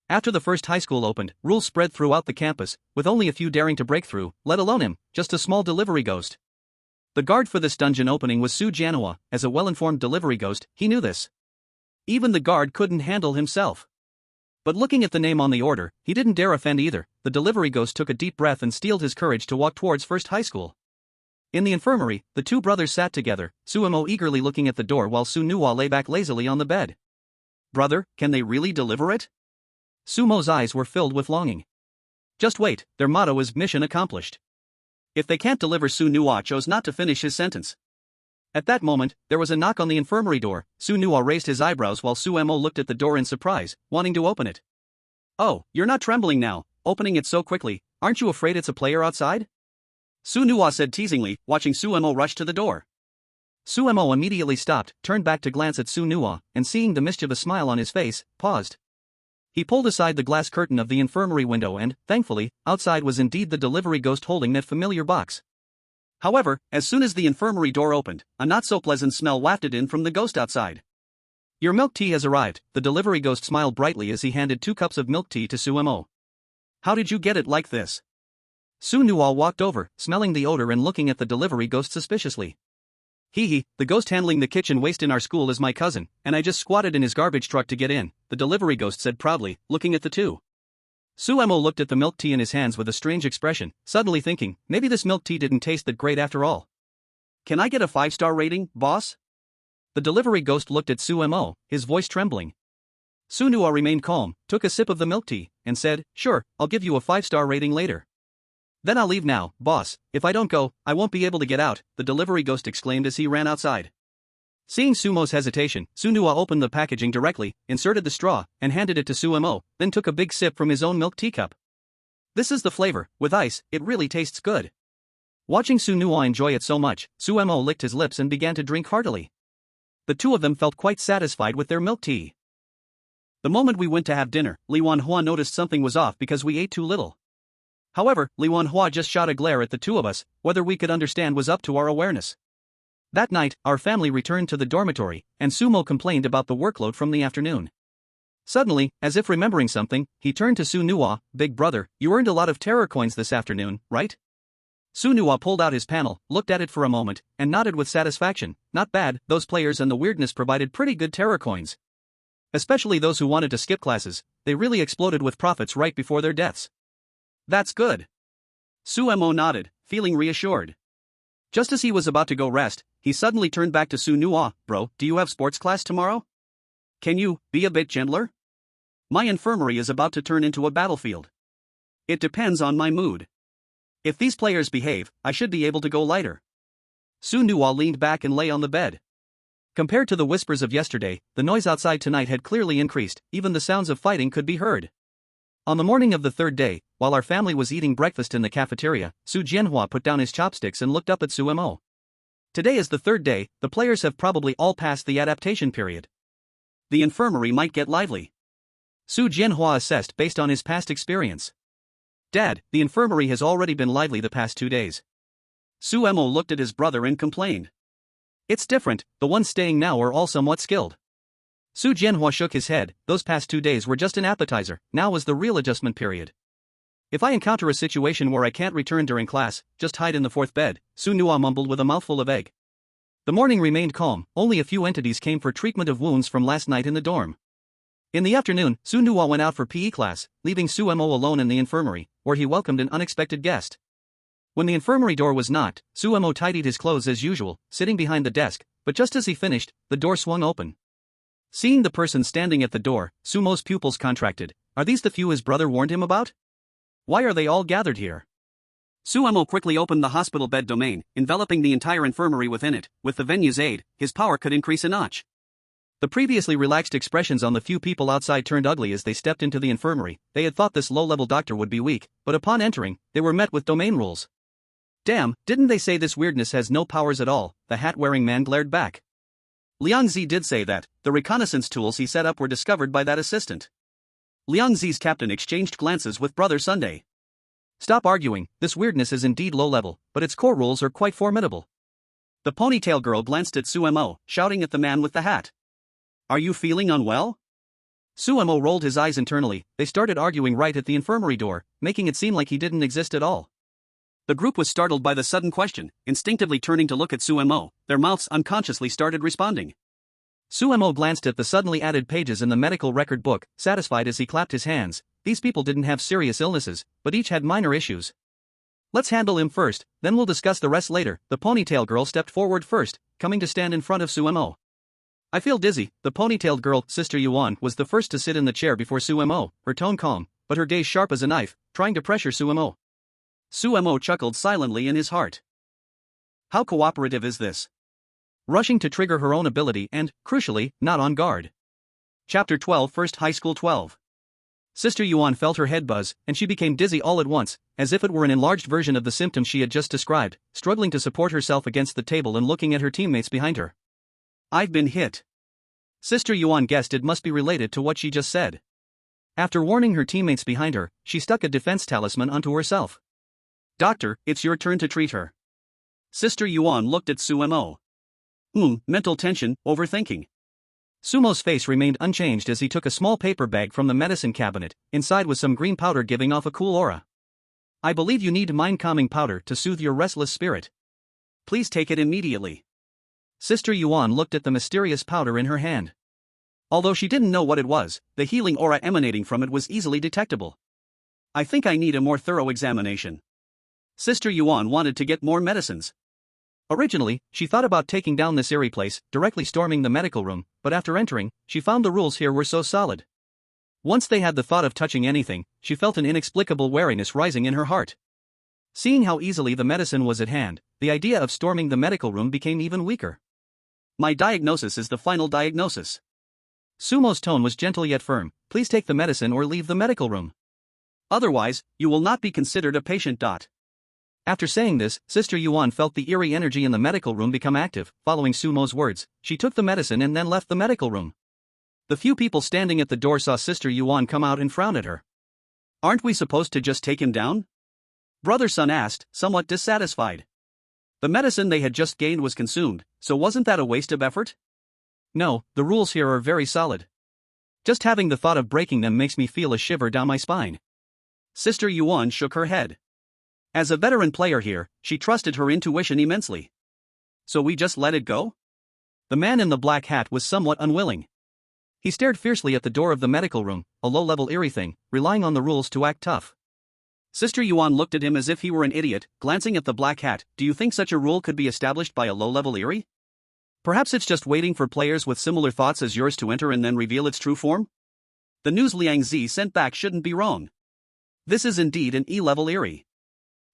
After the First High School opened, rules spread throughout the campus, with only a few daring to break through, let alone him, just a small delivery ghost. The guard for this dungeon opening was Su Janua. As a well-informed delivery ghost, he knew this. Even the guard couldn't handle himself. But looking at the name on the order, he didn't dare offend either. The delivery ghost took a deep breath and steeled his courage to walk towards First High School. In the infirmary, the 2 brothers sat together, Suemo eagerly looking at the door while Su Nua lay back lazily on the bed. Brother, can they really deliver it? Sumo's eyes were filled with longing. Just wait, their motto is mission accomplished. If they can't deliver, Su Nua chose not to finish his sentence. At that moment, there was a knock on the infirmary door. Su Nua raised his eyebrows while Suemo looked at the door in surprise, wanting to open it. Oh, you're not trembling now, opening it so quickly. Aren't you afraid it's a player outside? Su Nua said teasingly, watching Suemo rush to the door. Suemo immediately stopped, turned back to glance at Su Nua, and seeing the mischievous smile on his face, paused. He pulled aside the glass curtain of the infirmary window and, thankfully, outside was indeed the delivery ghost holding that familiar box. However, as soon as the infirmary door opened, a not-so-pleasant smell wafted in from the ghost outside. Your milk tea has arrived. The delivery ghost smiled brightly as he handed 2 cups of milk tea to Suemo. How did you get it like this? Su Nua walked over, smelling the odor and looking at the delivery ghost suspiciously. Hee, the ghost handling the kitchen waste in our school is my cousin, and I just squatted in his garbage truck to get in, the delivery ghost said proudly, looking at the 2. Suemo looked at the milk tea in his hands with a strange expression, suddenly thinking, maybe this milk tea didn't taste that great after all. Can I get a 5-star rating, boss? The delivery ghost looked at Suemo, his voice trembling. Su Nua remained calm, took a sip of the milk tea, and said, sure, I'll give you a 5-star rating later. Then I'll leave now, boss. If I don't go, I won't be able to get out, the delivery ghost exclaimed as he ran outside. Seeing Sumo's hesitation, Su Nua opened the packaging directly, inserted the straw, and handed it to Suemo, then took a big sip from his own milk teacup. This is the flavor, with ice, it really tastes good. Watching Su Nua enjoy it so much, Suemo licked his lips and began to drink heartily. The 2 of them felt quite satisfied with their milk tea. The moment we went to have dinner, Li Wanhua noticed something was off because we ate too little. However, Li Wanhua just shot a glare at the 2 of us. Whether we could understand was up to our awareness. That night, our family returned to the dormitory, and Sumo complained about the workload from the afternoon. Suddenly, as if remembering something, he turned to Su Nua. Big brother, you earned a lot of terror coins this afternoon, right? Su Nua pulled out his panel, looked at it for a moment, and nodded with satisfaction. Not bad, those players and the weirdness provided pretty good terror coins. Especially those who wanted to skip classes, they really exploded with profits right before their deaths. That's good. Suemo nodded, feeling reassured. Just as he was about to go rest, he suddenly turned back to Su Nua. Bro, do you have sports class tomorrow? Can you be a bit gentler? My infirmary is about to turn into a battlefield. It depends on my mood. If these players behave, I should be able to go lighter. Su Nuwa leaned back and lay on the bed. Compared to the whispers of yesterday, the noise outside tonight had clearly increased, even the sounds of fighting could be heard. On the morning of the third day, while our family was eating breakfast in the cafeteria, Su Jianhua put down his chopsticks and looked up at Sumo. Today is the third day, the players have probably all passed the adaptation period. The infirmary might get lively. Su Jianhua assessed based on his past experience. Dad, the infirmary has already been lively the past 2 days. Sumo looked at his brother and complained. It's different, the ones staying now are all somewhat skilled. Su Jianhua shook his head, those past 2 days were just an appetizer, now was the real adjustment period. If I encounter a situation where I can't return during class, just hide in the fourth bed, Su Nuwa mumbled with a mouthful of egg. The morning remained calm, only a few entities came for treatment of wounds from last night in the dorm. In the afternoon, Su Nuwa went out for PE class, leaving Sumo alone in the infirmary, where he welcomed an unexpected guest. When the infirmary door was knocked, Sumo tidied his clothes as usual, sitting behind the desk, but just as he finished, the door swung open. Seeing the person standing at the door, Sumo's pupils contracted. Are these the few his brother warned him about? Why are they all gathered here? Sumo quickly opened the hospital bed domain, enveloping the entire infirmary within it. With the venue's aid, his power could increase a notch. The previously relaxed expressions on the few people outside turned ugly as they stepped into the infirmary. They had thought this low-level doctor would be weak, but upon entering, they were met with domain rules. Damn, didn't they say this weirdness has no powers at all? The hat-wearing man glared back. Liang Zi did say that. The reconnaissance tools he set up were discovered by that assistant. Liang Zi's captain exchanged glances with Brother Sunday. Stop arguing, this weirdness is indeed low-level, but its core rules are quite formidable. The ponytail girl glanced at Sumo, shouting at the man with the hat. Are you feeling unwell? Sumo rolled his eyes internally. They started arguing right at the infirmary door, making it seem like he didn't exist at all. The group was startled by the sudden question, instinctively turning to look at Sumo. Their mouths unconsciously started responding. Sumo glanced at the suddenly added pages in the medical record book, satisfied as he clapped his hands. These people didn't have serious illnesses, but each had minor issues. Let's handle him first, then we'll discuss the rest later. The ponytail girl stepped forward first, coming to stand in front of Sumo. I feel dizzy. The ponytailed girl, Sister Yuan, was the first to sit in the chair before Sumo, her tone calm, but her gaze sharp as a knife, trying to pressure Sumo. Sumo chuckled silently in his heart. How cooperative is this? Rushing to trigger her own ability and, crucially, not on guard. Chapter 12 First High School 12. Sister Yuan felt her head buzz, and she became dizzy all at once, as if it were an enlarged version of the symptom she had just described, struggling to support herself against the table and looking at her teammates behind her. I've been hit. Sister Yuan guessed it must be related to what she just said. After warning her teammates behind her, she stuck a defense talisman onto herself. Doctor, it's your turn to treat her. Sister Yuan looked at Sumo. Mental tension, overthinking. Sumo's face remained unchanged as he took a small paper bag from the medicine cabinet. Inside was some green powder giving off a cool aura. I believe you need mind-calming powder to soothe your restless spirit. Please take it immediately. Sister Yuan looked at the mysterious powder in her hand. Although she didn't know what it was, the healing aura emanating from it was easily detectable. I think I need a more thorough examination. Sister Yuan wanted to get more medicines. Originally, she thought about taking down this eerie place, directly storming the medical room, but after entering, she found the rules here were so solid. Once they had the thought of touching anything, she felt an inexplicable wariness rising in her heart. Seeing how easily the medicine was at hand, the idea of storming the medical room became even weaker. My diagnosis is the final diagnosis. Sumo's tone was gentle yet firm. Please take the medicine or leave the medical room. Otherwise, you will not be considered a patient. After saying this, Sister Yuan felt the eerie energy in the medical room become active. Following Sumo's words, she took the medicine and then left the medical room. The few people standing at the door saw Sister Yuan come out and frown at her. Aren't we supposed to just take him down? Brother Sun asked, somewhat dissatisfied. The medicine they had just gained was consumed, so wasn't that a waste of effort? No, the rules here are very solid. Just having the thought of breaking them makes me feel a shiver down my spine. Sister Yuan shook her head. As a veteran player here, she trusted her intuition immensely. So we just let it go? The man in the black hat was somewhat unwilling. He stared fiercely at the door of the medical room, a low-level eerie thing, relying on the rules to act tough. Sister Yuan looked at him as if he were an idiot, glancing at the black hat. Do you think such a rule could be established by a low-level eerie? Perhaps it's just waiting for players with similar thoughts as yours to enter and then reveal its true form? The news Liang Zi sent back shouldn't be wrong. This is indeed an E-level eerie.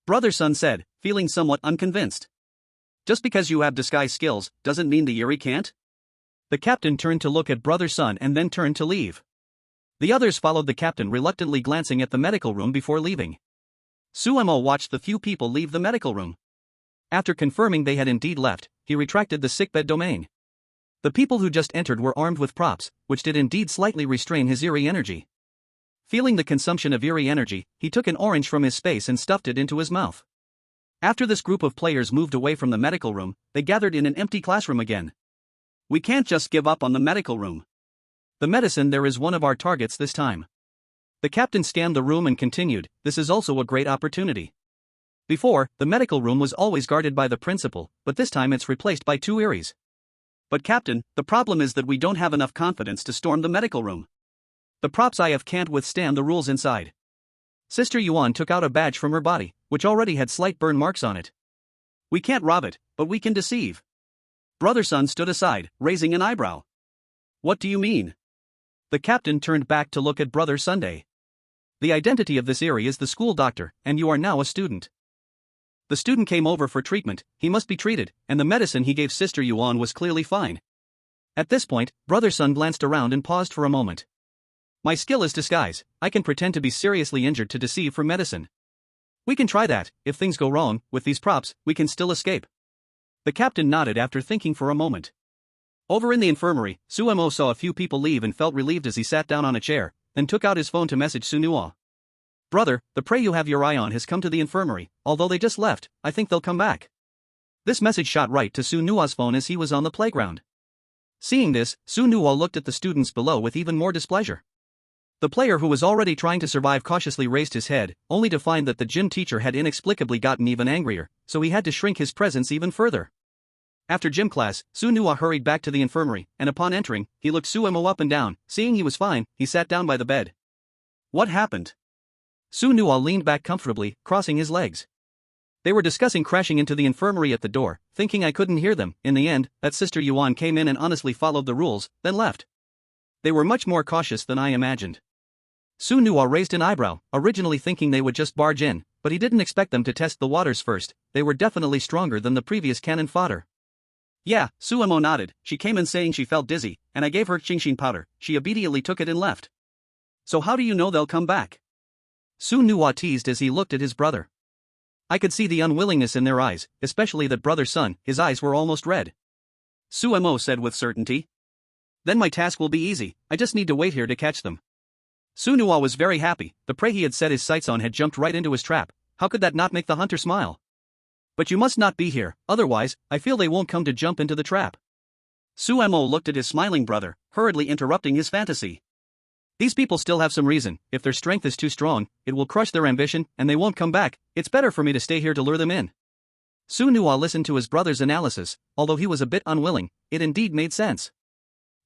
Brother Sun said, feeling somewhat unconvinced. Just because you have disguise skills, doesn't mean the eerie can't? The captain turned to look at Brother Sun and then turned to leave. The others followed the captain, reluctantly glancing at the medical room before leaving. Suemo watched the few people leave the medical room. After confirming they had indeed left, he retracted the sickbed domain. The people who just entered were armed with props, which did indeed slightly restrain his eerie energy. Feeling the consumption of eerie energy, he took an orange from his space and stuffed it into his mouth. After this group of players moved away from the medical room, they gathered in an empty classroom again. We can't just give up on the medical room. The medicine there is one of our targets this time. The captain scanned the room and continued, this is also a great opportunity. Before, the medical room was always guarded by the principal, but this time it's replaced by 2 eerie's. But Captain, the problem is that we don't have enough confidence to storm the medical room. The props I have can't withstand the rules inside. Sister Yuan took out a badge from her body, which already had slight burn marks on it. We can't rob it, but we can deceive. Brother Sun stood aside, raising an eyebrow. What do you mean? The captain turned back to look at Brother Sunday. The identity of this eerie is the school doctor, and you are now a student. The student came over for treatment, he must be treated, and the medicine he gave Sister Yuan was clearly fine. At this point, Brother Sun glanced around and paused for a moment. My skill is disguise, I can pretend to be seriously injured to deceive for medicine. We can try that. If things go wrong, with these props, we can still escape. The captain nodded after thinking for a moment. Over in the infirmary, Suemo saw a few people leave and felt relieved as he sat down on a chair, then took out his phone to message Sunua. Brother, the prey you have your eye on has come to the infirmary, although they just left, I think they'll come back. This message shot right to Sunua's phone as he was on the playground. Seeing this, Sunua looked at the students below with even more displeasure. The player who was already trying to survive cautiously raised his head, only to find that the gym teacher had inexplicably gotten even angrier, so he had to shrink his presence even further. After gym class, Sunua hurried back to the infirmary, and upon entering, he looked Suemo up and down. Seeing he was fine, he sat down by the bed. What happened? Sunua leaned back comfortably, crossing his legs. They were discussing crashing into the infirmary at the door, thinking I couldn't hear them. In the end, that Sister Yuan came in and honestly followed the rules, then left. They were much more cautious than I imagined. Sunua raised an eyebrow, originally thinking they would just barge in, but he didn't expect them to test the waters first. They were definitely stronger than the previous cannon fodder. Yeah, Suemo nodded. She came in saying she felt dizzy, and I gave her Qingshin powder. She immediately took it and left. So how do you know they'll come back? Sunua teased as he looked at his brother. I could see the unwillingness in their eyes, especially that Brother Sun, his eyes were almost red. Suemo said with certainty. Then my task will be easy, I just need to wait here to catch them. Sunua was very happy, the prey he had set his sights on had jumped right into his trap. How could that not make the hunter smile? But you must not be here, otherwise, I feel they won't come to jump into the trap. Suemo looked at his smiling brother, hurriedly interrupting his fantasy. These people still have some reason. If their strength is too strong, it will crush their ambition, and they won't come back. It's better for me to stay here to lure them in. Sunua listened to his brother's analysis. Although he was a bit unwilling, it indeed made sense.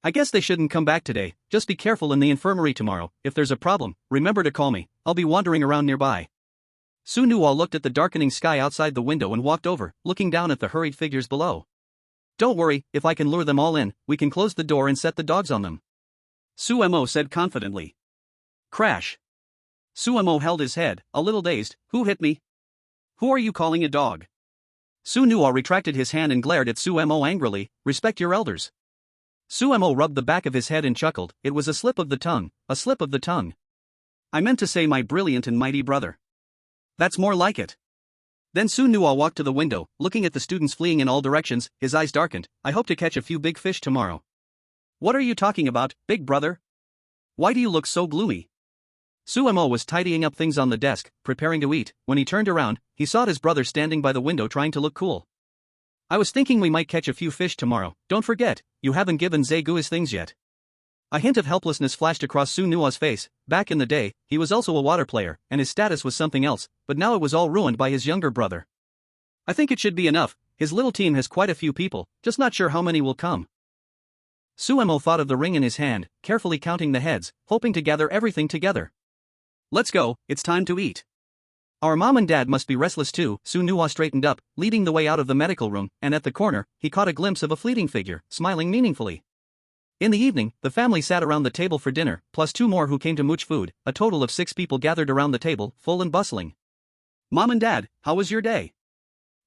I guess they shouldn't come back today. Just be careful in the infirmary tomorrow. If there's a problem, remember to call me. I'll be wandering around nearby. Sunua looked at the darkening sky outside the window and walked over, looking down at the hurried figures below. Don't worry, if I can lure them all in, we can close the door and set the dogs on them. Suemo said confidently. Crash. Suemo held his head, a little dazed. Who hit me? Who are you calling a dog? Sunua retracted his hand and glared at Suemo angrily. Respect your elders. Suemo rubbed the back of his head and chuckled. It was a slip of the tongue, a slip of the tongue. I meant to say my brilliant and mighty brother. That's more like it. Then Sunua walked to the window, looking at the students fleeing in all directions. His eyes darkened. I hope to catch a few big fish tomorrow. What are you talking about, big brother? Why do you look so gloomy? Suemo was tidying up things on the desk, preparing to eat. When he turned around, he saw his brother standing by the window trying to look cool. I was thinking we might catch a few fish tomorrow. Don't forget, you haven't given Zegu his things yet. A hint of helplessness flashed across Sunua's face. Back in the day, he was also a water player, and his status was something else, but now it was all ruined by his younger brother. I think it should be enough. His little team has quite a few people, just not sure how many will come. Suemo thought of the ring in his hand, carefully counting the heads, hoping to gather everything together. Let's go, it's time to eat. Our mom and dad must be restless too. Sunua straightened up, leading the way out of the medical room, and at the corner, he caught a glimpse of a fleeting figure, smiling meaningfully. In the evening, the family sat around the table for dinner, plus 2 more who came to mooch food. A total of 6 people gathered around the table, full and bustling. Mom and Dad, how was your day?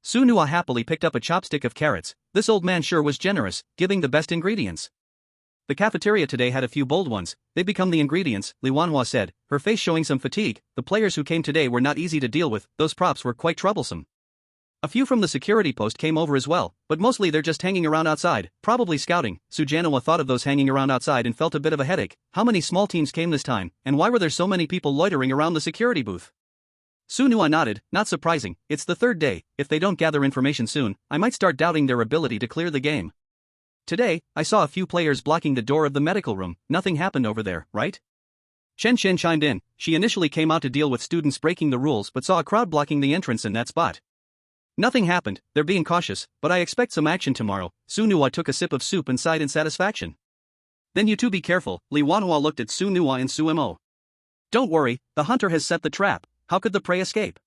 Su Nua happily picked up a chopstick of carrots. This old man sure was generous, giving the best ingredients. The cafeteria today had a few bold ones. They become the ingredients, Li Wanhua said, her face showing some fatigue. The players who came today were not easy to deal with, those props were quite troublesome. A few from the security post came over as well, but mostly they're just hanging around outside, probably scouting. Su Janua thought of those hanging around outside and felt a bit of a headache. How many small teams came this time, and why were there so many people loitering around the security booth? Su Nua nodded, not surprising, it's the 3rd day. If they don't gather information soon, I might start doubting their ability to clear the game. Today, I saw a few players blocking the door of the medical room. Nothing happened over there, right? Shen Shen chimed in. She initially came out to deal with students breaking the rules but saw a crowd blocking the entrance in that spot. Nothing happened, they're being cautious, but I expect some action tomorrow. Su Nua took a sip of soup and sighed in satisfaction. Then you two be careful, Li Wanhua looked at Su Nua and Su Mo. Don't worry, the hunter has set the trap. How could the prey escape?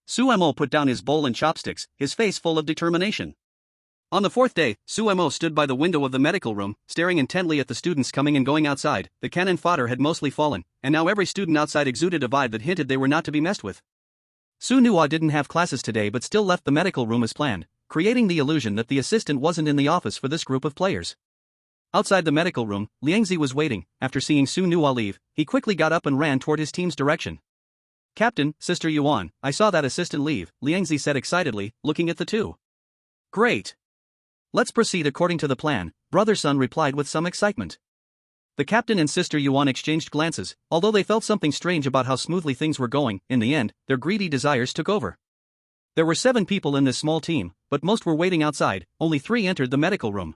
Su Mo put down his bowl and chopsticks, his face full of determination. On the 4th day, Su Mo stood by the window of the medical room, staring intently at the students coming and going outside. The cannon fodder had mostly fallen, and now every student outside exuded a vibe that hinted they were not to be messed with. Su Nua didn't have classes today but still left the medical room as planned, creating the illusion that the assistant wasn't in the office for this group of players. Outside the medical room, Liangzi was waiting. After seeing Su Nua leave, he quickly got up and ran toward his team's direction. Captain, Sister Yuan, I saw that assistant leave, Liangzi said excitedly, looking at the two. Great. Let's proceed according to the plan, Brother Sun replied with some excitement. The captain and Sister Yuan exchanged glances, although they felt something strange about how smoothly things were going. In the end, their greedy desires took over. There were 7 people in this small team, but most were waiting outside. Only 3 entered the medical room.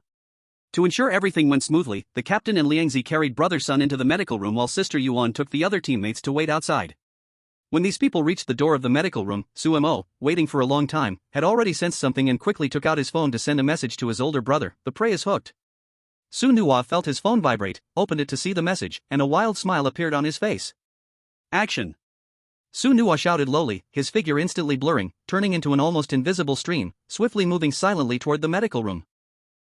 To ensure everything went smoothly, the captain and Liangzi carried Brother Sun into the medical room while Sister Yuan took the other teammates to wait outside. When these people reached the door of the medical room, Su Mo, waiting for a long time, had already sensed something and quickly took out his phone to send a message to his older brother. The prey is hooked. Su Nua felt his phone vibrate, opened it to see the message, and a wild smile appeared on his face. Action! Su Nua shouted lowly, his figure instantly blurring, turning into an almost invisible stream, swiftly moving silently toward the medical room.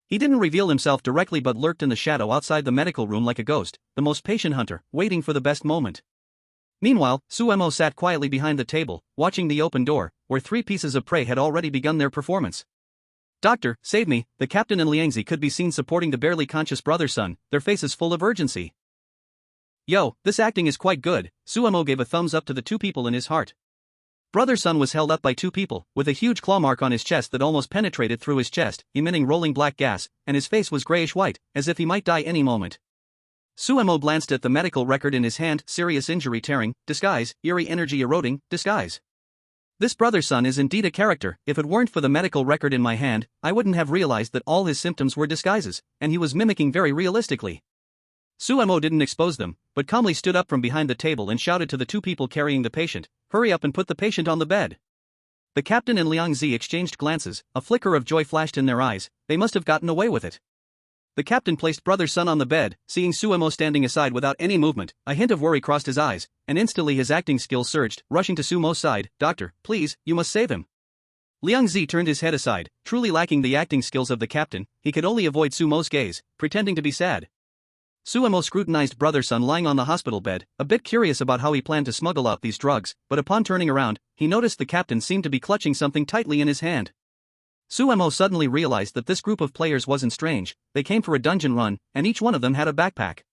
He didn't reveal himself directly but lurked in the shadow outside the medical room like a ghost, the most patient hunter, waiting for the best moment. Meanwhile, Su Mo sat quietly behind the table, watching the open door, where 3 pieces of prey had already begun their performance. Doctor, save me, the captain and Liangzi could be seen supporting the barely conscious Brother Sun, their faces full of urgency. Yo, this acting is quite good, Su Mo gave a thumbs up to the 2 people in his heart. Brother Sun was held up by 2 people, with a huge claw mark on his chest that almost penetrated through his chest, emitting rolling black gas, and his face was grayish-white, as if he might die any moment. Su Mo glanced at the medical record in his hand, serious injury tearing, disguise, eerie energy eroding, disguise. This Brother Sun is indeed a character. If it weren't for the medical record in my hand, I wouldn't have realized that all his symptoms were disguises, and he was mimicking very realistically. Su Mo didn't expose them, but calmly stood up from behind the table and shouted to the 2 people carrying the patient, hurry up and put the patient on the bed. The captain and Liangzi exchanged glances, a flicker of joy flashed in their eyes, they must have gotten away with it. The captain placed Brother Sun on the bed, seeing Su Mo standing aside without any movement, a hint of worry crossed his eyes, and instantly his acting skills surged, rushing to Su Mo's side, Doctor, please, you must save him. Liangzi turned his head aside, truly lacking the acting skills of the captain, he could only avoid Su Mo's gaze, pretending to be sad. Su Mo scrutinized Brother Sun lying on the hospital bed, a bit curious about how he planned to smuggle out these drugs, but upon turning around, he noticed the captain seemed to be clutching something tightly in his hand. Su Mo suddenly realized that this group of players wasn't strange, they came for a dungeon run, and each one of them had a backpack.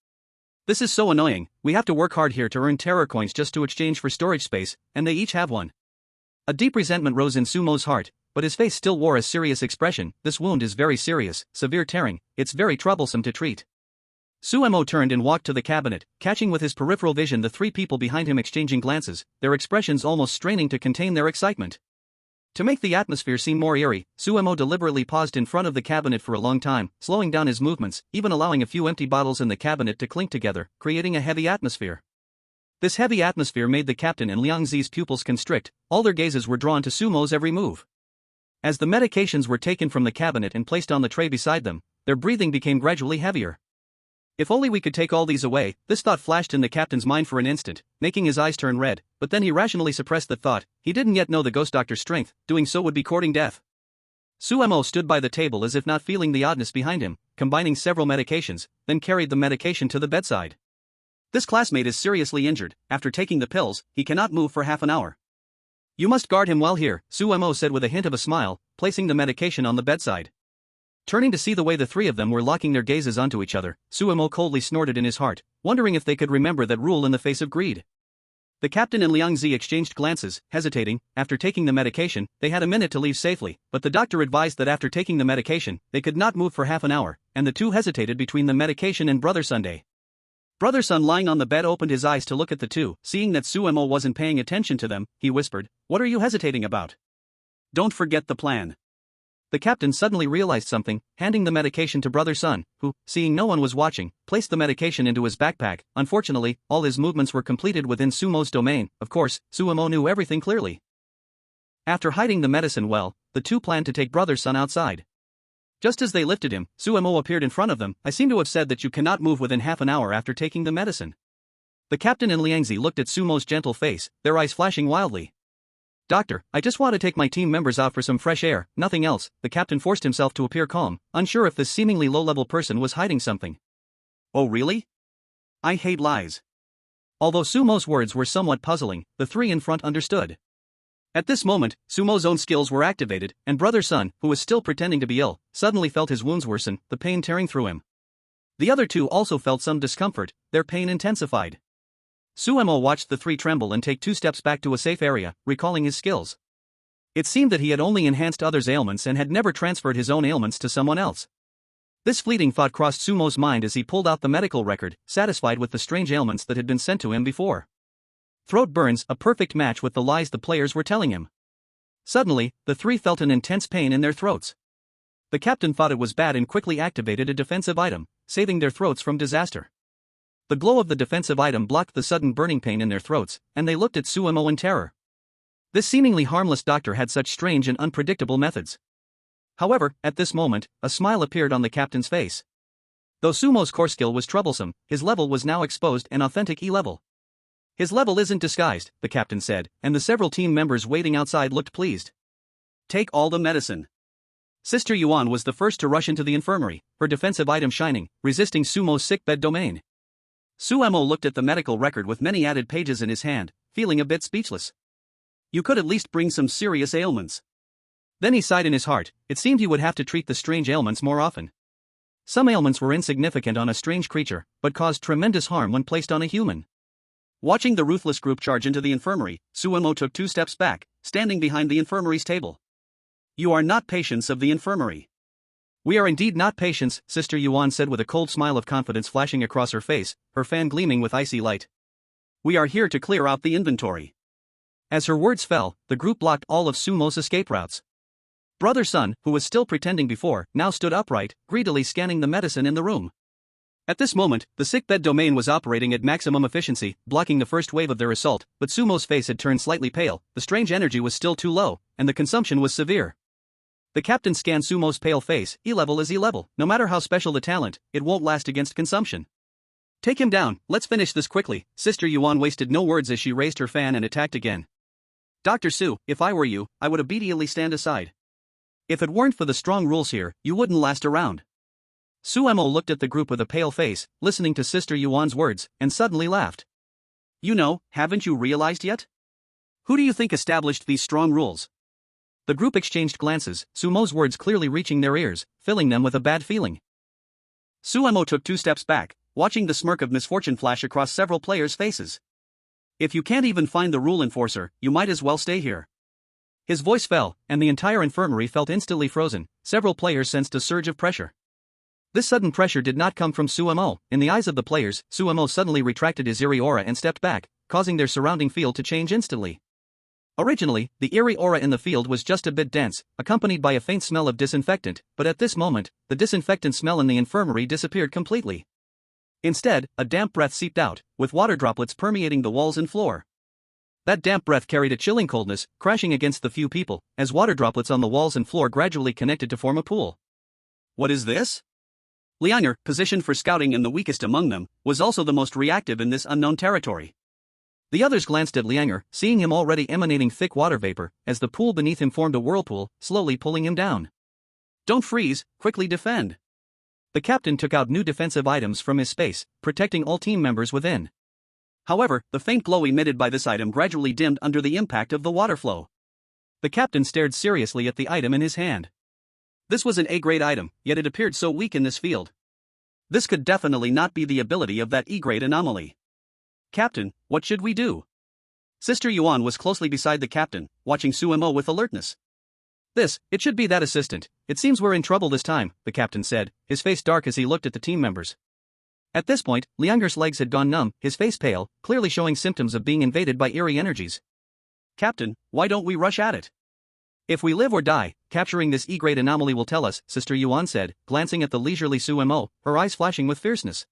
This is so annoying, we have to work hard here to earn terror coins just to exchange for storage space, and they each have one. A deep resentment rose in Su Mo's heart, but his face still wore a serious expression. This wound is very serious, severe tearing, it's very troublesome to treat. Su Mo turned and walked to the cabinet, catching with his peripheral vision the 3 people behind him exchanging glances, their expressions almost straining to contain their excitement. To make the atmosphere seem more eerie, Su Mo deliberately paused in front of the cabinet for a long time, slowing down his movements, even allowing a few empty bottles in the cabinet to clink together, creating a heavy atmosphere. This heavy atmosphere made the captain and Liangzi's pupils constrict, all their gazes were drawn to Su Mo's every move. As the medications were taken from the cabinet and placed on the tray beside them, their breathing became gradually heavier. If only we could take all these away, this thought flashed in the captain's mind for an instant, making his eyes turn red, but then he rationally suppressed the thought, he didn't yet know the ghost doctor's strength, doing so would be courting death. Suemo stood by the table as if not feeling the oddness behind him, combining several medications, then carried the medication to the bedside. This classmate is seriously injured. After taking the pills, he cannot move for half an hour. You must guard him well here, Suemo said with a hint of a smile, placing the medication on the bedside. Turning to see the way the three of them were locking their gazes onto each other, Suemo coldly snorted in his heart, wondering if they could remember that rule in the face of greed. The captain and Liang Zi exchanged glances, hesitating. After taking the medication, they had a minute to leave safely, but the doctor advised that after taking the medication, they could not move for half an hour, and the two hesitated between the medication and Brother Sunday. Brother Sun lying on the bed opened his eyes to look at the two. Seeing that Suemo wasn't paying attention to them, he whispered, "What are you hesitating about? Don't forget the plan." The captain suddenly realized something, handing the medication to Brother Sun, who, seeing no one was watching, placed the medication into his backpack. Unfortunately, all his movements were completed within Sumo's domain. Of course, Suemo knew everything clearly. After hiding the medicine well, the two planned to take Brother Sun outside. Just as they lifted him, Suemo appeared in front of them. "I seem to have said that you cannot move within half an hour after taking the medicine." The captain and Liangzi looked at Sumo's gentle face, their eyes flashing wildly. "Doctor, I just want to take my team members out for some fresh air, nothing else." The captain forced himself to appear calm, unsure if this seemingly low-level person was hiding something. "Oh really? I hate lies." Although Sumo's words were somewhat puzzling, the three in front understood. At this moment, Sumo's own skills were activated, and Brother Sun, who was still pretending to be ill, suddenly felt his wounds worsen, the pain tearing through him. The other two also felt some discomfort, their pain intensified. Suemo watched the three tremble and take 2 steps back to a safe area, recalling his skills. It seemed that he had only enhanced others' ailments and had never transferred his own ailments to someone else. This fleeting thought crossed Sumo's mind as he pulled out the medical record, satisfied with the strange ailments that had been sent to him before. Throat burns, a perfect match with the lies the players were telling him. Suddenly, the three felt an intense pain in their throats. The captain thought it was bad and quickly activated a defensive item, saving their throats from disaster. The glow of the defensive item blocked the sudden burning pain in their throats, and they looked at Suemo in terror. This seemingly harmless doctor had such strange and unpredictable methods. However, at this moment, a smile appeared on the captain's face. Though Sumo's core skill was troublesome, his level was now exposed, an authentic E-level. "His level isn't disguised," the captain said, and the several team members waiting outside looked pleased. "Take all the medicine." Sister Yuan was the first to rush into the infirmary, her defensive item shining, resisting Sumo's sickbed domain. Suemo looked at the medical record with many added pages in his hand, feeling a bit speechless. "You could at least bring some serious ailments." Then he sighed in his heart. It seemed he would have to treat the strange ailments more often. Some ailments were insignificant on a strange creature, but caused tremendous harm when placed on a human. Watching the ruthless group charge into the infirmary, Suemo took 2 steps back, standing behind the infirmary's table. "You are not patients of the infirmary." "We are indeed not patients," Sister Yuan said with a cold smile of confidence flashing across her face, her fan gleaming with icy light. "We are here to clear out the inventory." As her words fell, the group blocked all of Sumo's escape routes. Brother Sun, who was still pretending before, now stood upright, greedily scanning the medicine in the room. At this moment, the sickbed domain was operating at maximum efficiency, blocking the first wave of their assault, but Sumo's face had turned slightly pale, the strange energy was still too low, and the consumption was severe. The captain scanned Sumo's pale face. E-level is E-level, no matter how special the talent, it won't last against consumption. "Take him down, let's finish this quickly." Sister Yuan wasted no words as she raised her fan and attacked again. "Dr. Su, if I were you, I would obediently stand aside. If it weren't for the strong rules here, you wouldn't last around." Suemo looked at the group with a pale face, listening to Sister Yuan's words, and suddenly laughed. "You know, haven't you realized yet? Who do you think established these strong rules?" The group exchanged glances, Sumo's words clearly reaching their ears, filling them with a bad feeling. Suemo took 2 steps back, watching the smirk of misfortune flash across several players' faces. "If you can't even find the rule enforcer, you might as well stay here." His voice fell, and the entire infirmary felt instantly frozen. Several players sensed a surge of pressure. This sudden pressure did not come from Suemo. In the eyes of the players, Suemo suddenly retracted his eerie aura and stepped back, causing their surrounding field to change instantly. Originally, the eerie aura in the field was just a bit dense, accompanied by a faint smell of disinfectant, but at this moment, the disinfectant smell in the infirmary disappeared completely. Instead, a damp breath seeped out, with water droplets permeating the walls and floor. That damp breath carried a chilling coldness, crashing against the few people, as water droplets on the walls and floor gradually connected to form a pool. "What is this?" Lianger, positioned for scouting and the weakest among them, was also the most reactive in this unknown territory. The others glanced at Lianger, seeing him already emanating thick water vapor, as the pool beneath him formed a whirlpool, slowly pulling him down. Don't freeze, quickly defend. The captain took out new defensive items from his space, protecting all team members within. However, the faint glow emitted by this item gradually dimmed under the impact of the water flow. The captain stared seriously at the item in his hand. This was an A-grade item, yet it appeared so weak in this field. This could definitely not be the ability of that E-grade anomaly. Captain, what should we do? Sister Yuan was closely beside the captain, watching Suemo with alertness. It should be that assistant. It seems we're in trouble this time, the captain said, his face dark as he looked at the team members. At this point, Lianger's legs had gone numb, his face pale, clearly showing symptoms of being invaded by eerie energies. Captain, why don't we rush at it? If we live or die, capturing this E-grade anomaly will tell us, Sister Yuan said, glancing at the leisurely Suemo, her eyes flashing with fierceness.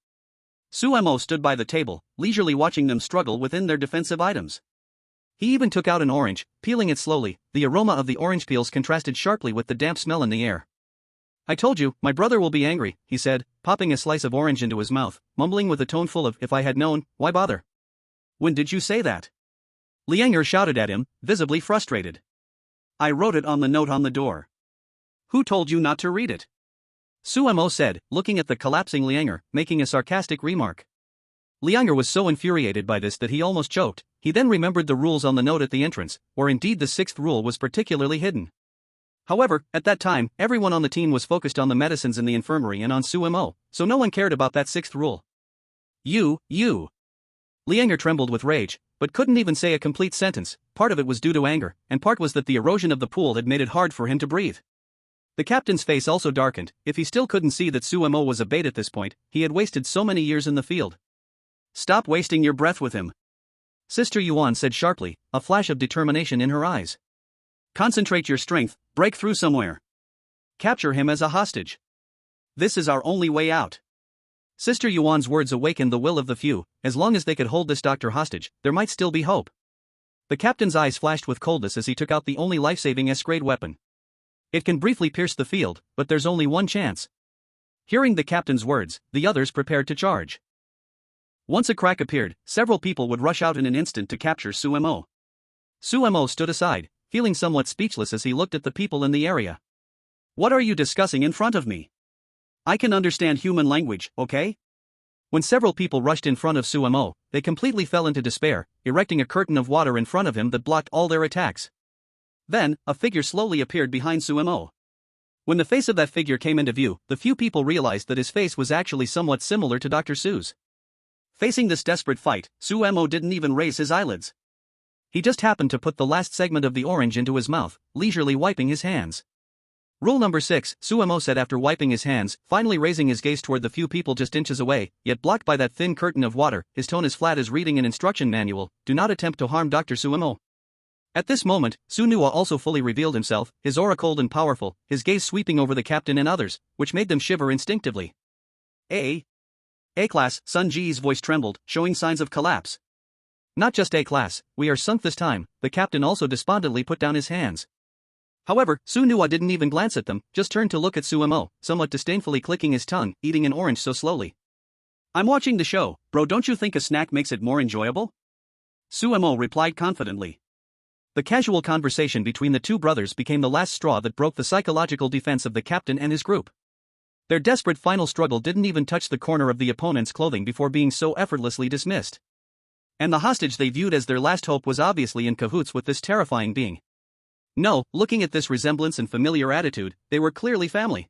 Suemo stood by the table, leisurely watching them struggle within their defensive items. He even took out an orange, peeling it slowly. The aroma of the orange peels contrasted sharply with the damp smell in the air. I told you, my brother will be angry, he said, popping a slice of orange into his mouth, mumbling with a tone full of, if I had known, why bother? When did you say that? Lianger shouted at him, visibly frustrated. I wrote it on the note on the door. Who told you not to read it? Suemo said, looking at the collapsing Lianger, making a sarcastic remark. Lianger was so infuriated by this that he almost choked. He then remembered the rules on the note at the entrance, or indeed the sixth rule was particularly hidden. However, at that time, everyone on the team was focused on the medicines in the infirmary and on Suemo, so no one cared about that sixth rule. You. Lianger trembled with rage, but couldn't even say a complete sentence. Part of it was due to anger, and part was that the erosion of the pool had made it hard for him to breathe. The captain's face also darkened. If he still couldn't see that Suemo was a bait at this point, he had wasted so many years in the field. Stop wasting your breath with him. Sister Yuan said sharply, a flash of determination in her eyes. Concentrate your strength, break through somewhere. Capture him as a hostage. This is our only way out. Sister Yuan's words awakened the will of the few. As long as they could hold this doctor hostage, there might still be hope. The captain's eyes flashed with coldness as he took out the only life-saving S-grade weapon. It can briefly pierce the field, but there's only one chance. Hearing the captain's words, the others prepared to charge. Once a crack appeared, several people would rush out in an instant to capture Suemo. Suemo stood aside, feeling somewhat speechless as he looked at the people in the area. What are you discussing in front of me? I can understand human language, okay? When several people rushed in front of Suemo, they completely fell into despair, erecting a curtain of water in front of him that blocked all their attacks. Then, a figure slowly appeared behind Suemo. When the face of that figure came into view, the few people realized that his face was actually somewhat similar to Dr. Su's. Facing this desperate fight, Suemo didn't even raise his eyelids. He just happened to put the last segment of the orange into his mouth, leisurely wiping his hands. Rule number 6, Suemo said after wiping his hands, finally raising his gaze toward the few people just inches away, yet blocked by that thin curtain of water. His tone as flat as reading an instruction manual: do not attempt to harm Dr. Suemo. At this moment, Sunua also fully revealed himself, his aura cold and powerful, his gaze sweeping over the captain and others, which made them shiver instinctively. A-class, Sun Ji's voice trembled, showing signs of collapse. Not just A-class, we are sunk this time, the captain also despondently put down his hands. However, Sunua didn't even glance at them, just turned to look at Suemo, somewhat disdainfully clicking his tongue, eating an orange so slowly. I'm watching the show, bro, don't you think a snack makes it more enjoyable? Suemo replied confidently. The casual conversation between the two brothers became the last straw that broke the psychological defense of the captain and his group. Their desperate final struggle didn't even touch the corner of the opponent's clothing before being so effortlessly dismissed. And the hostage they viewed as their last hope was obviously in cahoots with this terrifying being. No, looking at this resemblance and familiar attitude, they were clearly family.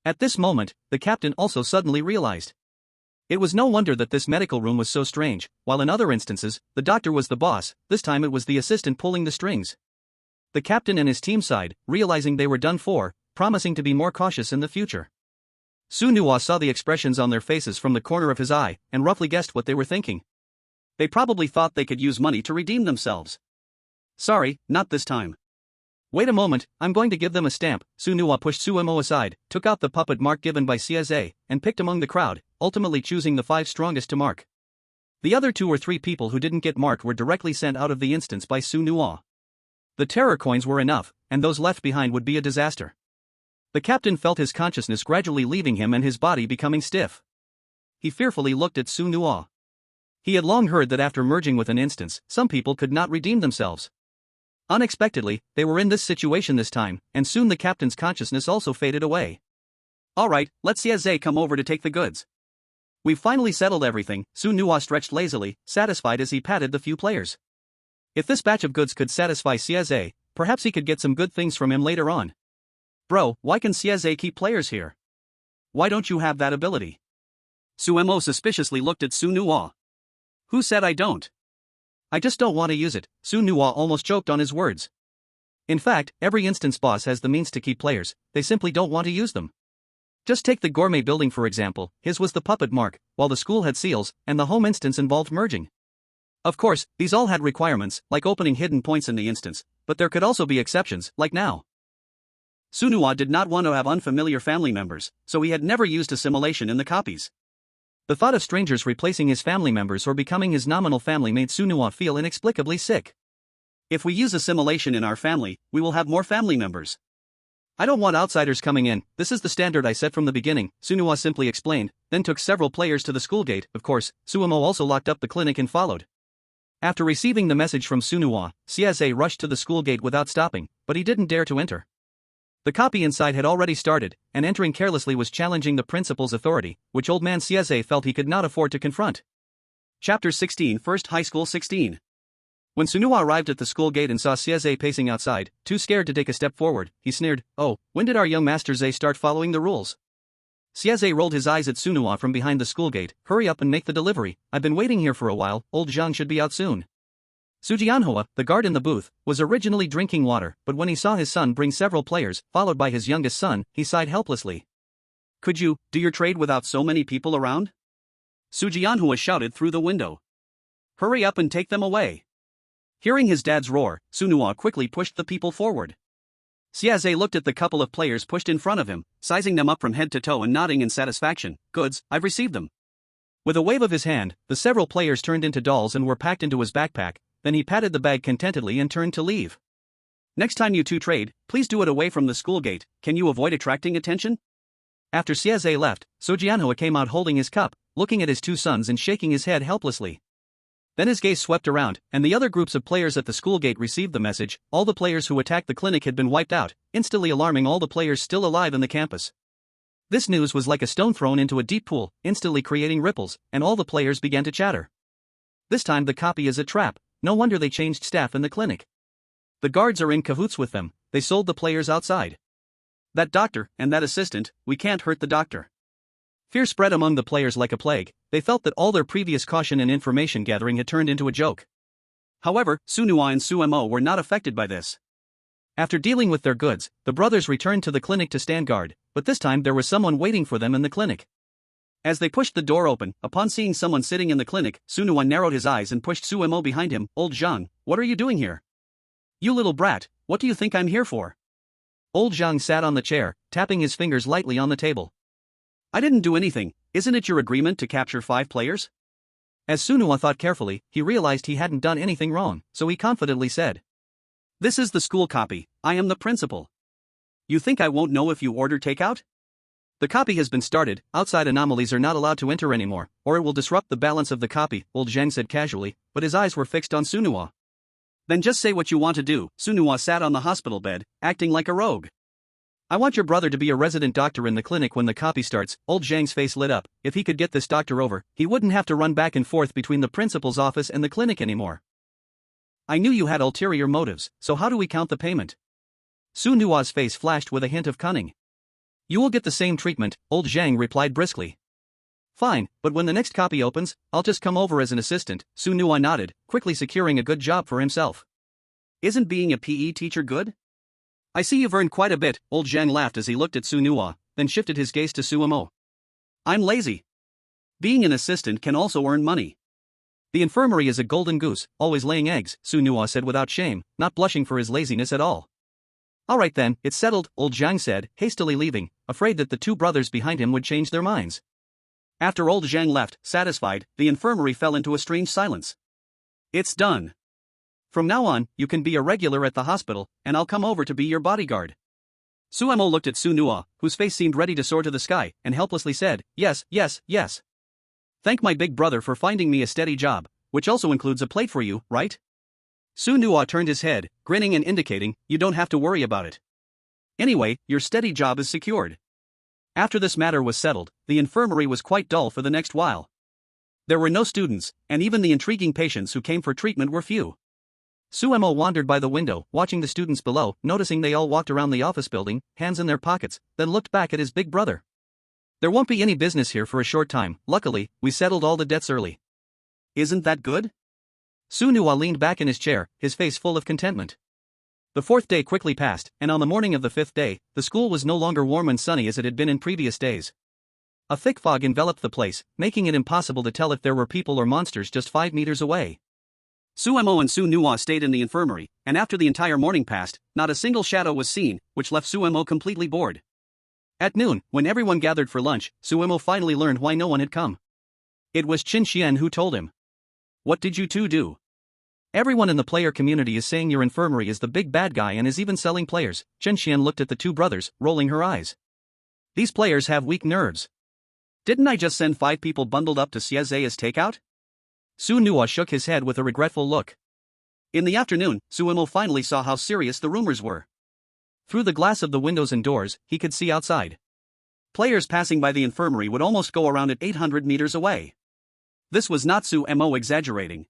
At this moment, the captain also suddenly realized. It was no wonder that this medical room was so strange. While in other instances, the doctor was the boss, this time it was the assistant pulling the strings. The captain and his team sighed, realizing they were done for, promising to be more cautious in the future. Sunua saw the expressions on their faces from the corner of his eye, and roughly guessed what they were thinking. They probably thought they could use money to redeem themselves. Sorry, not this time. Wait a moment, I'm going to give them a stamp. Sunua pushed Suemo aside, took out the puppet mark given by CSA, and picked among the crowd, ultimately choosing the 5 strongest to mark. The other 2 or 3 people who didn't get marked were directly sent out of the instance by Sunua. The terror coins were enough, and those left behind would be a disaster. The captain felt his consciousness gradually leaving him and his body becoming stiff. He fearfully looked at Sunua. He had long heard that after merging with an instance, some people could not redeem themselves. Unexpectedly, they were in this situation this time, and soon the captain's consciousness also faded away. Alright, let's Siaze come over to take the goods. We've finally settled everything, Su Nua stretched lazily, satisfied as he patted the few players. If this batch of goods could satisfy Siaze, perhaps he could get some good things from him later on. Bro, why can Siaze keep players here? Why don't you have that ability? Suemo suspiciously looked at Su Nua. Who said I don't? I just don't want to use it, Su Nua almost choked on his words. In fact, every instance boss has the means to keep players, they simply don't want to use them. Just take the gourmet building for example, his was the puppet mark, while the school had seals, and the home instance involved merging. Of course, these all had requirements, like opening hidden points in the instance, but there could also be exceptions, like now. Su Nua did not want to have unfamiliar family members, so he had never used assimilation in the copies. The thought of strangers replacing his family members or becoming his nominal family made Su Nua feel inexplicably sick. If we use assimilation in our family, we will have more family members. I don't want outsiders coming in, this is the standard I set from the beginning, Su Nua simply explained, then took several players to the school gate. Of course, Suemo also locked up the clinic and followed. After receiving the message from Su Nua, Siaze rushed to the school gate without stopping, but he didn't dare to enter. The copy inside had already started, and entering carelessly was challenging the principal's authority, which old man Siaze felt he could not afford to confront. Chapter 16 First High School 16. When Sunua arrived at the school gate and saw Siaze pacing outside, too scared to take a step forward, he sneered, "Oh, when did our young master Zhe start following the rules?" Siaze rolled his eyes at Sunua from behind the school gate. "Hurry up and make the delivery, I've been waiting here for a while, old Zhang should be out soon." Sujianhua, the guard in the booth, was originally drinking water, but when he saw his son bring several players, followed by his youngest son, he sighed helplessly. "Could you do your trade without so many people around?" Sujianhua shouted through the window. "Hurry up and take them away." Hearing his dad's roar, Sunua quickly pushed the people forward. Siaze looked at the couple of players pushed in front of him, sizing them up from head to toe and nodding in satisfaction. "Goods, I've received them." With a wave of his hand, the several players turned into dolls and were packed into his backpack. Then he patted the bag contentedly and turned to leave. "Next time you two trade, please do it away from the school gate, can you avoid attracting attention?" After Siaze left, Sujianhua came out holding his cup, looking at his two sons and shaking his head helplessly. Then his gaze swept around, and the other groups of players at the school gate received the message. All the players who attacked the clinic had been wiped out, instantly alarming all the players still alive in the campus. This news was like a stone thrown into a deep pool, instantly creating ripples, and all the players began to chatter. This time the copy is a trap, no wonder they changed staff in the clinic. The guards are in cahoots with them, they sold the players outside. That doctor, and that assistant, we can't hurt the doctor. Fear spread among the players like a plague, they felt that all their previous caution and information gathering had turned into a joke. However, Sunua and Suemo were not affected by this. After dealing with their goods, the brothers returned to the clinic to stand guard, but this time there was someone waiting for them in the clinic. As they pushed the door open, upon seeing someone sitting in the clinic, Sunua narrowed his eyes and pushed Suemo behind him. "Old Zhang, what are you doing here? You little brat, what do you think I'm here for?" Old Zhang sat on the chair, tapping his fingers lightly on the table. "I didn't do anything, isn't it your agreement to capture 5 players?" As Sunua thought carefully, he realized he hadn't done anything wrong, so he confidently said, "This is the school copy, I am the principal. You think I won't know if you order takeout? The copy has been started, outside anomalies are not allowed to enter anymore, or it will disrupt the balance of the copy," old Zhang said casually, but his eyes were fixed on Sunua. "Then just say what you want to do." Sunua sat on the hospital bed, acting like a rogue. "I want your brother to be a resident doctor in the clinic when the copy starts." Old Zhang's face lit up. If he could get this doctor over, he wouldn't have to run back and forth between the principal's office and the clinic anymore. "I knew you had ulterior motives, so how do we count the payment?" Sunua's face flashed with a hint of cunning. "You will get the same treatment," old Zhang replied briskly. "Fine, but when the next copy opens, I'll just come over as an assistant." Sunua nodded, quickly securing a good job for himself. "Isn't being a PE teacher good?" "I see you've earned quite a bit," old Zhang laughed as he looked at Sunua, then shifted his gaze to Suemo. "I'm lazy. Being an assistant can also earn money." "The infirmary is a golden goose, always laying eggs," Sunua said without shame, not blushing for his laziness at all. "Alright then, it's settled," old Zhang said, hastily leaving, afraid that the two brothers behind him would change their minds. After old Zhang left, satisfied, the infirmary fell into a strange silence. "It's done. From now on, you can be a regular at the hospital, and I'll come over to be your bodyguard." Suemo looked at Sunua, whose face seemed ready to soar to the sky, and helplessly said, "Yes, yes, yes. Thank my big brother for finding me a steady job, which also includes a plate for you, right?" Su Nua turned his head, grinning and indicating, "You don't have to worry about it. Anyway, your steady job is secured." After this matter was settled, the infirmary was quite dull for the next while. There were no students, and even the intriguing patients who came for treatment were few. Suemo wandered by the window, watching the students below, noticing they all walked around the office building, hands in their pockets, then looked back at his big brother. "There won't be any business here for a short time. Luckily, we settled all the debts early." "Isn't that good?" Su Nua leaned back in his chair, his face full of contentment. The fourth day quickly passed, and on the morning of the fifth day, the school was no longer warm and sunny as it had been in previous days. A thick fog enveloped the place, making it impossible to tell if there were people or monsters just 5 meters away. Suemo and Su Nua stayed in the infirmary, and after the entire morning passed, not a single shadow was seen, which left Suemo completely bored. At noon, when everyone gathered for lunch, Suemo finally learned why no one had come. It was Qin Xian who told him. "What did you two do? Everyone in the player community is saying your infirmary is the big bad guy and is even selling players." Qin Xian looked at the two brothers, rolling her eyes. "These players have weak nerves. Didn't I just send 5 people bundled up to Sieze as takeout?" Su Nua shook his head with a regretful look. In the afternoon, Suemo finally saw how serious the rumors were. Through the glass of the windows and doors, he could see outside. Players passing by the infirmary would almost go around it 800 meters away. This was not Suemo exaggerating.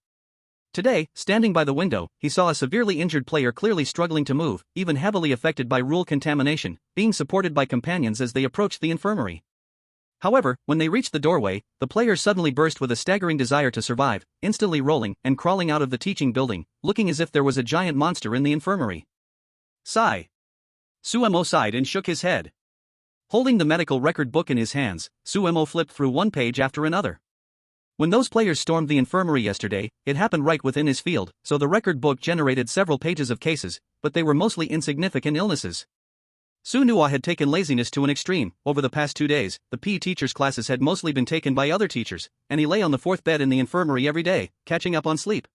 Today, standing by the window, he saw a severely injured player clearly struggling to move, even heavily affected by rule contamination, being supported by companions as they approached the infirmary. However, when they reached the doorway, the player suddenly burst with a staggering desire to survive, instantly rolling and crawling out of the teaching building, looking as if there was a giant monster in the infirmary. Sigh. Suemo sighed and shook his head. Holding the medical record book in his hands, Suemo flipped through one page after another. When those players stormed the infirmary yesterday, it happened right within his field, so the record book generated several pages of cases, but they were mostly insignificant illnesses. Su Nua had taken laziness to an extreme. Over the past 2 days, the PE teacher's classes had mostly been taken by other teachers, and he lay on the 4th bed in the infirmary every day, catching up on sleep.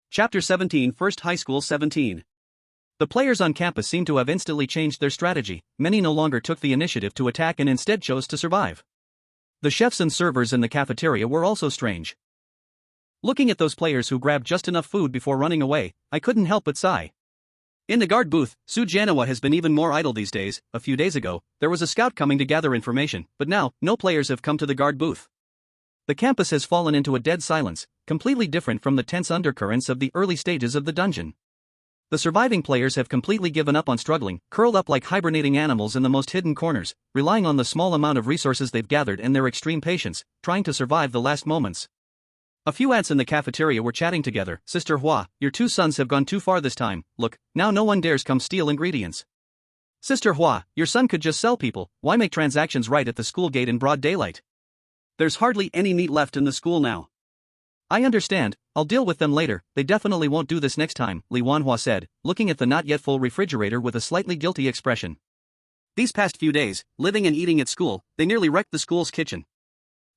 Chapter 17 First High School 17. The players on campus seemed to have instantly changed their strategy. Many no longer took the initiative to attack and instead chose to survive. The chefs and servers in the cafeteria were also strange. Looking at those players who grabbed just enough food before running away, I couldn't help but sigh. In the guard booth, Su Janawa has been even more idle these days. A few days ago, there was a scout coming to gather information, but now, no players have come to the guard booth. The campus has fallen into a dead silence, completely different from the tense undercurrents of the early stages of the dungeon. The surviving players have completely given up on struggling, curled up like hibernating animals in the most hidden corners, relying on the small amount of resources they've gathered and their extreme patience, trying to survive the last moments. A few ants in the cafeteria were chatting together. "Sister Hua, your 2 sons have gone too far this time. Look, now no one dares come steal ingredients. Sister Hua, your son could just sell people. Why make transactions right at the school gate in broad daylight? There's hardly any meat left in the school now." "I understand, I'll deal with them later. They definitely won't do this next time," Li Wanhua said, looking at the not yet full refrigerator with a slightly guilty expression. These past few days, living and eating at school, they nearly wrecked the school's kitchen.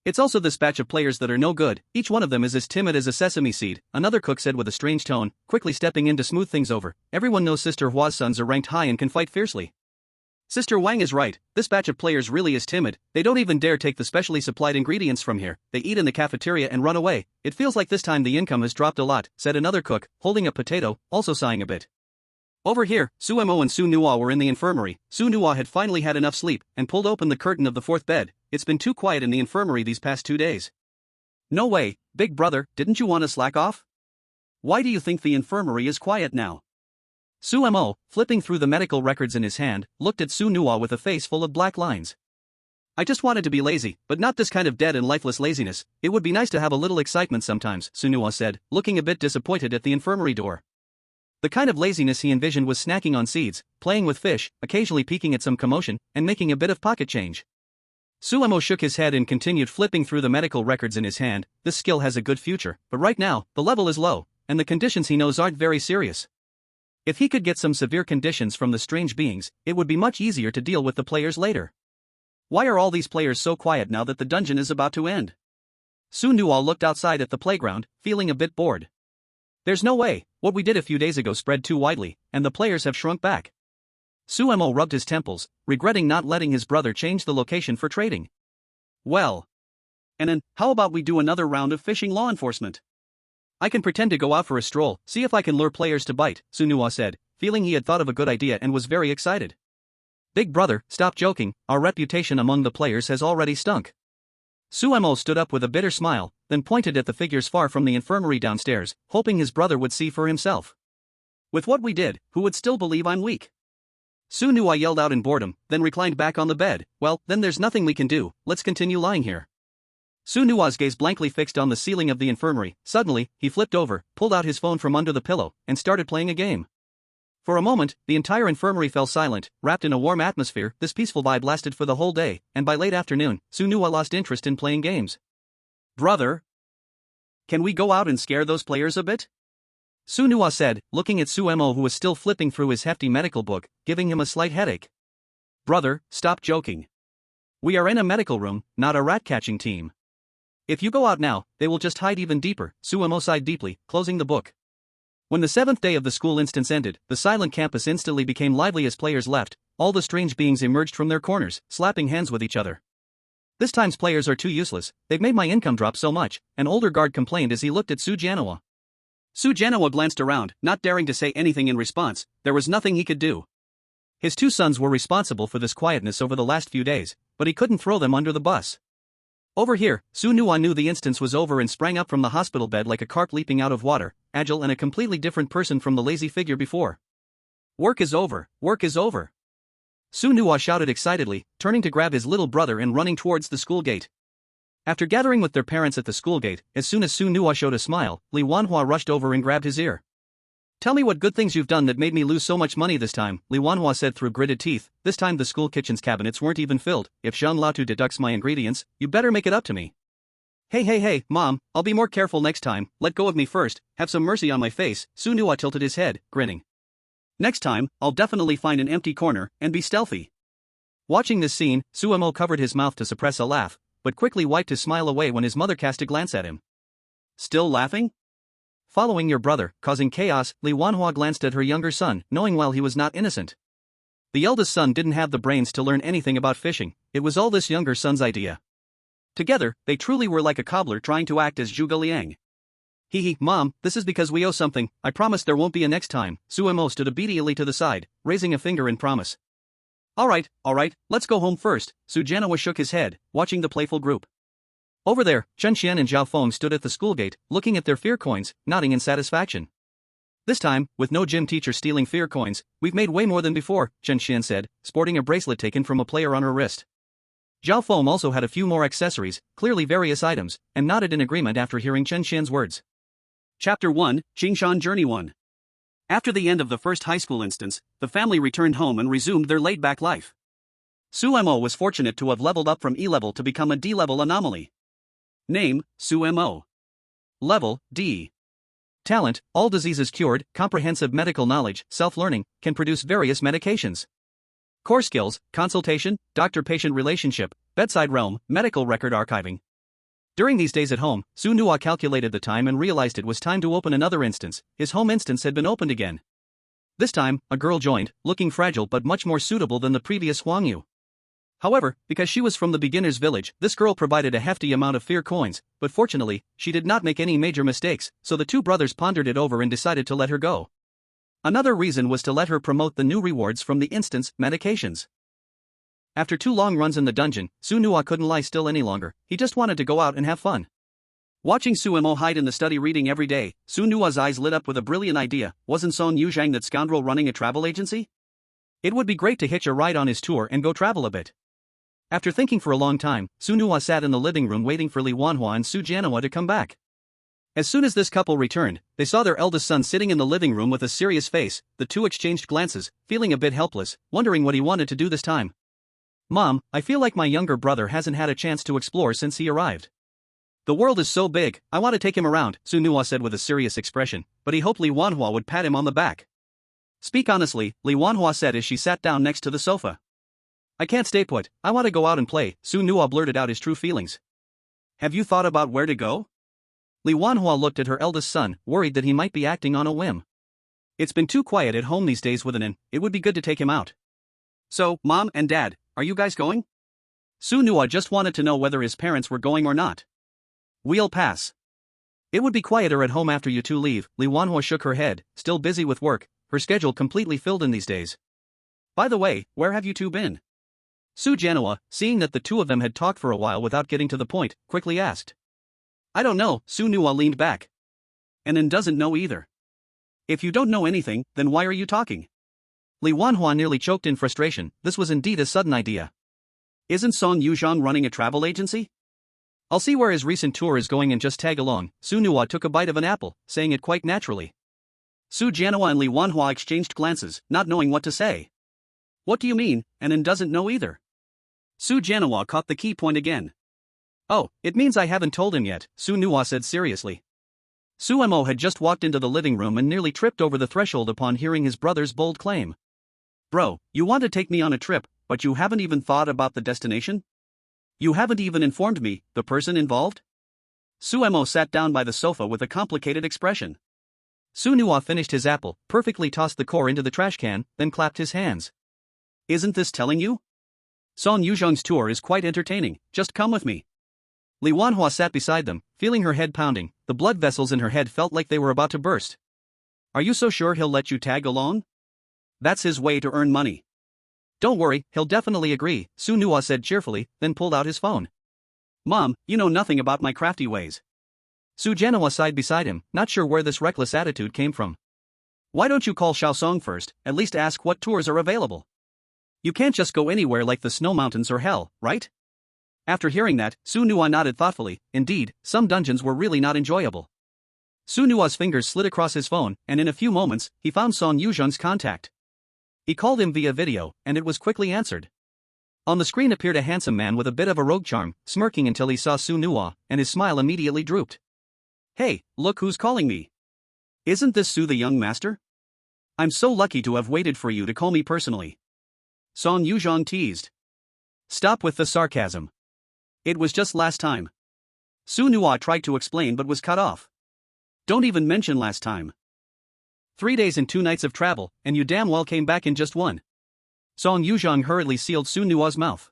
"It's also this batch of players that are no good. Each one of them is as timid as a sesame seed," another cook said with a strange tone, quickly stepping in to smooth things over. "Everyone knows Sister Hua's sons are ranked high and can fight fiercely. Sister Wang is right, this batch of players really is timid. They don't even dare take the specially supplied ingredients from here. They eat in the cafeteria and run away. It feels like this time the income has dropped a lot," said another cook, holding a potato, also sighing a bit. Over here, Suemo and Su Nua were in the infirmary. Su Nua had finally had enough sleep and pulled open the curtain of the 4th bed. "It's been too quiet in the infirmary these past 2 days. "No way, big brother, didn't you want to slack off? Why do you think the infirmary is quiet now?" Suemo, flipping through the medical records in his hand, looked at Su Nua with a face full of black lines. "I just wanted to be lazy, but not this kind of dead and lifeless laziness. It would be nice to have a little excitement sometimes," Su Nua said, looking a bit disappointed at the infirmary door. The kind of laziness he envisioned was snacking on seeds, playing with fish, occasionally peeking at some commotion, and making a bit of pocket change. Suemo shook his head and continued flipping through the medical records in his hand. "This skill has a good future, but right now, the level is low, and the conditions he knows aren't very serious. If he could get some severe conditions from the strange beings, it would be much easier to deal with the players later. Why are all these players so quiet now that the dungeon is about to end?" Su Nua looked outside at the playground, feeling a bit bored. "There's no way, what we did a few days ago spread too widely, and the players have shrunk back." Suemo rubbed his temples, regretting not letting his brother change the location for trading. "Well. And then, how about we do another round of fishing law enforcement? I can pretend to go out for a stroll, see if I can lure players to bite, Su Nuwa said, feeling he had thought of a good idea and was very excited. Big brother, stop joking, our reputation among the players has already stunk. Suemo stood up with a bitter smile, then pointed at the figures far from the infirmary downstairs, hoping his brother would see for himself. With what we did, who would still believe I'm weak? Su Nuwa yelled out in boredom, then reclined back on the bed. Well, then there's nothing we can do, let's continue lying here. Su Nuwa's gaze blankly fixed on the ceiling of the infirmary. Suddenly, he flipped over, pulled out his phone from under the pillow, and started playing a game. For a moment, the entire infirmary fell silent, wrapped in a warm atmosphere. This peaceful vibe lasted for the whole day, and by late afternoon, Su Nuwa lost interest in playing games. Brother, can we go out and scare those players a bit? Su Nuwa said, looking at Suemo, who was still flipping through his hefty medical book, giving him a slight headache. Brother, stop joking. We are in a medical room, not a rat-catching team. If you go out now, they will just hide even deeper, Suemo sighed deeply, closing the book. When the 7th day of the school instance ended, the silent campus instantly became lively as players left. All the strange beings emerged from their corners, slapping hands with each other. This time's players are too useless, they've made my income drop so much, an older guard complained as he looked at Su Janawa. Su Janawa glanced around, not daring to say anything in response. There was nothing he could do. His 2 sons were responsible for this quietness over the last few days, but he couldn't throw them under the bus. Over here, Su Nuwa knew the instance was over and sprang up from the hospital bed like a carp leaping out of water, agile and a completely different person from the lazy figure before. Work is over, work is over. Su Nuwa shouted excitedly, turning to grab his little brother and running towards the school gate. After gathering with their parents at the school gate, as soon as Su Nuwa showed a smile, Li Wanhua rushed over and grabbed his ear. Tell me what good things you've done that made me lose so much money this time, Li Wanhua said through gritted teeth. This time the school kitchen's cabinets weren't even filled. If Jean Latu deducts my ingredients, you better make it up to me. Hey, Mom, I'll be more careful next time, let go of me first, have some mercy on my face, Su Nuwa tilted his head, grinning. Next time, I'll definitely find an empty corner, and be stealthy. Watching this scene, Suemo covered his mouth to suppress a laugh, but quickly wiped his smile away when his mother cast a glance at him. Still laughing? Following your brother, causing chaos, Li Wanhua glanced at her younger son, knowing well he was not innocent. The eldest son didn't have the brains to learn anything about fishing, it was all this younger son's idea. Together, they truly were like a cobbler trying to act as Zhuge Liang. Mom, this is because we owe something, I promise there won't be a next time. Suemo stood obediently to the side, raising a finger in promise. Alright, let's go home first, Su Janawa shook his head, watching the playful group. Over there, Chen Xian and Zhao Feng stood at the school gate, looking at their fear coins, nodding in satisfaction. This time, with no gym teacher stealing fear coins, we've made way more than before, Chen Xian said, sporting a bracelet taken from a player on her wrist. Zhao Feng also had a few more accessories, clearly various items, and nodded in agreement after hearing Chen Xian's words. Chapter 1, Qingshan Journey 1. After the end of the first high school instance, the family returned home and resumed their laid-back life. Suemo was fortunate to have leveled up from E-level to become a D-level anomaly. Name, Suemo. Level, D. Talent, all diseases cured, comprehensive medical knowledge, self-learning, can produce various medications. Core skills, consultation, doctor-patient relationship, bedside realm, medical record archiving. During these days at home, Su Nuwa calculated the time and realized it was time to open another instance. His home instance had been opened again. This time, a girl joined, looking fragile but much more suitable than the previous Huang Yu. However, because she was from the beginner's village, this girl provided a hefty amount of fear coins, but fortunately, she did not make any major mistakes, so the 2 brothers pondered it over and decided to let her go. Another reason was to let her promote the new rewards from the instance, medications. After 2 long runs in the dungeon, Su Nuwa couldn't lie still any longer, he just wanted to go out and have fun. Watching Suemo hide in the study reading every day, Su Nuwa's eyes lit up with a brilliant idea. Wasn't Song Yuzhang that scoundrel running a travel agency? It would be great to hitch a ride on his tour and go travel a bit. After thinking for a long time, Su Nuwa sat in the living room waiting for Li Wanhua and Su Janawa to come back. As soon as this couple returned, they saw their eldest son sitting in the living room with a serious face. The 2 exchanged glances, feeling a bit helpless, wondering what he wanted to do this time. Mom, I feel like my younger brother hasn't had a chance to explore since he arrived. The world is so big, I want to take him around, Su Nuwa said with a serious expression, but he hoped Li Wanhua would pat him on the back. Speak honestly, Li Wanhua said as she sat down next to the sofa. I can't stay put, I want to go out and play, Su Nuwa blurted out his true feelings. Have you thought about where to go? Li Wanhua looked at her eldest son, worried that he might be acting on a whim. It's been too quiet at home these days with an it would be good to take him out. So, Mom and Dad, are you guys going? Su Nuwa just wanted to know whether his parents were going or not. We'll pass. It would be quieter at home after you two leave. Li Wanhua shook her head, still busy with work, her schedule completely filled in these days. By the way, where have you two been? Su Janua, seeing that the two of them had talked for a while without getting to the point, quickly asked. I don't know, Su Nua leaned back. And doesn't know either. If you don't know anything, then why are you talking? Li Wanhua nearly choked in frustration. This was indeed a sudden idea. Isn't Song Yuzhong running a travel agency? I'll see where his recent tour is going and just tag along. Su Nua took a bite of an apple, saying it quite naturally. Su Janua and Li Wanhua exchanged glances, not knowing what to say. What do you mean, and doesn't know either? Su Janua caught the key point again. Oh, it means I haven't told him yet, Su Nua said seriously. Su Mo had just walked into the living room and nearly tripped over the threshold upon hearing his brother's bold claim. Bro, you want to take me on a trip, but you haven't even thought about the destination? You haven't even informed me, the person involved? Su Mo sat down by the sofa with a complicated expression. Su Nua finished his apple, perfectly tossed the core into the trash can, then clapped his hands. Isn't this telling you? Song Yuzhong's tour is quite entertaining, just come with me. Li Wanhua sat beside them, feeling her head pounding. The blood vessels in her head felt like they were about to burst. Are you so sure he'll let you tag along? That's his way to earn money. Don't worry, he'll definitely agree, Su Nua said cheerfully, then pulled out his phone. Mom, you know nothing about my crafty ways. Su Janua sighed beside him, not sure where this reckless attitude came from. Why don't you call Shaosong first, at least ask what tours are available? You can't just go anywhere like the snow mountains or hell, right? After hearing that, Su Nua nodded thoughtfully. Indeed, some dungeons were really not enjoyable. Su Nua's fingers slid across his phone, and in a few moments, he found Song Yuzhong's contact. He called him via video, and it was quickly answered. On the screen appeared a handsome man with a bit of a rogue charm, smirking until he saw Su Nua, and his smile immediately drooped. Hey, look who's calling me. Isn't this Su the young master? I'm so lucky to have waited for you to call me personally. Song Yuzhong teased. Stop with the sarcasm. It was just last time. Su Nua tried to explain but was cut off. Don't even mention last time. 3 days and 2 nights of travel, and you damn well came back in just one. Song Yuzhong hurriedly sealed Su Nua's mouth.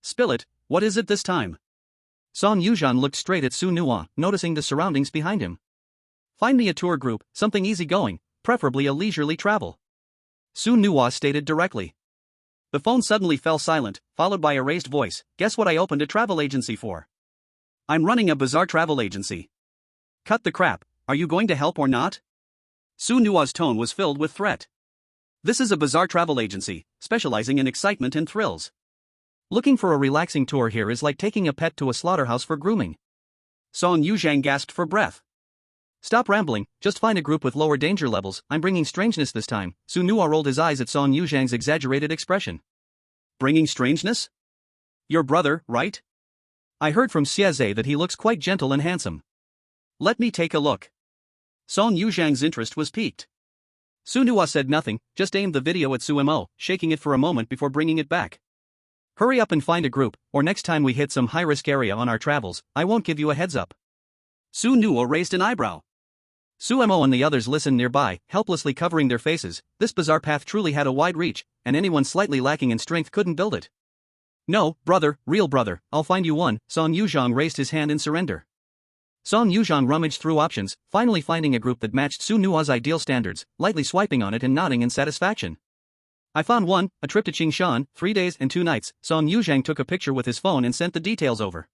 Spill it, what is it this time? Song Yuzhong looked straight at Su Nua, noticing the surroundings behind him. Find me a tour group, something easygoing, preferably a leisurely travel. Su Nua stated directly. The phone suddenly fell silent, followed by a raised voice. Guess what I opened a travel agency for? I'm running a bizarre travel agency. Cut the crap, are you going to help or not? Su Nua's tone was filled with threat. This is a bizarre travel agency, specializing in excitement and thrills. Looking for a relaxing tour here is like taking a pet to a slaughterhouse for grooming. Song Yuzhang gasped for breath. Stop rambling, just find a group with lower danger levels. I'm bringing strangeness this time. Su Nua rolled his eyes at Song Yuzhang's exaggerated expression. Bringing strangeness? Your brother, right? I heard from Xieze that he looks quite gentle and handsome. Let me take a look. Song Yuzhang's interest was piqued. Su Nua said nothing, just aimed the video at Su Mo, shaking it for a moment before bringing it back. Hurry up and find a group, or next time we hit some high-risk area on our travels, I won't give you a heads up. Su Nua raised an eyebrow. Su Mo and the others listened nearby, helplessly covering their faces. This bizarre path truly had a wide reach, and anyone slightly lacking in strength couldn't build it. No, brother, real brother, I'll find you one. Song Yuzhong raised his hand in surrender. Song Yuzhong rummaged through options, finally finding a group that matched Su Nua's ideal standards, lightly swiping on it and nodding in satisfaction. I found one, a trip to Qingshan, 3 days and 2 nights. Song Yuzhang took a picture with his phone and sent the details over.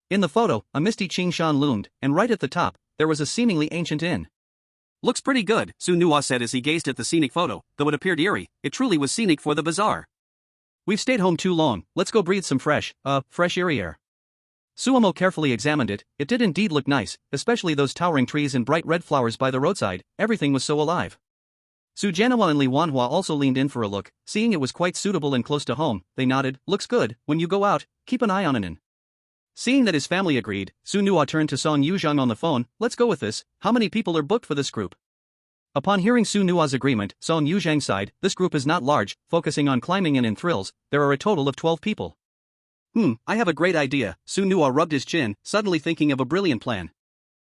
In the photo, a misty Qingshan loomed, and right at the top, there was a seemingly ancient inn. Looks pretty good, Su Nua said as he gazed at the scenic photo. Though it appeared eerie, it truly was scenic for the bizarre. We've stayed home too long, let's go breathe some fresh eerie air. Su Mo carefully examined it. It did indeed look nice, especially those towering trees and bright red flowers by the roadside. Everything was so alive. Su Janhua and Li Wanhua also leaned in for a look. Seeing it was quite suitable and close to home, they nodded. Looks good. When you go out, keep an eye on an inn. Seeing that his family agreed, Su Nua turned to Song Yuzhong on the phone. Let's go with this. How many people are booked for this group? Upon hearing Su Nua's agreement, Song Yuzhang sighed. This group is not large, focusing on climbing and in thrills. There are a total of 12 people. I have a great idea. Su Nua rubbed his chin, suddenly thinking of a brilliant plan.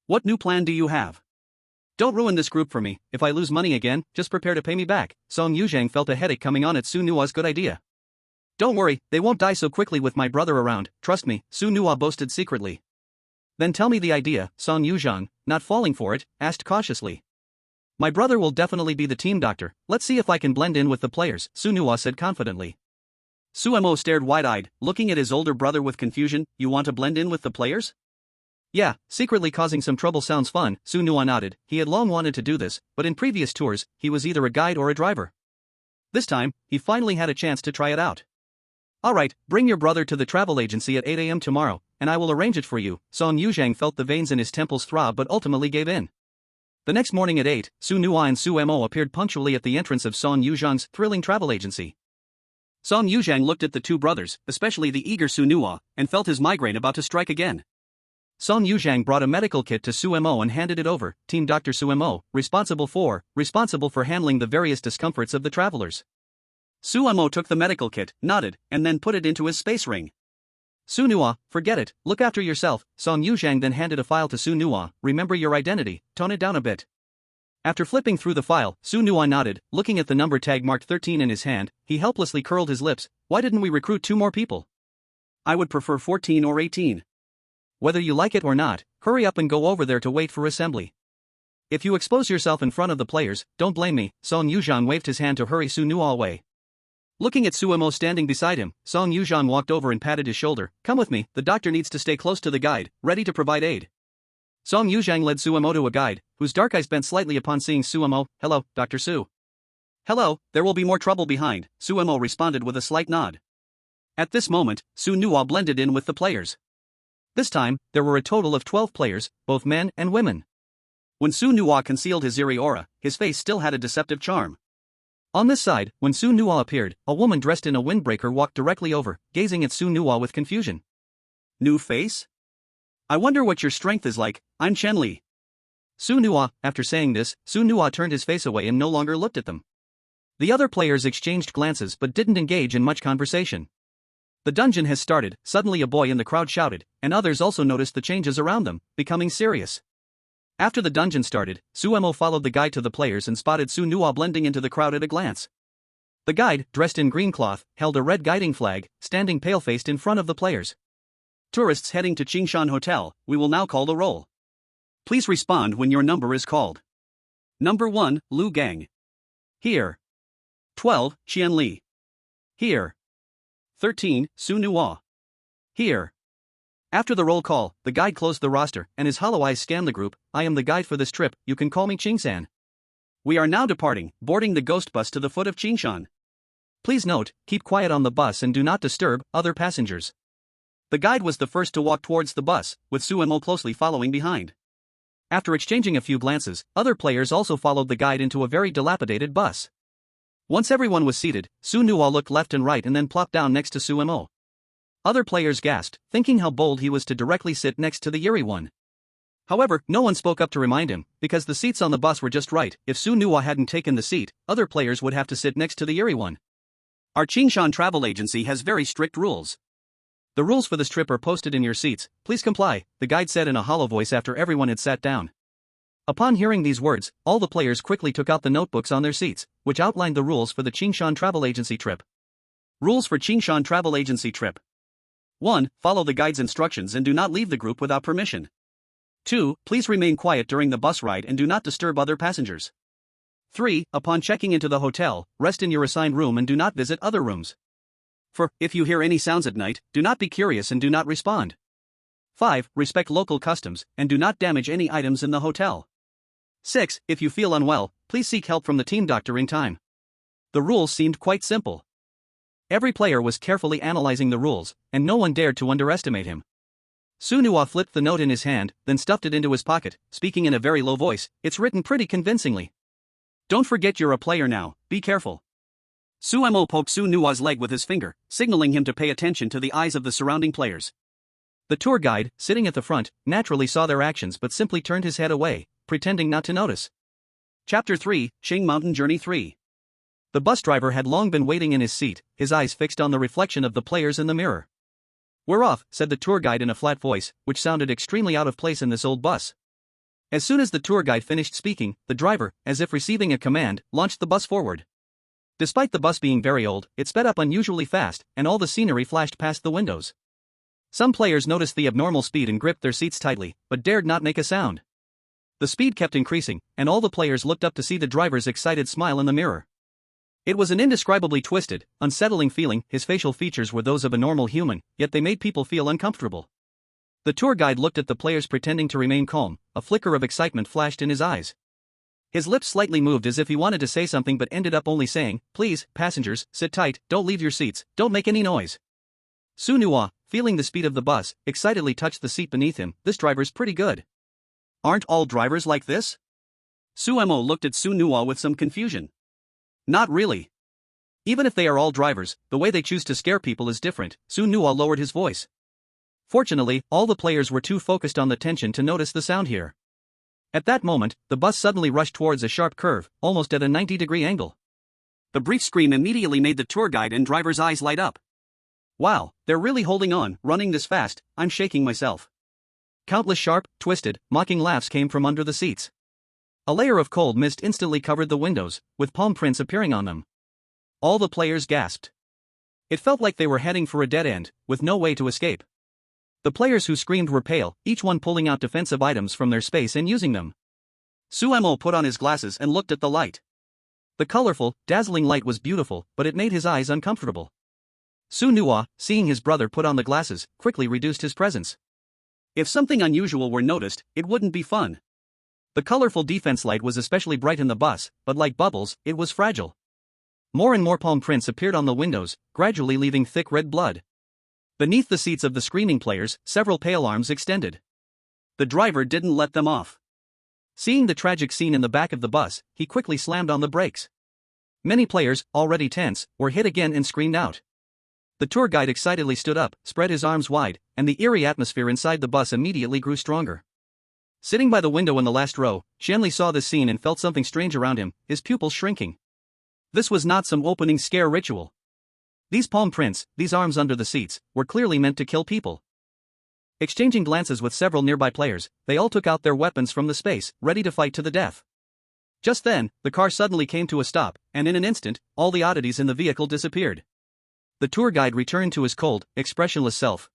What new plan do you have? Don't ruin this group for me. If I lose money again, just prepare to pay me back. Song Yuzhang felt a headache coming on at Su Nua's good idea. Don't worry, they won't die so quickly with my brother around, trust me, Su Nua boasted secretly. Then tell me the idea, Song Yuzhang, not falling for it, asked cautiously. My brother will definitely be the team doctor, let's see if I can blend in with the players, Su Nuwa said confidently. Suemo stared wide-eyed, looking at his older brother with confusion. You want to blend in with the players? Yeah, secretly causing some trouble sounds fun, Su Nuwa nodded. He had long wanted to do this, but in previous tours, he was either a guide or a driver. This time, he finally had a chance to try it out. Alright, bring your brother to the travel agency at 8 a.m. tomorrow, and I will arrange it for you. Song Yuzhang felt the veins in his temples throb but ultimately gave in. The next morning at 8, Su Nuwa and Su Mo appeared punctually at the entrance of Song Yuzhang's thrilling travel agency. Song Yuzhang looked at the two brothers, especially the eager Su Nuwa, and felt his migraine about to strike again. Song Yuzhang brought a medical kit to Su Mo and handed it over. Team Dr. Su Mo, responsible for handling the various discomforts of the travelers. Su Mo took the medical kit, nodded, and then put it into his space ring. Su Nuwa, forget it, look after yourself. Song Yuzhang then handed a file to Su Nuwa. Remember your identity, tone it down a bit. After flipping through the file, Su Nuwa nodded, looking at the number tag marked 13 in his hand. He helplessly curled his lips. Why didn't we recruit 2 more people? I would prefer 14 or 18. Whether you like it or not, hurry up and go over there to wait for assembly. If you expose yourself in front of the players, don't blame me. Song Yuzhang waved his hand to hurry Su Nuwa away. Looking at Su Mo standing beside him, Song Yuzhang walked over and patted his shoulder. Come with me, the doctor needs to stay close to the guide, ready to provide aid. Song Yuzhang led Su Mo to a guide, whose dark eyes bent slightly upon seeing Su Mo. Hello, Dr. Su. Hello, there will be more trouble behind, Su Mo responded with a slight nod. At this moment, Su Nuwa blended in with the players. This time, there were a total of 12 players, both men and women. When Su Nuwa concealed his eerie aura, his face still had a deceptive charm. On this side, when Su Nuwa appeared, a woman dressed in a windbreaker walked directly over, gazing at Su Nuwa with confusion. New face? I wonder what your strength is like. I'm Chen Li. Su Nuwa, after saying this, Su Nuwa turned his face away and no longer looked at them. The other players exchanged glances but didn't engage in much conversation. The dungeon has started, suddenly a boy in the crowd shouted, and others also noticed the changes around them, becoming serious. After the dungeon started, Su Mo followed the guide to the players and spotted Su Nuwa blending into the crowd at a glance. The guide, dressed in green cloth, held a red guiding flag, standing pale-faced in front of the players. Tourists heading to Qingshan Hotel, we will now call the roll. Please respond when your number is called. Number 1, Lu Gang. Here. 12, Qian Li. Here. 13, Su Nuwa. Here. After the roll call, the guide closed the roster, and his hollow eyes scanned the group. I am the guide for this trip, you can call me Qingsan. We are now departing, boarding the ghost bus to the foot of Qingshan. Please note, keep quiet on the bus and do not disturb other passengers. The guide was the first to walk towards the bus, with Su Mo closely following behind. After exchanging a few glances, other players also followed the guide into a very dilapidated bus. Once everyone was seated, Su Nuwa looked left and right and then plopped down next to Su Mo. Other players gasped, thinking how bold he was to directly sit next to the eerie one. However, no one spoke up to remind him, because the seats on the bus were just right. If Su Nuwa hadn't taken the seat, other players would have to sit next to the eerie one. Our Qingshan travel agency has very strict rules. The rules for this trip are posted in your seats, please comply, the guide said in a hollow voice after everyone had sat down. Upon hearing these words, all the players quickly took out the notebooks on their seats, which outlined the rules for the Qingshan travel agency trip. Rules for Qingshan travel agency trip. 1. Follow the guide's instructions and do not leave the group without permission. 2. Please remain quiet during the bus ride and do not disturb other passengers. 3. Upon checking into the hotel, rest in your assigned room and do not visit other rooms. 4. If you hear any sounds at night, do not be curious and do not respond. 5. Respect local customs and do not damage any items in the hotel. 6. If you feel unwell, please seek help from the team doctor in time. The rules seemed quite simple. Every player was carefully analyzing the rules, and no one dared to underestimate him. Su Nuwa flipped the note in his hand, then stuffed it into his pocket, speaking in a very low voice. It's written pretty convincingly. Don't forget you're a player now, be careful. Su Mo poked Su Nuwa's leg with his finger, signaling him to pay attention to the eyes of the surrounding players. The tour guide, sitting at the front, naturally saw their actions but simply turned his head away, pretending not to notice. Chapter 3, Shing Mountain Journey 3. The bus driver had long been waiting in his seat, his eyes fixed on the reflection of the players in the mirror. We're off, said the tour guide in a flat voice, which sounded extremely out of place in this old bus. As soon as the tour guide finished speaking, the driver, as if receiving a command, launched the bus forward. Despite the bus being very old, it sped up unusually fast, and all the scenery flashed past the windows. Some players noticed the abnormal speed and gripped their seats tightly, but dared not make a sound. The speed kept increasing, and all the players looked up to see the driver's excited smile in the mirror. It was an indescribably twisted, unsettling feeling. His facial features were those of a normal human, yet they made people feel uncomfortable. The tour guide looked at the players pretending to remain calm. A flicker of excitement flashed in his eyes. His lips slightly moved as if he wanted to say something but ended up only saying, "Please, passengers, sit tight, don't leave your seats, don't make any noise." Sunua, feeling the speed of the bus, excitedly touched the seat beneath him. "This driver's pretty good." "Aren't all drivers like this?" Suemo looked at Sunua with some confusion. "Not really. Even if they are all drivers, the way they choose to scare people is different." Sunua lowered his voice. Fortunately, all the players were too focused on the tension to notice the sound here. At that moment, the bus suddenly rushed towards a sharp curve, almost at a 90-degree angle. The brief scream immediately made the tour guide and driver's eyes light up. "Wow, they're really holding on, running this fast, I'm shaking myself." Countless sharp, twisted, mocking laughs came from under the seats. A layer of cold mist instantly covered the windows, with palm prints appearing on them. All the players gasped. It felt like they were heading for a dead end, with no way to escape. The players who screamed were pale, each one pulling out defensive items from their space and using them. Suemo put on his glasses and looked at the light. The colorful, dazzling light was beautiful, but it made his eyes uncomfortable. Sunua, seeing his brother put on the glasses, quickly reduced his presence. If something unusual were noticed, it wouldn't be fun. The colorful defense light was especially bright in the bus, but like bubbles, it was fragile. More and more palm prints appeared on the windows, gradually leaving thick red blood. Beneath the seats of the screaming players, several pale arms extended. The driver didn't let them off. Seeing the tragic scene in the back of the bus, he quickly slammed on the brakes. Many players, already tense, were hit again and screamed out. The tour guide excitedly stood up, spread his arms wide, and the eerie atmosphere inside the bus immediately grew stronger. Sitting by the window in the last row, Shanley saw this scene and felt something strange around him, his pupils shrinking. This was not some opening scare ritual. These palm prints, these arms under the seats, were clearly meant to kill people. Exchanging glances with several nearby players, they all took out their weapons from the space, ready to fight to the death. Just then, the car suddenly came to a stop, and in an instant, all the oddities in the vehicle disappeared. The tour guide returned to his cold, expressionless self.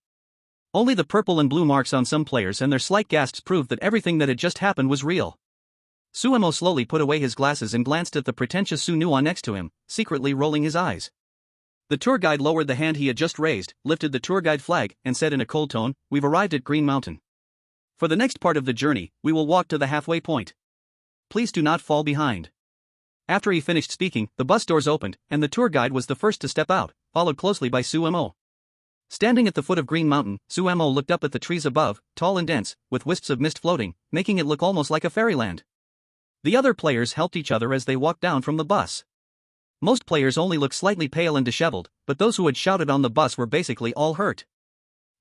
Only the purple and blue marks on some players and their slight gasps proved that everything that had just happened was real. Suemo slowly put away his glasses and glanced at the pretentious Sunua next to him, secretly rolling his eyes. The tour guide lowered the hand he had just raised, lifted the tour guide flag, and said in a cold tone, "We've arrived at Green Mountain. For the next part of the journey, we will walk to the halfway point. Please do not fall behind." After he finished speaking, the bus doors opened, and the tour guide was the first to step out, followed closely by Suemo. Standing at the foot of Green Mountain, Suemo looked up at the trees above, tall and dense, with wisps of mist floating, making it look almost like a fairyland. The other players helped each other as they walked down from the bus. Most players only looked slightly pale and disheveled, but those who had shouted on the bus were basically all hurt.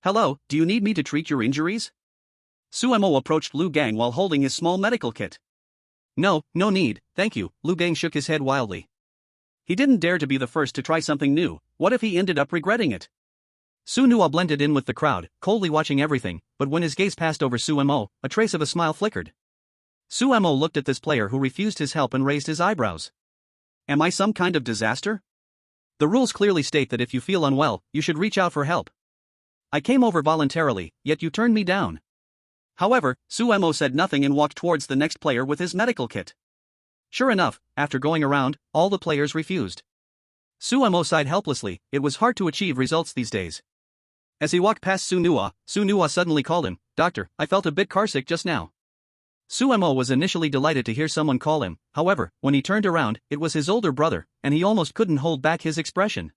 "Hello, do you need me to treat your injuries?" Suemo approached Lu Gang while holding his small medical kit. No need, thank you," Lu Gang shook his head wildly. He didn't dare to be the first to try something new. What if he ended up regretting it? Sunua blended in with the crowd, coldly watching everything, but when his gaze passed over Suemo, a trace of a smile flickered. Suemo looked at this player who refused his help and raised his eyebrows. "Am I some kind of disaster? The rules clearly state that if you feel unwell, you should reach out for help. I came over voluntarily, yet you turned me down." However, Suemo said nothing and walked towards the next player with his medical kit. Sure enough, after going around, all the players refused. Suemo sighed helplessly. It was hard to achieve results these days. As he walked past Sunua suddenly called him, "Doctor, I felt a bit carsick just now." Suemo was initially delighted to hear someone call him. However, when he turned around, it was his older brother, and he almost couldn't hold back his expression.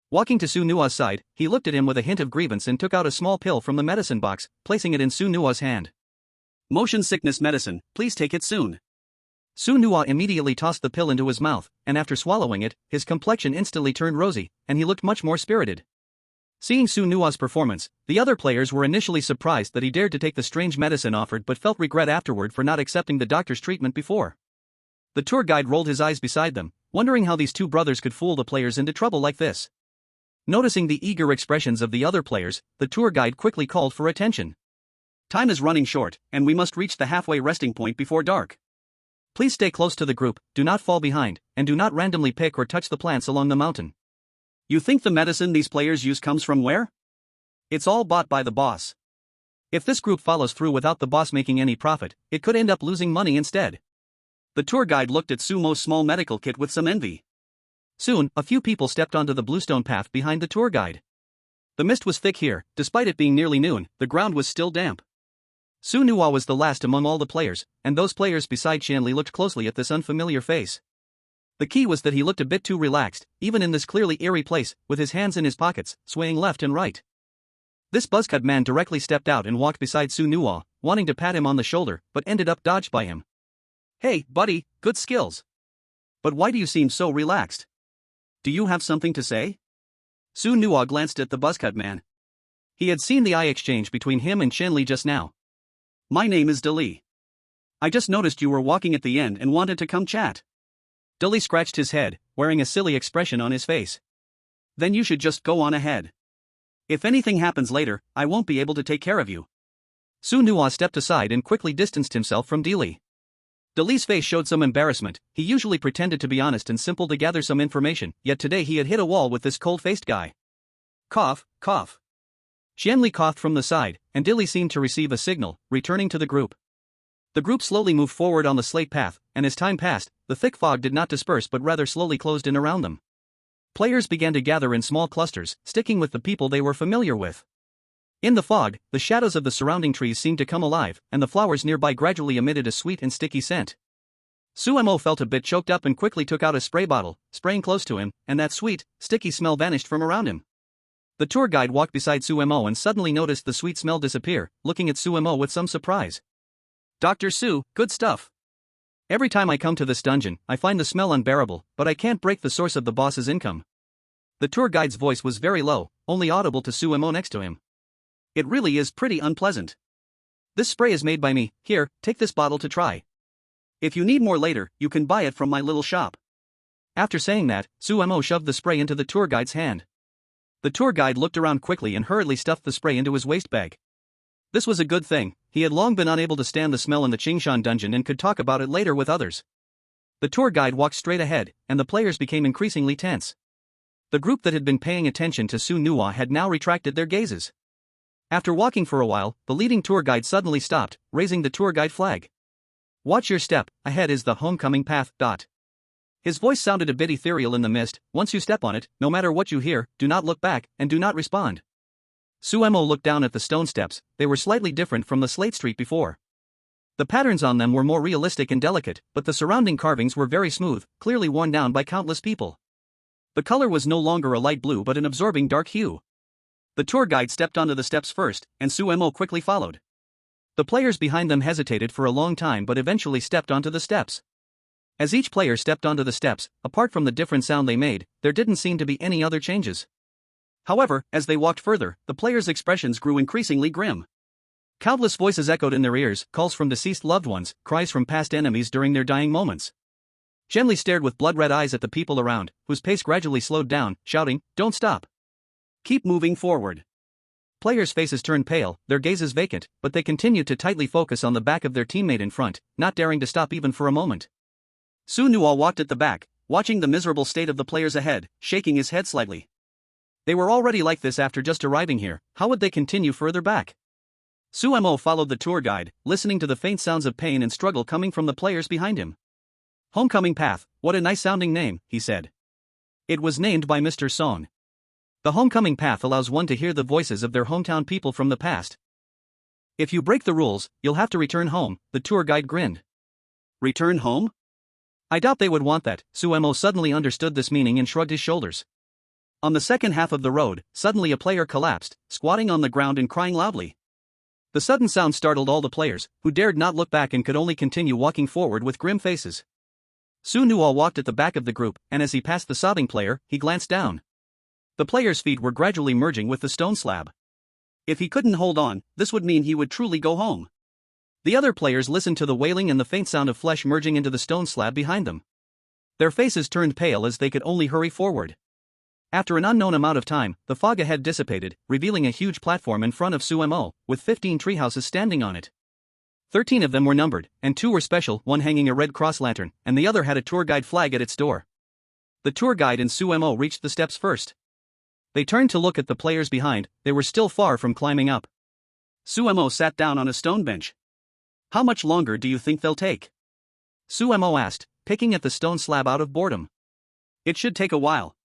Walking to Sunua's side, he looked at him with a hint of grievance and took out a small pill from the medicine box, placing it in Sunua's hand. "Motion sickness medicine, please take it soon." Sunua immediately tossed the pill into his mouth, and after swallowing it, his complexion instantly turned rosy, and he looked much more spirited. Seeing Sunua's performance, the other players were initially surprised that he dared to take the strange medicine offered but felt regret afterward for not accepting the doctor's treatment before. The tour guide rolled his eyes beside them, wondering how these two brothers could fool the players into trouble like this. Noticing the eager expressions of the other players, the tour guide quickly called for attention. "Time is running short, and we must reach the halfway resting point before dark. Please stay close to the group, do not fall behind, and do not randomly pick or touch the plants along the mountain." "You think the medicine these players use comes from where?" It's all bought by the boss. If this group follows through without the boss making any profit, it could end up losing money instead. The tour guide looked at Sumo's small medical kit with some envy. Soon, a few people stepped onto the bluestone path behind the tour guide. The mist was thick here. Despite it being nearly noon, the ground was still damp. Su Nuwa was the last among all the players, and those players beside Shanley looked closely at this unfamiliar face. The key was that he looked a bit too relaxed, even in this clearly eerie place, with his hands in his pockets, swaying left and right. This buzzcut man directly stepped out and walked beside Su Nuwa, wanting to pat him on the shoulder, but ended up dodged by him. Hey, buddy, good skills. But why do you seem so relaxed? Do you have something to say? Su Nuwa glanced at the buzzcut man. He had seen the eye exchange between him and Shanley just now. My name is Dali. I just noticed you were walking at the end and wanted to come chat. Dali scratched his head, wearing a silly expression on his face. Then you should just go on ahead. If anything happens later, I won't be able to take care of you. Su Nuwa stepped aside and quickly distanced himself from Dali. Dali's face showed some embarrassment. He usually pretended to be honest and simple to gather some information, yet today he had hit a wall with this cold-faced guy. Cough, cough. Shanley coughed from the side, and Dali seemed to receive a signal, returning to the group. The group slowly moved forward on the slate path, and as time passed, the thick fog did not disperse but rather slowly closed in around them. Players began to gather in small clusters, sticking with the people they were familiar with. In the fog, the shadows of the surrounding trees seemed to come alive, and the flowers nearby gradually emitted a sweet and sticky scent. Suemo felt a bit choked up and quickly took out a spray bottle, spraying close to him, and that sweet, sticky smell vanished from around him. The tour guide walked beside Suemo and suddenly noticed the sweet smell disappear, looking at Suemo with some surprise. Dr. Su, good stuff. Every time I come to this dungeon, I find the smell unbearable, but I can't break the source of the boss's income. The tour guide's voice was very low, only audible to Suemo next to him. It really is pretty unpleasant. This spray is made by me. Here, take this bottle to try. If you need more later, you can buy it from my little shop. After saying that, Suemo shoved the spray into the tour guide's hand. The tour guide looked around quickly and hurriedly stuffed the spray into his waist bag. This was a good thing. He had long been unable to stand the smell in the Qingshan dungeon and could talk about it later with others. The tour guide walked straight ahead, and the players became increasingly tense. The group that had been paying attention to Su Nuwa had now retracted their gazes. After walking for a while, the leading tour guide suddenly stopped, raising the tour guide flag. Watch your step, ahead is the homecoming path. His voice sounded a bit ethereal in the mist. Once you step on it, no matter what you hear, do not look back, and do not respond. Suemo looked down at the stone steps. They were slightly different from the slate street before. The patterns on them were more realistic and delicate, but the surrounding carvings were very smooth, clearly worn down by countless people. The color was no longer a light blue but an absorbing dark hue. The tour guide stepped onto the steps first, and Suemo quickly followed. The players behind them hesitated for a long time but eventually stepped onto the steps. As each player stepped onto the steps, apart from the different sound they made, there didn't seem to be any other changes. However, as they walked further, the players' expressions grew increasingly grim. Countless voices echoed in their ears, calls from deceased loved ones, cries from past enemies during their dying moments. Shenli stared with blood-red eyes at the people around, whose pace gradually slowed down, shouting, "Don't stop! Keep moving forward." Players' faces turned pale, their gazes vacant, but they continued to tightly focus on the back of their teammate in front, not daring to stop even for a moment. Su Nuwa walked at the back, watching the miserable state of the players ahead, shaking his head slightly. They were already like this after just arriving here. How would they continue further back? Suemo followed the tour guide, listening to the faint sounds of pain and struggle coming from the players behind him. Homecoming Path, what a nice-sounding name, he said. It was named by Mr. Song. The Homecoming Path allows one to hear the voices of their hometown people from the past. If you break the rules, you'll have to return home, the tour guide grinned. Return home? I doubt they would want that. Suemo suddenly understood this meaning and shrugged his shoulders. On the second half of the road, suddenly a player collapsed, squatting on the ground and crying loudly. The sudden sound startled all the players, who dared not look back and could only continue walking forward with grim faces. Su Nuwa walked at the back of the group, and as he passed the sobbing player, he glanced down. The player's feet were gradually merging with the stone slab. If he couldn't hold on, this would mean he would truly go home. The other players listened to the wailing and the faint sound of flesh merging into the stone slab behind them. Their faces turned pale as they could only hurry forward. After an unknown amount of time, the fog ahead dissipated, revealing a huge platform in front of Suemo, with 15 treehouses standing on it. 13 of them were numbered, and 2 were special, one hanging a red cross lantern, and the other had a tour guide flag at its door. The tour guide and Suemo reached the steps first. They turned to look at the players behind. They were still far from climbing up. Suemo sat down on a stone bench. How much longer do you think they'll take? Suemo asked, picking at the stone slab out of boredom. It should take a while.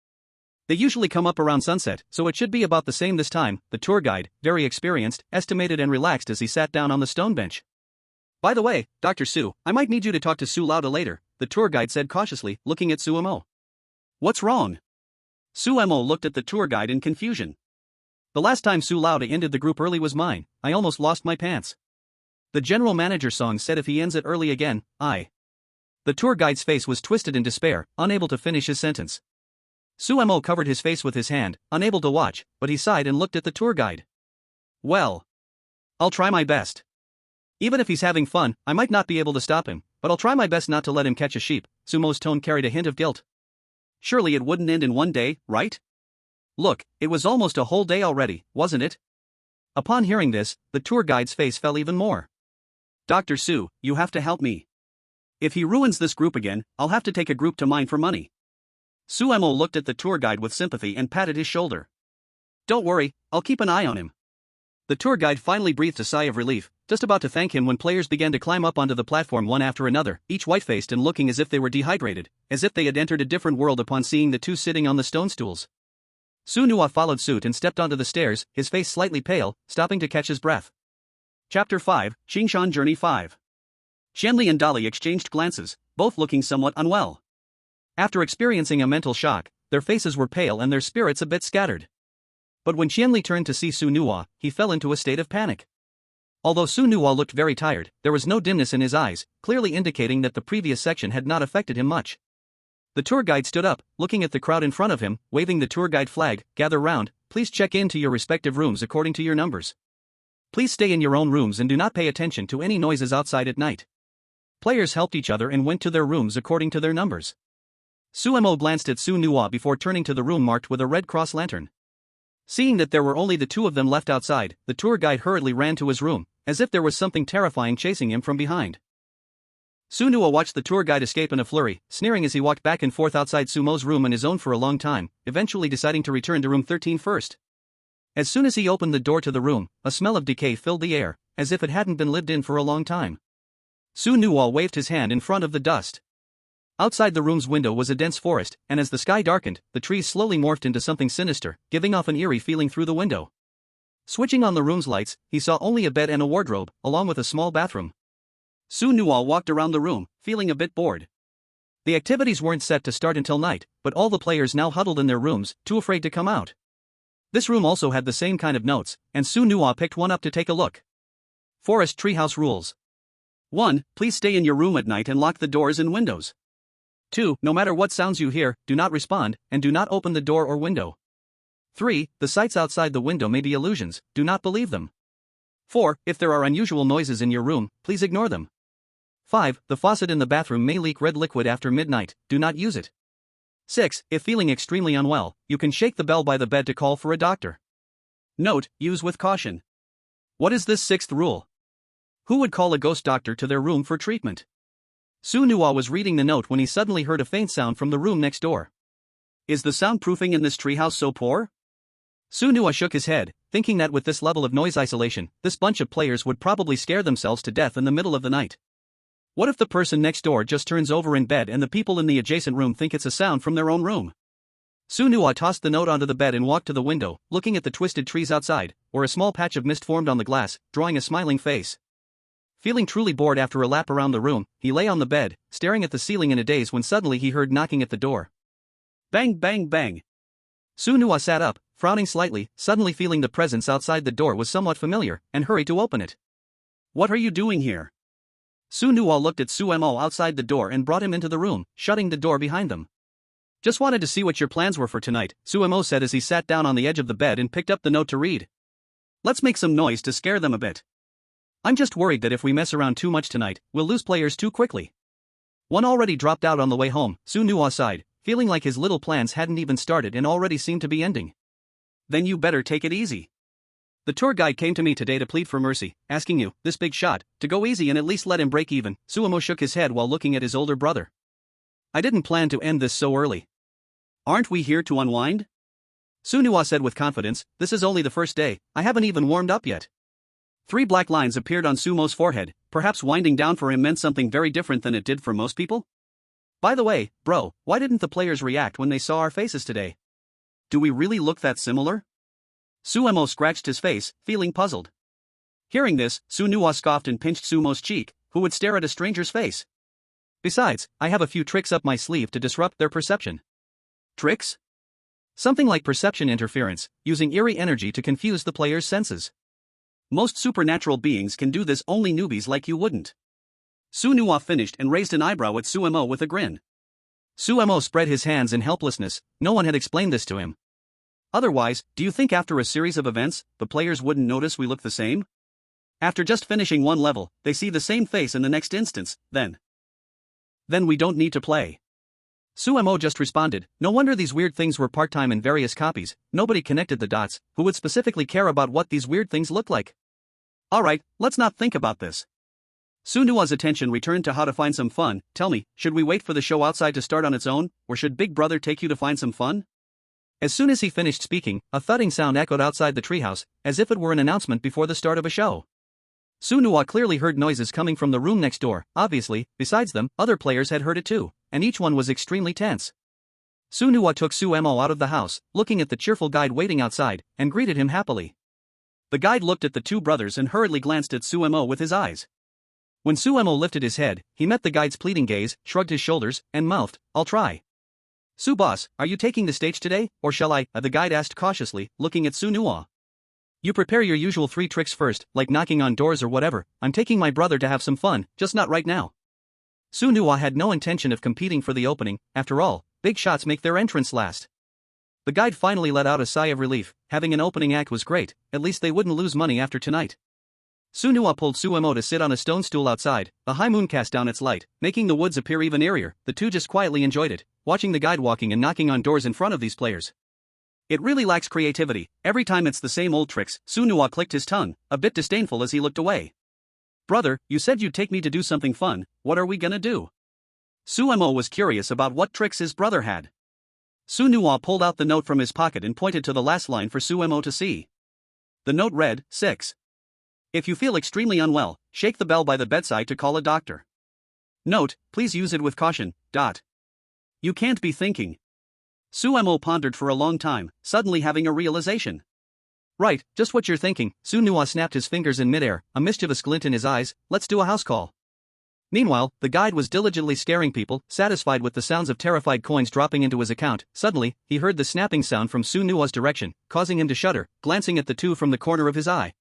They usually come up around sunset, so it should be about the same this time, the tour guide, very experienced, estimated and relaxed as he sat down on the stone bench. By the way, Dr. Su, I might need you to talk to Su Lauda later, the tour guide said cautiously, looking at Suemo. What's wrong? Suemo looked at the tour guide in confusion. The last time Su Lauda ended the group early was mine. I almost lost my pants. The general manager song said if he ends it early again, I. The tour guide's face was twisted in despair, unable to finish his sentence. Suemo covered his face with his hand, unable to watch, but he sighed and looked at the tour guide. Well, I'll try my best. Even if he's having fun, I might not be able to stop him, but I'll try my best not to let him catch a sheep. Sumo's tone carried a hint of guilt. Surely it wouldn't end in one day, right? Look, it was almost a whole day already, wasn't it? Upon hearing this, the tour guide's face fell even more. Dr. Su, you have to help me. If he ruins this group again, I'll have to take a group to mine for money. Suemo looked at the tour guide with sympathy and patted his shoulder. Don't worry, I'll keep an eye on him. The tour guide finally breathed a sigh of relief, just about to thank him when players began to climb up onto the platform one after another, each white-faced and looking as if they were dehydrated, as if they had entered a different world upon seeing the two sitting on the stone stools. Sunua followed suit and stepped onto the stairs, his face slightly pale, stopping to catch his breath. Chapter 5, Qingshan Journey 5. Qianli and Dali exchanged glances, both looking somewhat unwell. After experiencing a mental shock, their faces were pale and their spirits a bit scattered. But when Qianli turned to see Sunua, he fell into a state of panic. Although Sunua looked very tired, there was no dimness in his eyes, clearly indicating that the previous section had not affected him much. The tour guide stood up, looking at the crowd in front of him, waving the tour guide flag. Gather round, please check in to your respective rooms according to your numbers. Please stay in your own rooms and do not pay attention to any noises outside at night. Players helped each other and went to their rooms according to their numbers. Suemo glanced at Sunua before turning to the room marked with a red cross lantern. Seeing that there were only the two of them left outside, the tour guide hurriedly ran to his room, as if there was something terrifying chasing him from behind. Sunua watched the tour guide escape in a flurry, sneering as he walked back and forth outside Sumo's room and his own for a long time, eventually deciding to return to room 13 first. As soon as he opened the door to the room, a smell of decay filled the air, as if it hadn't been lived in for a long time. Sunua waved his hand in front of the dust. Outside the room's window was a dense forest, and as the sky darkened, the trees slowly morphed into something sinister, giving off an eerie feeling through the window. Switching on the room's lights, he saw only a bed and a wardrobe, along with a small bathroom. Sunua walked around the room, feeling a bit bored. The activities weren't set to start until night, but all the players now huddled in their rooms, too afraid to come out. This room also had the same kind of notes, and Sunua picked one up to take a look. Forest Treehouse Rules. 1. Please stay in your room at night and lock the doors and windows. 2. No matter what sounds you hear, do not respond, and do not open the door or window. 3. The sights outside the window may be illusions, do not believe them. 4. If there are unusual noises in your room, please ignore them. 5. The faucet in the bathroom may leak red liquid after midnight, do not use it. 6. If feeling extremely unwell, you can shake the bell by the bed to call for a doctor. Note, use with caution. What is this 6th rule? Who would call a ghost doctor to their room for treatment? Sunua was reading the note when he suddenly heard a faint sound from the room next door. Is the soundproofing in this treehouse so poor? Sunua shook his head, thinking that with this level of noise isolation, this bunch of players would probably scare themselves to death in the middle of the night. What if the person next door just turns over in bed and the people in the adjacent room think it's a sound from their own room? Sunua tossed the note onto the bed and walked to the window, looking at the twisted trees outside, where a small patch of mist formed on the glass, drawing a smiling face. Feeling truly bored after a lap around the room, he lay on the bed, staring at the ceiling in a daze when suddenly he heard knocking at the door. Bang bang bang. Sunua sat up, frowning slightly, suddenly feeling the presence outside the door was somewhat familiar, and hurried to open it. What are you doing here? Sunua looked at Suemo outside the door and brought him into the room, shutting the door behind them. Just wanted to see what your plans were for tonight, Suemo said as he sat down on the edge of the bed and picked up the note to read. Let's make some noise to scare them a bit. I'm just worried that if we mess around too much tonight, we'll lose players too quickly. One already dropped out on the way home, Sunua sighed, feeling like his little plans hadn't even started and already seemed to be ending. Then you better take it easy. The tour guide came to me today to plead for mercy, asking you, this big shot, to go easy and at least let him break even. Suemo shook his head while looking at his older brother. I didn't plan to end this so early. Aren't we here to unwind? Sunua said with confidence, "This is only the first day, I haven't even warmed up yet." 3 black lines appeared on Sumo's forehead, perhaps winding down for him meant something very different than it did for most people? "By the way, bro, why didn't the players react when they saw our faces today? Do we really look that similar?" Sumo scratched his face, feeling puzzled. Hearing this, Sunua scoffed and pinched Sumo's cheek, who would stare at a stranger's face. "Besides, I have a few tricks up my sleeve to disrupt their perception." "Tricks?" "Something like perception interference, using eerie energy to confuse the player's senses. Most supernatural beings can do this, only newbies like you wouldn't." Sunua finished and raised an eyebrow at Sumo with a grin. Sumo spread his hands in helplessness, no one had explained this to him. "Otherwise, do you think after a series of events, the players wouldn't notice we look the same? After just finishing one level, they see the same face in the next instance, then we don't need to play." Sumo just responded, "No wonder these weird things were part-time in various copies, nobody connected the dots, who would specifically care about what these weird things look like? Alright, let's not think about this." Sunua's attention returned to how to find some fun. "Tell me, should we wait for the show outside to start on its own, or should Big Brother take you to find some fun?" As soon as he finished speaking, a thudding sound echoed outside the treehouse, as if it were an announcement before the start of a show. Sunua clearly heard noises coming from the room next door. Obviously, besides them, other players had heard it too, and each one was extremely tense. Sunua took Sumo out of the house, looking at the cheerful guide waiting outside, and greeted him happily. The guide looked at the 2 brothers and hurriedly glanced at Sumo with his eyes. When Sumo lifted his head, he met the guide's pleading gaze, shrugged his shoulders, and mouthed, "I'll try." "Boss, are you taking the stage today, or shall I?" the guide asked cautiously, looking at Sunua. "You prepare your usual 3 tricks first, like knocking on doors or whatever. I'm taking my brother to have some fun, just not right now." Sunua had no intention of competing for the opening. After all, big shots make their entrance last. The guide finally let out a sigh of relief. Having an opening act was great, at least they wouldn't lose money after tonight. Sunua pulled Sumo to sit on a stone stool outside. The high moon cast down its light, making the woods appear even eerier. The two just quietly enjoyed it, watching the guide walking and knocking on doors in front of these players. "It really lacks creativity. Every time it's the same old tricks." Sunua clicked his tongue, a bit disdainful as he looked away. "Brother, you said you'd take me to do something fun. What are we gonna do?" Sumo was curious about what tricks his brother had. Sunua pulled out the note from his pocket and pointed to the last line for Sumo to see. The note read, 6. If you feel extremely unwell, shake the bell by the bedside to call a doctor. Note, please use it with caution. You can't be thinking. Sumo pondered for a long time, suddenly having a realization. Right, just what you're thinking. Sunua snapped his fingers in midair, a mischievous glint in his eyes. Let's do a house call. Meanwhile, the guide was diligently scaring people, satisfied with the sounds of terrified coins dropping into his account. Suddenly, he heard the snapping sound from Sunua's direction, causing him to shudder, glancing at the two from the corner of his eye.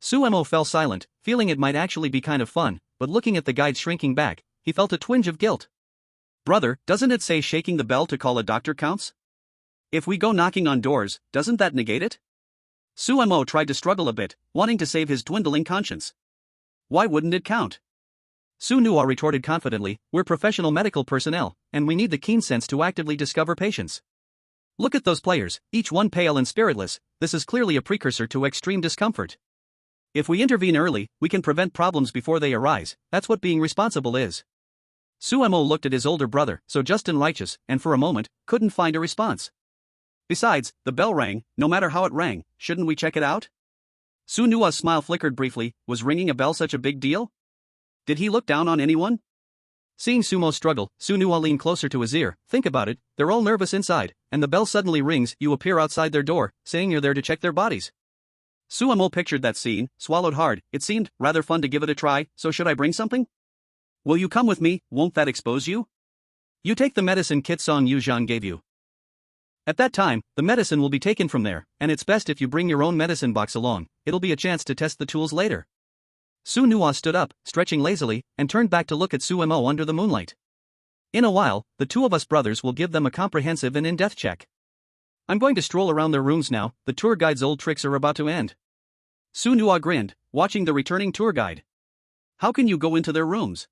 Sumo fell silent, feeling it might actually be kind of fun, but looking at the guide shrinking back, he felt a twinge of guilt. Brother, doesn't it say shaking the bell to call a doctor counts? If we go knocking on doors, doesn't that negate it? Sumo tried to struggle a bit, wanting to save his dwindling conscience. Why wouldn't it count? Sunua retorted confidently, we're professional medical personnel, and we need the keen sense to actively discover patients. Look at those players, each one pale and spiritless. This is clearly a precursor to extreme discomfort. If we intervene early, we can prevent problems before they arise. That's what being responsible is. Sumo looked at his older brother, so just and righteous, and for a moment, couldn't find a response. Besides, the bell rang. No matter how it rang, shouldn't we check it out? Sunua's smile flickered briefly. Was ringing a bell such a big deal? Did he look down on anyone? Seeing Sumo struggle, Sunua leaned closer to his ear. Think about it, they're all nervous inside, and the bell suddenly rings, you appear outside their door, saying you're there to check their bodies. Sumo pictured that scene, swallowed hard. It seemed rather fun to give it a try, so should I bring something? Will you come with me? Won't that expose you? You take the medicine kit Song Yuzhan gave you. At that time, the medicine will be taken from there, and it's best if you bring your own medicine box along. It'll be a chance to test the tools later. Sunua stood up, stretching lazily, and turned back to look at Sumo under the moonlight. In a while, the two of us brothers will give them a comprehensive and in-depth check. I'm going to stroll around their rooms now, the tour guide's old tricks are about to end. Sunua grinned, watching the returning tour guide. How can you go into their rooms?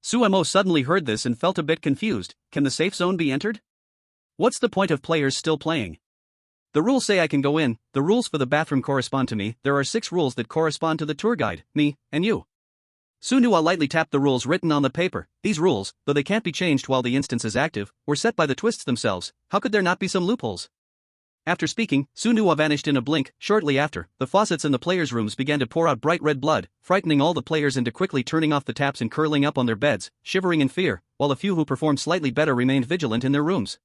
Sumo suddenly heard this and felt a bit confused. Can the safe zone be entered? What's the point of players still playing? The rules say I can go in. The rules for the bathroom correspond to me. There are 6 rules that correspond to the tour guide, me, and you. Sunua lightly tapped the rules written on the paper. These rules, though they can't be changed while the instance is active, were set by the twists themselves. How could there not be some loopholes? After speaking, Su Nuwa vanished in a blink. Shortly after, the faucets in the players' rooms began to pour out bright red blood, frightening all the players into quickly turning off the taps and curling up on their beds, shivering in fear, while a few who performed slightly better remained vigilant in their rooms.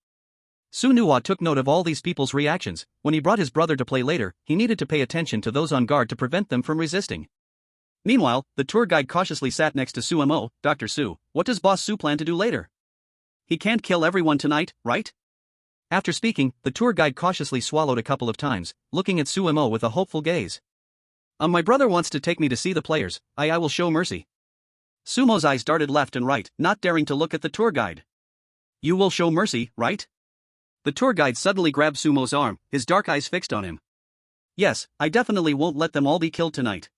Su Nuwa took note of all these people's reactions. When he brought his brother to play later, he needed to pay attention to those on guard to prevent them from resisting. Meanwhile, the tour guide cautiously sat next to Sumo. Dr. Su, what does Boss Su plan to do later? He can't kill everyone tonight, right? After speaking, the tour guide cautiously swallowed a couple of times, looking at Sumo with a hopeful gaze. My brother wants to take me to see the players. I will show mercy. Sumo's eyes darted left and right, not daring to look at the tour guide. You will show mercy, right? The tour guide suddenly grabbed Sumo's arm, his dark eyes fixed on him. Yes, I definitely won't let them all be killed tonight.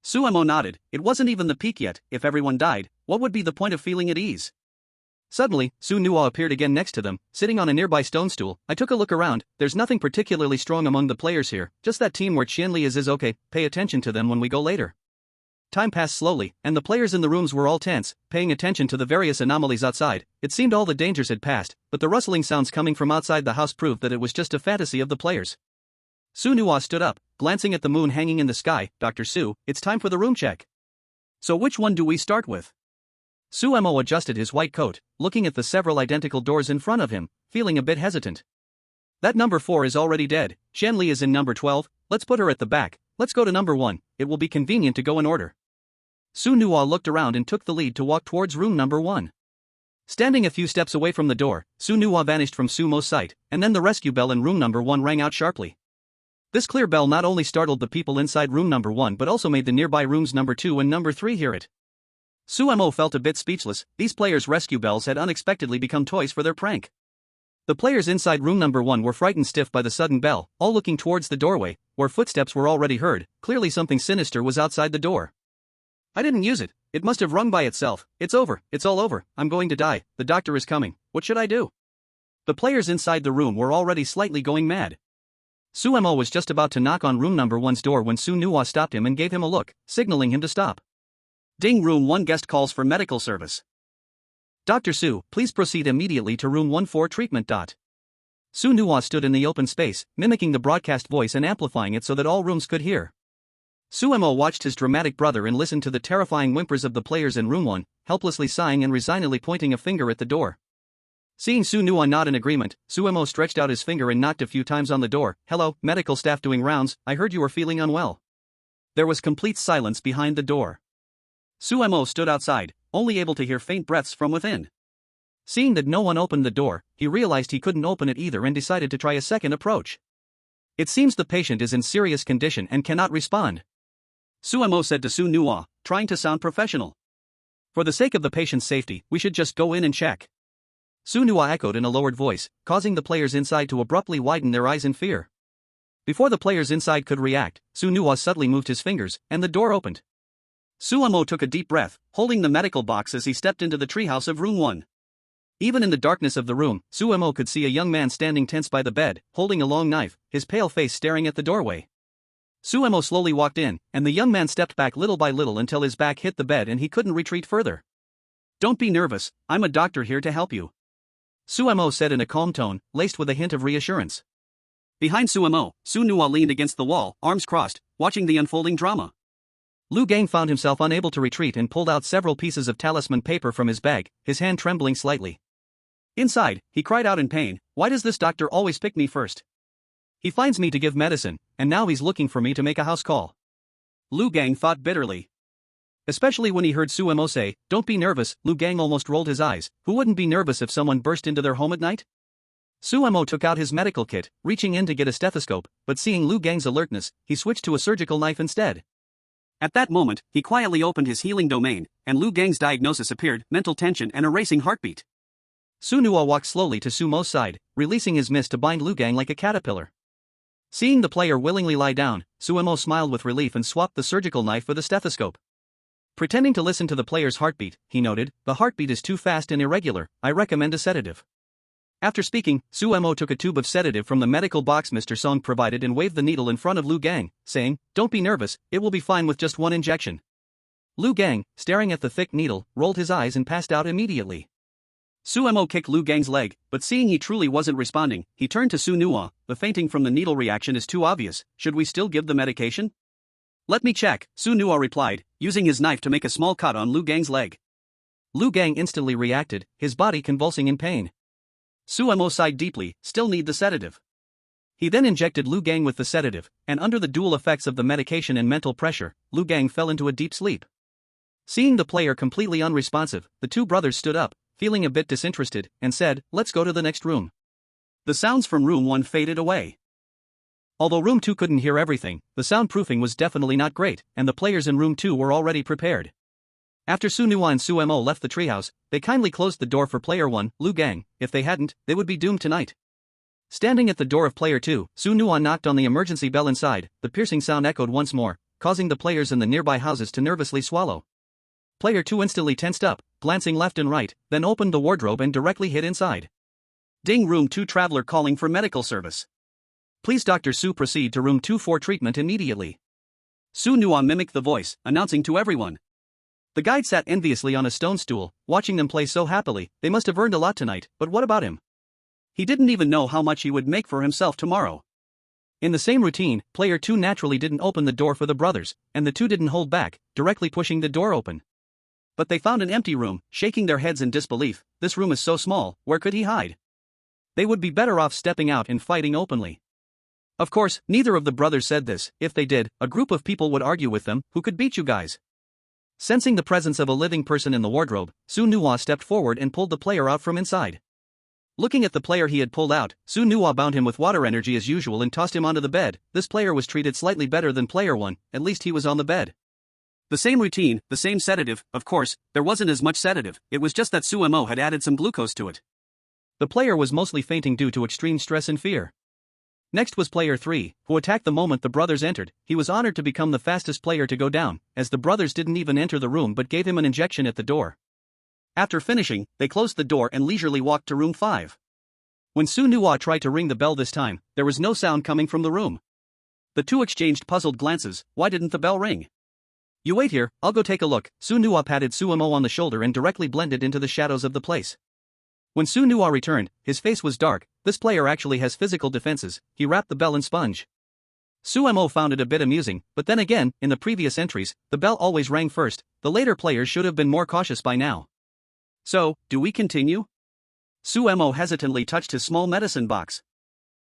Sumo nodded. It wasn't even the peak yet. If everyone died, what would be the point of feeling at ease? Suddenly, Su Nuwa appeared again next to them, sitting on a nearby stone stool. I took a look around. There's nothing particularly strong among the players here, just that team where Qianli is okay. Pay attention to them when we go later. Time passed slowly, and the players in the rooms were all tense, paying attention to the various anomalies outside. It seemed all the dangers had passed, but the rustling sounds coming from outside the house proved that it was just a fantasy of the players. Su Nuwa stood up, glancing at the moon hanging in the sky. Dr. Su, it's time for the room check. So which one do we start with? Sumo adjusted his white coat, looking at the several identical doors in front of him, feeling a bit hesitant. That number 4 is already dead. Qianli is in number 12, let's put her at the back. Let's go to number 1, it will be convenient to go in order. Su Nuwa looked around and took the lead to walk towards room number 1. Standing a few steps away from the door, Su Nuwa vanished from Sumo's sight, and then the rescue bell in room number 1 rang out sharply. This clear bell not only startled the people inside room number 1 but also made the nearby rooms number 2 and number 3 hear it. Sumo felt a bit speechless. These players' rescue bells had unexpectedly become toys for their prank. The players inside room number 1 were frightened stiff by the sudden bell, all looking towards the doorway, where footsteps were already heard. Clearly something sinister was outside the door. I didn't use it. It must have rung by itself. It's over. It's all over. I'm going to die. The doctor is coming. What should I do? The players inside the room were already slightly going mad. Sumo was just about to knock on room number 1's door when Su Nuwa stopped him and gave him a look, signaling him to stop. Ding, room 1 guest calls for medical service. Dr. Su, please proceed immediately to room 1 for treatment. Su Nuwa stood in the open space, mimicking the broadcast voice and amplifying it so that all rooms could hear. Sumo watched his dramatic brother and listened to the terrifying whimpers of the players in room 1, helplessly sighing and resignedly pointing a finger at the door. Seeing Su Nuwa nod in agreement, Sumo stretched out his finger and knocked a few times on the door. Hello, medical staff doing rounds, I heard you were feeling unwell. There was complete silence behind the door. Sumo stood outside, only able to hear faint breaths from within. Seeing that no one opened the door, he realized he couldn't open it either and decided to try a second approach. It seems the patient is in serious condition and cannot respond. Sumo said to Su Nuwa, trying to sound professional. For the sake of the patient's safety, we should just go in and check. Su Nuwa echoed in a lowered voice, causing the players inside to abruptly widen their eyes in fear. Before the players inside could react, Su Nuwa suddenly moved his fingers, and the door opened. Sumo took a deep breath, holding the medical box as he stepped into the treehouse of room 1. Even in the darkness of the room, Sumo could see a young man standing tense by the bed, holding a long knife, his pale face staring at the doorway. Sumo slowly walked in, and the young man stepped back little by little until his back hit the bed and he couldn't retreat further. Don't be nervous, I'm a doctor here to help you. Sumo said in a calm tone, laced with a hint of reassurance. Behind Sumo, Su Nuwa leaned against the wall, arms crossed, watching the unfolding drama. Lu Gang found himself unable to retreat and pulled out several pieces of talisman paper from his bag, his hand trembling slightly. Inside, he cried out in pain, why does this doctor always pick me first? He finds me to give medicine, and now he's looking for me to make a house call. Lu Gang thought bitterly. Especially when he heard Sumo say, don't be nervous, Lu Gang almost rolled his eyes. Who wouldn't be nervous if someone burst into their home at night? Sumo took out his medical kit, reaching in to get a stethoscope, but seeing Lu Gang's alertness, he switched to a surgical knife instead. At that moment, he quietly opened his healing domain, and Lu Gang's diagnosis appeared, mental tension and a racing heartbeat. Su Nuwa walked slowly to Sumo's side, releasing his mist to bind Lu Gang like a caterpillar. Seeing the player willingly lie down, Sumo smiled with relief and swapped the surgical knife for the stethoscope. Pretending to listen to the player's heartbeat, he noted, the heartbeat is too fast and irregular, I recommend a sedative. After speaking, Sumo took a tube of sedative from the medical box Mr. Song provided and waved the needle in front of Lu Gang, saying, don't be nervous, it will be fine with just one injection. Lu Gang, staring at the thick needle, rolled his eyes and passed out immediately. Suemo kicked Lu Gang's leg, but seeing he truly wasn't responding, he turned to Su Nuo. The fainting from the needle reaction is too obvious. Should we still give the medication? Let me check, Su Nuo replied, using his knife to make a small cut on Lu Gang's leg. Lu Gang instantly reacted, his body convulsing in pain. Suemo sighed deeply, still need the sedative. He then injected Lu Gang with the sedative, and under the dual effects of the medication and mental pressure, Lu Gang fell into a deep sleep. Seeing the player completely unresponsive, the two brothers stood up, feeling a bit disinterested, and said, "Let's go to the next room." The sounds from room 1 faded away. Although room 2 couldn't hear everything, the soundproofing was definitely not great, and the players in room 2 were already prepared. After Su Nuo and Suemo left the treehouse, they kindly closed the door for player 1, Lu Gang. If they hadn't, they would be doomed tonight. Standing at the door of player 2, Su Nuo knocked on the emergency bell inside. The piercing sound echoed once more, causing the players in the nearby houses to nervously swallow. Player 2 instantly tensed up, glancing left and right, then opened the wardrobe and directly hid inside. Ding, room 2 traveler calling for medical service. Please Dr. Su proceed to room 2 for treatment immediately. Su Nuo mimicked the voice, announcing to everyone. The guide sat enviously on a stone stool, watching them play so happily. They must have earned a lot tonight, but what about him? He didn't even know how much he would make for himself tomorrow. In the same routine, player 2 naturally didn't open the door for the brothers, and the two didn't hold back, directly pushing the door open. But they found an empty room, shaking their heads in disbelief. This room is so small, where could he hide? They would be better off stepping out and fighting openly. Of course, neither of the brothers said this. If they did, a group of people would argue with them. Who could beat you guys? Sensing the presence of a living person in the wardrobe, Su Nuo stepped forward and pulled the player out from inside. Looking at the player he had pulled out, Su Nuo bound him with water energy as usual and tossed him onto the bed. This player was treated slightly better than player 1, at least he was on the bed. The same routine, the same sedative. Of course, there wasn't as much sedative, it was just that Suemo had added some glucose to it. The player was mostly fainting due to extreme stress and fear. Next was player 3, who attacked the moment the brothers entered. He was honored to become the fastest player to go down, as the brothers didn't even enter the room but gave him an injection at the door. After finishing, they closed the door and leisurely walked to room 5. When Su Nuo tried to ring the bell this time, there was no sound coming from the room. The two exchanged puzzled glances. Why didn't the bell ring? You wait here, I'll go take a look. Su Nuo patted Suemo on the shoulder and directly blended into the shadows of the place. When Su Nuo returned, his face was dark. This player actually has physical defenses. He wrapped the bell in sponge. Suemo found it a bit amusing, but then again, in the previous entries, the bell always rang first. The later players should have been more cautious by now. So, do we continue? Suemo hesitantly touched his small medicine box.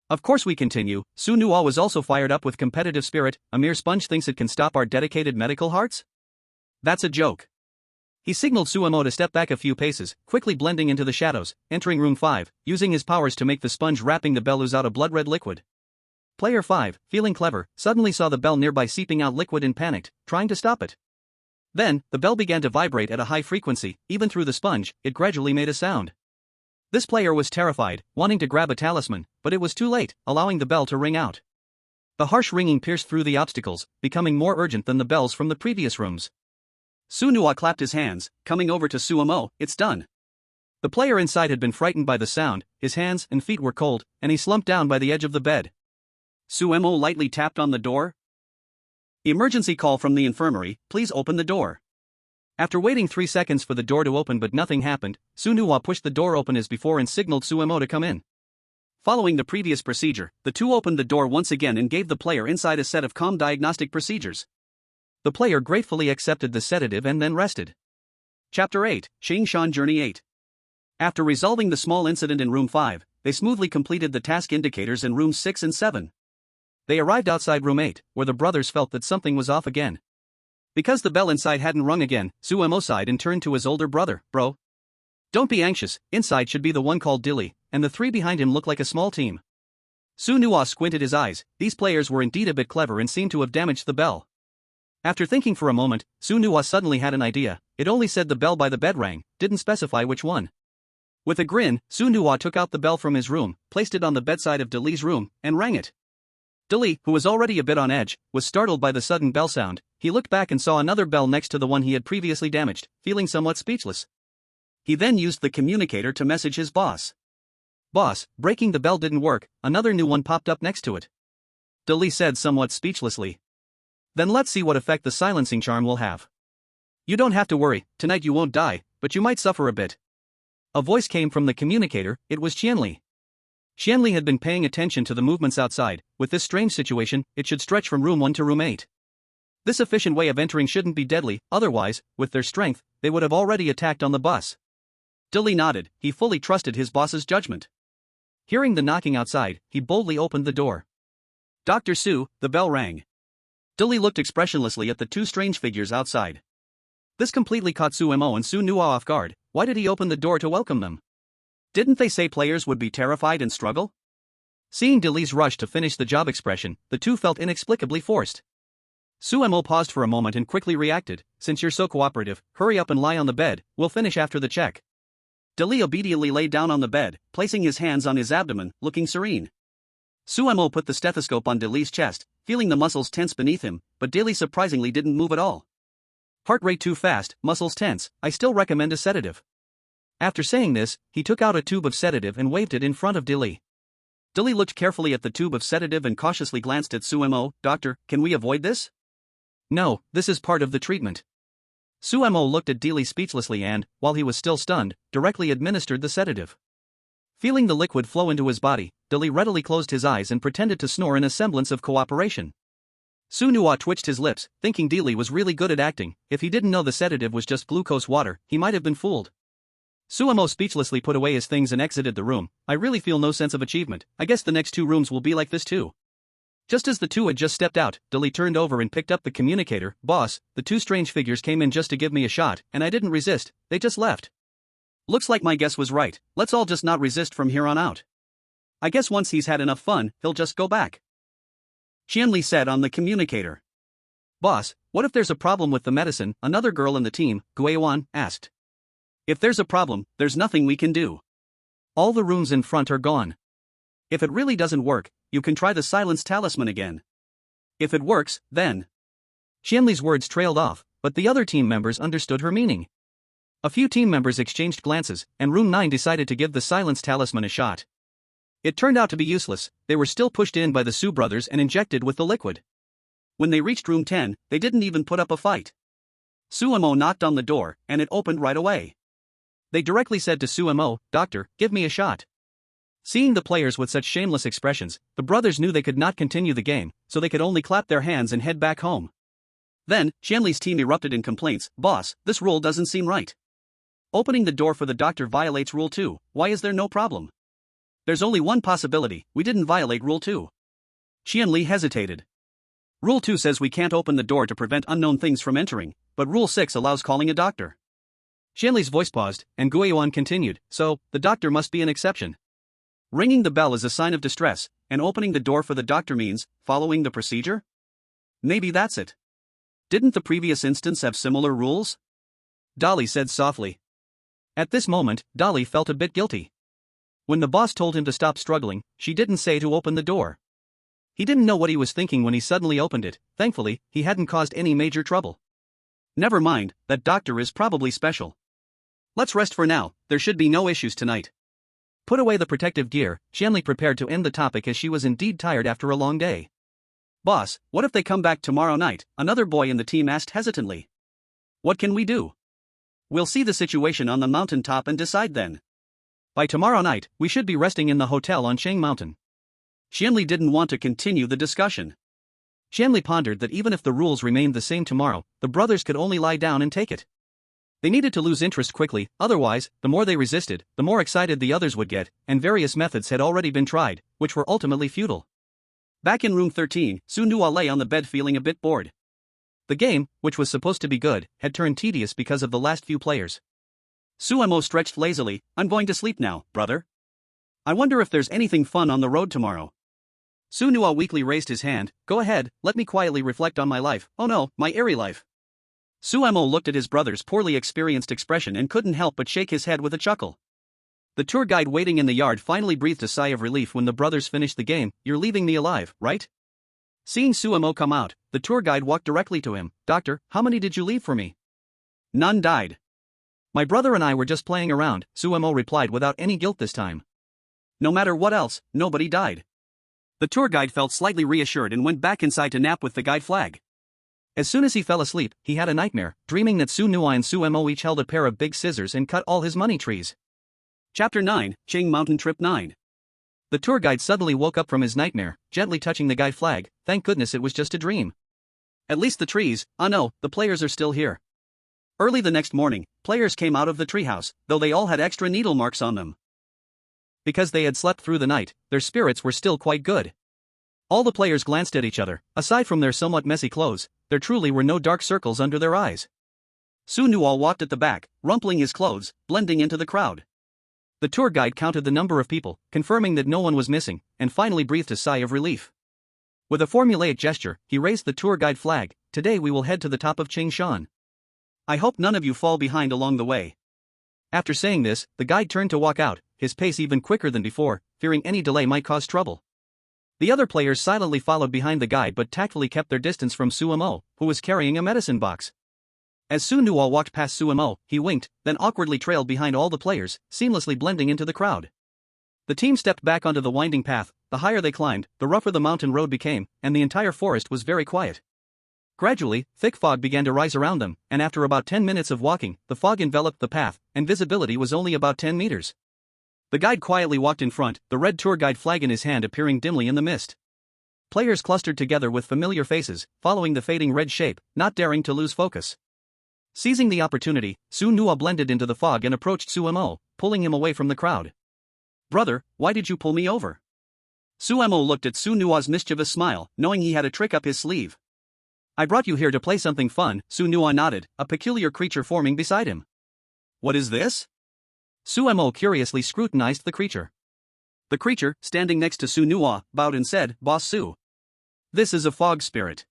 Of course we continue. Su Nuo was also fired up with competitive spirit. A mere sponge thinks it can stop our dedicated medical hearts? That's a joke. He signaled Suemo to step back a few paces, quickly blending into the shadows, entering room 5, using his powers to make the sponge wrapping the bell ooze out a blood-red liquid. Player 5, feeling clever, suddenly saw the bell nearby seeping out liquid and panicked, trying to stop it. Then, the bell began to vibrate at a high frequency. Even through the sponge, it gradually made a sound. This player was terrified, wanting to grab a talisman, but it was too late, allowing the bell to ring out. The harsh ringing pierced through the obstacles, becoming more urgent than the bells from the previous rooms. Su Nuo clapped his hands, coming over to Suemo. It's done. The player inside had been frightened by the sound, his hands and feet were cold, and he slumped down by the edge of the bed. Suemo lightly tapped on the door. Emergency call from the infirmary, please open the door. After waiting 3 seconds for the door to open but nothing happened, Su Nuo pushed the door open as before and signaled Suemo to come in. Following the previous procedure, the two opened the door once again and gave the player inside a set of calm diagnostic procedures. The player gratefully accepted the sedative and then rested. Chapter 8, Shangshan Journey 8. After resolving the small incident in room 5, they smoothly completed the task indicators in rooms 6 and 7. They arrived outside room 8, where the brothers felt that something was off again. Because the bell inside hadn't rung again, Suemo sighed and turned to his older brother. Bro, don't be anxious, inside should be the one called Dilly, and the three behind him look like a small team. Su Nuo squinted his eyes. These players were indeed a bit clever and seemed to have damaged the bell. After thinking for a moment, Su Nuo suddenly had an idea. It only said the bell by the bed rang, didn't specify which one. With a grin, Su Nuo took out the bell from his room, placed it on the bedside of Dilly's room, and rang it. Dilly, who was already a bit on edge, was startled by the sudden bell sound. He looked back and saw another bell next to the one he had previously damaged, feeling somewhat speechless. He then used the communicator to message his boss. Boss, breaking the bell didn't work, another new one popped up next to it. Dilly said somewhat speechlessly. Then let's see what effect the silencing charm will have. You don't have to worry, tonight you won't die, but you might suffer a bit. A voice came from the communicator. It was Qianli. Qianli had been paying attention to the movements outside. With this strange situation, it should stretch from room 1 to room 8. This efficient way of entering shouldn't be deadly, otherwise, with their strength, they would have already attacked on the bus. Dilly nodded, he fully trusted his boss's judgment. Hearing the knocking outside, he boldly opened the door. Dr. Su, the bell rang. Dilly looked expressionlessly at the two strange figures outside. This completely caught Suemo and Su Nuo off guard. Why did he open the door to welcome them? Didn't they say players would be terrified and struggle? Seeing Dilly's rush to finish the job expression, the two felt inexplicably forced. Suemo paused for a moment and quickly reacted, since you're so cooperative, hurry up and lie on the bed, we'll finish after the check. Dilly obediently lay down on the bed, placing his hands on his abdomen, looking serene. Suemo put the stethoscope on Dilly's chest, feeling the muscles tense beneath him, but Dilly surprisingly didn't move at all. Heart rate too fast, muscles tense, I still recommend a sedative. After saying this, he took out a tube of sedative and waved it in front of Dilly. Dilly looked carefully at the tube of sedative and cautiously glanced at Suemo. Doctor, can we avoid this? No, this is part of the treatment. Suemo looked at Dilly speechlessly and, while he was still stunned, directly administered the sedative. Feeling the liquid flow into his body, Dilly readily closed his eyes and pretended to snore in a semblance of cooperation. Su Nuo twitched his lips, thinking Dilly was really good at acting. If he didn't know the sedative was just glucose water, he might have been fooled. Suemo speechlessly put away his things and exited the room. I really feel no sense of achievement. I guess the next 2 rooms will be like this too. Just as the two had just stepped out, Dilly turned over and picked up the communicator. Boss, the 2 strange figures came in just to give me a shot, and I didn't resist, they just left. Looks like my guess was right, let's all just not resist from here on out. I guess once he's had enough fun, he'll just go back. Qianli said on the communicator. Boss, what if there's a problem with the medicine? Another girl in the team, Guiyuan, asked. If there's a problem, there's nothing we can do. All the rooms in front are gone. If it really doesn't work, you can try the silence talisman again. If it works, then. Qianli's words trailed off, but the other team members understood her meaning. A few team members exchanged glances, and Room 9 decided to give the silence talisman a shot. It turned out to be useless, they were still pushed in by the Su brothers and injected with the liquid. When they reached Room 10, they didn't even put up a fight. Suemo knocked on the door, and it opened right away. They directly said to Suemo, Doctor, give me a shot. Seeing the players with such shameless expressions, the brothers knew they could not continue the game, so they could only clap their hands and head back home. Then, Qianli's team erupted in complaints. Boss, this rule doesn't seem right. Opening the door for the doctor violates Rule 2, why is there no problem? There's only one possibility, we didn't violate Rule 2. Qianli hesitated. Rule 2 says we can't open the door to prevent unknown things from entering, but Rule 6 allows calling a doctor. Qianli's voice paused, and Guiyuan continued, so, the doctor must be an exception. Ringing the bell is a sign of distress, and opening the door for the doctor means, following the procedure? Maybe that's it. Didn't the previous instance have similar rules? Dolly said softly. At this moment, Dolly felt a bit guilty. When the boss told him to stop struggling, she didn't say to open the door. He didn't know what he was thinking when he suddenly opened it. Thankfully, he hadn't caused any major trouble. Never mind, that doctor is probably special. Let's rest for now, there should be no issues tonight. Put away the protective gear, Qianli prepared to end the topic as she was indeed tired after a long day. Boss, what if they come back tomorrow night? Another boy in the team asked hesitantly. What can we do? We'll see the situation on the mountaintop and decide then. By tomorrow night, we should be resting in the hotel on Shang Mountain. Qianli didn't want to continue the discussion. Qianli pondered that even if the rules remained the same tomorrow, the brothers could only lie down and take it. They needed to lose interest quickly, otherwise, the more they resisted, the more excited the others would get, and various methods had already been tried, which were ultimately futile. Back in room 13, Su Nuo lay on the bed feeling a bit bored. The game, which was supposed to be good, had turned tedious because of the last few players. Suemo stretched lazily. I'm going to sleep now, brother. I wonder if there's anything fun on the road tomorrow. Su Nuo weakly raised his hand. Go ahead, let me quietly reflect on my life. Oh no, my eerie life. Suemo looked at his brother's poorly experienced expression and couldn't help but shake his head with a chuckle. The tour guide waiting in the yard finally breathed a sigh of relief when the brothers finished the game. You're leaving me alive, right? Seeing Suemo come out, the tour guide walked directly to him. Doctor, how many did you leave for me? None died. My brother and I were just playing around, Suemo replied without any guilt this time. No matter what else, nobody died. The tour guide felt slightly reassured and went back inside to nap with the guide flag. As soon as he fell asleep, he had a nightmare, dreaming that Su Nuo and Suemo each held a pair of big scissors and cut all his money trees. Chapter 9, Ching Mountain Trip 9. The tour guide suddenly woke up from his nightmare, gently touching the guide flag. Thank goodness it was just a dream. At least the trees, no, the players are still here. Early the next morning, players came out of the treehouse, though they all had extra needle marks on them. Because they had slept through the night, their spirits were still quite good. All the players glanced at each other. Aside from their somewhat messy clothes, there truly were no dark circles under their eyes. Su Nuo walked at the back, rumpling his clothes, blending into the crowd. The tour guide counted the number of people, confirming that no one was missing, and finally breathed a sigh of relief. With a formulaic gesture, he raised the tour guide flag. Today we will head to the top of Changshan. I hope none of you fall behind along the way. After saying this, the guide turned to walk out, his pace even quicker than before, fearing any delay might cause trouble. The other players silently followed behind the guide but tactfully kept their distance from Suemo, who was carrying a medicine box. As Su Nuo walked past Suemo, he winked, then awkwardly trailed behind all the players, seamlessly blending into the crowd. The team stepped back onto the winding path. The higher they climbed, the rougher the mountain road became, and the entire forest was very quiet. Gradually, thick fog began to rise around them, and after about 10 minutes of walking, the fog enveloped the path, and visibility was only about 10 meters. The guide quietly walked in front, the red tour guide flag in his hand appearing dimly in the mist. Players clustered together with familiar faces, following the fading red shape, not daring to lose focus. Seizing the opportunity, Su Nuo blended into the fog and approached Suemo, pulling him away from the crowd. Brother, why did you pull me over? Suemo looked at Su Nuo's mischievous smile, knowing he had a trick up his sleeve. I brought you here to play something fun, Su Nuo nodded, a peculiar creature forming beside him. What is this? Suemo curiously scrutinized the creature. The creature, standing next to Su Nuo, bowed and said, Boss Su. This is a fog spirit.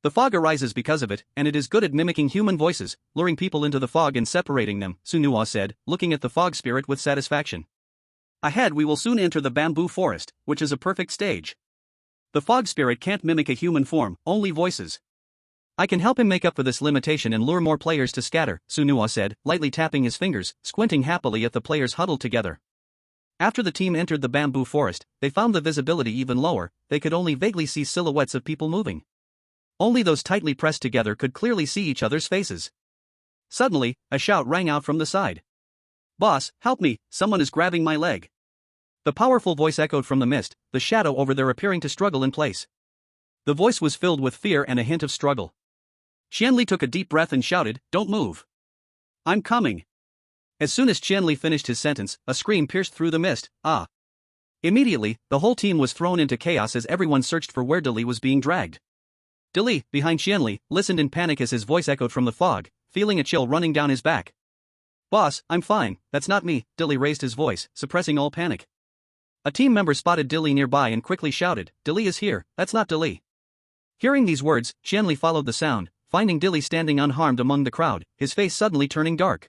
The fog arises because of it, and it is good at mimicking human voices, luring people into the fog and separating them, Su Nuo said, looking at the fog spirit with satisfaction. Ahead we will soon enter the bamboo forest, which is a perfect stage. The fog spirit can't mimic a human form, only voices. I can help him make up for this limitation and lure more players to scatter, Su Nuo said, lightly tapping his fingers, squinting happily at the players huddled together. After the team entered the bamboo forest, they found the visibility even lower. They could only vaguely see silhouettes of people moving. Only those tightly pressed together could clearly see each other's faces. Suddenly, a shout rang out from the side. Boss, help me, someone is grabbing my leg. The powerful voice echoed from the mist, the shadow over there appearing to struggle in place. The voice was filled with fear and a hint of struggle. Qianli took a deep breath and shouted, Don't move. I'm coming. As soon as Qianli finished his sentence, a scream pierced through the mist, ah. Immediately, the whole team was thrown into chaos as everyone searched for where Dili was being dragged. Dili, behind Qianli, listened in panic as his voice echoed from the fog, feeling a chill running down his back. Boss, I'm fine, that's not me, Dili raised his voice, suppressing all panic. A team member spotted Dili nearby and quickly shouted, Dili is here, that's not Dili. Hearing these words, Qianli followed the sound, finding Dili standing unharmed among the crowd, his face suddenly turning dark.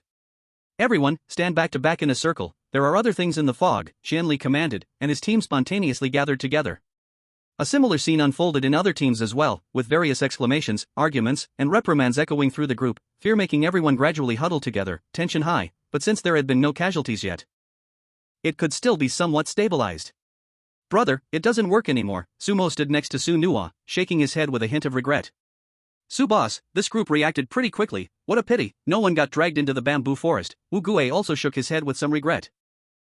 Everyone, stand back to back in a circle, there are other things in the fog, Qianli commanded, and his team spontaneously gathered together. A similar scene unfolded in other teams as well, with various exclamations, arguments, and reprimands echoing through the group, fear making everyone gradually huddle together, tension high, but since there had been no casualties yet, it could still be somewhat stabilized. Brother, it doesn't work anymore, Sumo stood next to Su Nuo, shaking his head with a hint of regret. Su boss, this group reacted pretty quickly, what a pity, no one got dragged into the bamboo forest. Wu Gue also shook his head with some regret.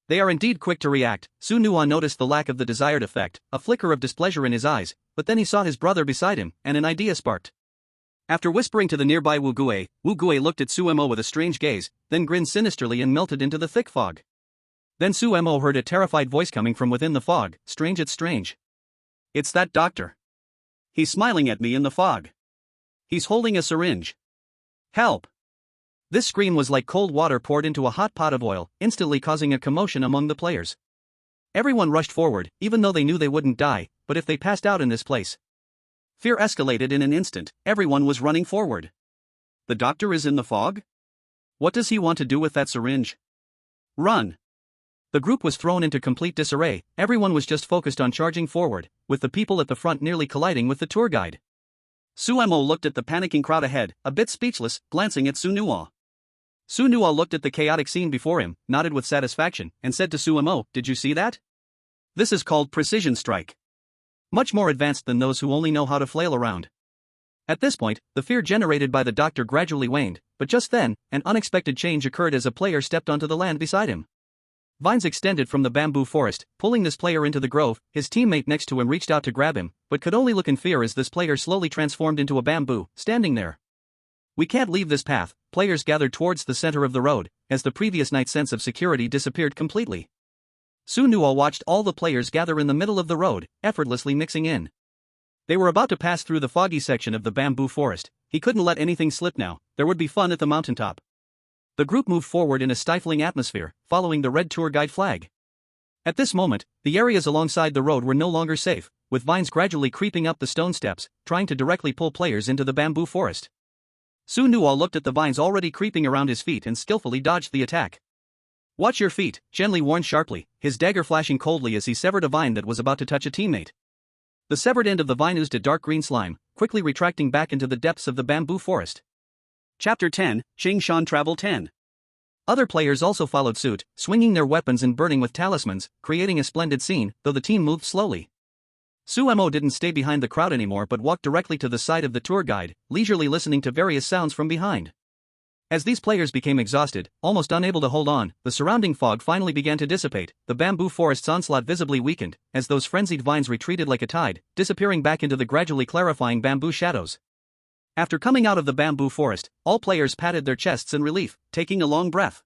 They are indeed quick to react. Su Nuo noticed the lack of the desired effect, a flicker of displeasure in his eyes, but then he saw his brother beside him, and an idea sparked. After whispering to the nearby Wu Gue looked at Suemo with a strange gaze, then grinned sinisterly and melted into the thick fog. Then Suemo heard a terrified voice coming from within the fog, strange it's strange. It's that doctor. He's smiling at me in the fog. He's holding a syringe. Help! This scream was like cold water poured into a hot pot of oil, instantly causing a commotion among the players. Everyone rushed forward, even though they knew they wouldn't die, but if they passed out in this place. Fear escalated in an instant, everyone was running forward. The doctor is in the fog? What does he want to do with that syringe? Run! The group was thrown into complete disarray, everyone was just focused on charging forward, with the people at the front nearly colliding with the tour guide. Suemo looked at the panicking crowd ahead, a bit speechless, glancing at Su Nuo. Su Nuo looked at the chaotic scene before him, nodded with satisfaction, and said to Suemo, Did you see that? This is called precision strike. Much more advanced than those who only know how to flail around. At this point, the fear generated by the doctor gradually waned, but just then, an unexpected change occurred as a player stepped onto the land beside him. Vines extended from the bamboo forest, pulling this player into the grove. His teammate next to him reached out to grab him, but could only look in fear as this player slowly transformed into a bamboo, standing there. We can't leave this path. Players gathered towards the center of the road, as the previous night's sense of security disappeared completely. Su Nuo watched all the players gather in the middle of the road, effortlessly mixing in. They were about to pass through the foggy section of the bamboo forest. He couldn't let anything slip now. There would be fun at the mountaintop. The group moved forward in a stifling atmosphere, following the red tour guide flag. At this moment, the areas alongside the road were no longer safe, with vines gradually creeping up the stone steps, trying to directly pull players into the bamboo forest. Su Nuo looked at the vines already creeping around his feet and skillfully dodged the attack. "Watch your feet," Qianli warned sharply, his dagger flashing coldly as he severed a vine that was about to touch a teammate. The severed end of the vine oozed a dark green slime, quickly retracting back into the depths of the bamboo forest. Chapter 10, Qingshan Travel 10. Other players also followed suit, swinging their weapons and burning with talismans, creating a splendid scene, though the team moved slowly. Suemo didn't stay behind the crowd anymore but walked directly to the side of the tour guide, leisurely listening to various sounds from behind. As these players became exhausted, almost unable to hold on, the surrounding fog finally began to dissipate. The bamboo forest's onslaught visibly weakened, as those frenzied vines retreated like a tide, disappearing back into the gradually clarifying bamboo shadows. After coming out of the bamboo forest, all players patted their chests in relief, taking a long breath.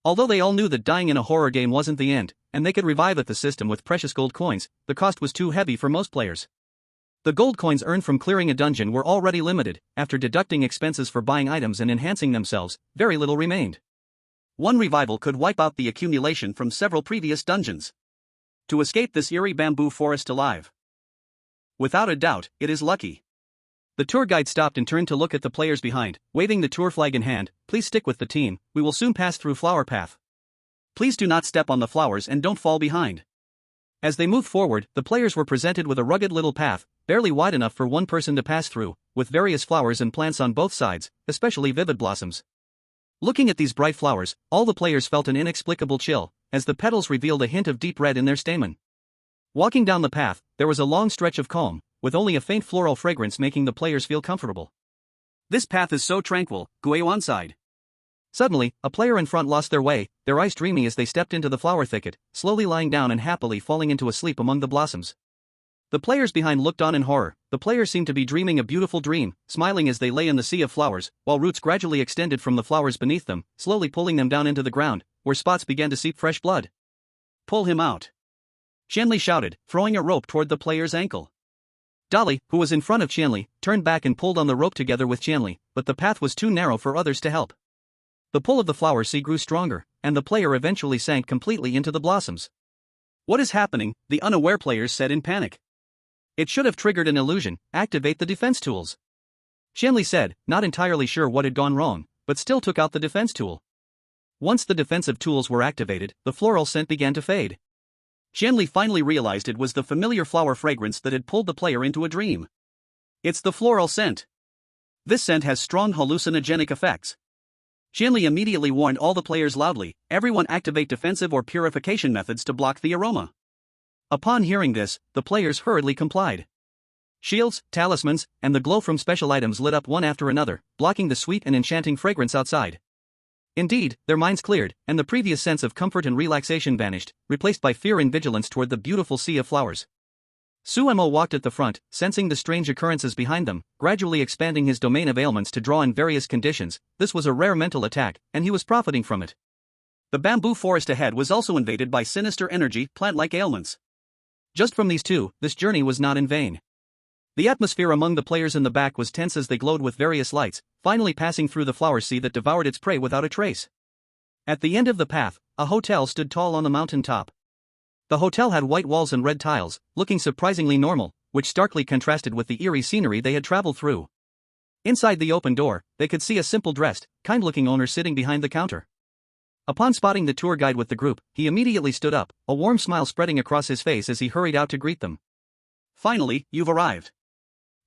Although they all knew that dying in a horror game wasn't the end, and they could revive at the system with precious gold coins, the cost was too heavy for most players. The gold coins earned from clearing a dungeon were already limited. After deducting expenses for buying items and enhancing themselves, very little remained. One revival could wipe out the accumulation from several previous dungeons. To escape this eerie bamboo forest alive. Without a doubt, it is lucky. The tour guide stopped and turned to look at the players behind, waving the tour flag in hand. "Please stick with the team, we will soon pass through Flower Path. Please do not step on the flowers and don't fall behind." As they moved forward, the players were presented with a rugged little path, barely wide enough for one person to pass through, with various flowers and plants on both sides, especially vivid blossoms. Looking at these bright flowers, all the players felt an inexplicable chill, as the petals revealed a hint of deep red in their stamen. Walking down the path, there was a long stretch of calm, with only a faint floral fragrance making the players feel comfortable. "This path is so tranquil," Guiwan sighed. Suddenly, a player in front lost their way, their eyes dreamy as they stepped into the flower thicket, slowly lying down and happily falling into a sleep among the blossoms. The players behind looked on in horror. The players seemed to be dreaming a beautiful dream, smiling as they lay in the sea of flowers, while roots gradually extended from the flowers beneath them, slowly pulling them down into the ground, where spots began to seep fresh blood. "Pull him out!" Qianli shouted, throwing a rope toward the player's ankle. Dolly, who was in front of Qianli, turned back and pulled on the rope together with Qianli, but the path was too narrow for others to help. The pull of the flower sea grew stronger, and the player eventually sank completely into the blossoms. "What is happening?" the unaware players said in panic. "It should have triggered an illusion. Activate the defense tools." Qianli said, not entirely sure what had gone wrong, but still took out the defense tool. Once the defensive tools were activated, the floral scent began to fade. Qianli finally realized it was the familiar flower fragrance that had pulled the player into a dream. "It's the floral scent. This scent has strong hallucinogenic effects." Qianli immediately warned all the players loudly, "Everyone activate defensive or purification methods to block the aroma." Upon hearing this, the players hurriedly complied. Shields, talismans, and the glow from special items lit up one after another, blocking the sweet and enchanting fragrance outside. Indeed, their minds cleared, and the previous sense of comfort and relaxation vanished, replaced by fear and vigilance toward the beautiful sea of flowers. Suemo walked at the front, sensing the strange occurrences behind them, gradually expanding his domain of ailments to draw in various conditions. This was a rare mental attack, and he was profiting from it. The bamboo forest ahead was also invaded by sinister energy, plant-like ailments. Just from these two, this journey was not in vain. The atmosphere among the players in the back was tense as they glowed with various lights, finally passing through the flower sea that devoured its prey without a trace. At the end of the path, a hotel stood tall on the mountain top. The hotel had white walls and red tiles, looking surprisingly normal, which starkly contrasted with the eerie scenery they had traveled through. Inside the open door, they could see a simple-dressed, kind-looking owner sitting behind the counter. Upon spotting the tour guide with the group, he immediately stood up, a warm smile spreading across his face as he hurried out to greet them. "Finally, you've arrived."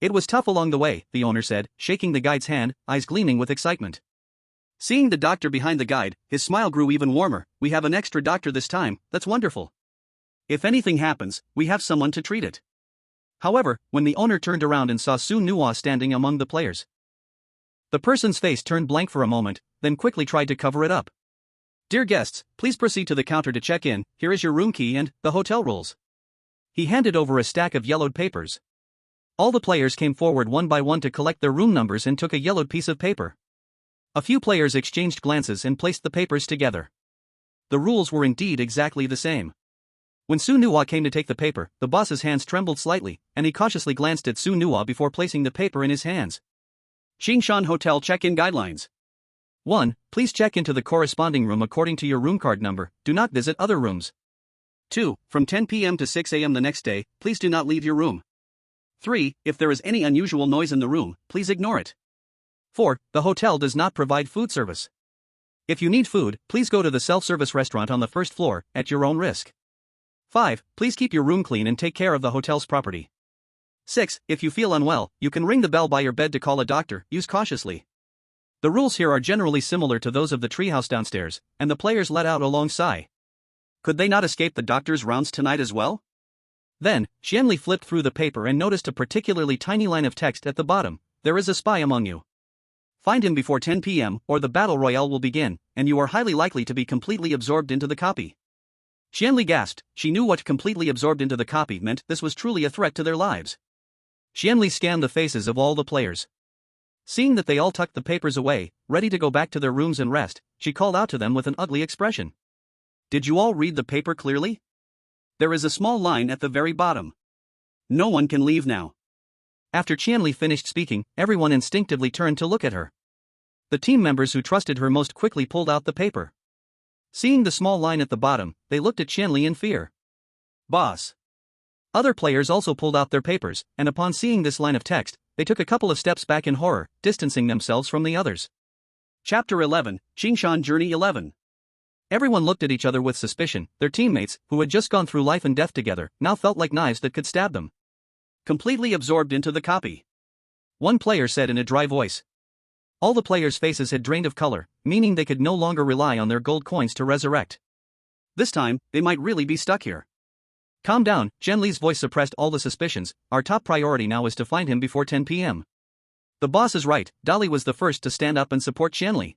"It was tough along the way," the owner said, shaking the guide's hand, eyes gleaming with excitement. Seeing the doctor behind the guide, his smile grew even warmer. "We have an extra doctor this time, that's wonderful. If anything happens, we have someone to treat it." However, when the owner turned around and saw Su Nuo standing among the players, the person's face turned blank for a moment, then quickly tried to cover it up. Dear guests, please proceed to the counter to check in. Here is your room key and the hotel rules. He handed over a stack of yellowed papers. All the players came forward one by one to collect their room numbers and took a yellowed piece of paper. A few players exchanged glances and placed the papers together. The rules were indeed exactly the same. When Su Nuwa came to take the paper, the boss's hands trembled slightly, and he cautiously glanced at Su Nuwa before placing the paper in his hands. Qingshan Hotel Check-in Guidelines. 1. Please check into the corresponding room according to your room card number. Do not visit other rooms. 2. From 10 p.m. to 6 a.m. the next day, please do not leave your room. 3. If there is any unusual noise in the room, please ignore it. 4. The hotel does not provide food service. If you need food, please go to the self-service restaurant on the first floor, at your own risk. 5. Please keep your room clean and take care of the hotel's property. 6. If you feel unwell, you can ring the bell by your bed to call a doctor. Use cautiously. The rules here are generally similar to those of the treehouse downstairs, and the players let out a long sigh. Could they not escape the doctor's rounds tonight as well? Then, Xianli flipped through the paper and noticed a particularly tiny line of text at the bottom. There is a spy among you. Find him before 10 p.m. or the battle royale will begin, and you are highly likely to be completely absorbed into the copy. Xianli gasped. She knew what completely absorbed into the copy meant. This was truly a threat to their lives. Xianli scanned the faces of all the players. Seeing that they all tucked the papers away, ready to go back to their rooms and rest, she called out to them with an ugly expression. Did you all read the paper clearly? There is a small line at the very bottom. No one can leave now. After Qianli finished speaking, everyone instinctively turned to look at her. The team members who trusted her most quickly pulled out the paper. Seeing the small line at the bottom, they looked at Qianli in fear. Boss. Other players also pulled out their papers, and upon seeing this line of text, they took a couple of steps back in horror, distancing themselves from the others. Chapter 11, Qingshan Journey 11. Everyone looked at each other with suspicion. Their teammates, who had just gone through life and death together, now felt like knives that could stab them. Completely absorbed into the copy. One player said in a dry voice. All the players' faces had drained of color, meaning they could no longer rely on their gold coins to resurrect. This time, they might really be stuck here. Calm down, Zhenli's voice suppressed all the suspicions. Our top priority now is to find him before 10 p.m. The boss is right. Dali was the first to stand up and support Qianli.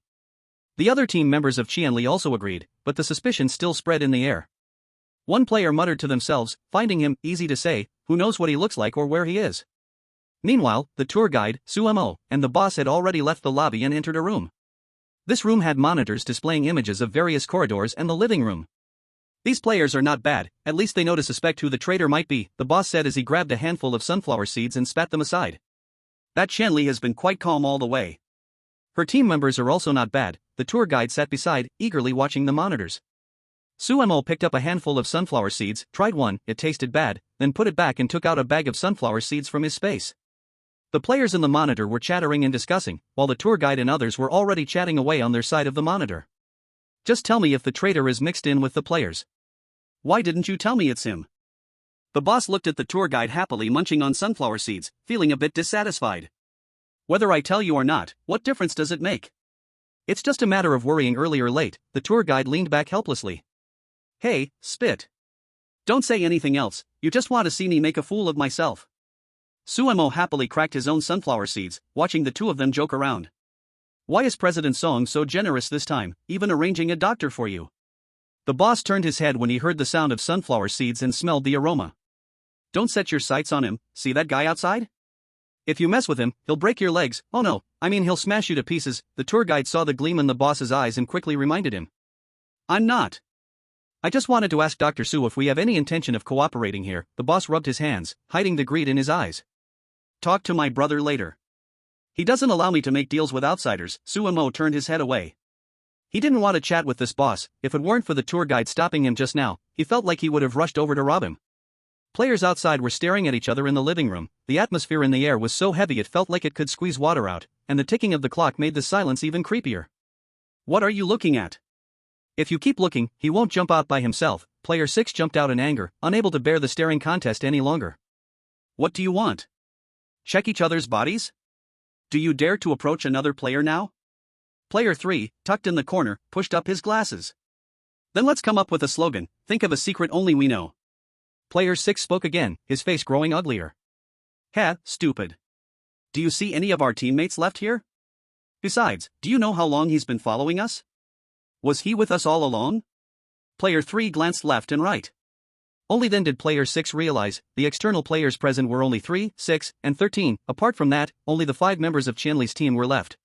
The other team members of Qianli also agreed, but the suspicion still spread in the air. One player muttered to themselves, finding him, easy to say, who knows what he looks like or where he is. Meanwhile, the tour guide, Sumo, and the boss had already left the lobby and entered a room. This room had monitors displaying images of various corridors and the living room. These players are not bad, at least they know to suspect who the traitor might be, the boss said as he grabbed a handful of sunflower seeds and spat them aside. That Qianli has been quite calm all the way. Her team members are also not bad, the tour guide sat beside, eagerly watching the monitors. Sumo picked up a handful of sunflower seeds, tried one, it tasted bad, then put it back and took out a bag of sunflower seeds from his space. The players in the monitor were chattering and discussing, while the tour guide and others were already chatting away on their side of the monitor. Just tell me if the traitor is mixed in with the players. Why didn't you tell me it's him? The boss looked at the tour guide happily munching on sunflower seeds, feeling a bit dissatisfied. Whether I tell you or not, what difference does it make? It's just a matter of worrying early or late, the tour guide leaned back helplessly. Hey, spit. Don't say anything else, you just want to see me make a fool of myself. Sumo happily cracked his own sunflower seeds, watching the two of them joke around. Why is President Song so generous this time, even arranging a doctor for you? The boss turned his head when he heard the sound of sunflower seeds and smelled the aroma. Don't set your sights on him, see that guy outside? If you mess with him, he'll break your legs. Oh no, I mean he'll smash you to pieces. The tour guide saw the gleam in the boss's eyes and quickly reminded him. I'm not. I just wanted to ask Dr. Su if we have any intention of cooperating here. The boss rubbed his hands, hiding the greed in his eyes. Talk to my brother later. He doesn't allow me to make deals with outsiders. Sumo turned his head away. He didn't want to chat with this boss. If it weren't for the tour guide stopping him just now, he felt like he would have rushed over to rob him. Players outside were staring at each other in the living room. The atmosphere in the air was so heavy it felt like it could squeeze water out, and the ticking of the clock made the silence even creepier. What are you looking at? If you keep looking, he won't jump out by himself. Player 6 jumped out in anger, unable to bear the staring contest any longer. What do you want? Check each other's bodies? Do you dare to approach another player now? Player 3, tucked in the corner, pushed up his glasses. Then let's come up with a slogan. Think of a secret only we know. Player 6 spoke again, his face growing uglier. Ha, stupid. Do you see any of our teammates left here? Besides, do you know how long he's been following us? Was he with us all along? Player 3 glanced left and right. Only then did player 6 realize the external players present were only 3, 6, and 13. Apart from that, only the 5 members of Qianli's team were left.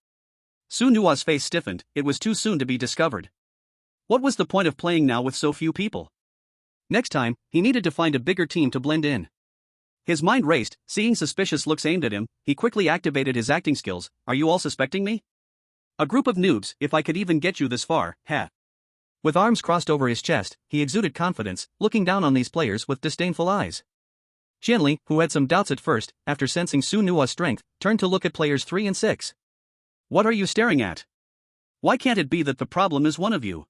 Su Nua's face stiffened. It was too soon to be discovered. What was the point of playing now with so few people? Next time, he needed to find a bigger team to blend in. His mind raced, seeing suspicious looks aimed at him. He quickly activated his acting skills. Are you all suspecting me? A group of noobs, if I could even get you this far, ha. With arms crossed over his chest, he exuded confidence, looking down on these players with disdainful eyes. Qianli, who had some doubts at first, after sensing Su Nua's strength, turned to look at players 3 and 6. What are you staring at? Why can't it be that the problem is one of you?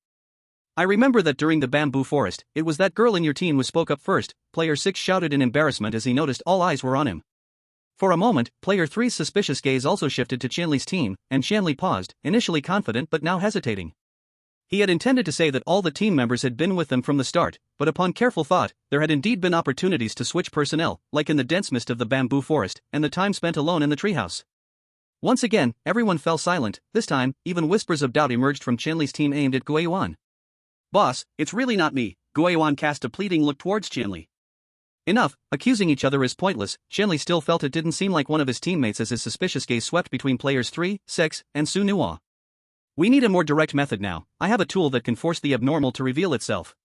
I remember that during the bamboo forest, it was that girl in your team who spoke up first, player 6 shouted in embarrassment as he noticed all eyes were on him. For a moment, player 3's suspicious gaze also shifted to Qianli's team, and Qianli paused, initially confident but now hesitating. He had intended to say that all the team members had been with them from the start, but upon careful thought, there had indeed been opportunities to switch personnel, like in the dense mist of the bamboo forest, and the time spent alone in the treehouse. Once again, everyone fell silent. This time, even whispers of doubt emerged from Qianli's team aimed at Guiyuan. Boss, it's really not me. Guiyuan cast a pleading look towards Qianli. Enough, accusing each other is pointless. Qianli still felt it didn't seem like one of his teammates as his suspicious gaze swept between players 3, 6, and Su Nua. We need a more direct method now. I have a tool that can force the abnormal to reveal itself.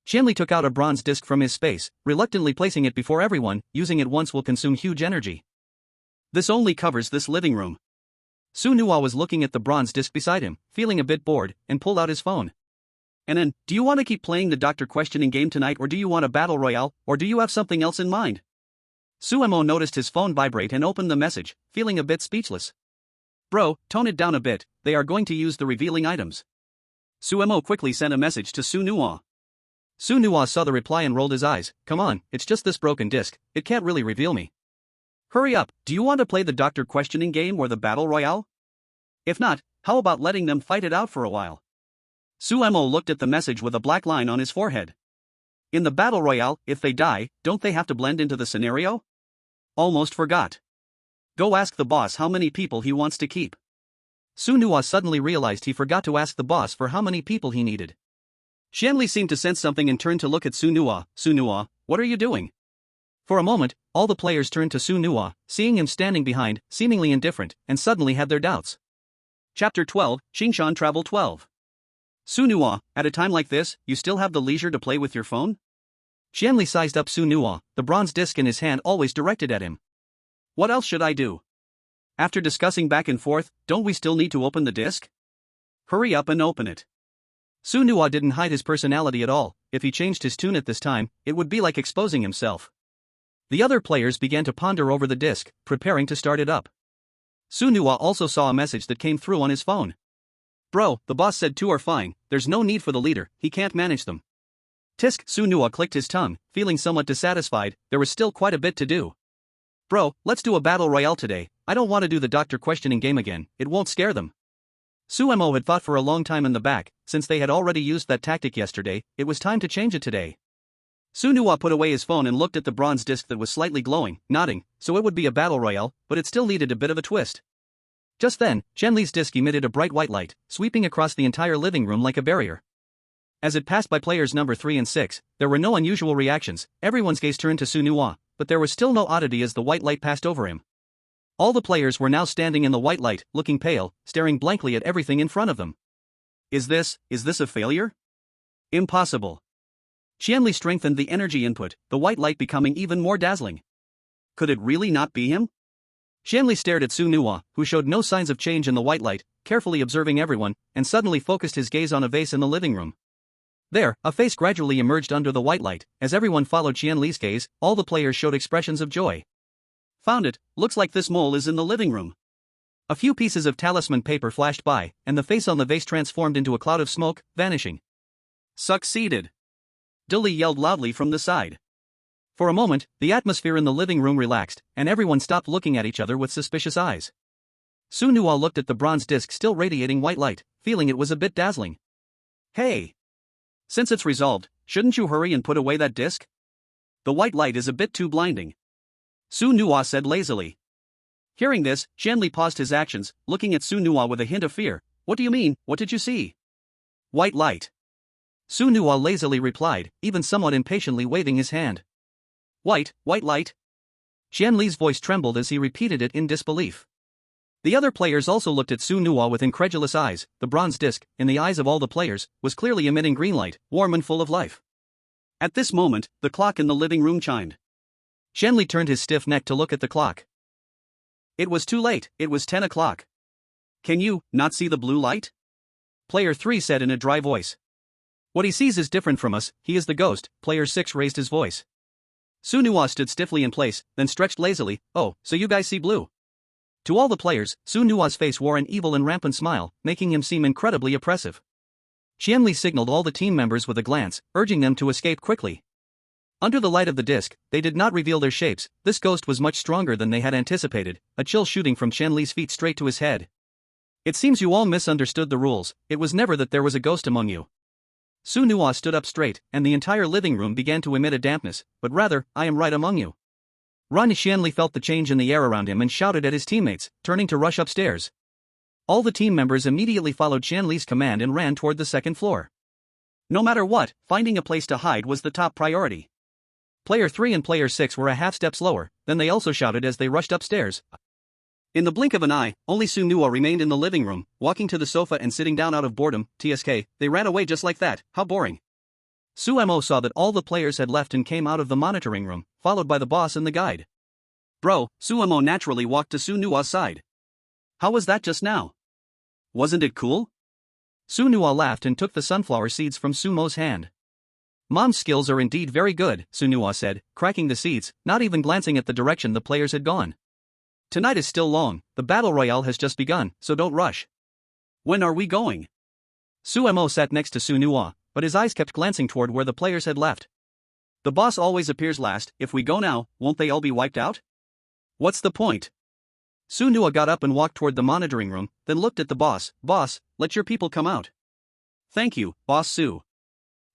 Qianli took out a bronze disc from his space, reluctantly placing it before everyone. Using it once will consume huge energy. This only covers this living room. Su Nua was looking at the bronze disc beside him, feeling a bit bored, and pulled out his phone. And then, do you want to keep playing the doctor questioning game tonight, or do you want a battle royale, or do you have something else in mind? Suemo noticed his phone vibrate and opened the message, feeling a bit speechless. Bro, tone it down a bit, they are going to use the revealing items. Suemo quickly sent a message to Su Nua. Su Nua saw the reply and rolled his eyes. Come on, it's just this broken disc, it can't really reveal me. Hurry up, do you want to play the doctor questioning game or the battle royale? If not, how about letting them fight it out for a while? Suemo looked at the message with a black line on his forehead. In the battle royale, if they die, don't they have to blend into the scenario? Almost forgot. Go ask the boss how many people he wants to keep. Su Nua suddenly realized he forgot to ask the boss for how many people he needed. Qianli seemed to sense something and turned to look at Su Nua. Su Nua, what are you doing? For a moment, all the players turned to Su Nua, seeing him standing behind, seemingly indifferent, and suddenly had their doubts. Chapter 12, Xingshan Travel 12. Su Nua, at a time like this, you still have the leisure to play with your phone? Qianli sized up Su Nua, the bronze disc in his hand always directed at him. What else should I do? After discussing back and forth, don't we still need to open the disc? Hurry up and open it. Su Nua didn't hide his personality at all. If he changed his tune at this time, it would be like exposing himself. The other players began to ponder over the disc, preparing to start it up. Su Nua also saw a message that came through on his phone. Bro, the boss said 2 are fine, there's no need for the leader, he can't manage them. Tisk, Su Nua clicked his tongue, feeling somewhat dissatisfied. There was still quite a bit to do. Bro, let's do a battle royale today. I don't want to do the doctor questioning game again, it won't scare them. Suemo had thought for a long time in the back. Since they had already used that tactic yesterday, it was time to change it today. Su Nua put away his phone and looked at the bronze disc that was slightly glowing, nodding. So it would be a battle royale, but it still needed a bit of a twist. Just then, Qianli's disc emitted a bright white light, sweeping across the entire living room like a barrier. As it passed by players number 3 and 6, there were no unusual reactions. Everyone's gaze turned to Su Nua, but there was still no oddity as the white light passed over him. All the players were now standing in the white light, looking pale, staring blankly at everything in front of them. Is this a failure? Impossible. Qianli strengthened the energy input, the white light becoming even more dazzling. Could it really not be him? Qianli stared at Su Nua, who showed no signs of change in the white light, carefully observing everyone, and suddenly focused his gaze on a vase in the living room. There, a face gradually emerged under the white light. As everyone followed Qianli's gaze, all the players showed expressions of joy. Found it, looks like this mole is in the living room. A few pieces of talisman paper flashed by, and the face on the vase transformed into a cloud of smoke, vanishing. Succeeded. Dilly yelled loudly from the side. For a moment, the atmosphere in the living room relaxed, and everyone stopped looking at each other with suspicious eyes. Su Nua looked at the bronze disc still radiating white light, feeling it was a bit dazzling. Hey! Since it's resolved, shouldn't you hurry and put away that disc? The white light is a bit too blinding. Su Nua said lazily. Hearing this, Qianli paused his actions, looking at Su Nua with a hint of fear. What do you mean, what did you see? White light. Su Nuwa lazily replied, even somewhat impatiently waving his hand. White light? Qian Li's voice trembled as he repeated it in disbelief. The other players also looked at Su Nuwa with incredulous eyes. The bronze disc, in the eyes of all the players, was clearly emitting green light, warm and full of life. At this moment, the clock in the living room chimed. Qian Li turned his stiff neck to look at the clock. It was too late, it was 10 o'clock. Can you not see the blue light? Player 3 said in a dry voice. What he sees is different from us, he is the ghost. Player 6 raised his voice. Su Nuwa stood stiffly in place, then stretched lazily. Oh, so you guys see blue? To all the players, Su Nuwa's face wore an evil and rampant smile, making him seem incredibly oppressive. Qian Li signaled all the team members with a glance, urging them to escape quickly. Under the light of the disc, they did not reveal their shapes. This ghost was much stronger than they had anticipated, a chill shooting from Qian Li's feet straight to his head. It seems you all misunderstood the rules. It was never that there was a ghost among you. Su Nuwa stood up straight, and the entire living room began to emit a dampness, but rather, I am right among you. Run! Qian Li felt the change in the air around him and shouted at his teammates, turning to rush upstairs. All the team members immediately followed Qian Li's command and ran toward the second floor. No matter what, finding a place to hide was the top priority. Player 3 and Player 6 were a half step slower, then they also shouted as they rushed upstairs. In the blink of an eye, only Su Nuwa remained in the living room, walking to the sofa and sitting down out of boredom. TSK, they ran away just like that, how boring. Su Mo saw that all the players had left and came out of the monitoring room, followed by the boss and the guide. Bro, Su Mo naturally walked to Su Nuwa's side. How was that just now? Wasn't it cool? Su Nuwa laughed and took the sunflower seeds from Su Mo's hand. Mom's skills are indeed very good, Su Nuwa said, cracking the seeds, not even glancing at the direction the players had gone. Tonight is still long, the battle royale has just begun, so don't rush. When are we going? Su Mo sat next to Su Nuwa, but his eyes kept glancing toward where the players had left. The boss always appears last. If we go now, won't they all be wiped out? What's the point? Su Nuwa got up and walked toward the monitoring room, then looked at the boss. Boss, let your people come out. Thank you, Boss Su.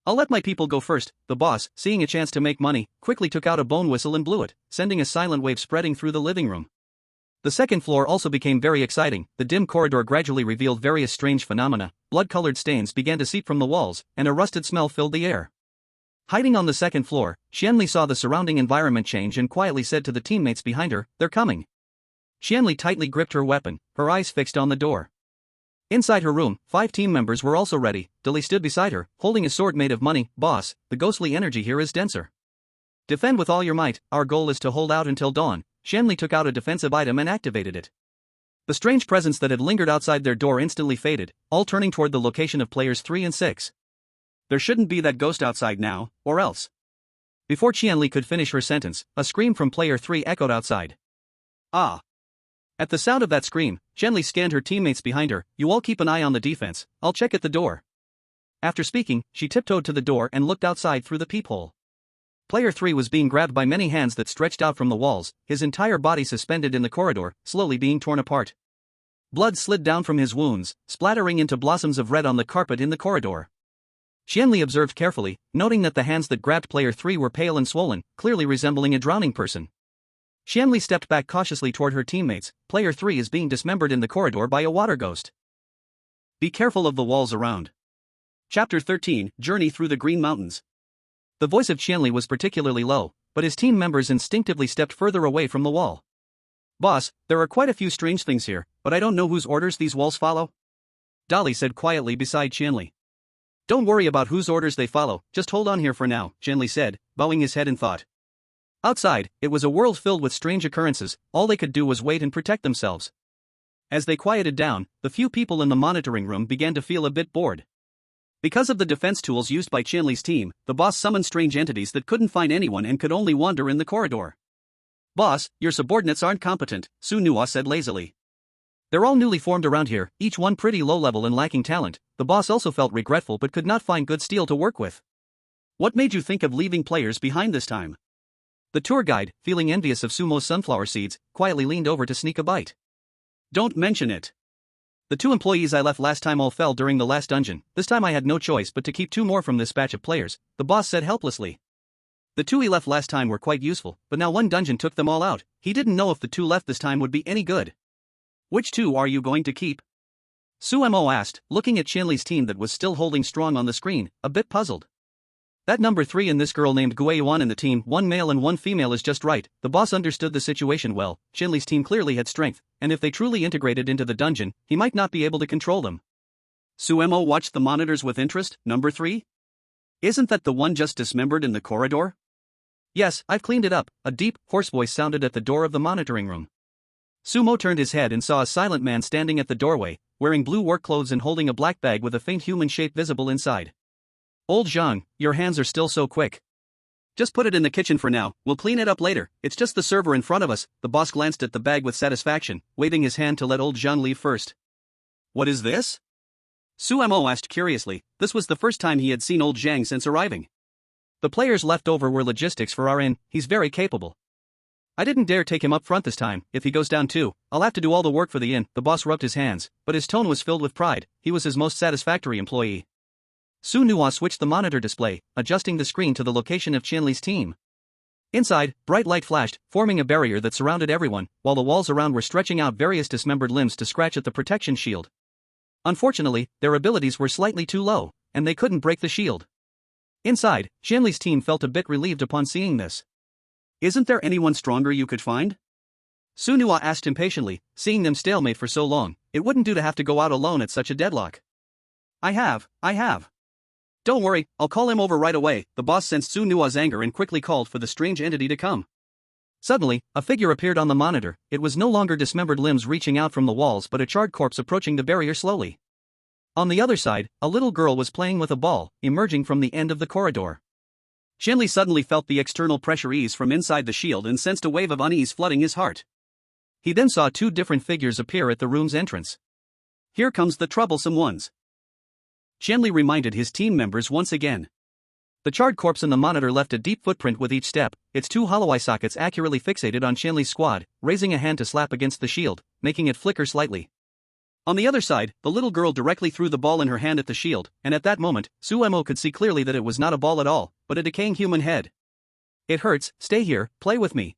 I'll let my people go first. The boss, seeing a chance to make money, quickly took out a bone whistle and blew it, sending a silent wave spreading through the living room. The second floor also became very exciting. The dim corridor gradually revealed various strange phenomena. Blood-colored stains began to seep from the walls, and a rusted smell filled the air. Hiding on the second floor, Qian Li saw the surrounding environment change and quietly said to the teammates behind her, "They're coming." Qian Li tightly gripped her weapon, her eyes fixed on the door. Inside her room, 5 team members were also ready. Dali stood beside her, holding a sword made of money. Boss, the ghostly energy here is denser. Defend with all your might. Our goal is to hold out until dawn. Qian Li took out a defensive item and activated it. The strange presence that had lingered outside their door instantly faded, all turning toward the location of players 3 and 6. There shouldn't be that ghost outside now, or else. Before Qian Li could finish her sentence, a scream from player 3 echoed outside. Ah! At the sound of that scream, Qian Li scanned her teammates behind her. You all keep an eye on the defense, I'll check at the door. After speaking, she tiptoed to the door and looked outside through the peephole. Player 3 was being grabbed by many hands that stretched out from the walls, his entire body suspended in the corridor, slowly being torn apart. Blood slid down from his wounds, splattering into blossoms of red on the carpet in the corridor. Qian Li observed carefully, noting that the hands that grabbed player 3 were pale and swollen, clearly resembling a drowning person. Qian Li stepped back cautiously toward her teammates. Player 3 is being dismembered in the corridor by a water ghost. Be careful of the walls around. Chapter 13, Journey Through the Green Mountains. The voice of Qian Li was particularly low, but his team members instinctively stepped further away from the wall. Boss, there are quite a few strange things here, but I don't know whose orders these walls follow. Dali said quietly beside Qian Li. Don't worry about whose orders they follow, just hold on here for now, Qian Li said, bowing his head in thought. Outside, it was a world filled with strange occurrences. All they could do was wait and protect themselves. As they quieted down, the few people in the monitoring room began to feel a bit bored. Because of the defense tools used by Qian Li's team, the boss summoned strange entities that couldn't find anyone and could only wander in the corridor. Boss, your subordinates aren't competent, Su Nuwa said lazily. They're all newly formed around here, each one pretty low level and lacking talent. The boss also felt regretful but could not find good steel to work with. What made you think of leaving players behind this time? The tour guide, feeling envious of Sumo's sunflower seeds, quietly leaned over to sneak a bite. Don't mention it. The 2 employees I left last time all fell during the last dungeon. This time I had no choice but to keep 2 more from this batch of players, the boss said helplessly. The 2 he left last time were quite useful, but now 1 dungeon took them all out. He didn't know if the 2 left this time would be any good. Which 2 are you going to keep? Sumo asked, looking at Qianli's team that was still holding strong on the screen, a bit puzzled. That number 3 and this girl named Gui Yuan in the team, one male and one female, is just right. The boss understood the situation well. Qianli's team clearly had strength, and if they truly integrated into the dungeon, he might not be able to control them. Sumo watched the monitors with interest. Number 3? Isn't that the one just dismembered in the corridor? Yes, I've cleaned it up, a deep, hoarse voice sounded at the door of the monitoring room. Sumo turned his head and saw a silent man standing at the doorway, wearing blue work clothes and holding a black bag with a faint human shape visible inside. Old Zhang, your hands are still so quick. Just put it in the kitchen for now, we'll clean it up later, it's just the server in front of us. The boss glanced at the bag with satisfaction, waving his hand to let old Zhang leave first. What is this? Sumo asked curiously. This was the first time he had seen old Zhang since arriving. The players left over were logistics for our inn, he's very capable. I didn't dare take him up front this time. If he goes down too, I'll have to do all the work for the inn. The boss rubbed his hands, but his tone was filled with pride. He was his most satisfactory employee. Su Nuo switched the monitor display, adjusting the screen to the location of Qianli's team. Inside, bright light flashed, forming a barrier that surrounded everyone, while the walls around were stretching out various dismembered limbs to scratch at the protection shield. Unfortunately, their abilities were slightly too low, and they couldn't break the shield. Inside, Qianli's team felt a bit relieved upon seeing this. Isn't there anyone stronger you could find? Su Nuo asked impatiently, seeing them stalemate for so long. It wouldn't do to have to go out alone at such a deadlock. I have. Don't worry, I'll call him over right away. The boss sensed Su Nuo's anger and quickly called for the strange entity to come. Suddenly, a figure appeared on the monitor. It was no longer dismembered limbs reaching out from the walls but a charred corpse approaching the barrier slowly. On the other side, a little girl was playing with a ball, emerging from the end of the corridor. Qianli suddenly felt the external pressure ease from inside the shield and sensed a wave of unease flooding his heart. He then saw two different figures appear at the room's entrance. Here comes the troublesome ones. Qianli reminded his team members once again. The charred corpse in the monitor left a deep footprint with each step, its two hollow eye sockets accurately fixated on Qianli's squad, raising a hand to slap against the shield, making it flicker slightly. On the other side, the little girl directly threw the ball in her hand at the shield, and at that moment, Sumo could see clearly that it was not a ball at all, but a decaying human head. It hurts, stay here, play with me.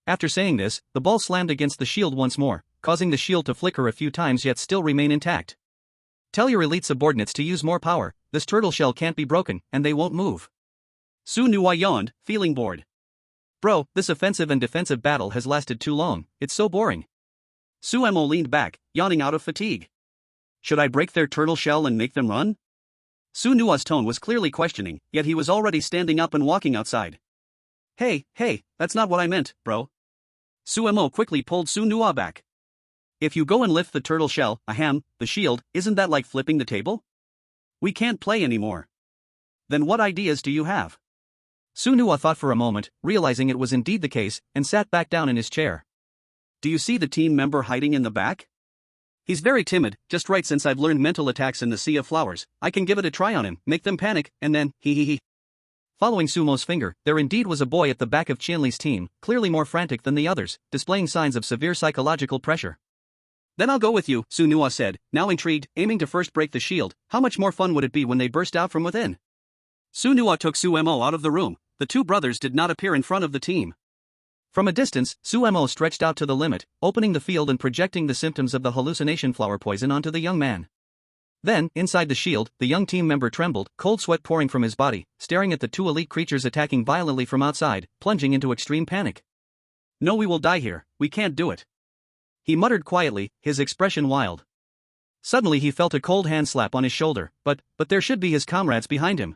After saying this, the ball slammed against the shield once more, causing the shield to flicker a few times yet still remain intact. Tell your elite subordinates to use more power, this turtle shell can't be broken, and they won't move. Su Nuo yawned, feeling bored. Bro, this offensive and defensive battle has lasted too long, it's so boring. Sumo leaned back, yawning out of fatigue. Should I break their turtle shell and make them run? Su Nuo's tone was clearly questioning, yet he was already standing up and walking outside. Hey, that's not what I meant, bro. Sumo quickly pulled Su Nuo back. If you go and lift the turtle shell, the shield, isn't that like flipping the table? We can't play anymore. Then what ideas do you have? Su Nuo thought for a moment, realizing it was indeed the case, and sat back down in his chair. Do you see the team member hiding in the back? He's very timid, just right. Since I've learned mental attacks in the Sea of Flowers, I can give it a try on him, make them panic, and then, he. Following Sumo's finger, there indeed was a boy at the back of Qianli's team, clearly more frantic than the others, displaying signs of severe psychological pressure. Then I'll go with you, Su Nuo said, now intrigued, aiming to first break the shield. How much more fun would it be when they burst out from within? Su Nuo took Sumo out of the room. The two brothers did not appear in front of the team. From a distance, Sumo stretched out to the limit, opening the field and projecting the symptoms of the hallucination flower poison onto the young man. Then, inside the shield, the young team member trembled, cold sweat pouring from his body, staring at the two elite creatures attacking violently from outside, plunging into extreme panic. No, we will die here, we can't do it. He muttered quietly, his expression wild. Suddenly he felt a cold hand slap on his shoulder, but there should be his comrades behind him.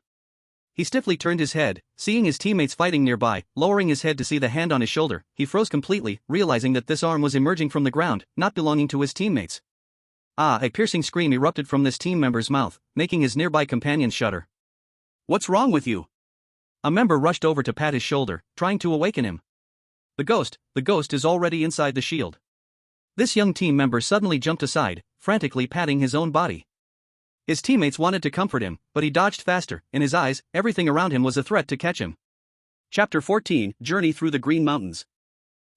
He stiffly turned his head, seeing his teammates fighting nearby. Lowering his head to see the hand on his shoulder, he froze completely, realizing that this arm was emerging from the ground, not belonging to his teammates. A piercing scream erupted from this team member's mouth, making his nearby companions shudder. What's wrong with you? A member rushed over to pat his shoulder, trying to awaken him. The ghost is already inside the shield. This young team member suddenly jumped aside, frantically patting his own body. His teammates wanted to comfort him, but he dodged faster. In his eyes, everything around him was a threat to catch him. Chapter 14, Journey Through the Green Mountains.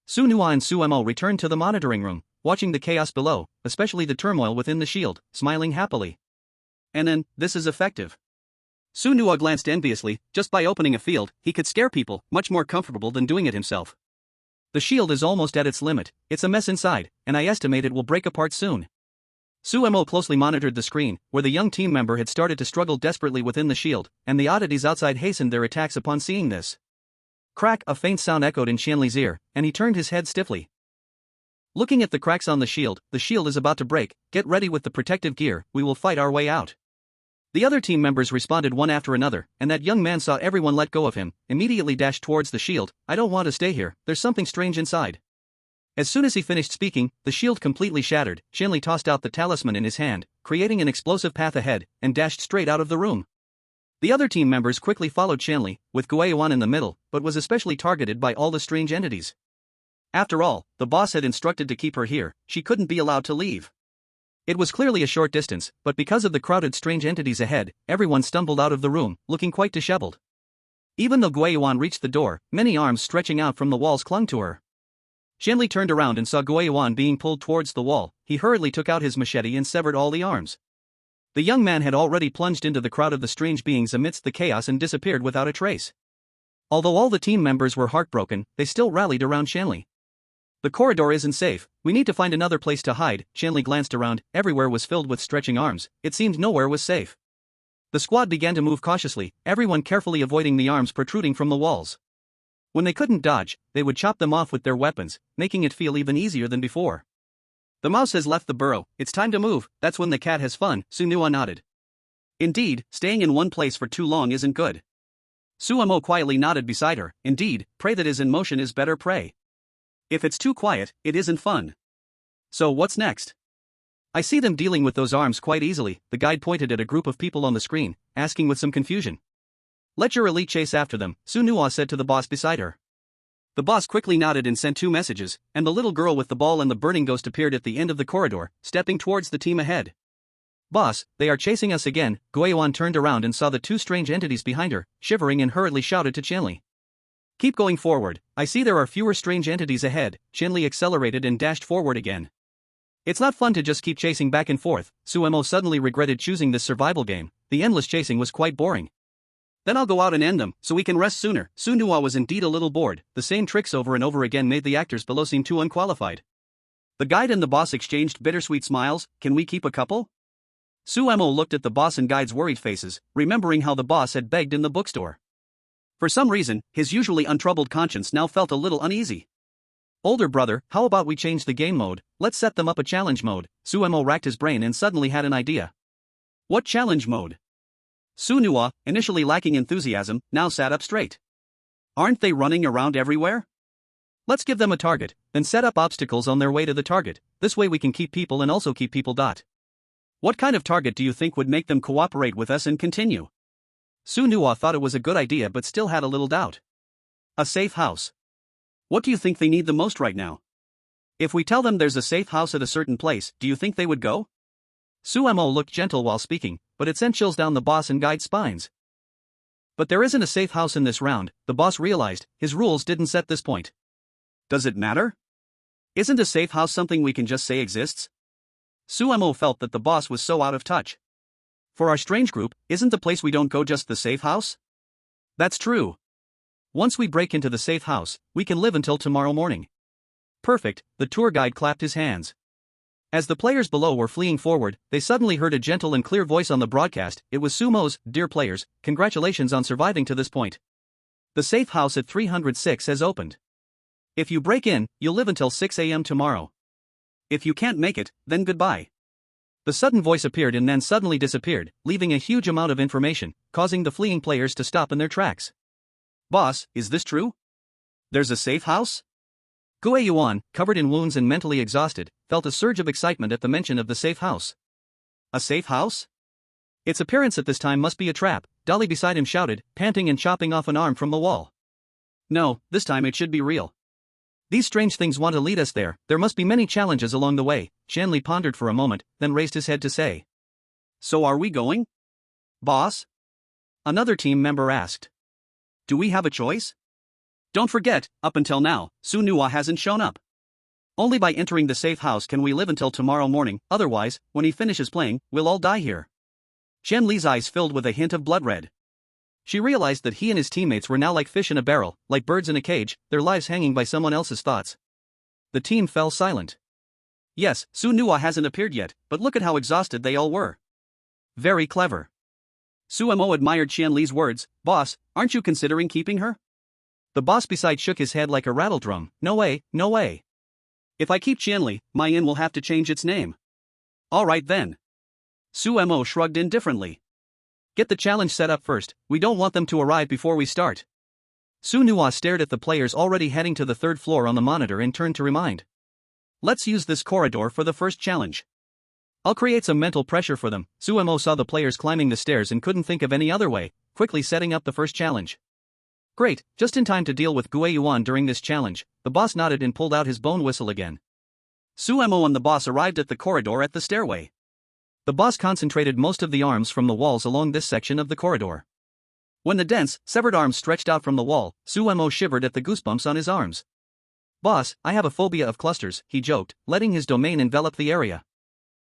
Su Nuo and Sumo returned to the monitoring room, watching the chaos below, especially the turmoil within the shield, smiling happily. And then, this is effective. Su Nuo glanced enviously. Just by opening a field, he could scare people, much more comfortable than doing it himself. The shield is almost at its limit, it's a mess inside, and I estimate it will break apart soon. Suemo closely monitored the screen, where the young team member had started to struggle desperately within the shield, and the oddities outside hastened their attacks upon seeing this. Crack! A faint sound echoed in Qianli's ear, and he turned his head stiffly. Looking at the cracks on the shield is about to break. Get ready with the protective gear, we will fight our way out. The other team members responded one after another, and that young man saw everyone let go of him, immediately dashed towards the shield. I don't want to stay here, there's something strange inside. As soon as he finished speaking, the shield completely shattered. Qianli tossed out the talisman in his hand, creating an explosive path ahead, and dashed straight out of the room. The other team members quickly followed Qianli, with Guiyuan in the middle, but was especially targeted by all the strange entities. After all, the boss had instructed to keep her here, she couldn't be allowed to leave. It was clearly a short distance, but because of the crowded strange entities ahead, everyone stumbled out of the room, looking quite disheveled. Even though Guiyuan reached the door, many arms stretching out from the walls clung to her. Qianli turned around and saw Guiyuan being pulled towards the wall. He hurriedly took out his machete and severed all the arms. The young man had already plunged into the crowd of the strange beings amidst the chaos and disappeared without a trace. Although all the team members were heartbroken, they still rallied around Qianli. The corridor isn't safe, we need to find another place to hide. Qianli glanced around, everywhere was filled with stretching arms, it seemed nowhere was safe. The squad began to move cautiously, everyone carefully avoiding the arms protruding from the walls. When they couldn't dodge, they would chop them off with their weapons, making it feel even easier than before. The mouse has left the burrow, it's time to move, that's when the cat has fun, Sunua nodded. Indeed, staying in one place for too long isn't good. Suemo quietly nodded beside her. Indeed, prey that is in motion is better prey. If it's too quiet, it isn't fun. So what's next? I see them dealing with those arms quite easily, the guide pointed at a group of people on the screen, asking with some confusion. Let your elite chase after them, Sunua said to the boss beside her. The boss quickly nodded and sent 2 messages, and the little girl with the ball and the burning ghost appeared at the end of the corridor, stepping towards the team ahead. Boss, they are chasing us again. Guiyuan turned around and saw the 2 strange entities behind her, shivering and hurriedly shouted to Qianli. Keep going forward, I see there are fewer strange entities ahead. Qianli accelerated and dashed forward again. It's not fun to just keep chasing back and forth. Suemo suddenly regretted choosing this survival game, the endless chasing was quite boring. Then I'll go out and end them, so we can rest sooner. Sunua was indeed a little bored, the same tricks over and over again made the actors below seem too unqualified. The guide and the boss exchanged bittersweet smiles. Can we keep a couple? Suemo looked at the boss and guide's worried faces, remembering how the boss had begged in the bookstore. For some reason, his usually untroubled conscience now felt a little uneasy. Older brother, how about we change the game mode? Let's set them up a challenge mode. Suemo racked his brain and suddenly had an idea. What challenge mode? Sunua, initially lacking enthusiasm, now sat up straight. Aren't they running around everywhere? Let's give them a target, then set up obstacles on their way to the target. This way we can keep people and also keep people. What kind of target do you think would make them cooperate with us and continue? Sunua thought it was a good idea but still had a little doubt. A safe house. What do you think they need the most right now? If we tell them there's a safe house at a certain place, do you think they would go? Suemo looked gentle while speaking, but it sent chills down the boss and guide's spines. But there isn't a safe house in this round, the boss realized, his rules didn't set this point. Does it matter? Isn't a safe house something we can just say exists? Suemo felt that the boss was so out of touch. For our strange group, isn't the place we don't go just the safe house? That's true. Once we break into the safe house, we can live until tomorrow morning. Perfect, the tour guide clapped his hands. As the players below were fleeing forward, they suddenly heard a gentle and clear voice on the broadcast. It was Sumo's. Dear players, congratulations on surviving to this point. The safe house at 306 has opened. If you break in, you'll live until 6 a.m. tomorrow. If you can't make it, then goodbye. The sudden voice appeared and then suddenly disappeared, leaving a huge amount of information, causing the fleeing players to stop in their tracks. Boss, is this true? There's a safe house? Guiyuan, covered in wounds and mentally exhausted, felt a surge of excitement at the mention of the safe house. A safe house? Its appearance at this time must be a trap, Dolly beside him shouted, panting and chopping off an arm from the wall. No, this time it should be real. These strange things want to lead us there, there must be many challenges along the way. Qianli pondered for a moment, then raised his head to say. So are we going? Boss? Another team member asked. Do we have a choice? Don't forget, up until now, Sunua hasn't shown up. Only by entering the safe house can we live until tomorrow morning, otherwise, when he finishes playing, we'll all die here. Qianli's eyes filled with a hint of blood red. She realized that he and his teammates were now like fish in a barrel, like birds in a cage, their lives hanging by someone else's thoughts. The team fell silent. Yes, Su Nua hasn't appeared yet, but look at how exhausted they all were. Very clever. Suemo admired Qianli's words. Boss, aren't you considering keeping her? The boss beside shook his head like a rattledrum. No way, no way. If I keep Qianli, my inn will have to change its name. Alright then. Suemo shrugged indifferently. Get the challenge set up first, we don't want them to arrive before we start. Su Nua stared at the players already heading to the third floor on the monitor and turned to remind. Let's use this corridor for the first challenge. I'll create some mental pressure for them. Suemo saw the players climbing the stairs and couldn't think of any other way, quickly setting up the first challenge. Great, just in time to deal with Gue Yuan during this challenge. The boss nodded and pulled out his bone whistle again. Suemo and the boss arrived at the corridor at the stairway. The boss concentrated most of the arms from the walls along this section of the corridor. When the dense, severed arms stretched out from the wall, Suemo shivered at the goosebumps on his arms. Boss, I have a phobia of clusters, he joked, letting his domain envelop the area.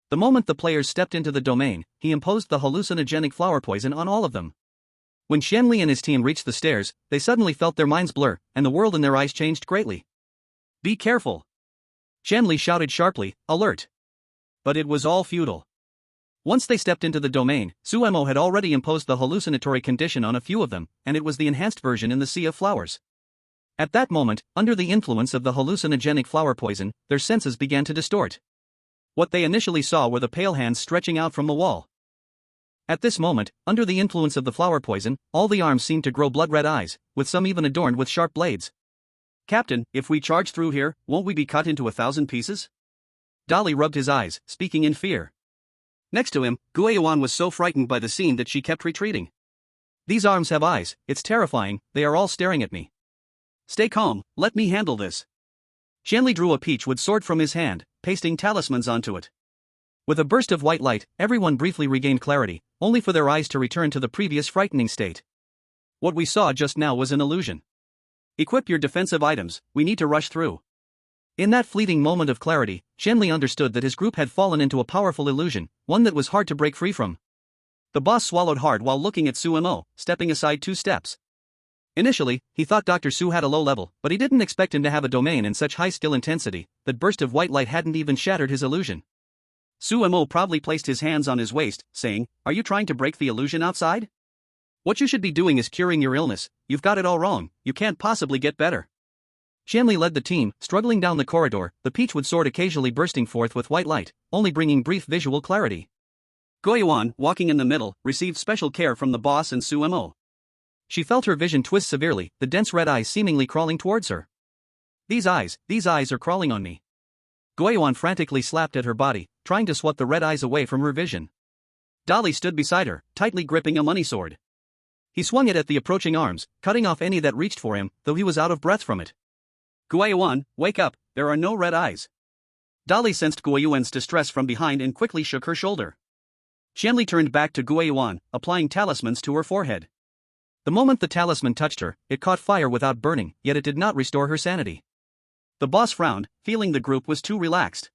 The moment the players stepped into the domain, he imposed the hallucinogenic flower poison on all of them. When Qianli and his team reached the stairs, they suddenly felt their minds blur, and the world in their eyes changed greatly. Be careful! Qianli shouted sharply, alert. But it was all futile. Once they stepped into the domain, Suemo had already imposed the hallucinatory condition on a few of them, and it was the enhanced version in the Sea of Flowers. At that moment, under the influence of the hallucinogenic flower poison, their senses began to distort. What they initially saw were the pale hands stretching out from the wall. At this moment, under the influence of the flower poison, all the arms seemed to grow blood-red eyes, with some even adorned with sharp blades. Captain, if we charge through here, won't we be cut into 1,000 pieces? Dali rubbed his eyes, speaking in fear. Next to him, Gue Yuan was so frightened by the scene that she kept retreating. These arms have eyes, it's terrifying, they are all staring at me. Stay calm, let me handle this. Qianli drew a peachwood sword from his hand, pasting talismans onto it. With a burst of white light, everyone briefly regained clarity, only for their eyes to return to the previous frightening state. What we saw just now was an illusion. Equip your defensive items, we need to rush through. In that fleeting moment of clarity, Qianli understood that his group had fallen into a powerful illusion, one that was hard to break free from. The boss swallowed hard while looking at Suemo, stepping aside 2 steps. Initially, he thought Dr. Su had a low level, but he didn't expect him to have a domain in such high skill intensity. That burst of white light hadn't even shattered his illusion. Suemo proudly placed his hands on his waist, saying, "Are you trying to break the illusion outside? What you should be doing is curing your illness. You've got it all wrong, you can't possibly get better." Qianli led the team, struggling down the corridor, the peachwood sword occasionally bursting forth with white light, only bringing brief visual clarity. Gue Yuan, walking in the middle, received special care from the boss and Suemo. She felt her vision twist severely, the dense red eyes seemingly crawling towards her. These eyes are crawling on me. Gue Yuan frantically slapped at her body, trying to swat the red eyes away from her vision. Dali stood beside her, tightly gripping a money sword. He swung it at the approaching arms, cutting off any that reached for him, though he was out of breath from it. Gue Yuan, wake up, there are no red eyes. Dali sensed Gue Yuan's distress from behind and quickly shook her shoulder. Qianli turned back to Gue Yuan, applying talismans to her forehead. The moment the talisman touched her, it caught fire without burning, yet it did not restore her sanity. The boss frowned, feeling the group was too relaxed.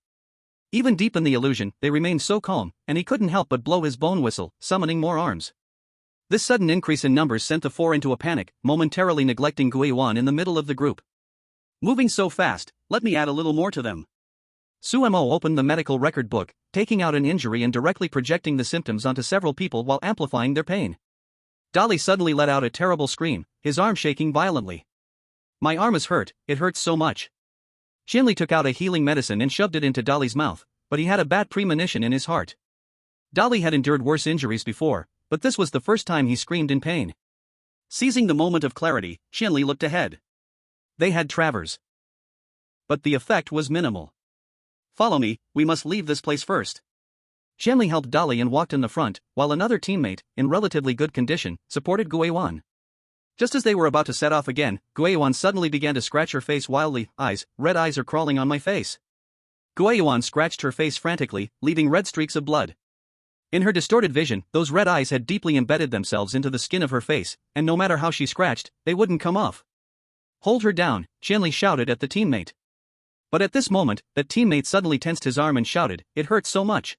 Even deep in the illusion, they remained so calm, and he couldn't help but blow his bone whistle, summoning more arms. This sudden increase in numbers sent the 4 into a panic, momentarily neglecting Gue Yuan in the middle of the group. Moving so fast, let me add a little more to them. Suemo opened the medical record book, taking out an injury and directly projecting the symptoms onto several people while amplifying their pain. Dali suddenly let out a terrible scream, his arm shaking violently. My arm is hurt, it hurts so much. Qianli took out a healing medicine and shoved it into Dali's mouth, but he had a bad premonition in his heart. Dali had endured worse injuries before, but this was the first time he screamed in pain. Seizing the moment of clarity, Qianli looked ahead. They had Travers. But the effect was minimal. Follow me, we must leave this place first. Qianli helped Dali and walked in the front, while another teammate, in relatively good condition, supported Gue Yuan. Just as they were about to set off again, Gue Yuan suddenly began to scratch her face wildly. Red eyes are crawling on my face. Gue Yuan scratched her face frantically, leaving red streaks of blood. In her distorted vision, those red eyes had deeply embedded themselves into the skin of her face, and no matter how she scratched, they wouldn't come off. Hold her down, Qianli shouted at the teammate. But at this moment, that teammate suddenly tensed his arm and shouted, "It hurts so much."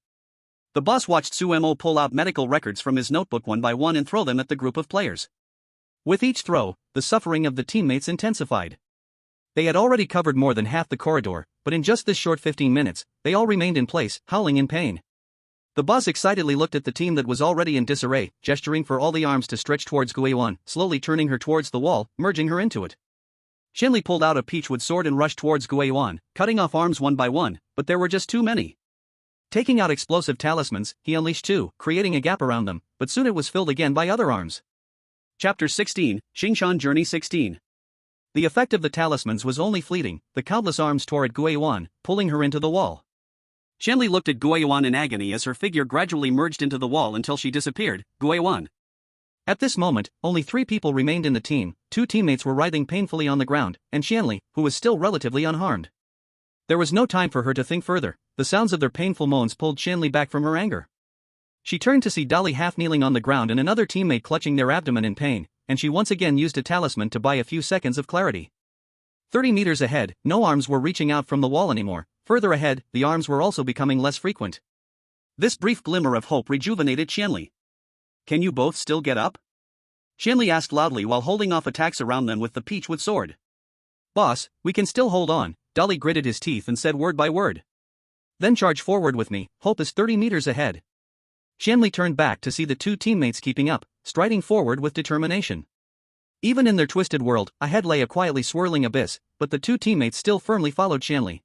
The boss watched Suemo pull out medical records from his notebook one by one and throw them at the group of players. With each throw, the suffering of the teammates intensified. They had already covered more than half the corridor, but but in just this short 15 minutes, they all remained in place, howling in pain. The boss excitedly looked at the team that was already in disarray, gesturing for all the arms to stretch towards Guiyuan, slowly turning her towards the wall, merging her into it. Qianli pulled out a peachwood sword and rushed towards Guiyuan, cutting off arms one by one, but there were just too many. Taking out explosive talismans, he unleashed two, creating a gap around them, but soon it was filled again by other arms. Chapter 16, Xingshan Journey 16. The effect of the talismans was only fleeting, the countless arms tore at Guiyuan, pulling her into the wall. Qianli looked at Guiyuan in agony as her figure gradually merged into the wall until she disappeared. Guiyuan. At this moment, only 3 people remained in the team, 2 teammates were writhing painfully on the ground, and Qianli, who was still relatively unharmed. There was no time for her to think further, the sounds of their painful moans pulled Qianli back from her anger. She turned to see Dali half kneeling on the ground and another teammate clutching their abdomen in pain, and she once again used a talisman to buy a few seconds of clarity. 30 meters ahead, no arms were reaching out from the wall anymore, further ahead, the arms were also becoming less frequent. This brief glimmer of hope rejuvenated Qianli. Can you both still get up? Qianli asked loudly while holding off attacks around them with the peachwood sword. Boss, we can still hold on, Dali gritted his teeth and said word by word. Then charge forward with me, hope is 30 meters ahead. Qianli turned back to see the 2 teammates keeping up, striding forward with determination. Even in their twisted world, ahead lay a quietly swirling abyss, but the 2 teammates still firmly followed Qianli.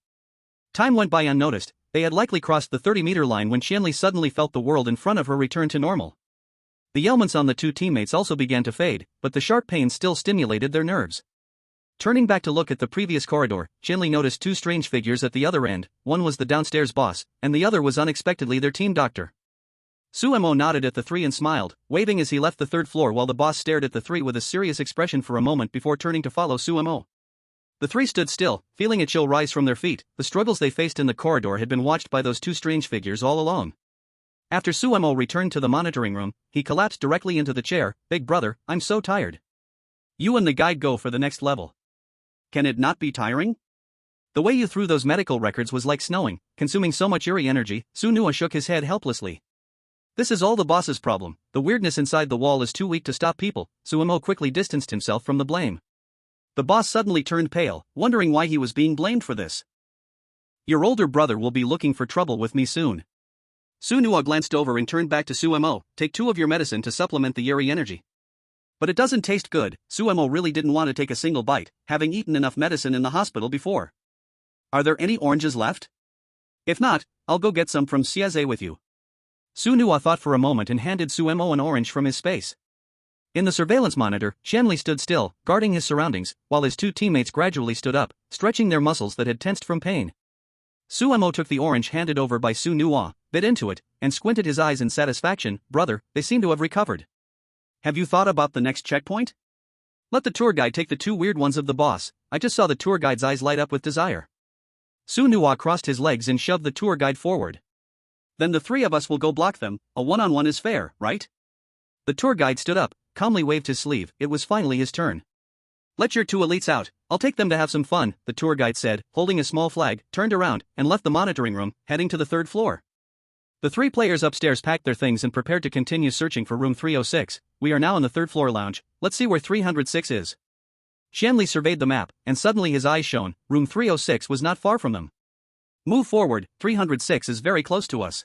Time went by unnoticed, they had likely crossed the 30-meter line when Qianli suddenly felt the world in front of her return to normal. The ailments on the 2 teammates also began to fade, but the sharp pain still stimulated their nerves. Turning back to look at the previous corridor, Qianli noticed 2 strange figures at the other end, one was the downstairs boss, and the other was unexpectedly their team doctor. Suemo nodded at the 3 and smiled, waving as he left the 3rd floor while the boss stared at the 3 with a serious expression for a moment before turning to follow Suemo. The 3 stood still, feeling a chill rise from their feet. The struggles they faced in the corridor had been watched by those 2 strange figures all along. After Suemo returned to the monitoring room, he collapsed directly into the chair. Big brother, I'm so tired. You and the guide go for the next level. Can it not be tiring? The way you threw those medical records was like snowing, consuming so much eerie energy. Sunua shook his head helplessly. This is all the boss's problem, the weirdness inside the wall is too weak to stop people. Suemo quickly distanced himself from the blame. The boss suddenly turned pale, wondering why he was being blamed for this. Your older brother will be looking for trouble with me soon. Sunua glanced over and turned back to Suemo. Take 2 of your medicine to supplement the eerie energy. But it doesn't taste good. Suemo really didn't want to take a single bite, having eaten enough medicine in the hospital before. Are there any oranges left? If not, I'll go get some from Sieze with you. Sunua thought for a moment and handed Suemo an orange from his space. In the surveillance monitor, Qianli stood still, guarding his surroundings, while his 2 teammates gradually stood up, stretching their muscles that had tensed from pain. Suemo took the orange handed over by Sunua, bit into it, and squinted his eyes in satisfaction. Brother, they seem to have recovered. Have you thought about the next checkpoint? Let the tour guide take the 2 weird ones of the boss. I just saw the tour guide's eyes light up with desire. Sunua crossed his legs and shoved the tour guide forward. Then the 3 of us will go block them. A one-on-one is fair, right? The tour guide stood up, calmly waved his sleeve. It was finally his turn. Let your 2 elites out, I'll take them to have some fun, the tour guide said, holding a small flag, turned around, and left the monitoring room, heading to the 3rd floor. The 3 players upstairs packed their things and prepared to continue searching for room 306. We are now in the 3rd floor lounge, let's see where 306 is. Qianli surveyed the map, and suddenly his eyes shone. Room 306 was not far from them. Move forward, 306 is very close to us.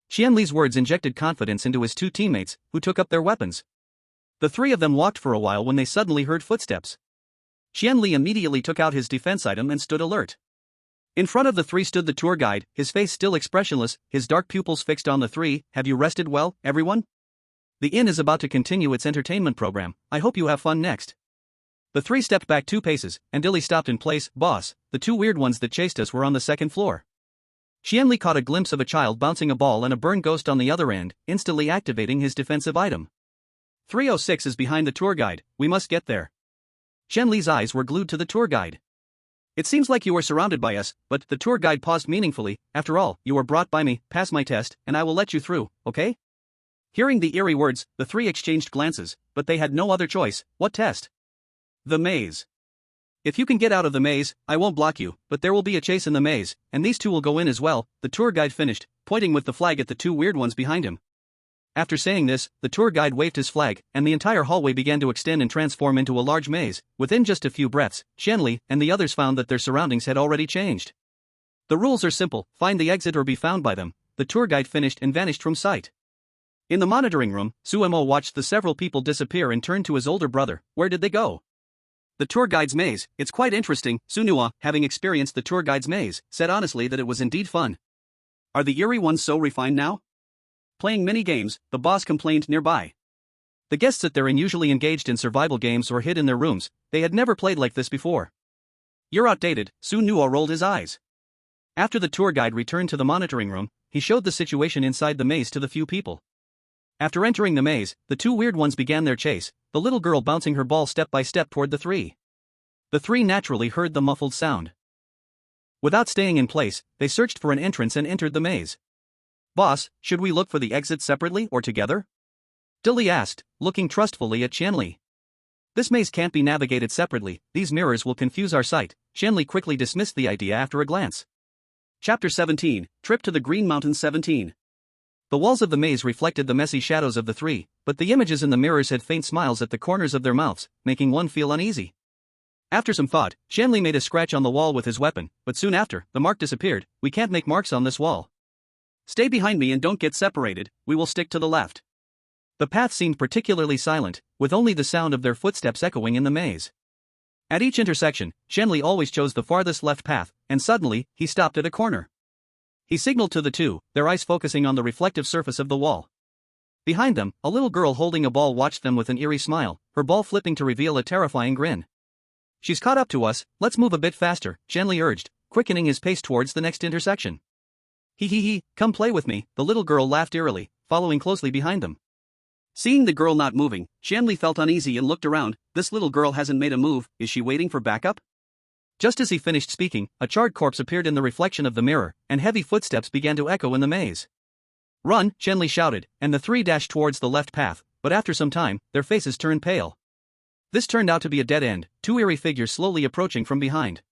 Qianli's words injected confidence into his 2 teammates, who took up their weapons. The 3 of them walked for a while when they suddenly heard footsteps. Qianli immediately took out his defense item and stood alert. In front of the 3 stood the tour guide, his face still expressionless, his dark pupils fixed on the 3. Have you rested well, everyone? The inn is about to continue its entertainment program. I hope you have fun next. The 3 stepped back 2 paces, and Dilly stopped in place. Boss, the 2 weird ones that chased us were on the 2nd floor. Qianli caught a glimpse of a child bouncing a ball and a burn ghost on the other end, instantly activating his defensive item. 306 is behind the tour guide, we must get there. Qianli's eyes were glued to the tour guide. It seems like you are surrounded by us, but the tour guide paused meaningfully. After all, you were brought by me. Pass my test, and I will let you through, okay? Hearing the eerie words, the 3 exchanged glances, but they had no other choice. What test? The maze. If you can get out of the maze, I won't block you, but there will be a chase in the maze, and these 2 will go in as well, the tour guide finished, pointing with the flag at the 2 weird ones behind him. After saying this, the tour guide waved his flag, and the entire hallway began to extend and transform into a large maze. Within just a few breaths, Qianli and the others found that their surroundings had already changed. The rules are simple, find the exit or be found by them. The tour guide finished and vanished from sight. In the monitoring room, Suemo watched the several people disappear and turned to his older brother. Where did they go? The tour guide's maze, it's quite interesting. Sunua, having experienced the tour guide's maze, said honestly that it was indeed fun. Are the eerie ones so refined now? Playing mini games, the boss complained nearby. The guests at their inn usually engaged in survival games or hid in their rooms. They had never played like this before. You're outdated, Sunua rolled his eyes. After the tour guide returned to the monitoring room, he showed the situation inside the maze to the few people. After entering the maze, the two weird ones began their chase, the little girl bouncing her ball step by step toward the three. The three naturally heard the muffled sound. Without staying in place, they searched for an entrance and entered the maze. Boss, should we look for the exit separately or together? Dilly asked, looking trustfully at Qianli. This maze can't be navigated separately, these mirrors will confuse our sight. Qianli quickly dismissed the idea after a glance. Chapter 17, Trip to the Green Mountains 17. The walls of the maze reflected the messy shadows of the three, but the images in the mirrors had faint smiles at the corners of their mouths, making one feel uneasy. After some thought, Qianli made a scratch on the wall with his weapon, but soon after, the mark disappeared. We can't make marks on this wall. Stay behind me and don't get separated, we will stick to the left. The path seemed particularly silent, with only the sound of their footsteps echoing in the maze. At each intersection, Qianli always chose the farthest left path, and suddenly, he stopped at a corner. He signaled to the two, their eyes focusing on the reflective surface of the wall. Behind them, a little girl holding a ball watched them with an eerie smile, her ball flipping to reveal a terrifying grin. She's caught up to us, let's move a bit faster, Qianli urged, quickening his pace towards the next intersection. He, come play with me, the little girl laughed eerily, following closely behind them. Seeing the girl not moving, Qianli felt uneasy and looked around. This little girl hasn't made a move, is she waiting for backup? Just as he finished speaking, a charred corpse appeared in the reflection of the mirror, and heavy footsteps began to echo in the maze. Run, Qianli shouted, and the three dashed towards the left path, but after some time, their faces turned pale. This turned out to be a dead end, two eerie figures slowly approaching from behind.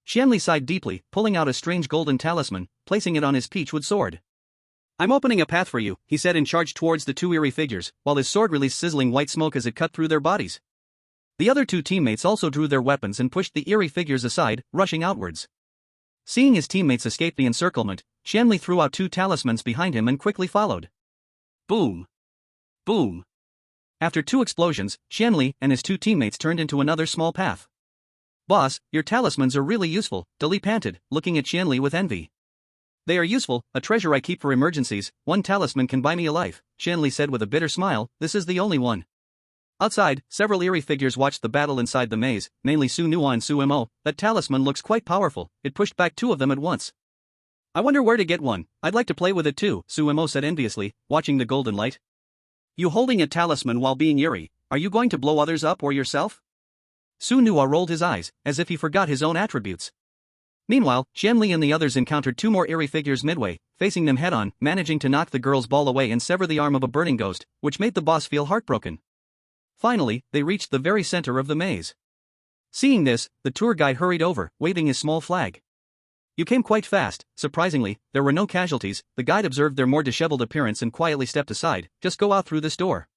Qianli sighed deeply, pulling out a strange golden talisman, placing it on his peachwood sword. I'm opening a path for you, he said and charged towards the two eerie figures, while his sword released sizzling white smoke as it cut through their bodies. The other two teammates also drew their weapons and pushed the eerie figures aside, rushing outwards. Seeing his teammates escape the encirclement, Qianli threw out two talismans behind him and quickly followed. Boom! Boom! After two explosions, Qianli and his two teammates turned into another small path. Boss, your talismans are really useful, Dali panted, looking at Qianli with envy. They are useful, a treasure I keep for emergencies. One talisman can buy me a life, Qianli said with a bitter smile. This is the only one. Outside, several eerie figures watched the battle inside the maze, mainly Sunua and Suemo. That talisman looks quite powerful, it pushed back two of them at once. I wonder where to get one, I'd like to play with it too, Suemo said enviously, watching the golden light. You holding a talisman while being eerie, are you going to blow others up or yourself? Sunua rolled his eyes, as if he forgot his own attributes. Meanwhile, Qianli and the others encountered two more eerie figures midway, facing them head-on, managing to knock the girl's ball away and sever the arm of a burning ghost, which made the boss feel heartbroken. Finally, they reached the very center of the maze. Seeing this, the tour guide hurried over, waving his small flag. You came quite fast. Surprisingly, there were no casualties. The guide observed their more disheveled appearance and quietly stepped aside. Just go out through this door.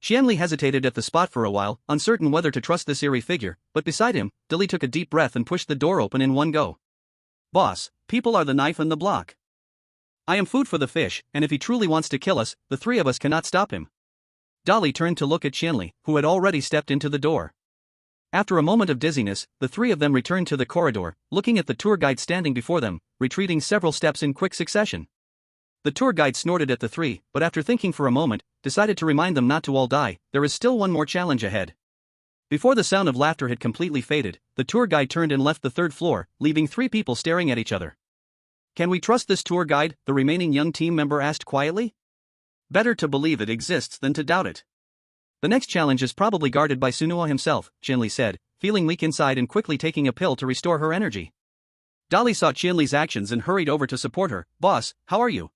Qianli hesitated at the spot for a while, uncertain whether to trust this eerie figure, but beside him, Dilly took a deep breath and pushed the door open in one go. Boss, people are the knife and the block. I am food for the fish, and if he truly wants to kill us, the three of us cannot stop him. Dolly turned to look at Qianli, who had already stepped into the door. After a moment of dizziness, the three of them returned to the corridor, looking at the tour guide standing before them, retreating several steps in quick succession. The tour guide snorted at the three, but after thinking for a moment, decided to remind them not to all die. There is still one more challenge ahead. Before the sound of laughter had completely faded, the tour guide turned and left the third floor, leaving three people staring at each other. Can we trust this tour guide? The remaining young team member asked quietly. Better to believe it exists than to doubt it. The next challenge is probably guarded by Sunua himself, Qianli said, feeling weak inside and quickly taking a pill to restore her energy. Dolly saw Qianli's actions and hurried over to support her. Boss, how are you?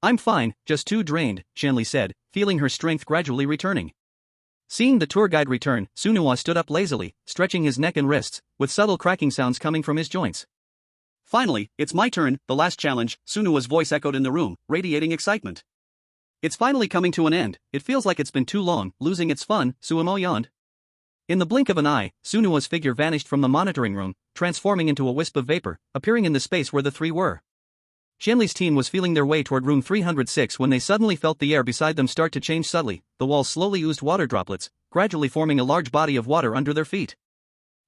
I'm fine, just too drained, Qianli said, feeling her strength gradually returning. Seeing the tour guide return, Sunua stood up lazily, stretching his neck and wrists, with subtle cracking sounds coming from his joints. Finally, it's my turn, the last challenge, Sunua's voice echoed in the room, radiating excitement. It's finally coming to an end, it feels like it's been too long, losing its fun, Suemo yawned. In the blink of an eye, Sunuwa's figure vanished from the monitoring room, transforming into a wisp of vapor, appearing in the space where the three were. Qianli's team was feeling their way toward room 306 when they suddenly felt the air beside them start to change subtly. The walls slowly oozed water droplets, gradually forming a large body of water under their feet.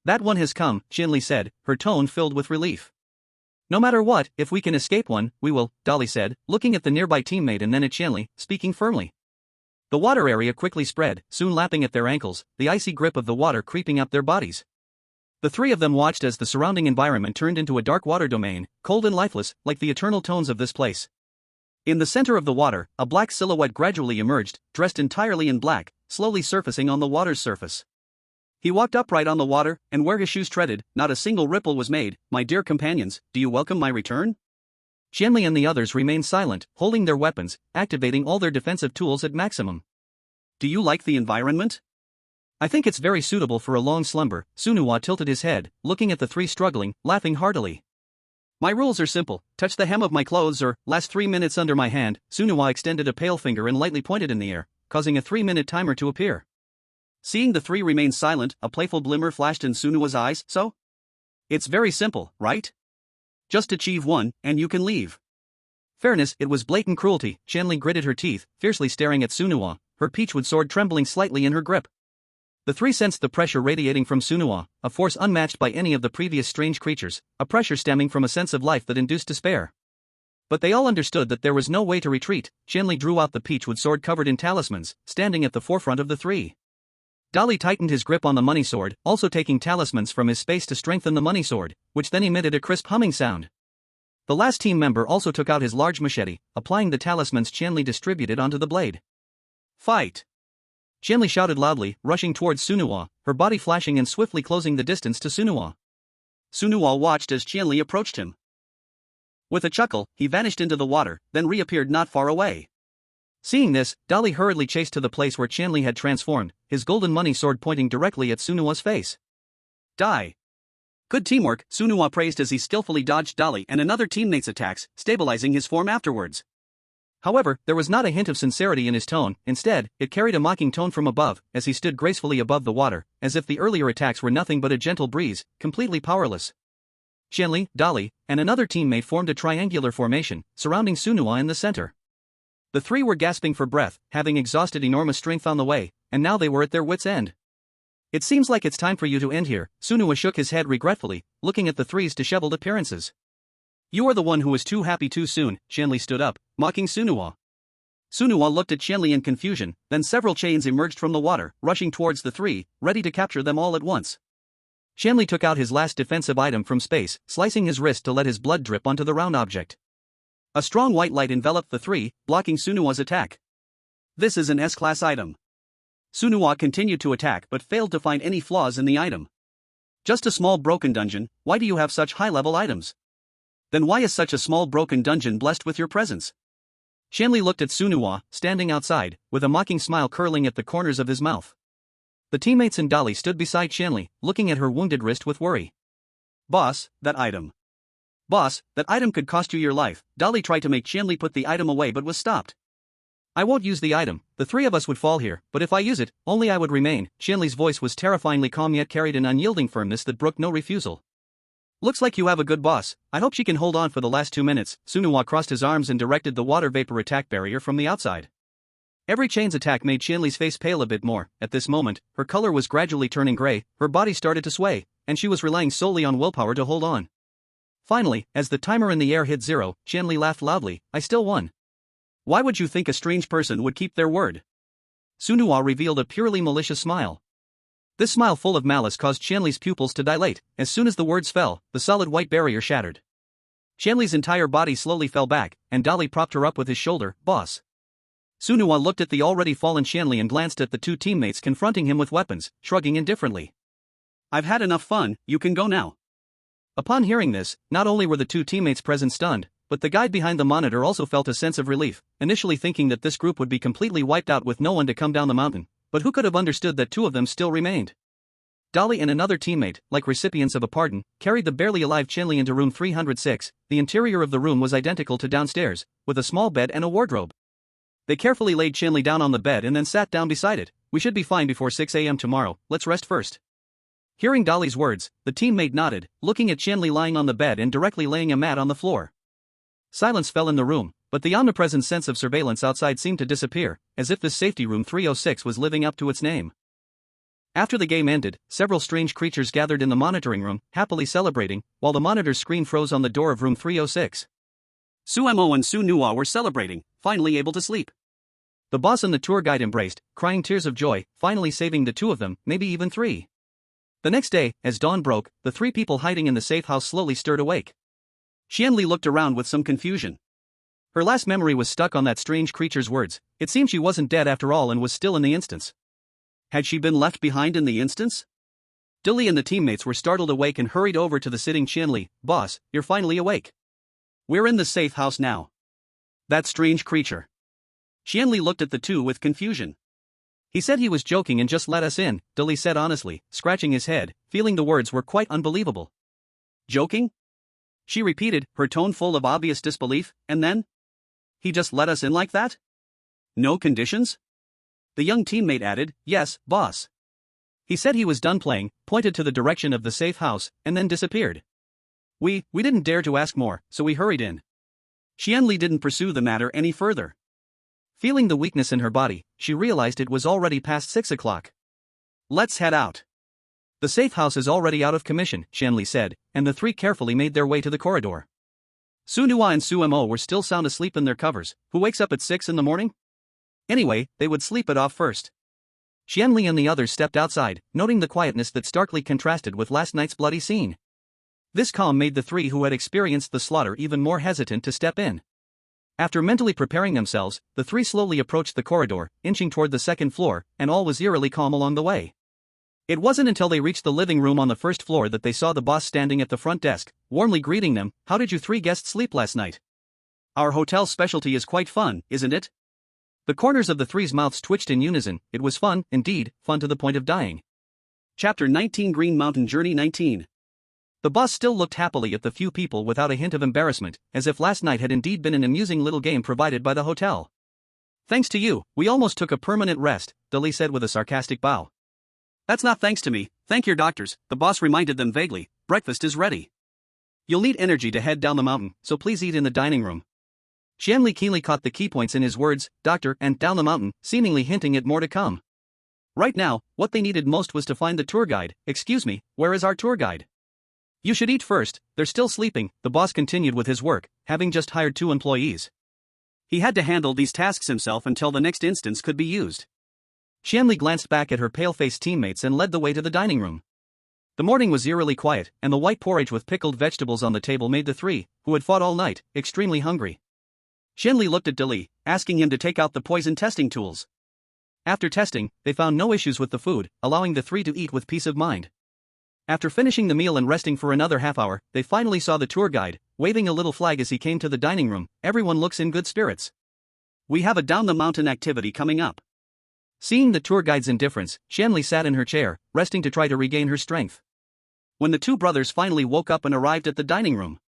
"That one has come," Qianli said, her tone filled with relief. "No matter what, if we can escape one, we will," Dolly said, looking at the nearby teammate and then at Qianli, speaking firmly. The water area quickly spread, soon lapping at their ankles, the icy grip of the water creeping up their bodies. The three of them watched as the surrounding environment turned into a dark water domain, cold and lifeless, like the eternal tones of this place. In the center of the water, a black silhouette gradually emerged, dressed entirely in black, slowly surfacing on the water's surface. He walked upright on the water, and where his shoes treaded, not a single ripple was made. "My dear companions, do you welcome my return?" Qianli and the others remained silent, holding their weapons, activating all their defensive tools at maximum. "Do you like the environment?" "I think it's very suitable for a long slumber." Sunuwa tilted his head, looking at the three struggling, laughing heartily. "My rules are simple: touch the hem of my clothes or last 3 minutes under my hand." Sunuwa extended a pale finger and lightly pointed in the air, causing a 3-minute timer to appear. Seeing the three remain silent, a playful glimmer flashed in Sunuwa's eyes. "So? It's very simple, right? Just achieve one, and you can leave." Fairness, it was blatant cruelty. Qianli gritted her teeth, fiercely staring at Sunuwa, her peachwood sword trembling slightly in her grip. The three sensed the pressure radiating from Sunuwa, a force unmatched by any of the previous strange creatures, a pressure stemming from a sense of life that induced despair. But they all understood that there was no way to retreat. Qianli drew out the peachwood sword covered in talismans, standing at the forefront of the three. Dolly tightened his grip on the money sword, also taking talismans from his space to strengthen the money sword, which then emitted a crisp humming sound. The last team member also took out his large machete, applying the talismans Qianli distributed onto the blade. "Fight!" Qianli shouted loudly, rushing towards Sunuwa, her body flashing and swiftly closing the distance to Sunuwa. Sunuwa watched as Qianli approached him. With a chuckle, he vanished into the water, then reappeared not far away. Seeing this, Dolly hurriedly chased to the place where Qianli had transformed, his golden money sword pointing directly at Sunuwa's face. "Die!" "Good teamwork," Sunuwa praised as he skillfully dodged Dolly and another teammate's attacks, stabilizing his form afterwards. However, there was not a hint of sincerity in his tone. Instead, it carried a mocking tone from above, as he stood gracefully above the water, as if the earlier attacks were nothing but a gentle breeze, completely powerless. Qianli, Dolly, and another teammate formed a triangular formation, surrounding Sunuwa in the center. The three were gasping for breath, having exhausted enormous strength on the way, and now they were at their wits' end. "It seems like it's time for you to end here." Sunuwa shook his head regretfully, looking at the three's disheveled appearances. "You are the one who was too happy too soon." Qianli stood up, mocking Sunuwa. Sunuwa looked at Qianli in confusion, then several chains emerged from the water, rushing towards the three, ready to capture them all at once. Qianli took out his last defensive item from space, slicing his wrist to let his blood drip onto the round object. A strong white light enveloped the three, blocking Sunuwa's attack. "This is an S-class item." Sunuwa continued to attack but failed to find any flaws in the item. "Just a small broken dungeon. Why do you have such high-level items? Then why is such a small broken dungeon blessed with your presence?" Qianli looked at Sunuwa, standing outside, with a mocking smile curling at the corners of his mouth. The teammates and Dolly stood beside Qianli, looking at her wounded wrist with worry. "Boss, that item. Boss, that item could cost you your life." Dolly tried to make Qianli put the item away but was stopped. "I won't use the item. The three of us would fall here, but if I use it, only I would remain." Qianli's voice was terrifyingly calm yet carried an unyielding firmness that brooked no refusal. "Looks like you have a good boss. I hope she can hold on for the last 2 minutes." Sunuwa crossed his arms and directed the water vapor attack barrier from the outside. Every chain's attack made Qianli's face pale a bit more. At this moment, her color was gradually turning gray, her body started to sway, and she was relying solely on willpower to hold on. Finally, as the timer in the air hit 0, Qianli laughed loudly. "I still won." "Why would you think a strange person would keep their word?" Sunuwa revealed a purely malicious smile. This smile full of malice caused Qianli's pupils to dilate. As soon as the words fell, the solid white barrier shattered. Qianli's entire body slowly fell back, and Dolly propped her up with his shoulder. "Boss." Sunuwa looked at the already fallen Qianli and glanced at the two teammates confronting him with weapons, shrugging indifferently. "I've had enough fun, you can go now." Upon hearing this, not only were the two teammates present stunned, but the guide behind the monitor also felt a sense of relief, initially thinking that this group would be completely wiped out with no one to come down the mountain, but who could have understood that 2 of them still remained? Dolly and another teammate, like recipients of a pardon, carried the barely alive Qianli into room 306. The interior of the room was identical to downstairs, with a small bed and a wardrobe. They carefully laid Qianli down on the bed and then sat down beside it, we should be fine before 6 a.m. tomorrow, let's rest first. Hearing Dolly's words, the teammate nodded, looking at Qianli lying on the bed and directly laying a mat on the floor. Silence fell in the room, but the omnipresent sense of surveillance outside seemed to disappear, as if this safety room 306 was living up to its name. After the game ended, several strange creatures gathered in the monitoring room, happily celebrating, while the monitor's screen froze on the door of room 306. Suemo and Su Nua were celebrating, finally able to sleep. The boss and the tour guide embraced, crying tears of joy, finally saving the two of them, maybe even three. The next day, as dawn broke, the three people hiding in the safe house slowly stirred awake. Qianli looked around with some confusion. Her last memory was stuck on that strange creature's words. It seemed she wasn't dead after all and was still in the instance. Had she been left behind in the instance? Dilly and the teammates were startled awake and hurried over to the sitting Qianli. Boss, you're finally awake. We're in the safe house now. That strange creature. Qianli looked at the two with confusion. He said he was joking and just let us in, Dilly said honestly, scratching his head, feeling the words were quite unbelievable. Joking? She repeated, her tone full of obvious disbelief, and then? He just let us in like that? No conditions? The young teammate added, yes, boss. He said he was done playing, pointed to the direction of the safe house, and then disappeared. We didn't dare to ask more, so we hurried in. Qianli didn't pursue the matter any further. Feeling the weakness in her body, she realized it was already past 6 o'clock. Let's head out. The safe house is already out of commission, Qianli said, and the three carefully made their way to the corridor. Su Nua and Su Mo were still sound asleep in their covers. Who wakes up at 6 in the morning? Anyway, they would sleep it off first. Qianli and the others stepped outside, noting the quietness that starkly contrasted with last night's bloody scene. This calm made the three who had experienced the slaughter even more hesitant to step in. After mentally preparing themselves, the three slowly approached the corridor, inching toward the second floor, and all was eerily calm along the way. It wasn't until they reached the living room on the first floor that they saw the boss standing at the front desk, warmly greeting them. How did you three guests sleep last night? Our hotel specialty is quite fun, isn't it? The corners of the three's mouths twitched in unison. It was fun, indeed, fun to the point of dying. Chapter 19 Green Mountain Journey 19. The boss still looked happily at the few people without a hint of embarrassment, as if last night had indeed been an amusing little game provided by the hotel. Thanks to you, we almost took a permanent rest, Dilly said with a sarcastic bow. That's not thanks to me, thank your doctors, the boss reminded them vaguely. Breakfast is ready. You'll need energy to head down the mountain, so please eat in the dining room. Qianli keenly caught the key points in his words, doctor, and down the mountain, seemingly hinting at more to come. Right now, what they needed most was to find the tour guide. Excuse me, where is our tour guide? You should eat first, they're still sleeping, the boss continued with his work, having just hired 2 employees. He had to handle these tasks himself until the next instance could be used. Qianli glanced back at her pale-faced teammates and led the way to the dining room. The morning was eerily quiet, and the white porridge with pickled vegetables on the table made the three, who had fought all night, extremely hungry. Qianli looked at Dilly, asking him to take out the poison testing tools. After testing, they found no issues with the food, allowing the three to eat with peace of mind. After finishing the meal and resting for another half hour, they finally saw the tour guide, waving a little flag as he came to the dining room. Everyone looks in good spirits. We have a down-the-mountain activity coming up. Seeing the tour guide's indifference, Qianli sat in her chair, resting to try to regain her strength. When the two brothers finally woke up and arrived at the dining room.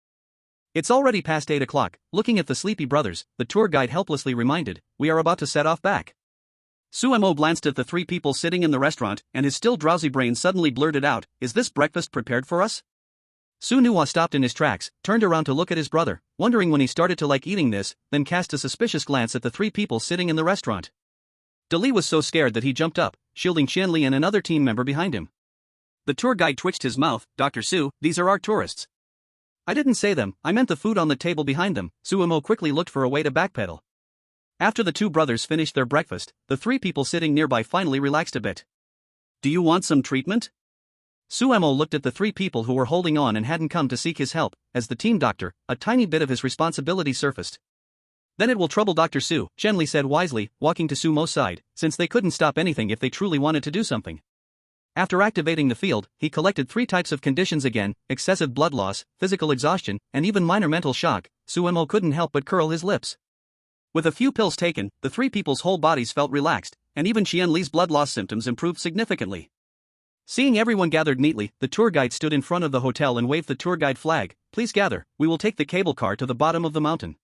It's already past 8 o'clock, looking at the sleepy brothers, the tour guide helplessly reminded, we are about to set off back. Suemo glanced at the three people sitting in the restaurant, and his still drowsy brain suddenly blurted out, is this breakfast prepared for us? Su Nua stopped in his tracks, turned around to look at his brother, wondering when he started to like eating this, then cast a suspicious glance at the three people sitting in the restaurant. Dilly was so scared that he jumped up, shielding Qianli and another team member behind him. The tour guide twitched his mouth, Dr. Su, these are our tourists. I didn't say them, I meant the food on the table behind them. Suemo quickly looked for a way to backpedal. After the two brothers finished their breakfast, the three people sitting nearby finally relaxed a bit. Do you want some treatment? Suemo looked at the three people who were holding on and hadn't come to seek his help. As the team doctor, a tiny bit of his responsibility surfaced. Then it will trouble Dr. Su, Qianli said wisely, walking to Sumo's side, since they couldn't stop anything if they truly wanted to do something. After activating the field, he collected 3 types of conditions again: excessive blood loss, physical exhaustion, and even minor mental shock. Suemo couldn't help but curl his lips. With a few pills taken, the three people's whole bodies felt relaxed, and even Qianli's blood loss symptoms improved significantly. Seeing everyone gathered neatly, the tour guide stood in front of the hotel and waved the tour guide flag. Please gather, we will take the cable car to the bottom of the mountain.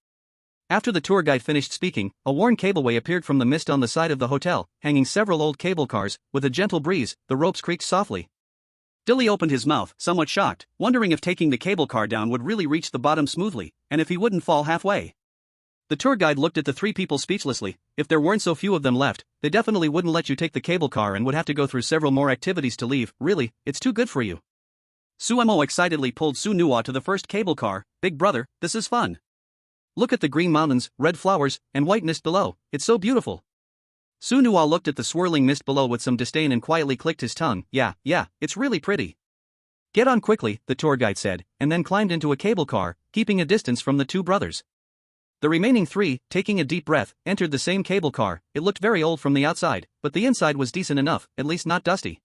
After the tour guide finished speaking, a worn cableway appeared from the mist on the side of the hotel, hanging several old cable cars. With a gentle breeze, the ropes creaked softly. Dilly opened his mouth, somewhat shocked, wondering if taking the cable car down would really reach the bottom smoothly, and if he wouldn't fall halfway. The tour guide looked at the three people speechlessly. If there weren't so few of them left, they definitely wouldn't let you take the cable car and would have to go through several more activities to leave. Really, it's too good for you. Suemo excitedly pulled Sunua to the first cable car. Big brother, this is fun. Look at the green mountains, red flowers, and white mist below. It's so beautiful. Sunua looked at the swirling mist below with some disdain and quietly clicked his tongue. Yeah, it's really pretty. Get on quickly, the tour guide said, and then climbed into a cable car, keeping a distance from the two brothers. The remaining three, taking a deep breath, entered the same cable car. It looked very old from the outside, but the inside was decent enough, at least not dusty.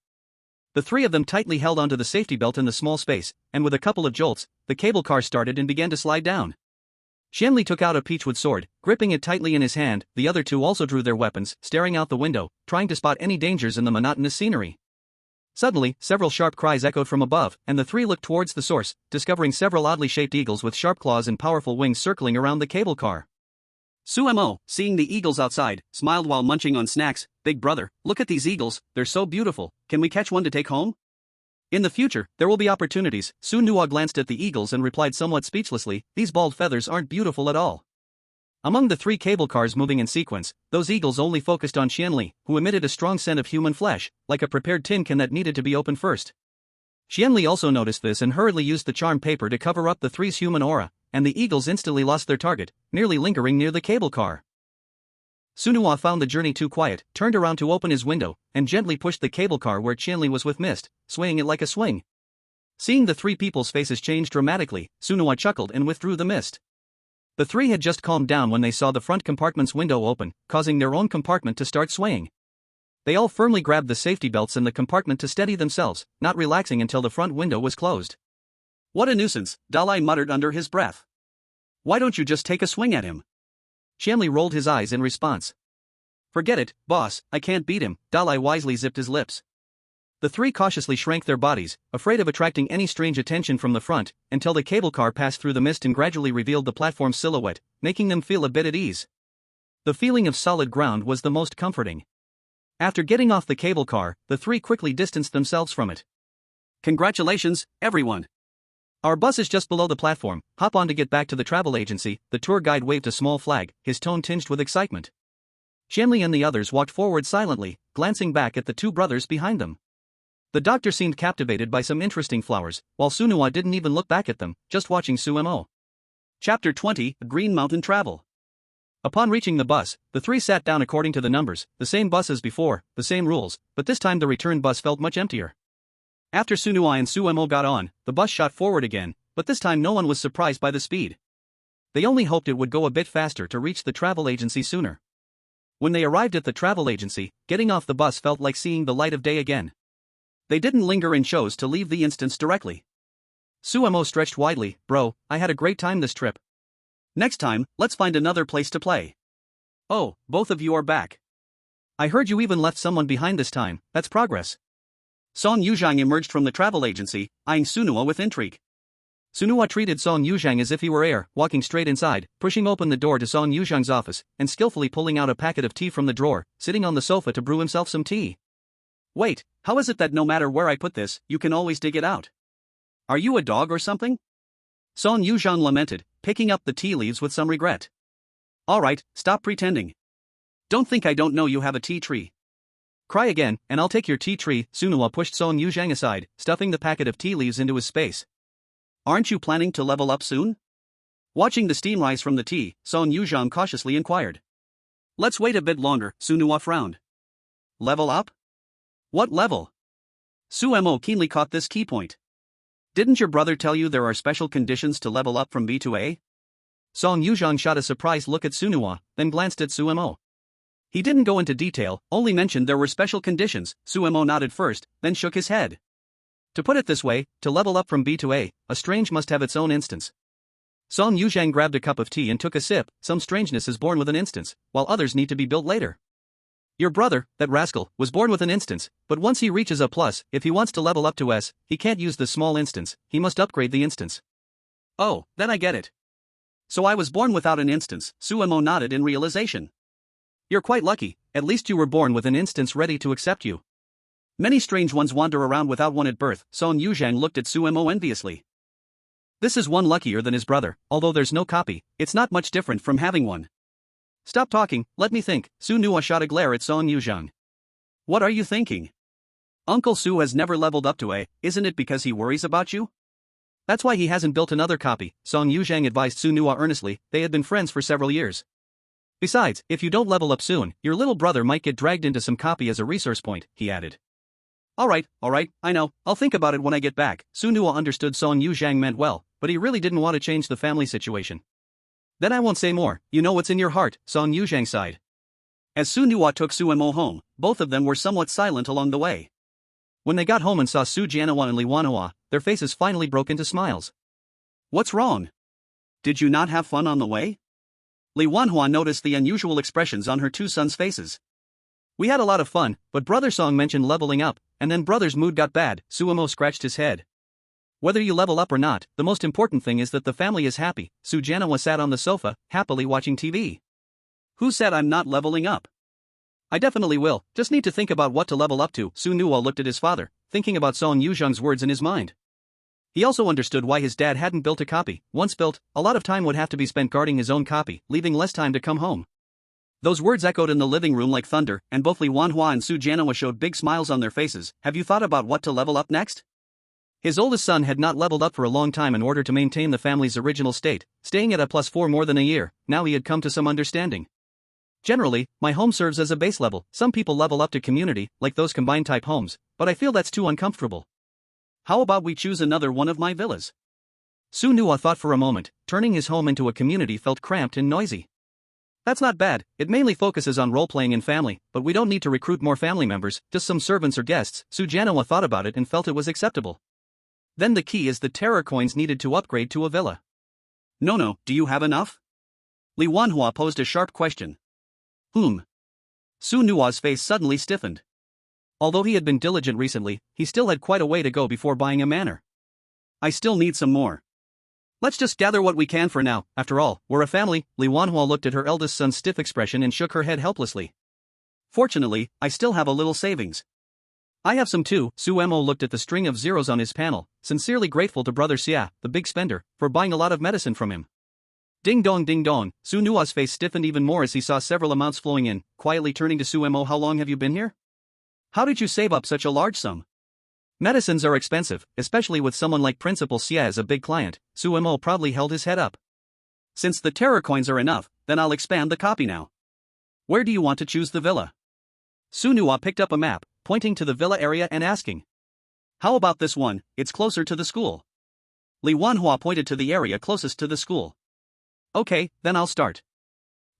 The three of them tightly held onto the safety belt in the small space, and with a couple of jolts, the cable car started and began to slide down. Xianli took out a peachwood sword, gripping it tightly in his hand. The other two also drew their weapons, staring out the window, trying to spot any dangers in the monotonous scenery. Suddenly, several sharp cries echoed from above, and the three looked towards the source, discovering several oddly shaped eagles with sharp claws and powerful wings circling around the cable car. Suemo, seeing the eagles outside, smiled while munching on snacks. Big brother, look at these eagles, they're so beautiful. Can we catch one to take home? In the future, there will be opportunities. Sunua glanced at the eagles and replied somewhat speechlessly, these bald feathers aren't beautiful at all. Among the three cable cars moving in sequence, those eagles only focused on Xianli, who emitted a strong scent of human flesh, like a prepared tin can that needed to be opened first. Xianli also noticed this and hurriedly used the charm paper to cover up the three's human aura, and the eagles instantly lost their target, nearly lingering near the cable car. Sunua found the journey too quiet, turned around to open his window, and gently pushed the cable car where Xianli was with mist, swaying it like a swing. Seeing the three people's faces change dramatically, Sunua chuckled and withdrew the mist. The three had just calmed down when they saw the front compartment's window open, causing their own compartment to start swaying. They all firmly grabbed the safety belts in the compartment to steady themselves, not relaxing until the front window was closed. What a nuisance, Dalai muttered under his breath. Why don't you just take a swing at him? Xianli rolled his eyes in response. Forget it, boss, I can't beat him. Dalai wisely zipped his lips. The three cautiously shrank their bodies, afraid of attracting any strange attention from the front, until the cable car passed through the mist and gradually revealed the platform's silhouette, making them feel a bit at ease. The feeling of solid ground was the most comforting. After getting off the cable car, the three quickly distanced themselves from it. Congratulations, everyone. Our bus is just below the platform. Hop on to get back to the travel agency. The tour guide waved a small flag, his tone tinged with excitement. Xianli and the others walked forward silently, glancing back at the two brothers behind them. The doctor seemed captivated by some interesting flowers, while Sunua didn't even look back at them, just watching Suemo. Chapter 20, Green Mountain Travel. Upon reaching the bus, the three sat down according to the numbers, the same bus as before, the same rules, but this time the return bus felt much emptier. After Sunua and Suemo got on, the bus shot forward again, but this time no one was surprised by the speed. They only hoped it would go a bit faster to reach the travel agency sooner. When they arrived at the travel agency, getting off the bus felt like seeing the light of day again. They didn't linger and chose to leave the instance directly. Suemo stretched widely, bro, I had a great time this trip. Next time, let's find another place to play. Oh, both of you are back. I heard you even left someone behind this time, that's progress. Song Yuzhang emerged from the travel agency, eyeing Sunua with intrigue. Sunua treated Song Yuzhang as if he were air, walking straight inside, pushing open the door to Song Yuzhang's office, and skillfully pulling out a packet of tea from the drawer, sitting on the sofa to brew himself some tea. Wait, how is it that no matter where I put this, you can always dig it out? Are you a dog or something? Song Yuzhang lamented, picking up the tea leaves with some regret. Alright, stop pretending. Don't think I don't know you have a tea tree. Cry again, and I'll take your tea tree. Sunua pushed Song Yuzhang aside, stuffing the packet of tea leaves into his space. Aren't you planning to level up soon? Watching the steam rise from the tea, Song Yuzhang cautiously inquired. Let's wait a bit longer, Sunua frowned. Level up? What level? Suemo keenly caught this key point. Didn't your brother tell you there are special conditions to level up from B to A? Song Yuzhang shot a surprised look at Sunua, then glanced at Suemo. He didn't go into detail, only mentioned there were special conditions. Suemo nodded first, then shook his head. To put it this way, to level up from B to A strange must have its own instance. Song Yuzhang grabbed a cup of tea and took a sip. Some strangeness is born with an instance, while others need to be built later. Your brother, that rascal, was born with an instance, but once he reaches A+, if he wants to level up to S, he can't use the small instance, he must upgrade the instance. Oh, then I get it. So I was born without an instance, Suemo nodded in realization. You're quite lucky, at least you were born with an instance ready to accept you. Many strange ones wander around without one at birth, Song Yuzhang looked at Suemo enviously. This is one luckier than his brother, although there's no copy, it's not much different from having one. Stop talking, let me think, Su Nua shot a glare at Song Yuzhang. What are you thinking? Uncle Su has never leveled up to A, isn't it because he worries about you? That's why he hasn't built another copy, Song Yuzhang advised Su Nua earnestly, they had been friends for several years. Besides, if you don't level up soon, your little brother might get dragged into some copy as a resource point, he added. Alright, I know, I'll think about it when I get back. Su Nua understood Song Yuzhang meant well, but he really didn't want to change the family situation. Then I won't say more, you know what's in your heart, Song Yuzhang sighed. As Su Nua took Suemo home, both of them were somewhat silent along the way. When they got home and saw Su Jianhua and Li Wanhua, their faces finally broke into smiles. What's wrong? Did you not have fun on the way? Li Wanhua noticed the unusual expressions on her two sons' faces. We had a lot of fun, but Brother Song mentioned leveling up, and then Brother's mood got bad, Suemo scratched his head. Whether you level up or not, the most important thing is that the family is happy. Su Jianhua sat on the sofa, happily watching TV. Who said I'm not leveling up? I definitely will, just need to think about what to level up to. Su Nua looked at his father, thinking about Song Yuzhang's words in his mind. He also understood why his dad hadn't built a copy. Once built, a lot of time would have to be spent guarding his own copy, leaving less time to come home. Those words echoed in the living room like thunder, and both Li Wanhua and Su Jianhua showed big smiles on their faces. Have you thought about what to level up next? His oldest son had not leveled up for a long time in order to maintain the family's original state, staying at a +4 more than a year. Now he had come to some understanding. Generally, my home serves as a base level. Some people level up to community, like those combined type homes, but I feel that's too uncomfortable. How about we choose another one of my villas? Su Nua thought for a moment, turning his home into a community felt cramped and noisy. That's not bad, it mainly focuses on role-playing and family, but we don't need to recruit more family members, just some servants or guests. Su Jianhua thought about it and felt it was acceptable. Then the key is the terror coins needed to upgrade to a villa. No, do you have enough? Li Wanhua posed a sharp question. Su Nua's face suddenly stiffened. Although he had been diligent recently, he still had quite a way to go before buying a manor. I still need some more. Let's just gather what we can for now, after all, we're a family. Li Wanhua looked at her eldest son's stiff expression and shook her head helplessly. Fortunately, I still have a little savings. I have some too. Suemo looked at the string of zeros on his panel, sincerely grateful to Brother Xia, the big spender, for buying a lot of medicine from him. Ding dong, Su Nua's face stiffened even more as he saw several amounts flowing in, quietly turning to Suemo. How long have you been here? How did you save up such a large sum? Medicines are expensive, especially with someone like Principal Xia as a big client. Suemo proudly held his head up. Since the terror coins are enough, then I'll expand the copy now. Where do you want to choose the villa? Su Nua picked up a map, pointing to the villa area and asking. How about this one, it's closer to the school. Li Wanhua pointed to the area closest to the school. Okay, then I'll start.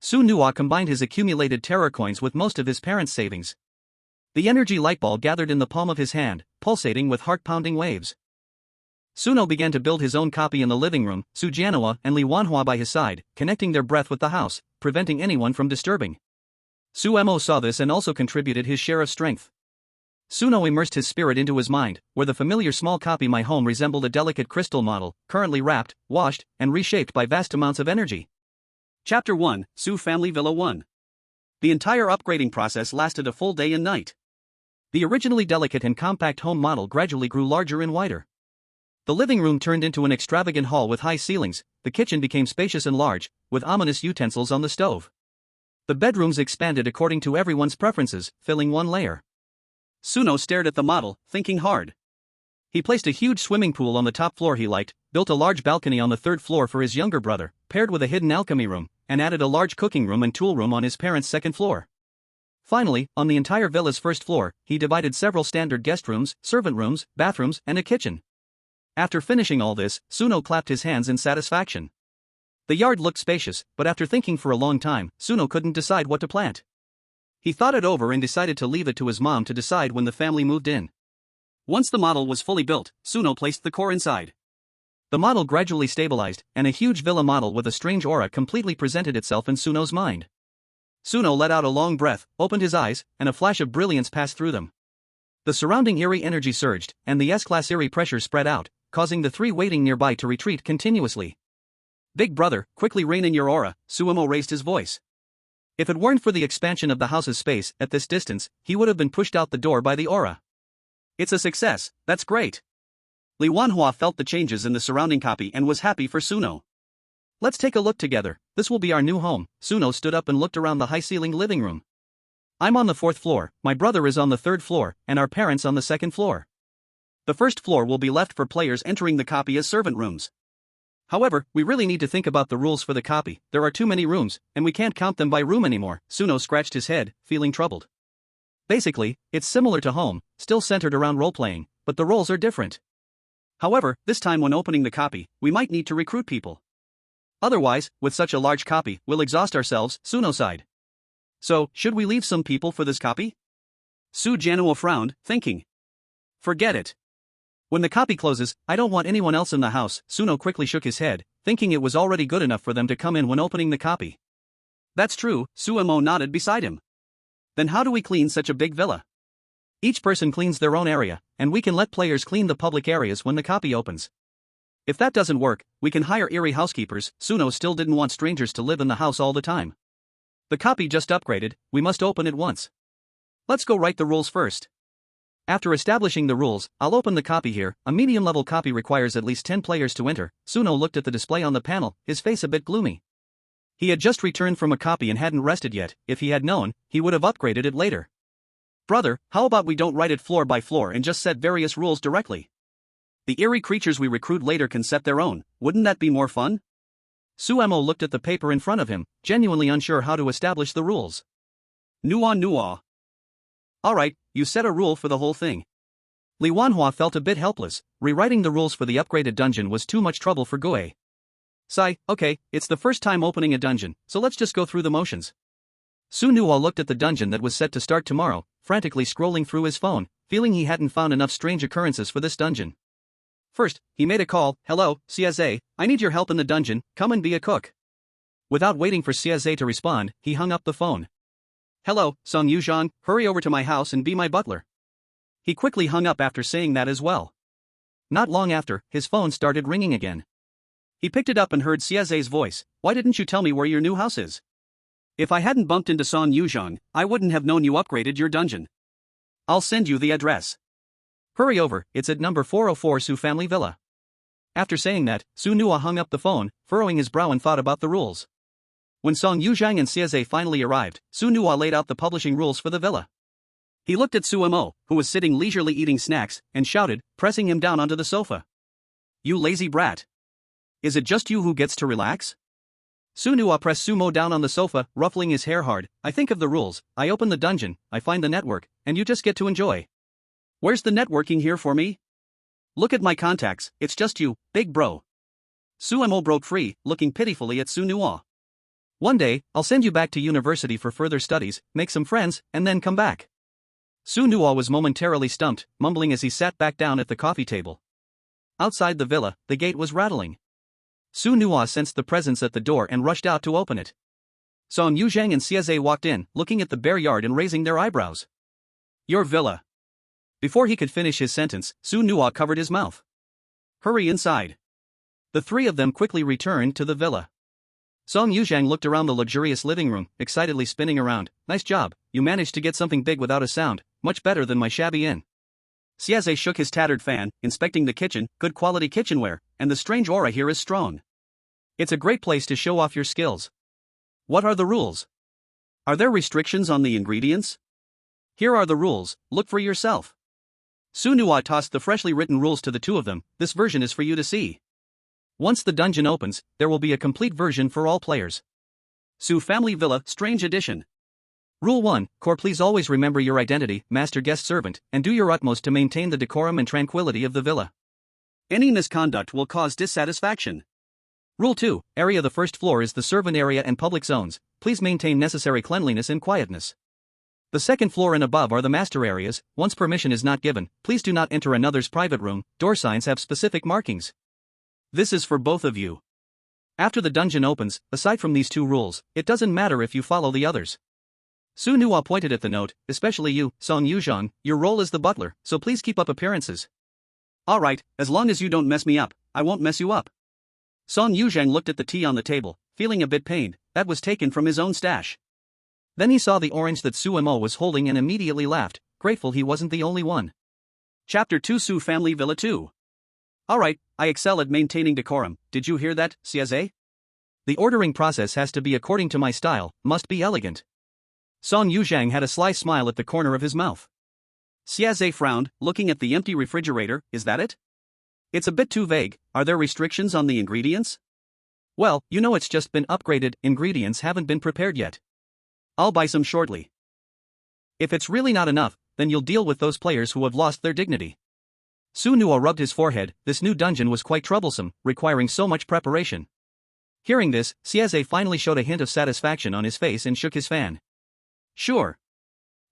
Su Nua combined his accumulated terror coins with most of his parents' savings. The energy light ball gathered in the palm of his hand, pulsating with heart-pounding waves. Suno began to build his own copy in the living room, Su Jianhua and Li Wanhua by his side, connecting their breath with the house, preventing anyone from disturbing. Suemo saw this and also contributed his share of strength. Suno immersed his spirit into his mind, where the familiar small copy My Home resembled a delicate crystal model, currently wrapped, washed, and reshaped by vast amounts of energy. Chapter 1, Su Family Villa 1. The entire upgrading process lasted a full day and night. The originally delicate and compact home model gradually grew larger and wider. The living room turned into an extravagant hall with high ceilings, the kitchen became spacious and large, with ominous utensils on the stove. The bedrooms expanded according to everyone's preferences, filling one layer. Suno stared at the model, thinking hard. He placed a huge swimming pool on the top floor he liked, built a large balcony on the third floor for his younger brother, paired with a hidden alchemy room, and added a large cooking room and tool room on his parents' second floor. Finally, on the entire villa's first floor, he divided several standard guest rooms, servant rooms, bathrooms, and a kitchen. After finishing all this, Suno clapped his hands in satisfaction. The yard looked spacious, but after thinking for a long time, Suno couldn't decide what to plant. He thought it over and decided to leave it to his mom to decide when the family moved in. Once the model was fully built, Suno placed the core inside. The model gradually stabilized, and a huge villa model with a strange aura completely presented itself in Suno's mind. Suno let out a long breath, opened his eyes, and a flash of brilliance passed through them. The surrounding eerie energy surged, and the S-class eerie pressure spread out, causing the three waiting nearby to retreat continuously. Big brother, quickly rein in your aura, Suemo raised his voice. If it weren't for the expansion of the house's space at this distance, he would have been pushed out the door by the aura. It's a success, that's great. Li Wanhua felt the changes in the surrounding copy and was happy for Suno. Let's take a look together, this will be our new home. Suno stood up and looked around the high-ceilinged living room. I'm on the 4th floor, my brother is on the 3rd floor, and our parents on the 2nd floor. The 1st floor will be left for players entering the copy as servant rooms. However, we really need to think about the rules for the copy, there are too many rooms, and we can't count them by room anymore. Suno scratched his head, feeling troubled. Basically, it's similar to home, still centered around role-playing, but the roles are different. However, this time when opening the copy, we might need to recruit people. Otherwise, with such a large copy, we'll exhaust ourselves, Suno sighed. So, should we leave some people for this copy? Su Januo frowned, thinking. Forget it. When the copy closes, I don't want anyone else in the house. Suno quickly shook his head, thinking it was already good enough for them to come in when opening the copy. That's true, Suemo nodded beside him. Then how do we clean such a big villa? Each person cleans their own area, and we can let players clean the public areas when the copy opens. If that doesn't work, we can hire eerie housekeepers. Suno still didn't want strangers to live in the house all the time. The copy just upgraded, we must open it once. Let's go write the rules first. After establishing the rules, I'll open the copy here. A medium-level copy requires at least 10 players to enter. Suno looked at the display on the panel, his face a bit gloomy. He had just returned from a copy and hadn't rested yet. If he had known, he would have upgraded it later. Brother, how about we don't write it floor by floor and just set various rules directly? The eerie creatures we recruit later can set their own, wouldn't that be more fun? Suemo looked at the paper in front of him, genuinely unsure how to establish the rules. Nuwa. Alright, you set a rule for the whole thing. Li Wanhua felt a bit helpless, rewriting the rules for the upgraded dungeon was too much trouble for Gue. Sigh, okay, it's the first time opening a dungeon, so let's just go through the motions. Su Nuwa looked at the dungeon that was set to start tomorrow, frantically scrolling through his phone, feeling he hadn't found enough strange occurrences for this dungeon. First, he made a call. Hello, CSA, I need your help in the dungeon, come and be a cook. Without waiting for CSA to respond, he hung up the phone. Hello, Song Yuzhong, hurry over to my house and be my butler. He quickly hung up after saying that as well. Not long after, his phone started ringing again. He picked it up and heard CSA's voice. Why didn't you tell me where your new house is? If I hadn't bumped into Song Yuzhong, I wouldn't have known you upgraded your dungeon. I'll send you the address. Hurry over, it's at number 404 Su Family Villa. After saying that, Su Nuwa hung up the phone, furrowing his brow and thought about the rules. When Song Yuzhang and CSA finally arrived, Su Nuwa laid out the publishing rules for the villa. He looked at Suemo, who was sitting leisurely eating snacks, and shouted, pressing him down onto the sofa. You lazy brat. Is it just you who gets to relax? Su Nuwa pressed Sumo down on the sofa, ruffling his hair hard. I think of the rules, I open the dungeon, I find the network, and you just get to enjoy. Where's the networking here for me? Look at my contacts, it's just you, big bro. Suemo broke free, looking pitifully at Su Nuwa. One day, I'll send you back to university for further studies, make some friends, and then come back. Su Nuwa was momentarily stumped, mumbling as he sat back down at the coffee table. Outside the villa, the gate was rattling. Su Nuwa sensed the presence at the door and rushed out to open it. Song Yuzhang and CSA walked in, looking at the bare yard and raising their eyebrows. Your villa. Before he could finish his sentence, Su Nuwa covered his mouth. Hurry inside. The three of them quickly returned to the villa. Song Yuzhang looked around the luxurious living room, excitedly spinning around. Nice job, you managed to get something big without a sound, much better than my shabby inn. CSA shook his tattered fan, inspecting the kitchen, good quality kitchenware, and the strange aura here is strong. It's a great place to show off your skills. What are the rules? Are there restrictions on the ingredients? Here are the rules, look for yourself. Su Nuwa tossed the freshly written rules to the two of them. This version is for you to see. Once the dungeon opens, there will be a complete version for all players. Su Family Villa, Strange Edition. Rule 1, Core, please always remember your identity, master guest servant, and do your utmost to maintain the decorum and tranquility of the villa. Any misconduct will cause dissatisfaction. Rule 2, Area, the first floor is the servant area and public zones, please maintain necessary cleanliness and quietness. The second floor and above are the master areas. Once permission is not given, please do not enter another's private room. Door signs have specific markings. This is for both of you. After the dungeon opens, aside from these two rules, it doesn't matter if you follow the others. Su Nuwa pointed at the note, especially you, Song Yuzhong, your role is the butler, so please keep up appearances. Alright, as long as you don't mess me up, I won't mess you up. Song Yuzhang looked at the tea on the table, feeling a bit pained. That was taken from his own stash. Then he saw the orange that Su Mo was holding and immediately laughed, grateful he wasn't the only one. Chapter 2 Su Family Villa 2. Alright, I excel at maintaining decorum, did you hear that, Xiaze? The ordering process has to be according to my style, must be elegant. Song Yuzhang had a sly smile at the corner of his mouth. Xiaze frowned, looking at the empty refrigerator. Is that it? It's a bit too vague. Are there restrictions on the ingredients? Well, you know it's just been upgraded, ingredients haven't been prepared yet. I'll buy some shortly. If it's really not enough, then you'll deal with those players who have lost their dignity. Su Nuo rubbed his forehead. This new dungeon was quite troublesome, requiring so much preparation. Hearing this, Xiaze finally showed a hint of satisfaction on his face and shook his fan. Sure.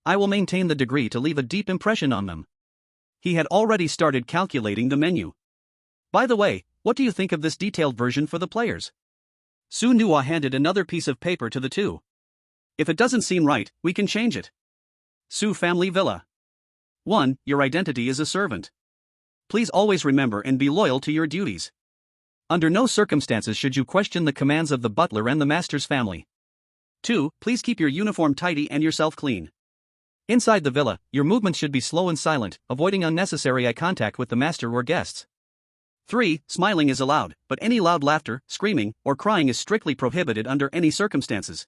I will maintain the degree to leave a deep impression on them. He had already started calculating the menu. By the way, what do you think of this detailed version for the players? Su Nuo handed another piece of paper to the two. If it doesn't seem right, we can change it. Su Family Villa. 1. Your identity is a servant. Please always remember and be loyal to your duties. Under no circumstances should you question the commands of the butler and the master's family. 2. Please keep your uniform tidy and yourself clean. Inside the villa, your movements should be slow and silent, avoiding unnecessary eye contact with the master or guests. 3. Smiling is allowed, but any loud laughter, screaming, or crying is strictly prohibited under any circumstances.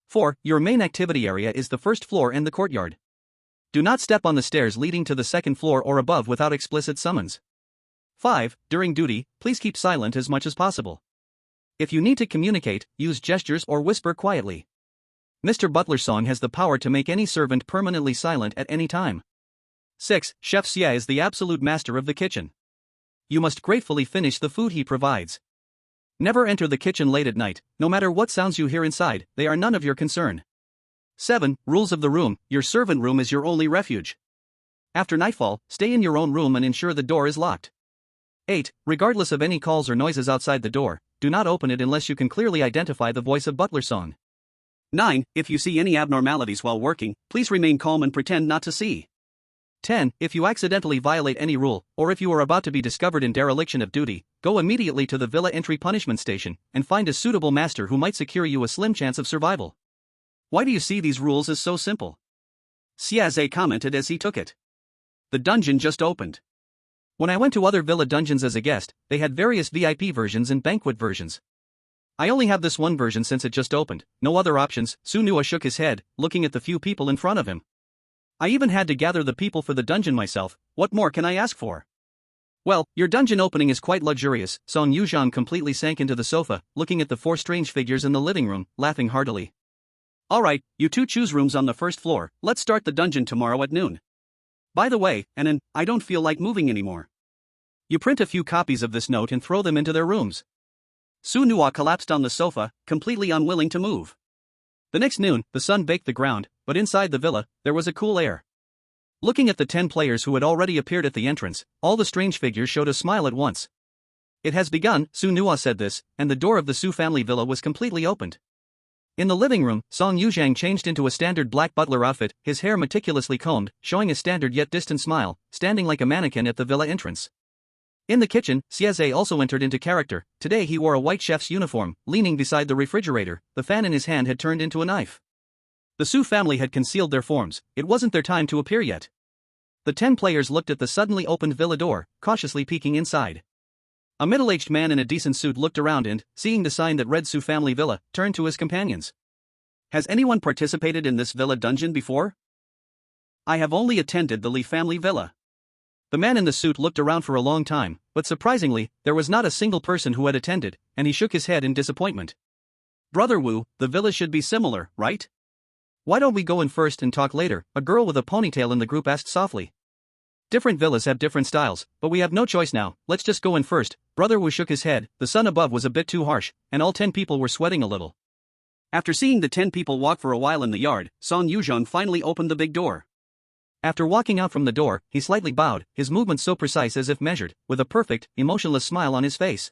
4. Your main activity area is the first floor and the courtyard. Do not step on the stairs leading to the second floor or above without explicit summons. 5. During duty, please keep silent as much as possible. If you need to communicate, use gestures or whisper quietly. Mr. Butler Song has the power to make any servant permanently silent at any time. 6. Chef Xie is the absolute master of the kitchen. You must gratefully finish the food he provides. Never enter the kitchen late at night, no matter what sounds you hear inside, they are none of your concern. 7. Rules of the room, your servant room is your only refuge. After nightfall, stay in your own room and ensure the door is locked. 8. Regardless of any calls or noises outside the door, do not open it unless you can clearly identify the voice of Butler Song. 9. If you see any abnormalities while working, please remain calm and pretend not to see. 10. If you accidentally violate any rule, or if you are about to be discovered in dereliction of duty, go immediately to the villa entry punishment station and find a suitable master who might secure you a slim chance of survival. Why do you see these rules as so simple? Xiaze commented as he took it. The dungeon just opened. When I went to other villa dungeons as a guest, they had various VIP versions and banquet versions. I only have this one version since it just opened, no other options. Su Nuo shook his head, looking at the few people in front of him. I even had to gather the people for the dungeon myself, what more can I ask for? Well, your dungeon opening is quite luxurious. Song Yuzhang completely sank into the sofa, looking at the four strange figures in the living room, laughing heartily. Alright, you two choose rooms on the first floor, let's start the dungeon tomorrow at noon. By the way, Anan, I don't feel like moving anymore. You print a few copies of this note and throw them into their rooms. Su Nuo collapsed on the sofa, completely unwilling to move. The next noon, the sun baked the ground, but inside the villa, there was a cool air. Looking at the 10 players who had already appeared at the entrance, all the strange figures showed a smile at once. It has begun, Su Nuo said this, and the door of the Su family villa was completely opened. In the living room, Song Yuzhang changed into a standard black butler outfit, his hair meticulously combed, showing a standard yet distant smile, standing like a mannequin at the villa entrance. In the kitchen, Xiaze also entered into character. Today he wore a white chef's uniform, leaning beside the refrigerator, the fan in his hand had turned into a knife. The Su family had concealed their forms, it wasn't their time to appear yet. The 10 players looked at the suddenly opened villa door, cautiously peeking inside. A middle-aged man in a decent suit looked around and, seeing the sign that read Su family villa, turned to his companions. Has anyone participated in this villa dungeon before? I have only attended the Li family villa. The man in the suit looked around for a long time, but surprisingly, there was not a single person who had attended, and he shook his head in disappointment. Brother Wu, the villa should be similar, right? Why don't we go in first and talk later? A girl with a ponytail in the group asked softly. Different villas have different styles, but we have no choice now, let's just go in first. Brother Wu shook his head, the sun above was a bit too harsh, and all 10 people were sweating a little. After seeing the 10 people walk for a while in the yard, Song Yuzhang finally opened the big door. After walking out from the door, he slightly bowed, his movements so precise as if measured, with a perfect, emotionless smile on his face.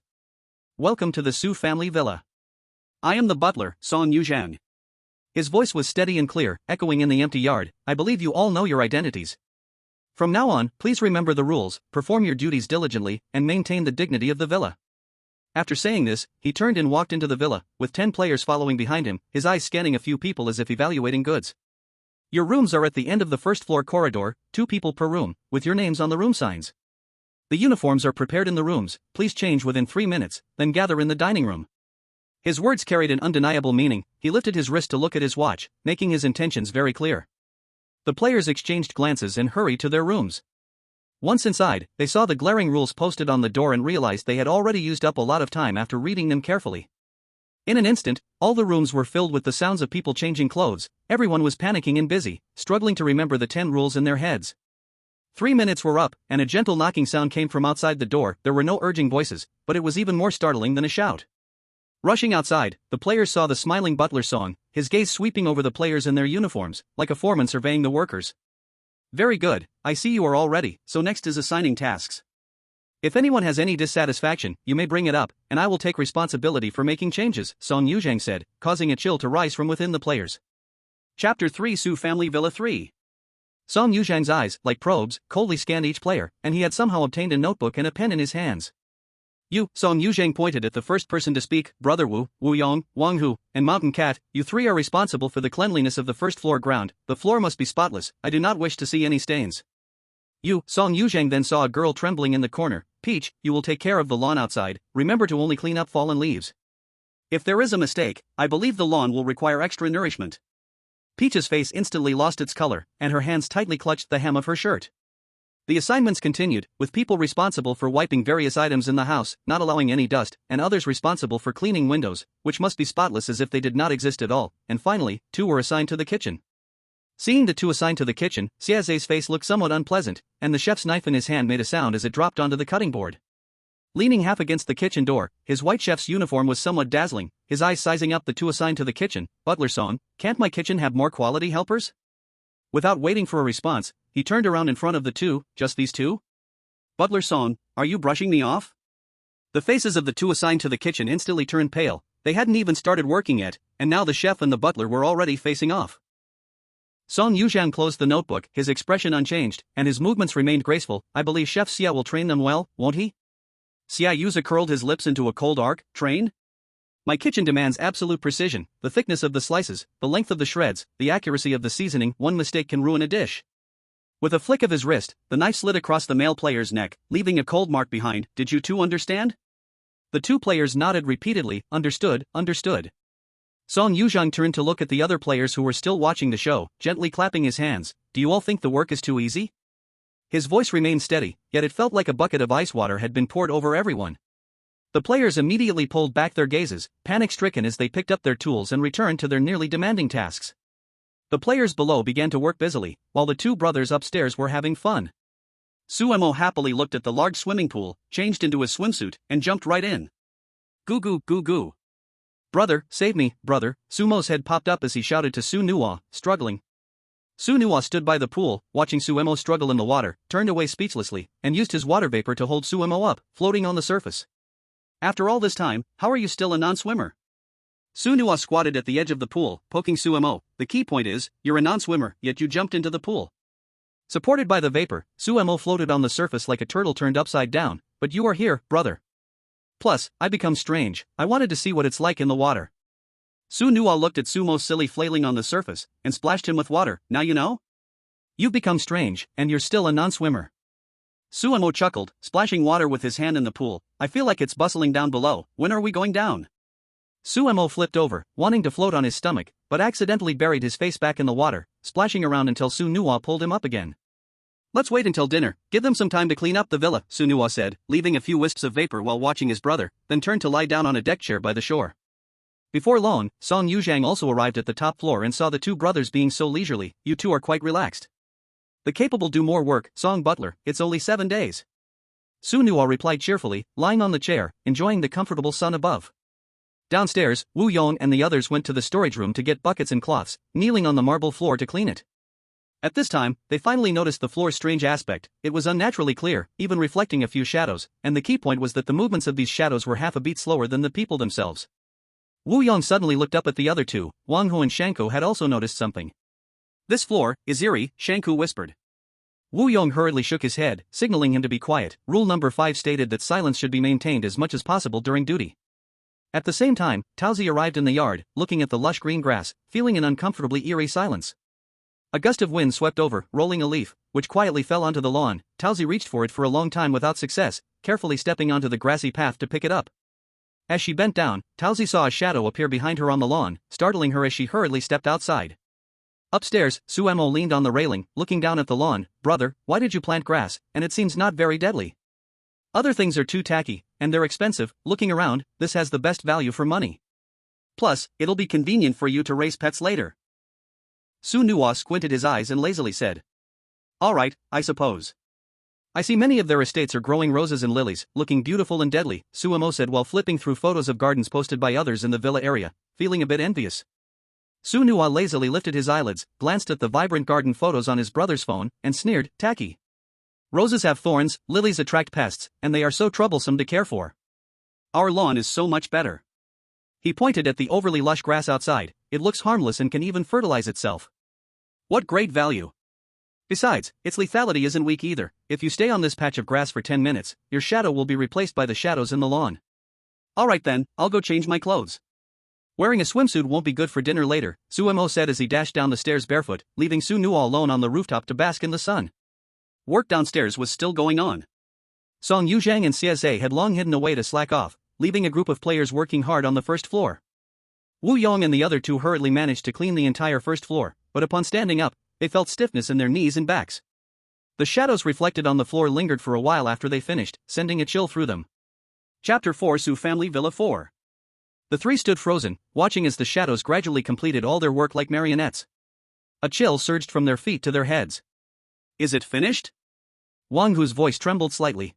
Welcome to the Su family villa. I am the butler, Song Yuzhang. His voice was steady and clear, echoing in the empty yard. I believe you all know your identities. From now on, please remember the rules, perform your duties diligently, and maintain the dignity of the villa. After saying this, he turned and walked into the villa, with 10 players following behind him, his eyes scanning a few people as if evaluating goods. Your rooms are at the end of the first floor corridor, 2 people per room, with your names on the room signs. The uniforms are prepared in the rooms, please change within 3 minutes, then gather in the dining room. His words carried an undeniable meaning. He lifted his wrist to look at his watch, making his intentions very clear. The players exchanged glances and hurried to their rooms. Once inside, they saw the glaring rules posted on the door and realized they had already used up a lot of time after reading them carefully. In an instant, all the rooms were filled with the sounds of people changing clothes. Everyone was panicking and busy, struggling to remember the 10 rules in their heads. 3 minutes were up, and a gentle knocking sound came from outside the door. There were no urging voices, but it was even more startling than a shout. Rushing outside, the players saw the smiling butler Song, his gaze sweeping over the players in their uniforms, like a foreman surveying the workers. Very good, I see you are all ready, so next is assigning tasks. If anyone has any dissatisfaction, you may bring it up, and I will take responsibility for making changes, Song Yuzhang said, causing a chill to rise from within the players. Chapter 3 Su Family Villa 3. Song Yuzhang's eyes, like probes, coldly scanned each player, and he had somehow obtained a notebook and a pen in his hands. You, Song Yuzhang pointed at the first person to speak, Brother Wu, Wu Yong, Wang Hu, and Mountain Cat, you 3 are responsible for the cleanliness of the first floor ground. The floor must be spotless, I do not wish to see any stains. You, Song Yuzhang then saw a girl trembling in the corner, Peach, you will take care of the lawn outside, remember to only clean up fallen leaves. If there is a mistake, I believe the lawn will require extra nourishment. Peach's face instantly lost its color, and her hands tightly clutched the hem of her shirt. The assignments continued, with people responsible for wiping various items in the house, not allowing any dust, and others responsible for cleaning windows, which must be spotless as if they did not exist at all, and finally, 2 were assigned to the kitchen. Seeing the 2 assigned to the kitchen, Xiaoze's face looked somewhat unpleasant, and the chef's knife in his hand made a sound as it dropped onto the cutting board. Leaning half against the kitchen door, his white chef's uniform was somewhat dazzling, his eyes sizing up the 2 assigned to the kitchen. Butler Song, can't my kitchen have more quality helpers? Without waiting for a response, he turned around in front of the 2, just these 2? Butler Song, are you brushing me off? The faces of the 2 assigned to the kitchen instantly turned pale, they hadn't even started working yet, and now the chef and the butler were already facing off. Song Yuzhang closed the notebook, his expression unchanged, and his movements remained graceful. I believe Chef Xia will train them well, won't he? Xia Yuza curled his lips into a cold arc. Train? My kitchen demands absolute precision, the thickness of the slices, the length of the shreds, the accuracy of the seasoning. One mistake can ruin a dish. With a flick of his wrist, the knife slid across the male player's neck, leaving a cold mark behind. Did you 2 understand? The 2 players nodded repeatedly. Understood, understood. Song Yuzhang turned to look at the other players who were still watching the show, gently clapping his hands. Do you all think the work is too easy? His voice remained steady, yet it felt like a bucket of ice water had been poured over everyone. The players immediately pulled back their gazes, panic-stricken as they picked up their tools and returned to their nearly demanding tasks. The players below began to work busily, while the 2 brothers upstairs were having fun. Suemo happily looked at the large swimming pool, changed into his swimsuit, and jumped right in. Goo goo goo goo. Brother, save me, brother. Sumo's head popped up as he shouted to Su Nuwa, struggling. Su Nuwa stood by the pool, watching Suemo struggle in the water, turned away speechlessly, and used his water vapor to hold Suemo up, floating on the surface. After all this time, how are you still a non-swimmer? Su Nuwa squatted at the edge of the pool, poking Suemo. The key point is, you're a non-swimmer, yet you jumped into the pool. Supported by the vapor, Suemo floated on the surface like a turtle turned upside down. But you are here, brother. Plus, I become strange, I wanted to see what it's like in the water. Su Nuwa looked at Sumo's silly flailing on the surface, and splashed him with water. Now you know? You've become strange, and you're still a non-swimmer. Suemo chuckled, splashing water with his hand in the pool. I feel like it's bustling down below. When are we going down? Suemo flipped over, wanting to float on his stomach, but accidentally buried his face back in the water, splashing around until Su Nuwa pulled him up again. Let's wait until dinner, give them some time to clean up the villa, Su Nuwa said, leaving a few wisps of vapor while watching his brother, then turned to lie down on a deck chair by the shore. Before long, Song Yuzhang also arrived at the top floor and saw the 2 brothers being so leisurely. You 2 are quite relaxed. The capable do more work, Song Butler, it's only 7 days. Su Nuwa replied cheerfully, lying on the chair, enjoying the comfortable sun above. Downstairs, Wu Yong and the others went to the storage room to get buckets and cloths, kneeling on the marble floor to clean it. At this time, they finally noticed the floor's strange aspect. It was unnaturally clear, even reflecting a few shadows, and the key point was that the movements of these shadows were half a beat slower than the people themselves. Wu Yong suddenly looked up at the other 2. Wang Hu and Shanku had also noticed something. This floor is eerie, Shanku whispered. Wu Yong hurriedly shook his head, signaling him to be quiet. Rule number 5 stated that silence should be maintained as much as possible during duty. At the same time, Taozi arrived in the yard, looking at the lush green grass, feeling an uncomfortably eerie silence. A gust of wind swept over, rolling a leaf, which quietly fell onto the lawn. Taozi reached for it for a long time without success, carefully stepping onto the grassy path to pick it up. As she bent down, Taozi saw a shadow appear behind her on the lawn, startling her as she hurriedly stepped outside. Upstairs, Suemo leaned on the railing, looking down at the lawn. Brother, why did you plant grass, and it seems not very deadly? Other things are too tacky, and they're expensive. Looking around, this has the best value for money. Plus, it'll be convenient for you to raise pets later. Su Nuo squinted his eyes and lazily said. Alright, I suppose. I see many of their estates are growing roses and lilies, looking beautiful and deadly, Suemo said while flipping through photos of gardens posted by others in the villa area, feeling a bit envious. Su Nuo lazily lifted his eyelids, glanced at the vibrant garden photos on his brother's phone, and sneered, tacky. Roses have thorns, lilies attract pests, and they are so troublesome to care for. Our lawn is so much better. He pointed at the overly lush grass outside. It looks harmless and can even fertilize itself. What great value. Besides, its lethality isn't weak either. If you stay on this patch of grass for 10 minutes, your shadow will be replaced by the shadows in the lawn. Alright then, I'll go change my clothes. Wearing a swimsuit won't be good for dinner later, Suemo said as he dashed down the stairs barefoot, leaving Su Nuo alone on the rooftop to bask in the sun. Work downstairs was still going on. Song Yuzhang and CSA had long hidden away to slack off, leaving a group of players working hard on the first floor. Wu Yong and the other two hurriedly managed to clean the entire first floor, but upon standing up, they felt stiffness in their knees and backs. The shadows reflected on the floor lingered for a while after they finished, sending a chill through them. Chapter 4 Su Family Villa 4. The three stood frozen, watching as the shadows gradually completed all their work like marionettes. A chill surged from their feet to their heads. Is it finished? Wang Hu's voice trembled slightly.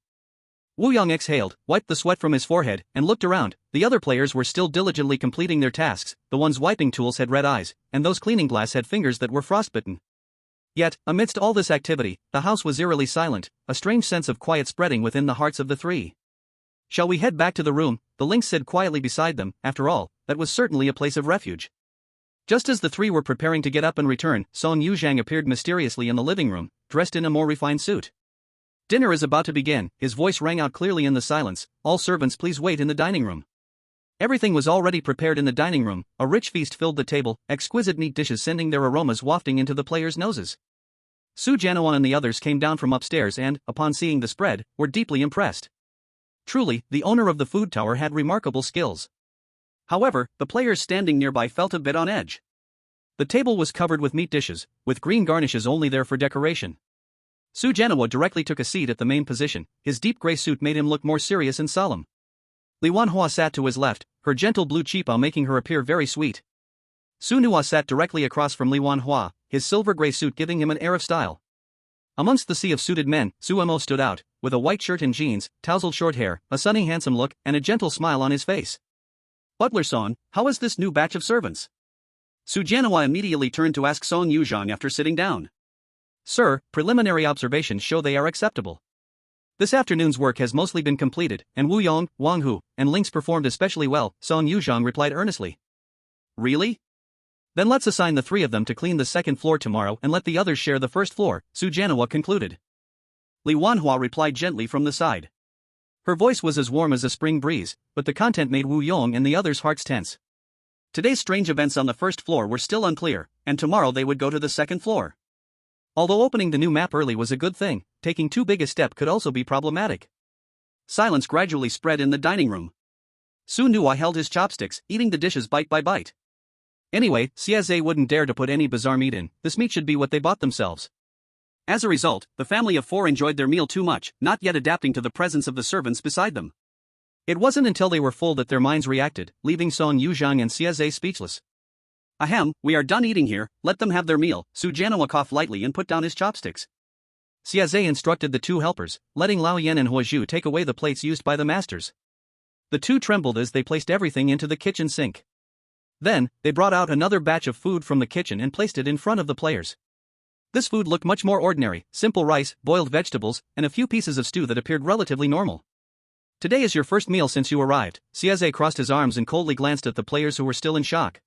Wu Yong exhaled, wiped the sweat from his forehead, and looked around. The other players were still diligently completing their tasks. The ones wiping tools had red eyes, and those cleaning glass had fingers that were frostbitten. Yet, amidst all this activity, the house was eerily silent, a strange sense of quiet spreading within the hearts of the three. Shall we head back to the room? The lynx said quietly beside them. After all, that was certainly a place of refuge. Just as the three were preparing to get up and return, Song Yuzhang appeared mysteriously in the living room, dressed in a more refined suit. Dinner is about to begin, his voice rang out clearly in the silence. All servants please wait in the dining room. Everything was already prepared in the dining room, a rich feast filled the table, exquisite neat dishes sending their aromas wafting into the players' noses. Su Jianhuan and the others came down from upstairs and, upon seeing the spread, were deeply impressed. Truly, the owner of the food tower had remarkable skills. However, the players standing nearby felt a bit on edge. The table was covered with meat dishes, with green garnishes only there for decoration. Su Jianhua directly took a seat at the main position. His deep gray suit made him look more serious and solemn. Li Wanhua sat to his left, her gentle blue cheepa making her appear very sweet. Su Nuo sat directly across from Li Wanhua, his silver gray suit giving him an air of style. Amongst the sea of suited men, Suemo stood out, with a white shirt and jeans, tousled short hair, a sunny handsome look, and a gentle smile on his face. Butler-san, how is this new batch of servants? Su Jianhua immediately turned to ask Song Yuzhang after sitting down. Sir, preliminary observations show they are acceptable. This afternoon's work has mostly been completed, and Wu Yong, Wang Hu, and Lynx performed especially well, Song Yuzhang replied earnestly. Really? Then let's assign the three of them to clean the second floor tomorrow and let the others share the first floor, Su Jianhua concluded. Li Wanhua replied gently from the side. Her voice was as warm as a spring breeze, but the content made Wu Yong and the others' hearts tense. Today's strange events on the first floor were still unclear, and tomorrow they would go to the second floor. Although opening the new map early was a good thing, taking too big a step could also be problematic. Silence gradually spread in the dining room. Su Nuo held his chopsticks, eating the dishes bite by bite. Anyway, CSA wouldn't dare to put any bizarre meat in, this meat should be what they bought themselves. As a result, the family of four enjoyed their meal too much, not yet adapting to the presence of the servants beside them. It wasn't until they were full that their minds reacted, leaving Song Yuzhang and CSA speechless. Ahem, we are done eating here, let them have their meal, Su Jianhua coughed lightly and put down his chopsticks. CSA instructed the two helpers, letting Lao Yen and Huozhu take away the plates used by the masters. The two trembled as they placed everything into the kitchen sink. Then, they brought out another batch of food from the kitchen and placed it in front of the players. This food looked much more ordinary, simple rice, boiled vegetables, and a few pieces of stew that appeared relatively normal. Today is your first meal since you arrived, CSA crossed his arms and coldly glanced at the players who were still in shock.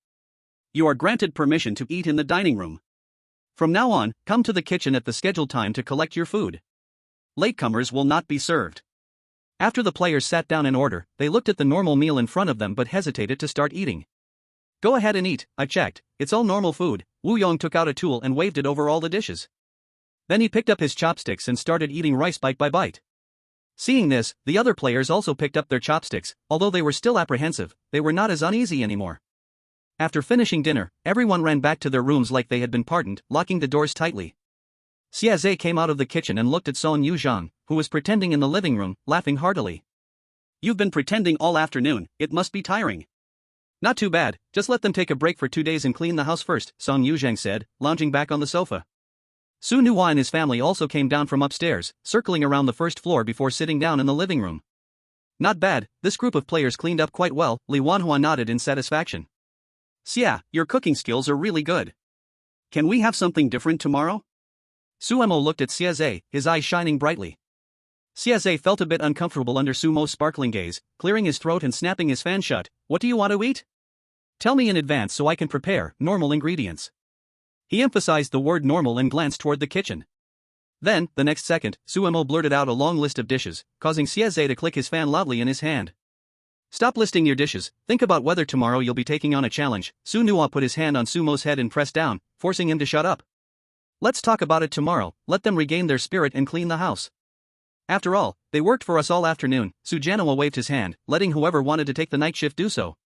You are granted permission to eat in the dining room. From now on, come to the kitchen at the scheduled time to collect your food. Latecomers will not be served. After the players sat down in order, they looked at the normal meal in front of them but hesitated to start eating. Go ahead and eat, I checked, it's all normal food. Wu Yong took out a tool and waved it over all the dishes. Then he picked up his chopsticks and started eating rice bite by bite. Seeing this, the other players also picked up their chopsticks. Although they were still apprehensive, they were not as uneasy anymore. After finishing dinner, everyone ran back to their rooms like they had been pardoned, locking the doors tightly. Xiaze came out of the kitchen and looked at Song Yuzhang, who was pretending in the living room, laughing heartily. You've been pretending all afternoon, it must be tiring. Not too bad, just let them take a break for 2 days and clean the house first, Song Yuzhang said, lounging back on the sofa. Su Nuhua and his family also came down from upstairs, circling around the first floor before sitting down in the living room. Not bad, this group of players cleaned up quite well, Li Wanhua nodded in satisfaction. Xia, your cooking skills are really good. Can we have something different tomorrow? Suemo looked at Xiaze, his eyes shining brightly. Xiaze felt a bit uncomfortable under Sumo's sparkling gaze, clearing his throat and snapping his fan shut. What do you want to eat? Tell me in advance so I can prepare normal ingredients. He emphasized the word normal and glanced toward the kitchen. Then, the next second, Suemo blurted out a long list of dishes, causing Xiaze to click his fan loudly in his hand. Stop listing your dishes, think about whether tomorrow you'll be taking on a challenge. Su Nuhua put his hand on Sumo's head and pressed down, forcing him to shut up. Let's talk about it tomorrow, let them regain their spirit and clean the house. After all, they worked for us all afternoon. Su Jianhua waved his hand, letting whoever wanted to take the night shift do so.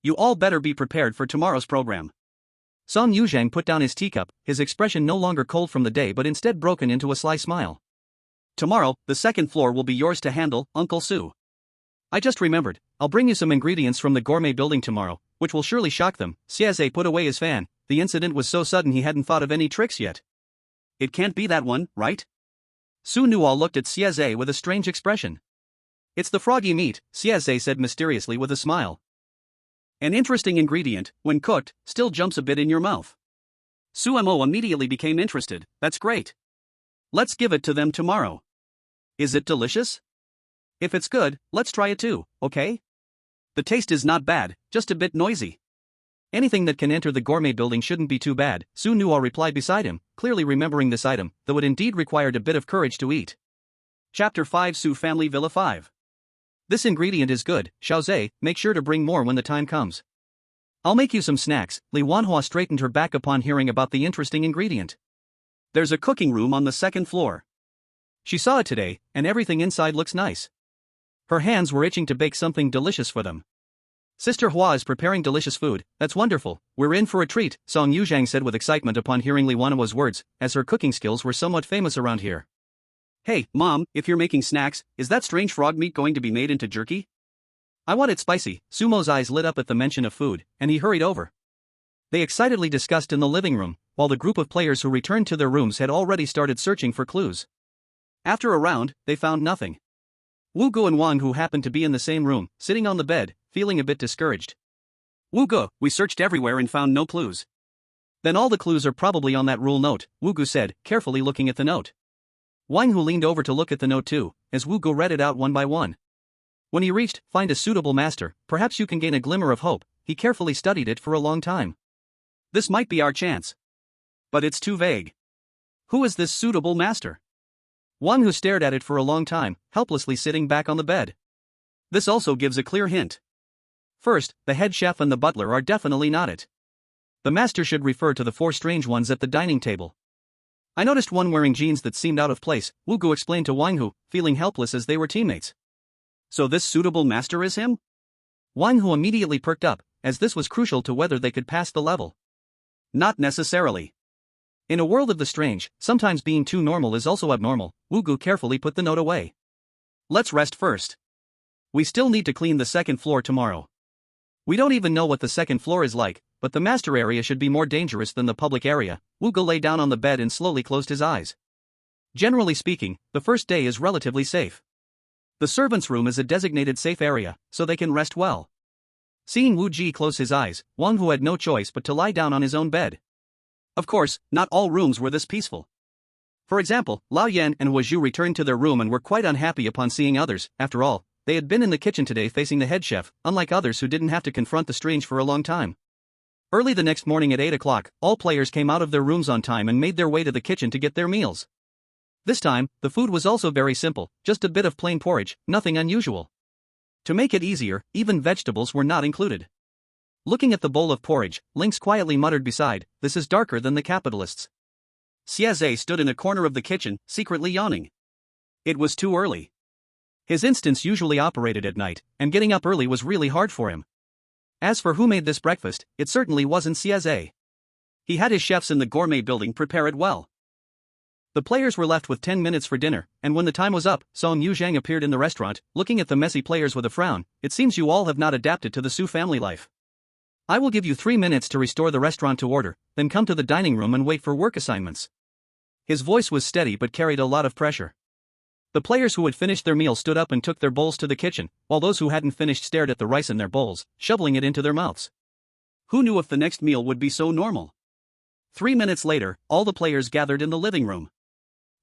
You all better be prepared for tomorrow's program. Song Yuzhang put down his teacup, his expression no longer cold from the day but instead broken into a sly smile. Tomorrow, the second floor will be yours to handle, Uncle Su. I just remembered, I'll bring you some ingredients from the gourmet building tomorrow, which will surely shock them. Xiaze put away his fan, the incident was so sudden he hadn't thought of any tricks yet. It can't be that one, right? Su Nuhua looked at Xiaze with a strange expression. It's the froggy meat, Xiaze said mysteriously with a smile. An interesting ingredient, when cooked, still jumps a bit in your mouth. Suemo immediately became interested. That's great. Let's give it to them tomorrow. Is it delicious? If it's good, let's try it too, okay? The taste is not bad, just a bit noisy. Anything that can enter the gourmet building shouldn't be too bad, Su Nuhua replied beside him, clearly remembering this item, though it indeed required a bit of courage to eat. Chapter 5 Su Family Villa 5. This ingredient is good, Xiaoze, make sure to bring more when the time comes. I'll make you some snacks. Li Wanhua straightened her back upon hearing about the interesting ingredient. There's a cooking room on the second floor. She saw it today, and everything inside looks nice. Her hands were itching to bake something delicious for them. Sister Hua is preparing delicious food, that's wonderful, we're in for a treat, Song Yuzhang said with excitement upon hearing Li Wanhua's words, as her cooking skills were somewhat famous around here. Hey, Mom, if you're making snacks, is that strange frog meat going to be made into jerky? I want it spicy. Sumo's eyes lit up at the mention of food, and he hurried over. They excitedly discussed in the living room, while the group of players who returned to their rooms had already started searching for clues. After a round, they found nothing. Wu Gu and Wang Hu happened to be in the same room, sitting on the bed, feeling a bit discouraged. Wu Gu, we searched everywhere and found no clues. Then all the clues are probably on that rule note, Wu Gu said, carefully looking at the note. Wang Hu leaned over to look at the note too, as Wu Gu read it out one by one. When he reached, find a suitable master, perhaps you can gain a glimmer of hope, he carefully studied it for a long time. This might be our chance. But it's too vague. Who is this suitable master? Wang Hu stared at it for a long time, helplessly sitting back on the bed. This also gives a clear hint. First, the head chef and the butler are definitely not it. The master should refer to the 4 strange ones at the dining table. I noticed one wearing jeans that seemed out of place, Wu Gu explained to Wang Hu, feeling helpless as they were teammates. So this suitable master is him? Wang Hu immediately perked up, as this was crucial to whether they could pass the level. Not necessarily. In a world of the strange, sometimes being too normal is also abnormal. Wu Gu carefully put the note away. Let's rest first. We still need to clean the second floor tomorrow. We don't even know what the second floor is like, but the master area should be more dangerous than the public area. Wu Gu lay down on the bed and slowly closed his eyes. Generally speaking, the first day is relatively safe. The servants' room is a designated safe area, so they can rest well. Seeing Wu Ji close his eyes, Wang Hu had no choice but to lie down on his own bed. Of course, not all rooms were this peaceful. For example, Lao Yan and Wu Zhu returned to their room and were quite unhappy upon seeing others. After all, they had been in the kitchen today facing the head chef, unlike others who didn't have to confront the strange for a long time. Early the next morning at 8 o'clock, all players came out of their rooms on time and made their way to the kitchen to get their meals. This time, the food was also very simple, just a bit of plain porridge, nothing unusual. To make it easier, even vegetables were not included. Looking at the bowl of porridge, Lynx quietly muttered beside, "This is darker than the capitalists." Xiaze stood in a corner of the kitchen, secretly yawning. It was too early. His instincts usually operated at night, and getting up early was really hard for him. As for who made this breakfast, it certainly wasn't Xiaze. He had his chefs in the gourmet building prepare it well. The players were left with 10 minutes for dinner, and when the time was up, Song Yuzhang appeared in the restaurant, looking at the messy players with a frown. "It seems you all have not adapted to the Su family life. I will give you 3 minutes to restore the restaurant to order, then come to the dining room and wait for work assignments." His voice was steady but carried a lot of pressure. The players who had finished their meal stood up and took their bowls to the kitchen, while those who hadn't finished stared at the rice in their bowls, shoveling it into their mouths. Who knew if the next meal would be so normal? 3 minutes later, all the players gathered in the living room.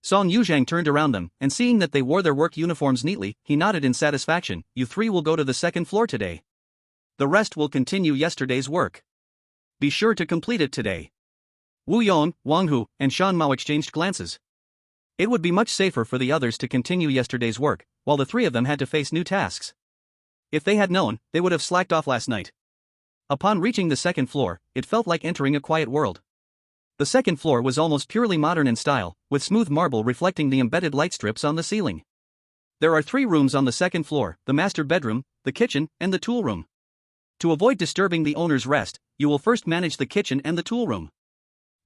Song Yuzhang turned around them, and seeing that they wore their work uniforms neatly, he nodded in satisfaction. "You 3 will go to the second floor today. The rest will continue yesterday's work. Be sure to complete it today." Wu Yong, Wang Hu, and Shan Mao exchanged glances. It would be much safer for the others to continue yesterday's work, while the 3 of them had to face new tasks. If they had known, they would have slacked off last night. Upon reaching the second floor, it felt like entering a quiet world. The second floor was almost purely modern in style, with smooth marble reflecting the embedded light strips on the ceiling. There are 3 rooms on the second floor: the master bedroom, the kitchen, and the tool room. To avoid disturbing the owner's rest, you will first manage the kitchen and the tool room.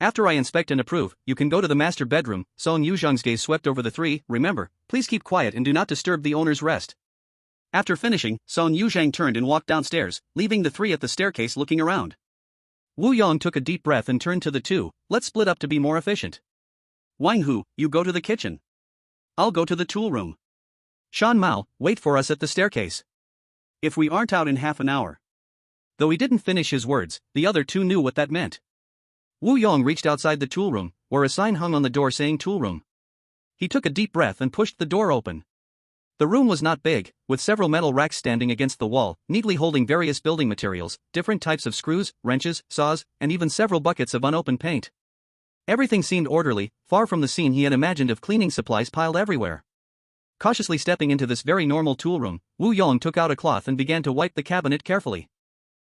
After I inspect and approve, you can go to the master bedroom. Song Yuzhang's gaze swept over the 3. "Remember, please keep quiet and do not disturb the owner's rest." After finishing, Song Yuzhang turned and walked downstairs, leaving the 3 at the staircase looking around. Wu Yong took a deep breath and turned to the 2. "Let's split up to be more efficient. Wang Hu, you go to the kitchen. I'll go to the tool room. Shan Mao, wait for us at the staircase. If we aren't out in half an hour." Though he didn't finish his words, the other 2 knew what that meant. Wu Yong reached outside the tool room, where a sign hung on the door saying tool room. He took a deep breath and pushed the door open. The room was not big, with several metal racks standing against the wall, neatly holding various building materials, different types of screws, wrenches, saws, and even several buckets of unopened paint. Everything seemed orderly, far from the scene he had imagined of cleaning supplies piled everywhere. Cautiously stepping into this very normal tool room, Wu Yong took out a cloth and began to wipe the cabinet carefully.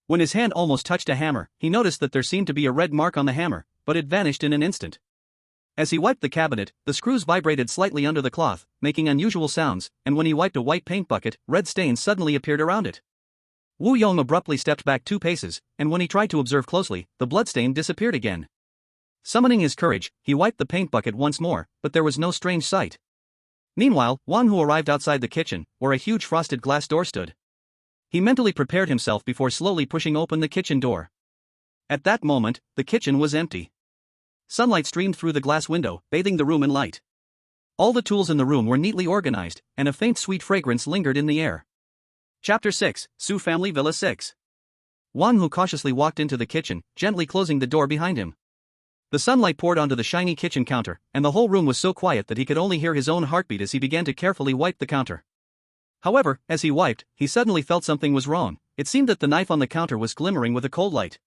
When his hand almost touched a hammer, he noticed that there seemed to be a red mark on the hammer, but it vanished in an instant. As he wiped the cabinet, the screws vibrated slightly under the cloth, making unusual sounds, and when he wiped a white paint bucket, red stains suddenly appeared around it. Wu Yong abruptly stepped back 2 paces, and when he tried to observe closely, the bloodstain disappeared again. Summoning his courage, he wiped the paint bucket once more, but there was no strange sight. Meanwhile, Wang Hu arrived outside the kitchen, where a huge frosted glass door stood. He mentally prepared himself before slowly pushing open the kitchen door. At that moment, the kitchen was empty. Sunlight streamed through the glass window, bathing the room in light. All the tools in the room were neatly organized, and a faint sweet fragrance lingered in the air. Chapter 6, Su Family Villa 6. Wang Hu cautiously walked into the kitchen, gently closing the door behind him. The sunlight poured onto the shiny kitchen counter, and the whole room was so quiet that he could only hear his own heartbeat as he began to carefully wipe the counter. However, as he wiped, he suddenly felt something was wrong. It seemed that the knife on the counter was glimmering with a cold light.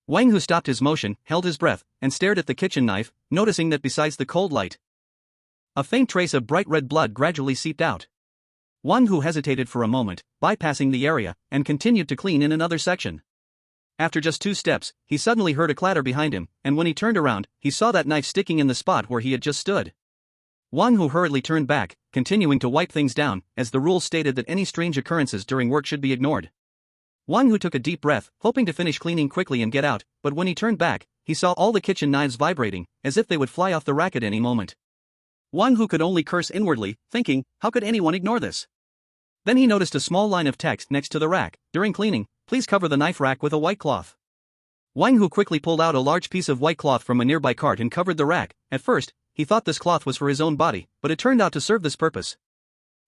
Wang Hu stopped his motion, held his breath, and stared at the kitchen knife, noticing that besides the cold light, a faint trace of bright red blood gradually seeped out. Wang Hu hesitated for a moment, bypassing the area, and continued to clean in another section. After just 2 steps, he suddenly heard a clatter behind him, and when he turned around, he saw that knife sticking in the spot where he had just stood. Wang Hu hurriedly turned back, continuing to wipe things down, as the rules stated that any strange occurrences during work should be ignored. Wang Hu took a deep breath, hoping to finish cleaning quickly and get out, but when he turned back, he saw all the kitchen knives vibrating, as if they would fly off the rack at any moment. Wang Hu could only curse inwardly, thinking, how could anyone ignore this? Then he noticed a small line of text next to the rack: "During cleaning, please cover the knife rack with a white cloth." Wang Hu quickly pulled out a large piece of white cloth from a nearby cart and covered the rack. At first, he thought this cloth was for his own body, but it turned out to serve this purpose.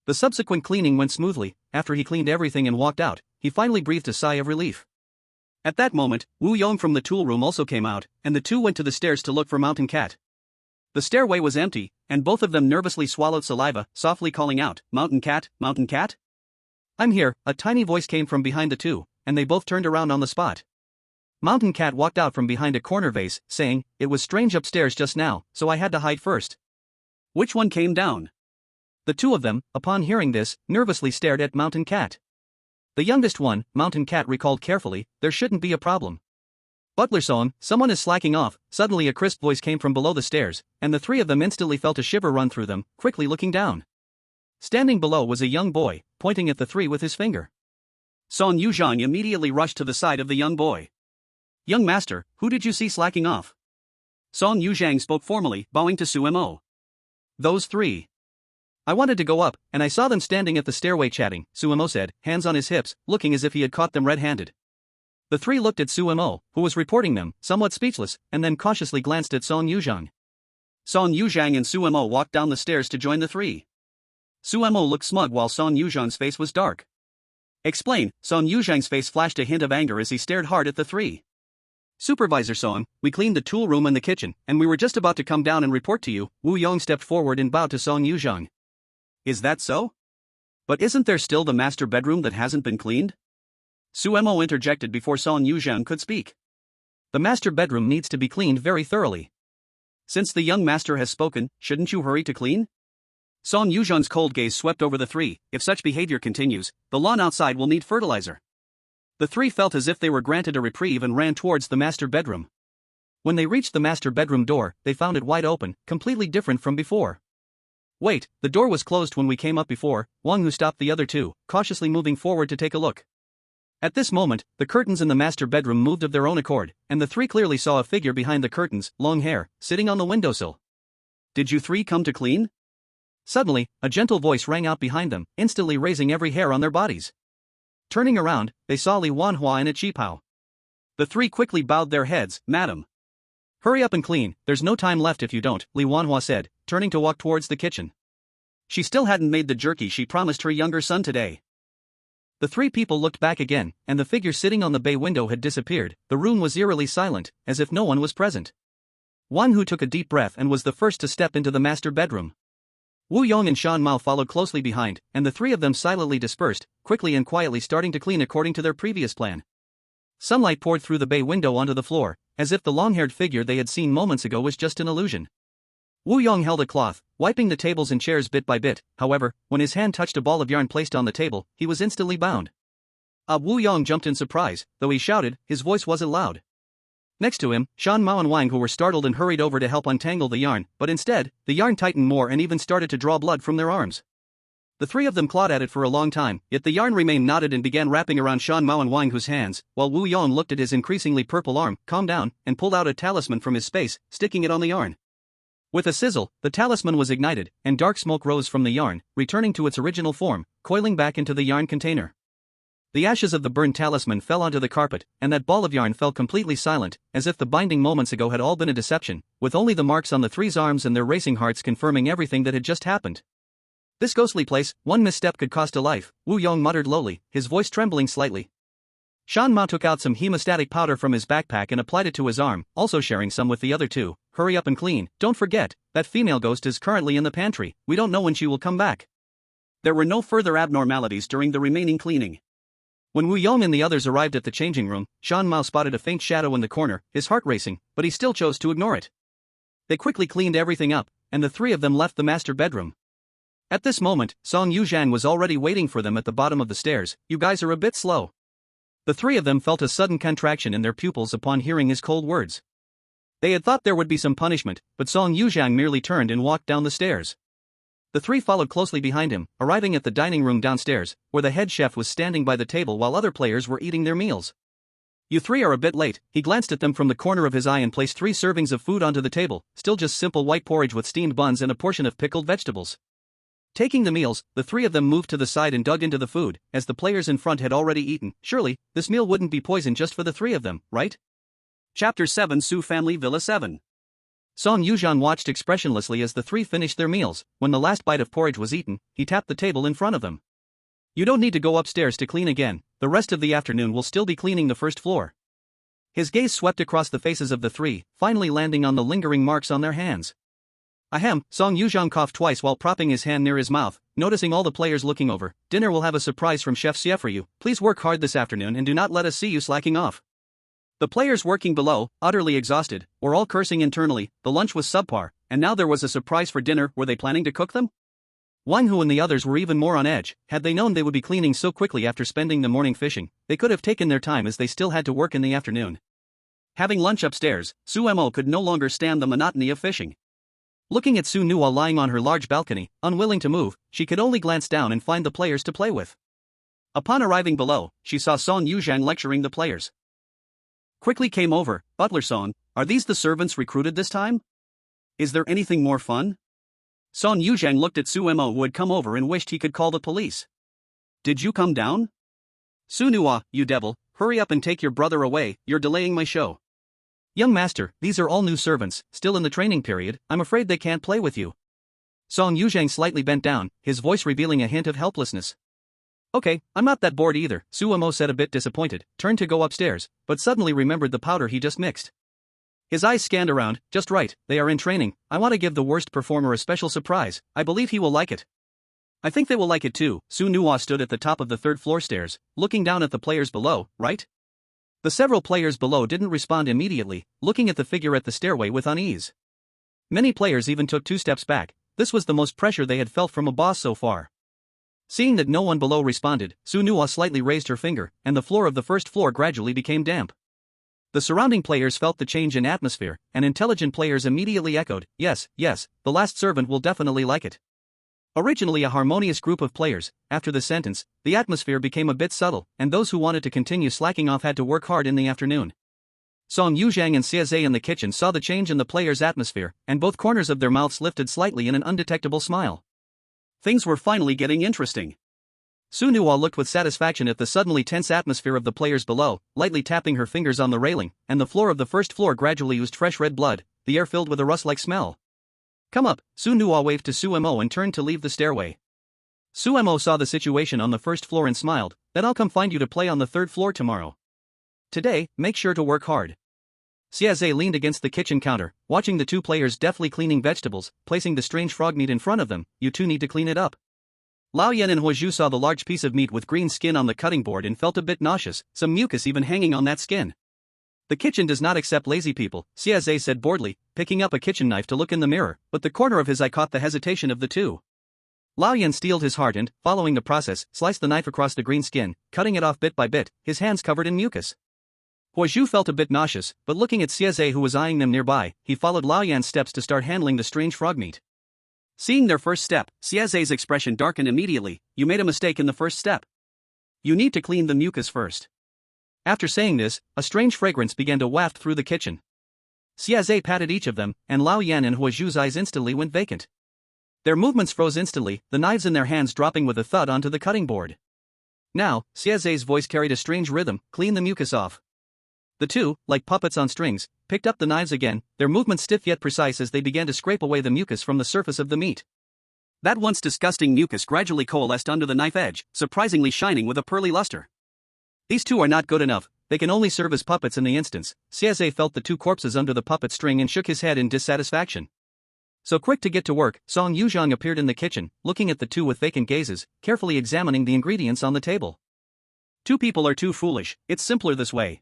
The subsequent cleaning went smoothly. After he cleaned everything and walked out, he finally breathed a sigh of relief. At that moment, Wu Yong from the tool room also came out, and the 2 went to the stairs to look for Mountain Cat. The stairway was empty, and both of them nervously swallowed saliva, softly calling out, Mountain Cat, Mountain Cat?" "I'm here," a tiny voice came from behind the 2, and they both turned around on the spot. Mountain Cat walked out from behind a corner vase, saying, "It was strange upstairs just now, so I had to hide first." Which one came down? The two of them, upon hearing this, nervously stared at Mountain Cat. The youngest one, Mountain Cat recalled carefully, there shouldn't be a problem. Butler song, someone is slacking off. Suddenly a crisp voice came from below the stairs, and the three of them instantly felt a shiver run through them, quickly looking down. Standing below was a young boy, pointing at the three with his finger. Song Yuzhang immediately rushed to the side of the young boy. "Young master, who did you see slacking off?" Song Yuzhang spoke formally, bowing to Sumo. "Those three. I wanted to go up, and I saw them standing at the stairway chatting," Sumo said, hands on his hips, looking as if he had caught them red-handed. The three looked at Sumo, who was reporting them, somewhat speechless, and then cautiously glanced at Song Yuzhang. Song Yuzhang and Sumo walked down the stairs to join the three. Sumo looked smug while Song Yuzhang's face was dark. "Explain." Song Yuzhang's face flashed a hint of anger as he stared hard at the three. "Supervisor Song, we cleaned the tool room and the kitchen, and we were just about to come down and report to you." Wu Yong stepped forward and bowed to Song Yuzhang. "Is that so? But isn't there still the master bedroom that hasn't been cleaned?" Sumo interjected before Song Yuzhang could speak. "The master bedroom needs to be cleaned very thoroughly." "Since the young master has spoken, shouldn't you hurry to clean?" Song Yuzhang's cold gaze swept over the three. "If such behavior continues, the lawn outside will need fertilizer." The three felt as if they were granted a reprieve and ran towards the master bedroom. When they reached the master bedroom door, they found it wide open, completely different from before. "Wait, the door was closed when we came up before," Wang Hu stopped the other two, cautiously moving forward to take a look. At this moment, the curtains in the master bedroom moved of their own accord, and the three clearly saw a figure behind the curtains, long hair, sitting on the windowsill. "Did you three come to clean?" Suddenly, a gentle voice rang out behind them, instantly raising every hair on their bodies. Turning around, they saw Li Wanhua and a Qipao. The three quickly bowed their heads. "Madam, hurry up and clean, there's no time left if you don't," Li Wanhua said, turning to walk towards the kitchen. She still hadn't made the jerky she promised her younger son today. The three people looked back again, and the figure sitting on the bay window had disappeared. The room was eerily silent, as if no one was present. Wang Hu took a deep breath and was the first to step into the master bedroom. Wu Yong and Shan Mao followed closely behind, and the three of them silently dispersed, quickly and quietly starting to clean according to their previous plan. Sunlight poured through the bay window onto the floor, as if the long-haired figure they had seen moments ago was just an illusion. Wu Yong held a cloth, wiping the tables and chairs bit by bit. However, when his hand touched a ball of yarn placed on the table, he was instantly bound. Wu Yong jumped in surprise, though he shouted, his voice wasn't loud. Next to him, Shan Mao and Wang Hu were startled and hurried over to help untangle the yarn, but instead, the yarn tightened more and even started to draw blood from their arms. The three of them clawed at it for a long time, yet the yarn remained knotted and began wrapping around Shan Mao and Wang Hu's hands, while Wu Yong looked at his increasingly purple arm, calmed down, and pulled out a talisman from his space, sticking it on the yarn. With a sizzle, the talisman was ignited, and dark smoke rose from the yarn, returning to its original form, coiling back into the yarn container. The ashes of the burned talisman fell onto the carpet, and that ball of yarn fell completely silent, as if the binding moments ago had all been a deception, with only the marks on the three's arms and their racing hearts confirming everything that had just happened. "This ghostly place, one misstep could cost a life," Wu Yong muttered lowly, his voice trembling slightly. Shan Mao took out some hemostatic powder from his backpack and applied it to his arm, also sharing some with the other two. "Hurry up and clean, don't forget, that female ghost is currently in the pantry, we don't know when she will come back." There were no further abnormalities during the remaining cleaning. When Wu Yong and the others arrived at the changing room, Shan Mao spotted a faint shadow in the corner, his heart racing, but he still chose to ignore it. They quickly cleaned everything up, and the three of them left the master bedroom. At this moment, Song Yuzhang was already waiting for them at the bottom of the stairs. "You guys are a bit slow." The three of them felt a sudden contraction in their pupils upon hearing his cold words. They had thought there would be some punishment, but Song Yuzhang merely turned and walked down the stairs. The three followed closely behind him, arriving at the dining room downstairs, where the head chef was standing by the table while other players were eating their meals. "You three are a bit late." He glanced at them from the corner of his eye and placed 3 servings of food onto the table, still just simple white porridge with steamed buns and a portion of pickled vegetables. Taking the meals, the three of them moved to the side and dug into the food, as the players in front had already eaten. Surely, this meal wouldn't be poison just for the three of them, right? Chapter 7 Su Family Villa 7. Song Yuzhan watched expressionlessly as the three finished their meals. When the last bite of porridge was eaten, he tapped the table in front of them. "You don't need to go upstairs to clean again, the rest of the afternoon we'll still be cleaning the first floor." His gaze swept across the faces of the three, finally landing on the lingering marks on their hands. "Ahem," Song Yuzhan coughed twice while propping his hand near his mouth, noticing all the players looking over. "Dinner will have a surprise from Chef Xie for you. Please work hard this afternoon and do not let us see you slacking off." The players working below, utterly exhausted, were all cursing internally. The lunch was subpar, and now there was a surprise for dinner. Were they planning to cook them? Wang Hu and the others were even more on edge. Had they known they would be cleaning so quickly after spending the morning fishing, they could have taken their time as they still had to work in the afternoon. Having lunch upstairs, Su Mo could no longer stand the monotony of fishing. Looking at Su Nuo lying on her large balcony, unwilling to move, she could only glance down and find the players to play with. Upon arriving below, she saw Song Yuzhang lecturing the players. Quickly came over, "Butler Song, are these the servants recruited this time? Is there anything more fun?" Song Yuzhang looked at Su Mo, who had come over, and wished he could call the police. "Did you come down? Su Nuo, you devil, hurry up and take your brother away, you're delaying my show." "Young master, these are all new servants, still in the training period, I'm afraid they can't play with you." Song Yuzhang slightly bent down, his voice revealing a hint of helplessness. "Okay, I'm not that bored either," Su Mo said, a bit disappointed, turned to go upstairs, but suddenly remembered the powder he just mixed. His eyes scanned around. "Just right, they are in training, I want to give the worst performer a special surprise, I believe he will like it." "I think they will like it too." Su Nuo stood at the top of the third floor stairs, looking down at the players below, "Right?" The several players below didn't respond immediately, looking at the figure at the stairway with unease. Many players even took 2 steps back. This was the most pressure they had felt from a boss so far. Seeing that no one below responded, Su Nuo slightly raised her finger, and the floor of the first floor gradually became damp. The surrounding players felt the change in atmosphere, and intelligent players immediately echoed, "Yes, yes, the last servant will definitely like it." Originally a harmonious group of players, after the sentence, the atmosphere became a bit subtle, and those who wanted to continue slacking off had to work hard in the afternoon. Song Yuzhang and Xiaze in the kitchen saw the change in the players' atmosphere, and both corners of their mouths lifted slightly in an undetectable smile. Things were finally getting interesting. Su Nuo looked with satisfaction at the suddenly tense atmosphere of the players below, lightly tapping her fingers on the railing, and the floor of the first floor gradually oozed fresh red blood, the air filled with a rust-like smell. "Come up," Su Nuo waved to Su Mo and turned to leave the stairway. Su Mo saw the situation on the first floor and smiled, "Then I'll come find you to play on the third floor tomorrow. Today, make sure to work hard." Xiaze leaned against the kitchen counter, watching the 2 players deftly cleaning vegetables, placing the strange frog meat in front of them. "You two need to clean it up." Lao Yan and Huozhu saw the large piece of meat with green skin on the cutting board and felt a bit nauseous, some mucus even hanging on that skin. "The kitchen does not accept lazy people," Xiaze said boredly, picking up a kitchen knife to look in the mirror, but the corner of his eye caught the hesitation of the 2. Lao Yan steeled his heart and, following the process, sliced the knife across the green skin, cutting it off bit by bit, his hands covered in mucus. Huozhu felt a bit nauseous, but looking at Xiaze who was eyeing them nearby, he followed Lao Yan's steps to start handling the strange frog meat. Seeing their first step, Xiaze's expression darkened immediately. "You made a mistake in the first step. You need to clean the mucus first." After saying this, a strange fragrance began to waft through the kitchen. Xiaze patted each of them, and Lao Yan and Huozhu's eyes instantly went vacant. Their movements froze instantly, the knives in their hands dropping with a thud onto the cutting board. Now, Xiaze's voice carried a strange rhythm, "Clean the mucus off." The 2, like puppets on strings, picked up the knives again, their movements stiff yet precise as they began to scrape away the mucus from the surface of the meat. That once disgusting mucus gradually coalesced under the knife edge, surprisingly shining with a pearly luster. "These 2 are not good enough, they can only serve as puppets in the instance." Xiaze felt the 2 corpses under the puppet string and shook his head in dissatisfaction. So quick to get to work, Song Yuzhang appeared in the kitchen, looking at the 2 with vacant gazes, carefully examining the ingredients on the table. "2 people are too foolish, it's simpler this way.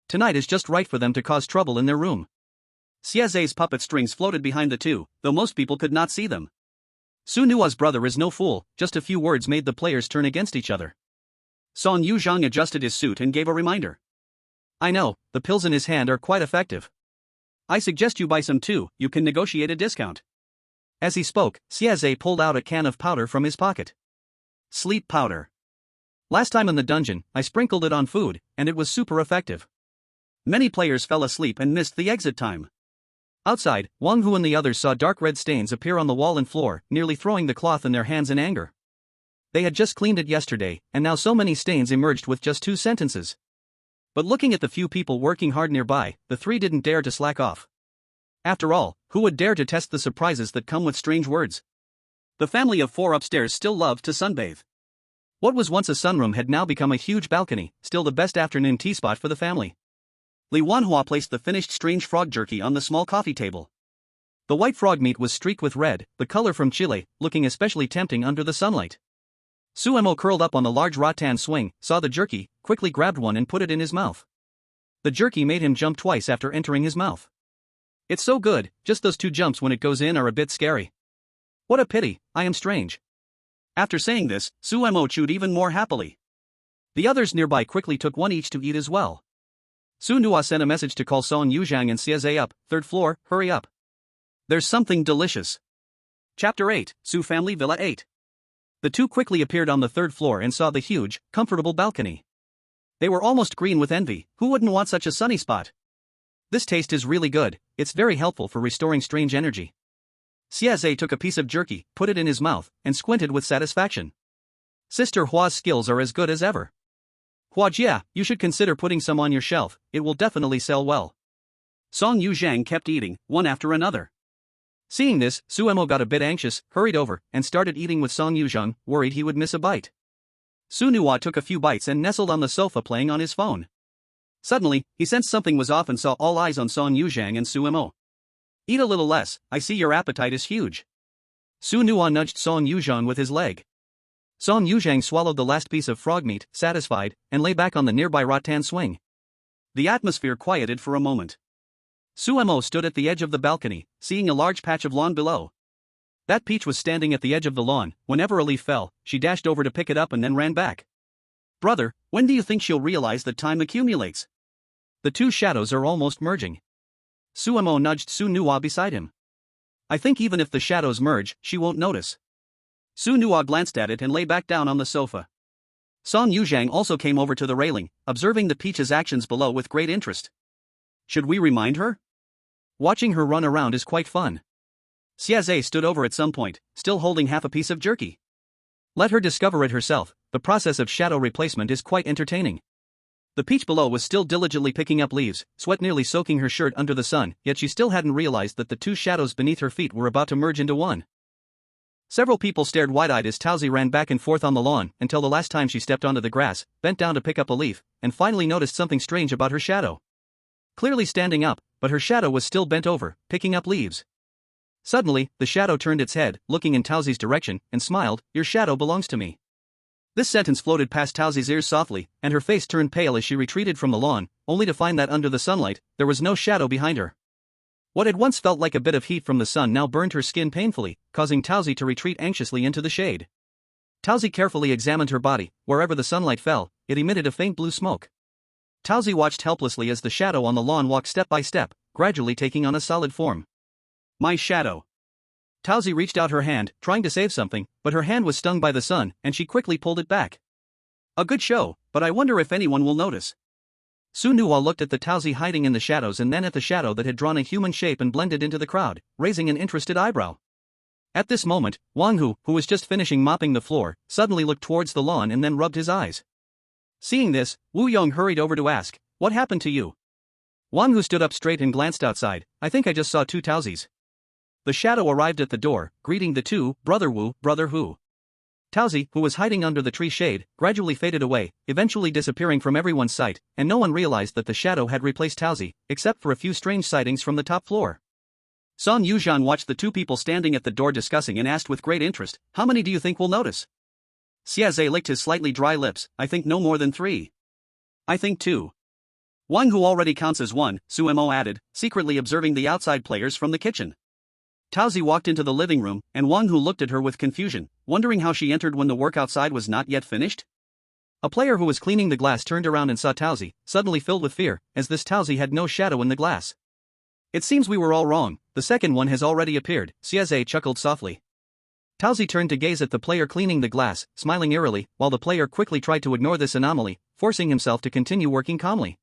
Tonight is just right for them to cause trouble in their room." Xiaze's puppet strings floated behind the 2, though most people could not see them. Su Nuo's brother is no fool, just a few words made the players turn against each other. Song Yuzhang adjusted his suit and gave a reminder. "I know, the pills in his hand are quite effective. I suggest you buy some too, you can negotiate a discount." As he spoke, Xiaze pulled out a can of powder from his pocket. "Sleep powder. Last time in the dungeon, I sprinkled it on food, and it was super effective." Many players fell asleep and missed the exit time. Outside, Wang Hu and the others saw dark red stains appear on the wall and floor, nearly throwing the cloth in their hands in anger. They had just cleaned it yesterday, and now so many stains emerged with just 2 sentences. But looking at the few people working hard nearby, the 3 didn't dare to slack off. After all, who would dare to test the surprises that come with strange words? The family of 4 upstairs still loved to sunbathe. What was once a sunroom had now become a huge balcony, still the best afternoon tea spot for the family. Li Wanhua placed the finished strange frog jerky on the small coffee table. The white frog meat was streaked with red, the color from Chile, looking especially tempting under the sunlight. Su Mo curled up on the large rattan swing, saw the jerky, quickly grabbed one and put it in his mouth. The jerky made him jump twice after entering his mouth. It's so good, just those 2 jumps when it goes in are a bit scary. What a pity, I am strange. After saying this, Suemo chewed even more happily. The others nearby quickly took one each to eat as well. Su Nua sent a message to call Song Yuzhang and Xiaze up, 3rd floor, hurry up. There's something delicious. Chapter 8, Su Family Villa 8. The two quickly appeared on the 3rd floor and saw the huge, comfortable balcony. They were almost green with envy. Who wouldn't want such a sunny spot? This taste is really good, it's very helpful for restoring strange energy. Xiaze took a piece of jerky, put it in his mouth, and squinted with satisfaction. Sister Hua's skills are as good as ever. Huajia, you should consider putting some on your shelf, it will definitely sell well. Song Yuzhang kept eating, one after another. Seeing this, Suemo got a bit anxious, hurried over, and started eating with Song Yuzhang, worried he would miss a bite. Su Nua took a few bites and nestled on the sofa playing on his phone. Suddenly, he sensed something was off and saw all eyes on Song Yuzhang and Suemo. Eat a little less, I see your appetite is huge. Su Nua nudged Song Yuzhang with his leg. Song Yuzhang swallowed the last piece of frog meat, satisfied, and lay back on the nearby rattan swing. The atmosphere quieted for a moment. Suemo stood at the edge of the balcony, seeing a large patch of lawn below. That peach was standing at the edge of the lawn. Whenever a leaf fell, she dashed over to pick it up and then ran back. Brother, when do you think she'll realize that time accumulates? The two shadows are almost merging. Suemo nudged Su Nua beside him. I think even if the shadows merge, she won't notice. Su Nua glanced at it and lay back down on the sofa. Song Yuzhang also came over to the railing, observing the peach's actions below with great interest. Should we remind her? Watching her run around is quite fun. Xiaze stood over at some point, still holding half a piece of jerky. Let her discover it herself, the process of shadow replacement is quite entertaining. The peach below was still diligently picking up leaves, sweat nearly soaking her shirt under the sun, yet she still hadn't realized that the two shadows beneath her feet were about to merge into one. Several people stared wide-eyed as Tauzi ran back and forth on the lawn until the last time she stepped onto the grass, bent down to pick up a leaf, and finally noticed something strange about her shadow. Clearly standing up, but her shadow was still bent over, picking up leaves. Suddenly, the shadow turned its head, looking in Tauzi's direction, and smiled, "Your shadow belongs to me." This sentence floated past Tauzi's ears softly, and her face turned pale as she retreated from the lawn, only to find that under the sunlight, there was no shadow behind her. What had once felt like a bit of heat from the sun now burned her skin painfully, causing Tauzi to retreat anxiously into the shade. Tauzi carefully examined her body. Wherever the sunlight fell, it emitted a faint blue smoke. Tauzi watched helplessly as the shadow on the lawn walked step by step, gradually taking on a solid form. My shadow. Tauzi reached out her hand, trying to save something, but her hand was stung by the sun, and she quickly pulled it back. A good show, but I wonder if anyone will notice. Su Nua looked at the Tauzi hiding in the shadows and then at the shadow that had drawn a human shape and blended into the crowd, raising an interested eyebrow. At this moment, Wang Hu, who was just finishing mopping the floor, suddenly looked towards the lawn and then rubbed his eyes. Seeing this, Wu Yong hurried over to ask, "What happened to you?" Wang Hu stood up straight and glanced outside. "I think I just saw two Tauzis." The shadow arrived at the door, greeting the two, "Brother Wu, Brother Hu." Tauzi, who was hiding under the tree shade, gradually faded away, eventually disappearing from everyone's sight, and no one realized that the shadow had replaced Tauzi, except for a few strange sightings from the top floor. Song Yuzhan watched the two people standing at the door discussing and asked with great interest, "How many do you think will notice?" Xiaze licked his slightly dry lips. "I think no more than 3. I think 2. Wang Hu already counts as 1, Suemo added, secretly observing the outside players from the kitchen. Tauzi walked into the living room, and Wang Hu looked at her with confusion, wondering how she entered when the work outside was not yet finished. A player who was cleaning the glass turned around and saw Tauzi, suddenly filled with fear, as this Tauzi had no shadow in the glass. "It seems we were all wrong, the second one has already appeared," Xiaze chuckled softly. Tauzi turned to gaze at the player cleaning the glass, smiling eerily, while the player quickly tried to ignore this anomaly, forcing himself to continue working calmly.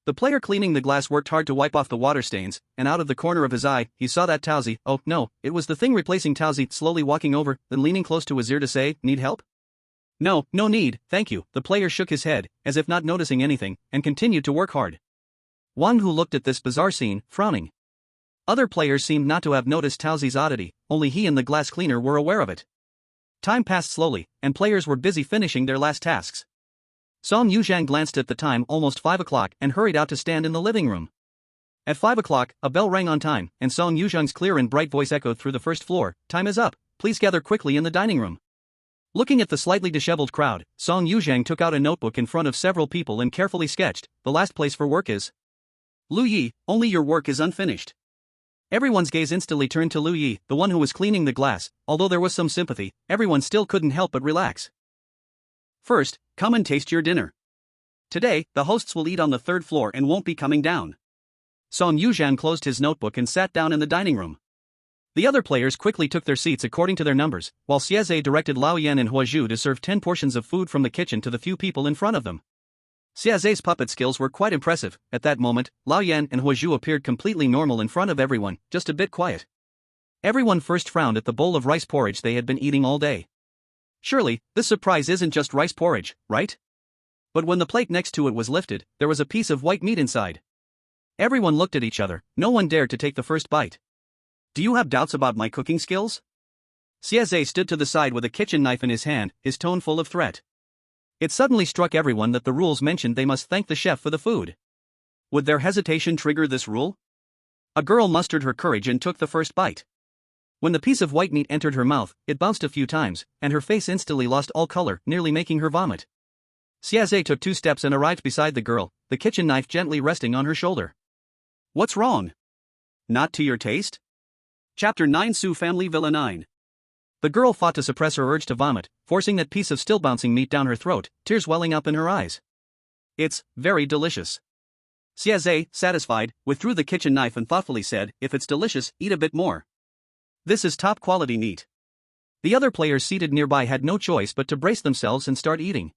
The player cleaning the glass worked hard to wipe off the water stains, and out of the corner of his eye, he saw that Tauzi, oh no, it was the thing replacing Tauzi, slowly walking over, then leaning close to his ear to say, "Need help?" "No, no need, thank you." The player shook his head, as if not noticing anything, and continued to work hard. Wang Hu looked at this bizarre scene, frowning. Other players seemed not to have noticed Tauzi's oddity, only he and the glass cleaner were aware of it. Time passed slowly, and players were busy finishing their last tasks. Song Yuzhang glanced at the time, almost 5 o'clock, and hurried out to stand in the living room. At 5 o'clock, a bell rang on time, and Song Yuzhang's clear and bright voice echoed through the first floor, "Time is up, please gather quickly in the dining room." Looking at the slightly disheveled crowd, Song Yuzhang took out a notebook in front of several people and carefully sketched, "The last place for work is Lu Yi, only your work is unfinished." Everyone's gaze instantly turned to Lu Yi, the one who was cleaning the glass. Although there was some sympathy, everyone still couldn't help but relax. "First, come and taste your dinner. Today, the hosts will eat on the third floor and won't be coming down." Song Yuzhang closed his notebook and sat down in the dining room. The other players quickly took their seats according to their numbers, while Xieze directed Lao Yan and Huazhu to serve 10 portions of food from the kitchen to the few people in front of them. Xiaze's puppet skills were quite impressive. At that moment, Lao Yan and Huazhu appeared completely normal in front of everyone, just a bit quiet. Everyone first frowned at the bowl of rice porridge they had been eating all day. Surely, this surprise isn't just rice porridge, right? But when the plate next to it was lifted, there was a piece of white meat inside. Everyone looked at each other, no one dared to take the first bite. "Do you have doubts about my cooking skills?" Xieze stood to the side with a kitchen knife in his hand, his tone full of threat. It suddenly struck everyone that the rules mentioned they must thank the chef for the food. Would their hesitation trigger this rule? A girl mustered her courage and took the first bite. When the piece of white meat entered her mouth, it bounced a few times, and her face instantly lost all color, nearly making her vomit. Xieze took 2 steps and arrived beside the girl, the kitchen knife gently resting on her shoulder. "What's wrong? Not to your taste?" Chapter 9 Su Family Villa 9. The girl fought to suppress her urge to vomit, forcing that piece of still bouncing meat down her throat, tears welling up in her eyes. "It's very delicious." Xieze, satisfied, withdrew the kitchen knife and thoughtfully said, "If it's delicious, eat a bit more. This is top quality meat." The other players seated nearby had no choice but to brace themselves and start eating.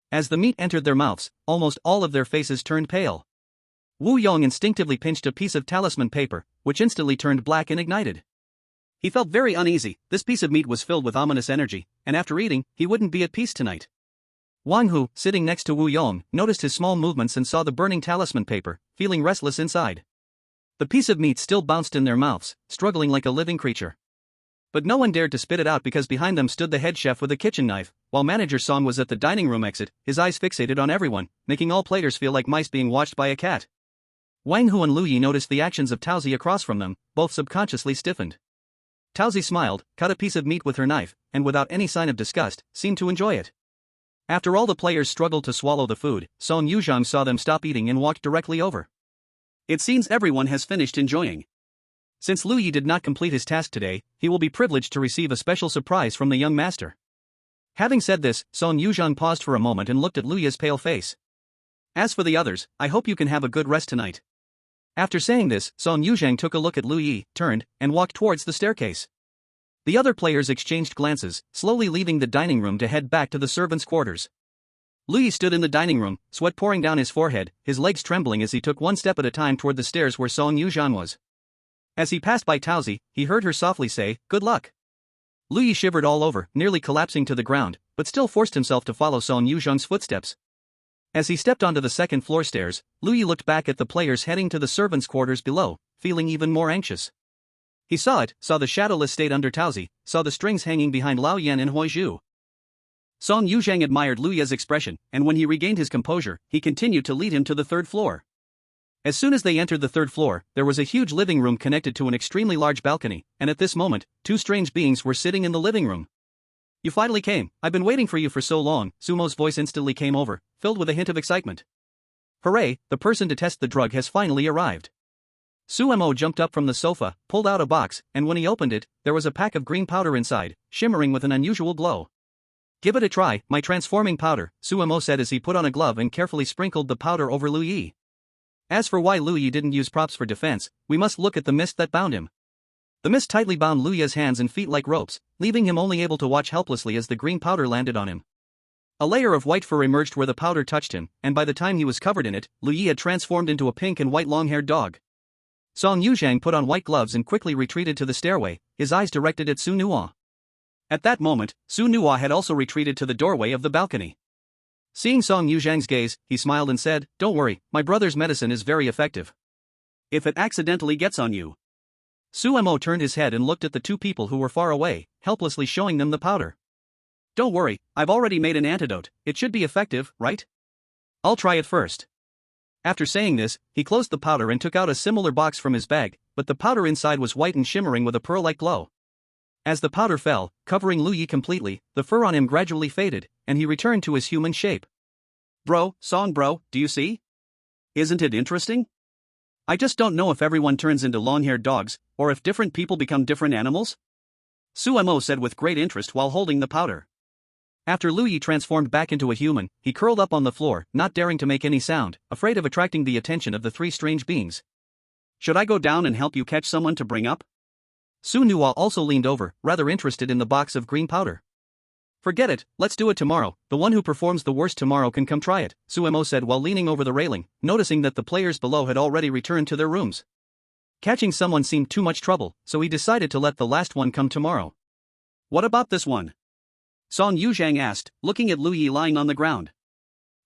As the meat entered their mouths, almost all of their faces turned pale. Wu Yong instinctively pinched a piece of talisman paper, which instantly turned black and ignited. He felt very uneasy. This piece of meat was filled with ominous energy, and after eating, he wouldn't be at peace tonight. Wang Hu, sitting next to Wu Yong, noticed his small movements and saw the burning talisman paper, feeling restless inside. The piece of meat still bounced in their mouths, struggling like a living creature. But no one dared to spit it out because behind them stood the head chef with a kitchen knife, while Manager Song was at the dining room exit, his eyes fixated on everyone, making all players feel like mice being watched by a cat. Wang Hu and Lu Yi noticed the actions of Taozi across from them, both subconsciously stiffened. Taozi smiled, cut a piece of meat with her knife, and without any sign of disgust, seemed to enjoy it. After all the players struggled to swallow the food, Song Yuzhang saw them stop eating and walked directly over. "It seems everyone has finished enjoying. Since Lu Yi did not complete his task today, he will be privileged to receive a special surprise from the young master." Having said this, Song Yuzhang paused for a moment and looked at Lu Yi's pale face. "As for the others, I hope you can have a good rest tonight." After saying this, Song Yuzhang took a look at Lu Yi, turned, and walked towards the staircase. The other players exchanged glances, slowly leaving the dining room to head back to the servants' quarters. Lu Yi stood in the dining room, sweat pouring down his forehead, his legs trembling as he took one step at a time toward the stairs where Song Yuzhang was. As he passed by Taozi, he heard her softly say, "Good luck." Lu Yi shivered all over, nearly collapsing to the ground, but still forced himself to follow Song Yuzhang's footsteps. As he stepped onto the second-floor stairs, Lu Yi looked back at the players heading to the servants' quarters below, feeling even more anxious. He saw the shadowless state under Taozi, saw the strings hanging behind Lao Yan and Huazhu. Song Yuzhang admired Lu Yi's expression, and when he regained his composure, he continued to lead him to the third floor. As soon as they entered the third floor, there was a huge living room connected to an extremely large balcony, and at this moment, 2 strange beings were sitting in the living room. "You finally came. I've been waiting for you for so long." Sumo's voice instantly came over, filled with a hint of excitement. "Hooray, the person to test the drug has finally arrived." Sumo jumped up from the sofa, pulled out a box, and when he opened it, there was a pack of green powder inside, shimmering with an unusual glow. "Give it a try, my transforming powder," Sumo said as he put on a glove and carefully sprinkled the powder over Lu Yi. As for why Lu Yi didn't use props for defense, we must look at the mist that bound him. The mist tightly bound Lu Yi's hands and feet like ropes, leaving him only able to watch helplessly as the green powder landed on him. A layer of white fur emerged where the powder touched him, and by the time he was covered in it, Lu Yi had transformed into a pink and white long-haired dog. Song Yuzhang put on white gloves and quickly retreated to the stairway, his eyes directed at Su Nuo. At that moment, Su Nuo had also retreated to the doorway of the balcony. Seeing Song Yuzhang's gaze, he smiled and said, "Don't worry, my brother's medicine is very effective. If it accidentally gets on you." Sumo turned his head and looked at the 2 people who were far away, helplessly showing them the powder. "Don't worry, I've already made an antidote, it should be effective, right? I'll try it first." After saying this, he closed the powder and took out a similar box from his bag, but the powder inside was white and shimmering with a pearl-like glow. As the powder fell, covering Lu Yi completely, the fur on him gradually faded, and he returned to his human shape. Bro, do you see? Isn't it interesting? I just don't know if everyone turns into long-haired dogs, or if different people become different animals? Suemo said with great interest while holding the powder. After Lu Yi transformed back into a human, he curled up on the floor, not daring to make any sound, afraid of attracting the attention of the three strange beings. Should I go down and help you catch someone to bring up? Su Nuwa also leaned over, rather interested in the box of green powder. Forget it, let's do it tomorrow, the one who performs the worst tomorrow can come try it, Suemo said while leaning over the railing, noticing that the players below had already returned to their rooms. Catching someone seemed too much trouble, so he decided to let the last one come tomorrow. What about this one? Song Yuzhang asked, looking at Lu Yi lying on the ground.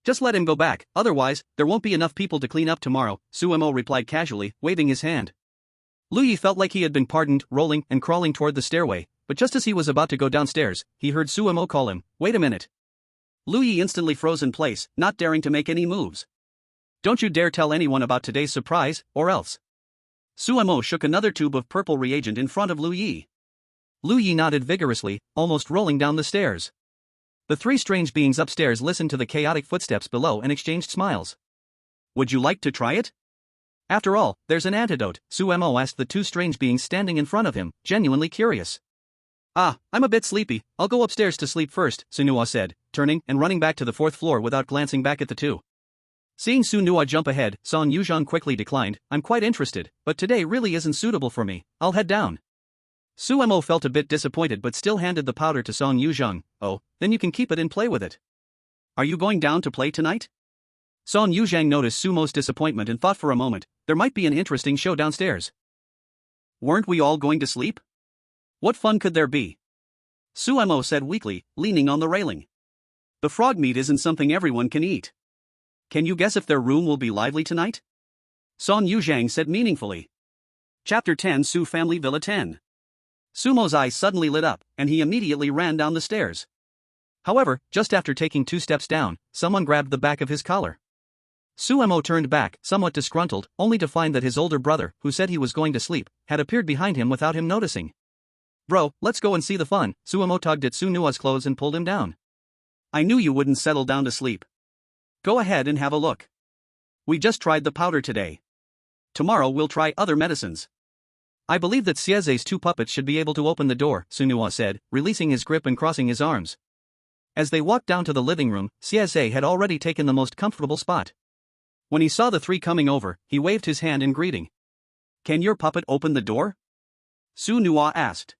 Just let him go back, otherwise, there won't be enough people to clean up tomorrow, Suemo replied casually, waving his hand. Lu Yi felt like he had been pardoned, rolling and crawling toward the stairway, but just as he was about to go downstairs, he heard Suemo call him, "Wait a minute." Lu Yi instantly froze in place, not daring to make any moves. "Don't you dare tell anyone about today's surprise, or else." Suemo shook another tube of purple reagent in front of Lu Yi. Lu Yi nodded vigorously, almost rolling down the stairs. The three strange beings upstairs listened to the chaotic footsteps below and exchanged smiles. "Would you like to try it?" "After all, there's an antidote," Suemo asked the two strange beings standing in front of him, genuinely curious. I'm a bit sleepy, I'll go upstairs to sleep first," Sunua said, turning and running back to the fourth floor without glancing back at the two. Seeing Sunua jump ahead, Song Yuzhang quickly declined, "I'm quite interested, but today really isn't suitable for me, I'll head down." Suemo felt a bit disappointed but still handed the powder to Song Yuzhang. "Oh, then you can keep it and play with it." "Are you going down to play tonight?" Song Yuzhang noticed Sumo's disappointment and thought for a moment, there might be an interesting show downstairs. "Weren't we all going to sleep? What fun could there be?" Suemo said weakly, leaning on the railing. "The frog meat isn't something everyone can eat. Can you guess if their room will be lively tonight?" Song Yuzhang said meaningfully. Chapter 10 Su Family Villa 10. Sumo's eyes suddenly lit up, and he immediately ran down the stairs. However, just after taking 2 steps down, someone grabbed the back of his collar. Suemo turned back, somewhat disgruntled, only to find that his older brother, who said he was going to sleep, had appeared behind him without him noticing. "Bro, let's go and see the fun." Suemo tugged at Sunua's clothes and pulled him down. "I knew you wouldn't settle down to sleep. Go ahead and have a look. We just tried the powder today. Tomorrow we'll try other medicines." "I believe that Sieze's 2 puppets should be able to open the door," Sunua said, releasing his grip and crossing his arms. As they walked down to the living room, Sieze had already taken the most comfortable spot. When he saw the 3 coming over, he waved his hand in greeting. "Can your puppet open the door?" Sunua asked.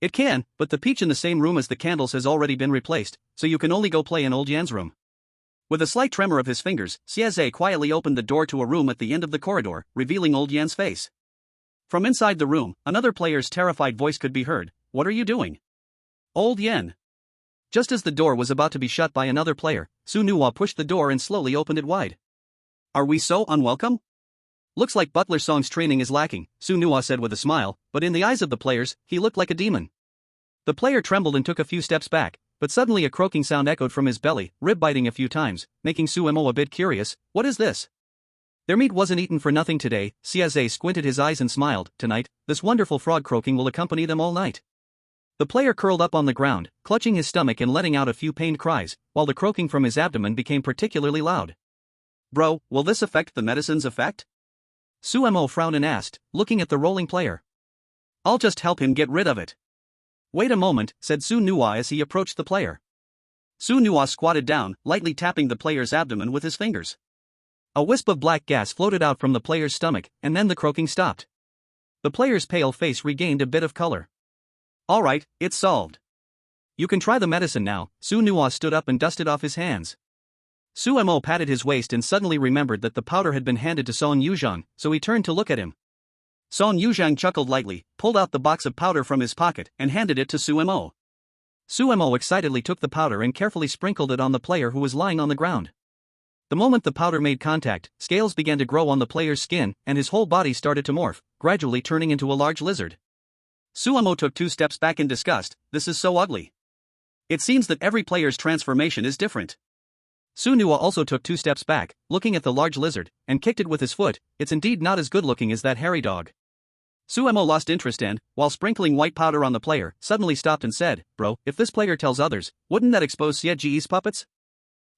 "It can, but the peach in the same room as the candles has already been replaced, so you can only go play in old Yan's room." With a slight tremor of his fingers, Sieze quietly opened the door to a room at the end of the corridor, revealing old Yan's face. From inside the room, another player's terrified voice could be heard. "What are you doing?" "Old Yan." Just as the door was about to be shut by another player, Sunua pushed the door and slowly opened it wide. "Are we so unwelcome?" "Looks like Butler Song's training is lacking," Sunua said with a smile, but in the eyes of the players, he looked like a demon. The player trembled and took a few steps back, but suddenly a croaking sound echoed from his belly, rib biting a few times, making Suemo a bit curious. "What is this?" "Their meat wasn't eaten for nothing today." Sieze squinted his eyes and smiled. "Tonight, this wonderful frog croaking will accompany them all night." The player curled up on the ground, clutching his stomach and letting out a few pained cries, while the croaking from his abdomen became particularly loud. "Bro, will this affect the medicine's effect?" Suemo frowned and asked, looking at the rolling player. "I'll just help him get rid of it." "Wait a moment," said Su Nua as he approached the player. Su Nua squatted down, lightly tapping the player's abdomen with his fingers. A wisp of black gas floated out from the player's stomach, and then the croaking stopped. The player's pale face regained a bit of color. "All right, it's solved. You can try the medicine now." Su Nua stood up and dusted off his hands. Suemo patted his waist and suddenly remembered that the powder had been handed to Song Yuzhang, so he turned to look at him. Song Yuzhang chuckled lightly, pulled out the box of powder from his pocket, and handed it to Suemo. Suemo excitedly took the powder and carefully sprinkled it on the player who was lying on the ground. The moment the powder made contact, scales began to grow on the player's skin, and his whole body started to morph, gradually turning into a large lizard. Suemo took 2 steps back in disgust. "This is so ugly. It seems that every player's transformation is different." Sunua also took 2 steps back, looking at the large lizard, and kicked it with his foot. "It's indeed not as good looking as that hairy dog." Suemo lost interest and, while sprinkling white powder on the player, suddenly stopped and said, "Bro, if this player tells others, wouldn't that expose Xieji's puppets?"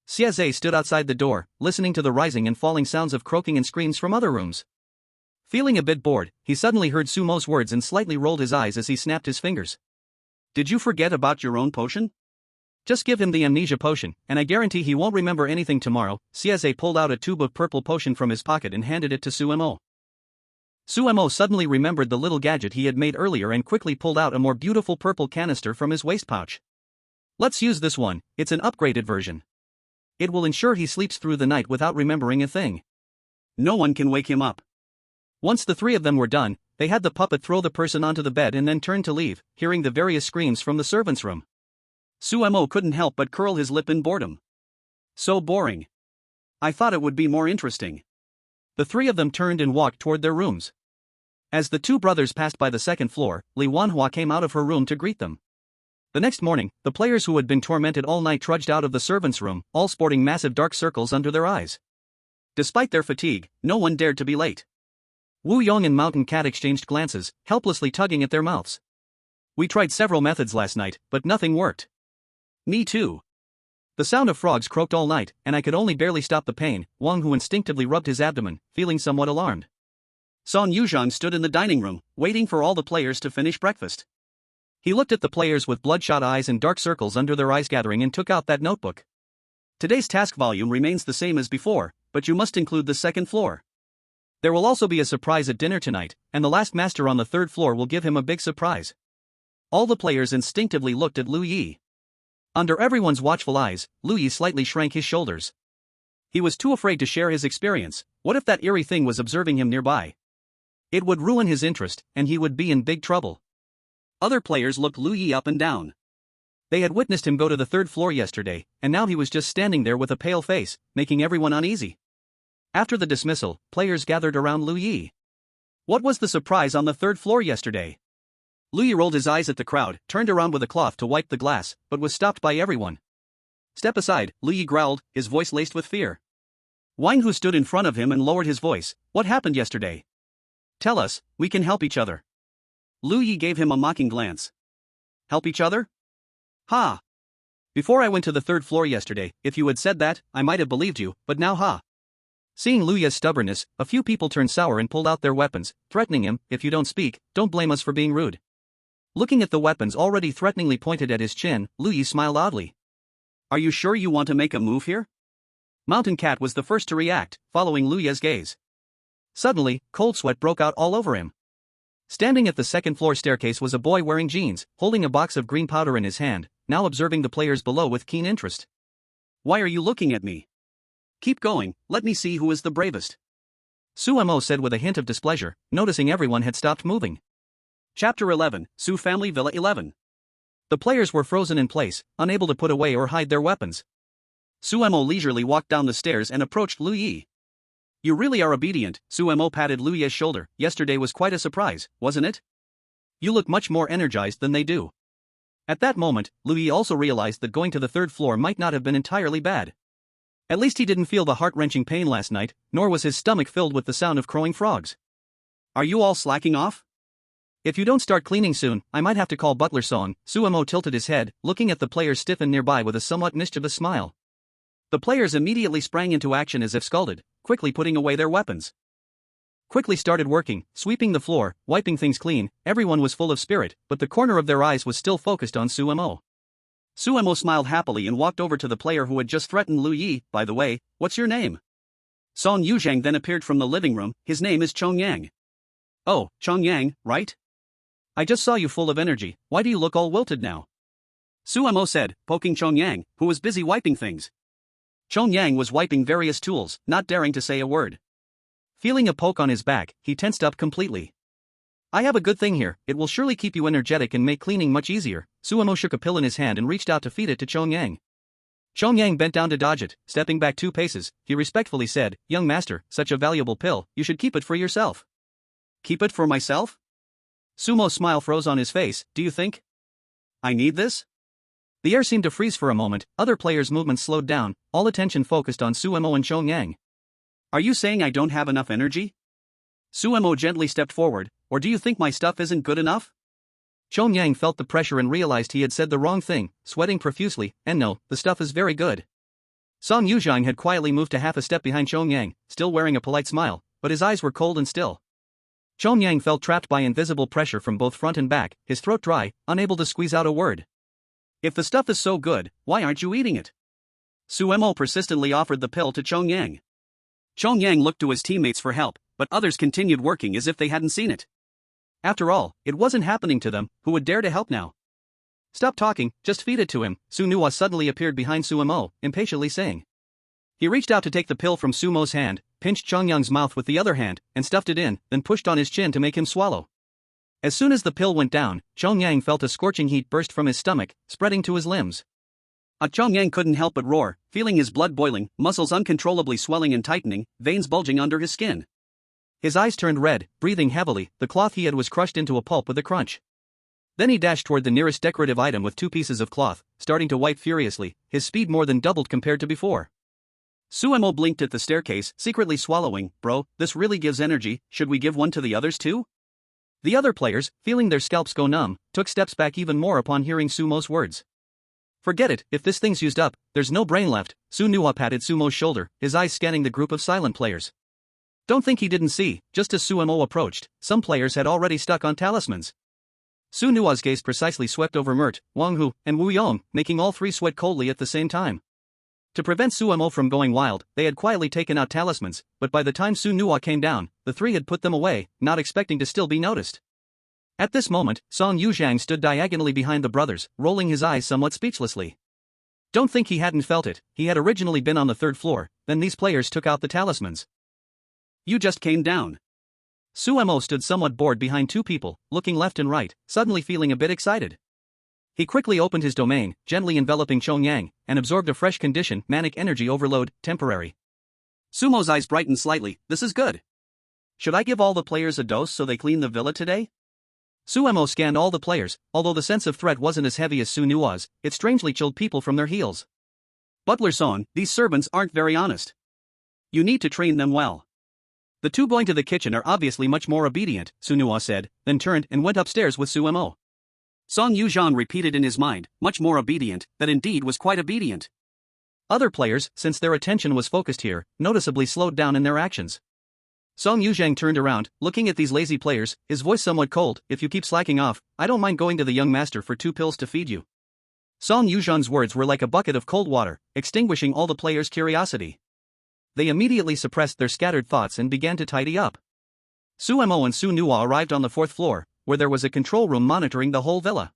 Xieze stood outside the door, listening to the rising and falling sounds of croaking and screams from other rooms. Feeling a bit bored, he suddenly heard Sumo's words and slightly rolled his eyes as he snapped his fingers. "Did you forget about your own potion?" "Just give him the amnesia potion, and I guarantee he won't remember anything tomorrow." Xieze pulled out a tube of purple potion from his pocket and handed it to Suemo. Suemo suddenly remembered the little gadget he had made earlier and quickly pulled out a more beautiful purple canister from his waist pouch. "Let's use this one, it's an upgraded version. It will ensure he sleeps through the night without remembering a thing. No one can wake him up." Once the three of them were done, they had the puppet throw the person onto the bed and then turn to leave, hearing the various screams from the servants' room. Suemo couldn't help but curl his lip in boredom. So boring. I thought it would be more interesting. The three of them turned and walked toward their rooms. As the two brothers passed by the second floor, Li Wanhua came out of her room to greet them. The next morning, the players who had been tormented all night trudged out of the servants' room, all sporting massive dark circles under their eyes. Despite their fatigue, no one dared to be late. Wu Yong and Mountain Cat exchanged glances, helplessly tugging at their mouths. "We tried several methods last night, but nothing worked." "Me too." The sound of frogs croaked all night, and I could only barely stop the pain. Wang Hu instinctively rubbed his abdomen, feeling somewhat alarmed. Song Yuzhang stood in the dining room, waiting for all the players to finish breakfast. He looked at the players with bloodshot eyes and dark circles under their eyes gathering and took out that notebook. "Today's task volume remains the same as before, but you must include the second floor. There will also be a surprise at dinner tonight, and the last master on the third floor will give him a big surprise." All the players instinctively looked at Lu Yi. Under everyone's watchful eyes, Lu Yi slightly shrank his shoulders. He was too afraid to share his experience. What if that eerie thing was observing him nearby? It would ruin his interest, and he would be in big trouble. Other players looked Lu Yi up and down. They had witnessed him go to the third floor yesterday, and now he was just standing there with a pale face, making everyone uneasy. After the dismissal, players gathered around Lu Yi. "What was the surprise on the third floor yesterday?" Lu Yi rolled his eyes at the crowd, turned around with a cloth to wipe the glass, but was stopped by everyone. "Step aside," Lu Yi growled, his voice laced with fear. Wang Hu stood in front of him and lowered his voice. "What happened yesterday? Tell us, we can help each other." Lu Yi gave him a mocking glance. "Help each other? Ha! Before I went to the third floor yesterday, if you had said that, I might have believed you, but now ha!" Seeing Lu Yi's stubbornness, a few people turned sour and pulled out their weapons, threatening him, "If you don't speak, don't blame us for being rude." Looking at the weapons already threateningly pointed at his chin, Lu Yi smiled oddly. "Are you sure you want to make a move here?" Mountain Cat was the first to react, following Lu Yi's gaze. Suddenly, cold sweat broke out all over him. Standing at the second floor staircase was a boy wearing jeans, holding a box of green powder in his hand, now observing the players below with keen interest. "Why are you looking at me? Keep going, let me see who is the bravest," Suemo said with a hint of displeasure, noticing everyone had stopped moving. Chapter 11, Su Family Villa 11. The players were frozen in place, unable to put away or hide their weapons. Suemo leisurely walked down the stairs and approached Lu Yi. "You really are obedient," Suemo patted Lu Yi's shoulder. "Yesterday was quite a surprise, wasn't it? You look much more energized than they do." At that moment, Lu Yi also realized that going to the third floor might not have been entirely bad. At least he didn't feel the heart-wrenching pain last night, nor was his stomach filled with the sound of crowing frogs. "Are you all slacking off? If you don't start cleaning soon, I might have to call Butler Song." Suemo tilted his head, looking at the players stiffen nearby with a somewhat mischievous smile. The players immediately sprang into action as if scalded, quickly putting away their weapons. Quickly started working, sweeping the floor, wiping things clean. Everyone was full of spirit, but the corner of their eyes was still focused on Suemo. Suemo smiled happily and walked over to the player who had just threatened Lu Yi. "By the way, what's your name?" Song Yuzhang then appeared from the living room. "His name is Chong Yang." "Oh, Chong Yang, right? I just saw you full of energy, why do you look all wilted now?" Suemo said, poking Chong Yang, who was busy wiping things. Chong Yang was wiping various tools, not daring to say a word. Feeling a poke on his back, he tensed up completely. "I have a good thing here, it will surely keep you energetic and make cleaning much easier." Suemo shook a pill in his hand and reached out to feed it to Chong Yang. Chong Yang bent down to dodge it, stepping back 2 paces, he respectfully said, "Young master, such a valuable pill, you should keep it for yourself." "Keep it for myself?" Sumo's smile froze on his face. "Do you think I need this?" The air seemed to freeze for a moment, other players' movements slowed down, all attention focused on Suemo and Chong Yang. "Are you saying I don't have enough energy?" Suemo gently stepped forward. Or do you think my stuff isn't good enough? Chong-yang felt the pressure and realized he had said the wrong thing, sweating profusely, and no, the stuff is very good. Song Yuzhang had quietly moved to half a step behind Chong-yang, still wearing a polite smile, but his eyes were cold and still. Chong-yang felt trapped by invisible pressure from both front and back, his throat dry, unable to squeeze out a word. If the stuff is so good, why aren't you eating it? Suemo persistently offered the pill to Chong-yang. Chong-yang looked to his teammates for help, but others continued working as if they hadn't seen it. After all, it wasn't happening to them, who would dare to help now? Stop talking, just feed it to him, Su Nuwa suddenly appeared behind Suemo, impatiently saying. He reached out to take the pill from Sumo's hand, pinched Chong-yang's mouth with the other hand, and stuffed it in, then pushed on his chin to make him swallow. As soon as the pill went down, Chong-yang felt a scorching heat burst from his stomach, spreading to his limbs. Chong-yang couldn't help but roar, feeling his blood boiling, muscles uncontrollably swelling and tightening, veins bulging under his skin. His eyes turned red, breathing heavily, the cloth he had was crushed into a pulp with a crunch. Then he dashed toward the nearest decorative item with 2 pieces of cloth, starting to wipe furiously, his speed more than doubled compared to before. Suemo blinked at the staircase, secretly swallowing. Bro, this really gives energy, should we give one to the others too? The other players, feeling their scalps go numb, took steps back even more upon hearing Sumo's words. Forget it, if this thing's used up, there's no brain left, Su Nuwa patted Sumo's shoulder, his eyes scanning the group of silent players. Don't think he didn't see, just as Suemo approached, some players had already stuck on talismans. Su Nuwa's gaze precisely swept over Mert, Wang Hu, and Wu Yong, making all 3 sweat coldly at the same time. To prevent Suemo from going wild, they had quietly taken out talismans, but by the time Su Nuwa came down, the 3 had put them away, not expecting to still be noticed. At this moment, Song Yuzhang stood diagonally behind the brothers, rolling his eyes somewhat speechlessly. Don't think he hadn't felt it, he had originally been on the 3rd floor, then these players took out the talismans. You just came down. Suemo stood somewhat bored behind 2 people, looking left and right, suddenly feeling a bit excited. He quickly opened his domain, gently enveloping Chong-yang, and absorbed a fresh condition, manic energy overload, temporary. Sumo's eyes brightened slightly, this is good. Should I give all the players a dose so they clean the villa today? Suemo scanned all the players, although the sense of threat wasn't as heavy as Su Nuwa's, it strangely chilled people from their heels. Butler Son, these servants aren't very honest. You need to train them well. The 2 going to the kitchen are obviously much more obedient, Su Nuwa said, then turned and went upstairs with Suemo. Song Yuzhang repeated in his mind, much more obedient, that indeed was quite obedient. Other players, since their attention was focused here, noticeably slowed down in their actions. Song Yuzhang turned around, looking at these lazy players, his voice somewhat cold. If you keep slacking off, I don't mind going to the young master for 2 pills to feed you. Song Yuzhang's words were like a bucket of cold water, extinguishing all the players' curiosity. They immediately suppressed their scattered thoughts and began to tidy up. Suemo and Su Nuwa arrived on the 4th floor, where there was a control room monitoring the whole villa.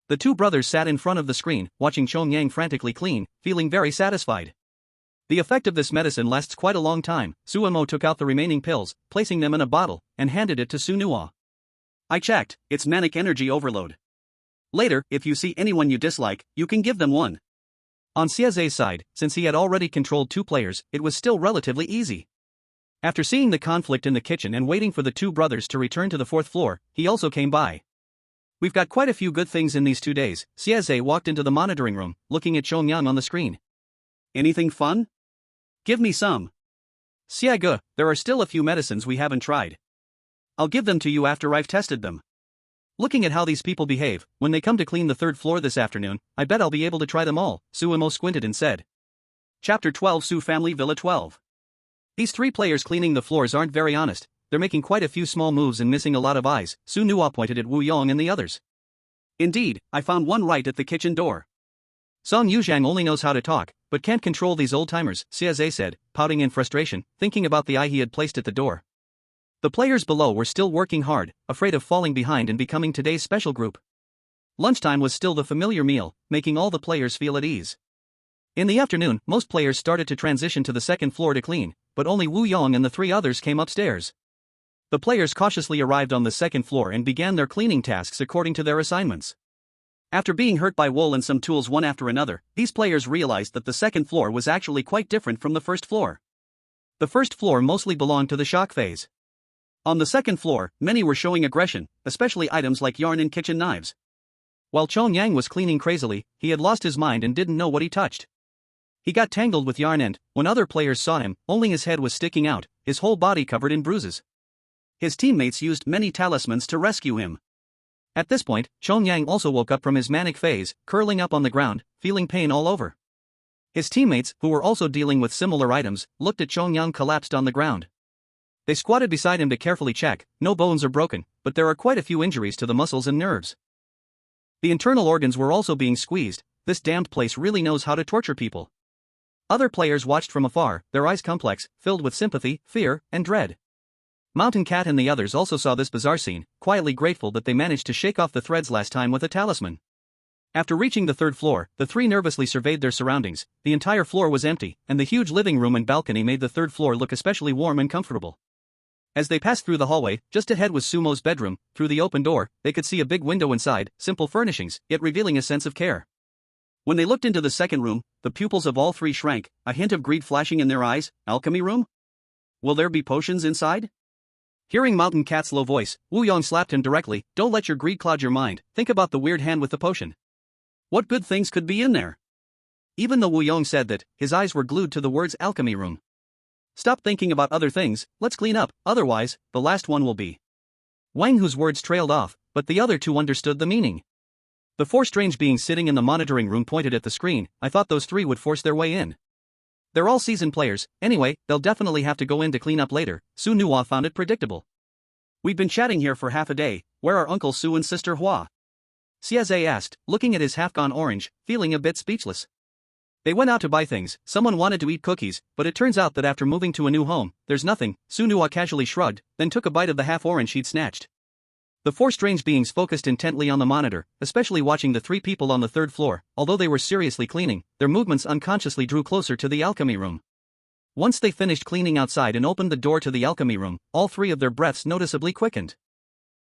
The 2 brothers sat in front of the screen, watching Chong-yang frantically clean, feeling very satisfied. The effect of this medicine lasts quite a long time. Suemo took out the remaining pills, placing them in a bottle, and handed it to Su Nuwa. I checked, it's manic energy overload. Later, if you see anyone you dislike, you can give them one. On Xieze's side, since he had already controlled 2 players, it was still relatively easy. After seeing the conflict in the kitchen and waiting for the 2 brothers to return to the 4th floor, he also came by. We've got quite a few good things in these 2 days, Xieze walked into the monitoring room, looking at Chong-yang on the screen. Anything fun? Give me some. Xiege, there are still a few medicines we haven't tried. I'll give them to you after I've tested them. Looking at how these people behave, when they come to clean the 3rd floor this afternoon, I bet I'll be able to try them all, Suemo squinted and said. Chapter 12 Su Family Villa 12. These 3 players cleaning the floors aren't very honest, they're making quite a few small moves and missing a lot of eyes, Su Nuwa pointed at Wu Yong and the others. Indeed, I found one right at the kitchen door. Song Yuzhang only knows how to talk, but can't control these old-timers, Xieze said, pouting in frustration, thinking about the eye he had placed at the door. The players below were still working hard, afraid of falling behind and becoming today's special group. Lunchtime was still the familiar meal, making all the players feel at ease. In the afternoon, most players started to transition to the 2nd floor to clean, but only Wu Yong and the 3 others came upstairs. The players cautiously arrived on the 2nd floor and began their cleaning tasks according to their assignments. After being hurt by wool and some tools one after another, these players realized that the 2nd floor was actually quite different from the 1st floor. The 1st floor mostly belonged to the shock phase. On the 2nd floor, many were showing aggression, especially items like yarn and kitchen knives. While Chong-yang was cleaning crazily, he had lost his mind and didn't know what he touched. He got tangled with yarn and, when other players saw him, only his head was sticking out, his whole body covered in bruises. His teammates used many talismans to rescue him. At this point, Chong Yang also woke up from his manic phase, curling up on the ground, feeling pain all over. His teammates, who were also dealing with similar items, looked at Chong Yang collapsed on the ground. They squatted beside him to carefully check. No bones are broken, but there are quite a few injuries to the muscles and nerves. The internal organs were also being squeezed. This damned place really knows how to torture people. Other players watched from afar, their eyes complex, filled with sympathy, fear, and dread. Mountain Cat and the others also saw this bizarre scene, quietly grateful that they managed to shake off the threads last time with a talisman. After reaching the third floor, the three nervously surveyed their surroundings. The entire floor was empty, and the huge living room and balcony made the third floor look especially warm and comfortable. As they passed through the hallway, just ahead was Sumo's bedroom. Through the open door, they could see a big window inside, simple furnishings, yet revealing a sense of care. When they looked into the second room, the pupils of all three shrank, a hint of greed flashing in their eyes. Alchemy room? Will there be potions inside? Hearing Mountain Cat's low voice, Wu Yong slapped him directly. Don't let your greed cloud your mind, think about the weird hand with the potion. What good things could be in there? Even though Wu Yong said that, his eyes were glued to the words alchemy room. Stop thinking about other things, let's clean up, otherwise, the last one will be. Wang, whose words trailed off, but the other two understood the meaning. The four strange beings sitting in the monitoring room pointed at the screen. I thought those three would force their way in. They're all seasoned players, anyway, they'll definitely have to go in to clean up later. Su Nuo found it predictable. We've been chatting here for half a day, where are Uncle Su and Sister Hua? Xiaze asked, looking at his half-gone orange, feeling a bit speechless. They went out to buy things. Someone wanted to eat cookies, but it turns out that after moving to a new home, there's nothing. Su Nuo casually shrugged, then took a bite of the half-orange he'd snatched. The four strange beings focused intently on the monitor, especially watching the three people on the third floor. Although they were seriously cleaning, their movements unconsciously drew closer to the alchemy room. Once they finished cleaning outside and opened the door to the alchemy room, all three of their breaths noticeably quickened.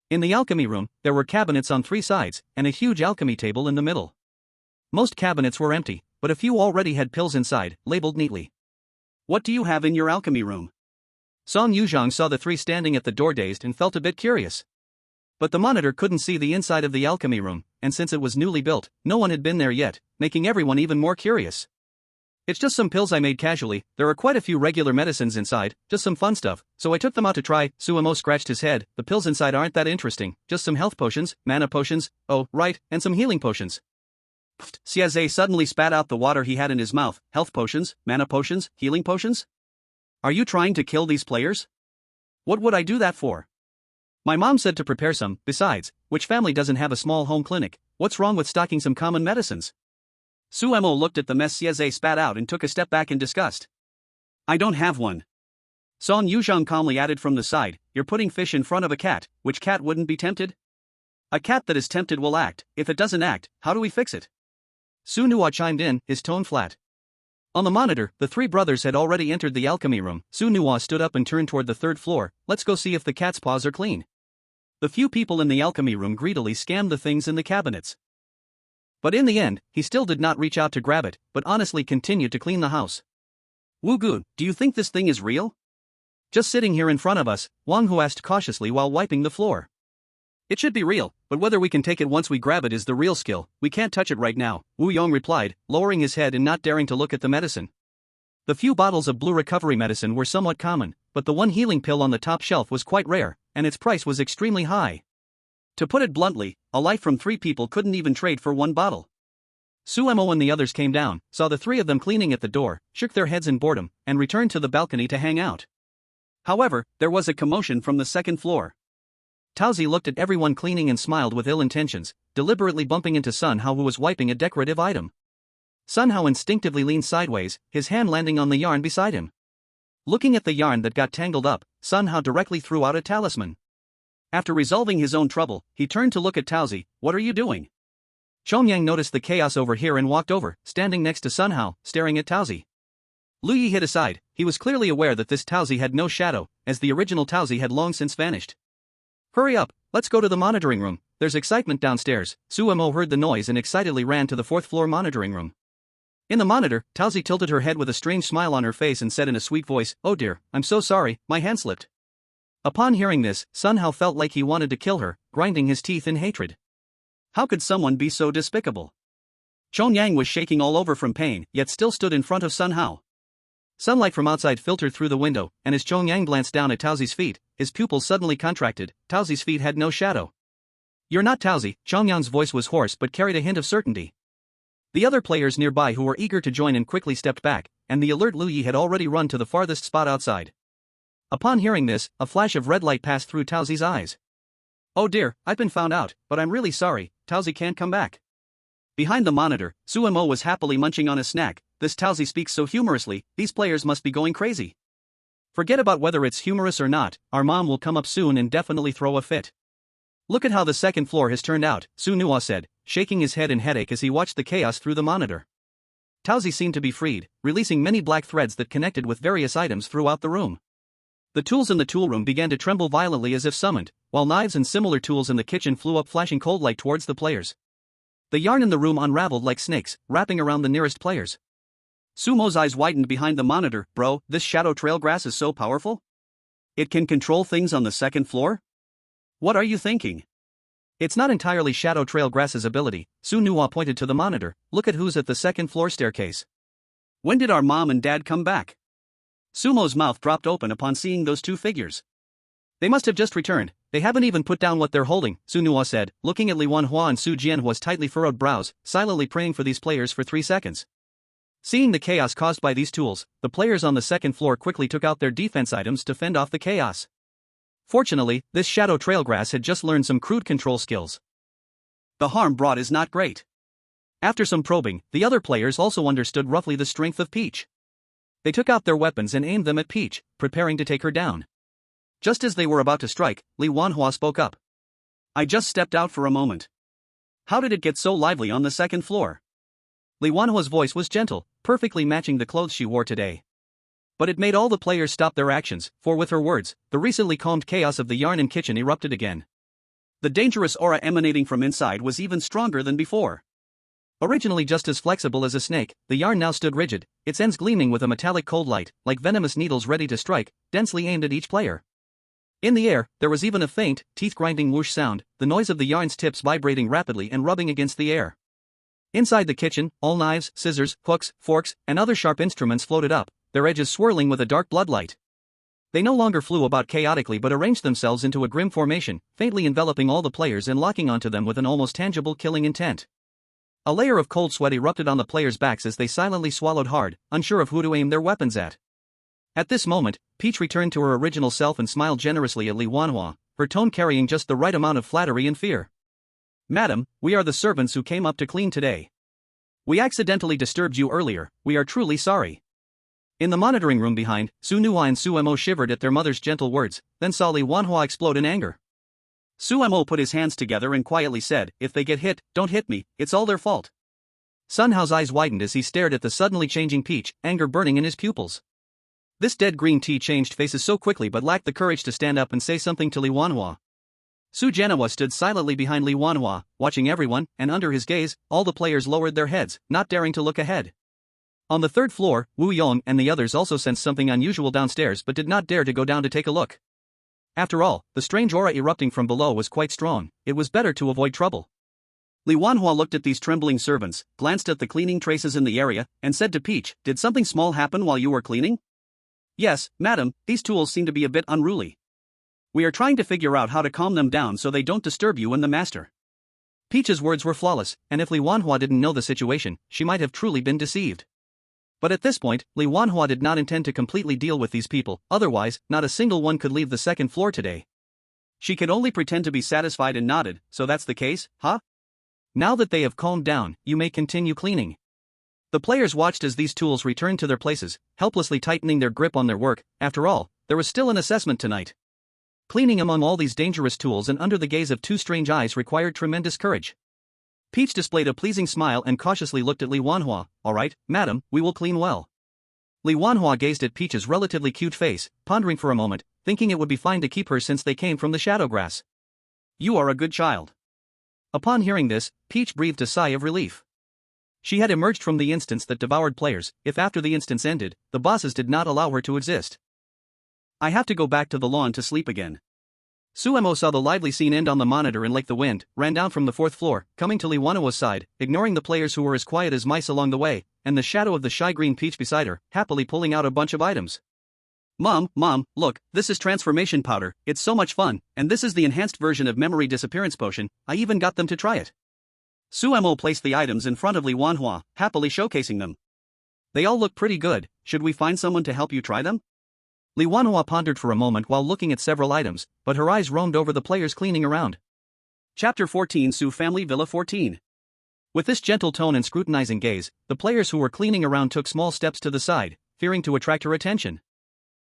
In the alchemy room, there were cabinets on three sides, and a huge alchemy table in the middle. Most cabinets were empty, but a few already had pills inside, labeled neatly. What do you have in your alchemy room? Song Yuzhong saw the three standing at the door dazed and felt a bit curious. But the monitor couldn't see the inside of the alchemy room, and since it was newly built, no one had been there yet, making everyone even more curious. It's just some pills I made casually. There are quite a few regular medicines inside, just some fun stuff, so I took them out to try. Suemo scratched his head. The pills inside aren't that interesting, just some health potions, mana potions, oh, right, and some healing potions. Xiaze suddenly spat out the water he had in his mouth. Health potions, mana potions, healing potions? Are you trying to kill these players? What would I do that for? My mom said to prepare some. Besides, which family doesn't have a small home clinic? What's wrong with stocking some common medicines? Suemo looked at the mess Xiaze spat out and took a step back in disgust. I don't have one. Song Yuzhong calmly added from the side, you're putting fish in front of a cat. Which cat wouldn't be tempted? A cat that is tempted will act. If it doesn't act, how do we fix it? Su Nuo chimed in, his tone flat. On the monitor, the three brothers had already entered the alchemy room. Su Nuo stood up and turned toward the third floor. Let's go see if the cat's paws are clean. The few people in the alchemy room greedily scanned the things in the cabinets. But in the end, he still did not reach out to grab it, but honestly continued to clean the house. Wu Gu, do you think this thing is real? Just sitting here in front of us, Wang Hu asked cautiously while wiping the floor. It should be real, but whether we can take it once we grab it is the real skill. We can't touch it right now, Wu Yong replied, lowering his head and not daring to look at the medicine. The few bottles of blue recovery medicine were somewhat common, but the one healing pill on the top shelf was quite rare, and its price was extremely high. To put it bluntly, a life from three people couldn't even trade for one bottle. Suemo and the others came down, saw the three of them cleaning at the door, shook their heads in boredom, and returned to the balcony to hang out. However, there was a commotion from the second floor. Taozi looked at everyone cleaning and smiled with ill intentions, deliberately bumping into Sun Hao, who was wiping a decorative item. Sun Hao instinctively leaned sideways, his hand landing on the yarn beside him. Looking at the yarn that got tangled up, Sun Hao directly threw out a talisman. After resolving his own trouble, he turned to look at Taozi. What are you doing? Chongyang noticed the chaos over here and walked over, standing next to Sun Hao, staring at Taozi. Lu Yi hid aside. He was clearly aware that this Taozi had no shadow, as the original Taozi had long since vanished. Hurry up, let's go to the monitoring room. There's excitement downstairs. Suemo heard the noise and excitedly ran to the fourth-floor monitoring room. In the monitor, Taozi tilted her head with a strange smile on her face and said in a sweet voice, "Oh dear, I'm so sorry, my hand slipped." Upon hearing this, Sun Hao felt like he wanted to kill her, grinding his teeth in hatred. How could someone be so despicable? Chongyang was shaking all over from pain, yet still stood in front of Sun Hao. Sunlight from outside filtered through the window, and as Chongyang glanced down at Taozi's feet, his pupils suddenly contracted. Taozi's feet had no shadow. "You're not Taozi," Chongyang's voice was hoarse but carried a hint of certainty. The other players nearby who were eager to join in quickly stepped back, and the alert Lu Yi had already run to the farthest spot outside. Upon hearing this, a flash of red light passed through Taozi's eyes. "Oh dear, I've been found out, but I'm really sorry, Taozi can't come back." Behind the monitor, Suemo was happily munching on a snack. "This Taozi speaks so humorously, these players must be going crazy. Forget about whether it's humorous or not, our mom will come up soon and definitely throw a fit." "Look at how the second floor has turned out," Su Nuo said, shaking his head in headache as he watched the chaos through the monitor. Taozi seemed to be freed, releasing many black threads that connected with various items throughout the room. The tools in the tool room began to tremble violently as if summoned, while knives and similar tools in the kitchen flew up flashing cold light towards the players. The yarn in the room unraveled like snakes, wrapping around the nearest players. Sumo's eyes widened behind the monitor. "Bro, this shadow trail grass is so powerful? It can control things on the second floor? What are you thinking?" "It's not entirely Shadow Trail Grass's ability," Su Nuo pointed to the monitor. "Look at who's at the second floor staircase." "When did our mom and dad come back?" Sumo's mouth dropped open upon seeing those two figures. "They must have just returned, they haven't even put down what they're holding," Su Nuo said, looking at Li Wanhua and Su Jianhua's tightly furrowed brows, silently praying for these players for 3 seconds. Seeing the chaos caused by these tools, the players on the second floor quickly took out their defense items to fend off the chaos. Fortunately, this Shadow Trail Grass had just learned some crude control skills. The harm brought is not great. After some probing, the other players also understood roughly the strength of Peach. They took out their weapons and aimed them at Peach, preparing to take her down. Just as they were about to strike, Li Wanhua spoke up. "I just stepped out for a moment. How did it get so lively on the second floor?" Li Wanhua's voice was gentle, perfectly matching the clothes she wore today. But it made all the players stop their actions, for with her words, the recently calmed chaos of the yarn and kitchen erupted again. The dangerous aura emanating from inside was even stronger than before. Originally just as flexible as a snake, the yarn now stood rigid, its ends gleaming with a metallic cold light, like venomous needles ready to strike, densely aimed at each player. In the air, there was even a faint, teeth-grinding whoosh sound, the noise of the yarn's tips vibrating rapidly and rubbing against the air. Inside the kitchen, all knives, scissors, hooks, forks, and other sharp instruments floated up, their edges swirling with a dark bloodlight. They no longer flew about chaotically but arranged themselves into a grim formation, faintly enveloping all the players and locking onto them with an almost tangible killing intent. A layer of cold sweat erupted on the players' backs as they silently swallowed hard, unsure of who to aim their weapons at. At this moment, Peach returned to her original self and smiled generously at Li Wanhua, her tone carrying just the right amount of flattery and fear. "Madam, we are the servants who came up to clean today. We accidentally disturbed you earlier, we are truly sorry." In the monitoring room behind, Su Nuo and Suemo shivered at their mother's gentle words, then saw Li Wanhua explode in anger. Suemo put his hands together and quietly said, "If they get hit, don't hit me, it's all their fault." Sun Hao's eyes widened as he stared at the suddenly changing Peach, anger burning in his pupils. This dead green tea changed faces so quickly but lacked the courage to stand up and say something to Li Wanhua. Su Jianhua stood silently behind Li Wanhua, watching everyone, and under his gaze, all the players lowered their heads, not daring to look ahead. On the third floor, Wu Yong and the others also sensed something unusual downstairs but did not dare to go down to take a look. After all, the strange aura erupting from below was quite strong, it was better to avoid trouble. Li Wanhua looked at these trembling servants, glanced at the cleaning traces in the area, and said to Peach, "Did something small happen while you were cleaning?" "Yes, madam, these tools seem to be a bit unruly. We are trying to figure out how to calm them down so they don't disturb you and the master." Peach's words were flawless, and if Li Wanhua didn't know the situation, she might have truly been deceived. But at this point, Li Wanhua did not intend to completely deal with these people, otherwise, not a single one could leave the second floor today. She could only pretend to be satisfied and nodded. "So that's the case, huh? Now that they have calmed down, you may continue cleaning." The players watched as these tools returned to their places, helplessly tightening their grip on their work. After all, there was still an assessment tonight. Cleaning among all these dangerous tools and under the gaze of two strange eyes required tremendous courage. Peach displayed a pleasing smile and cautiously looked at Li Wanhua. "All right, madam, we will clean well." Li Wanhua gazed at Peach's relatively cute face, pondering for a moment, thinking it would be fine to keep her since they came from the shadow grass. "You are a good child." Upon hearing this, Peach breathed a sigh of relief. She had emerged from the instance that devoured players, if after the instance ended, the bosses did not allow her to exist. "I have to go back to the lawn to sleep again." Suemo saw the lively scene end on the monitor and like the wind, ran down from the 4th floor, coming to Li Wanhua's side, ignoring the players who were as quiet as mice along the way, and the shadow of the shy green Peach beside her, happily pulling out a bunch of items. Mom, look, this is transformation powder, it's so much fun, and this is the enhanced version of memory disappearance potion, I even got them to try it. Suemo placed the items in front of Li Wanhua, happily showcasing them. They all look pretty good, should we find someone to help you try them? Li Wanhua pondered for a moment while looking at several items, but her eyes roamed over the players cleaning around. Chapter 14 Su Family Villa 14. With this gentle tone and scrutinizing gaze, the players who were cleaning around took small steps to the side, fearing to attract her attention.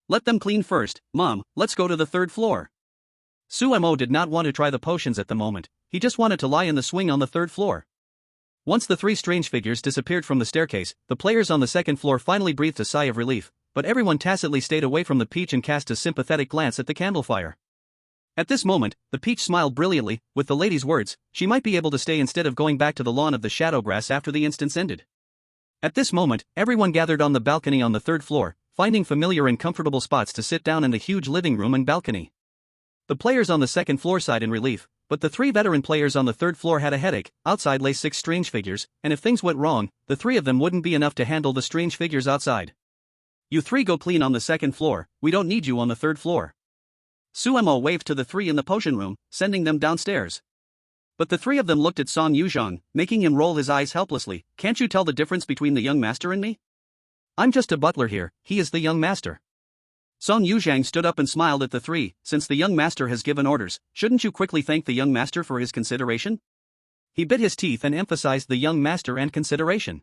Let them clean first, Mom, let's go to the third floor. Suemo did not want to try the potions at the moment, he just wanted to lie in the swing on the third floor. Once the three strange figures disappeared from the staircase, the players on the second floor finally breathed a sigh of relief, but everyone tacitly stayed away from the peach and cast a sympathetic glance at the candlefire. At this moment, the peach smiled brilliantly, with the lady's words, she might be able to stay instead of going back to the lawn of the shadowgrass after the instance ended. At this moment, everyone gathered on the balcony on the third floor, finding familiar and comfortable spots to sit down in the huge living room and balcony. The players on the second floor sighed in relief, but the three veteran players on the third floor had a headache. Outside lay 6 strange figures, and if things went wrong, the 3 of them wouldn't be enough to handle the strange figures outside. You 3 go clean on the second floor, we don't need you on the third floor. Suemo waved to the 3 in the potion room, sending them downstairs. But the 3 of them looked at Song Yuzhang, making him roll his eyes helplessly. Can't you tell the difference between the young master and me? I'm just a butler here, he is the young master. Song Yuzhang stood up and smiled at the 3, since the young master has given orders, shouldn't you quickly thank the young master for his consideration? He bit his teeth and emphasized the young master and consideration.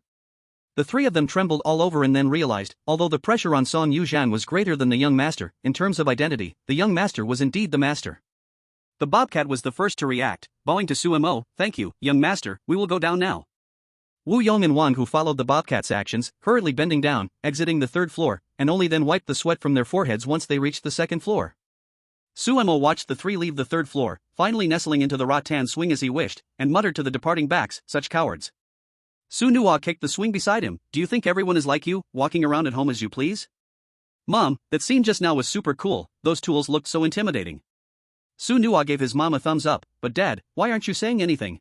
The 3 of them trembled all over and then realized, although the pressure on Song Yuzhan was greater than the young master, in terms of identity, the young master was indeed the master. The bobcat was the first to react, bowing to Suemo, thank you, young master, we will go down now. Wu Yong and Wang, who followed the bobcat's actions, hurriedly bending down, exiting the third floor, and only then wiped the sweat from their foreheads once they reached the second floor. Suemo watched the 3 leave the third floor, finally nestling into the rattan swing as he wished, and muttered to the departing backs, such cowards. Su Nuo kicked the swing beside him. Do you think everyone is like you, walking around at home as you please? Mom, that scene just now was super cool, those tools looked so intimidating. Su Nuo gave his mom a thumbs up, but Dad, why aren't you saying anything?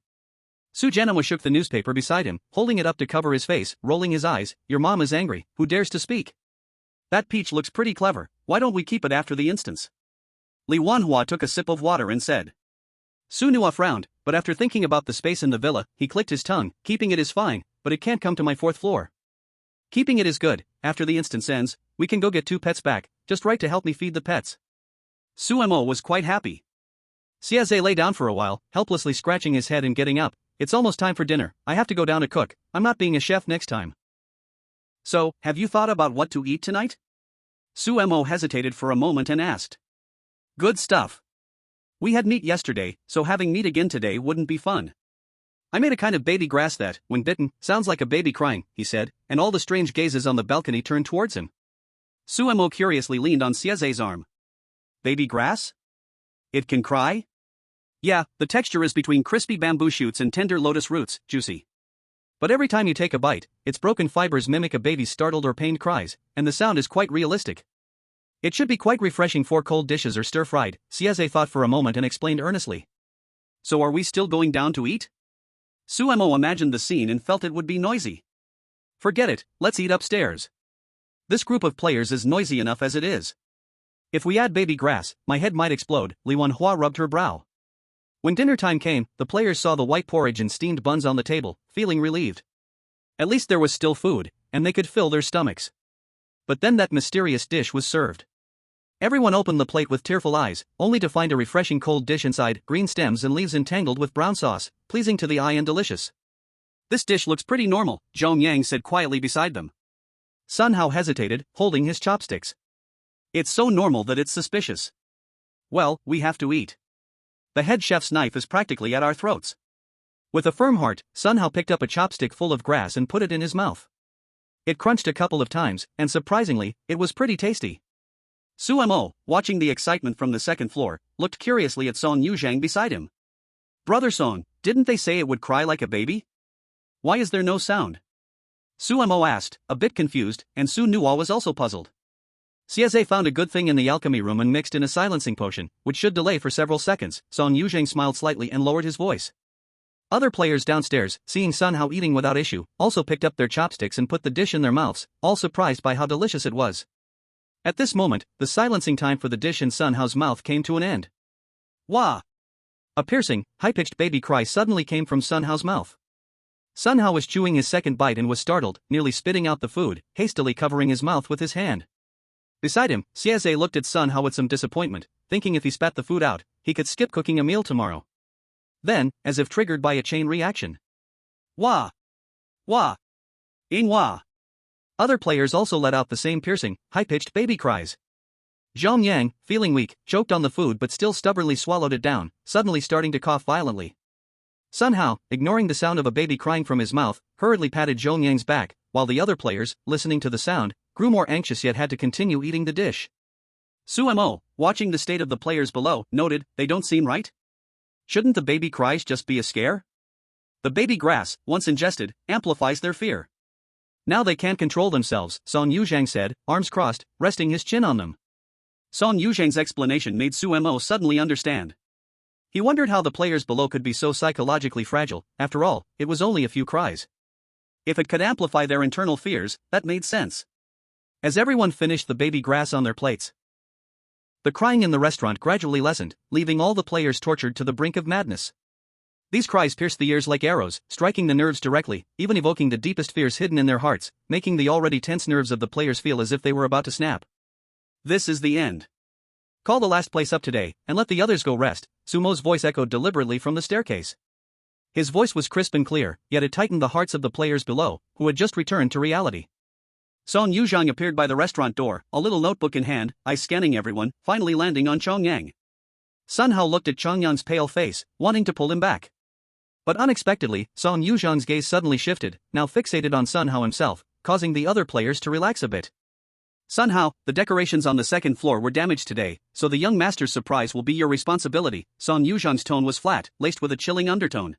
Su Jianhua shook the newspaper beside him, holding it up to cover his face, rolling his eyes. Your mom is angry, who dares to speak? That peach looks pretty clever, why don't we keep it after the instance? Li Wanhua took a sip of water and said. Su Nuo frowned, but after thinking about the space in the villa, he clicked his tongue. Keeping it is fine, but it can't come to my 4th floor. Keeping it is good, after the instance ends, we can go get 2 pets back, just right to help me feed the pets. Suemo was quite happy. Xiaze lay down for a while, helplessly scratching his head and getting up. It's almost time for dinner, I have to go down to cook, I'm not being a chef next time. So, have you thought about what to eat tonight? Suemo hesitated for a moment and asked. Good stuff. We had meat yesterday, so having meat again today wouldn't be fun. I made a kind of baby grass that, when bitten, sounds like a baby crying, he said, and all the strange gazes on the balcony turned towards him. Suemo curiously leaned on Xiaze's arm. Baby grass? It can cry? Yeah, the texture is between crispy bamboo shoots and tender lotus roots, juicy. But every time you take a bite, its broken fibers mimic a baby's startled or pained cries, and the sound is quite realistic. It should be quite refreshing for cold dishes or stir-fried, Xiaze thought for a moment and explained earnestly. So are we still going down to eat? Suemo imagined the scene and felt it would be noisy. Forget it, let's eat upstairs. This group of players is noisy enough as it is. If we add baby grass, my head might explode, Li Wanhua rubbed her brow. When dinner time came, the players saw the white porridge and steamed buns on the table, feeling relieved. At least there was still food, and they could fill their stomachs. But then that mysterious dish was served. Everyone opened the plate with tearful eyes, only to find a refreshing cold dish inside, green stems and leaves entangled with brown sauce, pleasing to the eye and delicious. This dish looks pretty normal, Zhong Yang said quietly beside them. Sun Hao hesitated, holding his chopsticks. It's so normal that it's suspicious. Well, we have to eat. The head chef's knife is practically at our throats. With a firm heart, Sun Hao picked up a chopstick full of grass and put it in his mouth. It crunched a couple of times, and surprisingly, it was pretty tasty. Suemo, watching the excitement from the second floor, looked curiously at Song Yuzhang beside him. Brother Song, didn't they say it would cry like a baby? Why is there no sound? Suemo asked, a bit confused, and Su Nuo was also puzzled. Xiaze found a good thing in the alchemy room and mixed in a silencing potion, which should delay for several seconds. Song Yuzhang smiled slightly and lowered his voice. Other players downstairs, seeing Sun Hao eating without issue, also picked up their chopsticks and put the dish in their mouths, all surprised by how delicious it was. At this moment, the silencing time for the dish in Sun Hao's mouth came to an end. Wah! A piercing, high-pitched baby cry suddenly came from Sun Hao's mouth. Sun Hao was chewing his second bite and was startled, nearly spitting out the food, hastily covering his mouth with his hand. Beside him, Xieze looked at Sun Hao with some disappointment, thinking if he spat the food out, he could skip cooking a meal tomorrow. Then, as if triggered by a chain reaction. Wah! Wah! Wah! Other players also let out the same piercing, high-pitched baby cries. Zhang Yang, feeling weak, choked on the food but still stubbornly swallowed it down, suddenly starting to cough violently. Sun Hao, ignoring the sound of a baby crying from his mouth, hurriedly patted Zhang Yang's back, while the other players, listening to the sound, grew more anxious yet had to continue eating the dish. Su Mo, watching the state of the players below, noted, they don't seem right? Shouldn't the baby cries just be a scare? The baby grass, once ingested, amplifies their fear. Now they can't control themselves, Song Yuzhang said, arms crossed, resting his chin on them. Song Yuzhang's explanation made Su Mo suddenly understand. He wondered how the players below could be so psychologically fragile. After all, it was only a few cries. If it could amplify their internal fears, that made sense. As everyone finished the baby grass on their plates, the crying in the restaurant gradually lessened, leaving all the players tortured to the brink of madness. These cries pierced the ears like arrows, striking the nerves directly, even evoking the deepest fears hidden in their hearts, making the already tense nerves of the players feel as if they were about to snap. This is the end. Call the last place up today, and let the others go rest, Sumo's voice echoed deliberately from the staircase. His voice was crisp and clear, yet it tightened the hearts of the players below, who had just returned to reality. Song Yuzhang appeared by the restaurant door, a little notebook in hand, eyes scanning everyone, finally landing on Chongyang. Sun Hao looked at Chongyang's pale face, wanting to pull him back. But unexpectedly, Song Yuzhang's gaze suddenly shifted, now fixated on Sun Hao himself, causing the other players to relax a bit. Sun Hao, the decorations on the second floor were damaged today, so the young master's surprise will be your responsibility. Song Yuzhang's tone was flat, laced with a chilling undertone.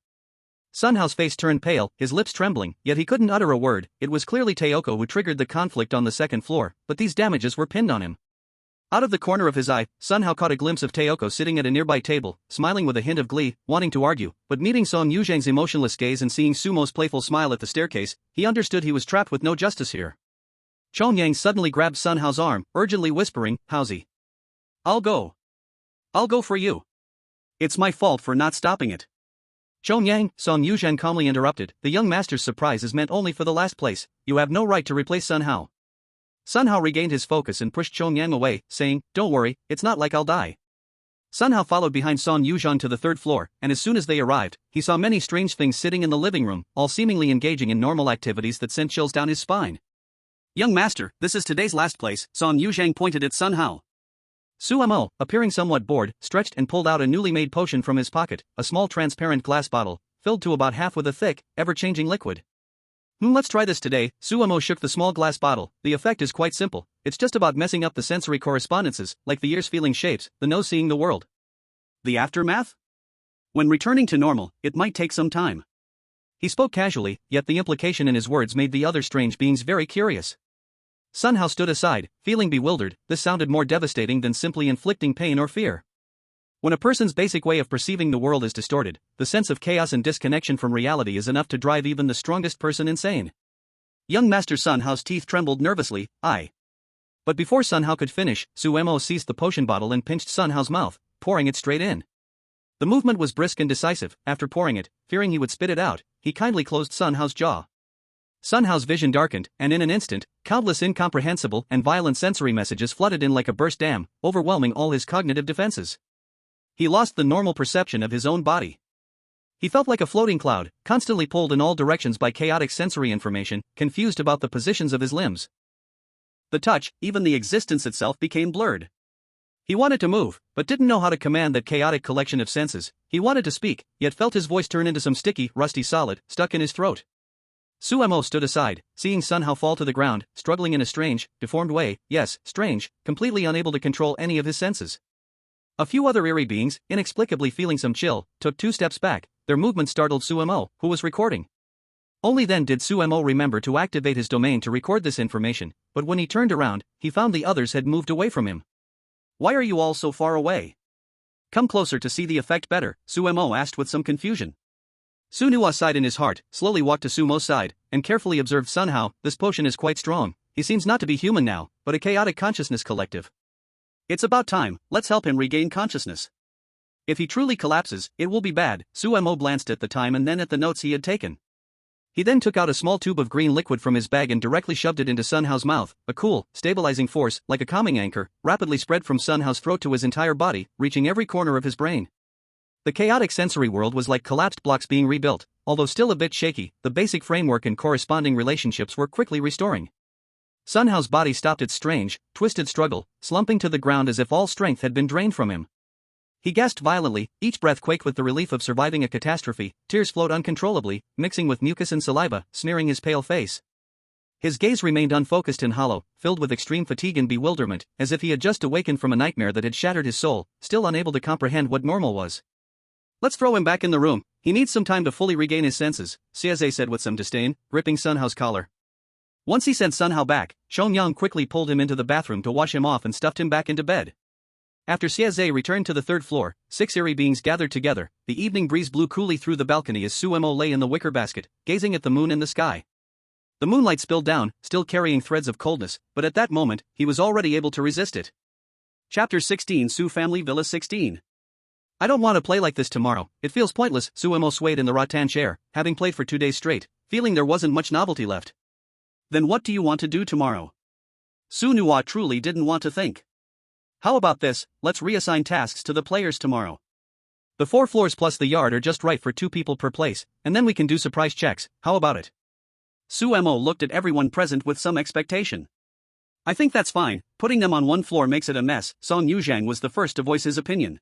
Sun Hao's face turned pale, his lips trembling, yet he couldn't utter a word. It was clearly Teoko who triggered the conflict on the second floor, but these damages were pinned on him. Out of the corner of his eye, Sun Hao caught a glimpse of Teoko sitting at a nearby table, smiling with a hint of glee, wanting to argue, but meeting Song Yuzhang's emotionless gaze and seeing Sumo's playful smile at the staircase, he understood he was trapped with no justice here. Chongyang suddenly grabbed Sun Hao's arm, urgently whispering, "Haozi, I'll go. I'll go for you. It's my fault for not stopping it." Chongyang, Song Yuzhang calmly interrupted, the young master's surprise is meant only for the last place, you have no right to replace Sun Hao. Sun Hao regained his focus and pushed Chongyang away, saying, "Don't worry, it's not like I'll die." Sun Hao followed behind Song Yuzhang to the third floor, and as soon as they arrived, he saw many strange things sitting in the living room, all seemingly engaging in normal activities that sent chills down his spine. "Young master, this is today's last place," Song Yuzhang pointed at Sun Hao. Su Mo, appearing somewhat bored, stretched and pulled out a newly made potion from his pocket, a small transparent glass bottle, filled to about half with a thick, ever-changing liquid. Let's try this today." Su Mo shook the small glass bottle. The effect is quite simple, it's just about messing up the sensory correspondences, like the ears feeling shapes, the nose seeing the world. The aftermath? When returning to normal, it might take some time. He spoke casually, yet the implication in his words made the other strange beings very curious. Sun Hao stood aside, feeling bewildered. This sounded more devastating than simply inflicting pain or fear. When a person's basic way of perceiving the world is distorted, the sense of chaos and disconnection from reality is enough to drive even the strongest person insane. Young Master Sun Hao's teeth trembled nervously. But before Sun Hao could finish, Su Mo seized the potion bottle and pinched Sun Hao's mouth, pouring it straight in. The movement was brisk and decisive. After pouring it, fearing he would spit it out, he kindly closed Sun Hao's jaw. Sun Hao's vision darkened, and in an instant, countless incomprehensible and violent sensory messages flooded in like a burst dam, overwhelming all his cognitive defenses. He lost the normal perception of his own body. He felt like a floating cloud, constantly pulled in all directions by chaotic sensory information, confused about the positions of his limbs. The touch, even the existence itself, became blurred. He wanted to move, but didn't know how to command that chaotic collection of senses. He wanted to speak, yet felt his voice turn into some sticky, rusty solid, stuck in his throat. Su Mo stood aside, seeing Sun Hao fall to the ground, struggling in a strange, deformed way, yes, strange, completely unable to control any of his senses. A few other eerie beings, inexplicably feeling some chill, took 2 steps back. Their movement startled Su Mo, who was recording. Only then did Su Mo remember to activate his domain to record this information, but when he turned around, he found the others had moved away from him. "Why are you all so far away? Come closer to see the effect better," Su Mo asked with some confusion. Su Nuwa sighed in his heart, slowly walked to Su Mo's side, and carefully observed Sun Hao. "This potion is quite strong, he seems not to be human now, but a chaotic consciousness collective. It's about time, let's help him regain consciousness. If he truly collapses, it will be bad. Suemo glanced at the time and then at the notes he had taken. He then took out a small tube of green liquid from his bag and directly shoved it into Sun Hao's mouth. A cool, stabilizing force, like a calming anchor, rapidly spread from Sun Hao's throat to his entire body, reaching every corner of his brain. The chaotic sensory world was like collapsed blocks being rebuilt. Although still a bit shaky, the basic framework and corresponding relationships were quickly restoring. Sun Hao's body stopped its strange, twisted struggle, slumping to the ground as if all strength had been drained from him. He gasped violently, each breath quaked with the relief of surviving a catastrophe, tears flowed uncontrollably, mixing with mucus and saliva, smearing his pale face. His gaze remained unfocused and hollow, filled with extreme fatigue and bewilderment, as if he had just awakened from a nightmare that had shattered his soul, still unable to comprehend what normal was. Let's throw him back in the room, he needs some time to fully regain his senses, Xiaze said with some disdain, gripping Sun Hao's collar. Once he sent Sun Hao back, Xiaoyang quickly pulled him into the bathroom to wash him off and stuffed him back into bed. After Xiaze returned to the third floor, 6 eerie beings gathered together. The evening breeze blew coolly through the balcony as Suemo lay in the wicker basket, gazing at the moon and the sky. The moonlight spilled down, still carrying threads of coldness, but at that moment, he was already able to resist it. Chapter 16 Su Family Villa 16. I don't want to play like this tomorrow, it feels pointless. Suemo swayed in the rattan chair, having played for 2 days straight, feeling there wasn't much novelty left. Then what do you want to do tomorrow? Su Nuwa truly didn't want to think. How about this, let's reassign tasks to the players tomorrow. The 4 floors plus the yard are just right for 2 people per place, and then we can do surprise checks, how about it? Suemo looked at everyone present with some expectation. I think that's fine, putting them on 1 floor makes it a mess. Song Yuzhang was the first to voice his opinion.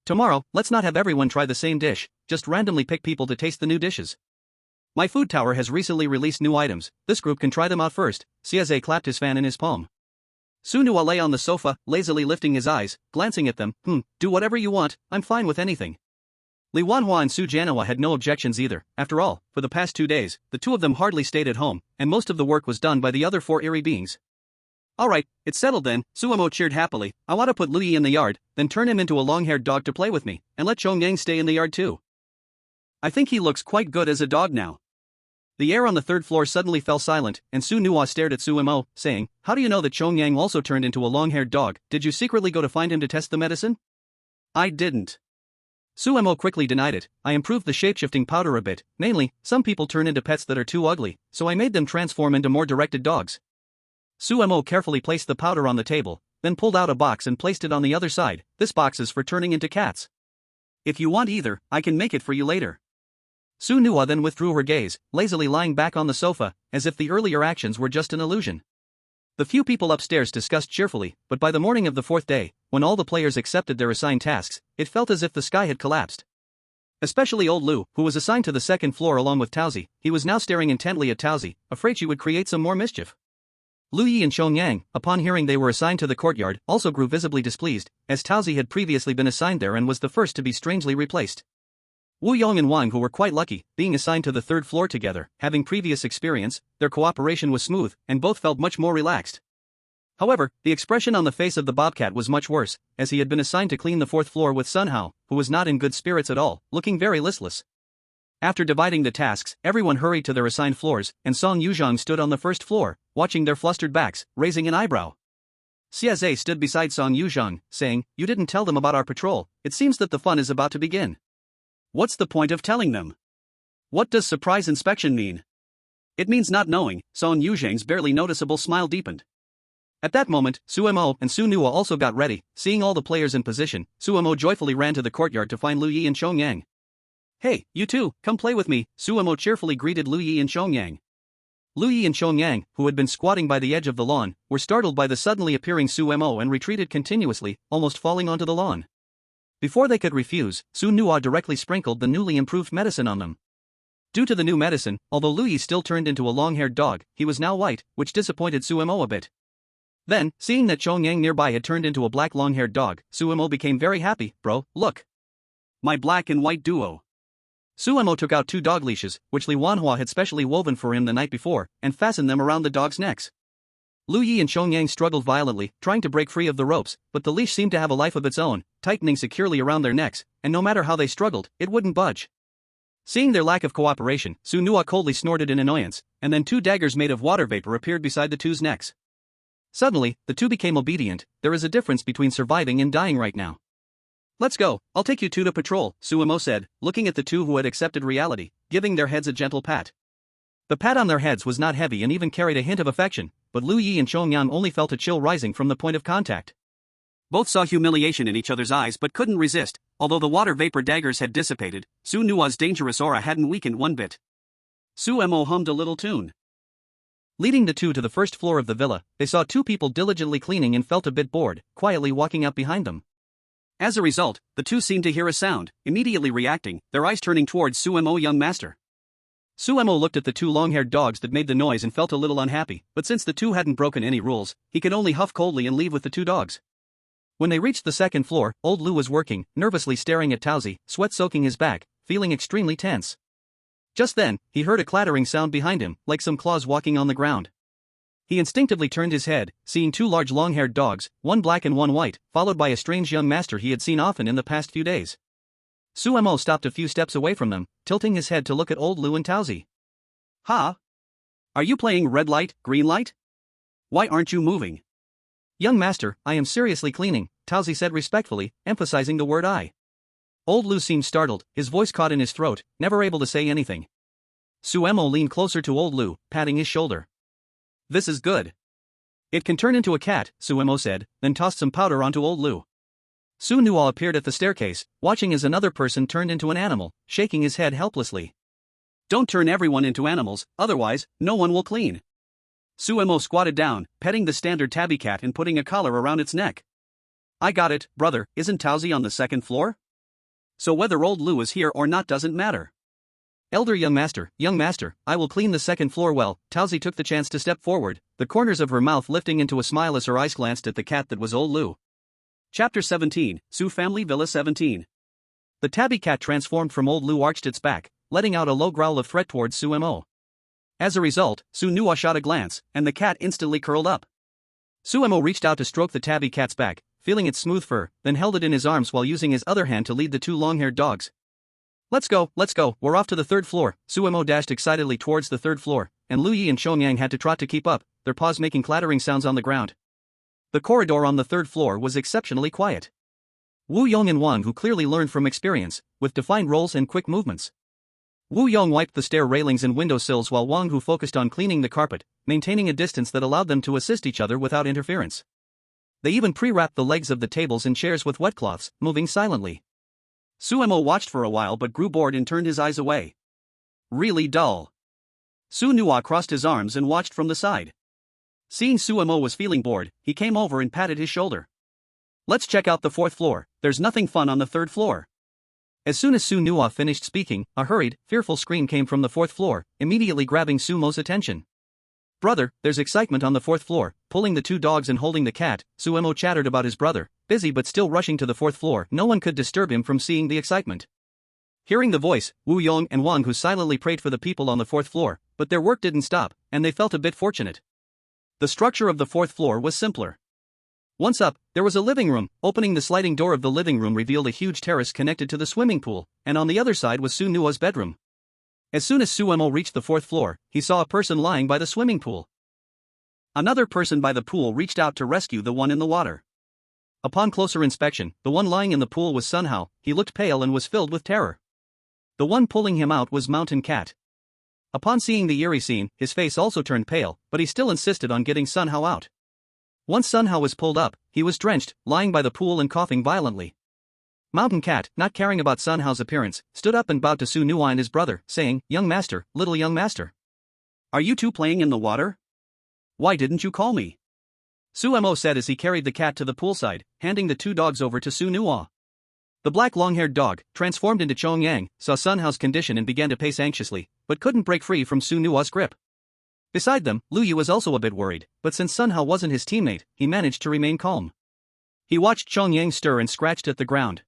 Tomorrow, let's not have everyone try the same dish, just randomly pick people to taste the new dishes. My food tower has recently released new items, this group can try them out first. Xiaze clapped his fan in his palm. Su Nuwa lay on the sofa, lazily lifting his eyes, glancing at them. Do whatever you want, I'm fine with anything. Li Wanhua and Su Jianhua had no objections either. After all, for the past 2 days, the 2 of them hardly stayed at home, and most of the work was done by the other 4 eerie beings. Alright, it's settled then, Suemo cheered happily. I want to put Luyi in the yard, then turn him into a long-haired dog to play with me, and let Chongyang stay in the yard too. I think he looks quite good as a dog now. The air on the 3rd floor suddenly fell silent, and Su Nuwa stared at Suemo, saying, How do you know that Chongyang also turned into a long-haired dog? Did you secretly go to find him to test the medicine? I didn't. Suemo quickly denied it. I improved the shapeshifting powder a bit, namely, some people turn into pets that are too ugly, so I made them transform into more directed dogs. Suemo carefully placed the powder on the table, then pulled out a box and placed it on the other side. This box is for turning into cats. If you want either, I can make it for you later. Su Nuwa then withdrew her gaze, lazily lying back on the sofa, as if the earlier actions were just an illusion. The few people upstairs discussed cheerfully, but by the morning of the 4th day, when all the players accepted their assigned tasks, it felt as if the sky had collapsed. Especially old Lu, who was assigned to the 2nd floor along with Taozi, he was now staring intently at Taozi, afraid she would create some more mischief. Lu Yi and Chongyang, upon hearing they were assigned to the courtyard, also grew visibly displeased, as Taozi had previously been assigned there and was the first to be strangely replaced. Wu Yong and Wang, who were quite lucky, being assigned to the 3rd floor together, having previous experience, their cooperation was smooth, and both felt much more relaxed. However, the expression on the face of the bobcat was much worse, as he had been assigned to clean the 4th floor with Sun Hao, who was not in good spirits at all, looking very listless. After dividing the tasks, everyone hurried to their assigned floors, and Song Yuzhang stood on the 1st floor, watching their flustered backs, raising an eyebrow. Xiaze stood beside Song Yuzhang, saying, You didn't tell them about our patrol, it seems that the fun is about to begin. What's the point of telling them? What does surprise inspection mean? It means not knowing. Song Yuzhang's barely noticeable smile deepened. At that moment, Suemo and Su Nuwa also got ready. Seeing all the players in position, Suemo joyfully ran to the courtyard to find Lu Yi and Chongyang. Hey, you two, come play with me, Suemo cheerfully greeted Lu Yi and Chongyang. Lu Yi and Chongyang, who had been squatting by the edge of the lawn, were startled by the suddenly appearing Suemo and retreated continuously, almost falling onto the lawn. Before they could refuse, Su Nuwa directly sprinkled the newly improved medicine on them. Due to the new medicine, although Lu Yi still turned into a long-haired dog, he was now white, which disappointed Suemo a bit. Then, seeing that Chongyang nearby had turned into a black long-haired dog, Suemo became very happy. Bro, look. My black and white duo. Suemo took out 2 dog leashes, which Li Wanhua had specially woven for him the night before, and fastened them around the dogs' necks. Lu Yi and Chongyang struggled violently, trying to break free of the ropes, but the leash seemed to have a life of its own, tightening securely around their necks, and no matter how they struggled, it wouldn't budge. Seeing their lack of cooperation, Su Nua coldly snorted in annoyance, and then 2 daggers made of water vapor appeared beside the two's necks. Suddenly, the two became obedient. There is a difference between surviving and dying right now. Let's go, I'll take you two to patrol, Suemo said, looking at the two who had accepted reality, giving their heads a gentle pat. The pat on their heads was not heavy and even carried a hint of affection, but Lu Yi and Chongyang only felt a chill rising from the point of contact. Both saw humiliation in each other's eyes but couldn't resist. Although the water vapor daggers had dissipated, Su Nua's dangerous aura hadn't weakened one bit. Suemo hummed a little tune. Leading the two to the first floor of the villa, they saw 2 people diligently cleaning and felt a bit bored, quietly walking out behind them. As a result, the two seemed to hear a sound, immediately reacting, their eyes turning towards Suemo young master. Suemo looked at the 2 long-haired dogs that made the noise and felt a little unhappy, but since the two hadn't broken any rules, he could only huff coldly and leave with the 2 dogs. When they reached the second floor, old Lu was working, nervously staring at Tauzi, sweat soaking his back, feeling extremely tense. Just then, he heard a clattering sound behind him, like some claws walking on the ground. He instinctively turned his head, seeing 2 large long-haired dogs, one black and one white, followed by a strange young master he had seen often in the past few days. Suemo stopped a few steps away from them, tilting his head to look at old Lu and Tauzi. Ha! Are you playing red light, green light? Why aren't you moving? Young master, I am seriously cleaning, Tauzi said respectfully, emphasizing the word I. Old Lu seemed startled, his voice caught in his throat, never able to say anything. Suemo leaned closer to old Lu, patting his shoulder. This is good. It can turn into a cat, Suemo said, then tossed some powder onto old Lu. Su Nua appeared at the staircase, watching as another person turned into an animal, shaking his head helplessly. Don't turn everyone into animals, otherwise, no one will clean. Suemo squatted down, petting the standard tabby cat and putting a collar around its neck. I got it, brother, isn't Tauzi on the second floor? So whether old Lu is here or not doesn't matter. Elder young master, I will clean the second floor well. Tauzi took the chance to step forward, the corners of her mouth lifting into a smile as her eyes glanced at the cat that was old Lu. Chapter 17, Su Family Villa 17. The tabby cat transformed from old Lu arched its back, letting out a low growl of threat towards Suemo. As a result, Su Nua shot a glance, and the cat instantly curled up. Suemo reached out to stroke the tabby cat's back, feeling its smooth fur, then held it in his arms while using his other hand to lead the 2 long-haired dogs. Let's go, we're off to the 3rd floor. Suemo dashed excitedly towards the 3rd floor, and Lu Yi and Chongyang had to trot to keep up, their paws making clattering sounds on the ground. The corridor on the 3rd floor was exceptionally quiet. Wu Yong and Wang, who clearly learned from experience, with defined roles and quick movements. Wu Yong wiped the stair railings and window sills while Wang Hu focused on cleaning the carpet, maintaining a distance that allowed them to assist each other without interference. They even pre-wrapped the legs of the tables and chairs with wet cloths, moving silently. Suemo watched for a while but grew bored and turned his eyes away. Really dull. Su Nua crossed his arms and watched from the side. Seeing Suemo was feeling bored, he came over and patted his shoulder. Let's check out the 4th floor, there's nothing fun on the 3rd floor. As soon as Su Nua finished speaking, a hurried, fearful scream came from the 4th floor, immediately grabbing Sumo's attention. Brother, there's excitement on the 4th floor. Pulling the 2 dogs and holding the cat, Suemo chattered about his brother, busy but still rushing to the 4th floor. No one could disturb him from seeing the excitement. Hearing the voice, Wu Yong and Wang Hu silently prayed for the people on the 4th floor, but their work didn't stop, and they felt a bit fortunate. The structure of the 4th floor was simpler. Once up, there was a living room. Opening the sliding door of the living room revealed a huge terrace connected to the swimming pool, and on the other side was Su Nua's bedroom. As soon as Suemo reached the 4th floor, he saw a person lying by the swimming pool. Another person by the pool reached out to rescue the one in the water. Upon closer inspection, the one lying in the pool was Sun Hao. He looked pale and was filled with terror. The one pulling him out was Mountain Cat. Upon seeing the eerie scene, his face also turned pale, but he still insisted on getting Sun Hao out. Once Sun Hao was pulled up, he was drenched, lying by the pool and coughing violently. Mountain Cat, not caring about Sun Hao's appearance, stood up and bowed to Su Nua and his brother, saying, "Young master, little young master. Are you two playing in the water? Why didn't you call me?" Suemo said as he carried the cat to the poolside, handing the 2 dogs over to Su Nua. The black long-haired dog, transformed into Chongyang, saw Sun Hao's condition and began to pace anxiously, but couldn't break free from Su Nua's grip. Beside them, Lu Yu was also a bit worried, but since Sun Hao wasn't his teammate, he managed to remain calm. He watched Chongyang stir and scratched at the ground.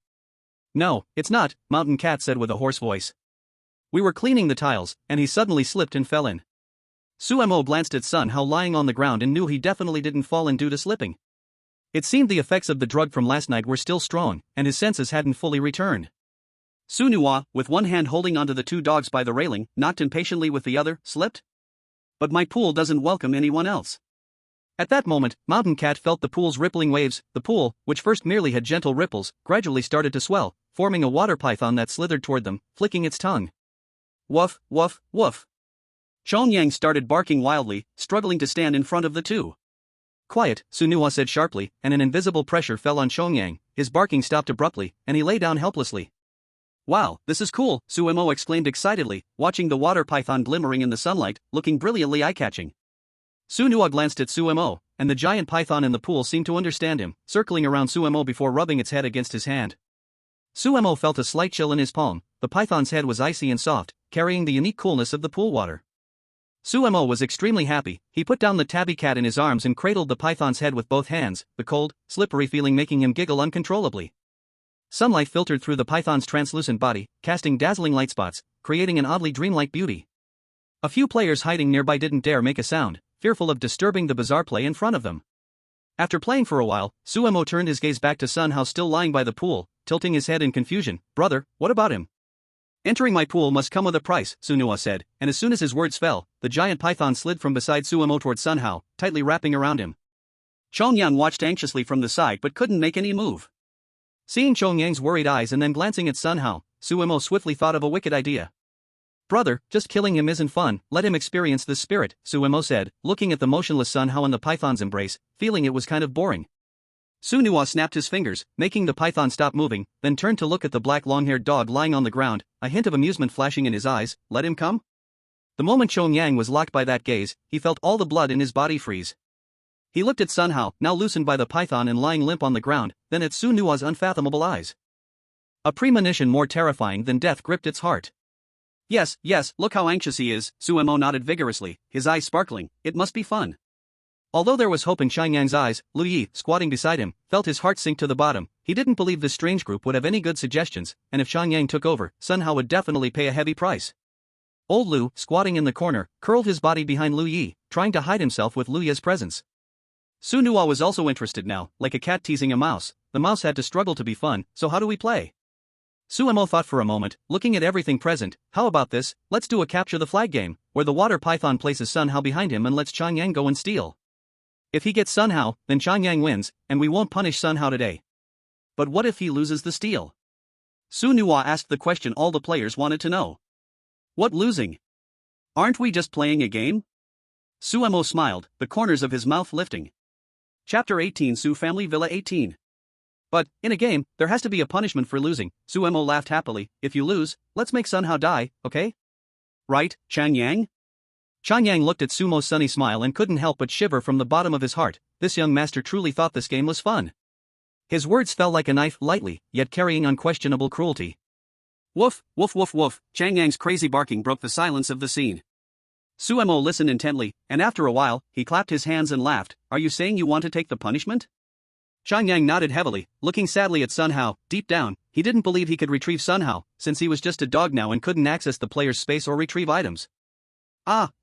"No, it's not," Mountain Cat said with a hoarse voice. "We were cleaning the tiles, and he suddenly slipped and fell in." Suemo glanced at Sun Hao lying on the ground and knew he definitely didn't fall in due to slipping. It seemed the effects of the drug from last night were still strong, and his senses hadn't fully returned. Sunua, with one hand holding onto the two dogs by the railing, knocked impatiently with the other, slipped. But my pool doesn't welcome anyone else. At that moment, Mountain Cat felt the pool's rippling waves. The pool, which first merely had gentle ripples, gradually started to swell, forming a water python that slithered toward them, flicking its tongue. Woof, woof, woof. Chongyang started barking wildly, struggling to stand in front of the two. Quiet, Sunua said sharply, and an invisible pressure fell on Chongyang. His barking stopped abruptly, and he lay down helplessly. Wow, this is cool, Suemo exclaimed excitedly, watching the water python glimmering in the sunlight, looking brilliantly eye-catching. Sunua glanced at Suemo, and the giant python in the pool seemed to understand him, circling around Suemo before rubbing its head against his hand. Suemo felt a slight chill in his palm. The python's head was icy and soft, carrying the unique coolness of the pool water. Suemo was extremely happy. He put down the tabby cat in his arms and cradled the python's head with both hands, the cold, slippery feeling making him giggle uncontrollably. Sunlight filtered through the python's translucent body, casting dazzling light spots, creating an oddly dreamlike beauty. A few players hiding nearby didn't dare make a sound, fearful of disturbing the bizarre play in front of them. After playing for a while, Suemo turned his gaze back to Sun Hao still lying by the pool, tilting his head in confusion. Brother, what about him? Entering my pool must come with a price, Sunua said, and as soon as his words fell, the giant python slid from beside Suemo toward Sun Hao, tightly wrapping around him. Chongyang watched anxiously from the side but couldn't make any move. Seeing Chongyang's worried eyes and then glancing at Sun Hao, Suemo swiftly thought of a wicked idea. Brother, just killing him isn't fun, let him experience this spirit, Suemo said, looking at the motionless Sun Hao in the python's embrace, feeling it was kind of boring. Sunua snapped his fingers, making the python stop moving, then turned to look at the black long-haired dog lying on the ground, a hint of amusement flashing in his eyes. Let him come? The moment Chongyang was locked by that gaze, he felt all the blood in his body freeze. He looked at Sun Hao, now loosened by the python and lying limp on the ground, then at Sunua's unfathomable eyes. A premonition more terrifying than death gripped its heart. Yes, look how anxious he is, Suemo nodded vigorously, his eyes sparkling. It must be fun. Although there was hope in Chongyang's eyes, Lu Yi, squatting beside him, felt his heart sink to the bottom. He didn't believe this strange group would have any good suggestions, and if Chongyang took over, Sun Hao would definitely pay a heavy price. Old Lu, squatting in the corner, curled his body behind Lu Yi, trying to hide himself with Lu Yi's presence. Sunua was also interested now, like a cat teasing a mouse. The mouse had to struggle to be fun, so how do we play? Suemo thought for a moment, looking at everything present. How about this? Let's do a capture the flag game, where the water python places Sun Hao behind him and lets Chongyang go and steal. If he gets Sun Hao, then Chongyang wins, and we won't punish Sun Hao today. But what if he loses the steal? Sunua asked the question all the players wanted to know. What losing? Aren't we just playing a game? Suemo smiled, the corners of his mouth lifting. Chapter 18 Su Family Villa 18. But, in a game, there has to be a punishment for losing. Suemo laughed happily. If you lose, let's make Sun Hao die, okay? Right, Chongyang? Chongyang looked at Sumo's sunny smile and couldn't help but shiver from the bottom of his heart. This young master truly thought this game was fun. His words fell like a knife, lightly, yet carrying unquestionable cruelty. Woof, woof, woof, woof. Chongyang's crazy barking broke the silence of the scene. Suemo listened intently, and after a while, he clapped his hands and laughed. Are you saying you want to take the punishment? Chongyang nodded heavily, looking sadly at Sun Hao. Deep down, he didn't believe he could retrieve Sun Hao, since he was just a dog now and couldn't access the player's space or retrieve items.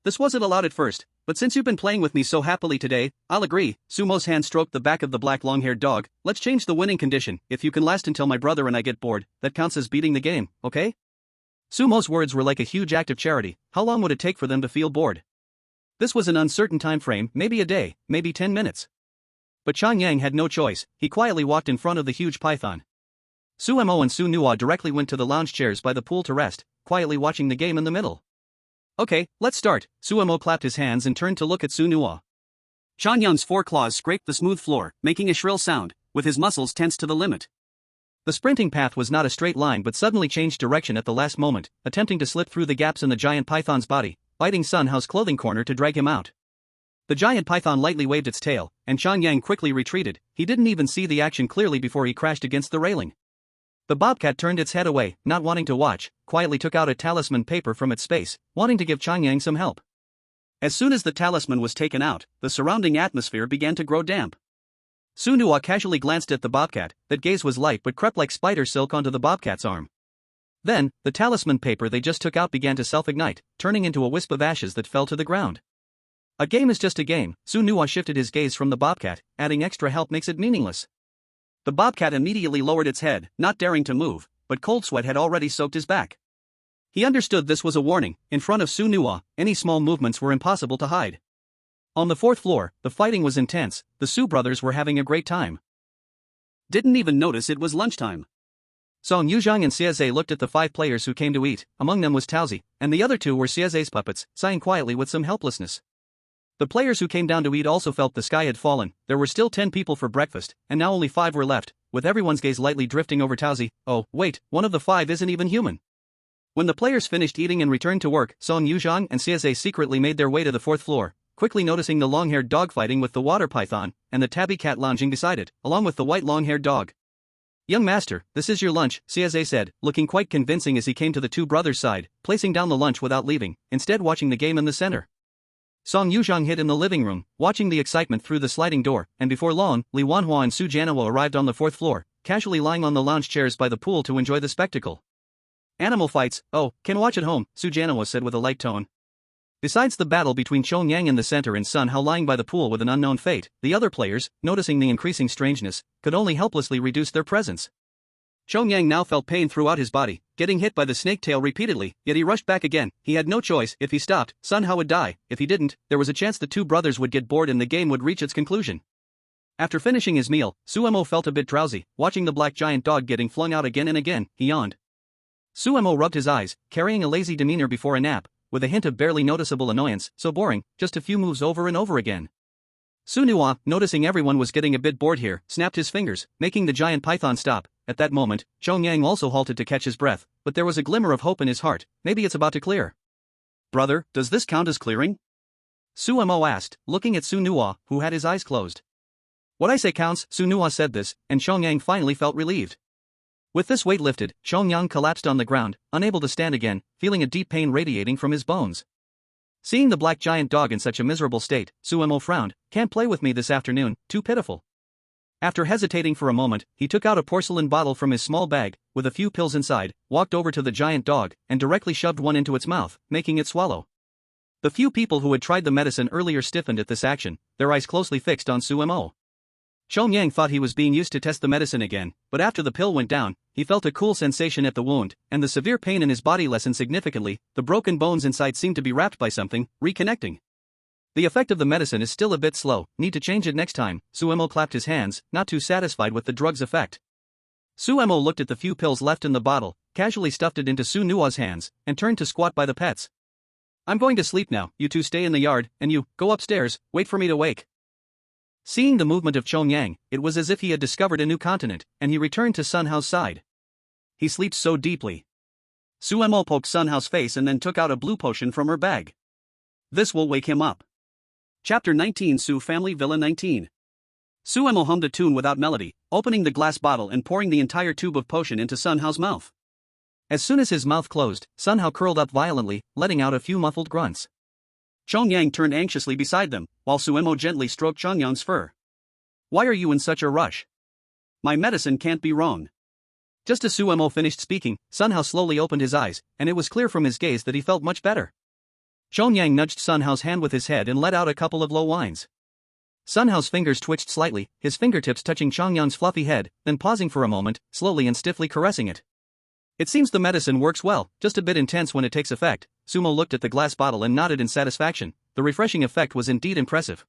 This wasn't allowed at first, but since you've been playing with me so happily today, I'll agree. Sumo's hand stroked the back of the black long-haired dog. Let's change the winning condition. If you can last until my brother and I get bored, that counts as beating the game, okay? Sumo's words were like a huge act of charity. How long would it take for them to feel bored? This was an uncertain time frame, maybe a day, maybe 10 minutes. But Chongyang had no choice. He quietly walked in front of the huge python. Suemo and Sunua directly went to the lounge chairs by the pool to rest, quietly watching the game in the middle. Okay, let's start. Suemo clapped his hands and turned to look at Sunua. Chongyang's foreclaws scraped the smooth floor, making a shrill sound, with his muscles tense to the limit. The sprinting path was not a straight line but suddenly changed direction at the last moment, attempting to slip through the gaps in the giant python's body, biting Sun Hao's clothing corner to drag him out. The giant python lightly waved its tail, and Chongyang quickly retreated. He didn't even see the action clearly before he crashed against the railing. The bobcat turned its head away, not wanting to watch, quietly took out a talisman paper from its space, wanting to give Chongyang some help. As soon as the talisman was taken out, the surrounding atmosphere began to grow damp. Sunua casually glanced at the bobcat. That gaze was light but crept like spider silk onto the bobcat's arm. Then, the talisman paper they just took out began to self-ignite, turning into a wisp of ashes that fell to the ground. A game is just a game. Sunua shifted his gaze from the bobcat, adding extra help makes it meaningless. The bobcat immediately lowered its head, not daring to move, but cold sweat had already soaked his back. He understood this was a warning. In front of Su Nua, any small movements were impossible to hide. On the fourth floor, the fighting was intense. The Su brothers were having a great time. Didn't even notice it was lunchtime. Song Yuzhang and Xieze looked at the 5 players who came to eat. Among them was Taozi, and the other 2 were Xieze's puppets, sighing quietly with some helplessness. The players who came down to eat also felt the sky had fallen. There were still 10 people for breakfast, and now only 5 were left, with everyone's gaze lightly drifting over Taozi. Oh, wait, one of the 5 isn't even human. When the players finished eating and returned to work, Song Yuzhang and Xieze secretly made their way to the 4th floor, quickly noticing the long-haired dog fighting with the water python, and the tabby cat lounging beside it, along with the white long-haired dog. "Young master, this is your lunch," Xieze said, looking quite convincing as he came to the 2 brothers' side, placing down the lunch without leaving, instead watching the game in the center. Song Yuzhang hid in the living room, watching the excitement through the sliding door, and before long, Li Wanhua and Su Jianhua arrived on the 4th floor, casually lying on the lounge chairs by the pool to enjoy the spectacle. "Animal fights, oh, can watch at home," Su Jianhua said with a light tone. Besides the battle between Chong Yang in the center and Sun Hao lying by the pool with an unknown fate, the other players, noticing the increasing strangeness, could only helplessly reduce their presence. Chong Yang now felt pain throughout his body, getting hit by the snake tail repeatedly, yet he rushed back again. He had no choice. If he stopped, Sun Hao would die. If he didn't, there was a chance the 2 brothers would get bored and the game would reach its conclusion. After finishing his meal, Suemo felt a bit drowsy, watching the black giant dog getting flung out again and again. He yawned. Suemo rubbed his eyes, carrying a lazy demeanor before a nap, with a hint of barely noticeable annoyance. So boring, just a few moves over and over again. Su Nua, noticing everyone was getting a bit bored here, snapped his fingers, making the giant python stop. At that moment, Chong Yang also halted to catch his breath, but there was a glimmer of hope in his heart. Maybe it's about to clear. "Brother, does this count as clearing?" Suemo asked, looking at Su Nua, who had his eyes closed. "What I say counts." Su Nua said this, and Chong Yang finally felt relieved. With this weight lifted, Chong Yang collapsed on the ground, unable to stand again, feeling a deep pain radiating from his bones. Seeing the black giant dog in such a miserable state, Suemo frowned. "Can't play with me this afternoon, too pitiful." After hesitating for a moment, he took out a porcelain bottle from his small bag, with a few pills inside, walked over to the giant dog, and directly shoved one into its mouth, making it swallow. The few people who had tried the medicine earlier stiffened at this action, their eyes closely fixed on Suemo. Chong Yang thought he was being used to test the medicine again, but after the pill went down, he felt a cool sensation at the wound, and the severe pain in his body lessened significantly. The broken bones inside seemed to be wrapped by something, reconnecting. "The effect of the medicine is still a bit slow, need to change it next time." Suemo clapped his hands, not too satisfied with the drug's effect. Suemo looked at the few pills left in the bottle, casually stuffed it into Su Nua's hands, and turned to squat by the pets. "I'm going to sleep now, you 2 stay in the yard, and you, go upstairs, wait for me to wake." Seeing the movement of Chong Yang, it was as if he had discovered a new continent, and he returned to Sun Hao's side. "He sleeps so deeply." Suemo poked Sun Hao's face and then took out a blue potion from her bag. "This will wake him up." Chapter 19 Su Family Villa 19. Suemo hummed a tune without melody, opening the glass bottle and pouring the entire tube of potion into Sun Hao's mouth. As soon as his mouth closed, Sun Hao curled up violently, letting out a few muffled grunts. Chong Yang turned anxiously beside them, while Suemo gently stroked Chong Yang's fur. "Why are you in such a rush? My medicine can't be wrong." Just as Suemo finished speaking, Sun Hao slowly opened his eyes, and it was clear from his gaze that he felt much better. Chong Yang nudged Sun Hao's hand with his head and let out a couple of low whines. Sun Hao's fingers twitched slightly, his fingertips touching Chong Yang's fluffy head, then pausing for a moment, slowly and stiffly caressing it. "It seems the medicine works well, just a bit intense when it takes effect." Sumo looked at the glass bottle and nodded in satisfaction. The refreshing effect was indeed impressive.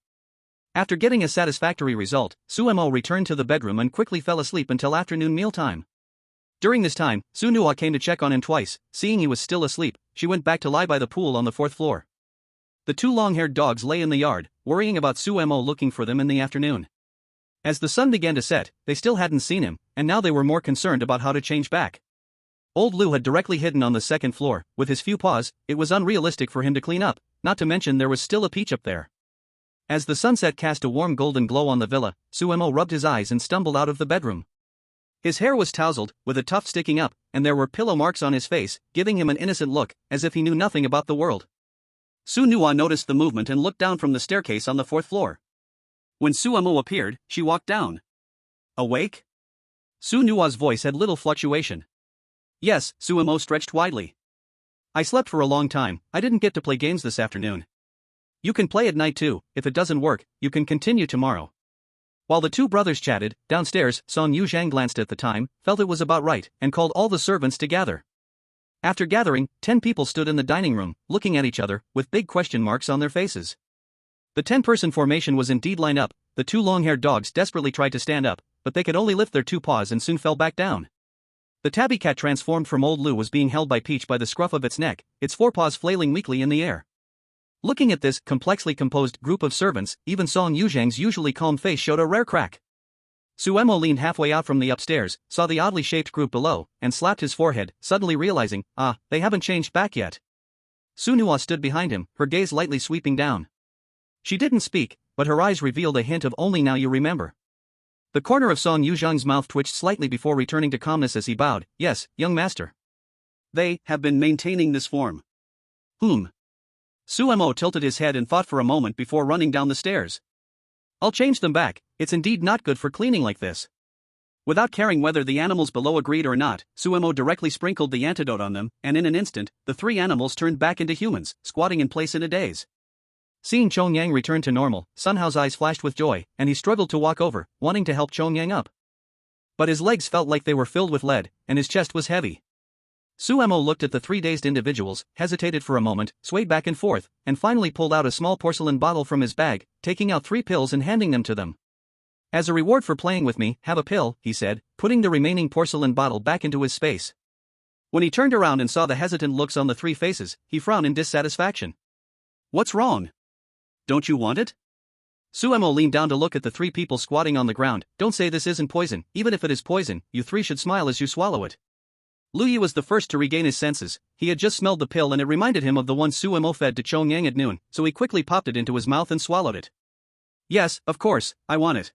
After getting a satisfactory result, Suemo returned to the bedroom and quickly fell asleep until afternoon mealtime. During this time, Su Nua came to check on him twice. Seeing he was still asleep, she went back to lie by the pool on the 4th floor. The 2 long-haired dogs lay in the yard, worrying about Suemo looking for them in the afternoon. As the sun began to set, they still hadn't seen him, and now they were more concerned about how to change back. Old Lu had directly hidden on the 2nd floor, with his few paws. It was unrealistic for him to clean up, not to mention there was still a peach up there. As the sunset cast a warm golden glow on the villa, Suemo rubbed his eyes and stumbled out of the bedroom. His hair was tousled, with a tuft sticking up, and there were pillow marks on his face, giving him an innocent look, as if he knew nothing about the world. Su Nua noticed the movement and looked down from the staircase on the 4th floor. When Suemo appeared, she walked down. "Awake?" Su Nua's voice had little fluctuation. "Yes," Suemo stretched widely. "I slept for a long time, I didn't get to play games this afternoon. You can play at night too. If it doesn't work, you can continue tomorrow." While the two brothers chatted, downstairs, Song Yuzhang glanced at the time, felt it was about right, and called all the servants to gather. After gathering, 10 people stood in the dining room, looking at each other, with big question marks on their faces. The 10-person formation was indeed lined up. The two long-haired dogs desperately tried to stand up, but they could only lift their two paws and soon fell back down. The tabby cat transformed from Old Lu was being held by Peach by the scruff of its neck, its forepaws flailing weakly in the air. Looking at this complexly composed group of servants, even Song Yuzhang's usually calm face showed a rare crack. Suemo leaned halfway out from the upstairs, saw the oddly shaped group below, and slapped his forehead, suddenly realizing, they haven't changed back yet. Su Nuo stood behind him, her gaze lightly sweeping down. She didn't speak, but her eyes revealed a hint of only now you remember. The corner of Song Yuzhang's mouth twitched slightly before returning to calmness as he bowed. Yes, young master. They have been maintaining this form. Suemo tilted his head and thought for a moment before running down the stairs. I'll change them back, it's indeed not good for cleaning like this. Without caring whether the animals below agreed or not, Suemo directly sprinkled the antidote on them, and in an instant, the 3 animals turned back into humans, squatting in place in a daze. Seeing Chongyang return to normal, Sun Hao's eyes flashed with joy, and he struggled to walk over, wanting to help Chongyang up. But his legs felt like they were filled with lead, and his chest was heavy. Suemo looked at the 3 dazed individuals, hesitated for a moment, swayed back and forth, and finally pulled out a small porcelain bottle from his bag, taking out 3 pills and handing them to them. As a reward for playing with me, have a pill, he said, putting the remaining porcelain bottle back into his space. When he turned around and saw the hesitant looks on the 3 faces, he frowned in dissatisfaction. What's wrong? Don't you want it? Suemo leaned down to look at the 3 people squatting on the ground. Don't say this isn't poison, even if it is poison, you 3 should smile as you swallow it. Lu Yi was the first to regain his senses. He had just smelled the pill and it reminded him of the one Suemo fed to Chongyang at noon, so he quickly popped it into his mouth and swallowed it. Yes, of course, I want it.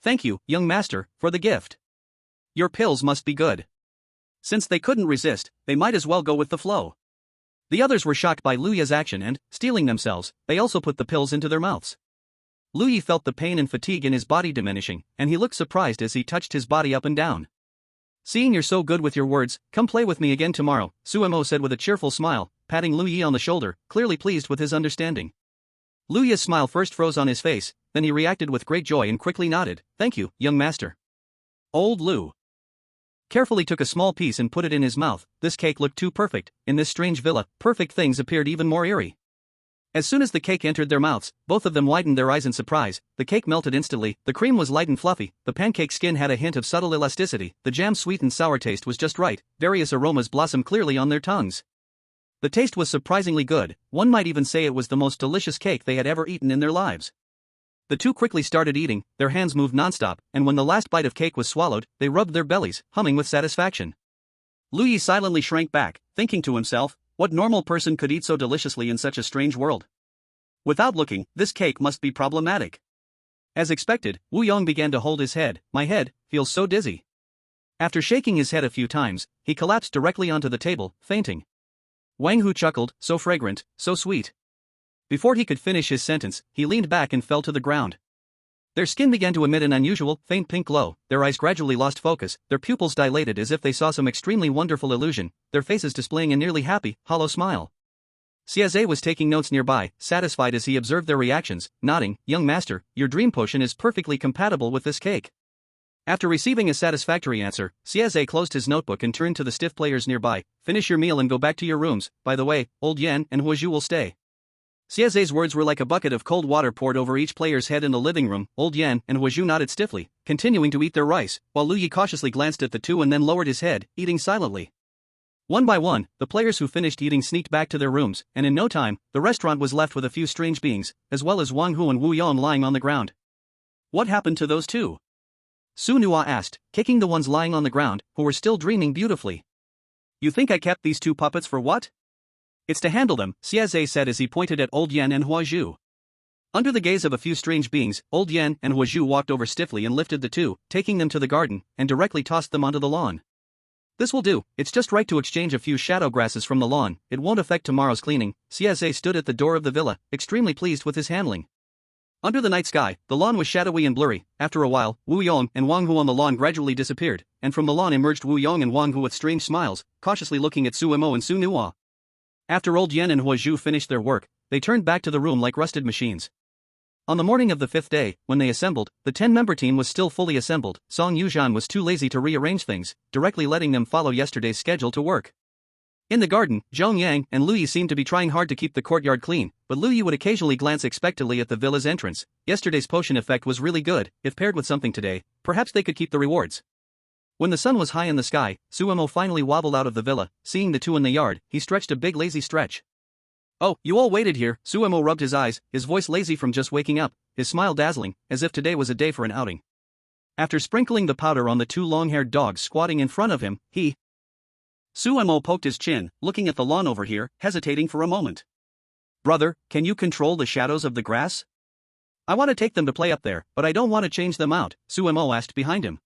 Thank you, young master, for the gift. Your pills must be good. Since they couldn't resist, they might as well go with the flow. The others were shocked by Lu Yi's action and, stealing themselves, they also put the pills into their mouths. Lu Yi felt the pain and fatigue in his body diminishing, and he looked surprised as he touched his body up and down. Seeing you're so good with your words, come play with me again tomorrow, Suemo said with a cheerful smile, patting Lu Yi on the shoulder, clearly pleased with his understanding. Lu Yi's smile first froze on his face, then he reacted with great joy and quickly nodded. Thank you, young master. Old Lu carefully took a small piece and put it in his mouth. This cake looked too perfect. In this strange villa, perfect things appeared even more eerie. As soon as the cake entered their mouths, both of them widened their eyes in surprise. The cake melted instantly, the cream was light and fluffy, the pancake skin had a hint of subtle elasticity, the jam's sweet and sour taste was just right, various aromas blossomed clearly on their tongues. The taste was surprisingly good, one might even say it was the most delicious cake they had ever eaten in their lives. The 2 quickly started eating, their hands moved nonstop, and when the last bite of cake was swallowed, they rubbed their bellies, humming with satisfaction. Lu Yi silently shrank back, thinking to himself, what normal person could eat so deliciously in such a strange world? Without looking, this cake must be problematic. As expected, Wu Yong began to hold his head. My head feels so dizzy. After shaking his head a few times, he collapsed directly onto the table, fainting. Wang Hu chuckled, so fragrant, so sweet. Before he could finish his sentence, he leaned back and fell to the ground. Their skin began to emit an unusual, faint pink glow, their eyes gradually lost focus, their pupils dilated as if they saw some extremely wonderful illusion, their faces displaying a nearly happy, hollow smile. Xiaozhe was taking notes nearby, satisfied as he observed their reactions, nodding, young master, your dream potion is perfectly compatible with this cake. After receiving a satisfactory answer, Xiaozhe closed his notebook and turned to the stiff players nearby. Finish your meal and go back to your rooms. By the way, Old Yan and Huozhu will stay. Xiaozhe's words were like a bucket of cold water poured over each player's head in the living room. Old Yan and Huozhu nodded stiffly, continuing to eat their rice, while Lu Yi cautiously glanced at the 2 and then lowered his head, eating silently. One by one, the players who finished eating sneaked back to their rooms, and in no time, the restaurant was left with a few strange beings, as well as Wang Hu and Wu Yon lying on the ground. What happened to those 2? Su Nuo asked, kicking the ones lying on the ground, who were still dreaming beautifully. You think I kept these 2 puppets for what? It's to handle them, Xiaozhe said as he pointed at Old Yan and Huozhu. Under the gaze of a few strange beings, Old Yan and Huozhu walked over stiffly and lifted the 2, taking them to the garden, and directly tossed them onto the lawn. This will do, it's just right to exchange a few shadow grasses from the lawn, it won't affect tomorrow's cleaning. Xiaozhe stood at the door of the villa, extremely pleased with his handling. Under the night sky, the lawn was shadowy and blurry. After a while, Wu Yong and Wang Hu on the lawn gradually disappeared, and from the lawn emerged Wu Yong and Wang Hu with strange smiles, cautiously looking at Suemo and Su Nuo. After Old Yan and Huozhu finished their work, they turned back to the room like rusted machines. On the morning of the 5th day, when they assembled, the 10-member team was still fully assembled. Song Yuzhan was too lazy to rearrange things, directly letting them follow yesterday's schedule to work. In the garden, Zhong Yang and Lu Yi seemed to be trying hard to keep the courtyard clean, but Lu Yi would occasionally glance expectantly at the villa's entrance. Yesterday's potion effect was really good. If paired with something today, perhaps they could keep the rewards. When the sun was high in the sky, Suemo finally wobbled out of the villa. Seeing the two in the yard, he stretched a big lazy stretch. "Oh, you all waited here." Suemo rubbed his eyes, his voice lazy from just waking up, his smile dazzling, as if today was a day for an outing. After sprinkling the powder on the two long-haired dogs squatting in front of him, Suemo poked his chin, looking at the lawn over here, hesitating for a moment. "Brother, can you control the shadows of the grass?" "I want to take them to play up there, but I don't want to change them out," Suemo asked behind him.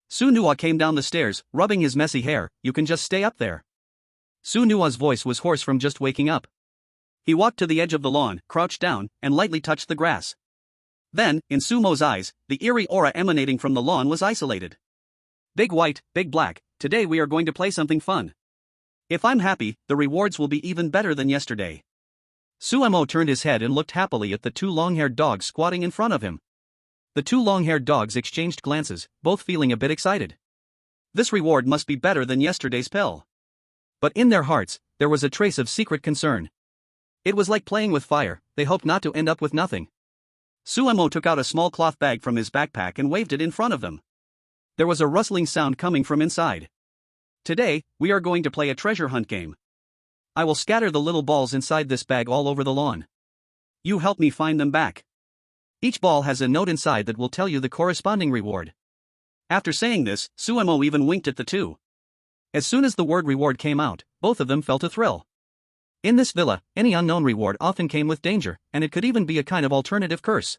Su Nua came down the stairs, rubbing his messy hair. "You can just stay up there." Su Nua's voice was hoarse from just waking up. He walked to the edge of the lawn, crouched down, and lightly touched the grass. Then, in Sumo's eyes, the eerie aura emanating from the lawn was isolated. "Big white, big black, today we are going to play something fun. If I'm happy, the rewards will be even better than yesterday." Suemo turned his head and looked happily at the two long-haired dogs squatting in front of him. The two long-haired dogs exchanged glances, both feeling a bit excited. This reward must be better than yesterday's pill. But in their hearts, there was a trace of secret concern. It was like playing with fire. They hoped not to end up with nothing. Suemo took out a small cloth bag from his backpack and waved it in front of them. There was a rustling sound coming from inside. "Today, we are going to play a treasure hunt game. I will scatter the little balls inside this bag all over the lawn. You help me find them back. Each ball has a note inside that will tell you the corresponding reward." After saying this, Suemo even winked at the two. As soon as the word reward came out, both of them felt a thrill. In this villa, any unknown reward often came with danger, and it could even be a kind of alternative curse.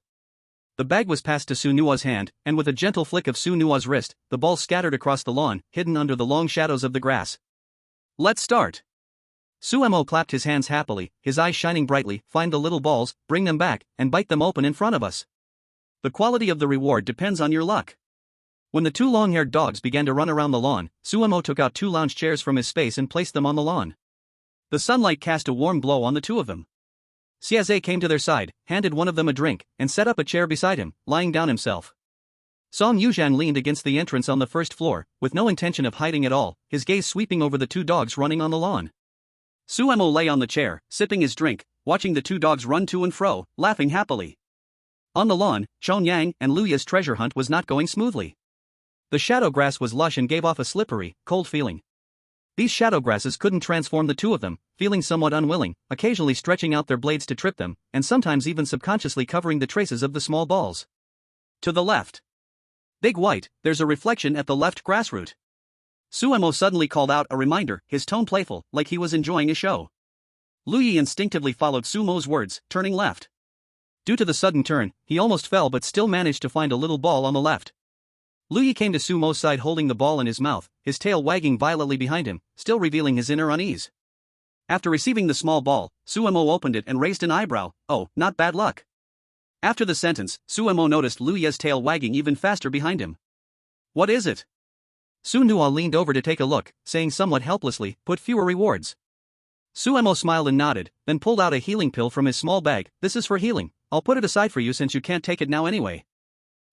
The bag was passed to Su Nua's hand, and with a gentle flick of Su Nua's wrist, the balls scattered across the lawn, hidden under the long shadows of the grass. "Let's start." Suemo clapped his hands happily, his eyes shining brightly. "Find the little balls, bring them back, and bite them open in front of us. The quality of the reward depends on your luck." When the two long-haired dogs began to run around the lawn, Suemo took out two lounge chairs from his space and placed them on the lawn. The sunlight cast a warm glow on the two of them. Xiaze came to their side, handed one of them a drink, and set up a chair beside him, lying down himself. Song Yuzhan leaned against the entrance on the first floor, with no intention of hiding at all, his gaze sweeping over the two dogs running on the lawn. Suemo lay on the chair, sipping his drink, watching the two dogs run to and fro, laughing happily. On the lawn, Chong Yang and Lu Yi's treasure hunt was not going smoothly. The shadow grass was lush and gave off a slippery, cold feeling. These shadow grasses couldn't transform the two of them, feeling somewhat unwilling, occasionally stretching out their blades to trip them, and sometimes even subconsciously covering the traces of the small balls. To the left. "Big white, there's a reflection at the left grassroot." Suemo suddenly called out a reminder, his tone playful, like he was enjoying a show. Lu Yi instinctively followed Sumo's words, turning left. Due to the sudden turn, he almost fell but still managed to find a little ball on the left. Lu Yi came to Sumo's side holding the ball in his mouth, his tail wagging violently behind him, still revealing his inner unease. After receiving the small ball, Suemo opened it and raised an eyebrow. "Oh, not bad luck." After the sentence, Suemo noticed Lu Yi's tail wagging even faster behind him. "What is it?" Su Nua leaned over to take a look, saying somewhat helplessly, "Put fewer rewards." Suemo smiled and nodded, then pulled out a healing pill from his small bag. "This is for healing. I'll put it aside for you since you can't take it now anyway."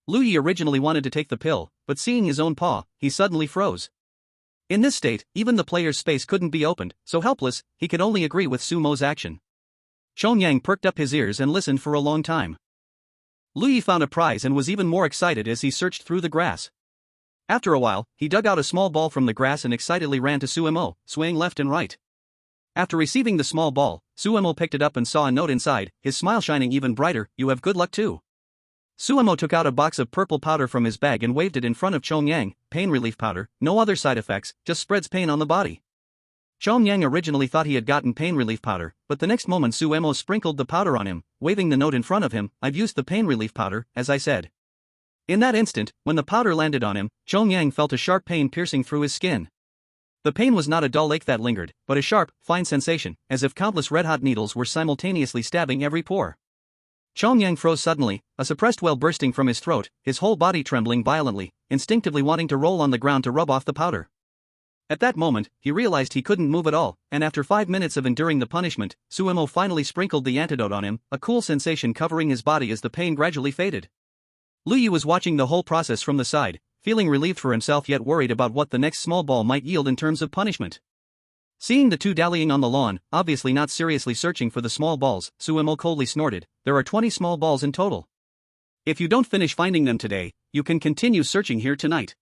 Lu Yi originally wanted to take the pill, but seeing his own paw, he suddenly froze. In this state, even the player's space couldn't be opened, so helpless, he could only agree with Sumo's action. Chong Yang perked up his ears and listened for a long time. Lu Yi found a prize and was even more excited as he searched through the grass. After a while, he dug out a small ball from the grass and excitedly ran to Suemo, swaying left and right. After receiving the small ball, Suemo picked it up and saw a note inside, his smile shining even brighter. "You have good luck too." Suemo took out a box of purple powder from his bag and waved it in front of Chong Yang. "Pain relief powder, no other side effects, just spreads pain on the body." Chong Yang originally thought he had gotten pain relief powder, but the next moment Suemo sprinkled the powder on him, waving the note in front of him. "I've used the pain relief powder, as I said." In that instant, when the powder landed on him, Chong Yang felt a sharp pain piercing through his skin. The pain was not a dull ache that lingered, but a sharp, fine sensation, as if countless red-hot needles were simultaneously stabbing every pore. Chong Yang froze suddenly, a suppressed wail bursting from his throat, his whole body trembling violently, instinctively wanting to roll on the ground to rub off the powder. At that moment, he realized he couldn't move at all, and after 5 minutes of enduring the punishment, Suemo finally sprinkled the antidote on him, a cool sensation covering his body as the pain gradually faded. Luyi was watching the whole process from the side, feeling relieved for himself yet worried about what the next small ball might yield in terms of punishment. Seeing the two dallying on the lawn, obviously not seriously searching for the small balls, Suemo coldly snorted, "There are 20 small balls in total. If you don't finish finding them today, you can continue searching here tonight."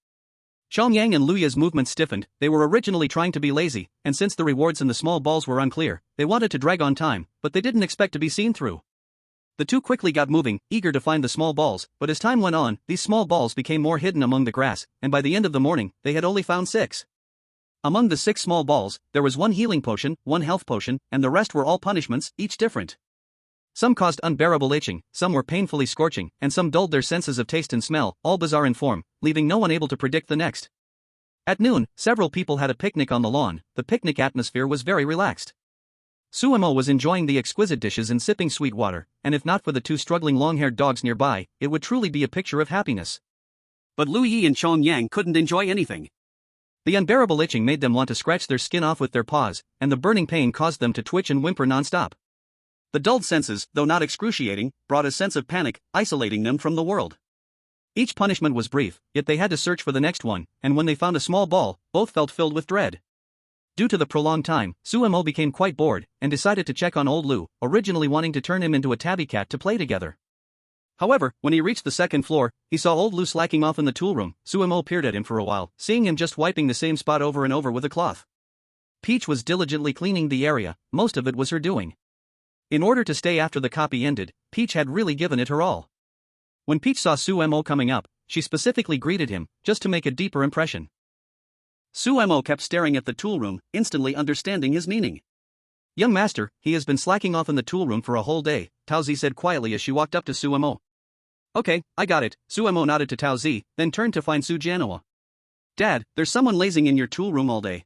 Xiaoyang and Luya's movements stiffened. They were originally trying to be lazy, and since the rewards and the small balls were unclear, they wanted to drag on time, but they didn't expect to be seen through. The two quickly got moving, eager to find the small balls, but as time went on, these small balls became more hidden among the grass, and by the end of the morning, they had only found 6. Among the 6 small balls, there was 1 healing potion, 1 health potion, and the rest were all punishments, each different. Some caused unbearable itching, some were painfully scorching, and some dulled their senses of taste and smell, all bizarre in form, leaving no one able to predict the next. At noon, several people had a picnic on the lawn. The picnic atmosphere was very relaxed. Suemo was enjoying the exquisite dishes and sipping sweet water, and if not for the 2 struggling long-haired dogs nearby, it would truly be a picture of happiness. But Lu Yi and Xiaoyang couldn't enjoy anything. The unbearable itching made them want to scratch their skin off with their paws, and the burning pain caused them to twitch and whimper non-stop. The dulled senses, though not excruciating, brought a sense of panic, isolating them from the world. Each punishment was brief, yet they had to search for the next one, and when they found a small ball, both felt filled with dread. Due to the prolonged time, Suemo became quite bored, and decided to check on old Lu, originally wanting to turn him into a tabby cat to play together. However, when he reached the 2nd floor, he saw old Lu slacking off in the tool room. Suemo peered at him for a while, seeing him just wiping the same spot over and over with a cloth. Peach was diligently cleaning the area, most of it was her doing. In order to stay after the copy ended, Peach had really given it her all. When Peach saw Suemo coming up, she specifically greeted him, just to make a deeper impression. Suemo kept staring at the tool room, instantly understanding his meaning. "Young master, he has been slacking off in the tool room for a whole day," Taozi said quietly as she walked up to Suemo. "Okay, I got it," Suemo nodded to Taozi, then turned to find Su Jianhua. "Dad, there's someone lazing in your tool room all day."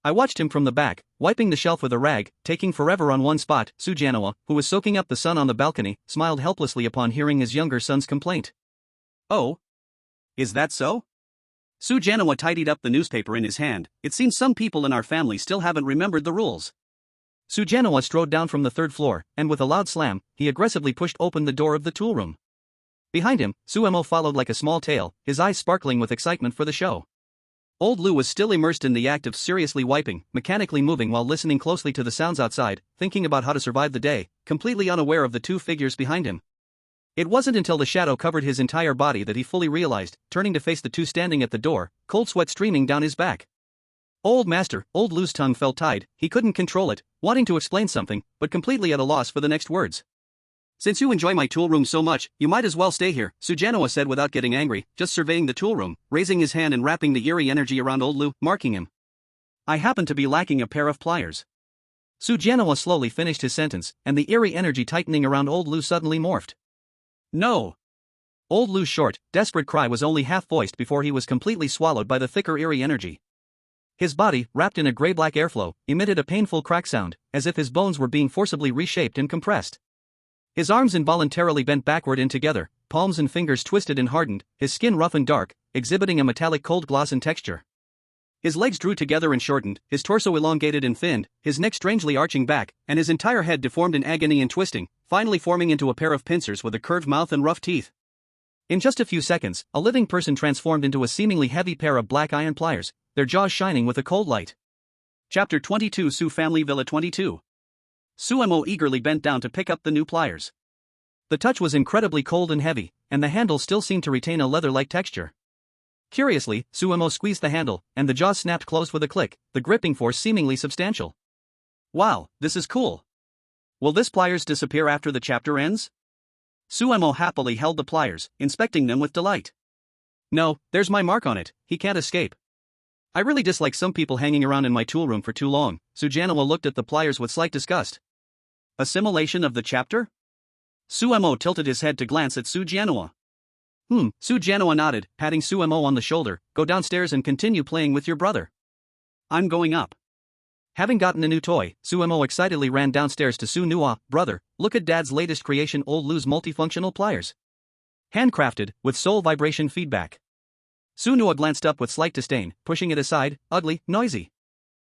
I watched him from the back, wiping the shelf with a rag, taking forever on one spot. Su Jianhua, who was soaking up the sun on the balcony, smiled helplessly upon hearing his younger son's complaint. "Oh? Is that so?" Su Jianhua tidied up the newspaper in his hand. "It seems some people in our family still haven't remembered the rules." Su Jianhua strode down from the 3rd floor, and with a loud slam, he aggressively pushed open the door of the tool room. Behind him, Suemo followed like a small tail, his eyes sparkling with excitement for the show. Old Lu was still immersed in the act of seriously wiping, mechanically moving while listening closely to the sounds outside, thinking about how to survive the day, completely unaware of the 2 figures behind him. It wasn't until the shadow covered his entire body that he fully realized, turning to face the 2 standing at the door, cold sweat streaming down his back. "Old master," old Lu's tongue felt tied, he couldn't control it, wanting to explain something, but completely at a loss for the next words. "Since you enjoy my tool room so much, you might as well stay here," Su Jianhua said without getting angry, just surveying the tool room, raising his hand and wrapping the eerie energy around old Lu, marking him. "I happen to be lacking a pair of pliers." Su Jianhua slowly finished his sentence, and the eerie energy tightening around old Lu suddenly morphed. "No!" Old Lu's short, desperate cry was only half voiced before he was completely swallowed by the thicker eerie energy. His body, wrapped in a gray-black airflow, emitted a painful crack sound, as if his bones were being forcibly reshaped and compressed. His arms involuntarily bent backward and together, palms and fingers twisted and hardened, his skin rough and dark, exhibiting a metallic cold gloss and texture. His legs drew together and shortened, his torso elongated and thinned, his neck strangely arching back, and his entire head deformed in agony and twisting, finally forming into a pair of pincers with a curved mouth and rough teeth. In just a few seconds, a living person transformed into a seemingly heavy pair of black iron pliers, their jaws shining with a cold light. Chapter 22 Su Family Villa 22. Suemo eagerly bent down to pick up the new pliers. The touch was incredibly cold and heavy, and the handle still seemed to retain a leather-like texture. Curiously, Suemo squeezed the handle, and the jaws snapped closed with a click, the gripping force seemingly substantial. "Wow, this is cool. Will this pliers disappear after the chapter ends?" Suemo happily held the pliers, inspecting them with delight. "No, there's my mark on it, he can't escape. I really dislike some people hanging around in my tool room for too long." Su Jianhua looked at the pliers with slight disgust. "Assimilation of the chapter?" Suemo tilted his head to glance at Su Jianhua. Su Jianhua nodded, patting Suemo on the shoulder. "Go downstairs and continue playing with your brother." "I'm going up." Having gotten a new toy, Suemo excitedly ran downstairs to Su Nua. "Brother, look at Dad's latest creation, old Lu's multifunctional pliers. Handcrafted, with soul vibration feedback." Sunua glanced up with slight disdain, pushing it aside. Ugly, noisy.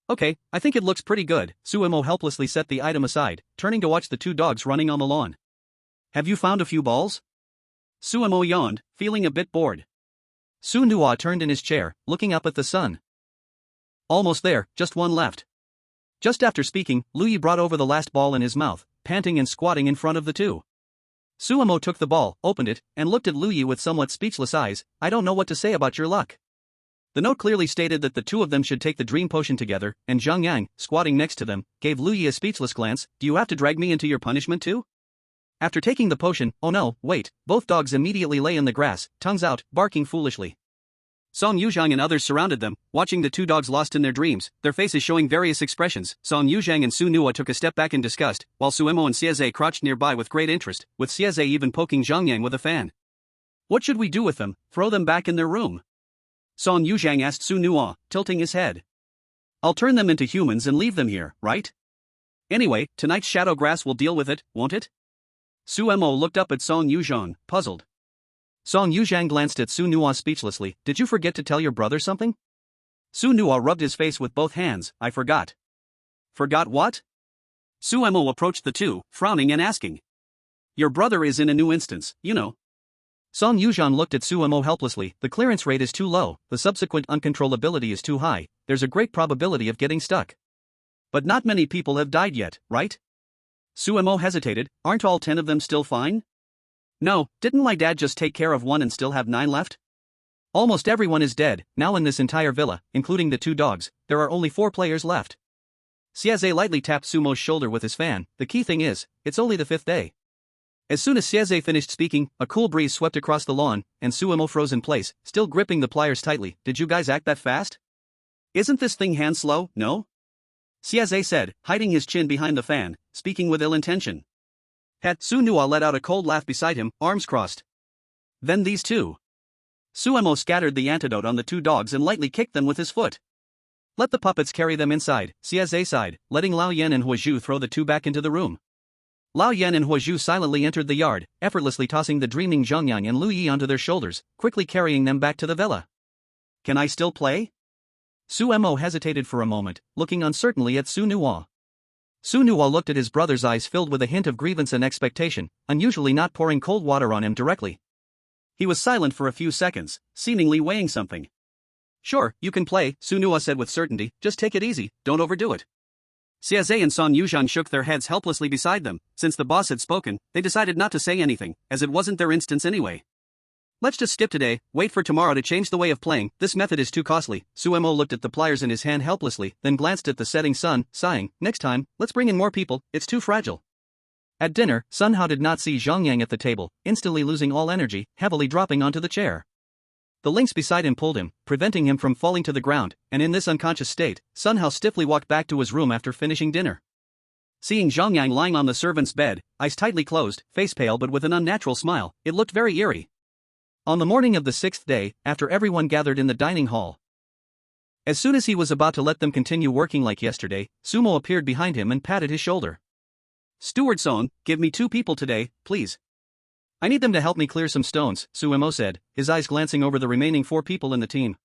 Okay, I think it looks pretty good. Suemo helplessly set the item aside, turning to watch the two dogs running on the lawn. Have you found a few balls? Suemo yawned, feeling a bit bored. Sunua turned in his chair, looking up at the sun. Almost there, just one left. Just after speaking, Luyi brought over the last ball in his mouth, panting and squatting in front of the two. Suemo took the ball, opened it, and looked at Luyi with somewhat speechless eyes. I don't know what to say about your luck. The note clearly stated that the two of them should take the dream potion together, and Zhang Yang, squatting next to them, gave Luyi a speechless glance. Do you have to drag me into your punishment too? After taking the potion, oh no, wait, both dogs immediately lay in the grass, tongues out, barking foolishly. Song Yuzhang and others surrounded them, watching the two dogs lost in their dreams, their faces showing various expressions. Song Yuzhang and Su Nua took a step back in disgust, while Suemo and Xieze crouched nearby with great interest, with Xieze even poking Zhang Yang with a fan. What should we do with them? Throw them back in their room? Song Yuzhang asked Su Nua, tilting his head. I'll turn them into humans and leave them here, right? Anyway, tonight's shadow grass will deal with it, won't it? Suemo looked up at Song Yuzhang, puzzled. Song Yuzhang glanced at Su Nua speechlessly. Did you forget to tell your brother something? Su Nua rubbed his face with both hands. I forgot. Forgot what? Suemo approached the two, frowning and asking. Your brother is in a new instance, you know. Song Yuzhang looked at Suemo helplessly. The clearance rate is too low, the subsequent uncontrollability is too high, there's a great probability of getting stuck. But not many people have died yet, right? Suemo hesitated. Aren't all 10 of them still fine? No, didn't my dad just take care of one and still have 9 left? Almost everyone is dead, now in this entire villa, including the two dogs, there are only 4 players left. Xieze lightly tapped Sumo's shoulder with his fan. The key thing is, it's only the 5th day. As soon as Xieze finished speaking, a cool breeze swept across the lawn, and Suemo froze in place, still gripping the pliers tightly. Did you guys act that fast? Isn't this thing hand slow, no? Xieze said, hiding his chin behind the fan, speaking with ill intention. Su Nua let out a cold laugh beside him, arms crossed. Then these two. Suemo scattered the antidote on the two dogs and lightly kicked them with his foot. Let the puppets carry them inside, Xieze sighed, letting Lao Yan and Huozhu throw the two back into the room. Lao Yan and Huozhu silently entered the yard, effortlessly tossing the dreaming Zhongyang and Lu Yi onto their shoulders, quickly carrying them back to the villa. Can I still play? Suemo hesitated for a moment, looking uncertainly at Su Nua. Su Nua looked at his brother's eyes filled with a hint of grievance and expectation, unusually not pouring cold water on him directly. He was silent for a few seconds, seemingly weighing something. Sure, you can play, Su Nua said with certainty, just take it easy, don't overdo it. Xieze and Song Yuzhang shook their heads helplessly beside them. Since the boss had spoken, they decided not to say anything, as it wasn't their instance anyway. Let's just skip today, wait for tomorrow to change the way of playing, this method is too costly. Suemo looked at the pliers in his hand helplessly, then glanced at the setting sun, sighing, next time, let's bring in more people, it's too fragile. At dinner, Sun Hao did not see Zhang Yang at the table, instantly losing all energy, heavily dropping onto the chair. The lynx beside him pulled him, preventing him from falling to the ground, and in this unconscious state, Sun Hao stiffly walked back to his room after finishing dinner. Seeing Zhang Yang lying on the servant's bed, eyes tightly closed, face pale but with an unnatural smile, it looked very eerie. On the morning of the 6th day, after everyone gathered in the dining hall, as soon as he was about to let them continue working like yesterday, Sumo appeared behind him and patted his shoulder. Steward Song, give me 2 people today, please. I need them to help me clear some stones, Suemo said, his eyes glancing over the remaining 4 people in the team.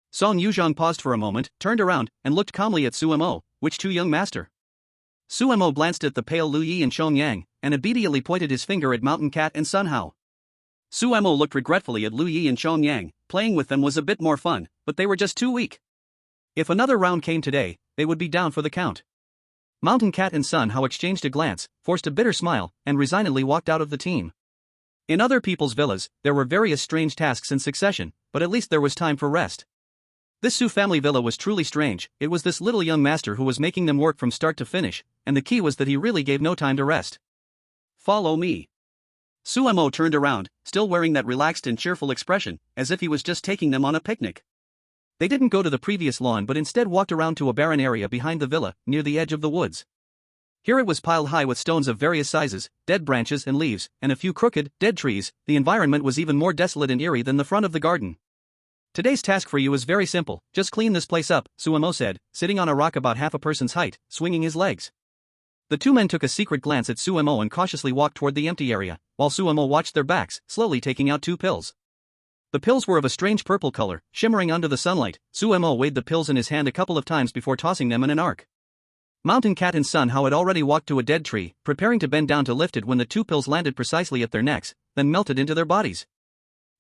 Song Yuzhang paused for a moment, turned around, and looked calmly at Suemo. Which 2, young master? Suemo glanced at the pale Lu Yi and Chong Yang, and immediately pointed his finger at Mountain Cat and Sun Hao. Suemo looked regretfully at Lu Yi and Chong Yang. Playing with them was a bit more fun, but they were just too weak. If another round came today, they would be down for the count. Mountain Cat and Sun Hao exchanged a glance, forced a bitter smile, and resignedly walked out of the team. In other people's villas, there were various strange tasks in succession, but at least there was time for rest. This Su family villa was truly strange. It was this little young master who was making them work from start to finish, and the key was that he really gave no time to rest. Follow me. Suemo turned around, still wearing that relaxed and cheerful expression, as if he was just taking them on a picnic. They didn't go to the previous lawn but instead walked around to a barren area behind the villa, near the edge of the woods. Here it was piled high with stones of various sizes, dead branches and leaves, and a few crooked, dead trees. The environment was even more desolate and eerie than the front of the garden. Today's task for you is very simple, just clean this place up, Suemo said, sitting on a rock about half a person's height, swinging his legs. The 2 men took a secret glance at Suemo and cautiously walked toward the empty area, while Suemo watched their backs, slowly taking out 2 pills. The pills were of a strange purple color, shimmering under the sunlight. Suemo weighed the pills in his hand a couple of times before tossing them in an arc. Mountain Cat and Sun Hao had already walked to a dead tree, preparing to bend down to lift it when the two pills landed precisely at their necks, then melted into their bodies.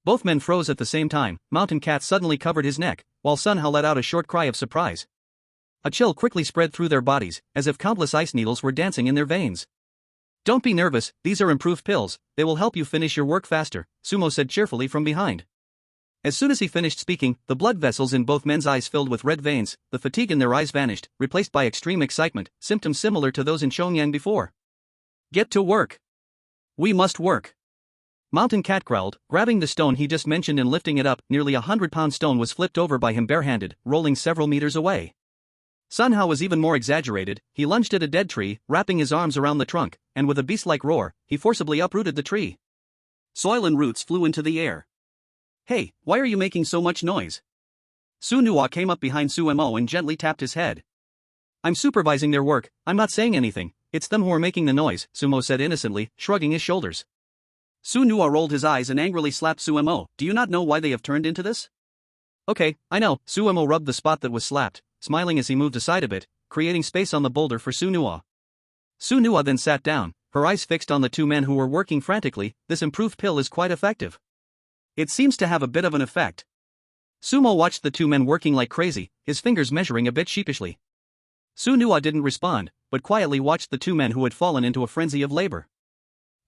Both men froze at the same time. Mountain Cat suddenly covered his neck, while Sun Hao let out a short cry of surprise. A chill quickly spread through their bodies, as if countless ice needles were dancing in their veins. "Don't be nervous, these are improved pills, they will help you finish your work faster," Sumo said cheerfully from behind. As soon as he finished speaking, the blood vessels in both men's eyes filled with red veins, the fatigue in their eyes vanished, replaced by extreme excitement, symptoms similar to those in Chongyang before. "Get to work. We must work." Mountain Cat growled, grabbing the stone he just mentioned and lifting it up. Nearly 100-pound stone was flipped over by him barehanded, rolling several meters away. Sun Hao was even more exaggerated. He lunged at a dead tree, wrapping his arms around the trunk, and with a beast-like roar, he forcibly uprooted the tree. Soil and roots flew into the air. "Hey, why are you making so much noise?" Su Nuo came up behind Suemo and gently tapped his head. "I'm supervising their work, I'm not saying anything, it's them who are making the noise," Sumo said innocently, shrugging his shoulders. Su Nuo rolled his eyes and angrily slapped Suemo. "Do you not know why they have turned into this?" "Okay, I know." Suemo rubbed the spot that was slapped, smiling as he moved aside a bit, creating space on the boulder for Su Nuo. Su Nuo then sat down, her eyes fixed on the two men who were working frantically. "This improved pill is quite effective. It seems to have a bit of an effect." Sumo watched the two men working like crazy, his fingers measuring a bit sheepishly. Su Nuo didn't respond, but quietly watched the two men who had fallen into a frenzy of labor.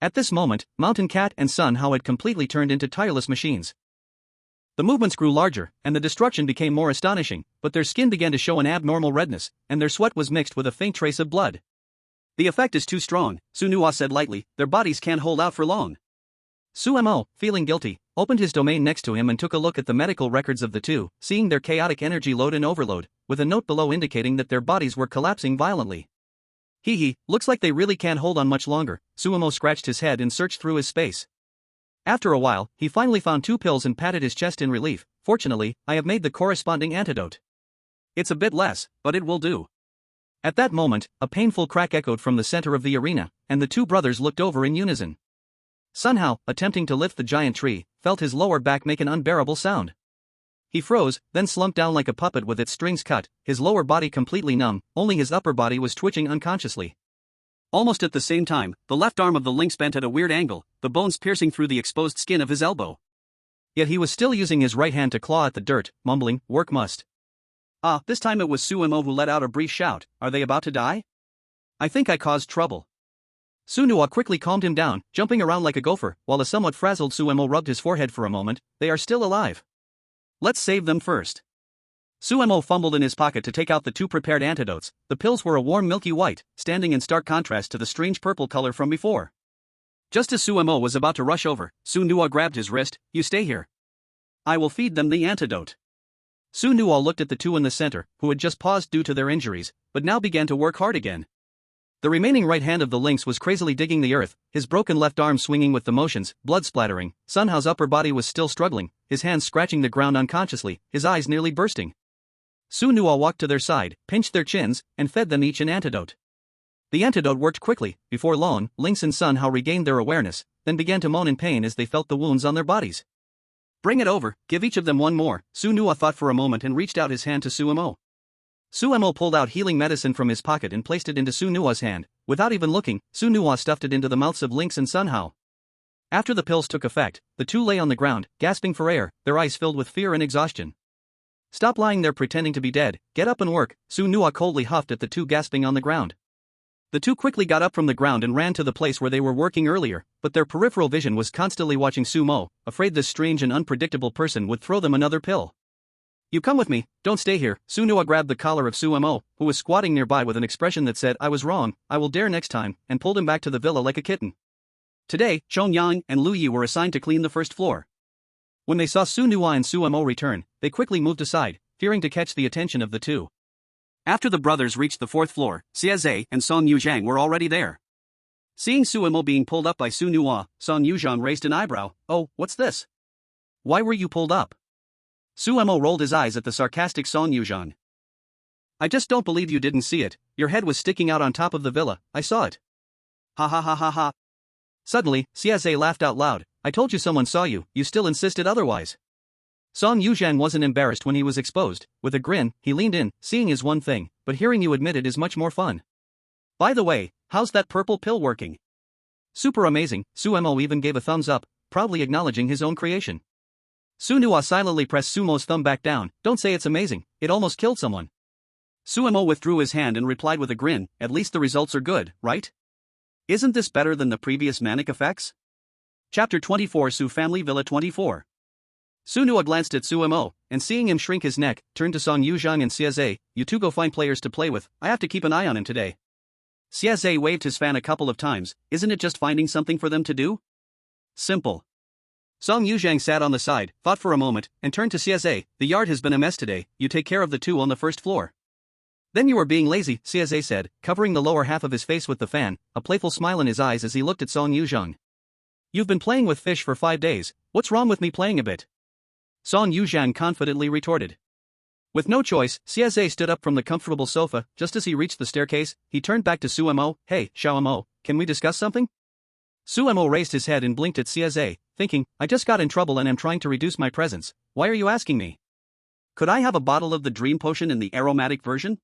At this moment, Mountain Cat and Sun Hao had completely turned into tireless machines. The movements grew larger, and the destruction became more astonishing, but their skin began to show an abnormal redness, and their sweat was mixed with a faint trace of blood. "The effect is too strong," Su Nuo said lightly, "their bodies can't hold out for long." Suemo, feeling guilty, opened his domain next to him and took a look at the medical records of the two, seeing their chaotic energy load and overload, with a note below indicating that their bodies were collapsing violently. Hee, looks like they really can't hold on much longer." Suemo scratched his head and searched through his space. After a while, he finally found 2 pills and patted his chest in relief. "Fortunately, I have made the corresponding antidote. It's a bit less, but it will do." At that moment, a painful crack echoed from the center of the arena, and the two brothers looked over in unison. Sun Hao, attempting to lift the giant tree, felt his lower back make an unbearable sound. He froze, then slumped down like a puppet with its strings cut, his lower body completely numb, only his upper body was twitching unconsciously. Almost at the same time, the left arm of the lynx bent at a weird angle, the bones piercing through the exposed skin of his elbow. Yet he was still using his right hand to claw at the dirt, mumbling, "Work must." This time it was Suemo who let out a brief shout. "Are they about to die? I think I caused trouble." Su Nuo quickly calmed him down, jumping around like a gopher, while the somewhat frazzled Suemo rubbed his forehead for a moment. "They are still alive. Let's save them first." Suemo fumbled in his pocket to take out the 2 prepared antidotes. The pills were a warm milky white, standing in stark contrast to the strange purple color from before. Just as Suemo was about to rush over, Su Nuo grabbed his wrist. "You stay here. I will feed them the antidote." Su Nuo looked at the 2 in the center, who had just paused due to their injuries, but now began to work hard again. The remaining right hand of the lynx was crazily digging the earth, his broken left arm swinging with the motions, blood splattering. Sun Hao's upper body was still struggling, his hands scratching the ground unconsciously, his eyes nearly bursting. Su Nuo walked to their side, pinched their chins, and fed them each an antidote. The antidote worked quickly. Before long, Lynx and Sun Hao regained their awareness, then began to moan in pain as they felt the wounds on their bodies. "Bring it over, give each of them one more." Su Nuo thought for a moment and reached out his hand to Suemo. Suemo pulled out healing medicine from his pocket and placed it into Su Nuo's hand. Without even looking, Su Nuo stuffed it into the mouths of Lynx and Sun Hao. After the pills took effect, the 2 lay on the ground, gasping for air, their eyes filled with fear and exhaustion. "Stop lying there pretending to be dead, get up and work," Su Nuo coldly huffed at the 2 gasping on the ground. The 2 quickly got up from the ground and ran to the place where they were working earlier, but their peripheral vision was constantly watching Sumo, afraid this strange and unpredictable person would throw them another pill. "You come with me, don't stay here." Su Nuo grabbed the collar of Suemo, who was squatting nearby with an expression that said, "I was wrong, I will dare next time," and pulled him back to the villa like a kitten. Today, Chong Yang and Lu Yi were assigned to clean the first floor. When they saw Su Nuo and Suemo return, they quickly moved aside, fearing to catch the attention of the 2. After the brothers reached the 4th floor, Xiaze and Song Yuzhang were already there. Seeing Suemo being pulled up by Su Nuo, Song Yuzhang raised an eyebrow. "Oh, what's this? Why were you pulled up?" Suemo rolled his eyes at the sarcastic Song Yuzhang. "I just don't believe you didn't see it, your head was sticking out on top of the villa, I saw it." "Ha ha ha ha ha." Suddenly, Xiaze laughed out loud. "I told you someone saw you, you still insisted otherwise." Song Yuzhang wasn't embarrassed when he was exposed. With a grin, he leaned in. Seeing is one thing, but hearing you admit it is much more fun. By the way, how's that purple pill working? Super amazing. Sumo even gave a thumbs up, proudly acknowledging his own creation. Sunua silently pressed Sumo's thumb back down. Don't say it's amazing, it almost killed someone. Sumo withdrew his hand and replied with a grin, at least the results are good, right? Isn't this better than the previous manic effects? Chapter 24 Su Family Villa 24. Sunua glanced at Sumo, and seeing him shrink his neck, turned to Song Yuzhang and Xiaze. You two go find players to play with, I have to keep an eye on him today. Xiaze waved his fan a couple of times. Isn't it just finding something for them to do? Simple. Song Yuzhang sat on the side, thought for a moment, and turned to Xiaze. The yard has been a mess today, you take care of the two on the first floor. Then you are being lazy, Xiaze said, covering the lower half of his face with the fan, a playful smile in his eyes as he looked at Song Yuzhang. You've been playing with fish for 5 days, what's wrong with me playing a bit? Song Yuzhang confidently retorted. With no choice, Xiaze stood up from the comfortable sofa. Just as he reached the staircase, he turned back to Sumo. Hey, Xiaomo, can we discuss something? Sumo raised his head and blinked at Xiaze, thinking, I just got in trouble and am trying to reduce my presence. Why are you asking me? Could I have a bottle of the dream potion in the aromatic version?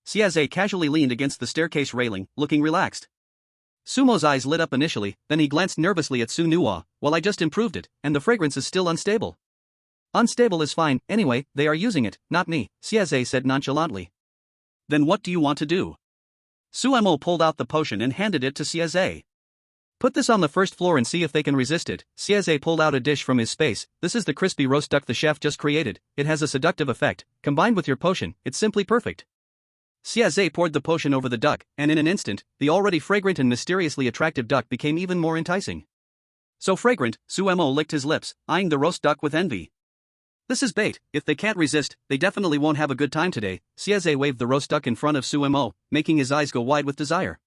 Xiaze casually leaned against the staircase railing, looking relaxed. Sumo's eyes lit up initially, then he glanced nervously at Sunua. Well, I just improved it, and the fragrance is still unstable. Unstable is fine, anyway, they are using it, not me, Xiaze said nonchalantly. Then what do you want to do? Sumo pulled out the potion and handed it to Xiaze. Put this on the first floor and see if they can resist it. Xiaze pulled out a dish from his space. This is the crispy roast duck the chef just created. It has a seductive effect. Combined with your potion, it's simply perfect. Xiaze poured the potion over the duck, and in an instant, the already fragrant and mysteriously attractive duck became even more enticing. So fragrant, Sumo licked his lips, eyeing the roast duck with envy. This is bait. If they can't resist, they definitely won't have a good time today. Xiaze waved the roast duck in front of Sumo, making his eyes go wide with desire.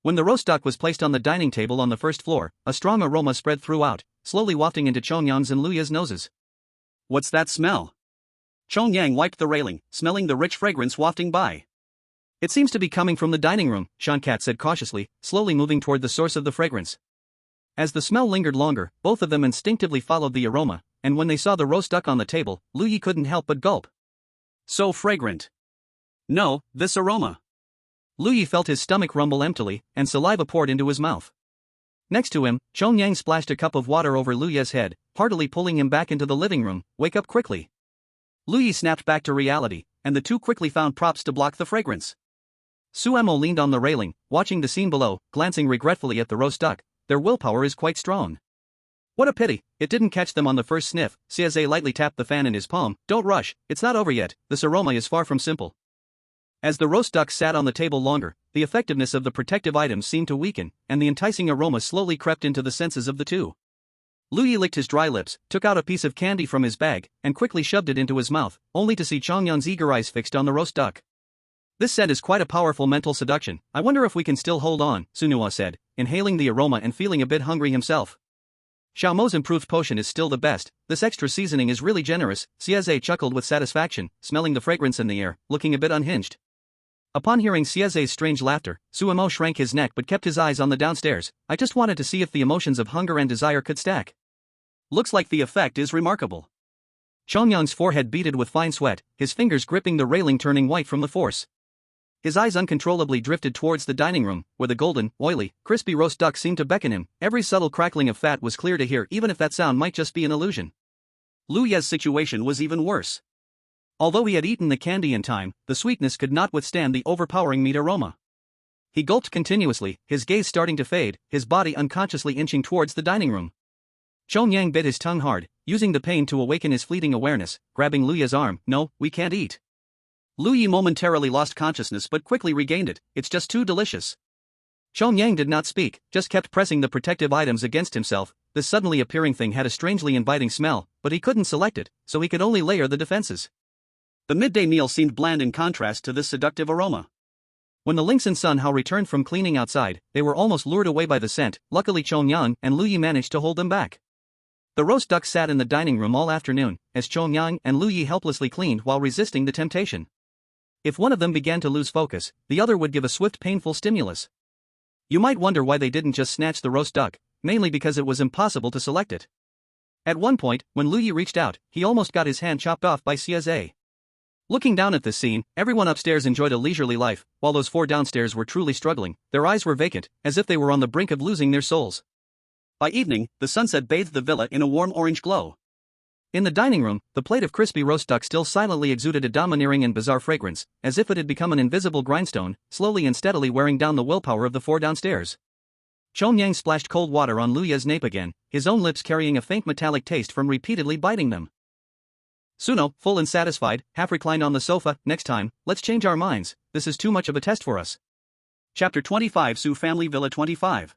When the roast duck was placed on the dining table on the first floor, a strong aroma spread throughout, slowly wafting into Chongyang's and Luya's noses. What's that smell? Chongyang wiped the railing, smelling the rich fragrance wafting by. It seems to be coming from the dining room, Shankat said cautiously, slowly moving toward the source of the fragrance. As the smell lingered longer, both of them instinctively followed the aroma, and when they saw the roast duck on the table, Luyi couldn't help but gulp. So fragrant. No, this aroma. Luyi felt his stomach rumble emptily, and saliva poured into his mouth. Next to him, Chongyang splashed a cup of water over Luya's head, heartily pulling him back into the living room. Wake up quickly. Luyi snapped back to reality, and the two quickly found props to block the fragrance. Sumo leaned on the railing, watching the scene below, glancing regretfully at the roast duck. Their willpower is quite strong. What a pity, it didn't catch them on the first sniff. Xiaze lightly tapped the fan in his palm. Don't rush, it's not over yet, this aroma is far from simple. As the roast duck sat on the table longer, the effectiveness of the protective items seemed to weaken, and the enticing aroma slowly crept into the senses of the two. Luyi licked his dry lips, took out a piece of candy from his bag, and quickly shoved it into his mouth, only to see Chongyang's eager eyes fixed on the roast duck. This scent is quite a powerful mental seduction. I wonder if we can still hold on, Sunua said, inhaling the aroma and feeling a bit hungry himself. Xiaomo's improved potion is still the best, this extra seasoning is really generous, Xiaze chuckled with satisfaction, smelling the fragrance in the air, looking a bit unhinged. Upon hearing Xiaze's strange laughter, Sumo shrank his neck but kept his eyes on the downstairs. I just wanted to see if the emotions of hunger and desire could stack. Looks like the effect is remarkable. Chongyang's forehead beaded with fine sweat, his fingers gripping the railing turning white from the force. His eyes uncontrollably drifted towards the dining room, where the golden, oily, crispy roast duck seemed to beckon him. Every subtle crackling of fat was clear to hear, even if that sound might just be an illusion. Luya's situation was even worse. Although he had eaten the candy in time, the sweetness could not withstand the overpowering meat aroma. He gulped continuously, his gaze starting to fade, his body unconsciously inching towards the dining room. Chongyang bit his tongue hard, using the pain to awaken his fleeting awareness, grabbing Luya's arm. No, we can't eat. Luyi momentarily lost consciousness but quickly regained it. It's just too delicious. Chongyang did not speak, just kept pressing the protective items against himself. This suddenly appearing thing had a strangely inviting smell, but he couldn't select it, so he could only layer the defenses. The midday meal seemed bland in contrast to this seductive aroma. When the Lynx and Sun Hao returned from cleaning outside, they were almost lured away by the scent. Luckily Chongyang and Luyi managed to hold them back. The roast duck sat in the dining room all afternoon, as Chongyang and Luyi helplessly cleaned while resisting the temptation. If one of them began to lose focus, the other would give a swift painful stimulus. You might wonder why they didn't just snatch the roast duck, mainly because it was impossible to select it. At one point, when Lu Yi reached out, he almost got his hand chopped off by Xie. Looking down at this scene, everyone upstairs enjoyed a leisurely life, while those four downstairs were truly struggling. Their eyes were vacant, as if they were on the brink of losing their souls. By evening, the sunset bathed the villa in a warm orange glow. In the dining room, the plate of crispy roast duck still silently exuded a domineering and bizarre fragrance, as if it had become an invisible grindstone, slowly and steadily wearing down the willpower of the four downstairs. Chong Yang splashed cold water on Lu Ye's nape again, his own lips carrying a faint metallic taste from repeatedly biting them. Suno, full and satisfied, half reclined on the sofa. Next time, let's change our minds, this is too much of a test for us. Chapter 25 Su Family Villa 25.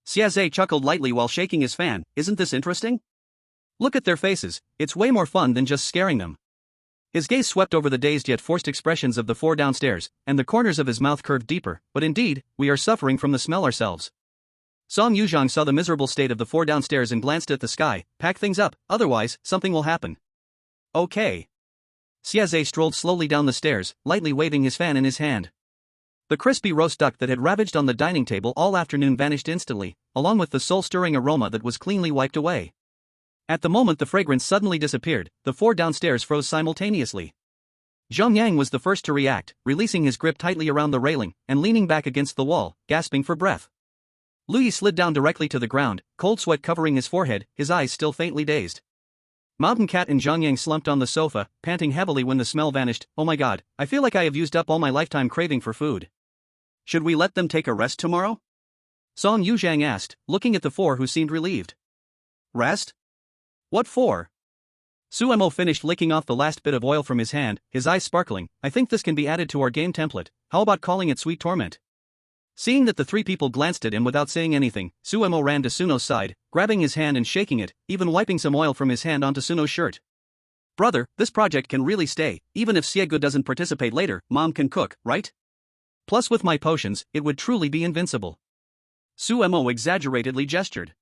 Xie chuckled lightly while shaking his fan. Isn't this interesting? Look at their faces, it's way more fun than just scaring them. His gaze swept over the dazed yet forced expressions of the four downstairs, and the corners of his mouth curved deeper. But indeed, we are suffering from the smell ourselves. Song Yuzhang saw the miserable state of the four downstairs and glanced at the sky. Pack things up, otherwise, something will happen. Okay. Xie strolled slowly down the stairs, lightly waving his fan in his hand. The crispy roast duck that had ravaged on the dining table all afternoon vanished instantly, along with the soul-stirring aroma that was cleanly wiped away. At the moment the fragrance suddenly disappeared, the four downstairs froze simultaneously. Zhong Yang was the first to react, releasing his grip tightly around the railing, and leaning back against the wall, gasping for breath. Lu Yi slid down directly to the ground, cold sweat covering his forehead, his eyes still faintly dazed. Mountain Cat and Zhong Yang slumped on the sofa, panting heavily when the smell vanished. Oh my god, I feel like I have used up all my lifetime craving for food. Should we let them take a rest tomorrow? Song Yuzhang asked, looking at the four who seemed relieved. Rest? What for? Suemo finished licking off the last bit of oil from his hand, his eyes sparkling. I think this can be added to our game template, how about calling it Sweet Torment? Seeing that the three people glanced at him without saying anything, Suemo ran to Suno's side, grabbing his hand and shaking it, even wiping some oil from his hand onto Suno's shirt. Brother, this project can really stay, even if Siegu doesn't participate later, Mom can cook, right? Plus with my potions, it would truly be invincible. Suemo exaggeratedly gestured.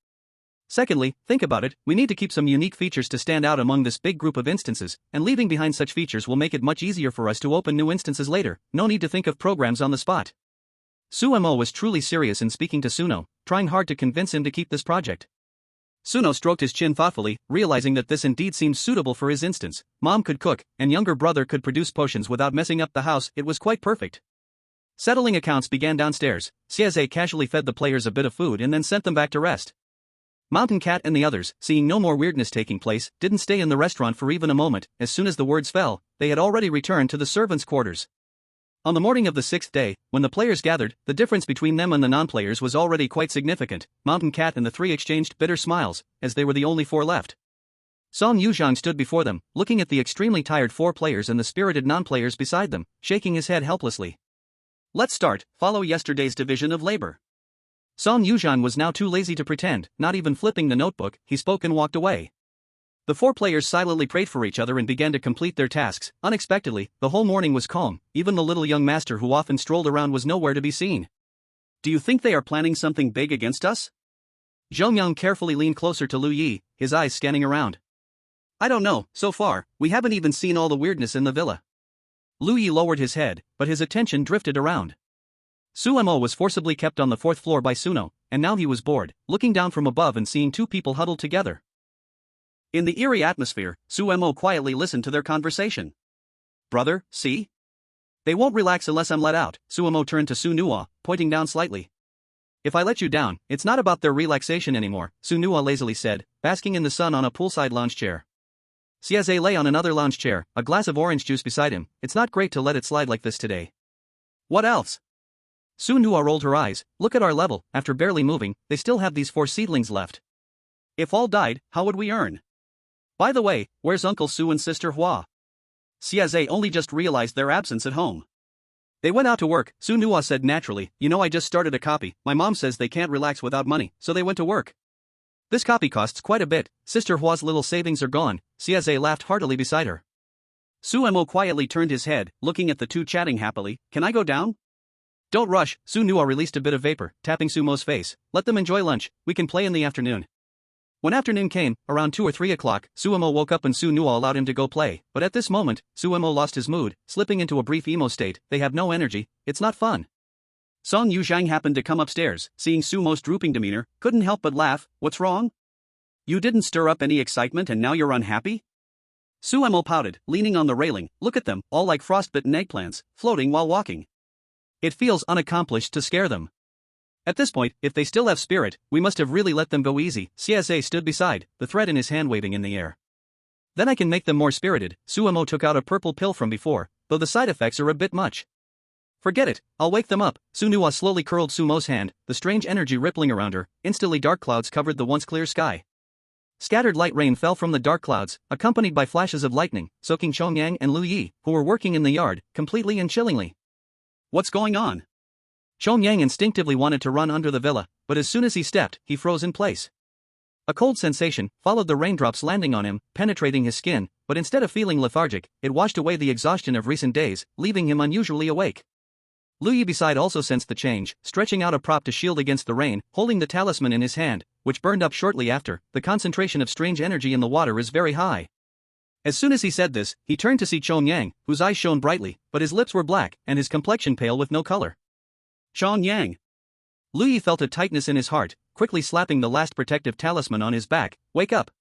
Secondly, think about it, we need to keep some unique features to stand out among this big group of instances, and leaving behind such features will make it much easier for us to open new instances later, no need to think of programs on the spot. Suemo was truly serious in speaking to Suno, trying hard to convince him to keep this project. Suno stroked his chin thoughtfully, realizing that this indeed seemed suitable for his instance. Mom could cook, and younger brother could produce potions without messing up the house, it was quite perfect. Settling accounts began downstairs. Xie casually fed the players a bit of food and then sent them back to rest. Mountain Cat and the others, seeing no more weirdness taking place, didn't stay in the restaurant for even a moment. As soon as the words fell, they had already returned to the servants' quarters. On the morning of the sixth day, when the players gathered, the difference between them and the non-players was already quite significant. Mountain Cat and the three exchanged bitter smiles, as they were the only four left. Song Yuzhang stood before them, looking at the extremely tired four players and the spirited non-players beside them, shaking his head helplessly. Let's start, follow yesterday's division of labor. Song Yuzhang was now too lazy to pretend, not even flipping the notebook, he spoke and walked away. The four players silently prayed for each other and began to complete their tasks. Unexpectedly, the whole morning was calm, even the little young master who often strolled around was nowhere to be seen. Do you think they are planning something big against us? Zhong Yang carefully leaned closer to Lu Yi, his eyes scanning around. I don't know, so far, we haven't even seen all the weirdness in the villa. Lu Yi lowered his head, but his attention drifted around. Suemo was forcibly kept on the fourth floor by Suno, and now he was bored, looking down from above and seeing two people huddled together. In the eerie atmosphere, Suemo quietly listened to their conversation. Brother, see? They won't relax unless I'm let out. Suemo turned to Su Nuo, pointing down slightly. If I let you down, it's not about their relaxation anymore, Su Nuo lazily said, basking in the sun on a poolside lounge chair. Xie lay on another lounge chair, a glass of orange juice beside him. It's not great to let it slide like this today. What else? Su Nuo rolled her eyes. Look at our level, after barely moving, they still have these four seedlings left. If all died, how would we earn? By the way, where's Uncle Su and Sister Hua? Xie only just realized their absence at home. They went out to work, Su Nuo said naturally. You know, I just started a copy. My mom says they can't relax without money, so they went to work. This copy costs quite a bit. Sister Hua's little savings are gone. Xie laughed heartily beside her. Suemo quietly turned his head, looking at the two chatting happily. Can I go down? Don't rush. Su Nuo released a bit of vapor, tapping Sumo's face. Let them enjoy lunch, we can play in the afternoon. When afternoon came, around 2 or 3 o'clock, Suemo woke up and Su Nuo allowed him to go play, but at this moment, Suemo lost his mood, slipping into a brief emo state. They have no energy, it's not fun. Song Yuzhang happened to come upstairs, seeing Sumo's drooping demeanor, couldn't help but laugh. What's wrong? You didn't stir up any excitement and now you're unhappy? Suemo pouted, leaning on the railing. Look at them, all like frostbitten eggplants, floating while walking. It feels unaccomplished to scare them. At this point, if they still have spirit, we must have really let them go easy. CSA stood beside, the thread in his hand waving in the air. Then I can make them more spirited. Suemo took out a purple pill from before, though the side effects are a bit much. Forget it, I'll wake them up. Sunua slowly curled Sumo's hand, the strange energy rippling around her. Instantly dark clouds covered the once clear sky. Scattered light rain fell from the dark clouds, accompanied by flashes of lightning, soaking Chongyang and Lu Yi, who were working in the yard, completely and chillingly. What's going on? Chongyang instinctively wanted to run under the villa, but as soon as he stepped, he froze in place. A cold sensation followed the raindrops landing on him, penetrating his skin, but instead of feeling lethargic, it washed away the exhaustion of recent days, leaving him unusually awake. Lu Yi beside also sensed the change, stretching out a prop to shield against the rain, holding the talisman in his hand, which burned up shortly after. The concentration of strange energy in the water is very high. As soon as he said this, he turned to see Chongyang, whose eyes shone brightly, but his lips were black and his complexion pale with no color. Chongyang. Lu Yi felt a tightness in his heart, quickly slapping the last protective talisman on his back. Wake up.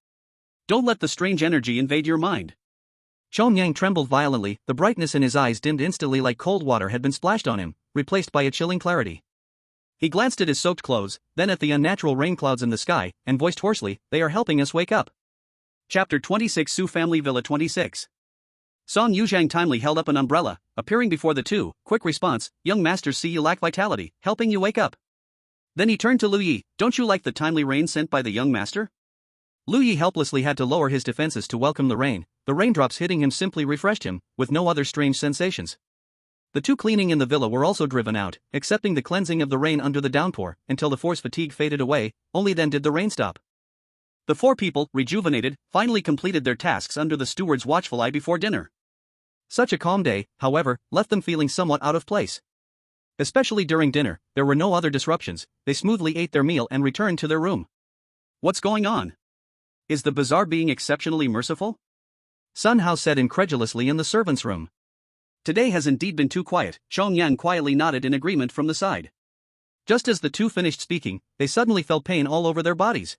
Don't let the strange energy invade your mind. Chongyang trembled violently, the brightness in his eyes dimmed instantly like cold water had been splashed on him, replaced by a chilling clarity. He glanced at his soaked clothes, then at the unnatural rain clouds in the sky, and voiced hoarsely, "They are helping us wake up." Chapter 26 Su Family Villa 26. Song Yuzhang timely held up an umbrella, appearing before the two. Quick response, young masters see you lack vitality, helping you wake up. Then he turned to Lu Yi, don't you like the timely rain sent by the young master? Lu Yi helplessly had to lower his defenses to welcome the rain. The raindrops hitting him simply refreshed him, with no other strange sensations. The two cleaning in the villa were also driven out, accepting the cleansing of the rain under the downpour, until the force fatigue faded away. Only then did the rain stop. The four people, rejuvenated, finally completed their tasks under the steward's watchful eye before dinner. Such a calm day, however, left them feeling somewhat out of place. Especially during dinner, there were no other disruptions. They smoothly ate their meal and returned to their room. What's going on? Is the bazaar being exceptionally merciful? Sun Hao said incredulously in the servants' room. Today has indeed been too quiet. Chongyang quietly nodded in agreement from the side. Just as the two finished speaking, they suddenly felt pain all over their bodies.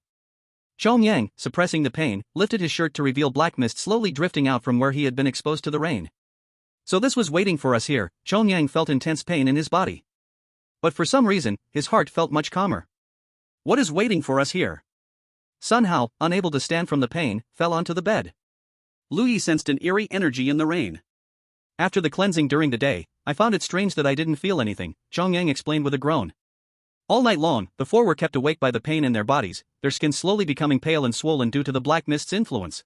Chongyang, suppressing the pain, lifted his shirt to reveal black mist slowly drifting out from where he had been exposed to the rain. So this was waiting for us here. Chongyang felt intense pain in his body. But for some reason, his heart felt much calmer. What is waiting for us here? Sun Hao, unable to stand from the pain, fell onto the bed. Lu Yi sensed an eerie energy in the rain. After the cleansing during the day, I found it strange that I didn't feel anything, Chongyang explained with a groan. All night long, the four were kept awake by the pain in their bodies, their skin slowly becoming pale and swollen due to the black mist's influence.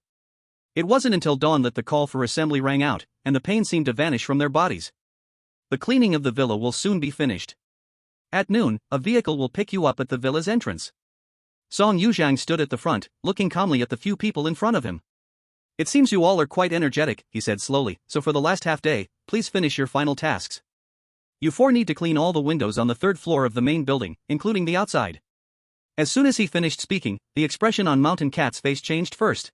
It wasn't until dawn that the call for assembly rang out, and the pain seemed to vanish from their bodies. The cleaning of the villa will soon be finished. At noon, a vehicle will pick you up at the villa's entrance. Song Yuzhang stood at the front, looking calmly at the few people in front of him. It seems you all are quite energetic, he said slowly, so for the last half day, please finish your final tasks. You four need to clean all the windows on the third floor of the main building, including the outside. As soon as he finished speaking, the expression on Mountain Cat's face changed first.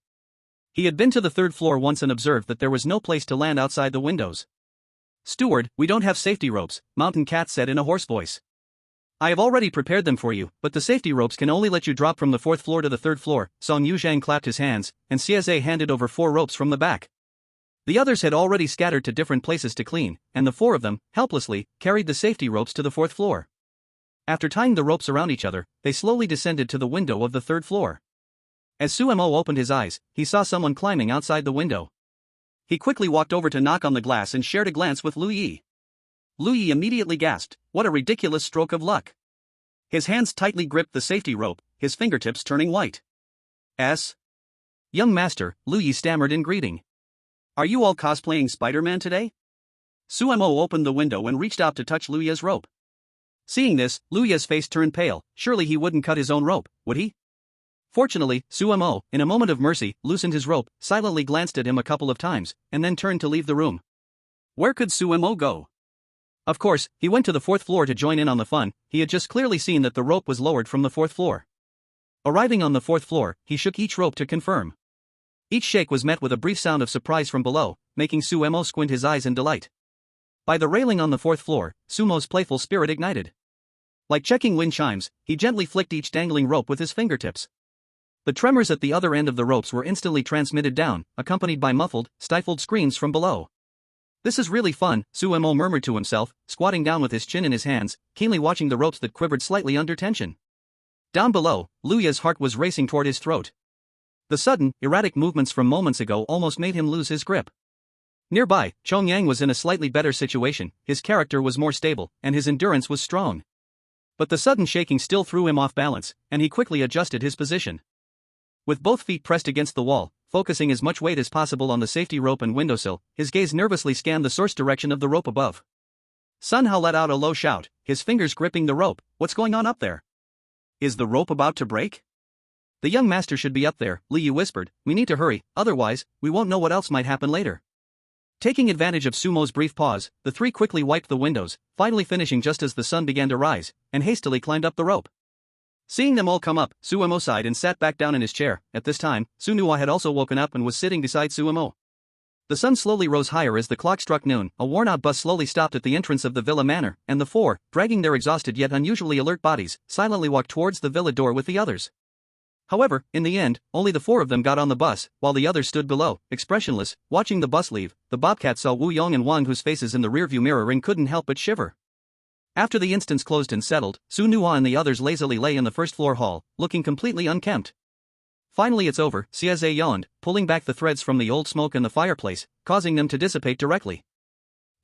He had been to the third floor once and observed that there was no place to land outside the windows. Steward, we don't have safety ropes, Mountain Cat said in a hoarse voice. I have already prepared them for you, but the safety ropes can only let you drop from the fourth floor to the third floor. Song Yuzhang clapped his hands, and CSA handed over 4 ropes from the back. The others had already scattered to different places to clean, and the 4 of them, helplessly, carried the safety ropes to the 4th floor. After tying the ropes around each other, they slowly descended to the window of the 3rd floor. As Suemo opened his eyes, he saw someone climbing outside the window. He quickly walked over to knock on the glass and shared a glance with Lu Yi. Lu Yi immediately gasped, what a ridiculous stroke of luck. His hands tightly gripped the safety rope, his fingertips turning white. Young master, Lu Yi stammered in greeting. Are you all cosplaying Spider-Man today? Suemo opened the window and reached out to touch Lu Yi's rope. Seeing this, Lu Yi's face turned pale. Surely he wouldn't cut his own rope, would he? Fortunately, Suemo, in a moment of mercy, loosened his rope, silently glanced at him a couple of times, and then turned to leave the room. Where could Suemo go? Of course, he went to the 4th floor to join in on the fun. He had just clearly seen that the rope was lowered from the 4th floor. Arriving on the 4th floor, he shook each rope to confirm. Each shake was met with a brief sound of surprise from below, making Suemo squint his eyes in delight. By the railing on the 4th floor, Sumo's playful spirit ignited. Like checking wind chimes, he gently flicked each dangling rope with his fingertips. The tremors at the other end of the ropes were instantly transmitted down, accompanied by muffled, stifled screams from below. This is really fun, Suemo murmured to himself, squatting down with his chin in his hands, keenly watching the ropes that quivered slightly under tension. Down below, Luya's heart was racing toward his throat. The sudden, erratic movements from moments ago almost made him lose his grip. Nearby, Chongyang was in a slightly better situation, his character was more stable, and his endurance was strong. But the sudden shaking still threw him off balance, and he quickly adjusted his position. With both feet pressed against the wall, focusing as much weight as possible on the safety rope and windowsill, his gaze nervously scanned the source direction of the rope above. Sun Hao let out a low shout, his fingers gripping the rope. What's going on up there? Is the rope about to break? The young master should be up there, Liu whispered. We need to hurry, otherwise, we won't know what else might happen later. Taking advantage of Sumo's brief pause, the three quickly wiped the windows, finally finishing just as the sun began to rise, and hastily climbed up the rope. Seeing them all come up, Suemo sighed and sat back down in his chair. At this time, Sunua had also woken up and was sitting beside Suemo. The sun slowly rose higher as the clock struck noon. A worn-out bus slowly stopped at the entrance of the villa manor, and the four, dragging their exhausted yet unusually alert bodies, silently walked towards the villa door with the others. However, in the end, only the four of them got on the bus, while the others stood below, expressionless, watching the bus leave. The bobcat saw Wu Yong and Wang, whose faces in the rearview mirror and couldn't help but shiver. After the instance closed and settled, Su Nua and the others lazily lay in the first-floor hall, looking completely unkempt. Finally it's over, Xiaze yawned, pulling back the threads from the old smoke in the fireplace, causing them to dissipate directly.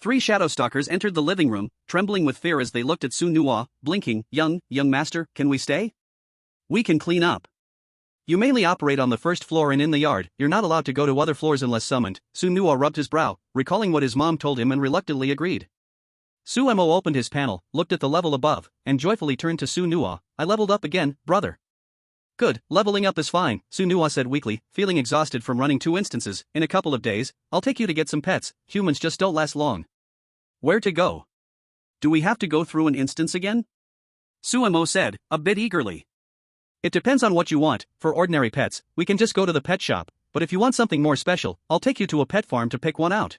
Three shadow stalkers entered the living room, trembling with fear as they looked at Su Nua, blinking. Young master, can we stay? We can clean up. You mainly operate on the first floor and in the yard, you're not allowed to go to other floors unless summoned. Su Nua rubbed his brow, recalling what his mom told him and reluctantly agreed. Suemo opened his panel, looked at the level above, and joyfully turned to Su Nua. I leveled up again, brother. Good, leveling up is fine, Su Nua said weakly, feeling exhausted from running 2 instances. In a couple of days, I'll take you to get some pets, humans just don't last long. Where to go? Do we have to go through an instance again? Suemo said, a bit eagerly. It depends on what you want. For ordinary pets, we can just go to the pet shop, but if you want something more special, I'll take you to a pet farm to pick one out.